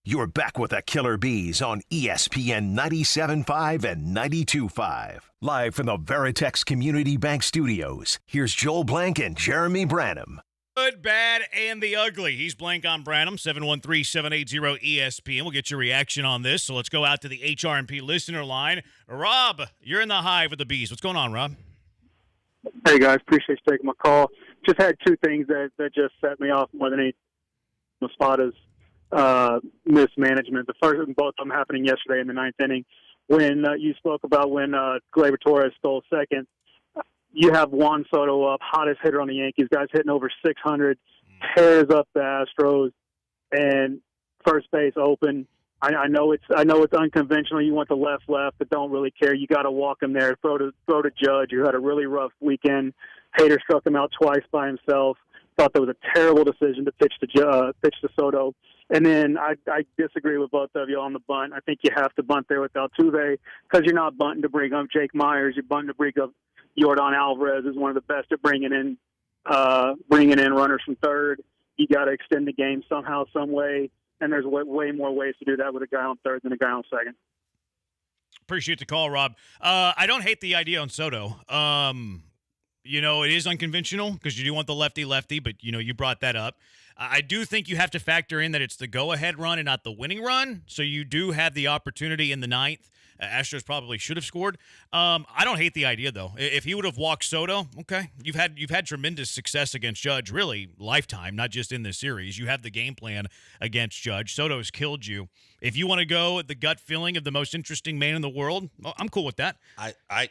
You're back with the Killer Bees on ESPN 97.5 and 92.5. Live from the Veritex Community Bank Studios, here's Joel Blank and Jeremy Branham. Good, bad, and the ugly. He's Blank on Branham, 713-780-ESPN. We'll get your reaction on this. So let's go out to the HRMP listener line. Rob, you're in the hive with the Bees. What's going on, Rob? Hey, guys. Appreciate you taking my call. Just had two things that just set me off more than anything. Spada's mismanagement. The first, both of them happening yesterday in the ninth inning. When you spoke about when Gleyber Torres stole second, you have Juan Soto up, hottest hitter on the Yankees. Guys hitting over 600, tears up the Astros, and first base open. I know it's unconventional. You want the left, but don't really care. You got to walk him there. Throw to Judge, who had a really rough weekend. Hader struck him out twice by himself. Thought that was a terrible decision to pitch to Soto. And then I disagree with both of you on the bunt. I think you have to bunt there with Altuve because you're not bunting to bring up Jake Myers. You're bunting to bring up Yordan Alvarez, is one of the best at bringing in runners from third. You got to extend the game somehow, some way. And there's way more ways to do that with a guy on third than a guy on second. Appreciate the call, Rob. I don't hate the idea on Soto. It is unconventional because you do want the lefty, but, you brought that up. I do think you have to factor in that it's the go-ahead run and not the winning run, so you do have the opportunity in the ninth. Astros probably should have scored. I don't hate the idea, though. If he would have walked Soto, okay. You've had tremendous success against Judge, really, lifetime, not just in this series. You have the game plan against Judge. Soto's killed you. If you want to go with the gut feeling of the most interesting man in the world, well, I'm cool with that. I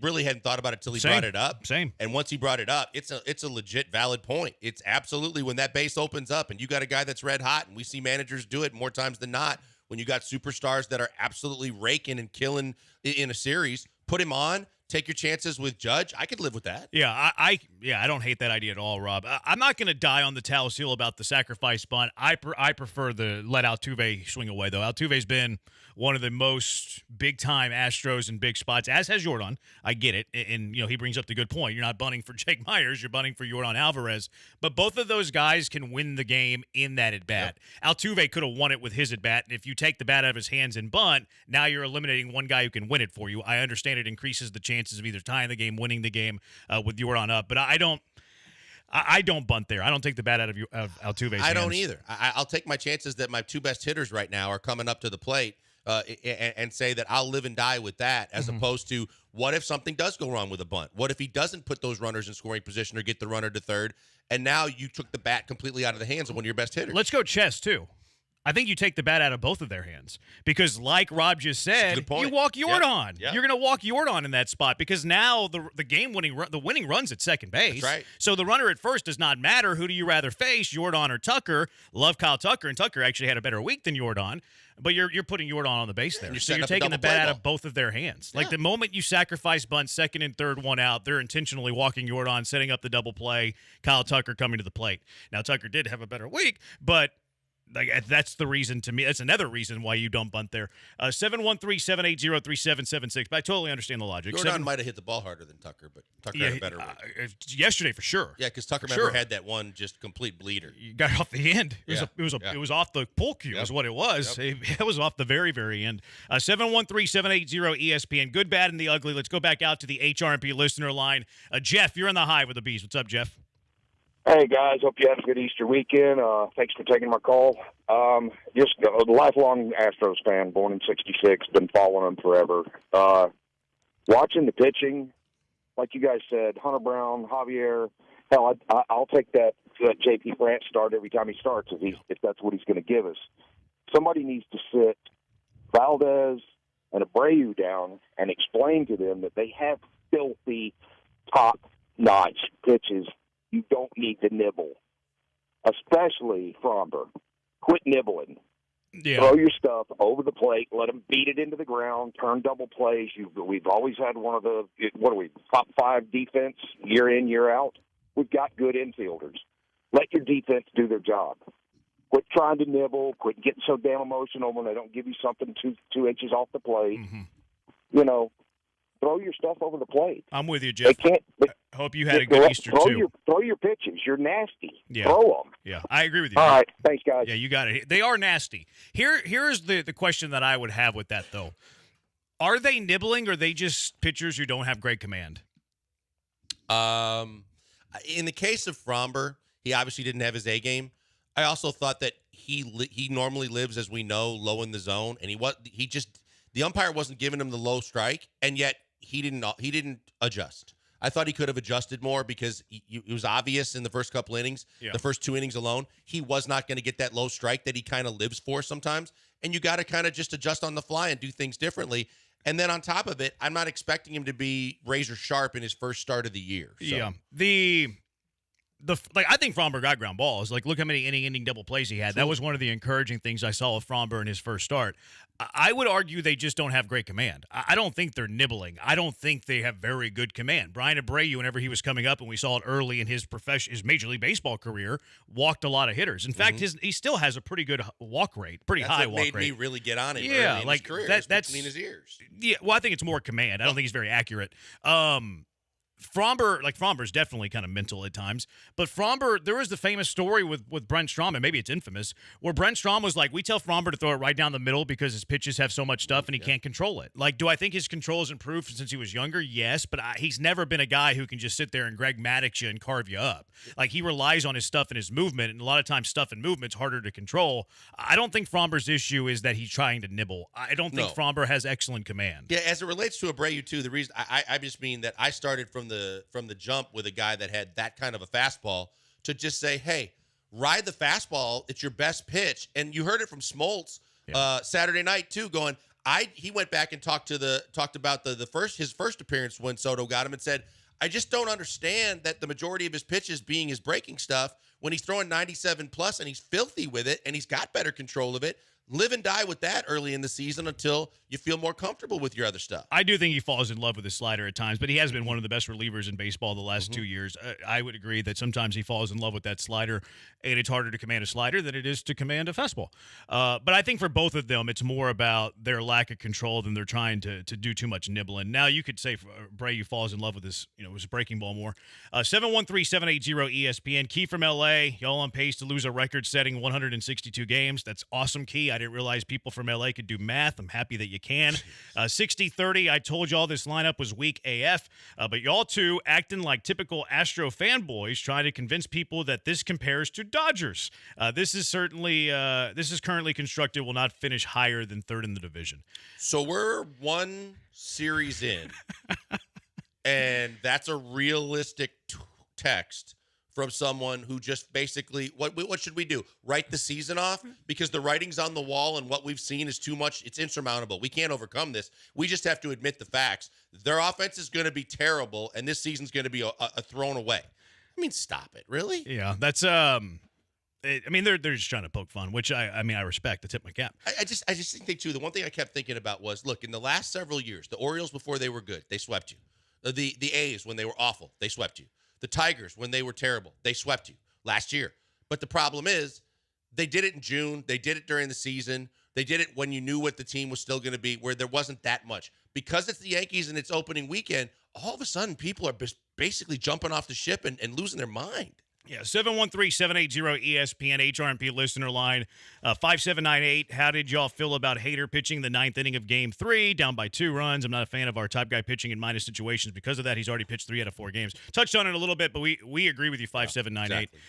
really hadn't thought about it till he brought it up. Same. And once he brought it up, it's a legit valid point. It's absolutely when that base opens up and you got a guy that's red hot, and we see managers do it more times than not. When you got superstars that are absolutely raking and killing in a series, put him on. Take your chances with Judge. I could live with that. Yeah, I don't hate that idea at all, Rob. I'm not going to die on the Taos Hill about the sacrifice bunt. I prefer the let Altuve swing away, though. Altuve's been one of the most big-time Astros in big spots, as has Yordan. I get it. And he brings up the good point. You're not bunting for Jake Myers. You're bunting for Yordan Alvarez. But both of those guys can win the game in that at-bat. Yep. Altuve could have won it with his at-bat. And if you take the bat out of his hands and bunt, now you're eliminating one guy who can win it for you. I understand it increases the chances of either tying the game, winning the game with Yordan up. But I don't bunt there. I don't take the bat out of Altuve's hands. I don't either. I'll take my chances that my two best hitters right now are coming up to the plate and say that I'll live and die with that, as opposed to what if something does go wrong with a bunt? What if he doesn't put those runners in scoring position or get the runner to third, and now you took the bat completely out of the hands of one of your best hitters? Let's go chess, too. I think you take the bat out of both of their hands because, like Rob just said, you walk Yordan. Yep. You're going to walk Yordan in that spot because now the winning run's at second base. That's right. So the runner at first does not matter. Who do you rather face, Yordan or Tucker? Love Kyle Tucker, and Tucker actually had a better week than Yordan. But you're putting Yordan on the base there. So you're taking the bat out of both of their hands. Like the moment you sacrifice bunt, second and third one out, they're intentionally walking Yordan, setting up the double play, Kyle Tucker coming to the plate. Now, Tucker did have a better week, but that's the reason to me. That's another reason why you don't bunt there. 713-780-3776. But I totally understand the logic. Jordan might have hit the ball harder than Tucker, but Tucker had a better week. Yesterday for sure. Yeah, because Tucker never had that one just complete bleeder. You got it off the end. It was off the pull cue is what it was. It was off the very, very end. 713-780-ESPN. Good, bad, and the ugly. Let's go back out to the HRMP listener line. Jeff, you're on the hive with the Bees. What's up, Jeff? Hey, guys. Hope you had a good Easter weekend. Thanks for taking my call. Just a lifelong Astros fan, born in '66, been following them forever. Watching the pitching, like you guys said, Hunter Brown, Javier, hell, I'll take that J.P. France start every time he starts if that's what he's going to give us. Somebody needs to sit Valdez and Abreu down and explain to them that they have filthy, top-notch pitches. You don't need to nibble, especially Fromber. Quit nibbling. Yeah. Throw your stuff over the plate. Let them beat it into the ground. Turn double plays. We've always had one of the top 5 defense year in, year out. We've got good infielders. Let your defense do their job. Quit trying to nibble. Quit getting so damn emotional when they don't give you something two inches off the plate. throw your stuff over the plate. I'm with you, They Jeff. can't. I hope you had a good Easter, too. Throw your pitches. You're nasty. Yeah. Throw them. Yeah, I agree with you. All right. Thanks, guys. Yeah, you got it. They are nasty. Here's the question that I would have with that, though. Are they nibbling, or are they just pitchers who don't have great command? In the case of Fromber, he obviously didn't have his A game. I also thought that he normally lives, as we know, low in the zone, and the umpire wasn't giving him the low strike, and yet he didn't adjust. I thought he could have adjusted more because it was obvious in the first couple innings, the first 2 innings alone, he was not going to get that low strike that he kind of lives for sometimes, and you got to kind of just adjust on the fly and do things differently. And then on top of it, I'm not expecting him to be razor sharp in his first start of the year. So. Yeah. I think Fromber got ground balls. Like, look how many inning double plays he had. That was one of the encouraging things I saw with Fromber in his first start. I would argue they just don't have great command. I don't think they're nibbling. I don't think they have very good command. Brian Abreu, whenever he was coming up, and we saw it early in his Major League Baseball career, walked a lot of hitters. In fact, he still has a pretty good walk rate, pretty high walk rate. That made me really get on him. Yeah, early in like his career. that's between his ears. Yeah, well, I think it's more command. I don't think he's very accurate. Fromber's definitely kind of mental at times. But Fromber, there was the famous story with Brent Strom, and maybe it's infamous, where Brent Strom was like, we tell Fromber to throw it right down the middle because his pitches have so much stuff and he can't control it. Like, do I think his control has improved since he was younger? Yes, but he's never been a guy who can just sit there and Greg Maddux you and carve you up. Like, he relies on his stuff and his movement, and a lot of times stuff and movement's harder to control. I don't think Fromber's issue is that he's trying to nibble. I don't think Fromber has excellent command. Yeah, as it relates to Abreu too, the reason I just mean that I started from the jump with a guy that had that kind of a fastball to just say, hey, ride the fastball. It's your best pitch. And you heard it from Smoltz Saturday night too, going, he went back and talked about his first appearance when Soto got him and said, I just don't understand that the majority of his pitches being his breaking stuff when he's throwing 97 plus and he's filthy with it and he's got better control of it. Live and die with that early in the season until you feel more comfortable with your other stuff. I do think he falls in love with his slider at times, but he has been one of the best relievers in baseball the last 2 years. I would agree that sometimes he falls in love with that slider, and it's harder to command a slider than it is to command a fastball. But I think for both of them, it's more about their lack of control than they're trying to do too much nibbling. Now, you could say Abreu falls in love with his breaking ball more. 713-780-ESPN. Key from L.A., y'all on pace to lose a record-setting 162 games. That's awesome, Key. I didn't realize people from L.A. could do math. I'm happy that you can. 60-30, I told y'all this lineup was weak AF, but y'all two acting like typical Astro fanboys trying to convince people that this compares to Dodgers. This is currently constructed, will not finish higher than third in the division. So we're one series in, and that's a realistic text from someone who just basically, what should we do? Write the season off? Because the writing's on the wall and what we've seen is too much. It's insurmountable. We can't overcome this. We just have to admit the facts. Their offense is going to be terrible, and this season's going to be a thrown away. I mean, stop it. Really? Yeah, that's they're just trying to poke fun, which I respect. I tip my cap. I just think too. The one thing I kept thinking about was, look, in the last several years, the Orioles before they were good, they swept you. The A's when they were awful, they swept you. The Tigers, when they were terrible, they swept you last year. But the problem is they did it in June. They did it during the season. They did it when you knew what the team was still going to be, where there wasn't that much. Because it's the Yankees and it's opening weekend, all of a sudden people are basically jumping off the ship and losing their mind. Yeah, 713-780-ESPN, HRMP listener line, 5798. How did y'all feel about Hader pitching the ninth inning of Game 3, down by 2 runs? I'm not a fan of our type guy pitching in minus situations. Because of that, he's already pitched 3 out of 4 games. Touched on it a little bit, but we agree with you, 5798. Exactly.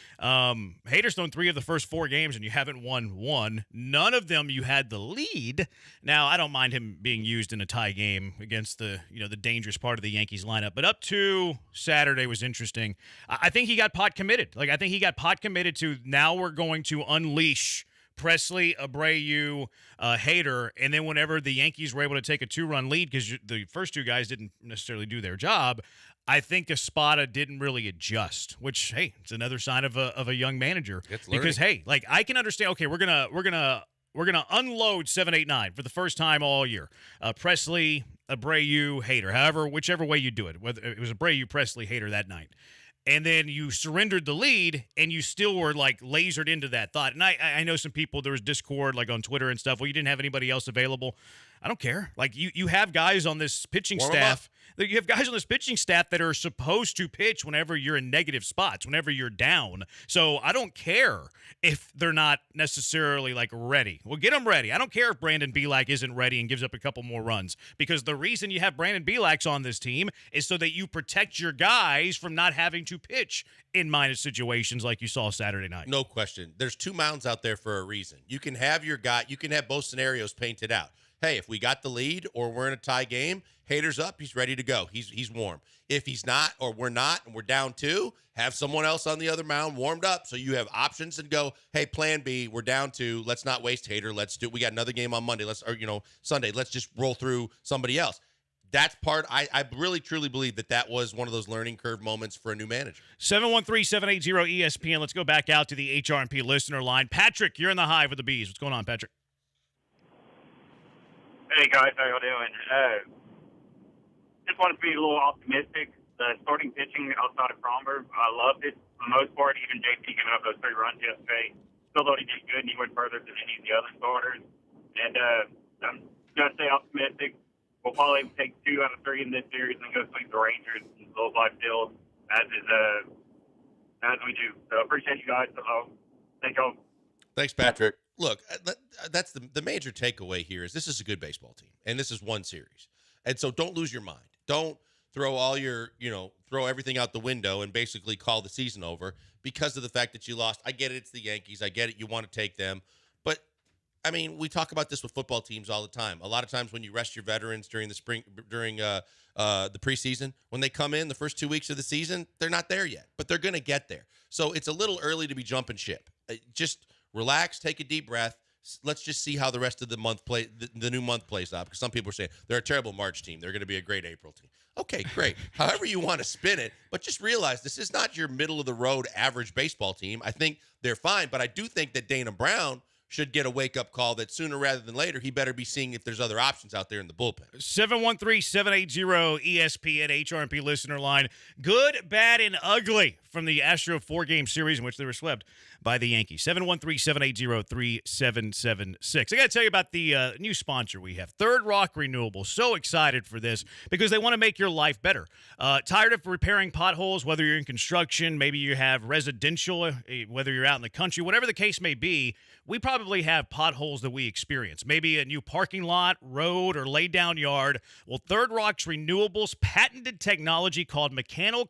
Hader's thrown 3 of the first 4 games, and you haven't won 1. None of them you had the lead. Now, I don't mind him being used in a tie game against the dangerous part of the Yankees lineup, but up to Saturday was interesting. I think he got pot committed. Like, I think he got pot committed to, now we're going to unleash Presley, Abreu, Hader, and then whenever the Yankees were able to take a 2-run lead, because the first 2 guys didn't necessarily do their job, I think Espada didn't really adjust, which, hey, it's another sign of a young manager. Because, hey, like, I can understand, okay, we're gonna unload 7, 8, 9 for the first time all year. Presley, Abreu, Hader, whichever way you do it, whether it was Abreu, Presley, Hader that night. And then you surrendered the lead, and you still were, like, lasered into that thought. And I know some people, there was Discord, like, on Twitter and stuff. Well, you didn't have anybody else available. I don't care. Like you have guys on this pitching Warm 'em staff. You have guys on this pitching staff that are supposed to pitch whenever you're in negative spots, whenever you're down. So I don't care if they're not necessarily like ready. Well, get them ready. I don't care if Brandon Belak isn't ready and gives up a couple more runs, because the reason you have Brandon Belak on this team is so that you protect your guys from not having to pitch in minus situations like you saw Saturday night. No question. There's 2 mounds out there for a reason. You can have your guy. You can have both scenarios painted out. Hey, if we got the lead or we're in a tie game, Hader's up, he's ready to go. He's warm. If he's not, or we're not, and we're down 2, have someone else on the other mound warmed up so you have options and go, hey, plan B, we're down 2. Let's not waste Hader. We got another game on Monday. Sunday. Let's just roll through somebody else. That's part. I really truly believe that was one of those learning curve moments for a new manager. 713-780-ESPN. Let's go back out to the HRP listener line. Patrick, you're in the hive with the Bees. What's going on, Patrick? Hey guys, how y'all doing? Just want to be a little optimistic. The starting pitching outside of Cromberg, I loved it for the most part. Even JP giving up those 3 runs yesterday, still thought he did good, and he went further than any of the other starters. And I'm gonna stay optimistic. We'll probably take 2 out of 3 in this series and go sweep the Rangers in Globe Life Field as we do. So I appreciate you guys. Thank y'all. Thanks, Patrick. Look, that's the major takeaway here is this is a good baseball team, and this is one series. And so don't lose your mind. Don't throw throw everything out the window and basically call the season over because of the fact that you lost. I get it. It's the Yankees. I get it. You want to take them. But, I mean, we talk about this with football teams all the time. A lot of times when you rest your veterans during the preseason, when they come in the first 2 weeks of the season, they're not there yet. But they're going to get there. So it's a little early to be jumping ship. Just relax, take a deep breath. Let's just see how the rest of the month the new month plays out, because some people are saying they're a terrible March team. They're going to be a great April team. Okay, great. However you want to spin it, but just realize this is not your middle of the road average baseball team. I think they're fine, but I do think that Dana Brown should get a wake-up call that sooner rather than later he better be seeing if there's other options out there in the bullpen. 713-780-ESPN HRP listener line. Good, bad, and ugly from the Astro 4-game series in which they were swept by the Yankees. 713-780-3776. I got to tell you about the new sponsor we have, Third Rock Renewables. So excited for this because they want to make your life better. Tired of repairing potholes, whether you're in construction, maybe you have residential, whether you're out in the country, whatever the case may be, we probably have potholes that we experience. Maybe a new parking lot, road, or laid down yard. Well, Third Rock's Renewables patented technology called mechanical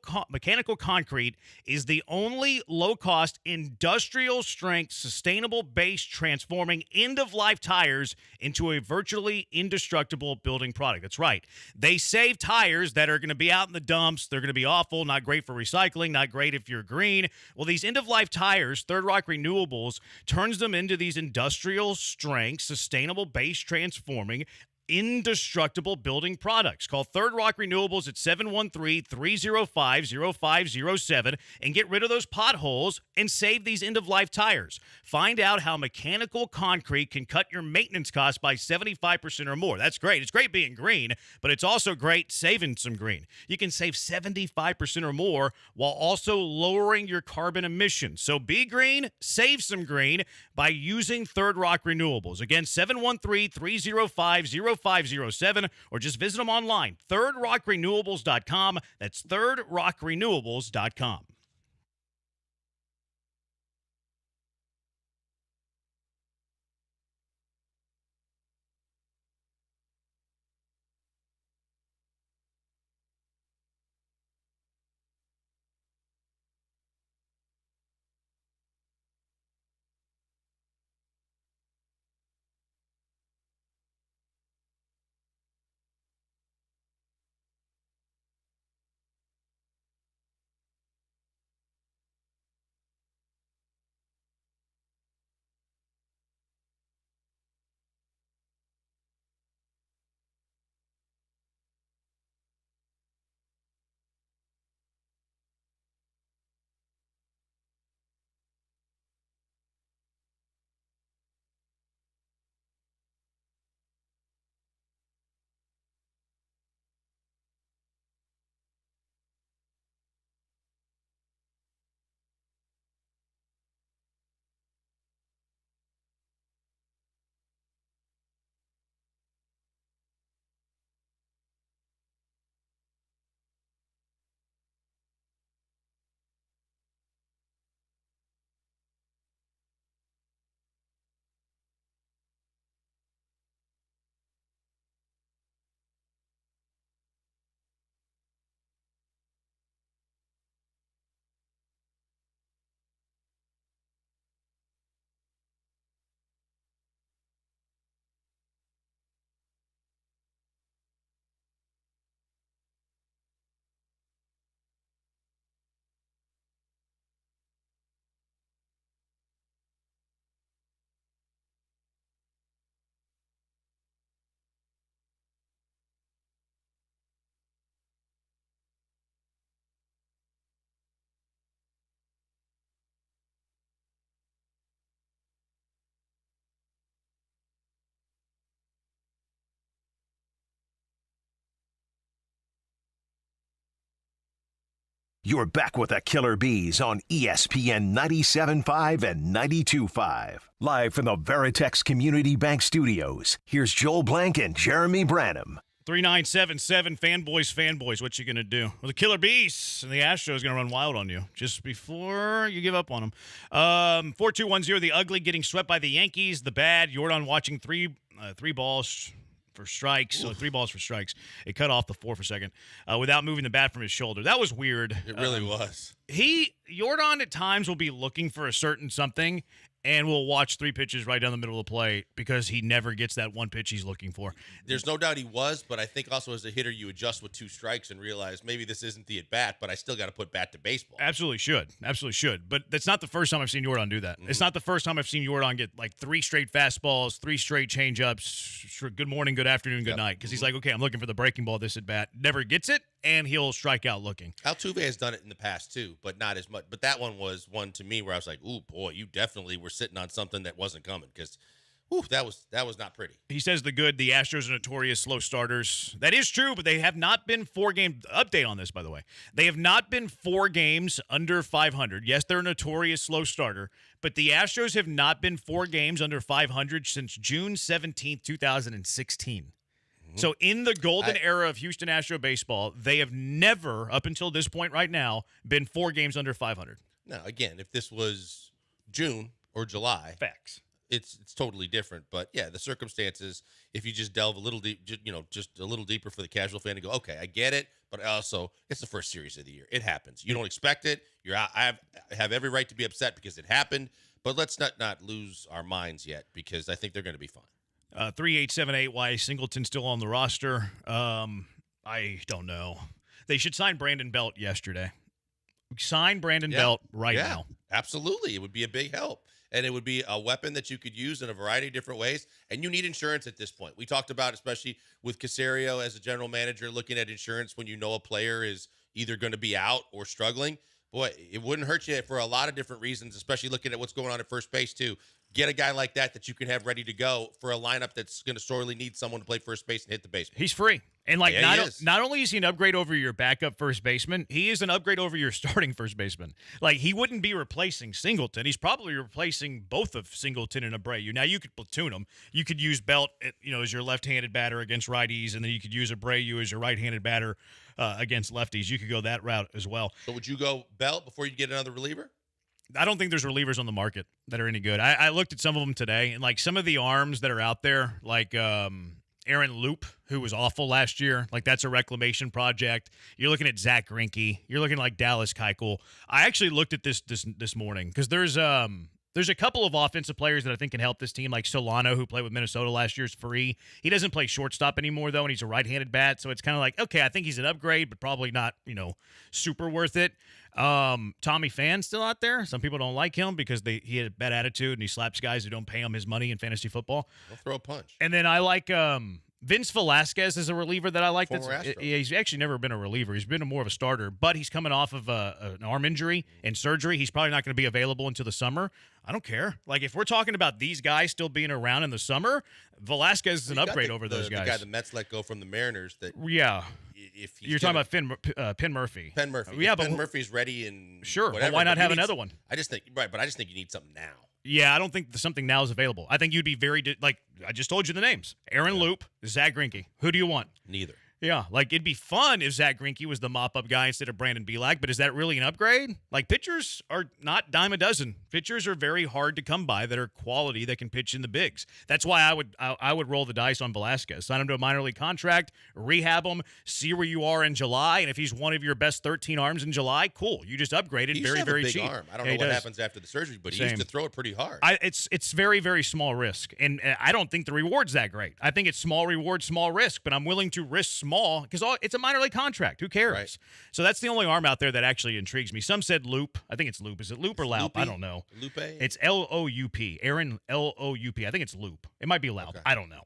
concrete is the only low-cost, industrial-strength, sustainable base transforming end-of-life tires into a virtually indestructible building product. That's right. They save tires that are going to be out in the dumps. They're going to be awful, not great for recycling, not great if you're green. Well, these end-of-life tires, Third Rock Renewables, turns them into these industrial-strength, sustainable base transforming indestructible building products. Call Third Rock Renewables at 713-305-0507 and get rid of those potholes and save these end-of-life tires. Find out how mechanical concrete can cut your maintenance costs by 75% or more. That's great. It's great being green, but it's also great saving some green. You can save 75% or more while also lowering your carbon emissions. So be green, save some green by using Third Rock Renewables. Again, 713-305-0507 or just visit them online, thirdrockrenewables.com. That's thirdrockrenewables.com. You're back with the Killer Bees on ESPN 97.5 and 92.5. Live from the Veritex Community Bank Studios, here's Joel Blank and Jeremy Branham. 3977 fanboys, what you going to do? Well, the Killer Bees and the Astros going to run wild on you just before you give up on them. 4210, the ugly getting swept by the Yankees. The bad, Jordan watching three balls for strikes. So 3 balls for strikes. It cut off the 4 for second without moving the bat from his shoulder. That was weird. It really was. Jordan at times will be looking for a certain something and will watch 3 pitches right down the middle of the plate because he never gets that one pitch he's looking for. There's no doubt he was, but I think also as a hitter, you adjust with 2 strikes and realize maybe this isn't the at-bat, but I still got to put bat to baseball. Absolutely should. But that's not the first time I've seen Jordan do that. It's not the first time I've seen Jordan get like 3 straight fastballs, 3 straight changeups, good morning, good afternoon, good night. Because he's like, okay, I'm looking for the breaking ball this at-bat. Never gets it, and he'll strike out looking. Altuve has done it in the past too, but not as much. But that one was one to me where I was like, ooh, boy, you definitely were sitting on something that wasn't coming because that was not pretty. He says the Astros are notorious slow starters. That is true, but they have not been 4-game update on this, by the way. They have not been 4 games under 500. Yes, they're a notorious slow starter, but the Astros have not been 4 games under 500 since June 17th, 2016. So in the golden era of Houston Astro baseball, they have never, up until this point right now, been 4 games under 500. Now, again, if this was June or July, facts, it's totally different. But yeah, the circumstances. If you just delve a little deep, just a little deeper for the casual fan to go, okay, I get it. But also, it's the first series of the year. It happens. You don't expect it. You're out. I have every right to be upset because it happened. But let's not lose our minds yet because I think they're going to be fine. 3878, why is Singleton still on the roster? I don't know. They should sign Brandon Belt yesterday. Sign Brandon Belt right now. Absolutely. It would be a big help. And it would be a weapon that you could use in a variety of different ways. And you need insurance at this point. We talked about, especially with Caserio as a general manager, looking at insurance when you know a player is either going to be out or struggling. Boy, it wouldn't hurt you for a lot of different reasons, especially looking at what's going on at first base, too. Get a guy like that you can have ready to go for a lineup that's going to sorely need someone to play first base and hit the baseball. He's free. And not only is he an upgrade over your backup first baseman, he is an upgrade over your starting first baseman. Like, he wouldn't be replacing Singleton. He's probably replacing both of Singleton and Abreu. Now, you could platoon them. You could use Belt, as your left-handed batter against righties, and then you could use Abreu as your right-handed batter against lefties. You could go that route as well. So would you go Belt before you get another reliever? I don't think there's relievers on the market that are any good. I looked at some of them today, and like some of the arms that are out there, like Aaron Loop, who was awful last year, like that's a reclamation project. You're looking at Zach Greinke. You're looking like Dallas Keuchel. I actually looked at this morning because there's a couple of offensive players that I think can help this team, like Solano, who played with Minnesota last year, is free. He doesn't play shortstop anymore, though, and he's a right-handed bat, so it's kind of like, okay, I think he's an upgrade, but probably not, super worth it. Tommy Phan's still out there. Some people don't like him because he had a bad attitude, and he slaps guys who don't pay him his money in fantasy football. He'll throw a punch. And then I like Vince Velasquez is a reliever that I like. Former He's actually never been a reliever. He's been more of a starter, but he's coming off of an arm injury and surgery. He's probably not going to be available until the summer. I don't care. Like, if we're talking about these guys still being around in the summer, Velasquez is an upgrade over those guys. The guy the Mets let go from the Mariners. Yeah. You're talking about Penn Murphy. Penn Murphy. Yeah, but Penn Murphy's ready and sure. Whatever, why not have another one? I just think you need something now. Yeah, I don't think something now is available. I think you'd be I just told you the names. Aaron Loop, Zach Greinke. Who do you want? Neither. Yeah, like it'd be fun if Zach Greinke was the mop-up guy instead of Brandon Bielak, but is that really an upgrade? Like, pitchers are not dime a dozen. Pitchers are very hard to come by that are quality that can pitch in the bigs. That's why I would roll the dice on Velasquez. Sign him to a minor league contract, rehab him, see where you are in July, and if he's one of your best 13 arms in July, cool. You just upgraded very, very cheap. Arm. I don't know what happens after the surgery, but he used to throw it pretty hard. It's very, very small risk, and I don't think the reward's that great. I think it's small reward, small risk, but I'm willing to risk small because it's a minor league contract. Who cares? Right. So that's the only arm out there that actually intrigues me. Some said Loop. I think it's Loop. Is it Loop or Loup? Loopy? I don't know. Lupe? It's L-O-U-P. Aaron L-O-U-P. I think it's Loop. It might be Loup. Okay. I don't know.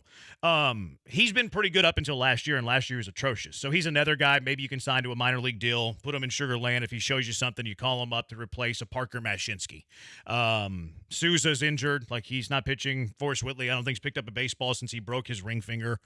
He's been pretty good up until last year, and last year was atrocious. So he's another guy maybe you can sign to a minor league deal, put him in Sugar Land. If he shows you something, you call him up to replace a Parker Mashinsky. Souza's injured. Like, he's not pitching. Forrest Whitley, I don't think, he's picked up a baseball since he broke his ring finger.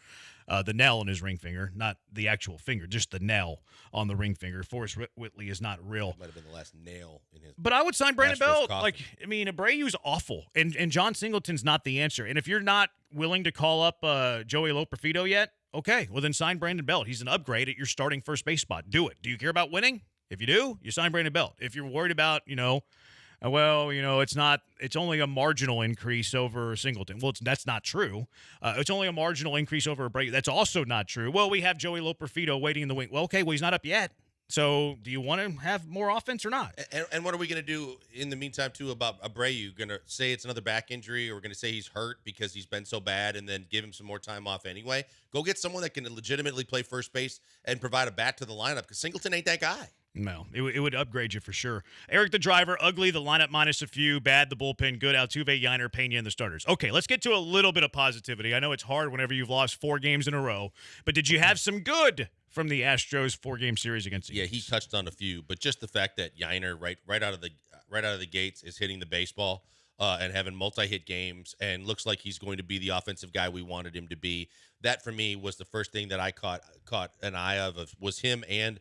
the nail on his ring finger, not the actual finger, just the nail on the ring finger. Forrest Whitley is not real. That might have been the last nail in his. But I would sign Brandon Astros Belt. coffin. Abreu's awful, and John Singleton's not the answer. And if you're not willing to call up Joey Loperfido yet, okay, well then sign Brandon Belt. He's an upgrade at your starting first base spot. Do it. Do you care about winning? If you do, you sign Brandon Belt. If you're worried about, it's only a marginal increase over Singleton. Well, that's not true. It's only a marginal increase over Abreu. That's also not true. Well, we have Joey Loperfido waiting in the wing. Well, okay, he's not up yet. So do you want to have more offense or not? And what are we going to do in the meantime, too, about Abreu? Going to say it's another back injury, or we're going to say he's hurt because he's been so bad and then give him some more time off anyway? Go get someone that can legitimately play first base and provide a bat to the lineup, because Singleton ain't that guy. No, it would upgrade you for sure. Eric the driver, ugly, the lineup minus a few, bad, the bullpen, good, Altuve, Yiner, Pena, and the starters. Okay, let's get to a little bit of positivity. I know it's hard whenever you've lost 4 games in a row, but did you have some good from the Astros 4-game series against the Yankees? He touched on a few, but just the fact that Yiner right out of the gates is hitting the baseball and having multi-hit games and looks like he's going to be the offensive guy we wanted him to be. That for me was the first thing that I caught an eye of was him, and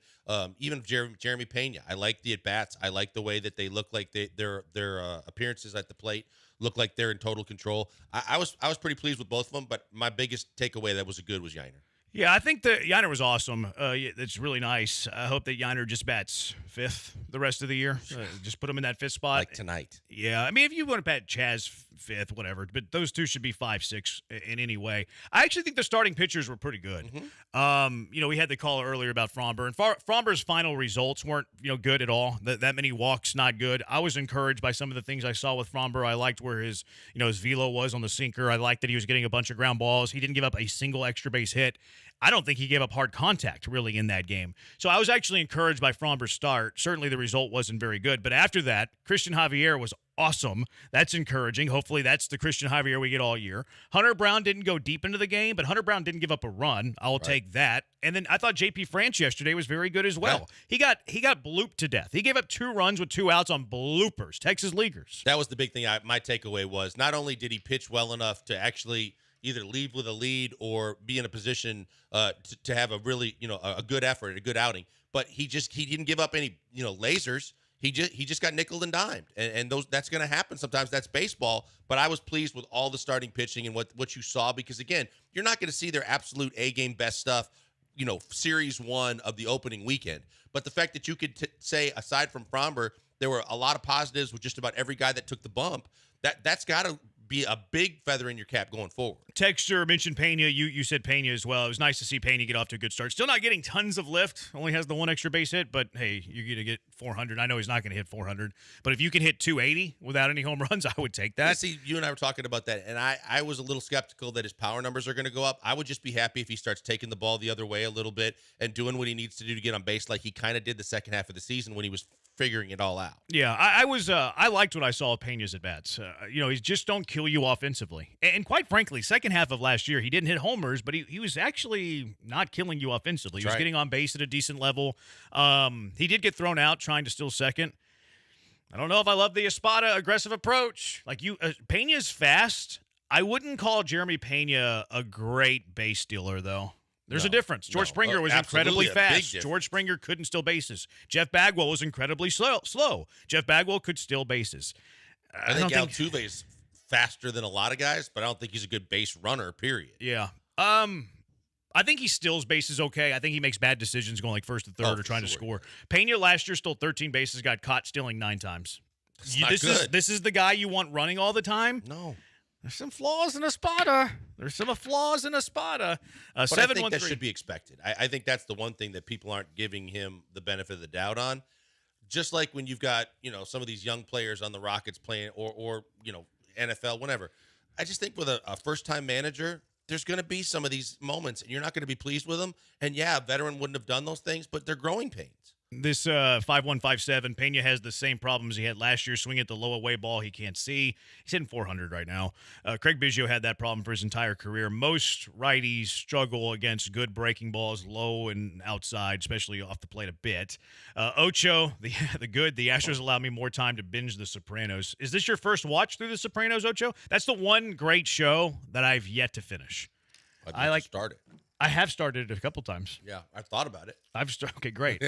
even Jeremy Pena. I like the at bats. I like the way that they look like their appearances at the plate look like they're in total control. I was pretty pleased with both of them, but my biggest takeaway that was good was Yiner. Yeah, I think that Yiner was awesome. It's really nice. I hope that Yiner just bats 5th the rest of the year. Just put him in that 5th spot. Like tonight. Yeah, I mean, if you want to bat Chaz 5th, whatever, but those two should be 5, 6 in any way. I actually think the starting pitchers were pretty good. Mm-hmm. We had the call earlier about Fromber, and Fromber's final results weren't, good at all. That many walks, not good. I was encouraged by some of the things I saw with Fromber. I liked where his velo was on the sinker. I liked that he was getting a bunch of ground balls. He didn't give up a single extra base hit. I don't think he gave up hard contact really in that game. So I was actually encouraged by Fromber's start. Certainly the result wasn't very good. But after that, Christian Javier was awesome. That's encouraging. Hopefully that's the Christian Javier we get all year. Hunter Brown didn't go deep into the game, but Hunter Brown didn't give up a run. I'll take that. And then I thought J.P. France yesterday was very good as well. Yeah. He got blooped to death. He gave up 2 runs with 2 outs on bloopers, Texas leaguers. That was the big thing. My takeaway was not only did he pitch well enough to actually either leave with a lead or be in a position to have a really, a good effort, a good outing. But he didn't give up any, lasers. He just got nickeled and dimed, and that's going to happen sometimes. That's baseball. But I was pleased with all the starting pitching and what you saw, because again, you're not going to see their absolute A-game best stuff, series 1 of the opening weekend. But the fact that you could say, aside from Fromber, there were a lot of positives with just about every guy that took the bump. That's got to be a big feather in your cap going forward. Texture mentioned Pena. You said Pena as well. It was nice to see Pena get off to a good start. Still not getting tons of lift. Only has the 1 extra base hit, but hey, you're going to get 400. I know he's not going to hit 400, but if you can hit 280 without any home runs, I would take that. See, you and I were talking about that, and I was a little skeptical that his power numbers are going to go up. I would just be happy if he starts taking the ball the other way a little bit and doing what he needs to do to get on base, like he kind of did the second half of the season when he was figuring it all out. Yeah, I liked what I saw of Pena's at bats. He just don't kill you offensively. And quite frankly, second half of last year, he didn't hit homers, but he was actually not killing you offensively. He was getting on base at a decent level. He did get thrown out trying to steal second. I don't know if I love the Espada aggressive approach. Pena's fast. I wouldn't call Jeremy Pena a great base stealer, though. There's a difference. George Springer was incredibly fast. George Springer couldn't steal bases. Jeff Bagwell was incredibly slow. Jeff Bagwell could steal bases. I think Altuve is faster than a lot of guys, but I don't think he's a good base runner, period. Yeah. I think he steals bases okay. I think he makes bad decisions going first to third or trying to score. Pena last year stole 13 bases, got caught stealing 9 times. This is the guy you want running all the time? No. There's some flaws in Espada. I think that should be expected. I think that's the one thing that people aren't giving him the benefit of the doubt on. Just like when you've got, some of these young players on the Rockets playing or NFL, whatever. I just think with a first-time manager, there's going to be some of these moments, and you're not going to be pleased with them. And, yeah, a veteran wouldn't have done those things, but they're growing pains. This 5157, Pena has the same problems he had last year. Swing at the low away ball he can't see. He's hitting 400 right now. Craig Biggio had that problem for his entire career. Most righties struggle against good breaking balls, low and outside, especially off the plate a bit. Ocho, the Astros allowed me more time to binge The Sopranos. Is this your first watch through The Sopranos, Ocho? That's the one great show that I've yet to finish. I'd like to start it. I have started it a couple times. Yeah, I've thought about it. Okay, great.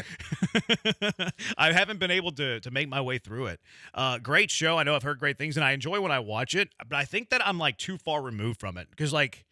I haven't been able to make my way through it. Great show. I know I've heard great things, and I enjoy when I watch it, but I think that I'm like too far removed from it because like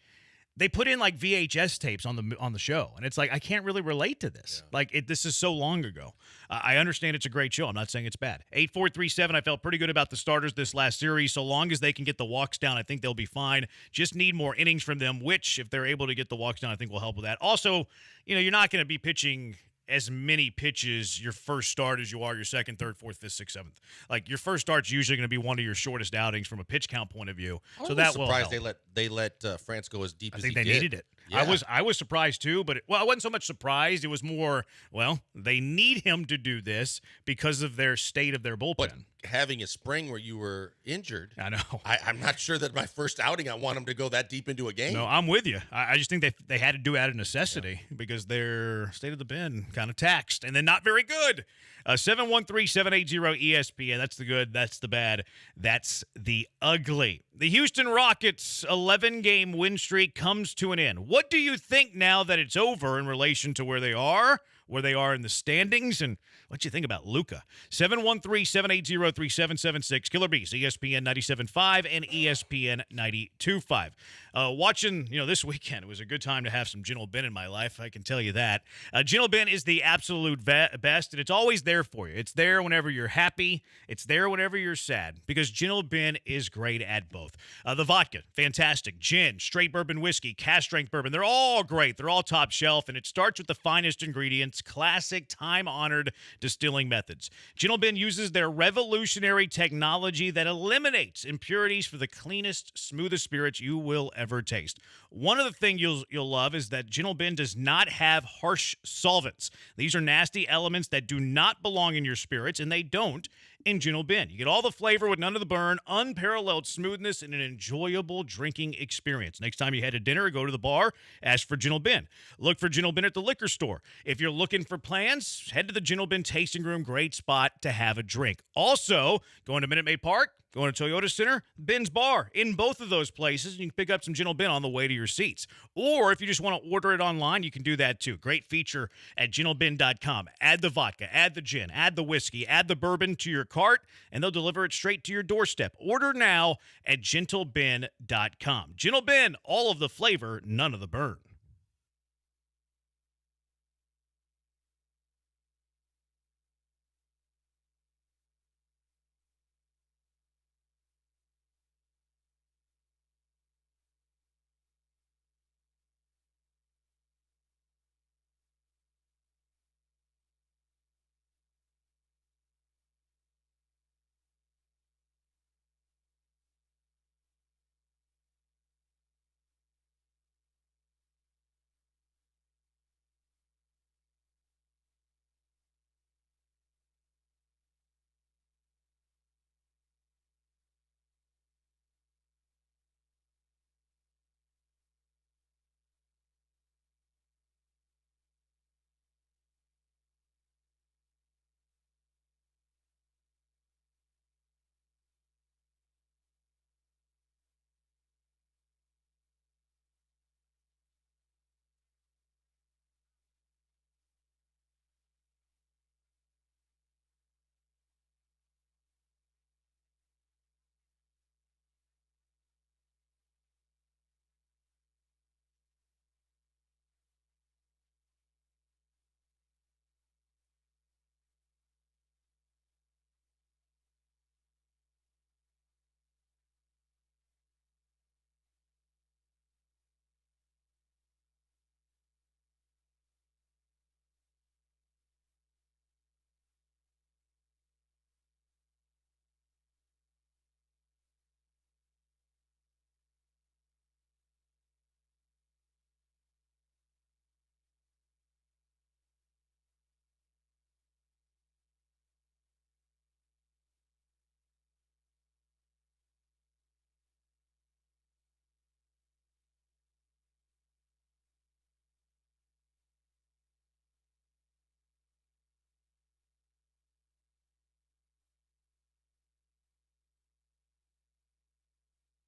they put in like VHS tapes on the show, and it's like I can't really relate to this. Yeah. Like this is so long ago. I understand it's a great show. I'm not saying it's bad. 8437. I felt pretty good about the starters this last series. So long as they can get the walks down, I think they'll be fine. Just need more innings from them, which if they're able to get the walks down, I think will help with that. Also, you're not going to be pitching as many pitches your first start as you are your second, third, fourth, fifth, sixth, seventh. Like your first start's usually going to be one of your shortest outings from a pitch count point of view. So that will help. They let France go as deep as he did. I think they needed it. Yeah. I was surprised too, but I wasn't so much surprised. It was more, they need him to do this because of their state of their bullpen. But having a spring where you were injured, I know. I'm not sure that my first outing I want him to go that deep into a game. No, I'm with you. I just think they had to do it out of necessity because their state of the pen kind of taxed and then not very good. 713-780-ESPN. That's the good. That's the bad. That's the ugly. The Houston Rockets' 11-game win streak comes to an end. What do you think now that it's over in relation to where they are in the standings, and what you think about Luka? 713-780-3776. Killer Bees, ESPN 97.5 and ESPN 92.5. Watching, this weekend, it was a good time to have some Gentle Ben in my life, I can tell you that. Gentle Ben is the absolute best, and it's always there for you. It's there whenever you're happy. It's there whenever you're sad, because Gentle Ben is great at both. The vodka, fantastic. Gin, straight bourbon whiskey, cask strength bourbon, they're all great. They're all top shelf, and it starts with the finest ingredients, classic, time-honored distilling methods. Gentle Ben uses their revolutionary technology that eliminates impurities for the cleanest, smoothest spirits you will ever taste. One of the things you'll love is that Gentle Ben does not have harsh solvents. These are nasty elements that do not belong in your spirits, and they don't in Gentle Ben. You get all the flavor with none of the burn, unparalleled smoothness, and an enjoyable drinking experience. Next time you head to dinner or go to the bar, ask for Gentle Ben. Look for Gentle Ben at the liquor store. If you're looking for plans, head to the Gentle Ben Tasting Room. Great spot to have a drink. Also, going to Minute Maid Park, going to Toyota Center, Ben's Bar. In both of those places, you can pick up some Gentle Ben on the way to your seats. Or if you just want to order it online, you can do that too. Great feature at gentleben.com. Add the vodka, add the gin, add the whiskey, add the bourbon to your cart, and they'll deliver it straight to your doorstep. Order now at gentleben.com. Gentle Ben, all of the flavor, none of the burn.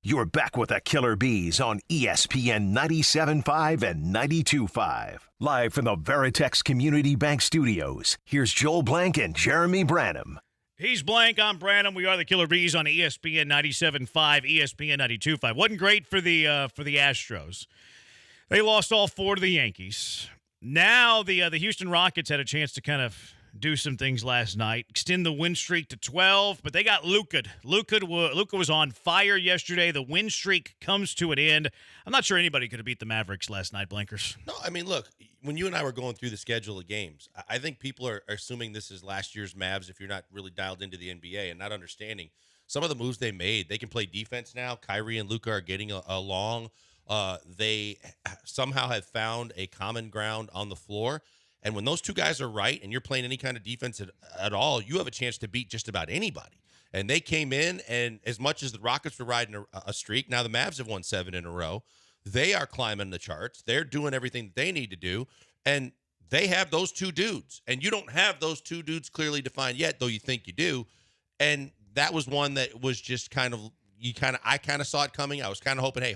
You're back with the Killer Bees on ESPN 97.5 and 92.5. Live from the Veritex Community Bank Studios, here's Joel Blank and Jeremy Branham. He's Blank, I'm Branham. We are the Killer Bees on ESPN 97.5, ESPN 92.5. Wasn't great for the Astros. They lost all 4 to the Yankees. Now the Houston Rockets had a chance to kind of do some things last night, extend the win streak to 12, but they got Luka. Luka was on fire yesterday. The win streak comes to an end. I'm not sure anybody could have beat the Mavericks last night, Blankers. No, I mean, look, when you and I were going through the schedule of games, I think people are assuming this is last year's Mavs if you're not really dialed into the NBA and not understanding some of the moves they made. They can play defense now. Kyrie and Luka are getting along. They somehow have found a common ground on the floor. And when those two guys are right and you're playing any kind of defense at all, you have a chance to beat just about anybody. And they came in, and as much as the Rockets were riding a streak, now the Mavs have won 7 in a row. They are climbing the charts. They're doing everything that they need to do. And they have those two dudes. And you don't have those two dudes clearly defined yet, though you think you do. And that was one that was just I kind of saw it coming. I was kind of hoping, hey,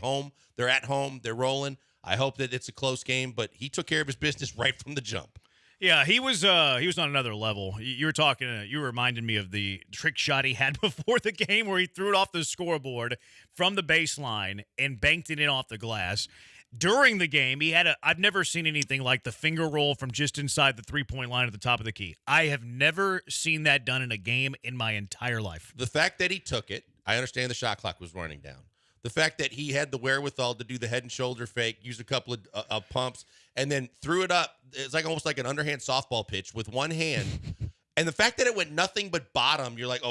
they're at home, they're rolling. I hope that it's a close game, but he took care of his business right from the jump. Yeah, he was on another level. You were reminding me of the trick shot he had before the game where he threw it off the scoreboard from the baseline and banked it in off the glass. During the game, I've never seen anything like the finger roll from just inside the three-point line at the top of the key. I have never seen that done in a game in my entire life. The fact that he took it, I understand the shot clock was running down. The fact that he had the wherewithal to do the head and shoulder fake, use a couple of pumps, and then threw it up. It's almost like an underhand softball pitch with one hand. And the fact that it went nothing but bottom, you're like,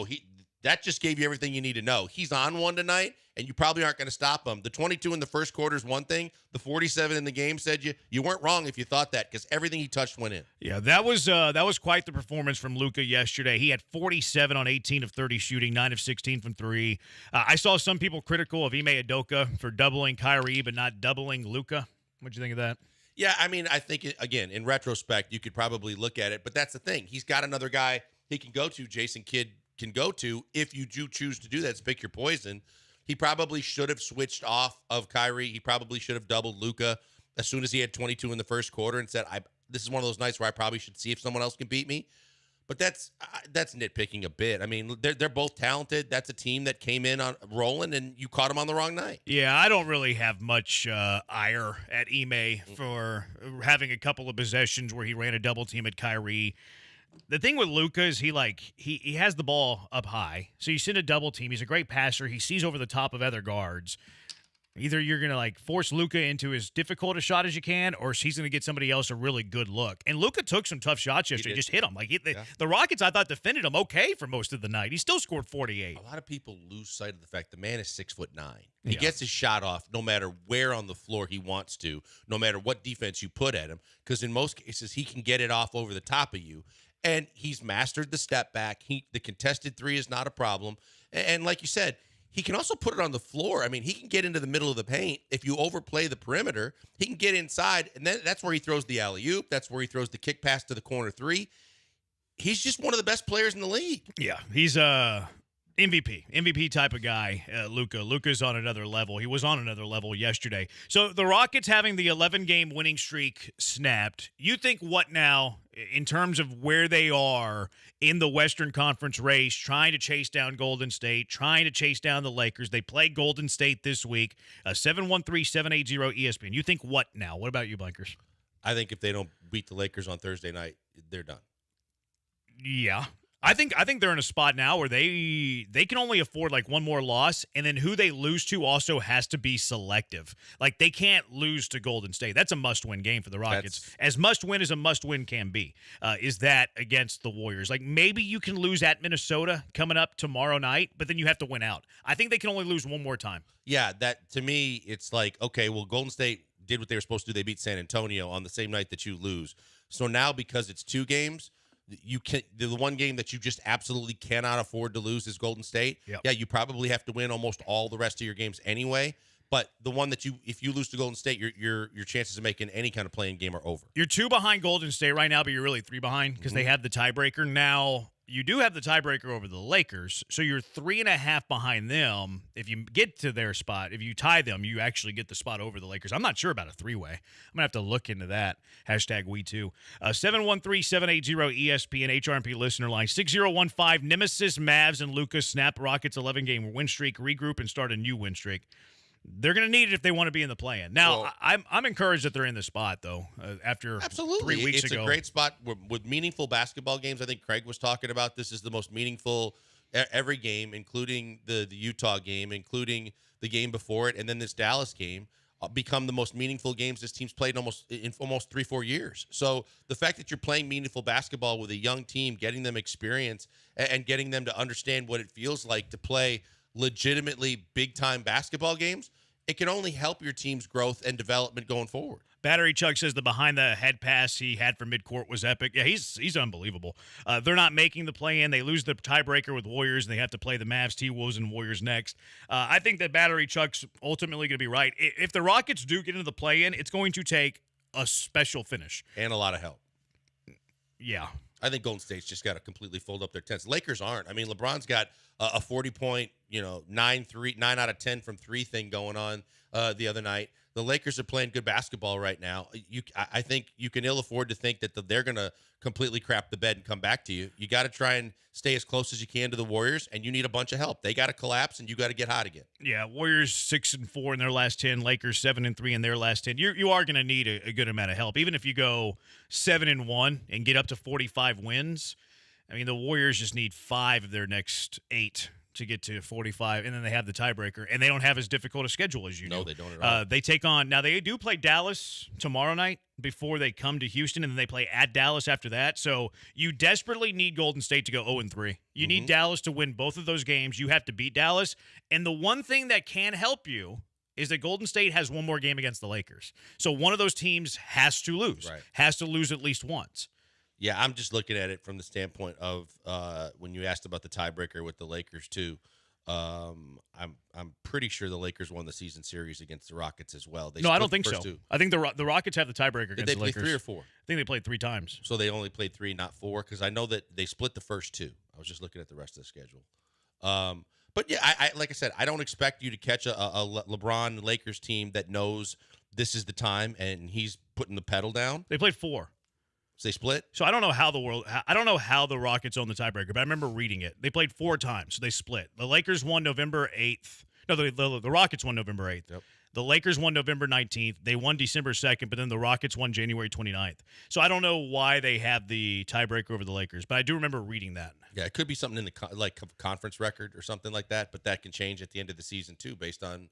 that just gave you everything you need to know. He's on one tonight, and you probably aren't going to stop him. The 22 in the first quarter is one thing. The 47 in the game said you weren't wrong if you thought that, because everything he touched went in. Yeah, that was quite the performance from Luka yesterday. He had 47 on 18 of 30 shooting, 9 of 16 from 3. I saw some people critical of Ime Udoka for doubling Kyrie but not doubling Luka. What'd you think of that? Yeah, I mean, I think, again, in retrospect, you could probably look at it, but that's the thing. He's got another guy he can go to, Jason Kidd can go to, if you do choose to do that. It's pick your poison. He probably should have switched off of Kyrie. He probably should have doubled Luka as soon as he had 22 in the first quarter and said, this is one of those nights where I probably should see if someone else can beat me. But that's nitpicking a bit. I mean, they're both talented. That's a team that came in on rolling, and you caught them on the wrong night. Yeah, I don't really have much ire at Ime for having a couple of possessions where he ran a double team at Kyrie. The thing with Luka is he has the ball up high, so you send a double team. He's a great passer. He sees over the top of other guards. Either you're going to force Luka into as difficult a shot as you can, or he's going to get somebody else a really good look. And Luka took some tough shots yesterday, just hit them. The Rockets, I thought, defended him okay for most of the night. He still scored 48. A lot of people lose sight of the fact the man is 6'9". He gets his shot off no matter where on the floor he wants to, no matter what defense you put at him, because in most cases he can get it off over the top of you. And he's mastered the step back. The contested three is not a problem. And like you said, he can also put it on the floor. I mean, he can get into the middle of the paint. If you overplay the perimeter, he can get inside, and then that's where he throws the alley-oop. That's where he throws the kick pass to the corner three. He's just one of the best players in the league. Yeah, he's MVP type of guy, Luka. Luka's on another level. He was on another level yesterday. So the Rockets having the 11-game winning streak snapped. You think what now in terms of where they are in the Western Conference race, trying to chase down Golden State, trying to chase down the Lakers? They play Golden State this week, 713-780 ESPN. You think what now? What about you, Blankers? I think if they don't beat the Lakers on Thursday night, they're done. Yeah. I think they're in a spot now where they can only afford one more loss, and then who they lose to also has to be selective. They can't lose to Golden State. That's a must-win game for the Rockets. As must-win as a must-win can be, is that against the Warriors. Maybe you can lose at Minnesota coming up tomorrow night, but then you have to win out. I think they can only lose one more time. Yeah, that to me, it's okay, well, Golden State did what they were supposed to do. They beat San Antonio on the same night that you lose. So now because it's 2 games, the one game that you just absolutely cannot afford to lose is Golden State. Yep. Yeah, you probably have to win almost all the rest of your games anyway. But the one that if you lose to Golden State, your chances of making any kind of playing game are over. You're 2 behind Golden State right now, but you're really 3 behind because they have the tiebreaker. Now you do have the tiebreaker over the Lakers, so you're 3.5 behind them. If you get to their spot, if you tie them, you actually get the spot over the Lakers. I'm not sure about a three-way. I'm going to have to look into that. Hashtag we too. 713-780-ESPN HRMP listener line. 6015 Nemesis Mavs and Lucas snap Rockets 11-game win streak, regroup, and start a new win streak. They're going to need it if they want to be in the play-in. Now, I'm encouraged that they're in the spot, though, after Absolutely. 3 weeks it's ago. It's a great spot with meaningful basketball games. I think Craig was talking about this is the most meaningful every game, including the Utah game, including the game before it, and then this Dallas game, become the most meaningful games this team's played in almost 3-4 years. So the fact that you're playing meaningful basketball with a young team, getting them experience, and getting them to understand what it feels like to play legitimately big-time basketball games, it can only help your team's growth and development going forward. Battery Chuck says the behind-the-head pass he had for midcourt was epic. Yeah, he's unbelievable. They're not making the play-in. They lose the tiebreaker with Warriors, and they have to play the Mavs, T-Wolves, and Warriors next. I think that Battery Chuck's ultimately going to be right. If the Rockets do get into the play-in, it's going to take a special finish. And a lot of help. Yeah. I think Golden State's just got to completely fold up their tents. Lakers aren't. I mean, LeBron's got a 40-point, 9 out of 10 from 3 thing going on the other night. The Lakers are playing good basketball right now. I think you can ill afford to think that they're going to completely crap the bed and come back to you. You got to try and stay as close as you can to the Warriors, and you need a bunch of help. They got to collapse, and you got to get hot again. Yeah, Warriors 6-4 in their last 10, Lakers 7-3 in their last 10. You are going to need a good amount of help, even if you go 7-1 and get up to 45 wins. I mean, the Warriors just need 5 of their next 8 to get to 45, and then they have the tiebreaker, and they don't have as difficult a schedule as you do. No, they don't at all. They take on, now they do play Dallas tomorrow night before they come to Houston, and then they play at Dallas after that. So you desperately need Golden State to go 0-3. You need Dallas to win both of those games. You have to beat Dallas, and the one thing that can help you is that Golden State has one more game against the Lakers. So one of those teams has to lose, has to lose at least once. Yeah, I'm just looking at it from the standpoint of when you asked about the tiebreaker with the Lakers too. I'm pretty sure the Lakers won the season series against the Rockets as well. No, I don't think so. 2. I think the Rockets have the tiebreaker against the Lakers. Did they play 3 or 4? I think they played 3 times. So they only played 3, not 4, because I know that they split the first 2. I was just looking at the rest of the schedule. But yeah, I like I said, I don't expect you to catch a LeBron Lakers team that knows this is the time and he's putting the pedal down. They played 4. So they split? So I don't know how the Rockets own the tiebreaker, but I remember reading it. They played 4 times, so they split. The Lakers won November 8th. No, the Rockets won November 8th. Yep. The Lakers won November 19th. They won December 2nd, but then the Rockets won January 29th. So I don't know why they have the tiebreaker over the Lakers, but I do remember reading that. Yeah, it could be something in the conference record or something like that, but that can change at the end of the season too based on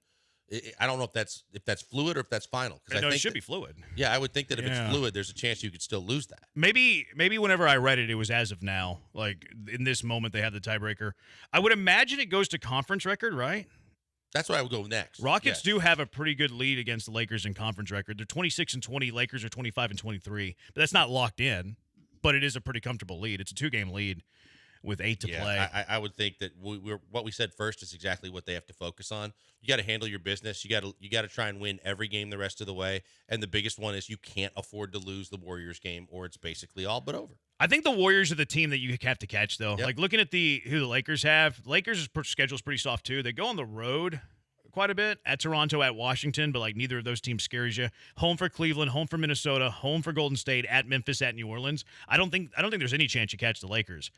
I don't know if that's fluid or if that's final. I think it should be fluid. Yeah, I would think that if it's fluid, there's a chance you could still lose that. Maybe whenever I read it, it was as of now. Like in this moment, they have the tiebreaker. I would imagine it goes to conference record, right? That's where I would go next. Rockets do have a pretty good lead against the Lakers in conference record. They're 26-20. Lakers are 25-23. But that's not locked in. But it is a pretty comfortable lead. It's a 2-game lead with 8 to play. I would think that what we said first is exactly what they have to focus on. You got to handle your business. You got to try and win every game the rest of the way. And the biggest one is you can't afford to lose the Warriors game, or it's basically all but over. I think the Warriors are the team that you have to catch, though. Yep. Like looking at who the Lakers have, Lakers' schedule is pretty soft too. They go on the road quite a bit at Toronto, at Washington, but like neither of those teams scares you. Home for Cleveland, home for Minnesota, home for Golden State, at Memphis, at New Orleans. I don't think there's any chance you catch the Lakers.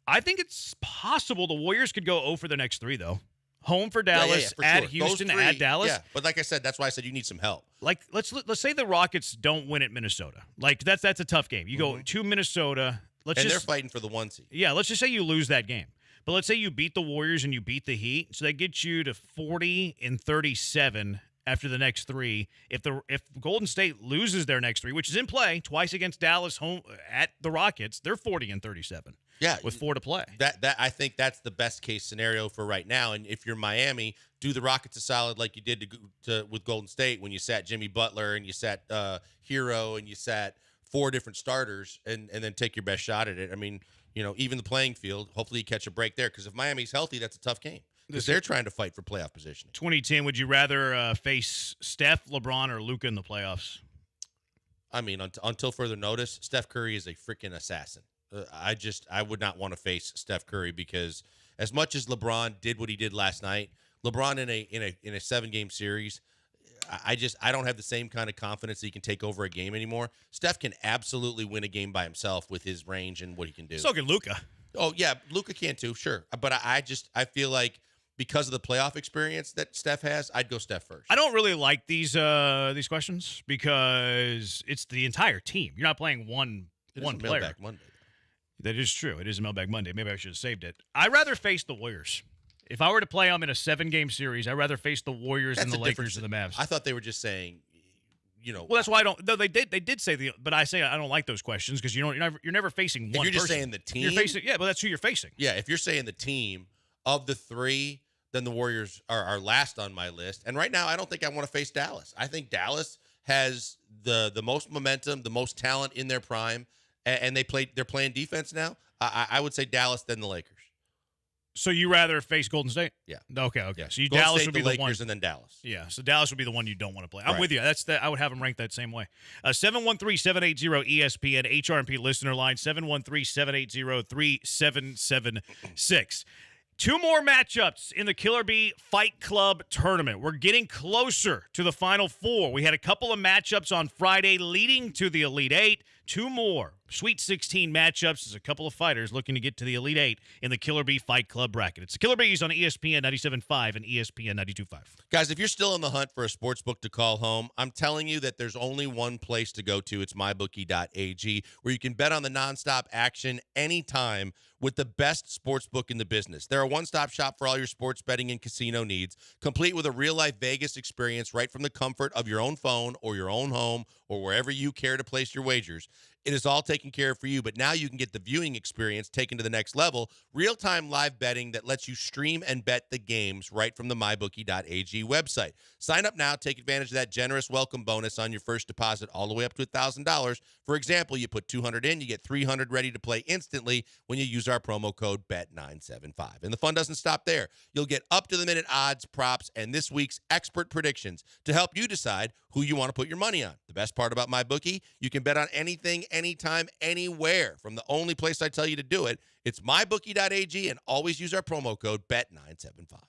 I think it's possible the Warriors could go 0 for their next 3, though. Home for Dallas, for at sure. Houston, Those 3, at Dallas. Yeah, but like I said, that's why I said you need some help. Like let's say the Rockets don't win at Minnesota. Like that's a tough game. You go to Minnesota. They're fighting for the 1 seed. Yeah, let's just say you lose that game. But let's say you beat the Warriors and you beat the Heat. So that gets you to 40-37 after the next 3. If Golden State loses their next 3, which is in play, twice against Dallas, home at the Rockets, they're 40-37. Yeah, with 4 to play. That I think that's the best case scenario for right now. And if you're Miami, do the Rockets a solid like you did with Golden State when you sat Jimmy Butler and you sat Hero and you sat 4 different starters and then take your best shot at it. I mean, even the playing field. Hopefully you catch a break there because if Miami's healthy, that's a tough game because they're trying to fight for playoff position. 2010, would you rather face Steph, LeBron, or Luka in the playoffs? I mean, until further notice, Steph Curry is a freaking assassin. I would not want to face Steph Curry because as much as LeBron did what he did last night, LeBron in a 7-game series, I don't have the same kind of confidence that he can take over a game anymore. Steph can absolutely win a game by himself with his range and what he can do. So can Luka. Oh yeah, Luka can too, sure. But I feel like because of the playoff experience that Steph has, I'd go Steph first. I don't really like these questions because it's the entire team. You're not playing one player. Mailbag Monday. That is true. It is a Mailbag Monday. Maybe I should have saved it. I'd rather face the Warriors. If I were to play them in a 7-game series, I'd rather face the Warriors than the Lakers and the Mavs. I thought they were just saying, Well, that's why I don't. Though they did say but I say I don't like those questions because you're never facing one. If you're just person. saying the team, You're facing, but that's who you're facing. Yeah, if you're saying the team of the 3, then the Warriors are last on my list. And right now, I don't think I want to face Dallas. I think Dallas has the most momentum, the most talent in their prime, and they're playing defense now. I would say Dallas then the Lakers. So you rather face Golden State? Yeah. Okay. Yeah. So Golden Dallas State, would be the the one, Lakers, and then Dallas. Yeah. So Dallas would be the one you don't want to play. I'm Right. with you. I would have them ranked that same way. 713-780-ESPN HRMP listener line 713-780-3776. 2 more matchups in the Killer Bee Fight Club tournament. We're getting closer to the Final Four. We had a couple of matchups on Friday leading to the Elite 8. 2 more Sweet 16 matchups. There's a couple of fighters looking to get to the Elite 8 in the Killer Bee Fight Club bracket. It's the Killer Bees on ESPN 97.5 and ESPN 92.5. Guys, if you're still on the hunt for a sports book to call home, I'm telling you that there's only one place to go to. It's mybookie.ag, where you can bet on the nonstop action anytime with the best sports book in the business. They're a one-stop shop for all your sports betting and casino needs, complete with a real-life Vegas experience right from the comfort of your own phone or your own home or wherever you care to place your wagers. It is all taken care of for you, but now you can get the viewing experience taken to the next level, real-time live betting that lets you stream and bet the games right from the mybookie.ag website. Sign up now, take advantage of that generous welcome bonus on your first deposit all the way up to $1,000. For example, you put $200 in, you get $300 ready to play instantly when you use our promo code BET975. And the fun doesn't stop there. You'll get up-to-the-minute odds, props, and this week's expert predictions to help you decide who you want to put your money on. The best part about MyBookie, you can bet on anything, anytime, anywhere. From the only place I tell you to do it, it's mybookie.ag, and always use our promo code BET975.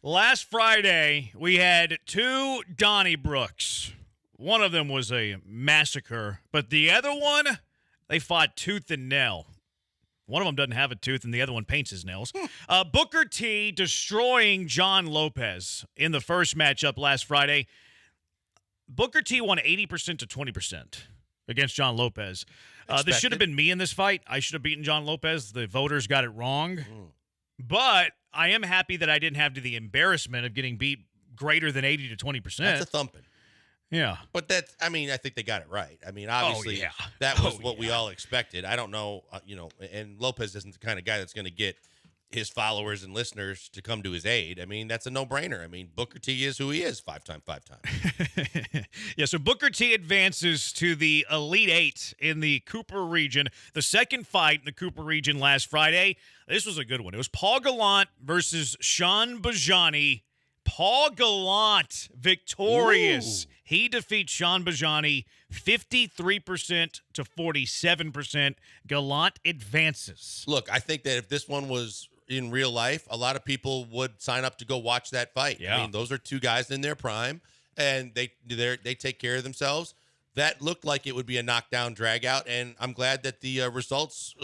Last Friday, we had 2 Donnybrooks. One of them was a massacre, but the other one, they fought tooth and nail. One of them doesn't have a tooth, and the other one paints his nails. Booker T destroying John Lopez in the first matchup last Friday. Booker T won 80% to 20% against John Lopez. This should have been me in this fight. I should have beaten John Lopez. The voters got it wrong. But I am happy that I didn't have the embarrassment of getting beat greater than 80 to 20%. That's a thumping. Yeah. But that's, I mean, I think they got it right. I mean, obviously, that was what we all expected. I don't know, and Lopez isn't the kind of guy that's going to get his followers and listeners to come to his aid. I mean, that's a no-brainer. I mean, Booker T is who he is, five time. Yeah, so Booker T advances to the Elite Eight in the Cooper region. The second fight in the Cooper region last Friday, this was a good one. It was Paul Gallant versus Sean Bajani. Paul Gallant victorious. Ooh. He defeats Sean Bajani 53% to 47%. Gallant advances. Look, I think that if this one was in real life, a lot of people would sign up to go watch that fight. Yeah. I mean, those are two guys in their prime, and they take care of themselves. That looked like it would be a knockdown, drag out, and I'm glad that the results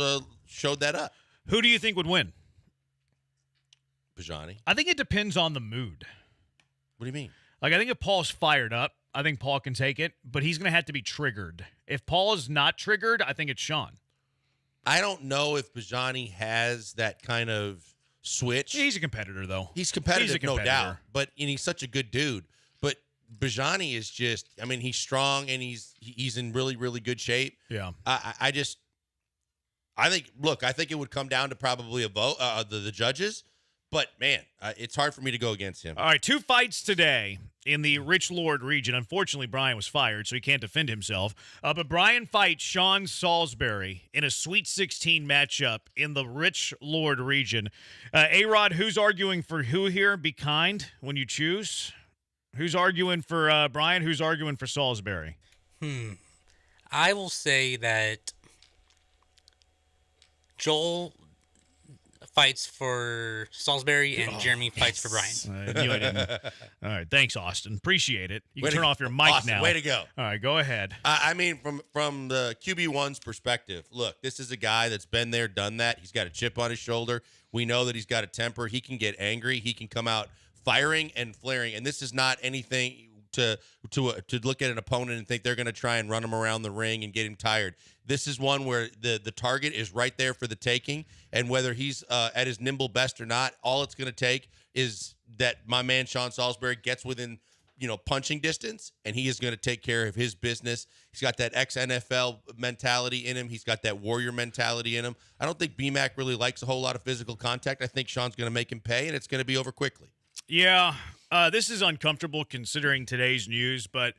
showed that up. Who do you think would win? Bajani. I think it depends on the mood. What do you mean? Like, I think if Paul's fired up, I think Paul can take it, but he's going to have to be triggered. If Paul is not triggered, I think it's Sean. I don't know if Bajani has that kind of switch. He's a competitor, though. He's competitive, no doubt. But and he's such a good dude. But Bajani is just, I mean, he's strong and he's in really, really good shape. Yeah. I think it would come down to probably a vote, the judges. But, man, it's hard for me to go against him. All right, 2 fights today in the Rich Lord region. Unfortunately, Brian was fired, so he can't defend himself. But Brian fights Sean Salisbury in a Sweet 16 matchup in the Rich Lord region. A-Rod, who's arguing for who here? Be kind when you choose. Who's arguing for Brian? Who's arguing for Salisbury? I will say that Joel fights for Salisbury and Jeremy fights for Brian. I knew I didn't. All right, thanks, Austin. Appreciate it. You can turn off your mic Austin, now. Way to go. All right, go ahead. I mean, from the QB1's perspective, look, this is a guy that's been there, done that. He's got a chip on his shoulder. We know that he's got a temper. He can get angry. He can come out firing and flaring. And this is not anything to look at an opponent and think they're going to try and run him around the ring and get him tired. This is one where the target is right there for the taking, and whether he's at his nimble best or not, all it's going to take is that my man Sean Salisbury gets within punching distance, and he is going to take care of his business. He's got that ex-NFL mentality in him. He's got that warrior mentality in him. I don't think BMAC really likes a whole lot of physical contact. I think Sean's going to make him pay, and it's going to be over quickly. Yeah, this is uncomfortable considering today's news, but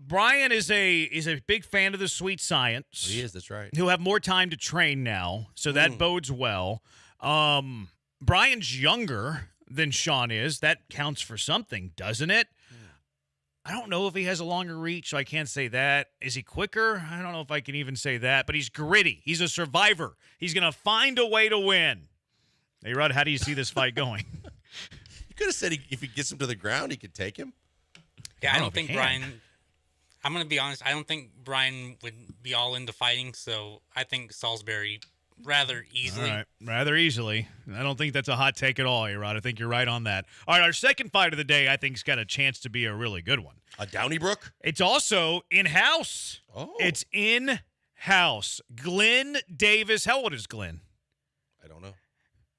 Brian is a big fan of the sweet science. He is, that's right. He'll have more time to train now, so that bodes well. Brian's younger than Sean is. That counts for something, doesn't it? I don't know if he has a longer reach, so I can't say that. Is he quicker? I don't know if I can even say that, but he's gritty. He's a survivor. He's going to find a way to win. Hey, Rod, how do you see this fight going? You could have said if he gets him to the ground, he could take him. Yeah, I don't think Brian... I'm going to be honest. I don't think Brian would be all into fighting, so I think Salisbury rather easily. All right, rather easily. I don't think that's a hot take at all, A-Rod. I think you're right on that. All right, our second fight of the day I think has got a chance to be a really good one. A Donnybrook? It's also in-house. Oh. It's in-house. Glenn Davis. How old is Glenn? I don't know.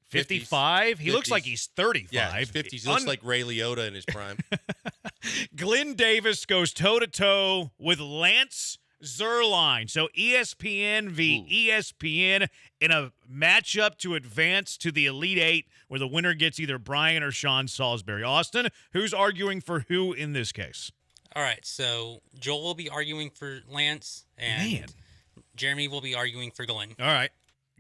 55? He looks like he's 35. Yeah, he's 50s. He looks like Ray Liotta in his prime. Glenn Davis goes toe-to-toe with Lance Zierlein. So ESPN v. ESPN in a matchup to advance to the Elite Eight where the winner gets either Brian or Sean Salisbury. Austin, who's arguing for who in this case? All right, so Joel will be arguing for Lance, and Jeremy will be arguing for Glenn. All right.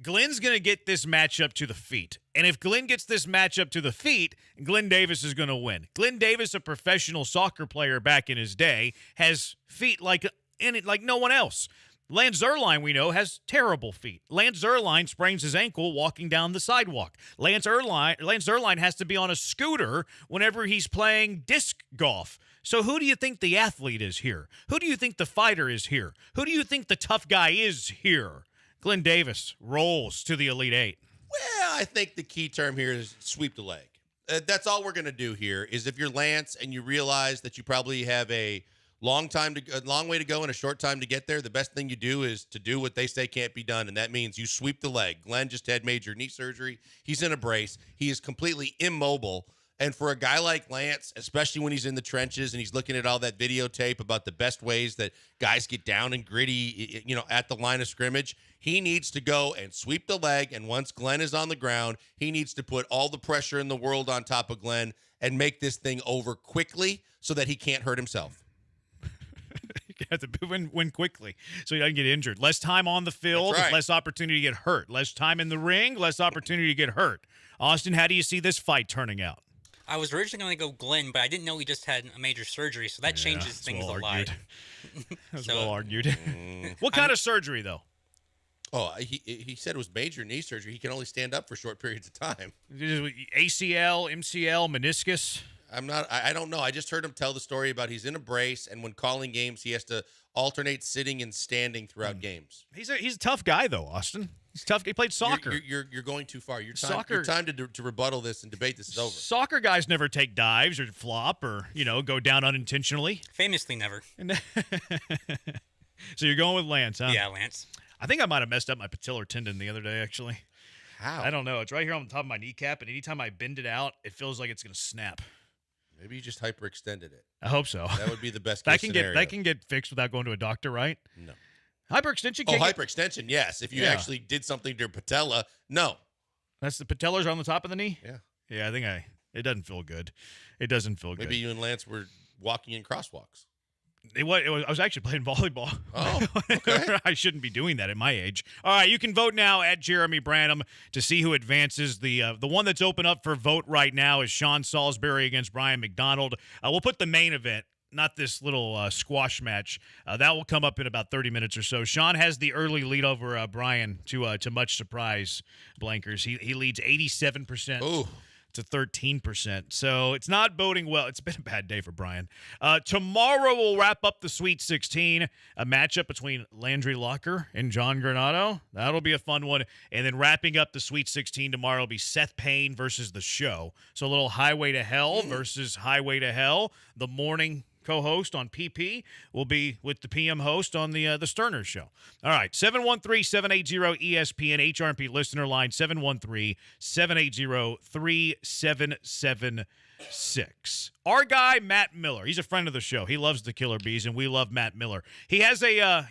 Glenn's going to get this matchup to the feet. And if Glenn gets this matchup to the feet, Glenn Davis is going to win. Glenn Davis, a professional soccer player back in his day, has feet like no one else. Lance Zierlein, we know, has terrible feet. Lance Zierlein sprains his ankle walking down the sidewalk. Lance Zierlein has to be on a scooter whenever he's playing disc golf. So who do you think the athlete is here? Who do you think the fighter is here? Who do you think the tough guy is here? Glenn Davis rolls to the Elite Eight. Well, I think the key term here is sweep the leg. That's all we're going to do here is if you're Lance and you realize that you probably have a long way to go and a short time to get there. The best thing you do is to do what they say can't be done, and that means you sweep the leg. Glenn just had major knee surgery. He's in a brace. He is completely immobile. And for a guy like Lance, especially when he's in the trenches and he's looking at all that videotape about the best ways that guys get down and gritty, at the line of scrimmage, he needs to go and sweep the leg. And once Glenn is on the ground, he needs to put all the pressure in the world on top of Glenn and make this thing over quickly so that he can't hurt himself. You have to win quickly so he doesn't get injured. Less time on the field, That's right. less opportunity to get hurt. Less time in the ring, less opportunity to get hurt. Austin, how do you see this fight turning out? I was originally going to go Glenn, but I didn't know he just had a major surgery, so that changes things a lot. That's well argued. What kind of surgery, though? Oh, he said it was major knee surgery. He can only stand up for short periods of time. ACL, MCL, meniscus? I don't know. I just heard him tell the story about he's in a brace, and when calling games, he has to alternate sitting and standing throughout games. He's a tough guy, though, Austin. He's tough. He played soccer. You're going too far. Your time to rebuttal this and debate this is over. Soccer guys never take dives or flop or, go down unintentionally. Famously never. So you're going with Lance, huh? Yeah, Lance. I think I might have messed up my patellar tendon the other day, actually. How? I don't know. It's right here on the top of my kneecap, and anytime I bend it out, it feels like it's going to snap. Maybe you just hyperextended it. I hope so. That would be the best case scenario. That can get fixed without going to a doctor, right? No. Hyperextension? Hyperextension, yes. If you actually did something to your patella, no. That's the patellas are on the top of the knee? Yeah. Yeah, I think it doesn't feel good. It doesn't feel good. Maybe you and Lance were walking in crosswalks. I was actually playing volleyball. Oh, okay. I shouldn't be doing that at my age. All right, you can vote now at Jeremy Branham to see who advances. The one that's open up for vote right now is Sean Salisbury against Brian McDonald. We'll put the main event, not this little squash match. That will come up in about 30 minutes or so. Sean has the early lead over Brian to much surprise, Blankers. He leads 87%. Ooh. To 13%. So it's not boding well. It's been a bad day for Brian. Tomorrow we'll wrap up the Sweet 16, a matchup between Landry Locker and John Granado. That'll be a fun one. And then wrapping up the Sweet 16 tomorrow will be Seth Payne versus The Show. So a little Highway to Hell versus Highway to Hell. The morning co-host on PP will be with the PM host on the Sterner Show. All right, 713-780-ESPN HRP listener line 713-780-3776. Our guy Matt Miller, he's a friend of the show. He loves the Killer Bees, and we love Matt Miller. He has a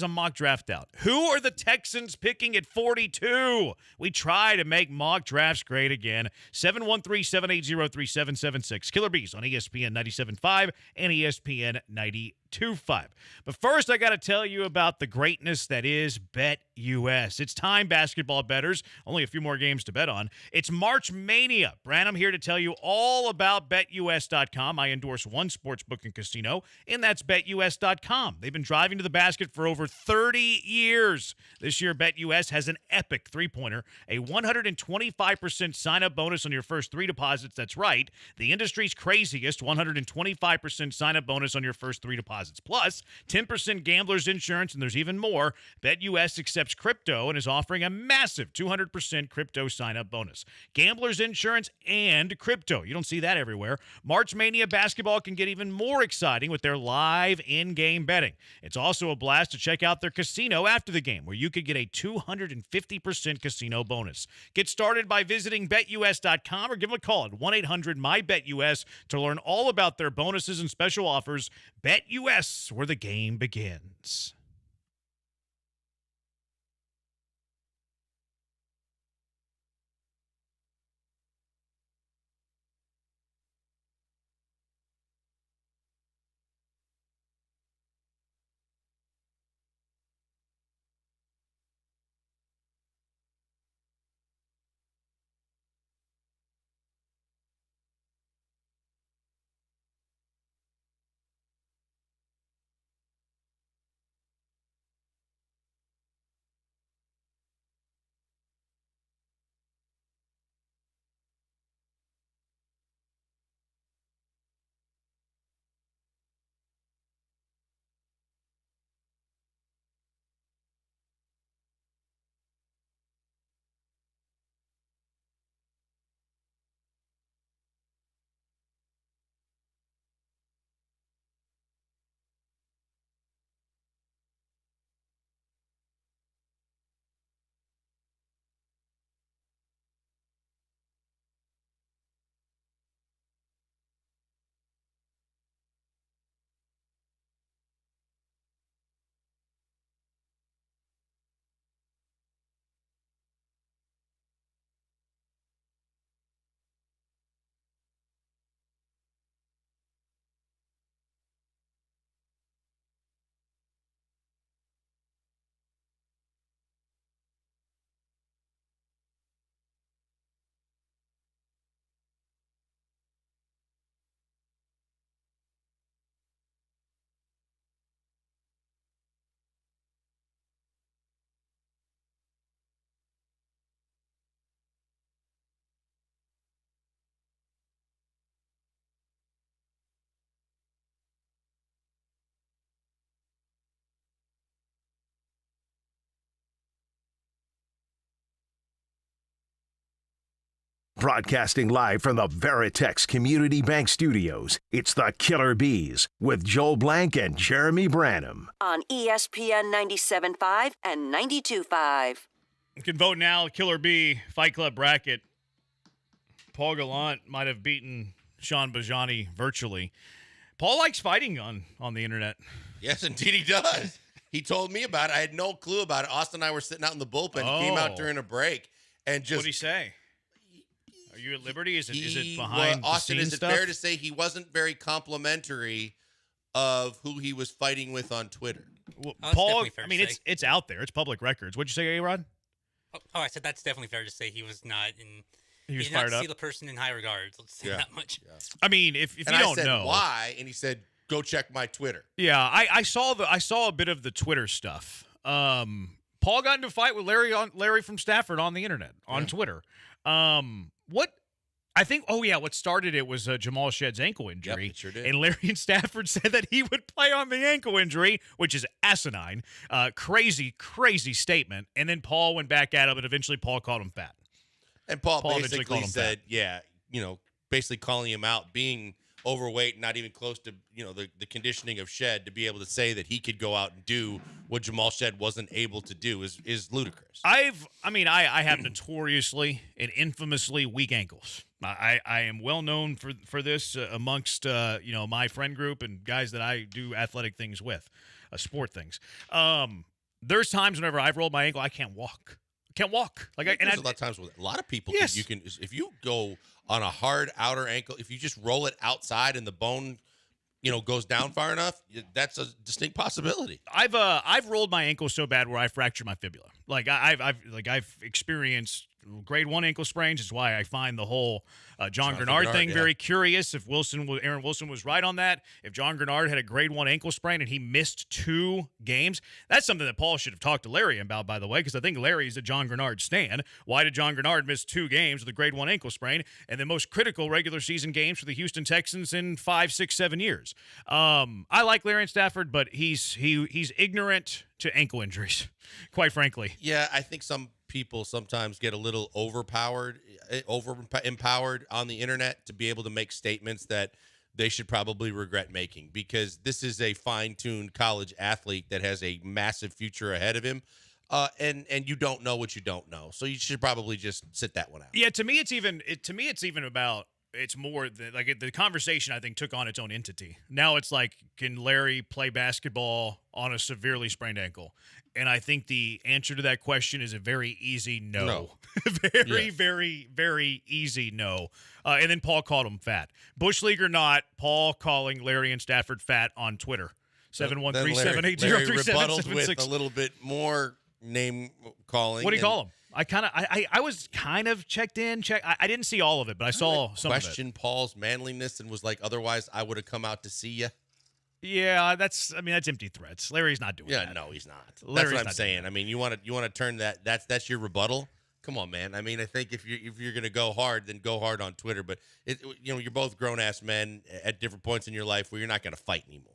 mock draft out. Who are the Texans picking at 42? We try to make mock drafts great again. 713-780-3776. Killer Bees on ESPN 97.5 and ESPN 92.5. But first, I got to tell you about the greatness that is BetUS. It's time, basketball bettors. Only a few more games to bet on. It's March Mania. Branham here to tell you all about BetUS.com. I endorse one sportsbook and casino, and that's BetUS.com. They've been driving to the basket for over 30 years. This year, BetUS has an epic three-pointer, a 125% sign-up bonus on your first three deposits. That's right, the industry's craziest 125% sign-up bonus on your first three deposits. Plus, 10% gambler's insurance, and there's even more. BetUS accepts crypto and is offering a massive 200% crypto sign-up bonus. Gambler's insurance and crypto. You don't see that everywhere. March Mania basketball can get even more exciting with their live in-game betting. It's also a blast to check out their casino after the game, where you could get a 250% casino bonus. Get started by visiting BetUS.com or give them a call at 1-800-MY-BETUS to learn all about their bonuses and special offers. BetUS, where the game begins. Broadcasting live from the Veritex Community Bank Studios, it's the Killer Bees with Joel Blank and Jeremy Branham. On ESPN 97.5 and 92.5. You can vote now, Killer Bee, Fight Club bracket. Paul Gallant might have beaten Sean Bajani virtually. Paul likes fighting on the internet. Yes, indeed he does. He told me about it. I had no clue about it. Austin and I were sitting out in the bullpen. He came out during a break and just... What did he say? Are you at liberty? Is it behind Austin, the scenes is it stuff? fair to say he wasn't very complimentary of who he was fighting with on Twitter? Well, Paul, I mean, it's out there. It's public records. What'd you say, A-Rod? Oh, I said that's definitely fair to say he was not in... He was did not fired up? see the person in high regards. Let's say that much. Yeah. I mean, if you and don't I said, know why, and he said, go check my Twitter. Yeah, I saw a bit of the Twitter stuff. Paul got into a fight with Larry from Stafford on the internet, on Twitter. What started it was Jamal Shedd's ankle injury. Yep, it sure did. And Larry and Stafford said that he would play on the ankle injury, which is asinine. Crazy statement. And then Paul went back at him, and eventually Paul called him fat. And Paul eventually basically called him said, fat. basically calling him out, being overweight, not even close to, the conditioning of Shedd, to be able to say that he could go out and do what Jamal Shedd wasn't able to do is ludicrous. I have notoriously and infamously weak ankles. I am well known for this amongst my friend group and guys that I do athletic things with, sport things. There's times whenever I've rolled my ankle, I can't walk. There's a lot of times with a lot of people. Yes. You can if you go on a hard outer ankle, if you just roll it outside and the bone, goes down far enough, that's a distinct possibility. I've rolled my ankle so bad where I fractured my fibula. I've experienced grade 1 ankle sprains. Is why I find the whole John Grenard thing very curious. If Aaron Wilson was right on that, if John Grenard had a grade 1 ankle sprain and he missed 2 games, that's something that Paul should have talked to Larry about, by the way, because I think Larry's a John Grenard stan. Why did John Grenard miss 2 games with a grade 1 ankle sprain and the most critical regular season games for the Houston Texans in 5, 6, 7 years? I like Larry and Stafford, but he's ignorant to ankle injuries, quite frankly. Yeah, I think some people sometimes get a little empowered on the internet to be able to make statements that they should probably regret making, because this is a fine-tuned college athlete that has a massive future ahead of him. And you don't know what you don't know, so you should probably just sit that one out. Yeah, to me, it's even about. It's more the conversation, I think, took on its own entity. Now it's like, can Larry play basketball on a severely sprained ankle? And I think the answer to that question is a very easy no. Very, very easy no. And then Paul called him fat. Bush League or not, Paul calling Larry and Stafford fat on Twitter. 713-780-3776. Larry rebutted with a little bit more name calling. What do you call him? I was kind of checked in. I didn't see all of it, but I saw some of it. Questioned Paul's manliness and was like, otherwise I would have come out to see you. Yeah, that's empty threats. Larry's not doing that. Yeah, no, he's not. Larry's that's what I'm saying. I mean, you want to turn that's your rebuttal? Come on, man. I mean, I think if you're going to go hard, then go hard on Twitter, but you're both grown-ass men at different points in your life where you're not going to fight anymore.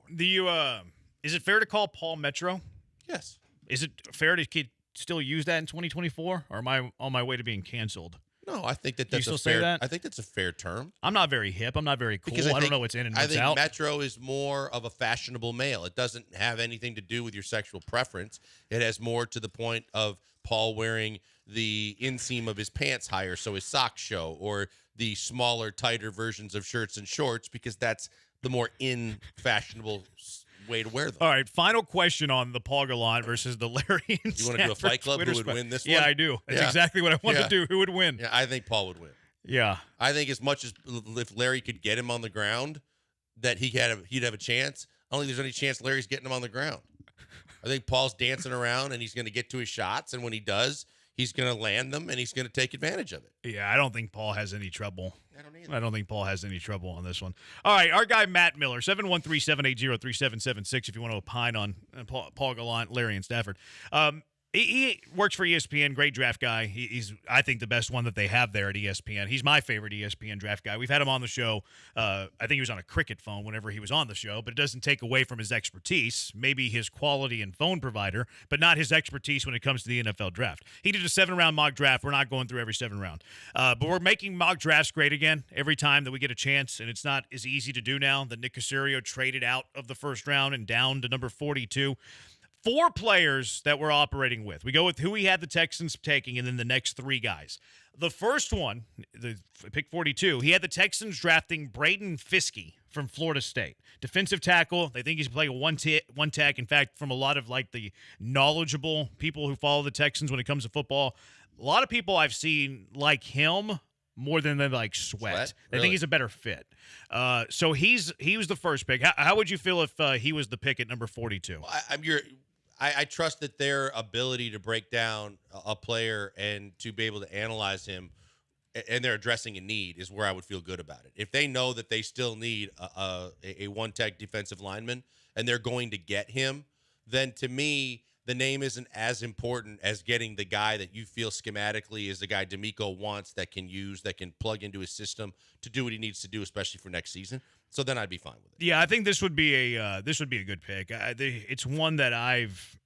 Is it fair to call Paul Metro? Yes. Is it fair to still use that in 2024, or am I on my way to being canceled? No, I think that's a fair. I think that's a fair term. I'm not very hip. I'm not very cool. Because I don't know what's in and what's out. I think Metro is more of a fashionable male. It doesn't have anything to do with your sexual preference. It has more to the point of Paul wearing the inseam of his pants higher so his socks show, or the smaller, tighter versions of shirts and shorts, because that's the more fashionable way to wear them. All right, final question on the Paul Gallant versus the Larry and You want to do a fight club? Who would win this one? Yeah, I do. That's exactly what I want to do. Who would win? Yeah, I think Paul would win. Yeah. I think as much as if Larry could get him on the ground, that he'd have a chance. I don't think there's any chance Larry's getting him on the ground. I think Paul's dancing around and he's going to get to his shots, and when he does, he's going to land them and he's going to take advantage of it. Yeah, I don't think Paul has any trouble. I don't either. I don't think Paul has any trouble on this one. All right, our guy Matt Miller, 713-780-3776 if you want to opine on Paul Gallant, Larry, and Stafford. He works for ESPN, great draft guy. He's, I think, the best one that they have there at ESPN. He's my favorite ESPN draft guy. We've had him on the show. I think he was on a cricket phone whenever he was on the show, but it doesn't take away from his expertise, maybe his quality and phone provider, but not his expertise when it comes to the NFL draft. He did a 7-round mock draft. We're not going through every 7 round. But we're making mock drafts great again every time that we get a chance, and it's not as easy to do now that Nick Caserio traded out of the first round and down to number 42. 4 players that we're operating with. We go with who we had the Texans taking and then the next 3 guys. The first one, the pick 42, he had the Texans drafting Braden Fiske from Florida State. Defensive tackle. They think he's playing a one tech. In fact, from a lot of like the knowledgeable people who follow the Texans when it comes to football, a lot of people I've seen like him more than they like Sweat. They think he's a better fit. So he was the first pick. How would you feel if he was the pick at number 42? I trust that their ability to break down a player and to be able to analyze him, and they're addressing a need, is where I would feel good about it. If they know that they still need a one-tech defensive lineman and they're going to get him, then to me, the name isn't as important as getting the guy that you feel schematically is the guy D'Amico wants, that can plug into his system to do what he needs to do, especially for next season. So then I'd be fine with it. Yeah, I think this would be a good pick. It's one that I've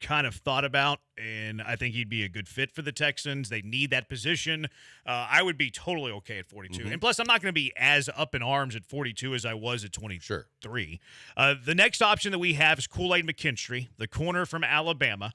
kind of thought about, and I think he'd be a good fit for the Texans. They need that position. I would be totally okay at 42. Mm-hmm. And plus, I'm not going to be as up in arms at 42 as I was at 23. Sure. The next option that we have is Kool-Aid McKinstry, the corner from Alabama.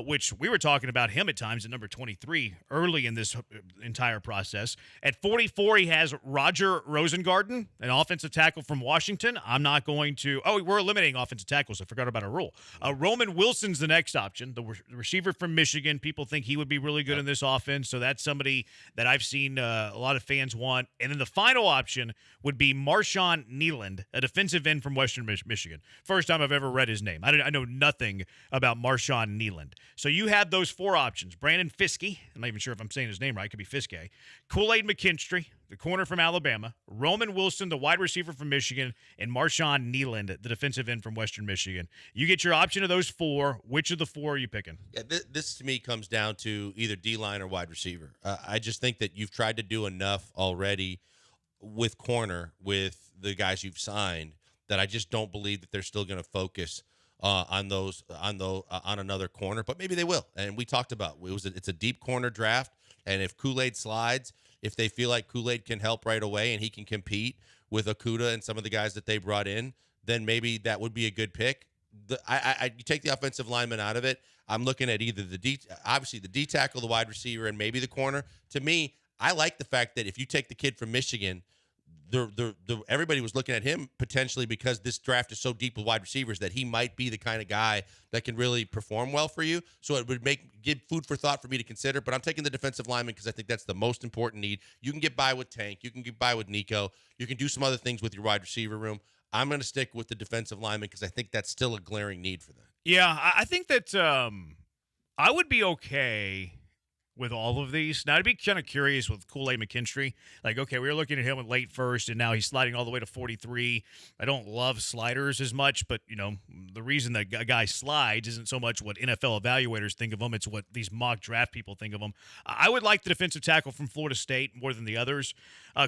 Which we were talking about him at times at number 23 early in this entire process. At 44, he has Roger Rosengarten, an offensive tackle from Washington. I'm not going to – we're eliminating offensive tackles. I forgot about a rule. Roman Wilson's the next option, the receiver from Michigan. People think he would be really good in this offense, so that's somebody that I've seen a lot of fans want. And then the final option would be Marshawn Nealand, a defensive end from Western Michigan. First time I've ever read his name. I know nothing about Marshawn Nealand. So you have those 4 options. Brandon Fiske, I'm not even sure if I'm saying his name right, it could be Fiske. Kool-Aid McKinstry, the corner from Alabama. Roman Wilson, the wide receiver from Michigan. And Marshawn Nealand, the defensive end from Western Michigan. You get your option of those 4. Which of the 4 are you picking? Yeah, this to me comes down to either D-line or wide receiver. I just think that you've tried to do enough already with corner, with the guys you've signed, that I just don't believe that they're still going to focus on another corner, but maybe they will. And we talked about it's a deep corner draft, and if Kool-Aid slides, if they feel like Kool-Aid can help right away and he can compete with Okudah and some of the guys that they brought in, then maybe that would be a good pick. You take the offensive lineman out of it. I'm looking at either the D tackle, the wide receiver, and maybe the corner. To me, I like the fact that if you take the kid from Michigan, everybody was looking at him potentially because this draft is so deep with wide receivers that he might be the kind of guy that can really perform well for you. So it would give food for thought for me to consider. But I'm taking the defensive lineman because I think that's the most important need. You can get by with Tank. You can get by with Nico. You can do some other things with your wide receiver room. I'm going to stick with the defensive lineman because I think that's still a glaring need for them. Yeah, I think that I would be okay with all of these. Now, I'd be kind of curious with Kool-Aid McKinstry. Like, okay, we were looking at him at late first, and now he's sliding all the way to 43. I don't love sliders as much, but, the reason that a guy slides isn't so much what NFL evaluators think of him. It's what these mock draft people think of him. I would like the defensive tackle from Florida State more than the others.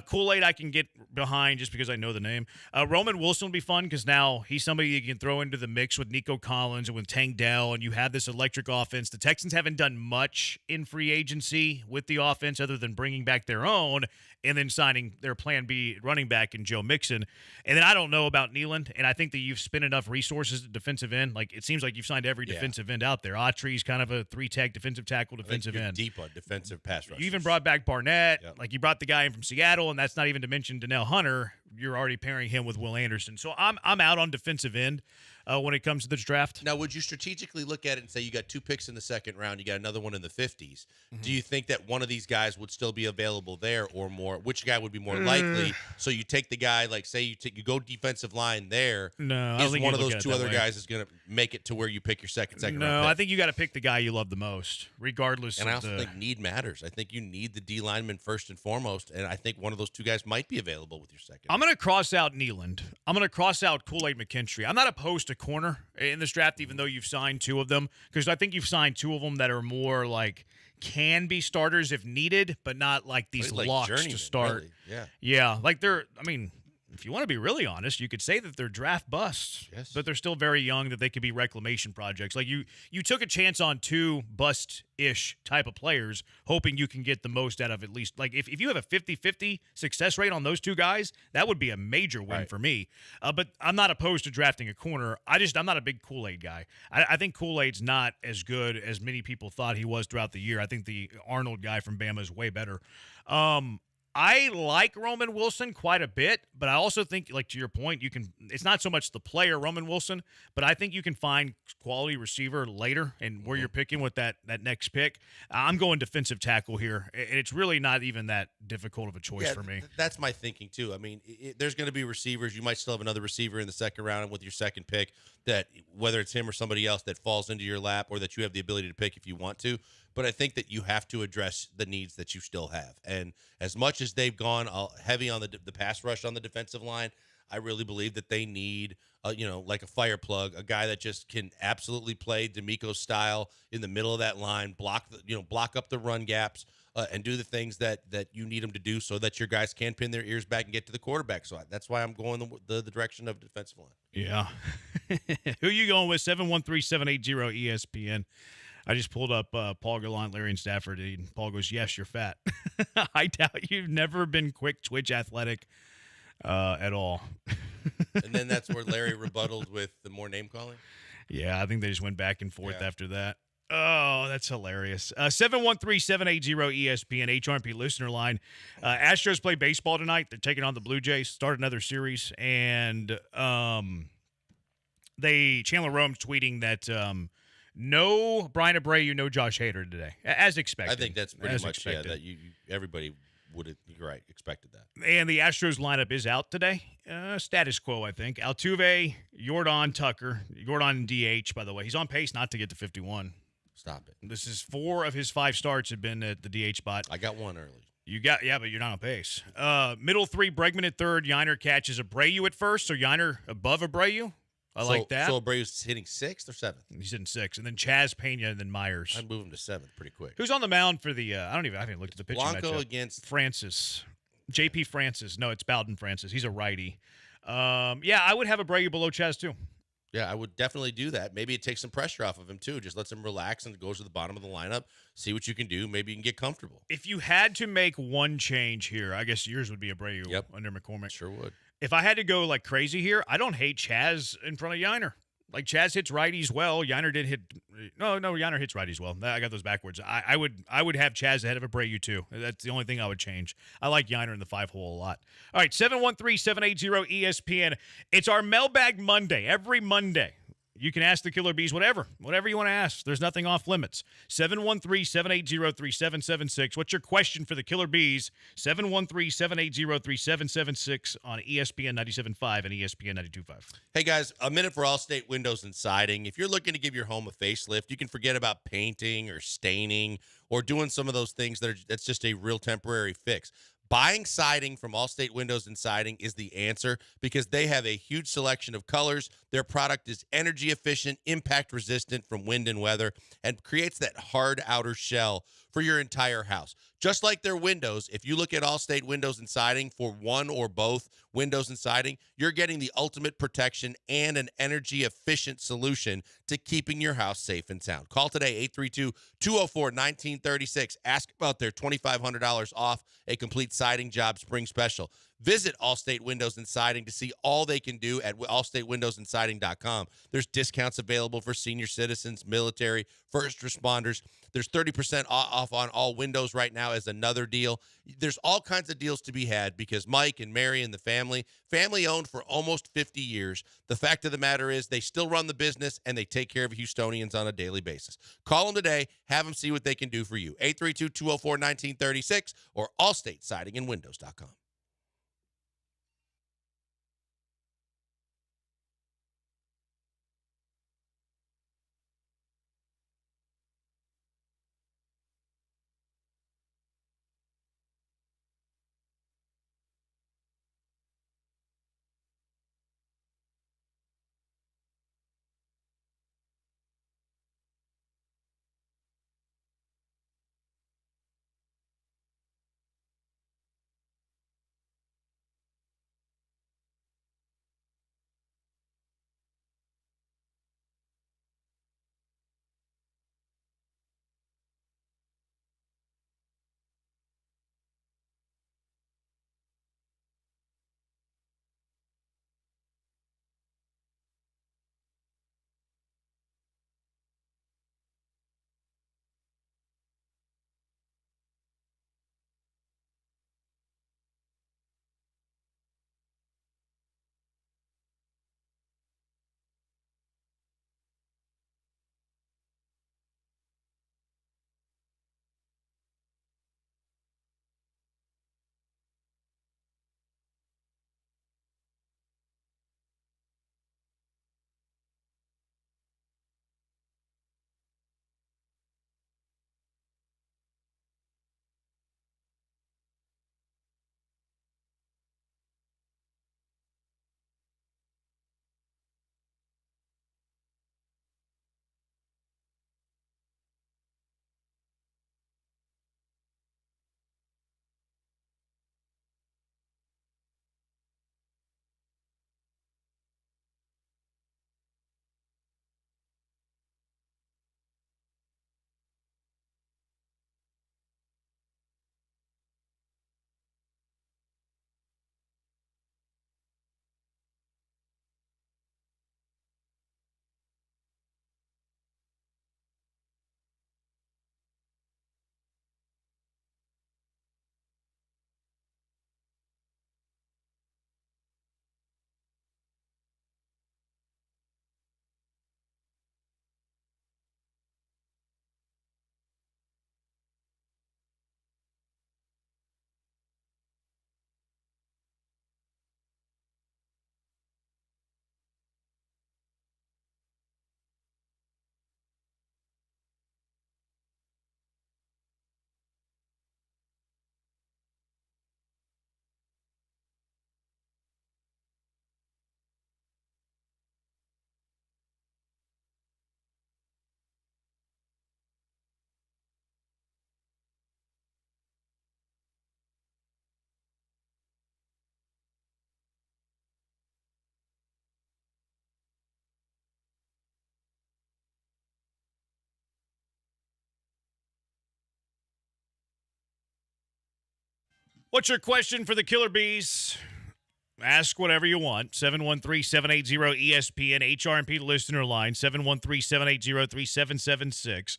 Kool-Aid I can get behind just because I know the name. Roman Wilson will be fun because now he's somebody you can throw into the mix with Nico Collins and with Tank Dell, and you have this electric offense. The Texans haven't done much in free agency with the offense other than bringing back their own and then signing their plan B running back in Joe Mixon. And then I don't know about Nealand, and I think that you've spent enough resources at defensive end. Like, it seems like you've signed every defensive end out there. Autry's kind of a 3-tech defensive tackle, defensive end. Deep on defensive pass rush. You even brought back Barnett. Yep. Like, you brought the guy in from Seattle, and that's not even to mention Donnell Hunter. You're already pairing him with Will Anderson. So I'm out on defensive end when it comes to this draft. Now, would you strategically look at it and say you got 2 picks in the second round, you got another one in the 50s? Mm-hmm. Do you think that one of these guys would still be available there or more? Which guy would be more likely? So you take the guy, like say you go defensive line there. No, is one of those 2 other guys is going to make it to where you pick your second round No, pick. I think you got to pick the guy you love the most, regardless And of I also the. think need matters. I think you need the D lineman first and foremost, and I think one of those two guys might be available with your second. I'm going to cross out Nealand. I'm going to cross out Kool-Aid McKinstry. I'm not opposed to corner in this draft, even though you've signed two of them, because I think you've signed two of them that are more like can be starters if needed, but not like these Like locks to journeyman, start. really. Yeah. Yeah, like they're. I mean, if you want to be really honest, you could say that they're draft busts, but they're still very young, that they could be reclamation projects. Like you took a chance on two bust-ish type of players, hoping you can get the most out of at least. Like if you have a 50-50 success rate on those two guys, that would be a major win for me. But I'm not opposed to drafting a corner. I'm not a big Kool-Aid guy. I think Kool-Aid's not as good as many people thought he was throughout the year. I think the Arnold guy from Bama is way better. I like Roman Wilson quite a bit, but I also think, like to your point, it's not so much the player Roman Wilson, but I think you can find quality receiver later and where you're picking with that next pick. I'm going defensive tackle here, and it's really not even that difficult of a choice for me. That's my thinking too. I mean, there's going to be receivers. You might still have another receiver in the second round with your second pick that, whether it's him or somebody else, that falls into your lap or that you have the ability to pick if you want to. But I think that you have to address the needs that you still have. And as much as they've gone heavy on the pass rush on the defensive line, I really believe that they need, like a fire plug, a guy that just can absolutely play D'Amico style in the middle of that line, block up the run gaps, and do the things that you need them to do so that your guys can pin their ears back and get to the quarterback. So that's why I'm going the direction of defensive line. Yeah. Who you going with? 713-780 ESPN. I just pulled up Paul Gallant, Larry, and Stafford, and Paul goes, yes, you're fat. I doubt you've never been quick twitch athletic at all. And then that's where Larry rebutted with the more name calling? Yeah, I think they just went back and forth after that. Oh, that's hilarious. 713-780-ESPN, HRP listener line. Astros play baseball tonight. They're taking on the Blue Jays, start another series. And Chandler Rome's tweeting that no Brian Abreu, no Josh Hader today, as expected. I think that's pretty much expected. that everybody would have expected that. And the Astros lineup is out today. Status quo, I think. Altuve, Jordan, Tucker. Jordan DH, by the way. He's on pace not to get to 51. Stop it. This is 4 of his 5 starts have been at the DH spot. I got one early. But you're not on pace. Middle 3, Bregman at third. Yiner catches Abreu at first, so Yiner above Abreu. I like that. So Abreu's hitting 6th or 7th? He's hitting 6th. And then Chaz Pena and then Myers. I'd move him to 7th pretty quick. Who's on the mound for the I haven't looked at the pitching Blanco matchup. against Francis. JP Francis. No, it's Bowden Francis. He's a righty. I would have Abreu below Chaz too. Yeah, I would definitely do that. Maybe it takes some pressure off of him too. Just lets him relax and goes to the bottom of the lineup. See what you can do. Maybe you can get comfortable. If you had to make one change here, I guess yours would be Abreu under McCormick. Sure would. If I had to go like crazy here, I don't hate Chaz in front of Yiner. Like Chaz hits righties well. Yiner did hit. No, Yiner hits righties well. I got those backwards. I would have Chaz ahead of Abreu too. That's the only thing I would change. I like Yiner in the 5-hole a lot. All right, 713-780 ESPN. It's our Mailbag Monday. Every Monday, you can ask the Killer Bees whatever you want to ask. There's nothing off limits. 713-780-3776. What's your question for the Killer Bees? 713-780-3776 on ESPN 97.5 and ESPN 92.5. Hey, guys, a minute for Allstate Windows and Siding. If you're looking to give your home a facelift, you can forget about painting or staining or doing some of those things that's just a real temporary fix. Buying siding from Allstate Windows and Siding is the answer because they have a huge selection of colors. Their product is energy efficient, impact resistant from wind and weather, and creates that hard outer shell for your entire house. Just like their windows, if you look at Allstate Windows and Siding for one or both windows and siding, you're getting the ultimate protection and an energy-efficient solution to keeping your house safe and sound. Call today, 832-204-1936. Ask about their $2,500 off a complete siding job spring special. Visit Allstate Windows and Siding to see all they can do at allstatewindowsandsiding.com. There's discounts available for senior citizens, military, first responders. There's 30% off on all windows right now as another deal. There's all kinds of deals to be had because Mike and Mary and the family owned for almost 50 years. The fact of the matter is they still run the business and they take care of Houstonians on a daily basis. Call them today. Have them see what they can do for you. 832-204-1936 or allstatesidingandwindows.com. What's your question for the Killer Bees? Ask whatever you want. 713-780-ESPN, HRMP listener line, 713-780-3776.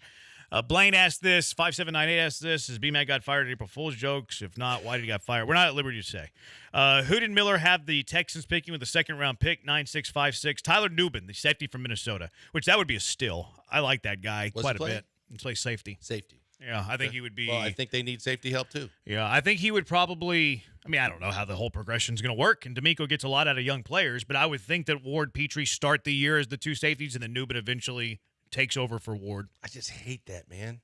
Blaine asked this, 5798 asked this, has B-Mac got fired at April Fool's jokes? If not, why did he got fired? We're not at liberty to say. Who did Miller have the Texans picking with the second-round pick, 9656? Tyler Nubin, the safety from Minnesota, which that would be a steal. I like that guy quite a bit. He plays safety. Safety. Yeah, I think he would be. Well, I think they need safety help too. Yeah, I think he would probably. I mean, I don't know how the whole progression is going to work, and D'Amico gets a lot out of young players, but I would think that Ward, Petrie start the year as the two safeties, and then Nubin eventually takes over for Ward. I just hate that, man.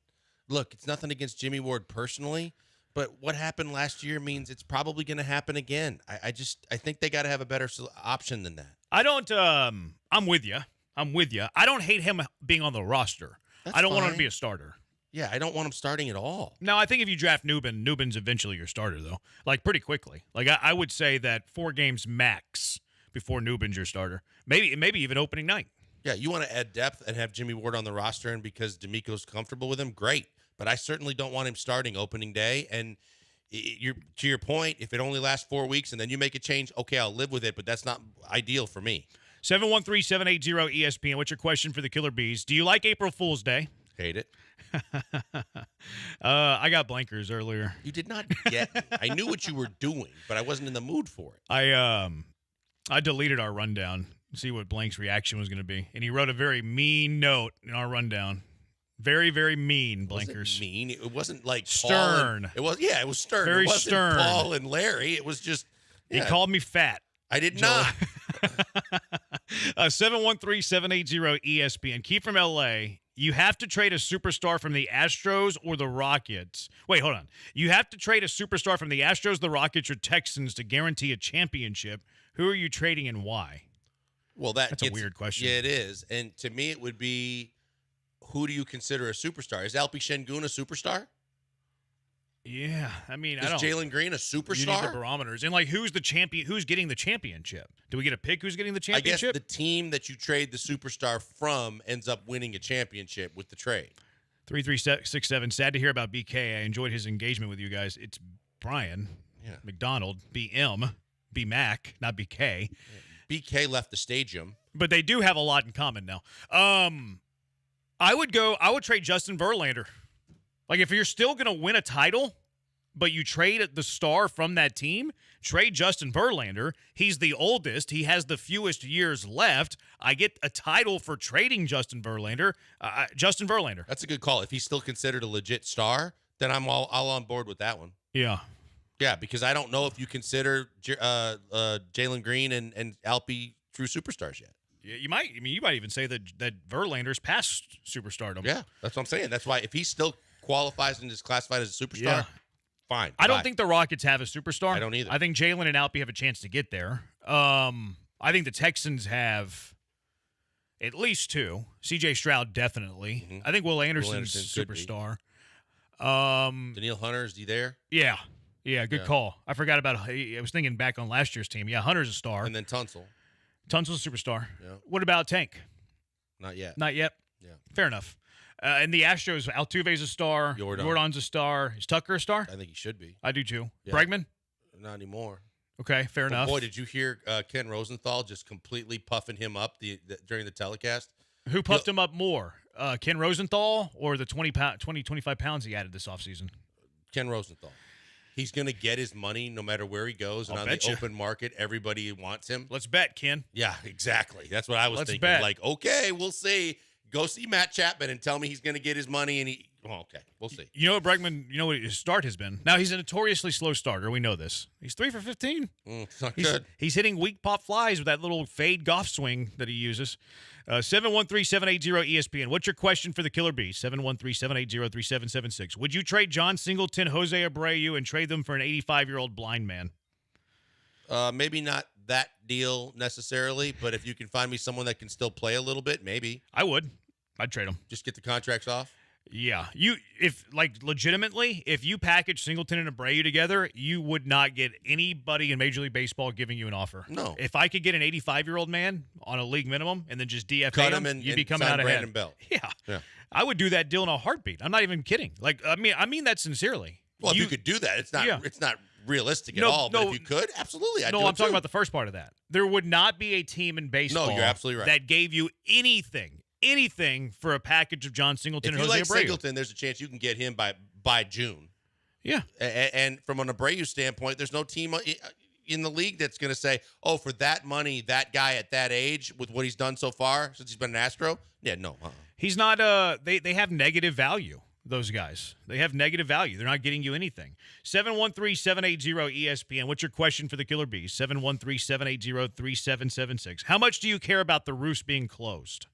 Look, it's nothing against Jimmy Ward personally, but what happened last year means it's probably going to happen again. I think they got to have a better option than that. I don't. I'm with you. I don't hate him being on the roster. I don't want him to be a starter. Yeah, I don't want him starting at all. No, I think if you draft Nubin, Nubin's eventually your starter, though. Like, pretty quickly. Like, I would say that 4 games max before Nubin's your starter. Maybe even opening night. Yeah, you want to add depth and have Jimmy Ward on the roster, and because D'Amico's comfortable with him, great. But I certainly don't want him starting opening day. And to your point, if it only lasts 4 weeks and then you make a change, okay, I'll live with it, but that's not ideal for me. 713-780-ESPN. What's your question for the Killer Bees? Do you like April Fool's Day? Hate it. I got blankers earlier. You did not get me. I knew what you were doing, but I wasn't in the mood for it. I deleted our rundown to see what Blank's reaction was going to be, and he wrote a very mean note in our rundown. Very, very mean, Blankers. It wasn't mean. It wasn't like stern. It was stern. Very it wasn't stern. Paul and Larry. It was just. He called me fat. I did not. 713-780-ESPN. Keith from LA. You have to trade a superstar from the Astros or the Rockets. Wait, hold on. You have to trade a superstar from the Astros, the Rockets, or Texans to guarantee a championship. Who are you trading and why? Well, that's a weird question. Yeah, it is. And to me, it would be, who do you consider a superstar? Is Alpi Şengün a superstar? Yeah, I mean, Is Jalen Green a superstar? You need the barometers. And, like, who's the champion? Who's getting the championship? Do we get a pick who's getting the championship? I guess the team that you trade the superstar from ends up winning a championship with the trade. 3367. Sad to hear about BK. I enjoyed his engagement with you guys. It's Brian McDonald, BM, BMac, not BK. Yeah. BK left the stadium. But they do have a lot in common now. I would trade Justin Verlander. Like, if you're still going to win a title, but you trade the star from that team, trade Justin Verlander. He's the oldest. He has the fewest years left. I get a title for trading Justin Verlander. Justin Verlander. That's a good call. If he's still considered a legit star, then I'm all on board with that one. Yeah. Yeah, because I don't know if you consider Jalen Green and Alpi true superstars yet. Yeah, you might. I mean, you might even say that Verlander's past superstardom. Yeah, that's what I'm saying. That's why if he still qualifies and is classified as a superstar, fine. I don't think the Rockets have a superstar. I don't either. I think Jalen and Alpi have a chance to get there. I think the Texans have at least 2. C.J. Stroud, definitely. Mm-hmm. I think Will Anderson's superstar. Daniil Hunter, is he there? Yeah. Yeah, good call. I forgot about I was thinking back on last year's team. Yeah, Hunter's a star. And then Tunsil. Tunsil's a superstar. Yeah. What about Tank? Not yet. Not yet? Yeah. Fair enough. And the Astros, Altuve's a star. Jordan's a star. Is Tucker a star? I think he should be. I do too. Yeah. Bregman? Not anymore. Okay, fair enough. Boy, did you hear Ken Rosenthal just completely puffing him up during the telecast? Who puffed him up more? Ken Rosenthal or the 25 pounds he added this offseason? Ken Rosenthal. He's going to get his money no matter where he goes. And on the open market, everybody wants him. Let's bet, Ken. Yeah, exactly. That's what I was thinking. Bet. Like, okay, we'll see. Go see Matt Chapman and tell me he's going to get his money. And okay, we'll see. You know what, Bregman, you know what his start has been? Now, he's a notoriously slow starter. We know this. He's 3 for 15. It's not good. He's hitting weak pop flies with that little fade golf swing that he uses. 713-780-ESPN. What's your question for the Killer Bees? 713-780-3776. Would you trade John Singleton, Jose Abreu, and trade them for an 85-year-old blind man? Maybe not that deal necessarily, but if you can find me someone that can still play a little bit, maybe. I would. I'd trade him. Just get the contracts off? Yeah. Legitimately, if you package Singleton and Abreu together, you would not get anybody in Major League Baseball giving you an offer. No. If I could get an 85-year-old man on a league minimum and then just DFA Cut him, and you'd be coming out ahead. Brandon Belt. Yeah. I would do that deal in a heartbeat. I'm not even kidding. I mean that sincerely. Well, if you could do that, it's not realistic at all. But if you could, absolutely. I'm talking about the first part of that. There would not be a team in baseball. No, you're absolutely right. That gave you anything for a package of John Singleton if and you Jose like Abreu. Singleton, there's a chance you can get him by June. Yeah. And from an Abreu standpoint, there's no team in the league that's going to say, oh, for that money, that guy at that age with what he's done so far since he's been an Astro. Yeah, no. He's not. They have negative value. Those guys, they have negative value. They're not getting you anything. 713-780-ESPN. What's your question for the Killer Bees? 713-780-3776. How much do you care about the roofs being closed?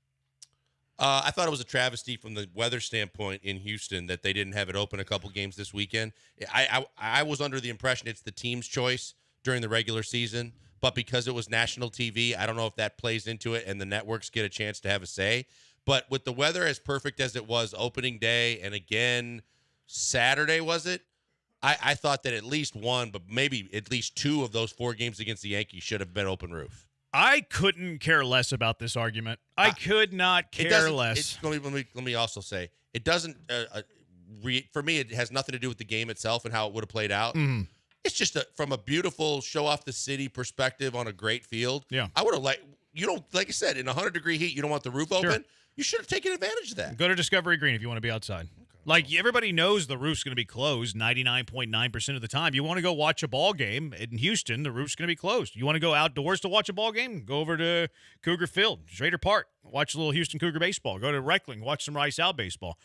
I thought it was a travesty from the weather standpoint in Houston that they didn't have it open a couple games this weekend. I was under the impression it's the team's choice during the regular season, but because it was national TV, I don't know if that plays into it and the networks get a chance to have a say. But with the weather as perfect as it was opening day and again Saturday, was it? I thought that at least one, but maybe at least two of those 4 games against the Yankees should have been open roof. I couldn't care less about this argument. I could not care less. Let me also say, it doesn't, for me, it has nothing to do with the game itself and how it would have played out. Mm-hmm. It's just from a beautiful show off the city perspective on a great field. Yeah. I would have like I said, in 100-degree heat, you don't want the roof open. You should have taken advantage of that. Go to Discovery Green if you want to be outside. Like, everybody knows the roof's going to be closed 99.9% of the time. You want to go watch a ball game in Houston, the roof's going to be closed. You want to go outdoors to watch a ball game? Go over to Cougar Field, Schrader Park, watch a little Houston Cougar baseball. Go to Reckling, watch some Rice Owl baseball.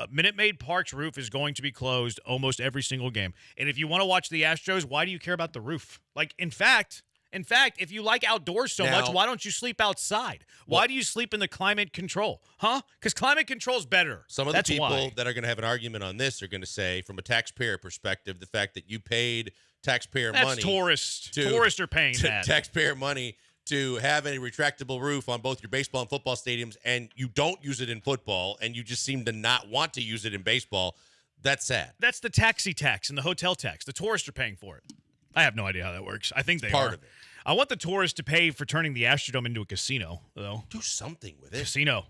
Minute Maid Park's roof is going to be closed almost every single game. And if you want to watch the Astros, why do you care about the roof? Like, in fact, if you like outdoors so much, why don't you sleep outside? Why do you sleep in the climate control? Huh? Because climate control is better. Some of the people that are going to have an argument on this are going to say, from a taxpayer perspective, the fact that you paid taxpayer money. That's tourists. Tourists are paying that. Taxpayer money to have a retractable roof on both your baseball and football stadiums, and you don't use it in football, and you just seem to not want to use it in baseball. That's sad. That's the taxi tax and the hotel tax. The tourists are paying for it. I have no idea how that works. I think they Part are. of it. I want the tourists to pay for turning the Astrodome into a casino, though. Do something with it. Casino.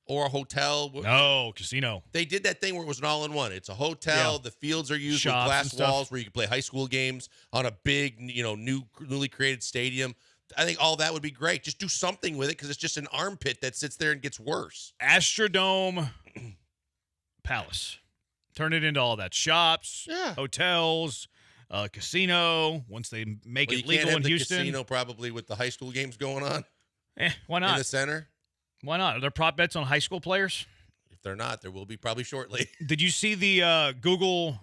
Or a hotel. No, casino. They did that thing where it was an all-in-one. It's a hotel. Yeah. The fields are used with glass walls where you can play high school games on a big, newly created stadium. I think all that would be great. Just do something with it because it's just an armpit that sits there and gets worse. Astrodome Palace. Turn it into all that. Shops, hotels, casino. Once they make it legal in Houston. Casino probably with the high school games going on. Why not? In the center. Why not? Are there prop bets on high school players? If they're not, there will be probably shortly. Did you see the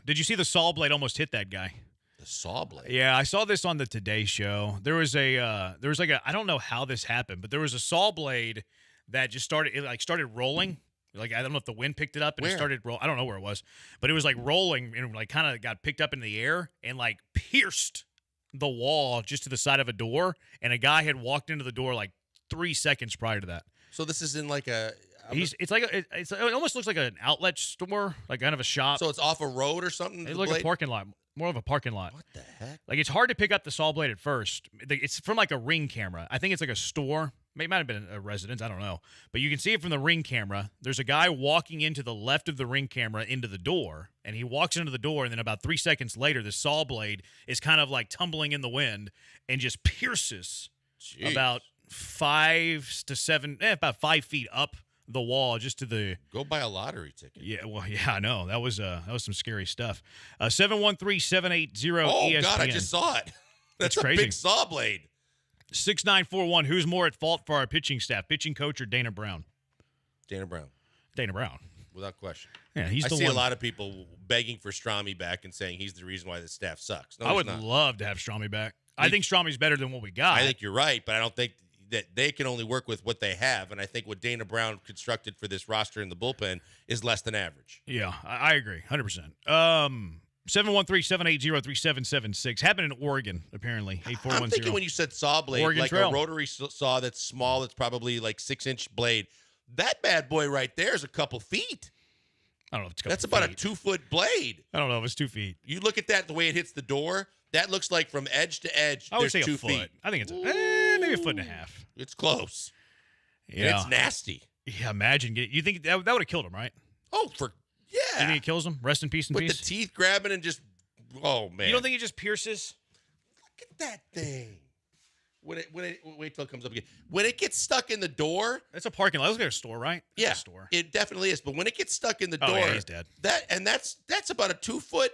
Did you see the saw blade almost hit that guy? The saw blade. Yeah, I saw this on the Today Show. There was like a I don't know how this happened, but there was a saw blade that just started rolling. Like, I don't know if the wind picked it up and it started rolling. I don't know where it was, but it was like rolling and like kind of got picked up in the air and like pierced the wall just to the side of a door. And a guy had walked into the door like 3 seconds prior to that. So this is in like a. It almost looks like an outlet store, like kind of a shop. So it's off a road or something? It's like a parking lot. More of a parking lot. What the heck? Like, it's hard to pick up the saw blade at first. It's from like a Ring camera. I think it's like a store. It might have been a residence. I don't know. But you can see it from the Ring camera. There's a guy walking into the left of the Ring camera into the door, and he walks into the door, and then about 3 seconds later, the saw blade is kind of like tumbling in the wind and just pierces about 5 to 7, about 5 feet up the wall just to the. Go buy a lottery ticket. Yeah, well, yeah, I know. That was some scary stuff. 713-780-ESPN. Oh, God, I just saw it. That's crazy. A big saw blade. 6941. Who's more at fault for our pitching staff, pitching coach or Dana Brown? Dana Brown. Dana Brown. Without question. Yeah, he's I the see one. A lot of people begging for Strami back and saying he's the reason why the staff sucks. No, I would not. love to have Strami back. I think Strami's better than what we got. I think you're right, but I don't think that they can only work with what they have. And I think what Dana Brown constructed for this roster in the bullpen is less than average. Yeah, I agree. 100%. 713-780-3776. Happened in Oregon, apparently. 8410. I'm thinking when you said saw blade, Oregon like Trail. a rotary saw that's small, that's probably like 6-inch blade. That bad boy right there is a couple feet. I don't know if it's a couple That's about feet. a 2-foot blade. I don't know if it's 2 feet. You look at that, the way it hits the door, that looks like from edge to edge, I would there's say 2 a foot. feet. I think it's maybe a foot and a half. It's close. Yeah. And it's nasty. Yeah, imagine. You think that would have killed him, right? Oh, You think it kills him? Rest in peace and With peace? the teeth grabbing and just Oh man! You don't think it just pierces? Look at that thing. Wait till it comes up again. When it gets stuck in the door, it's a parking lot. It's like a store, right? Yeah, a store. It definitely is. But when it gets stuck in the door, yeah, he's dead. That's about a 2 foot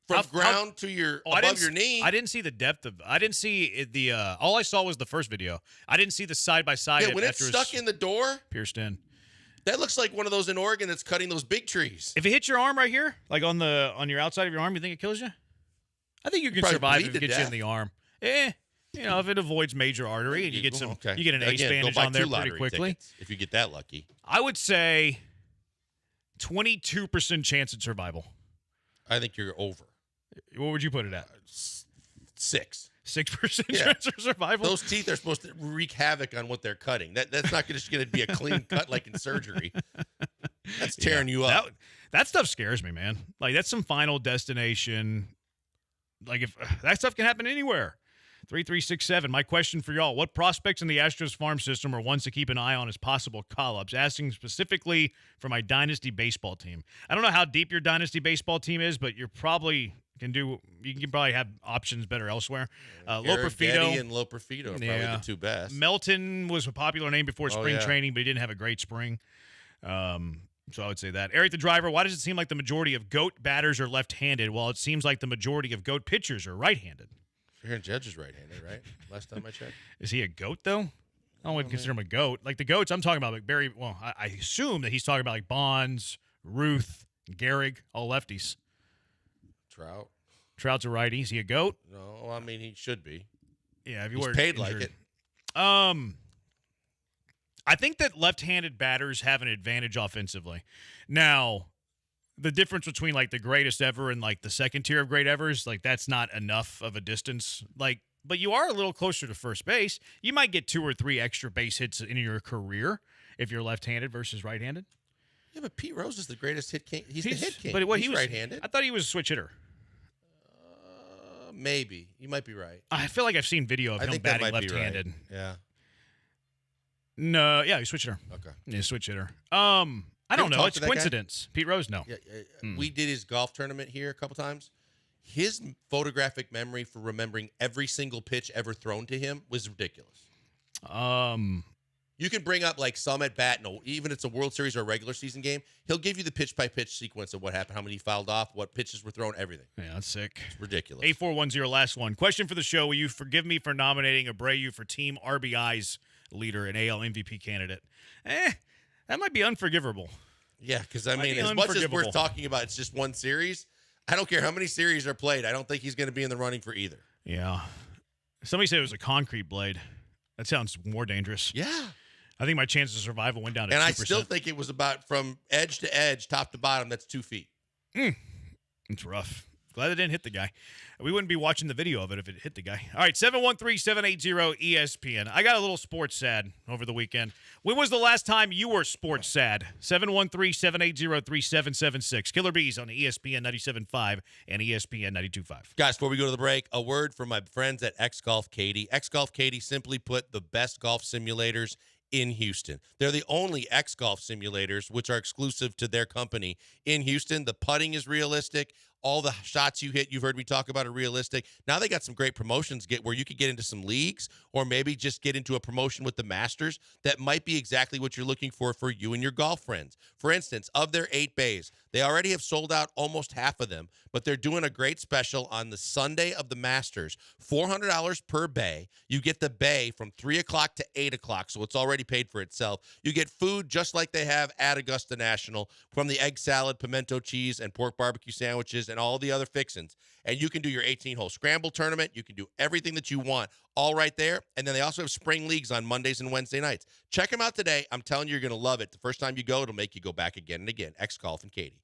from ground to your above your knee. I didn't see the depth of. I didn't see the. All I saw was the first video. I didn't see the side by side. Yeah, when it's stuck in the door, pierced in. That looks like one of those in Oregon that's cutting those big trees. If it hits your arm right here, like on your outside of your arm, you think it kills you? I think you can survive if it gets you in the arm. If it avoids major artery and you get you get an ace bandage on there pretty quickly. If you get that lucky, I would say 22% chance at survival. I think you're over. What would you put it at? 6. 6% chance of survival. Those teeth are supposed to wreak havoc on what they're cutting. That's not just going to be a clean cut like in surgery. That's tearing you up. That stuff scares me, man. Like that's some Final Destination. Like if that stuff can happen anywhere. 3367. My question for y'all: what prospects in the Astros farm system are ones to keep an eye on as possible call-ups? Asking specifically for my dynasty baseball team. I don't know how deep your dynasty baseball team is, but you probably have options better elsewhere. Loperfido and Loperfido are probably the two best. Melton was a popular name before spring training, but he didn't have a great spring. So I would say that. Eric the driver, why does it seem like the majority of GOAT batters are left-handed while it seems like the majority of GOAT pitchers are right-handed? Aaron Judge is right-handed, right? Last time I checked. Is he a GOAT, though? I wouldn't consider him a GOAT. Like the GOATs, I'm talking about like Barry. Well, I assume that he's talking about like Bonds, Ruth, Gehrig, all lefties. Trout's a righty. Is he a GOAT? No, I mean he should be. Yeah, if he's paid like it. I think that left-handed batters have an advantage offensively. Now, the difference between like the greatest ever and like the second tier of great evers, like that's not enough of a distance. Like, but you are a little closer to first base. You might get 2 or 3 extra base hits in your career if you're left-handed versus right-handed. Yeah, but Pete Rose is the greatest hit king. He's the hit king. But he's right-handed. I thought he was a switch hitter. Maybe. You might be right. I feel like I've seen video of him batting left-handed. Right. Yeah. No, yeah, he's switch hitter. Okay. Yeah, switch hitter. I don't know. It's coincidence. Pete Rose, no. Yeah, we did his golf tournament here a couple times. His photographic memory for remembering every single pitch ever thrown to him was ridiculous. You can bring up like some at bat, even if it's a World Series or a regular season game, he'll give you the pitch-by-pitch sequence of what happened, how many he fouled off, what pitches were thrown, everything. Yeah, that's sick. It's ridiculous. 8410, last one. Question for the show. Will you forgive me for nominating Abreu for Team RBI's leader and AL MVP candidate? That might be unforgivable. Yeah, because, I mean, as much as we're talking about it's just one series, I don't care how many series are played. I don't think he's going to be in the running for either. Yeah. Somebody said it was a concrete blade. That sounds more dangerous. Yeah. I think my chances of survival went down to 2%. And I still think it was about from edge to edge, top to bottom, that's 2 feet. It's rough. Glad it didn't hit the guy. We wouldn't be watching the video of it if it hit the guy. All right, 713-780-ESPN. I got a little sports sad over the weekend. When was the last time you were sports sad? 713-780-3776. Killer Bees on ESPN 97.5 and ESPN 92.5. Guys, before we go to the break, a word from my friends at X Golf Katie. X Golf Katie, simply put, the best golf simulators in Houston. They're the only X Golf simulators which are exclusive to their company in Houston. The putting is realistic. All the shots you hit, you've heard me talk about, are realistic. Now they got some great promotions where you could get into some leagues or maybe just get into a promotion with the Masters that might be exactly what you're looking for you and your golf friends. For instance, of their 8 bays, they already have sold out almost half of them, but they're doing a great special on the Sunday of the Masters. $400 per bay. You get the bay from 3 o'clock to 8 o'clock, so it's already paid for itself. You get food just like they have at Augusta National, from the egg salad, pimento cheese, and pork barbecue sandwiches, and all the other fixins. And you can do your 18-hole scramble tournament. You can do everything that you want all right there. And then they also have spring leagues on Mondays and Wednesday nights. Check them out today. I'm telling you, you're going to love it. The first time you go, it'll make you go back again and again. X Golf and Katie.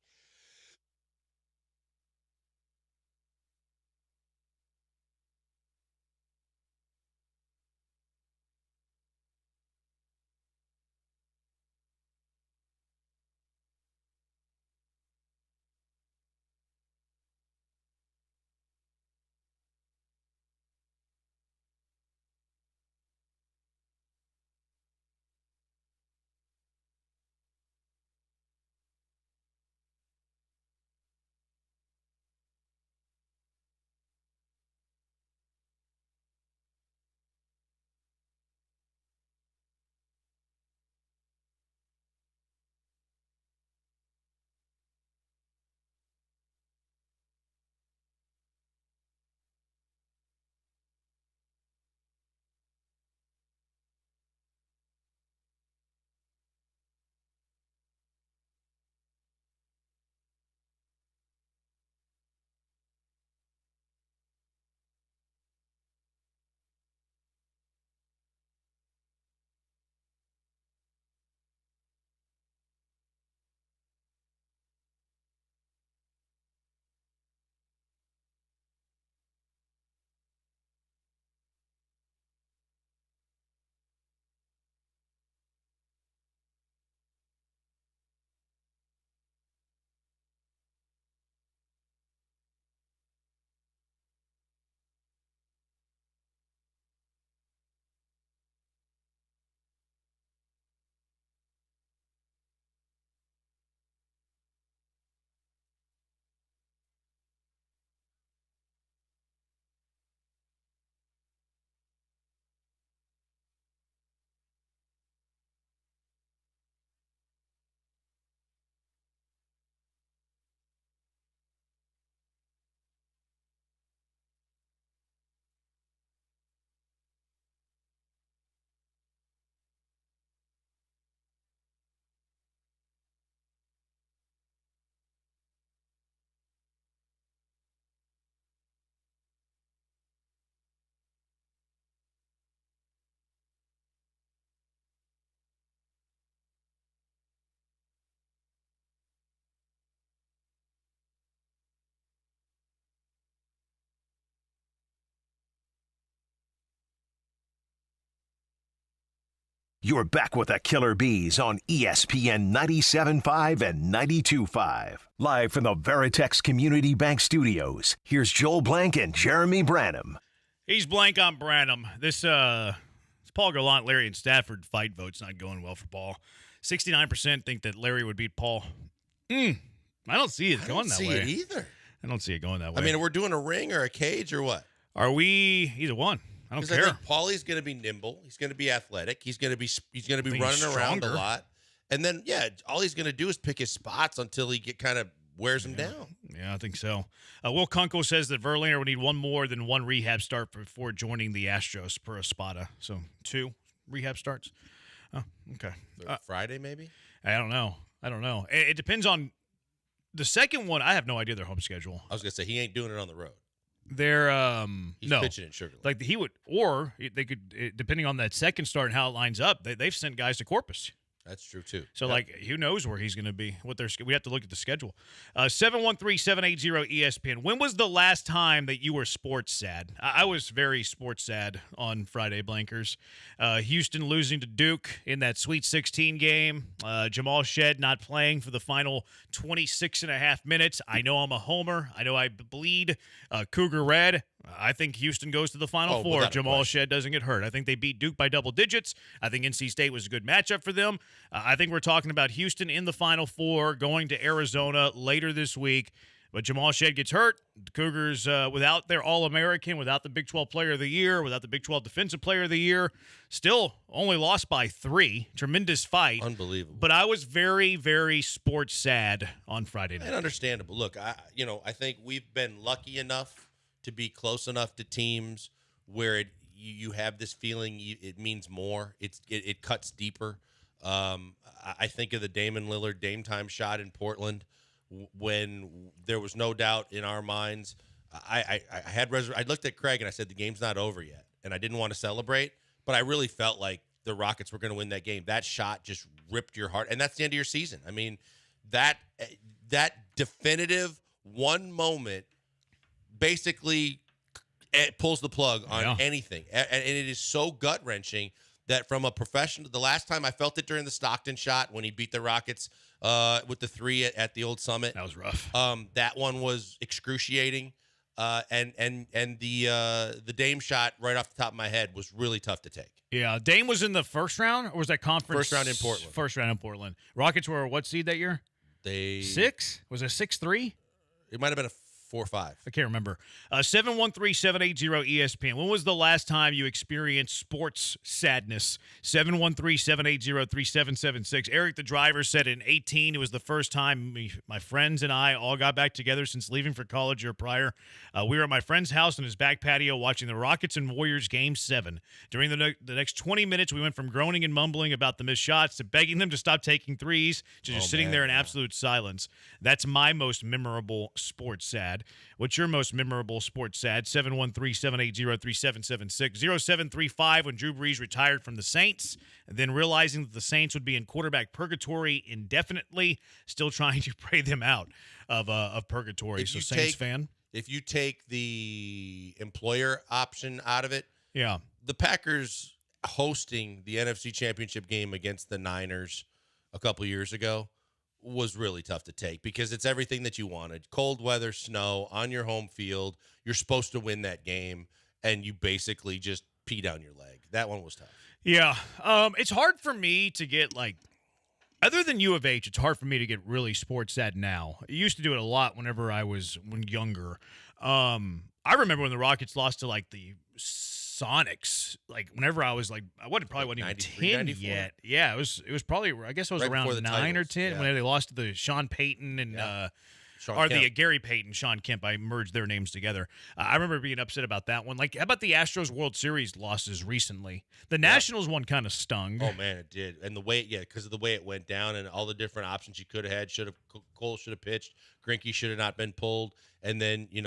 You're back with the Killer Bees on ESPN 97.5 and 92.5. Live from the Veritex Community Bank Studios, here's Joel Blank and Jeremy Branham. He's Blank on Branham. This Paul Gallant, Larry, and Stafford fight vote's not going well for Paul. 69% think that Larry would beat Paul. I don't see it going that way. I don't see it either. I don't see it going that way. I mean, we're doing a ring or a cage or what? Are we either one? I don't care. I think Paulie's going to be nimble. He's going to be athletic. He's going to be running around a lot. And then, all he's going to do is pick his spots until he kind of wears him down. Yeah, I think so. Will Kunkel says that Verlander would need one more than one rehab start before joining the Astros per Espada. So 2 rehab starts. Oh, okay. Friday, maybe? I don't know. It depends on the second one. I have no idea their home schedule. I was going to say, he ain't doing it on the road. They're He's no pitching in Sugar Land. Like he would, or they could, depending on that second start and how it lines up. They've sent guys to Corpus. That's true too. So like, who knows where he's going to be? We have to look at the schedule. 713-780-ESPN. When was the last time that you were sports sad? I was very sports sad on Friday, Blankers. Houston losing to Duke in that Sweet 16 game. Jamal Shed not playing for the final 26 and a half minutes. I know I'm a homer. I know I bleed Cougar Red. I think Houston goes to the Final Four if Jamal Shed doesn't get hurt. I think they beat Duke by double digits. I think NC State was a good matchup for them. I think we're talking about Houston in the Final Four going to Arizona later this week. But Jamal Shed gets hurt. The Cougars, without their All-American, without the Big 12 Player of the Year, without the Big 12 Defensive Player of the Year, still only lost by 3. Tremendous fight. Unbelievable. But I was very, very sports sad on Friday night. And understandable. Look, I think we've been lucky enough to be close enough to teams where you have this feeling it means more. It cuts deeper. I think of the Damon Lillard Dame time shot in Portland when there was no doubt in our minds. I looked at Craig and I said the game's not over yet, and I didn't want to celebrate, but I really felt like the Rockets were going to win that game. That shot just ripped your heart, and that's the end of your season. I mean, that definitive one moment basically it pulls the plug on anything. And it is so gut-wrenching that from a professional, the last time I felt it during the Stockton shot when he beat the Rockets with the 3 at the old Summit. That was rough. That one was excruciating. And the Dame shot right off the top of my head was really tough to take. Yeah, Dame was in the first round, or was that conference? First round in Portland. First round in Portland. Rockets were what seed that year? 6? Was it 6-3? It might have been a 4-5. I can't remember. 713-780-ESPN. When was the last time you experienced sports sadness? 713-780-3776. Eric, the driver, said in 2018 it was the first time my friends and I all got back together since leaving for college year prior. We were at my friend's house in his back patio watching the Rockets and Warriors Game 7. During the next 20 minutes, we went from groaning and mumbling about the missed shots to begging them to stop taking threes to just sitting there in absolute silence. That's my most memorable sports sad. What's your most memorable sports sad? 713-780-3776. 0735 when Drew Brees retired from the Saints, and then realizing that the Saints would be in quarterback purgatory indefinitely, still trying to pray them out of purgatory. So Saints fan. If you take the employer option out of it, the Packers hosting the NFC Championship game against the Niners a couple years ago was really tough to take because it's everything that you wanted. Cold weather, snow, on your home field. You're supposed to win that game, and you basically just pee down your leg. That one was tough. Yeah. It's hard for me to get, other than U of H, it's hard for me to get really sports sad now. I used to do it a lot whenever I was younger. I remember when the Rockets lost to, the Sonics, whenever I was I wasn't even 10 yet. Yeah, it was probably, I guess I was right around 9 or 10 when they lost to the Sean Payton and the Gary Payton, Sean Kemp. I merged their names together. I remember being upset about that one. How about the Astros World Series losses recently? The Nationals one kind of stung. Oh man, it did. And the way, because of the way it went down and all the different options you could have had. Cole should have pitched. Greinke should have not been pulled. And then you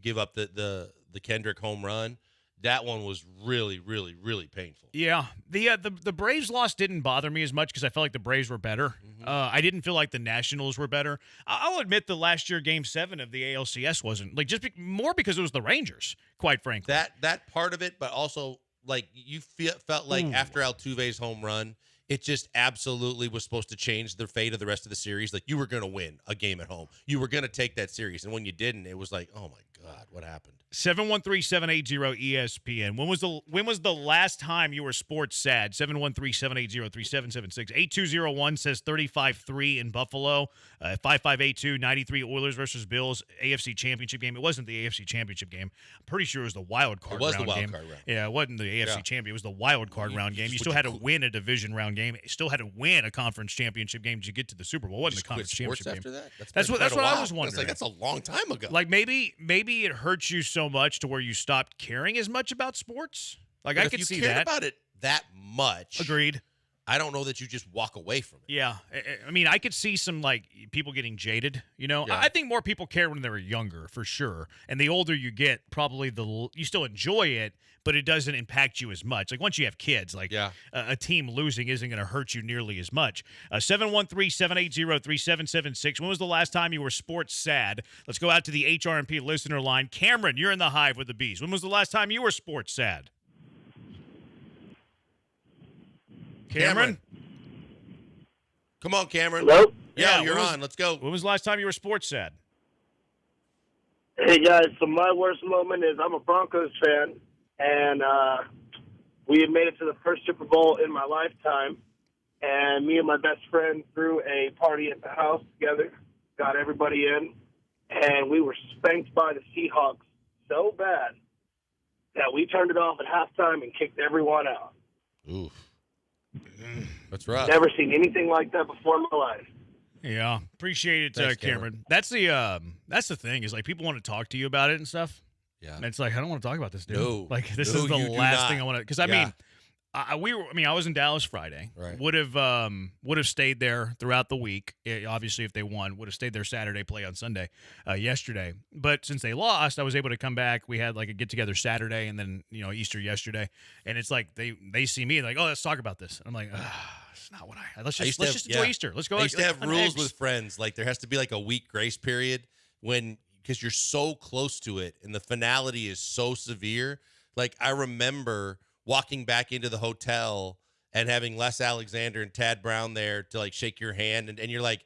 give up the Kendrick home run. That one was really, really, really painful. Yeah. The Braves loss didn't bother me as much because I felt like the Braves were better. Mm-hmm. I didn't feel like the Nationals were better. I'll admit the last year Game 7 of the ALCS wasn't. More because it was the Rangers, quite frankly. That part of it, but also like you felt like after Altuve's home run, it just absolutely was supposed to change the fate of the rest of the series. Like you were going to win a game at home. You were going to take that series. And when you didn't, it was like, oh my God, what happened? 713-780-ESPN. When was the last time you were sports sad? 713-780-3776. 8201 says 35-3 in Buffalo. 5582, 93 Oilers versus Bills, AFC Championship game. It wasn't the AFC Championship game. I'm pretty sure it was the wild card round game. It was the wild card round. Yeah, it wasn't the AFC Champion. It was the wild card round game. You still had to win a division round game. You still had to win a conference championship game to get to the Super Bowl. It wasn't the conference championship after game. that? That's what I was wondering. That's a long time ago. Like maybe it hurts you so much to where you stopped caring as much about sports. Like But I if could you see cared that. about it that much. Agreed. I don't know that you just walk away from it. Yeah, I mean, I could see some like people getting jaded. You know, I think more people care when they were younger, for sure. And the older you get, probably you still enjoy it, but it doesn't impact you as much. Like once you have kids, like a team losing isn't going to hurt you nearly as much. 713-780-3776. When was the last time you were sports sad? Let's go out to the HRMP listener line. Cameron, you're in the Hive with the Bees. When was the last time you were sports sad? Cameron? Come on, Cameron. Hello? Yeah, you're on. Let's go. When was the last time you were sports sad? Hey, guys, so my worst moment is I'm a Broncos fan, and we had made it to the first Super Bowl in my lifetime, and me and my best friend threw a party at the house together, got everybody in, and we were spanked by the Seahawks so bad that we turned it off at halftime and kicked everyone out. Oof. That's right. Never seen anything like that before in my life. Yeah, appreciate it, Thanks, Cameron. That's the thing is like people want to talk to you about it and stuff. Yeah, and it's like I don't want to talk about this, dude. No, like this no, is the you do last not. thing I want to. Because I mean, I was in Dallas Friday. Right. Would have stayed there throughout the week. Obviously, if they won, would have stayed there Saturday, play on Sunday, yesterday. But since they lost, I was able to come back. We had like a get together Saturday, and then Easter yesterday. And it's like they see me like, oh, let's talk about this. And I'm like, it's not what I. Let's just enjoy Easter. Let's go. I used to have on rules eggs. with friends. Like there has to be like a week grace period because you're so close to it, and the finality is so severe. Like I remember walking back into the hotel and having Les Alexander and Tad Brown there to like shake your hand, and you're like,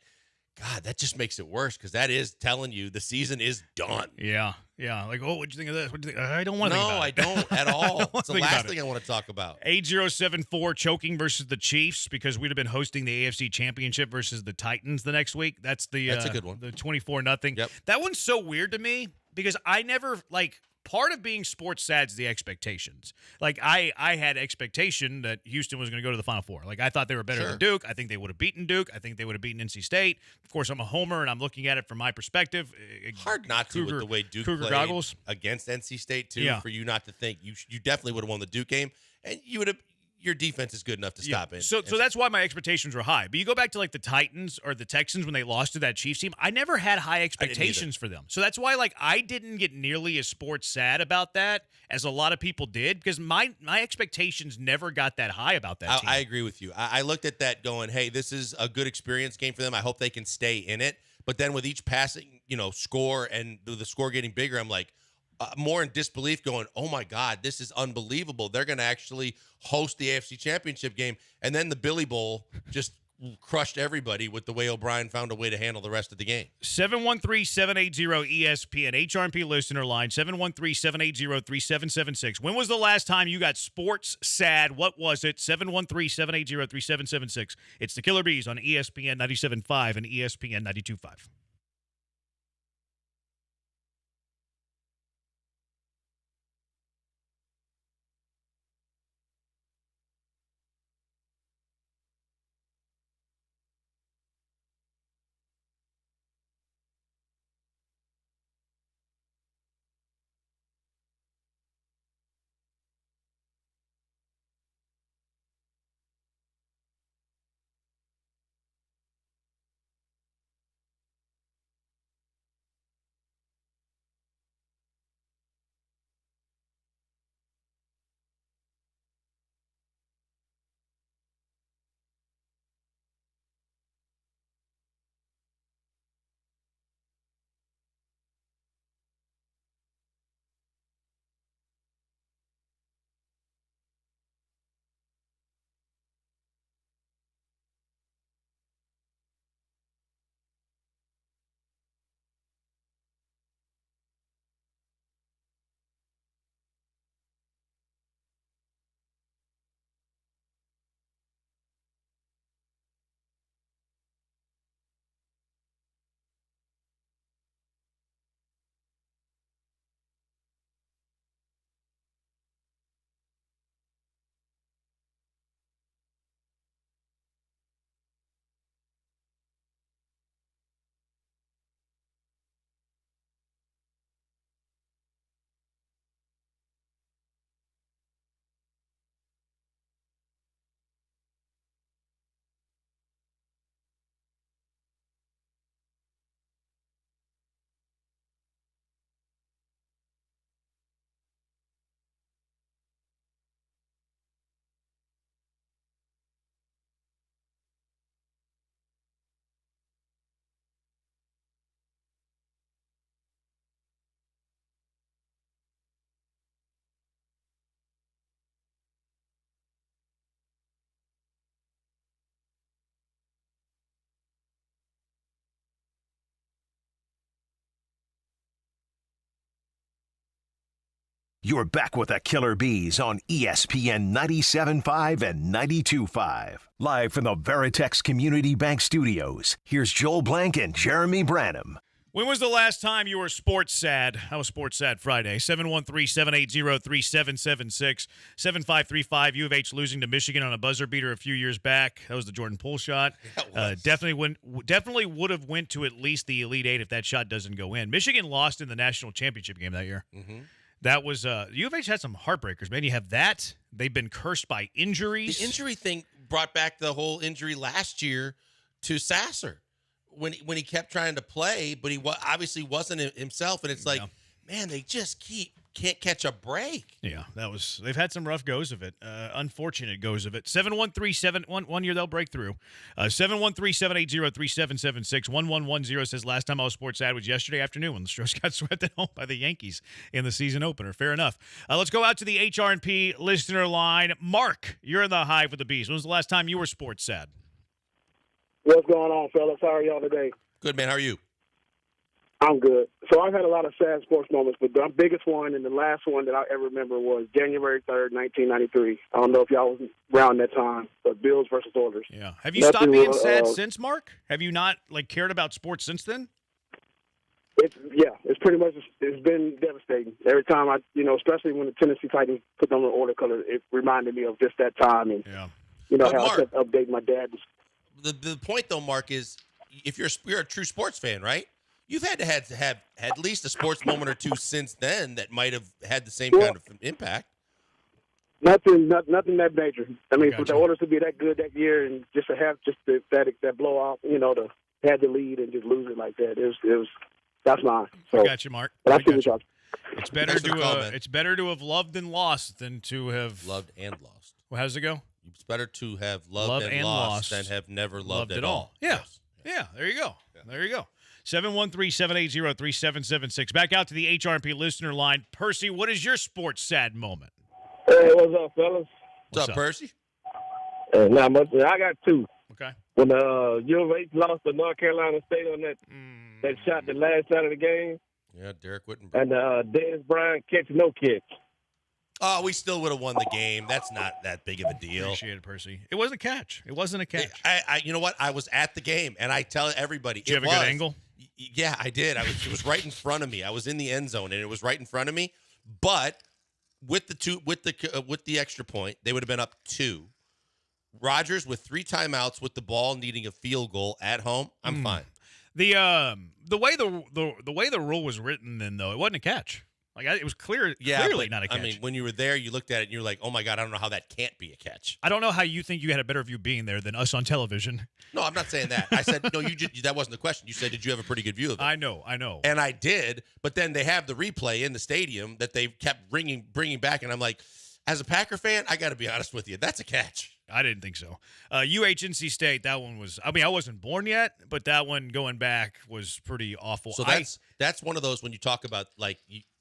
God, that just makes it worse because that is telling you the season is done. Yeah. Like, oh, what'd you think of this? What'd you think? I don't want to. No, I don't at all. It's the think last about thing it. I want to talk about. 8074 choking versus the Chiefs because we'd have been hosting the AFC Championship versus the Titans the next week. That's a good one. The 24-0. Yep. That one's so weird to me because I never like. Part of being sports sad is the expectations. Like I had expectation that Houston was going to go to the Final Four. Like I thought they were better than Duke. I think they would have beaten Duke. I think they would have beaten NC State. Of course, I'm a homer and I'm looking at it from my perspective. Hard not to with the way Duke Cougar played goggles. against NC State too. Yeah. For you not to think you definitely would have won the Duke game, and you would have. Your defense is good enough to stop it. So that's why my expectations were high. But you go back to like the Titans or the Texans when they lost to that Chiefs team, I never had high expectations for them. So that's why like I didn't get nearly as sports sad about that as a lot of people did because my expectations never got that high about that team. I agree with you. I looked at that going, hey, this is a good experience game for them. I hope they can stay in it. But then with each passing, score and the score getting bigger, I'm like, more in disbelief going, oh, my God, this is unbelievable. They're going to actually host the AFC Championship game. And then the Billy Bowl just crushed everybody with the way O'Brien found a way to handle the rest of the game. 713-780-ESPN, HRMP listener line, 713-780-3776. When was the last time you got sports sad? What was it? 713-780-3776. It's the Killer Bees on ESPN 97.5 and ESPN 92.5. You're back with the Killer Bees on ESPN 97.5 and 92.5. Live from the Veritex Community Bank Studios, here's Joel Blank and Jeremy Branham. When was the last time you were sports sad? How was Sports Sad Friday? 713-780-3776. 7535 U of H losing to Michigan on a buzzer beater a few years back. That was the Jordan Poole shot. Definitely would have went to at least the Elite Eight if that shot doesn't go in. Michigan lost in the national championship game that year. Mm-hmm. That was U of H had some heartbreakers, man. You have that. They've been cursed by injuries. The injury thing brought back the whole injury last year to Sasser when he kept trying to play, but he obviously wasn't himself. And it's like, man, they just can't catch a break. Yeah, they've had some rough goes of it. Unfortunate goes of it. 713-1 year they'll break through. 713-780-3776. 1110 says last time I was sports sad was yesterday afternoon when the Stros got swept at home by the Yankees in the season opener. Fair enough. Let's go out to the HR&P listener line. Mark, you're in the hive with the Bees. When was the last time you were sports sad? What's going on, fellas? How are y'all today? Good, man. How are you? I'm good. So I've had a lot of sad sports moments, but the biggest one and the last one that I ever remember was January 3rd, 1993. I don't know if y'all was around that time, but Bills versus Oilers. Yeah. Have you stopped being sad since, Mark? Have you not cared about sports since then? It's pretty much, it's been devastating. Every time especially when the Tennessee Titans put on the order color, it reminded me of just that time. And, how Mark, I kept updating my dad. The point, though, Mark, is if you're a true sports fan, right? You've had to have at least a sports moment or two since then that might have had the same kind of impact. Nothing that major. I mean, for the Oilers to be that good that year and just to have just that blowout, to have the lead and just lose it like that, it was that's mine. So, I got you, Mark. But I see what y'all. It's better it's better to have loved and lost than to have loved and lost. Well, how does it go? It's better to have loved and lost than have never loved at all. Yeah. Yeah, there you go. Yeah. There you go. 713-780-3776. Back out to the HRP listener line. Percy, what is your sports sad moment? Hey, what's up, fellas? What's up, Percy? Not much. I got two. Okay. When U of H lost to North Carolina State on that shot the last shot of the game. Yeah, Derek Whittenburg. And Dennis Bryant catch no catch. Oh, we still would have won the game. That's not that big of a deal. Appreciate it, Percy. It wasn't a catch. It wasn't a catch. You know what? I was at the game, and I tell everybody. Did you have a good angle? Yeah, I did. It was right in front of me. I was in the end zone, and it was right in front of me. But with the extra point, they would have been up 2. Rodgers with 3 timeouts with the ball needing a field goal at home. I'm fine. The way the rule was written, then though, it wasn't a catch. It was clearly not a catch. I mean, when you were there, you looked at it and you're like, "Oh my god, I don't know how that can't be a catch." I don't know how you think you had a better view being there than us on television. No, I'm not saying that. I said no. That wasn't the question. You said, "Did you have a pretty good view of it?" I know, and I did. But then they have the replay in the stadium that they kept bringing back, and I'm like, as a Packer fan, I got to be honest with you, that's a catch. I didn't think so. UH-NC State, that one was. I mean, I wasn't born yet, but that one going back was pretty awful. So that's one of those when you talk about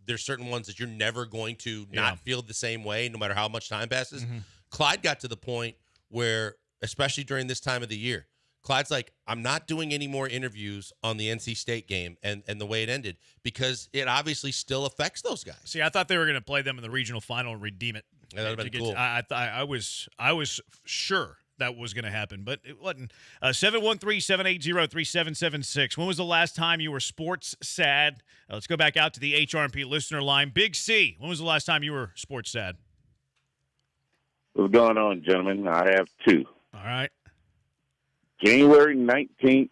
there's certain ones that you're never going to not feel the same way, no matter how much time passes. Mm-hmm. Clyde got to the point where, especially during this time of the year, Clyde's like, I'm not doing any more interviews on the NC State game and the way it ended because it obviously still affects those guys. See, I thought they were going to play them in the regional final and redeem it. Yeah, that would have been cool. I was sure that was going to happen, but it wasn't. 713-780-3776. When was the last time you were sports sad? Let's go back out to the HRP listener line. Big C, when was the last time you were sports sad? What's going on, gentlemen? I have 2. All right. January 19th,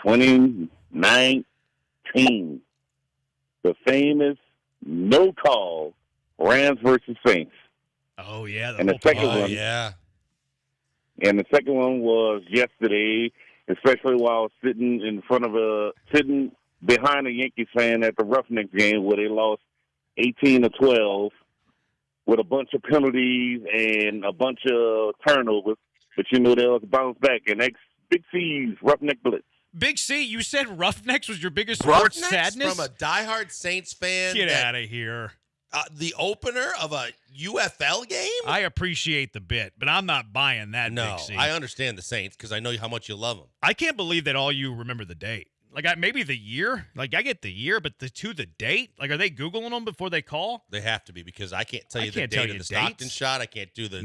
2019. The famous no call Rams versus Saints. Oh, yeah. And the second one. Yeah. And the second one was yesterday, especially while I was sitting behind a Yankees fan at the Roughnecks game where they lost 18-12 with a bunch of penalties and a bunch of turnovers. But they was bounce back. And Big C's Roughneck Blitz. Big C, you said Roughnecks was your biggest sports sadness? From a diehard Saints fan? Get out of here. The opener of a UFL game? I appreciate the bit, but I'm not buying that, No, Big C. I understand the Saints because I know how much you love them. I can't believe that all you remember the date. maybe the year. Like, I get the year, but the date? Like, are they Googling them before they call? They have to be, because I can't tell you the can't tell date you of the dates. Stockton shot. I can't do the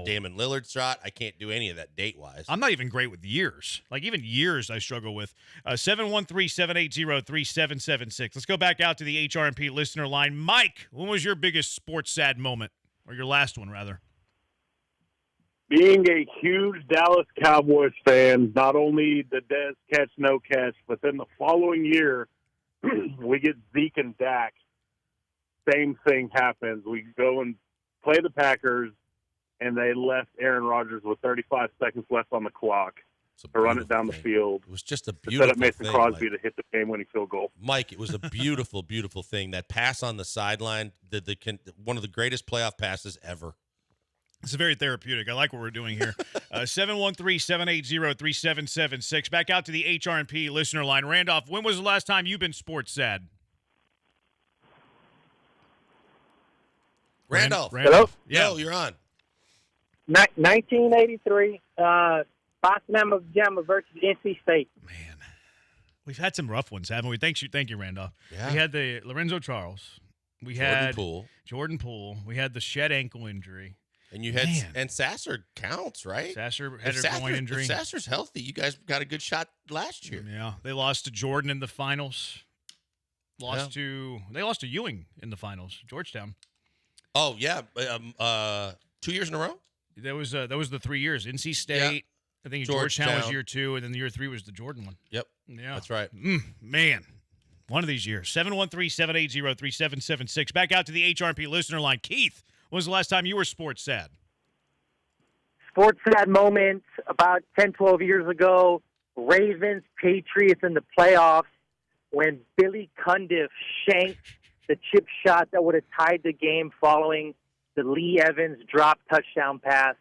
Damon Lillard shot. I can't do any of that date-wise. I'm not even great with years. Like, even years I struggle with. 713-780-3776. Let's go back out to the HRMP listener line. Mike, when was your biggest sports sad moment? Or your last one, rather? Being a huge Dallas Cowboys fan, not only the Dez catch, no catch, but then the following year, we get Zeke and Dak. Same thing happens. We go and play the Packers, and they left Aaron Rodgers with 35 seconds left on the clock to run it down the field. It was just a to beautiful set up Mason thing, Crosby Mike. to hit the game-winning field goal. Mike, it was a beautiful, beautiful thing. That pass on the sideline, one of the greatest playoff passes ever. It's very therapeutic. I like what we're doing here. 713-780-3776. Back out to the HRMP listener line. Randolph, when was the last time you've been sports sad? Randolph. Randolph. Yeah. Yeah. You're on. 1983, Boston Alabama versus NC State. We've had some rough ones, haven't we? Thank you, Randolph. Yeah. We had the Lorenzo Charles. We had Jordan Poole. We had the shed ankle injury. And you had and Sasser counts, right? Sasser had a groin injury. If Sasser's healthy, you guys got a good shot last year. Yeah, they lost to Jordan in the finals. They lost to Ewing in the finals, Georgetown. Oh yeah, 2 years in a row. That was the 3 years. NC State. I think Georgetown was year 2, and then year 3 was the Jordan one. Yep. Yeah, that's right. Man, one of these years. 713-780-3776. Back out to the HRP listener line. Keith, when was the last time you were sports sad? Sports sad moment about 10, 12 years ago. Ravens, Patriots in the playoffs when Billy Cundiff shanked the chip shot that would have tied the game following the Lee Evans drop touchdown pass.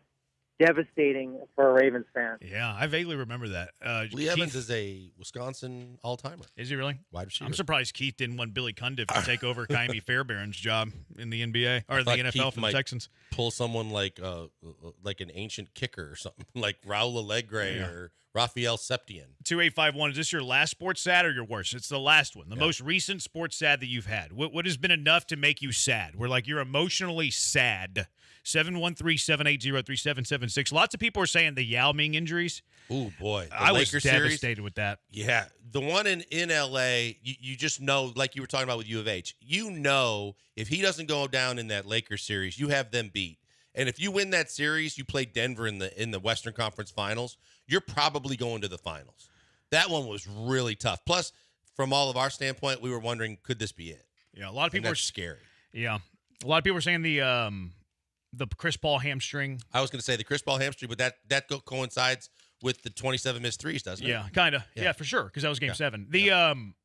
Devastating for a Ravens fan. Yeah, I vaguely remember that. Lee Evans is a Wisconsin all-timer. Is he really? Wide receiver. I'm surprised Keith didn't want Billy Cundiff to take over Kaimi Fairbairn's job in the NBA or the NFL Keith for the might Texans. Pull someone like an ancient kicker or something, like Raul Allegre or Raphael Septien. 2851, is this your last sports sad or your worst? It's the last one. The most recent sports sad that you've had. What has been enough to make you sad? Where, like, you're emotionally sad. 713-780-3776. Lots of people are saying the Yao Ming injuries. Oh, boy. I was devastated with that. Yeah. The one in L.A., you just know, like you were talking about with U of H, you know if he doesn't go down in that Lakers series, you have them beat. And if you win that series, you play Denver in the Western Conference Finals, you're probably going to the finals. That one was really tough. Plus, from all of our standpoint, we were wondering, could this be it? Yeah, a lot of people are scary. Yeah. A lot of people are saying the Chris Paul hamstring. I was going to say the Chris Paul hamstring, but that coincides with the 27 missed threes, doesn't it? Yeah, kind of. Yeah, for sure, because that was Game 7. The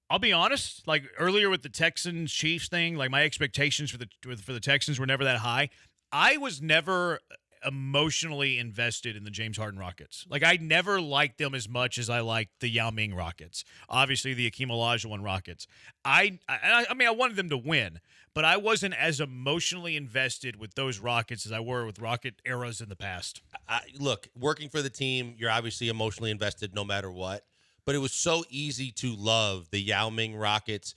I'll be honest, like earlier with the Texans Chiefs thing, like my expectations for the Texans were never that high. I was never emotionally invested in the James Harden Rockets. Like, I never liked them as much as I liked the Yao Ming Rockets. Obviously, the Akeem Olajuwon Rockets. I mean, I wanted them to win, but I wasn't as emotionally invested with those Rockets as I were with Rocket eras in the past. Look, working for the team, you're obviously emotionally invested no matter what, but it was so easy to love the Yao Ming Rockets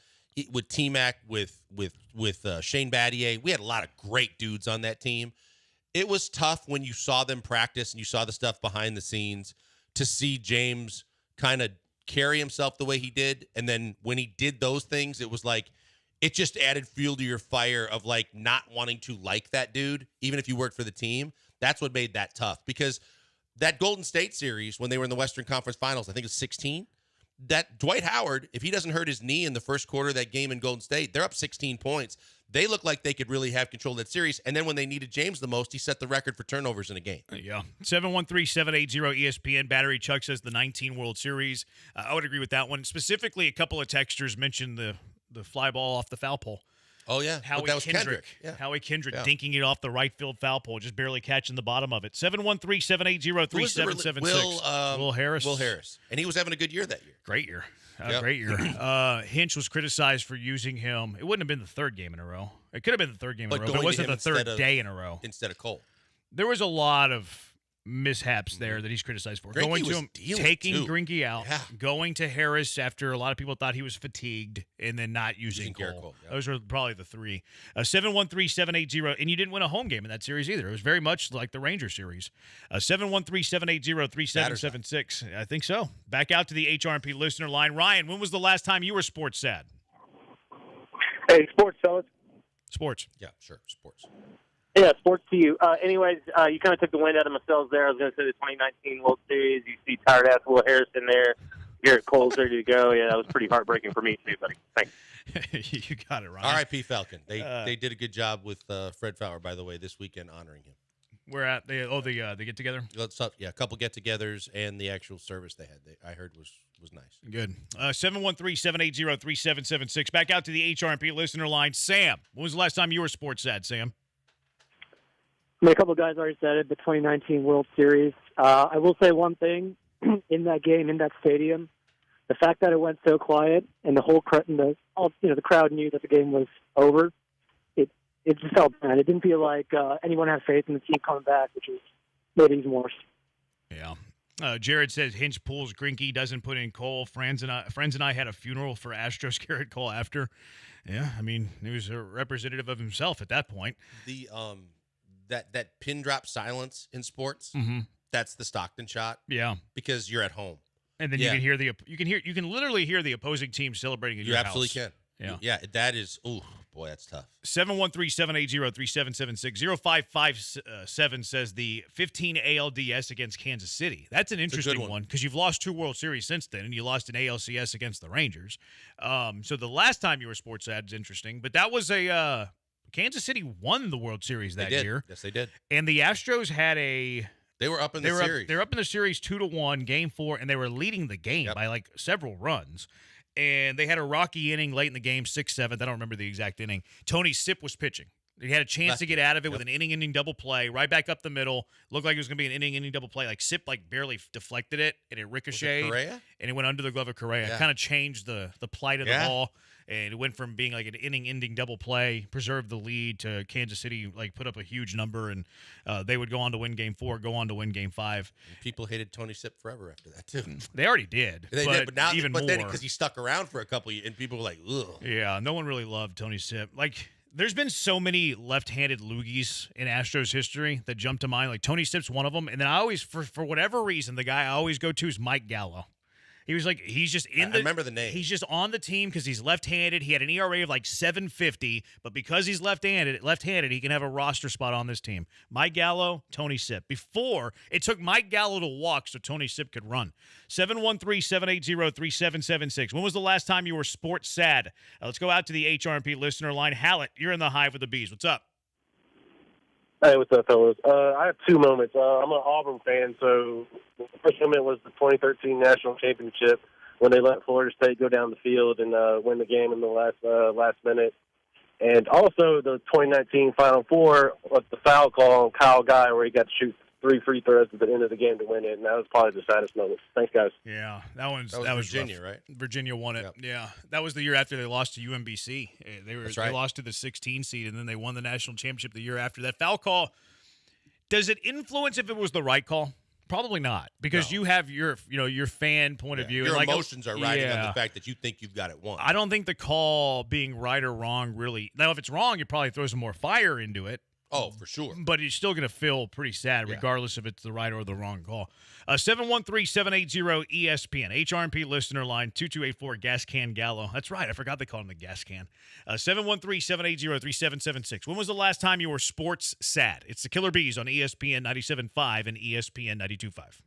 with T-Mac, with Shane Battier. We had a lot of great dudes on that team. It was tough when you saw them practice and you saw the stuff behind the scenes to see James kind of carry himself the way he did. And then when he did those things, it was like, it just added fuel to your fire of like not wanting to like that dude, even if you worked for the team. That's what made that tough, because that Golden State series, when they were in the Western Conference Finals, I think it was 16, that Dwight Howard, if he doesn't hurt his knee in the first quarter of that game in Golden State, they're up 16 points. They look like they could really have control of that series. And then when they needed James the most, he set the record for turnovers in a game. Yeah. 713-780-ESPN. Battery Chuck says the 19 World Series. I would agree with that one. Specifically, a couple of texters mentioned the fly ball off the foul pole. Oh, yeah. Howie that was Kendrick. Yeah. Howie Kendrick dinking it off the right field foul pole, just barely catching the bottom of it. 713-780-3776. Will Harris. Will Harris. And he was having a good year that year. Great year. Great year. Hinch was criticized for using him. It wouldn't have been the third game in a row. It could have been the third game in a row, but it wasn't the third day in a row. Instead of Cole. There was a lot of mishaps there that he's criticized for. Greinke Going to was him, dealing, taking too. Greinke out, Yeah. going to Harris after a lot of people thought he was fatigued, and then not using Garrett Cole. Cole, Those were probably the three. 713-780, and you didn't win a home game in that series either. It was very much like the Ranger series. 713-780-3776. I think so. Back out to the HRP listener line. Ryan, when was the last time you were sports sad? Hey, sports, fellas. Sports. Yeah, sure. Sports. Yeah, sports to you. Anyways, you kind of took the wind out of my sails there. I was going to say the 2019 World Series. You see tired-ass Will Harrison there. Garrett Cole's ready to go. Yeah, that was pretty heartbreaking for me, too, buddy. Thanks. You got it, Ryan. R.I.P. Falcon. They did a good job with Fred Fowler, by the way, this weekend honoring him. We're at the get together. Yeah, a couple get-togethers and the actual service they had. I heard was nice. Good. 713-780-3776. Back out to the HRP listener line. Sam, when was the last time you were sports sad, Sam? I mean, a couple of guys already said it, the 2019 World Series. I will say one thing in that game, in that stadium, the fact that it went so quiet and the whole the crowd knew that the game was over. It just felt bad. It didn't feel like anyone had faith in the team coming back, which was made it even worse. Yeah. Jared says Hinch pulls Greinke, doesn't put in Cole. Friends and I had a funeral for Astros Garrett Cole after. Yeah, I mean, he was a representative of himself at that point. The that pin drop silence in sports, that's the Stockton shot. Yeah, because you're at home, and then you can literally hear the opposing team celebrating in your house. You absolutely can. Yeah, that is. Ooh, boy, that's tough. 713-780-3776. 0557 says the 15 ALDS against Kansas City. That's an interesting one because you've lost 2 World Series since then, and you lost an ALCS against the Rangers. So the last time you were sports sad is interesting, but that was a Kansas City won the World Series that year. Yes, they did. And the Astros had They were up in the series. They were up in the series 2-1, Game 4, and they were leading the game by like several runs. And they had a rocky inning late in the game, 6-7. I don't remember the exact inning. Tony Sipp was pitching. He had a chance to get out of it with an inning double play right back up the middle. Looked like it was going to be an inning double play. Like Sipp barely deflected it, and it ricocheted. Was it Correa? And it went under the glove of Correa. Yeah. Kind of changed the plight of the ball. And it went from being like an inning-ending double play, preserved the lead, to Kansas City put up a huge number, and they would go on to win Game 4, go on to win Game 5. And people hated Tony Sipp forever after that too. They already did. They did, but now even more. then because he stuck around for a couple of years, and people were like, ugh. Yeah, no one really loved Tony Sipp. There's been so many left-handed loogies in Astros history that jump to mind. Like Tony Sipp's one of them, and then I always, for whatever reason, the guy I always go to is Mike Gallo. He was he's just in I remember the name. He's just on the team because he's left-handed. He had an ERA of 7.50, but because he's left-handed, he can have a roster spot on this team. Mike Gallo, Tony Sipp. Before, it took Mike Gallo to walk so Tony Sipp could run. 713-780-3776. When was the last time you were sports sad? Let's go out to the HRP listener line. Hallett, you're in the hive with the bees. What's up? Hey, what's up, fellas? I have 2 moments. I'm an Auburn fan, so the first moment was the 2013 National Championship when they let Florida State go down the field and win the game in the last minute. And also the 2019 Final Four with the foul call on Kyle Guy where he got to shoot 3 free throws at the end of the game to win it, and that was probably the saddest moment. Thanks, guys. Yeah, that was Virginia, rough. right? Virginia won it. Yep. Yeah, that was the year after they lost to UMBC. They right. lost to the 16 seed, and then they won the national championship the year after. That foul call, does it influence if it was the right call? Probably not, because you have your fan point of view. Your and emotions are riding on the fact that you think you've got it won. I don't think the call being right or wrong really. Now, if it's wrong, you probably throw some more fire into it. Oh, for sure. But you're still going to feel pretty sad, regardless if it's the right or the wrong call. 713-780-ESPN. HRP listener line, 2284 Gas Can Gallo. That's right. I forgot they called him the Gas Can. 713-780-3776. When was the last time you were sports sad? It's the Killer Bees on ESPN 97.5 and ESPN 92.5.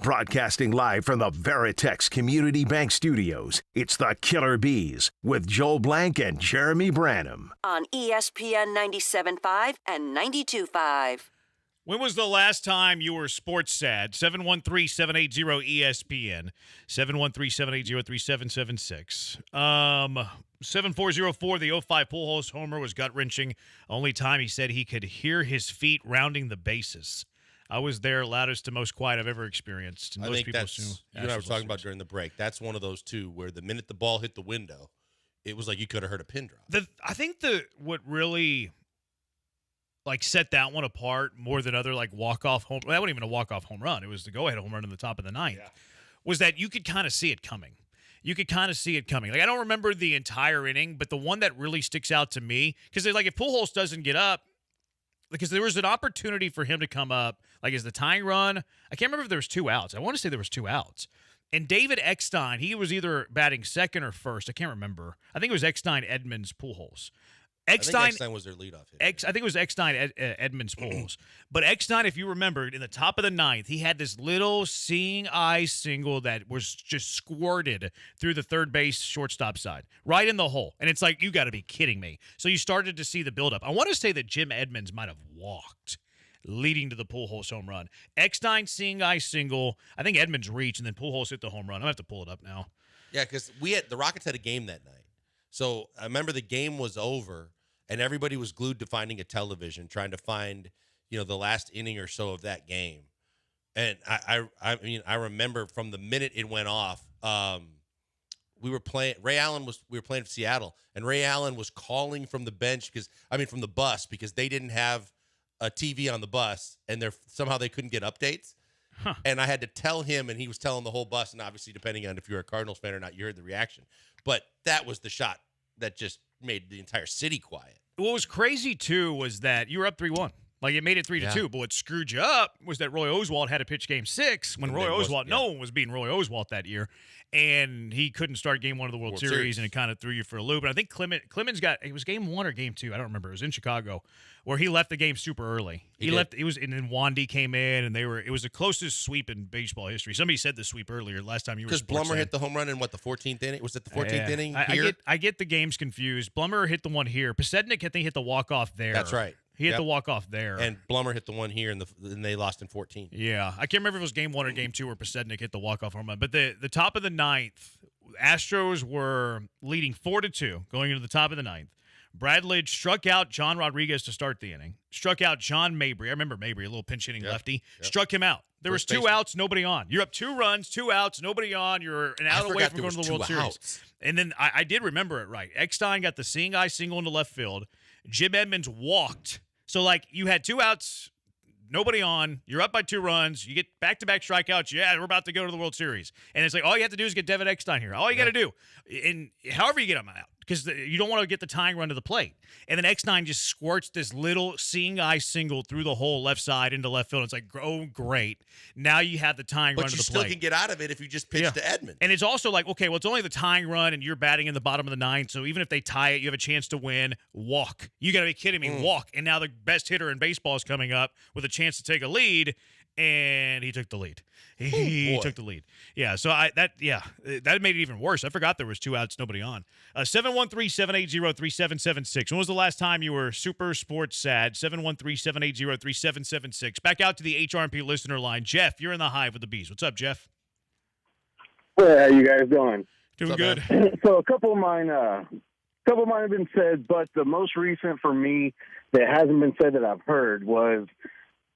Broadcasting live from the Veritex Community Bank Studios, it's the Killer Bees with Joel Blank and Jeremy Branham. On ESPN 97.5 and 92.5. When was the last time you were sports sad? 713-780-ESPN. 713-780-3776. 7404, the 05 Pujols homer was gut-wrenching. Only time he said he could hear his feet rounding the bases. I was there, loudest to most quiet I've ever experienced. And I most think people that's, assume you and I were talking about during the break. That's one of those two where the minute the ball hit the window, it was like you could have heard a pin drop. I think what really set that one apart more than other walk-off home. Well, that wasn't even a walk-off home run. It was the go-ahead home run in the top of the ninth. Yeah. Was that you could kind of see it coming. I don't remember the entire inning, but the one that really sticks out to me, because if Pujols doesn't get up, because there was an opportunity for him to come up, as the tying run. I can't remember if there was 2 outs. I want to say there was 2 outs. And David Eckstein, he was either batting second or first. I can't remember. I think it was Eckstein, Edmonds, Pujols. I think Eckstein was their leadoff hitter. I think it was Eckstein, Edmonds, Pujols. But Eckstein, if you remembered, in the top of the ninth, he had this little seeing eye single that was just squirted through the third base shortstop side, right in the hole. And it's like, you got to be kidding me. So you started to see the buildup. I want to say that Jim Edmonds might have walked, leading to the Pujols home run. Eckstein seeing eye single. I think Edmonds reached, and then Pujols hit the home run. I'm going to have to pull it up now. Yeah, because the Rockets had a game that night. So I remember the game was over, and everybody was glued to finding a television, trying to find, the last inning or so of that game. And I remember from the minute it went off, we were playing for Seattle, and Ray Allen was calling from the bench from the bus, because they didn't have a TV on the bus, and somehow they couldn't get updates. Huh. And I had to tell him, and he was telling the whole bus, and obviously depending on if you're a Cardinals fan or not, you heard the reaction. But that was the shot that just made the entire city quiet. What was crazy, too, was that you were up 3-1. It made it 3-2. But what screwed you up was that Roy Oswalt had to pitch Game 6 when no one was beating Roy Oswalt that year. And he couldn't start Game 1 of the World Series, and it kind of threw you for a loop. And I think Clemens it was Game 1 or Game 2, I don't remember. It was in Chicago, where he left the game super early. And then Wandy came in, and it was the closest sweep in baseball history. Somebody said the sweep earlier last time you were. Because Blummer hit the home run in the 14th inning? Was it the 14th inning here? I get the games confused. Blummer hit the one here. Pasednik, I think, hit the walk-off there. That's right. He hit the walk-off there. And Blummer hit the one here, and they lost in 14. Yeah. I can't remember if it was Game 1 or Game 2 where Pasednik hit the walk-off home run. But the top of the ninth, Astros were leading 4-2 going into the top of the ninth. Brad Lidge struck out John Rodriguez to start the inning. Struck out John Mabry. I remember Mabry, a little pinch-hitting lefty. Yep. Struck him out. There was 2 outs, nobody on. You're up 2 runs, 2 outs, nobody on. You're an out away from going to the World Series. And then I did remember it right. Eckstein got the seeing eye single into left field. Jim Edmonds walked. So, you had 2 outs, nobody on. You're up by 2 runs. You get back-to-back strikeouts. Yeah, we're about to go to the World Series. And it's like, all you have to do is get David Eckstein here. All you got to do. And however you get him out, because you don't want to get the tying run to the plate. And then Eckstein just squirts this little seeing eye single through the whole left side into left field. It's like, oh, great. Now you have the tying run to the plate. But you still can get out of it if you just pitch to Edmonds. And it's also like, okay, well, it's only the tying run, and you're batting in the bottom of the ninth, so even if they tie it, you have a chance to win. Walk. You got to be kidding me. Walk. And now the best hitter in baseball is coming up with a chance to take a lead, and he took the lead. He took the lead. Yeah, so that made it even worse. I forgot there was 2 outs, nobody on. 713-780-3776. When was the last time you were super sports sad? 713-780-3776. Back out to the HRMP listener line. Jeff, you're in the Hive with the Bees. What's up, Jeff? Hey, how you guys doing? Doing good. So a couple of mine have been said, but the most recent for me that hasn't been said that I've heard was,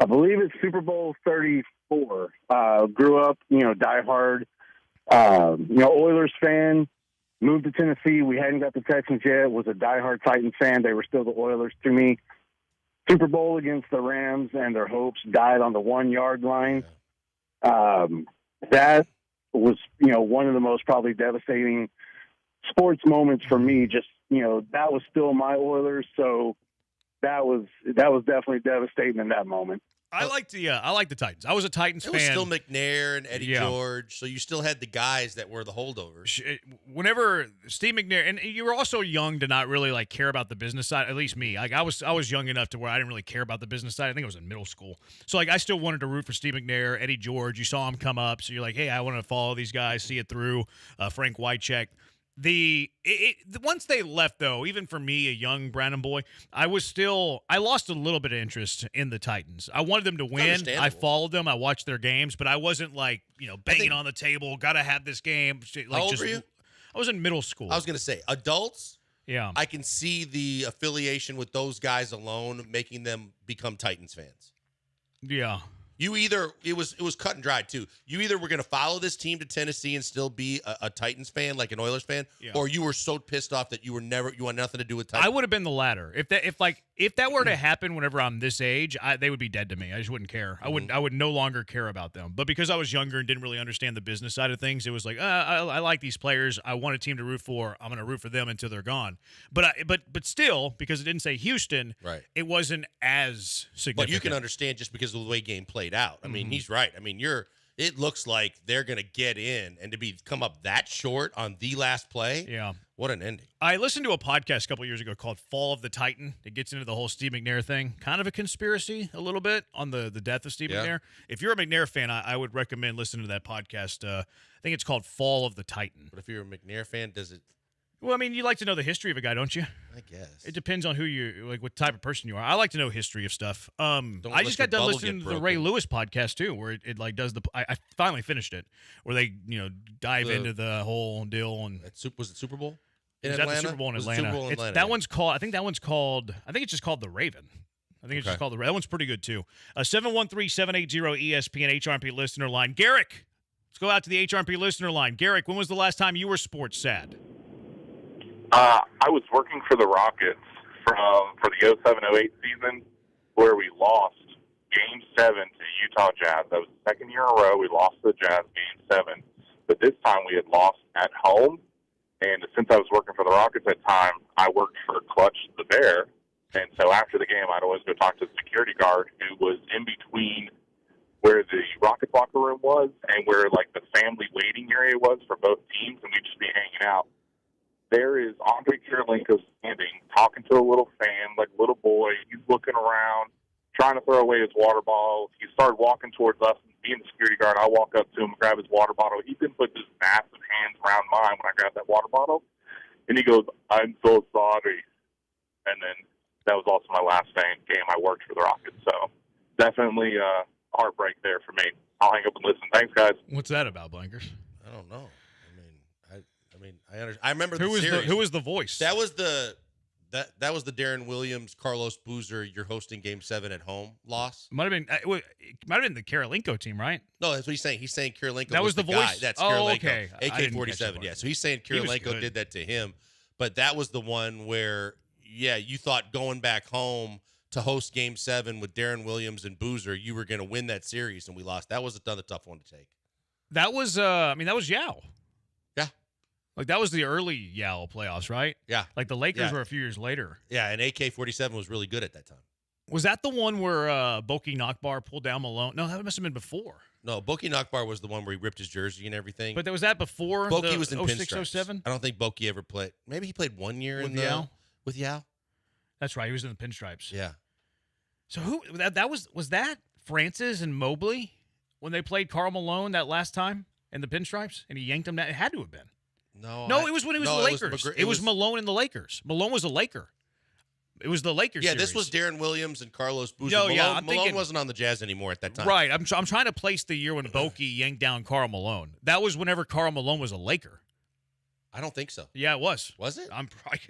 I believe it's Super Bowl 34. Grew up, diehard, Oilers fan. Moved to Tennessee. We hadn't got the Texans yet. Was a diehard Titans fan. They were still the Oilers to me. Super Bowl against the Rams, and their hopes died on the 1-yard line. That was, one of the most probably devastating sports moments for me. Just, that was still my Oilers, so that was definitely devastating in that moment. I like the Titans. I was a Titans It fan. was still McNair and Eddie Yeah. George, so you still had the guys that were the holdovers. Whenever Steve McNair, and you were also young to not really like care about the business side. At least me, like I was young enough to where I didn't really care about the business side. I think I was in middle school, so like I still wanted to root for Steve McNair, Eddie George. You saw him come up, so you're like, hey, I want to follow these guys, see it through. Frank Wycheck. Once they left, though, even for me, a young Brandon boy, I lost a little bit of interest in the Titans. I wanted them to win. I followed them. I watched their games, but I wasn't like, banging on the table, got to have this game. Like, How old were you? I was in middle school. I was going to say, adults, yeah, I can see the affiliation with those guys alone making them become Titans fans. Yeah. It was cut and dried too. You either were going to follow this team to Tennessee and still be a Titans fan, like an Oilers fan, or you were so pissed off that you want nothing to do with Titans. I would have been the latter. If that were to happen whenever I'm this age, they would be dead to me. I just wouldn't care. I would no longer care about them. But because I was younger and didn't really understand the business side of things, it was like, I like these players. I want a team to root for. I'm going to root for them until they're gone. But still, because it didn't say Houston, right, it wasn't as significant. But you can understand just because of the way game played out. I mean, he's right. I mean, it looks like they're going to get in, and to come up that short on the last play. Yeah. What an ending. I listened to a podcast a couple years ago called Fall of the Titan. It gets into the whole Steve McNair thing. Kind of a conspiracy a little bit on the death of Steve McNair. If you're a McNair fan, I would recommend listening to that podcast. I think it's called Fall of the Titan. But if you're a McNair fan, does it? Well, I mean, you like to know the history of a guy, don't you? I guess. It depends on what type of person you are. I like to know history of stuff. I just got done listening to the Ray Lewis podcast too, where it like does I finally finished it, where they dive into the whole deal. And was it Super Bowl? It was at the Super Bowl in Atlanta. That one's called. I think it's just called The Raven. I think it's just called The Raven. That one's pretty good too. 713-780-ESPN HRP listener line. Garrick, let's go out to the HRP listener line. Garrick, when was the last time you were sports sad? I was working for the Rockets for the 07-08 season, where we lost Game 7 to Utah Jazz. That was the second year in a row we lost to the Jazz Game 7. But this time we had lost at home. And since I was working for the Rockets at the time, I worked for Clutch the Bear. And so after the game, I'd always go talk to the security guard who was in between where the Rockets locker room was and where, like, the family waiting area was for both teams, and we'd just be hanging out. There is Andre Kirilenko standing, talking to a little fan, like a little boy. He's looking around, trying to throw away his water bottle. He started walking towards us, and being the security guard, I walk up to him, grab his water bottle. He then put his massive hands around mine when I grabbed that water bottle. And he goes, "I'm so sorry." And then that was also my last game I worked for the Rockets. So definitely heartbreak there for me. I'll hang up and listen. Thanks, guys. What's that about, Blankers? I don't know. I remember the series. Who was the voice? That was the Darren Williams, Carlos Boozer. You're hosting Game 7 at home loss. It might have been the Kirilenko team, right? No, that's what he's saying. He's saying Kirilenko. That was the voice? guy. That's Oh, Kirilenko. okay. AK-47. Yeah. So he's saying Kirilenko did that to him, but that was the one where you thought going back home to host Game 7 with Darren Williams and Boozer, you were going to win that series, and we lost. That was another tough one to take. That was that was Yao. Yeah. Like, that was the early Yao playoffs, right? Yeah. Like, the Lakers were a few years later. Yeah, and AK-47 was really good at that time. Was that the one where Boki Nakbar pulled down Malone? No, that must have been before. No, Boki Nakbar was the one where he ripped his jersey and everything. But was that before Boki the was in 06, pinstripes. 07? I don't think Boki ever played. Maybe he played 1 year with Yao. That's right. He was in the pinstripes. Yeah. So was that Francis and Mobley when they played Karl Malone that last time in the pinstripes, and he yanked him down? It had to have been. No, it was when it was the Lakers. It was Malone and the Lakers. Malone was a Laker. It was the Lakers. Yeah, series. this was Darren Williams and Carlos Boozer. Malone wasn't on the Jazz anymore at that time. Right. I'm trying to place the year when Boki yanked down Karl Malone. That was whenever Karl Malone was a Laker. I don't think so. Yeah, it was. Was it?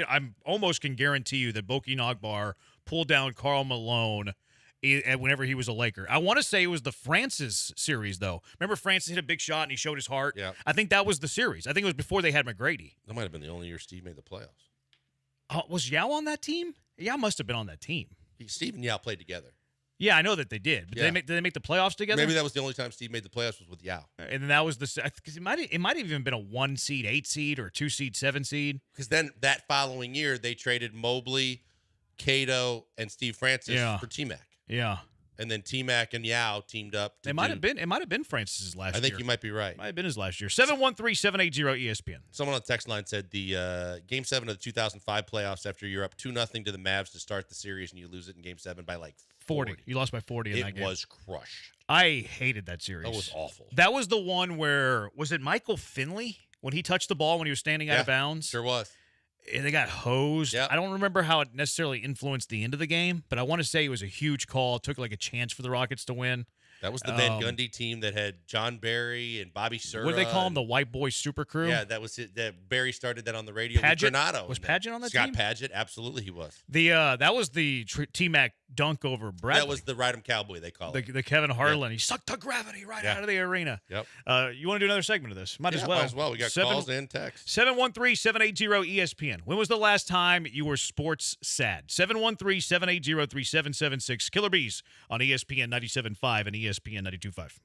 I'm almost can guarantee you that Boki Nakbar pulled down Karl Malone whenever he was a Laker. I want to say it was the Francis series, though. Remember Francis hit a big shot and he showed his heart? Yeah. I think that was the series. I think it was before they had McGrady. That might have been the only year Steve made the playoffs. Was Yao on that team? Yao must have been on that team. Steve and Yao played together. Yeah, I know that they did. But did they make the playoffs together? Maybe that was the only time Steve made the playoffs was with Yao. And then that was because it might have even been a 1 seed, 8 seed, or 2 seed, 7 seed. Because then that following year they traded Mobley, Cato, and Steve Francis for T-Mac. Yeah. and then T-Mac and Yao teamed up. It might have been Francis's last year. I think you might be right. Might have been his last year. 713-780-ESPN. Someone on the text line said the Game 7 of the 2005 playoffs, after you're up 2-0 to the Mavs to start the series and you lose it in Game 7 by like 40. You lost by 40 in that game. It was crushed. I hated that series. That was awful. That was the one where, was it Michael Finley when he touched the ball when he was standing out of bounds? Sure was. And they got hosed. Yep. I don't remember how it necessarily influenced the end of the game, but I want to say it was a huge call. It took like a chance for the Rockets to win. That was the Van Gundy team that had John Barry and Bobby Sura. What did they call them? The White Boy Super Crew? Yeah, that was it. That Barry started that on the radio Padgett? with Granato. Was Padgett on that Scott team? Padgett, absolutely he was. That was the T-Mac dunk over Bradley. That was the Ride 'em Cowboy, they call it. The Kevin Harlan. He sucked the gravity right out of the arena. Yep. You want to do another segment of this? Might as well. Might as well. We got calls and texts. 713-780-ESPN. When was the last time you were sports sad? 713-780-3776. Killer Bees on ESPN 97.5 and ESPN 92.5.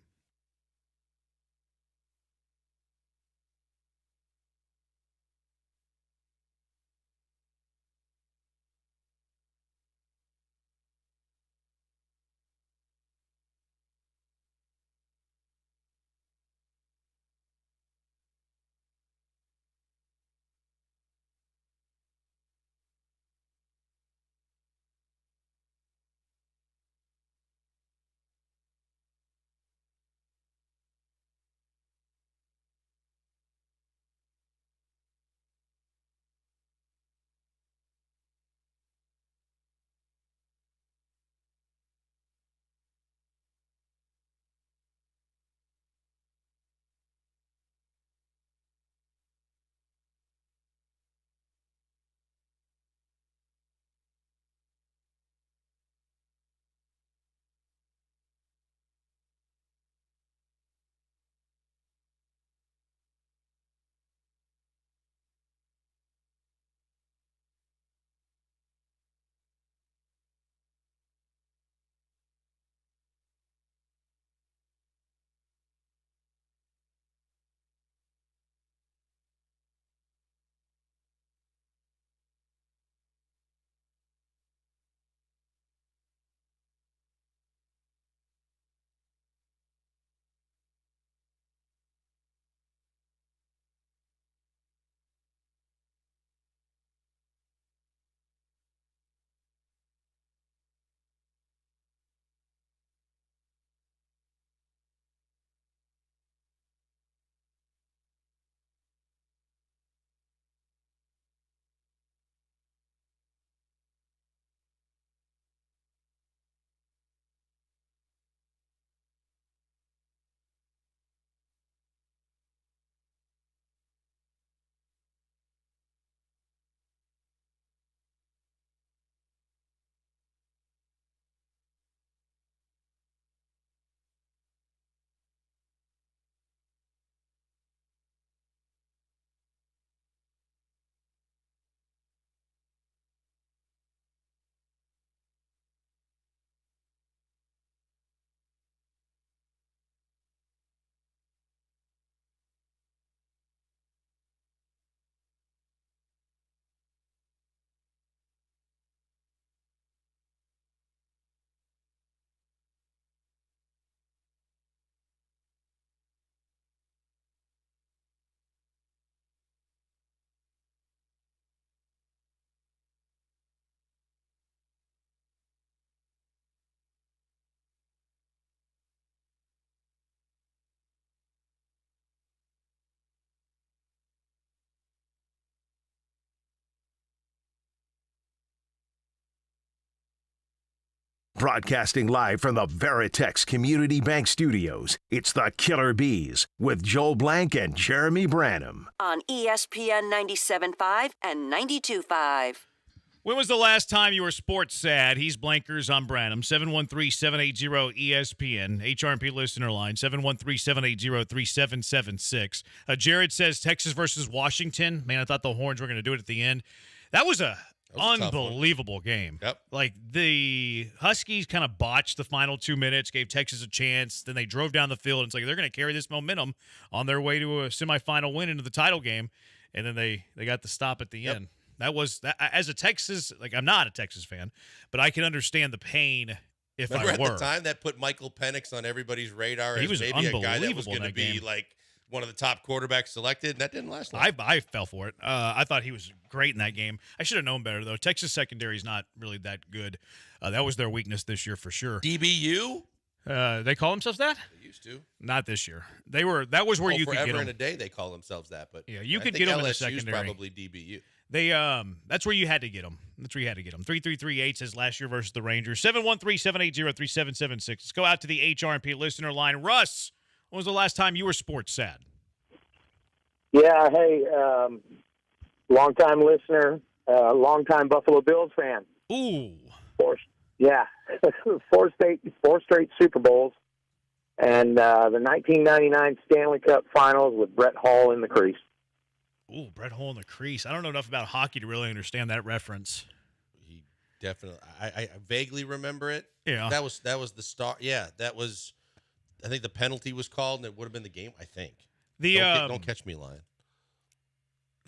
Broadcasting live from the Veritex Community Bank Studios, it's the Killer Bees with Joel Blank and Jeremy Branham. On ESPN 97.5 and 92.5. When was the last time you were sports sad? He's Blankers, I'm Branham. 713-780-ESPN. HRP listener line, 713-780-3776. Jared says Texas versus Washington. Man, I thought the Horns were going to do it at the end. That was a unbelievable game. Yep. Like, the Huskies kind of botched the final 2 minutes, gave Texas a chance. Then they drove down the field, and it's like they're going to carry this momentum on their way to a semifinal win into the title game. And then they got the stop at the end. That was, as a Texas, like, I'm not a Texas fan, but I can understand the pain if Remember I were. at the time that put Michael Penix on everybody's radar He as was maybe a guy that was unbelievable in going to that be game. like one of the top quarterbacks selected, and that didn't last long. I fell for it. I thought he was great in that game. I should have known better, though. Texas secondary is not really that good. That was their weakness this year for sure. DBU? They call themselves that? They used to. Not this year. That was where you could get forever them. in a day they call themselves that, but Yeah, you I could think get them in the LSU's secondary. probably DBU. They that's where you had to get them. That's where you had to get them. 3338 says last year versus the Rangers. 713-780-3776. Let's go out to the HRP listener line. Russ, when was the last time you were sports sad? Yeah, hey, long-time listener, long-time Buffalo Bills fan. Ooh. Four straight Super Bowls, and the 1999 Stanley Cup Finals with Brett Hall in the crease. Ooh, Brett Hall in the crease. I don't know enough about hockey to really understand that reference. Definitely. I vaguely remember it. Yeah. That was the start. Yeah, that was, I think the penalty was called, and it would have been the game, I think. Don't catch me lying.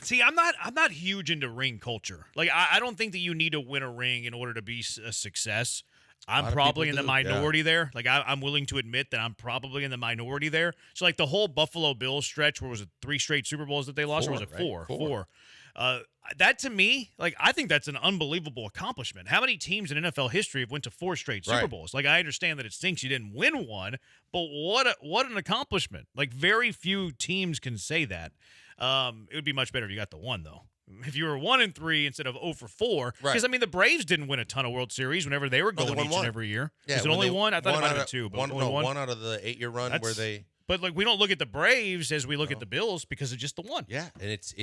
See, I'm not huge into ring culture. Like, I don't think that you need to win a ring in order to be a success. I'm probably in the minority there. Like, I'm willing to admit that I'm probably in the minority there. So, like, the whole Buffalo Bills stretch, where was it 3 straight Super Bowls that they lost, or was it 4? Right? 4. That, to me, like, I think that's an unbelievable accomplishment. How many teams in NFL history have went to 4 straight Super Bowls? Like, I understand that it stinks you didn't win one, but what an accomplishment. Like, very few teams can say that. It would be much better if you got the 1, though. If you were 1-3 instead of 0-4, because I mean the Braves didn't win a ton of World Series whenever they were going each and every year. Yeah, was it only one? I thought it might have been 2, but one out of the 8-year run where they. But like we don't look at the Braves as we look at the Bills because of just the 1. Yeah, and it's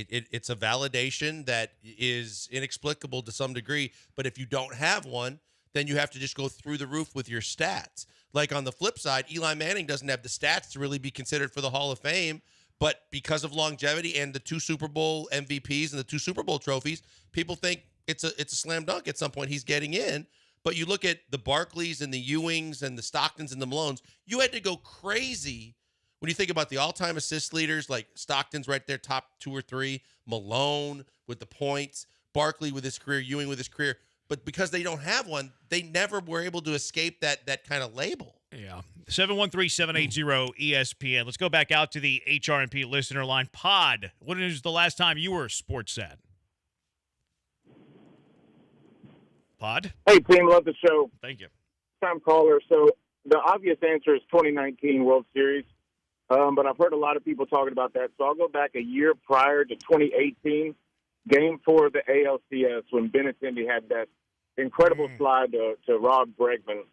a validation that is inexplicable to some degree. But if you don't have one, then you have to just go through the roof with your stats. Like on the flip side, Eli Manning doesn't have the stats to really be considered for the Hall of Fame. But because of longevity and the 2 Super Bowl MVPs and the 2 Super Bowl trophies, people think it's a slam dunk at some point he's getting in. But you look at the Barkleys and the Ewings and the Stocktons and the Malones, you had to go crazy when you think about the all-time assist leaders, like Stockton's right there, top 2 or 3, Malone with the points, Barkley with his career, Ewing with his career. But because they don't have one, they never were able to escape that kind of label. Yeah. 713-780-ESPN. Let's go back out to the HRP listener line. Pod, when is the last time you were sports sad? Pod? Hey, team, love the show. Thank you. Time caller. So the obvious answer is 2019 World Series, but I've heard a lot of people talking about that. So I'll go back a year prior to 2018, Game 4 of the ALCS, when Benintendi had that incredible slide to Rob Bregman.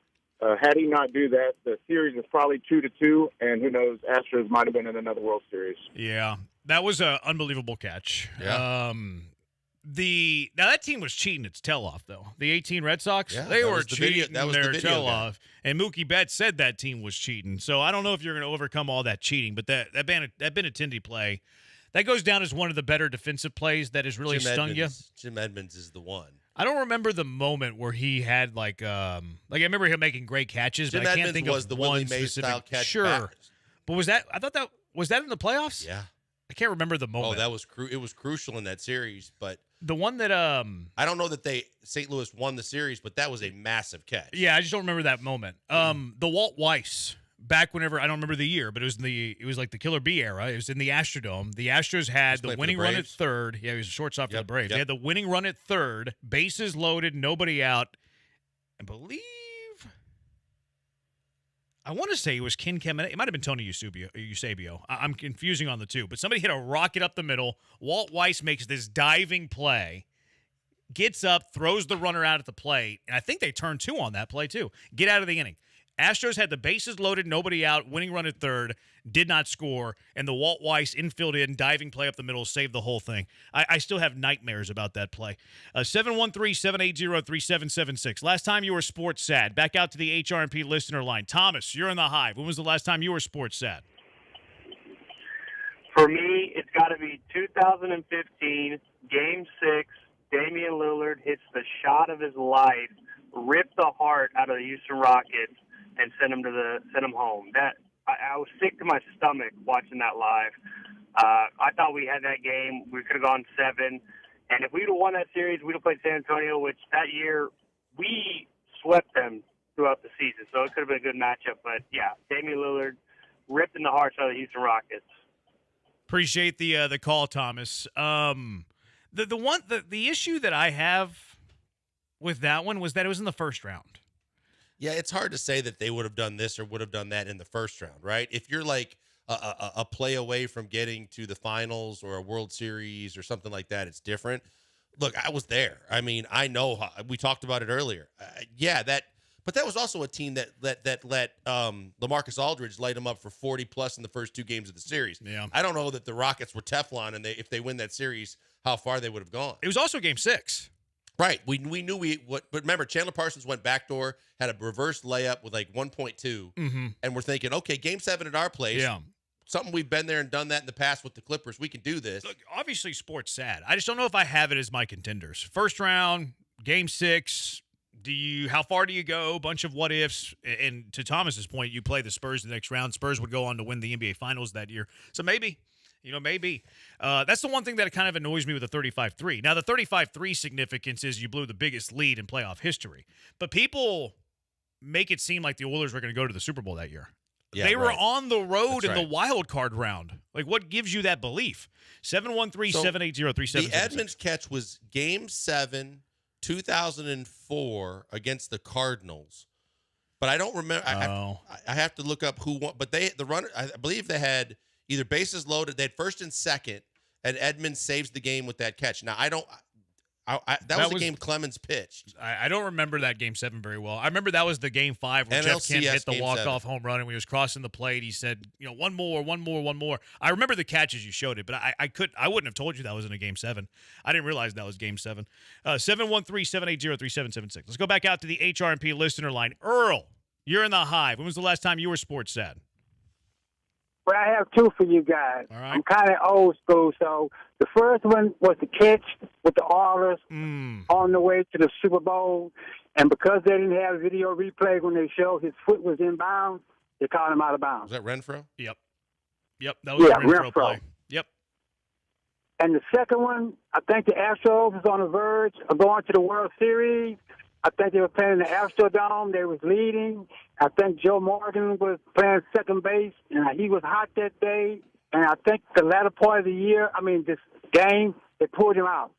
Had he not do that, the series is probably 2-2, and who knows, Astros might have been in another World Series. Yeah, that was an unbelievable catch. Yeah. Now that team was cheating its tail off, though. The 18 Red Sox, Yeah, they that were was the video- cheating that was the their video tail guy. off, and Mookie Betts said that team was cheating. So I don't know if you're going to overcome all that cheating, but that Benintendi play, that goes down as one of the better defensive plays that has really stung you. Jim Edmonds is the one. I don't remember the moment where he had I remember him making great catches, Jim but I can't Edmonds think was of the one Willie Mays specific. style catch Sure, backwards. but was that in the playoffs? Yeah, I can't remember the moment. Oh, that was it was crucial in that series, but the one that I don't know that St. Louis won the series, but that was a massive catch. Yeah, I just don't remember that moment. The Walt Weiss, back whenever, I don't remember the year, but it was like the Killer Bee era. It was in the Astrodome. The Astros had the playing for winning the run at Braves? third. Yeah, he was a shortstop for the Yep, Braves. They yep. had the winning run at third, bases loaded, nobody out. I want to say it was Ken Kemen. It might have been Tony Eusebio. I'm confusing on the two, but somebody hit a rocket up the middle. Walt Weiss makes this diving play, gets up, throws the runner out at the plate, and I think they turned 2 on that play too. Get out of the inning. Astros had the bases loaded, nobody out, winning run at third, did not score, and the Walt Weiss infield diving play up the middle saved the whole thing. I still have nightmares about that play. 713-780-3776. Last time you were sports sad. Back out to the HRP listener line. Thomas, you're in the Hive. When was the last time you were sports sad? For me, it's got to be 2015, Game 6. Damian Lillard hits the shot of his life, ripped the heart out of the Houston Rockets, and sent him home. I was sick to my stomach watching that live. I thought we had that game. We could have gone 7. And if we'd have won that series, we'd have played San Antonio, which that year we swept them throughout the season. So it could have been a good matchup. But, yeah, Damian Lillard ripped in the hearts out of the Houston Rockets. Appreciate the call, Thomas. The issue that I have with that one was that it was in the first round. Yeah, it's hard to say that they would have done this or would have done that in the first round, right? If you're like a play away from getting to the finals or a World Series or something like that, it's different. Look, I was there. I mean, I know we talked about it earlier. But that was also a team that let LaMarcus Aldridge light them up for 40 plus in the first 2 games of the series. Yeah. I don't know that the Rockets were Teflon, and if they win that series, how far they would have gone. It was also Game 6. Right. We knew but remember, Chandler Parsons went backdoor, had a reverse layup with like 1.2, and we're thinking, okay, Game 7 at our place. Yeah. Something we've been there and done that in the past with the Clippers. We can do this. Look, obviously, sports sad. I just don't know if I have it as my contenders. First round, Game 6. How far do you go? Bunch of what ifs. And to Thomas's point, you play the Spurs the next round. Spurs would go on to win the NBA Finals that year. So maybe. Maybe. That's the one thing that kind of annoys me with the 35-3. Now, the 35-3 significance is you blew the biggest lead in playoff history. But people make it seem like the Oilers were going to go to the Super Bowl that year. Yeah, they were right. on the road That's in right. the wild card round. Like, what gives you that belief? 713-780-3776. The Edmonds catch was Game 7, 2004 against the Cardinals. But I don't remember. I have to look up who won. But I believe they had either bases loaded. They had first and second, and Edmonds saves the game with that catch. Now, that was a game Clemens pitched. I don't remember that Game 7 very well. I remember that was the Game 5 where Jeff Kent hit the walk-off home run, and when he was crossing the plate, he said, one more. I remember the catch as you showed it, but I wouldn't have told you that was in a Game 7. I didn't realize that was Game 7. 713-780-3776. Let's go back out to the HRMP listener line. Earl, you're in the Hive. When was the last time you were sports sad? Well, I have 2 for you guys. All right. I'm kind of old school, so the first one was the catch with the Oilers on the way to the Super Bowl, and because they didn't have video replay when they showed his foot was in bounds, they called him out of bounds. Was that Renfro? Yep, that was a Renfro play. Yep. And the second one, I think the Astros was on the verge of going to the World Series. I think they were playing in the Astrodome. They was leading. I think Joe Morgan was playing second base, and he was hot that day. And I think the latter part of the year, this game, they pulled him out.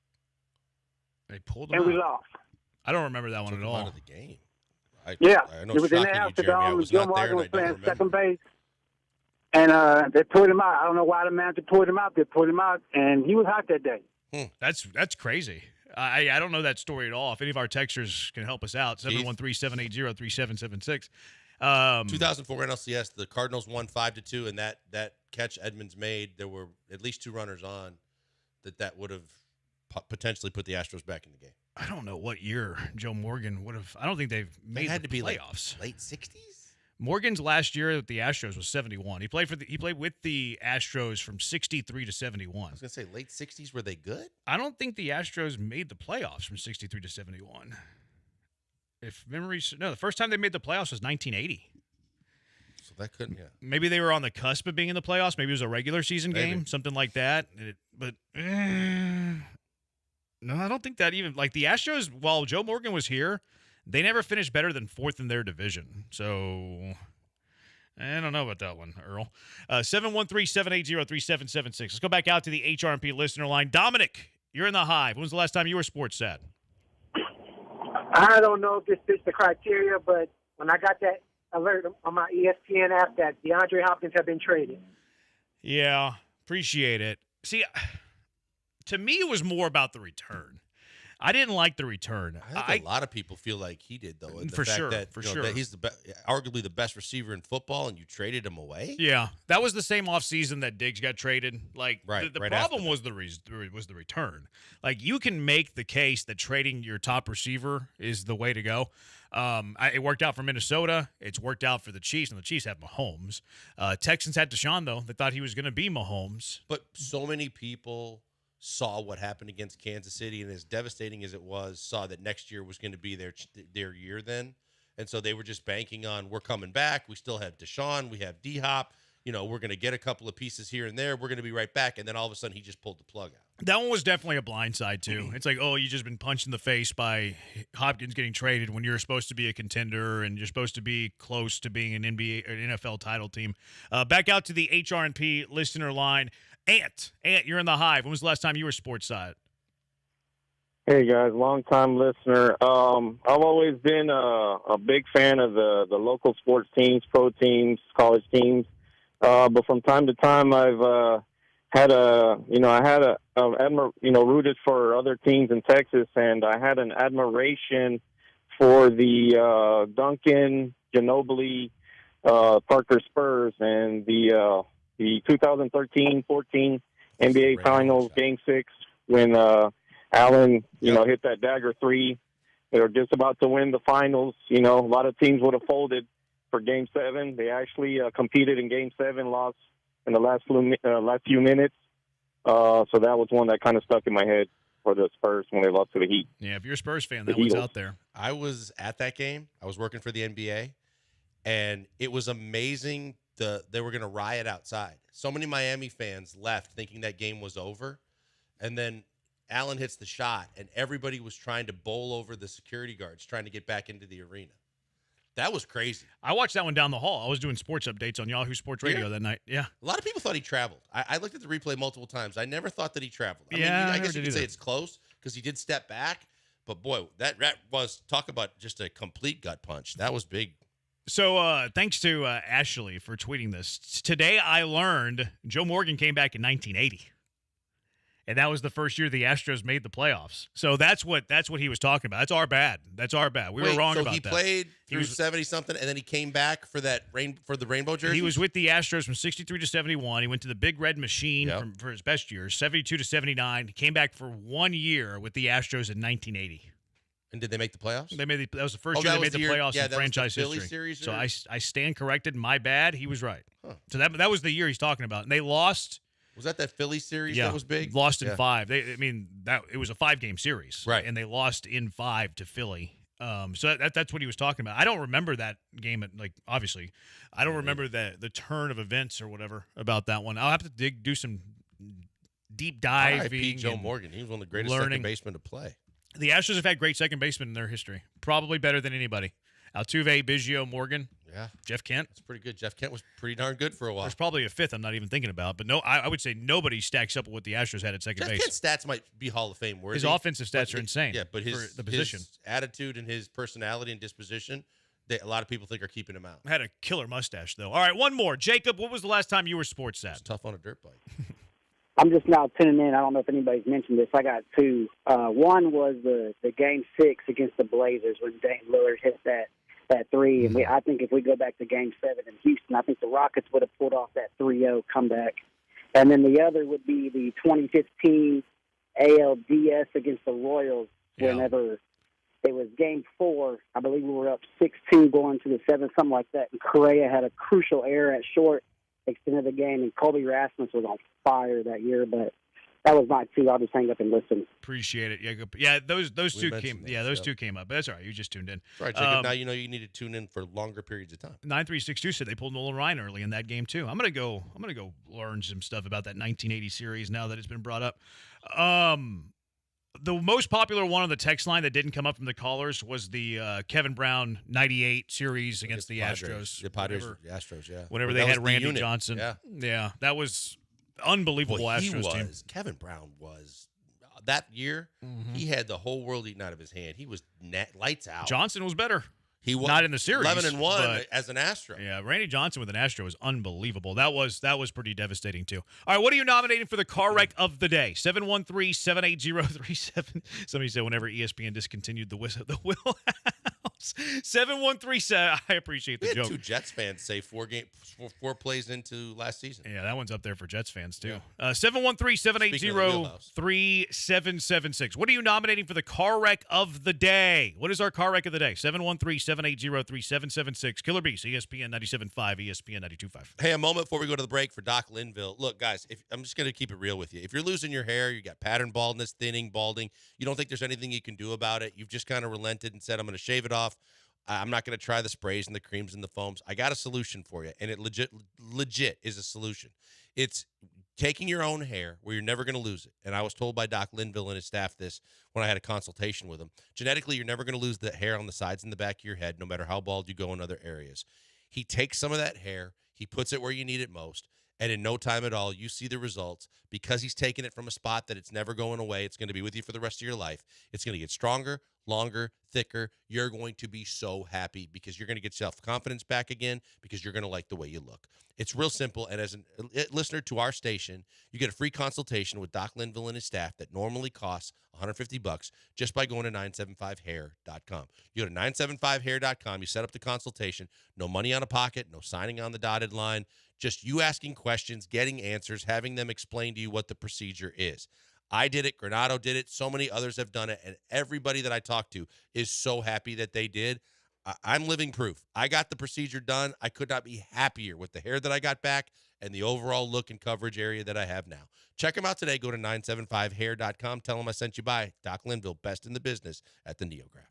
They pulled him and out. we lost. I don't remember that one at all. Out of the game. I know it was in the Astrodome. Joe Morgan was playing second base. And they pulled him out. I don't know why the manager pulled him out. They pulled him out, and he was hot that day. That's crazy. I don't know that story at all. If any of our texters can help us out, 713-780-3776. 2004 NLCS, the Cardinals won 5-2, and that catch Edmonds made, there were at least 2 runners on that would have potentially put the Astros back in the game. I don't know what year Joe Morgan would have. I don't think they've made had the to be playoffs. Late 60s? Morgan's last year with the Astros was 71. He played with the Astros from 63 to 71. I was going to say late 60s. Were they good? I don't think the Astros made the playoffs from 63 to 71. The first time they made the playoffs was 1980. So that couldn't, yeah. Maybe they were on the cusp of being in the playoffs. Maybe it was a regular season game, something like that. No, I don't think that even, like the Astros, while Joe Morgan was here, they never finished better than 4th in their division. So I don't know about that one, Earl. 713-780-3776. Let's go back out to the HRMP listener line. Dominic, you're in the Hive. When was the last time you were sports sad? I don't know if this fits the criteria, but when I got that alert on my ESPN app that DeAndre Hopkins had been traded. Yeah, appreciate it. See, to me, it was more about the return. I didn't like the return. I think a lot of people feel like he did, though. For sure. That he's arguably the best receiver in football, and you traded him away. Yeah, that was the same offseason that Diggs got traded. Like the right problem was the return. Like you can make the case that trading your top receiver is the way to go. It worked out for Minnesota. It's worked out for the Chiefs, and the Chiefs have Mahomes. Texans had Deshaun, though. They thought he was going to be Mahomes. But so many people saw what happened against Kansas City, and as devastating as it was, saw that next year was going to be their year then. And so they were just banking on, we're coming back. We still have Deshaun. We have D-Hop. we're going to get a couple of pieces here and there. We're going to be right back. And then all of a sudden he just pulled the plug out. That one was definitely a blindside, too. It's like, oh, you just been punched in the face by Hopkins getting traded when you're supposed to be a contender and you're supposed to be close to being an NBA or an NFL title team. Back out to the HRNP listener line. Ant, you're in the Hive. When was the last time you were sports side? Hey guys, long time listener. I've always been a big fan of the local sports teams, pro teams, college teams. But from time to time, I've rooted for other teams in Texas, and I had an admiration for the Duncan, Ginobili, Parker Spurs, and the 2013-14 NBA Finals Game 6 when Allen, hit that dagger three. They were just about to win the finals. A lot of teams would have folded for Game 7. They actually competed in Game 7, lost in the last few minutes. So that was one that kind of stuck in my head for the Spurs when they lost to the Heat. Yeah, if you're a Spurs fan, that one's out there. I was at that game. I was working for the NBA, and it was amazing. They were going to riot outside. So many Miami fans left thinking that game was over, and then Allen hits the shot, and everybody was trying to bowl over the security guards, trying to get back into the arena. That was crazy. I watched that one down the hall. I was doing sports updates on Yahoo Sports Radio that night. Yeah. A lot of people thought he traveled. I looked at the replay multiple times. I never thought that he traveled. I guess you could say it's close because he did step back. But, boy, that was – talk about just a complete gut punch. That was big. So thanks to Ashley for tweeting this. Today I learned Joe Morgan came back in 1980. And that was the first year the Astros made the playoffs. So that's what he was talking about. That's our bad. We were wrong about that. So he played through 70-something, and then he came back for the rainbow jersey? He was with the Astros from 63 to 71. He went to the Big Red Machine for his best years, 72 to 79. He came back for 1 year with the Astros in 1980. And did they make the playoffs? That was the first year they made the playoffs in franchise history. Series, so I stand corrected. My bad. He was right. Huh. So that was the year he's talking about. And they lost. Was that Philly series that was big? Lost in 5. It was a 5-game series. Right. And they lost in 5 to Philly. So that's what he was talking about. I don't remember that game. Obviously, I don't remember the turn of events or whatever about that one. I'll have to do some deep diving. Joe Morgan. He was one of the greatest second basemen to play. The Astros have had great second basemen in their history. Probably better than anybody. Altuve, Biggio, Morgan. Yeah. Jeff Kent. That's pretty good. Jeff Kent was pretty darn good for a while. There's probably a fifth I'm not even thinking about. But no, I would say nobody stacks up with what the Astros had at second base. Jeff Kent's stats might be Hall of Fame worthy. His offensive stats are insane. Yeah, but for the position. His attitude and his personality and disposition, a lot of people think are keeping him out. Had a killer mustache, though. All right, one more. Jacob, what was the last time you were sports at? It's tough on a dirt bike. I'm just now tuning in. I don't know if anybody's mentioned this. I got two. One was the Game 6 against the Blazers when Dame Lillard hit that three. And I think if we go back to Game 7 in Houston, I think the Rockets would have pulled off that 3-0 comeback. And then the other would be the 2015 ALDS against the Royals whenever it was Game 4. I believe we were up 6-2 going to the 7th, something like that. And Correa had a crucial error at short, extended the game, and Colby Rasmus was on fire that year. But that was my two. I'll just hang up and listen. Appreciate it, Jacob. Yeah, those two came. Yeah, those two came up. But that's all right. You just tuned in. That's right, Jacob. Now you know you need to tune in for longer periods of time. 9362 said they pulled Nolan Ryan early in that game too. I'm gonna go learn some stuff about that 1980 series now that it's been brought up. The most popular one on the text line that didn't come up from the callers was the Kevin Brown 98 series against the Astros. The Padres, the Astros, yeah. Whenever they had Randy Johnson. Yeah, that was unbelievable. Astros team. Kevin Brown was that year. Mm-hmm. He had the whole world eaten out of his hand. He was lights out. Johnson was better. He was not in the series. 11-1 as an Astro. Yeah, Randy Johnson with an Astro was unbelievable. That was pretty devastating too. All right, what are you nominating for the car wreck of the day? 713-780-37. Somebody said whenever ESPN discontinued the wheelhouse. 713. I appreciate the joke. We had two Jets fans say four plays into last season. Yeah, that one's up there for Jets fans too. 713-780-3776. What are you nominating for the car wreck of the day? What is our car wreck of the day? 713-780-3776. Killer Beast, ESPN 97.5, ESPN 92.5. Hey, a moment before we go to the break for Doc Linville. Look, guys, I'm just going to keep it real with you. If you're losing your hair, you got pattern baldness, thinning, balding, you don't think there's anything you can do about it, you've just kind of relented and said, I'm going to shave it off. I'm not going to try the sprays and the creams and the foams. I got a solution for you, and it legit is a solution. It's taking your own hair where you're never going to lose it. And I was told by Doc Linville and his staff this when I had a consultation with him. Genetically, you're never going to lose the hair on the sides and the back of your head, no matter how bald you go in other areas. He takes some of that hair, he puts it where you need it most, and in no time at all, you see the results. Because he's taking it from a spot that it's never going away, it's going to be with you for the rest of your life. It's going to get stronger, longer, thicker. You're going to be so happy because you're going to get self-confidence back again because you're going to like the way you look. It's real simple, and as a listener to our station, you get a free consultation with Doc Linville and his staff that normally costs $150 just by going to 975hair.com. You go to 975hair.com, you set up the consultation, no money out of pocket, no signing on the dotted line, just you asking questions, getting answers, having them explain to you what the procedure is. I did it. Granado did it. So many others have done it. And everybody that I talked to is so happy that they did. I'm living proof. I got the procedure done. I could not be happier with the hair that I got back and the overall look and coverage area that I have now. Check them out today. Go to 975hair.com. Tell them I sent you by Doc Linville, best in the business at the Neograft.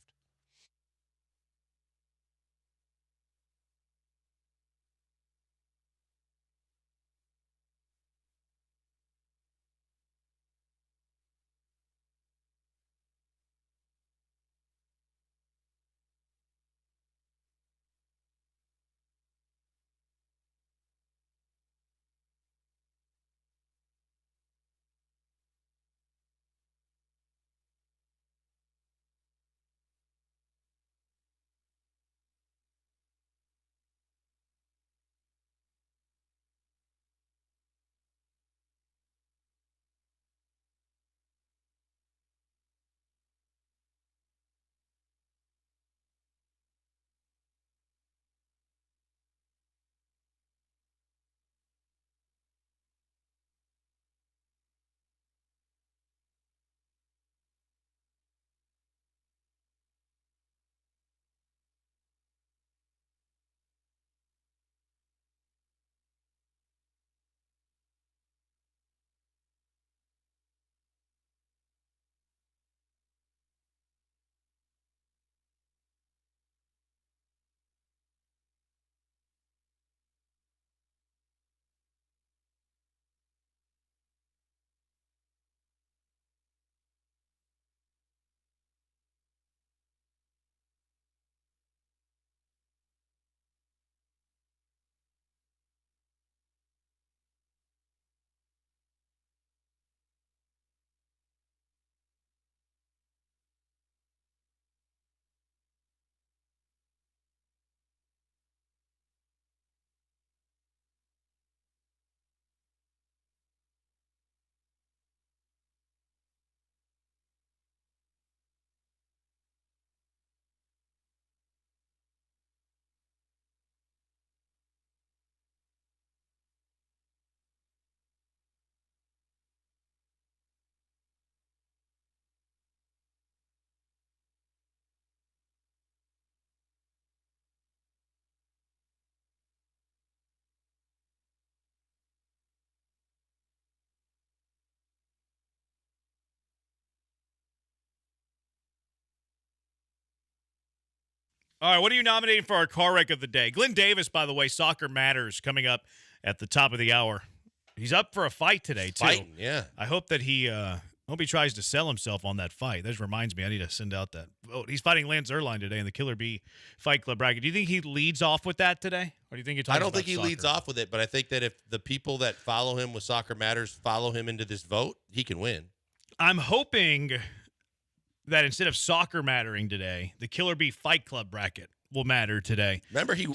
All right, what are you nominating for our car wreck of the day? Glenn Davis, by the way, Soccer Matters, coming up at the top of the hour. He's up for a fight today, too. Fighting, yeah. I hope that he tries to sell himself on that fight. That just reminds me, I need to send out that vote. He's fighting Lance Erline today in the Killer Bee Fight Club bracket. Do you think he leads off with that today? Or do you think he talks I don't about think he soccer? leads off with it, but I think that if the people that follow him with Soccer Matters follow him into this vote, he can win. I'm hoping that instead of soccer mattering today, the Killer Bee Fight Club bracket will matter today. Remember, he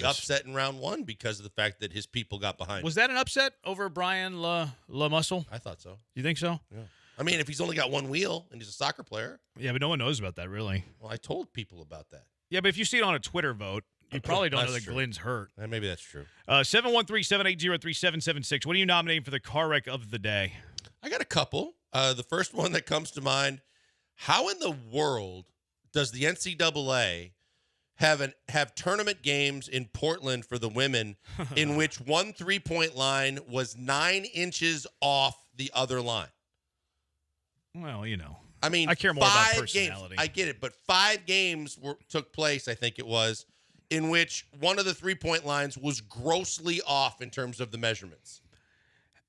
upset in round one because of the fact that his people got behind. Was that an upset over Brian La Muscle? I thought so. You think so? Yeah. I mean, if he's only got one wheel and he's a soccer player. Yeah, but no one knows about that, really. Well, I told people about that. Yeah, but if you see it on a Twitter vote, you probably don't know that true. Glenn's hurt. Maybe that's true. 713-780-3776. What are you nominating for the car wreck of the day? I got a couple. The first one that comes to mind, how in the world does the NCAA have tournament games in Portland for the women in which one 3-point line was 9 inches off the other line? Well, you know. I mean, I care more about 5 personality. games. I get it, but 5 games took place, I think it was, in which one of the 3-point lines was grossly off in terms of the measurements.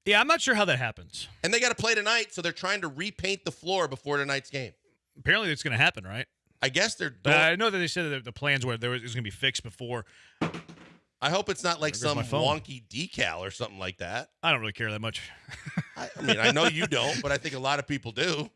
Yeah, I'm not sure how that happens. And they got to play tonight, so they're trying to repaint the floor before tonight's game. Apparently, it's going to happen, right? I guess they're. I know that they said that the plans were it was going to be fixed before. I hope it's not like some wonky decal or something like that. I don't really care that much. I mean, I know you don't, but I think a lot of people do.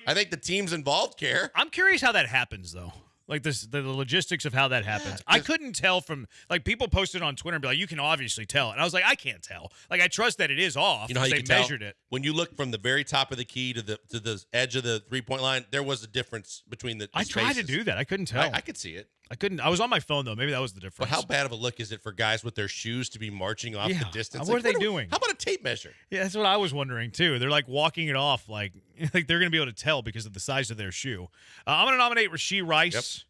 I think the teams involved care. I'm curious how that happens, though. Like the logistics of how that happens. I couldn't tell from like people posted on Twitter and be like, you can obviously tell. And I was like, I can't tell. Like I trust that it is off. You know how you they can measured tell? it. When you look from the very top of the key to the edge of the 3-point line, there was a difference between the I tried to spaces. do that. I couldn't tell. I could see it. I couldn't. I was on my phone though. Maybe that was the difference. But how bad of a look is it for guys with their shoes to be marching off the distance? What are they doing? How about a tape measure? Yeah, that's what I was wondering too. They're like walking it off, like they're going to be able to tell because of the size of their shoe. I'm going to nominate Rashee Rice.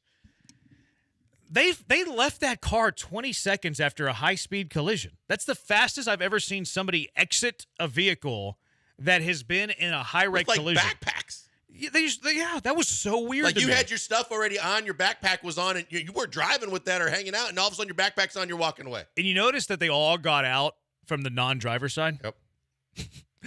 Yep. They left that car 20 seconds after a high-speed collision. That's the fastest I've ever seen somebody exit a vehicle that has been in a high-wreck collision. Backpacks. Yeah, that was so weird. Like to you me. had your stuff already on, your backpack was on, and you weren't driving with that or hanging out, and all of a sudden your backpack's on, you're walking away. And you notice that they all got out from the non-driver side? Yep.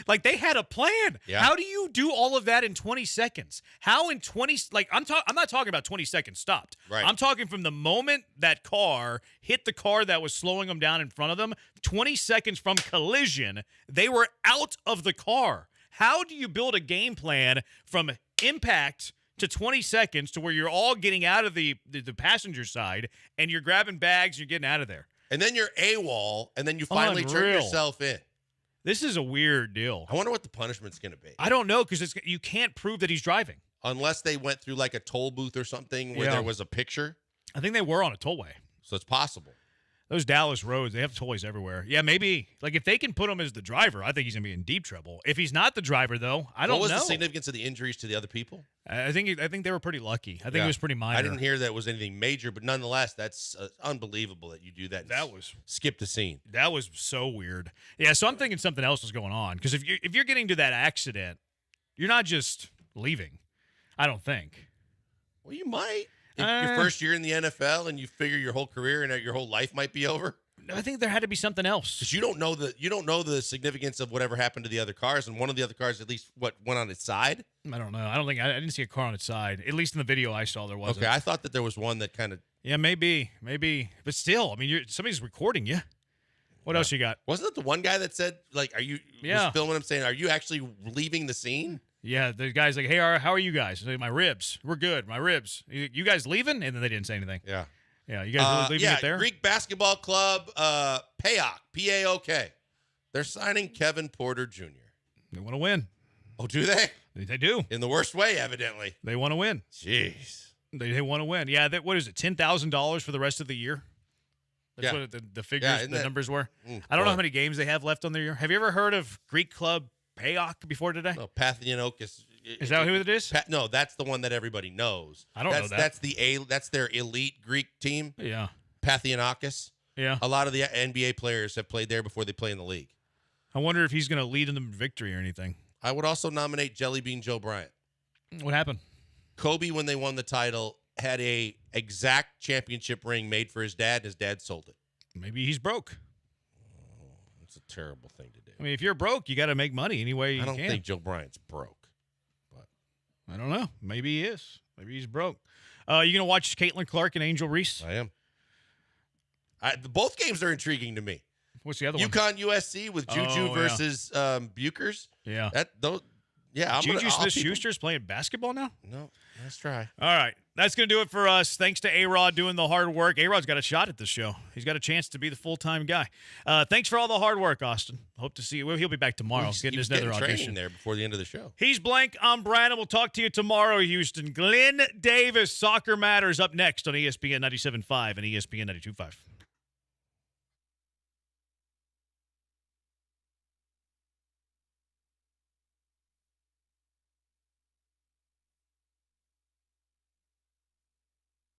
Like they had a plan. Yeah. How do you do all of that in 20 seconds? How in 20 like I'm not talking about 20 seconds stopped. Right. I'm talking from the moment that car hit the car that was slowing them down in front of them, 20 seconds from collision, they were out of the car. How do you build a game plan from impact to 20 seconds to where you're all getting out of the passenger side and you're grabbing bags and you're getting out of there? And then you're AWOL, and then you finally turn Unreal. yourself in. This is a weird deal. I wonder what the punishment's going to be. I don't know because you can't prove that he's driving. Unless they went through like a toll booth or something where there was a picture. I think they were on a tollway. So it's possible. Those Dallas roads, they have tollways everywhere. Yeah, maybe. Like, if they can put him as the driver, I think he's going to be in deep trouble. If he's not the driver, though, I don't know. What was the significance of the injuries to the other people? I think they were pretty lucky. I think it was pretty minor. I didn't hear that it was anything major, but nonetheless, that's unbelievable that you do that. That was skip the scene. That was so weird. Yeah, so I'm thinking something else was going on because if you're getting to that accident, you're not just leaving. I don't think. Well, you might. If your first year in the NFL and you figure your whole career and your whole life might be over. I think there had to be something else. Because you don't know the significance of whatever happened to the other cars, and one of the other cars at least went on its side. I don't know. I didn't see a car on its side. At least in the video I saw, there wasn't. Okay, I thought that there was one that kind of. Yeah, maybe, but still, I mean, somebody's recording you. What else you got? Wasn't it the one guy that said, like, was filming him saying, "Are you actually leaving the scene?" Yeah, the guy's like, "Hey, how are you guys?" Like, my ribs, we're good. My ribs. You guys leaving? And then they didn't say anything. Yeah. Yeah, you guys really leaving it there? Greek Basketball Club, PAOK, P-A-O-K. They're signing Kevin Porter Jr. They want to win. Oh, do they? They do. In the worst way, evidently. They want to win. Jeez. They want to win. Yeah, what is it, $10,000 for the rest of the year? That's what the figures, the numbers were. I don't know how many games they have left on their year. Have you ever heard of Greek Club PAOK before today? No, Pathionokis. Is that who it is? No, that's the one that everybody knows. I don't know that. That's their elite Greek team. Yeah. Pathionokis. Yeah. A lot of the NBA players have played there before they play in the league. I wonder if he's going to lead them to victory or anything. I would also nominate Jelly Bean Joe Bryant. What happened? Kobe, when they won the title, had a exact championship ring made for his dad, and his dad sold it. Maybe he's broke. It's a terrible thing to do. I mean, if you're broke, you got to make money any way you can. I don't think Joe Bryant's broke. I don't know. Maybe he is. Maybe he's broke. You going to watch Caitlin Clark and Angel Reese? I am. Both games are intriguing to me. What's the other one? UConn USC with Juju versus Buchers. Yeah. Yeah. Juju Smith-Schuster's playing basketball now? No. Let's try. All right. That's going to do it for us. Thanks to A-Rod doing the hard work. A-Rod's got a shot at this show. He's got a chance to be the full-time guy. Thanks for all the hard work, Austin. Hope to see you. Well, he'll be back tomorrow. Getting his another audition there before the end of the show. He's Blank. I'm Brandon. We'll talk to you tomorrow, Houston. Glenn Davis, Soccer Matters, up next on ESPN 97.5 and ESPN 92.5.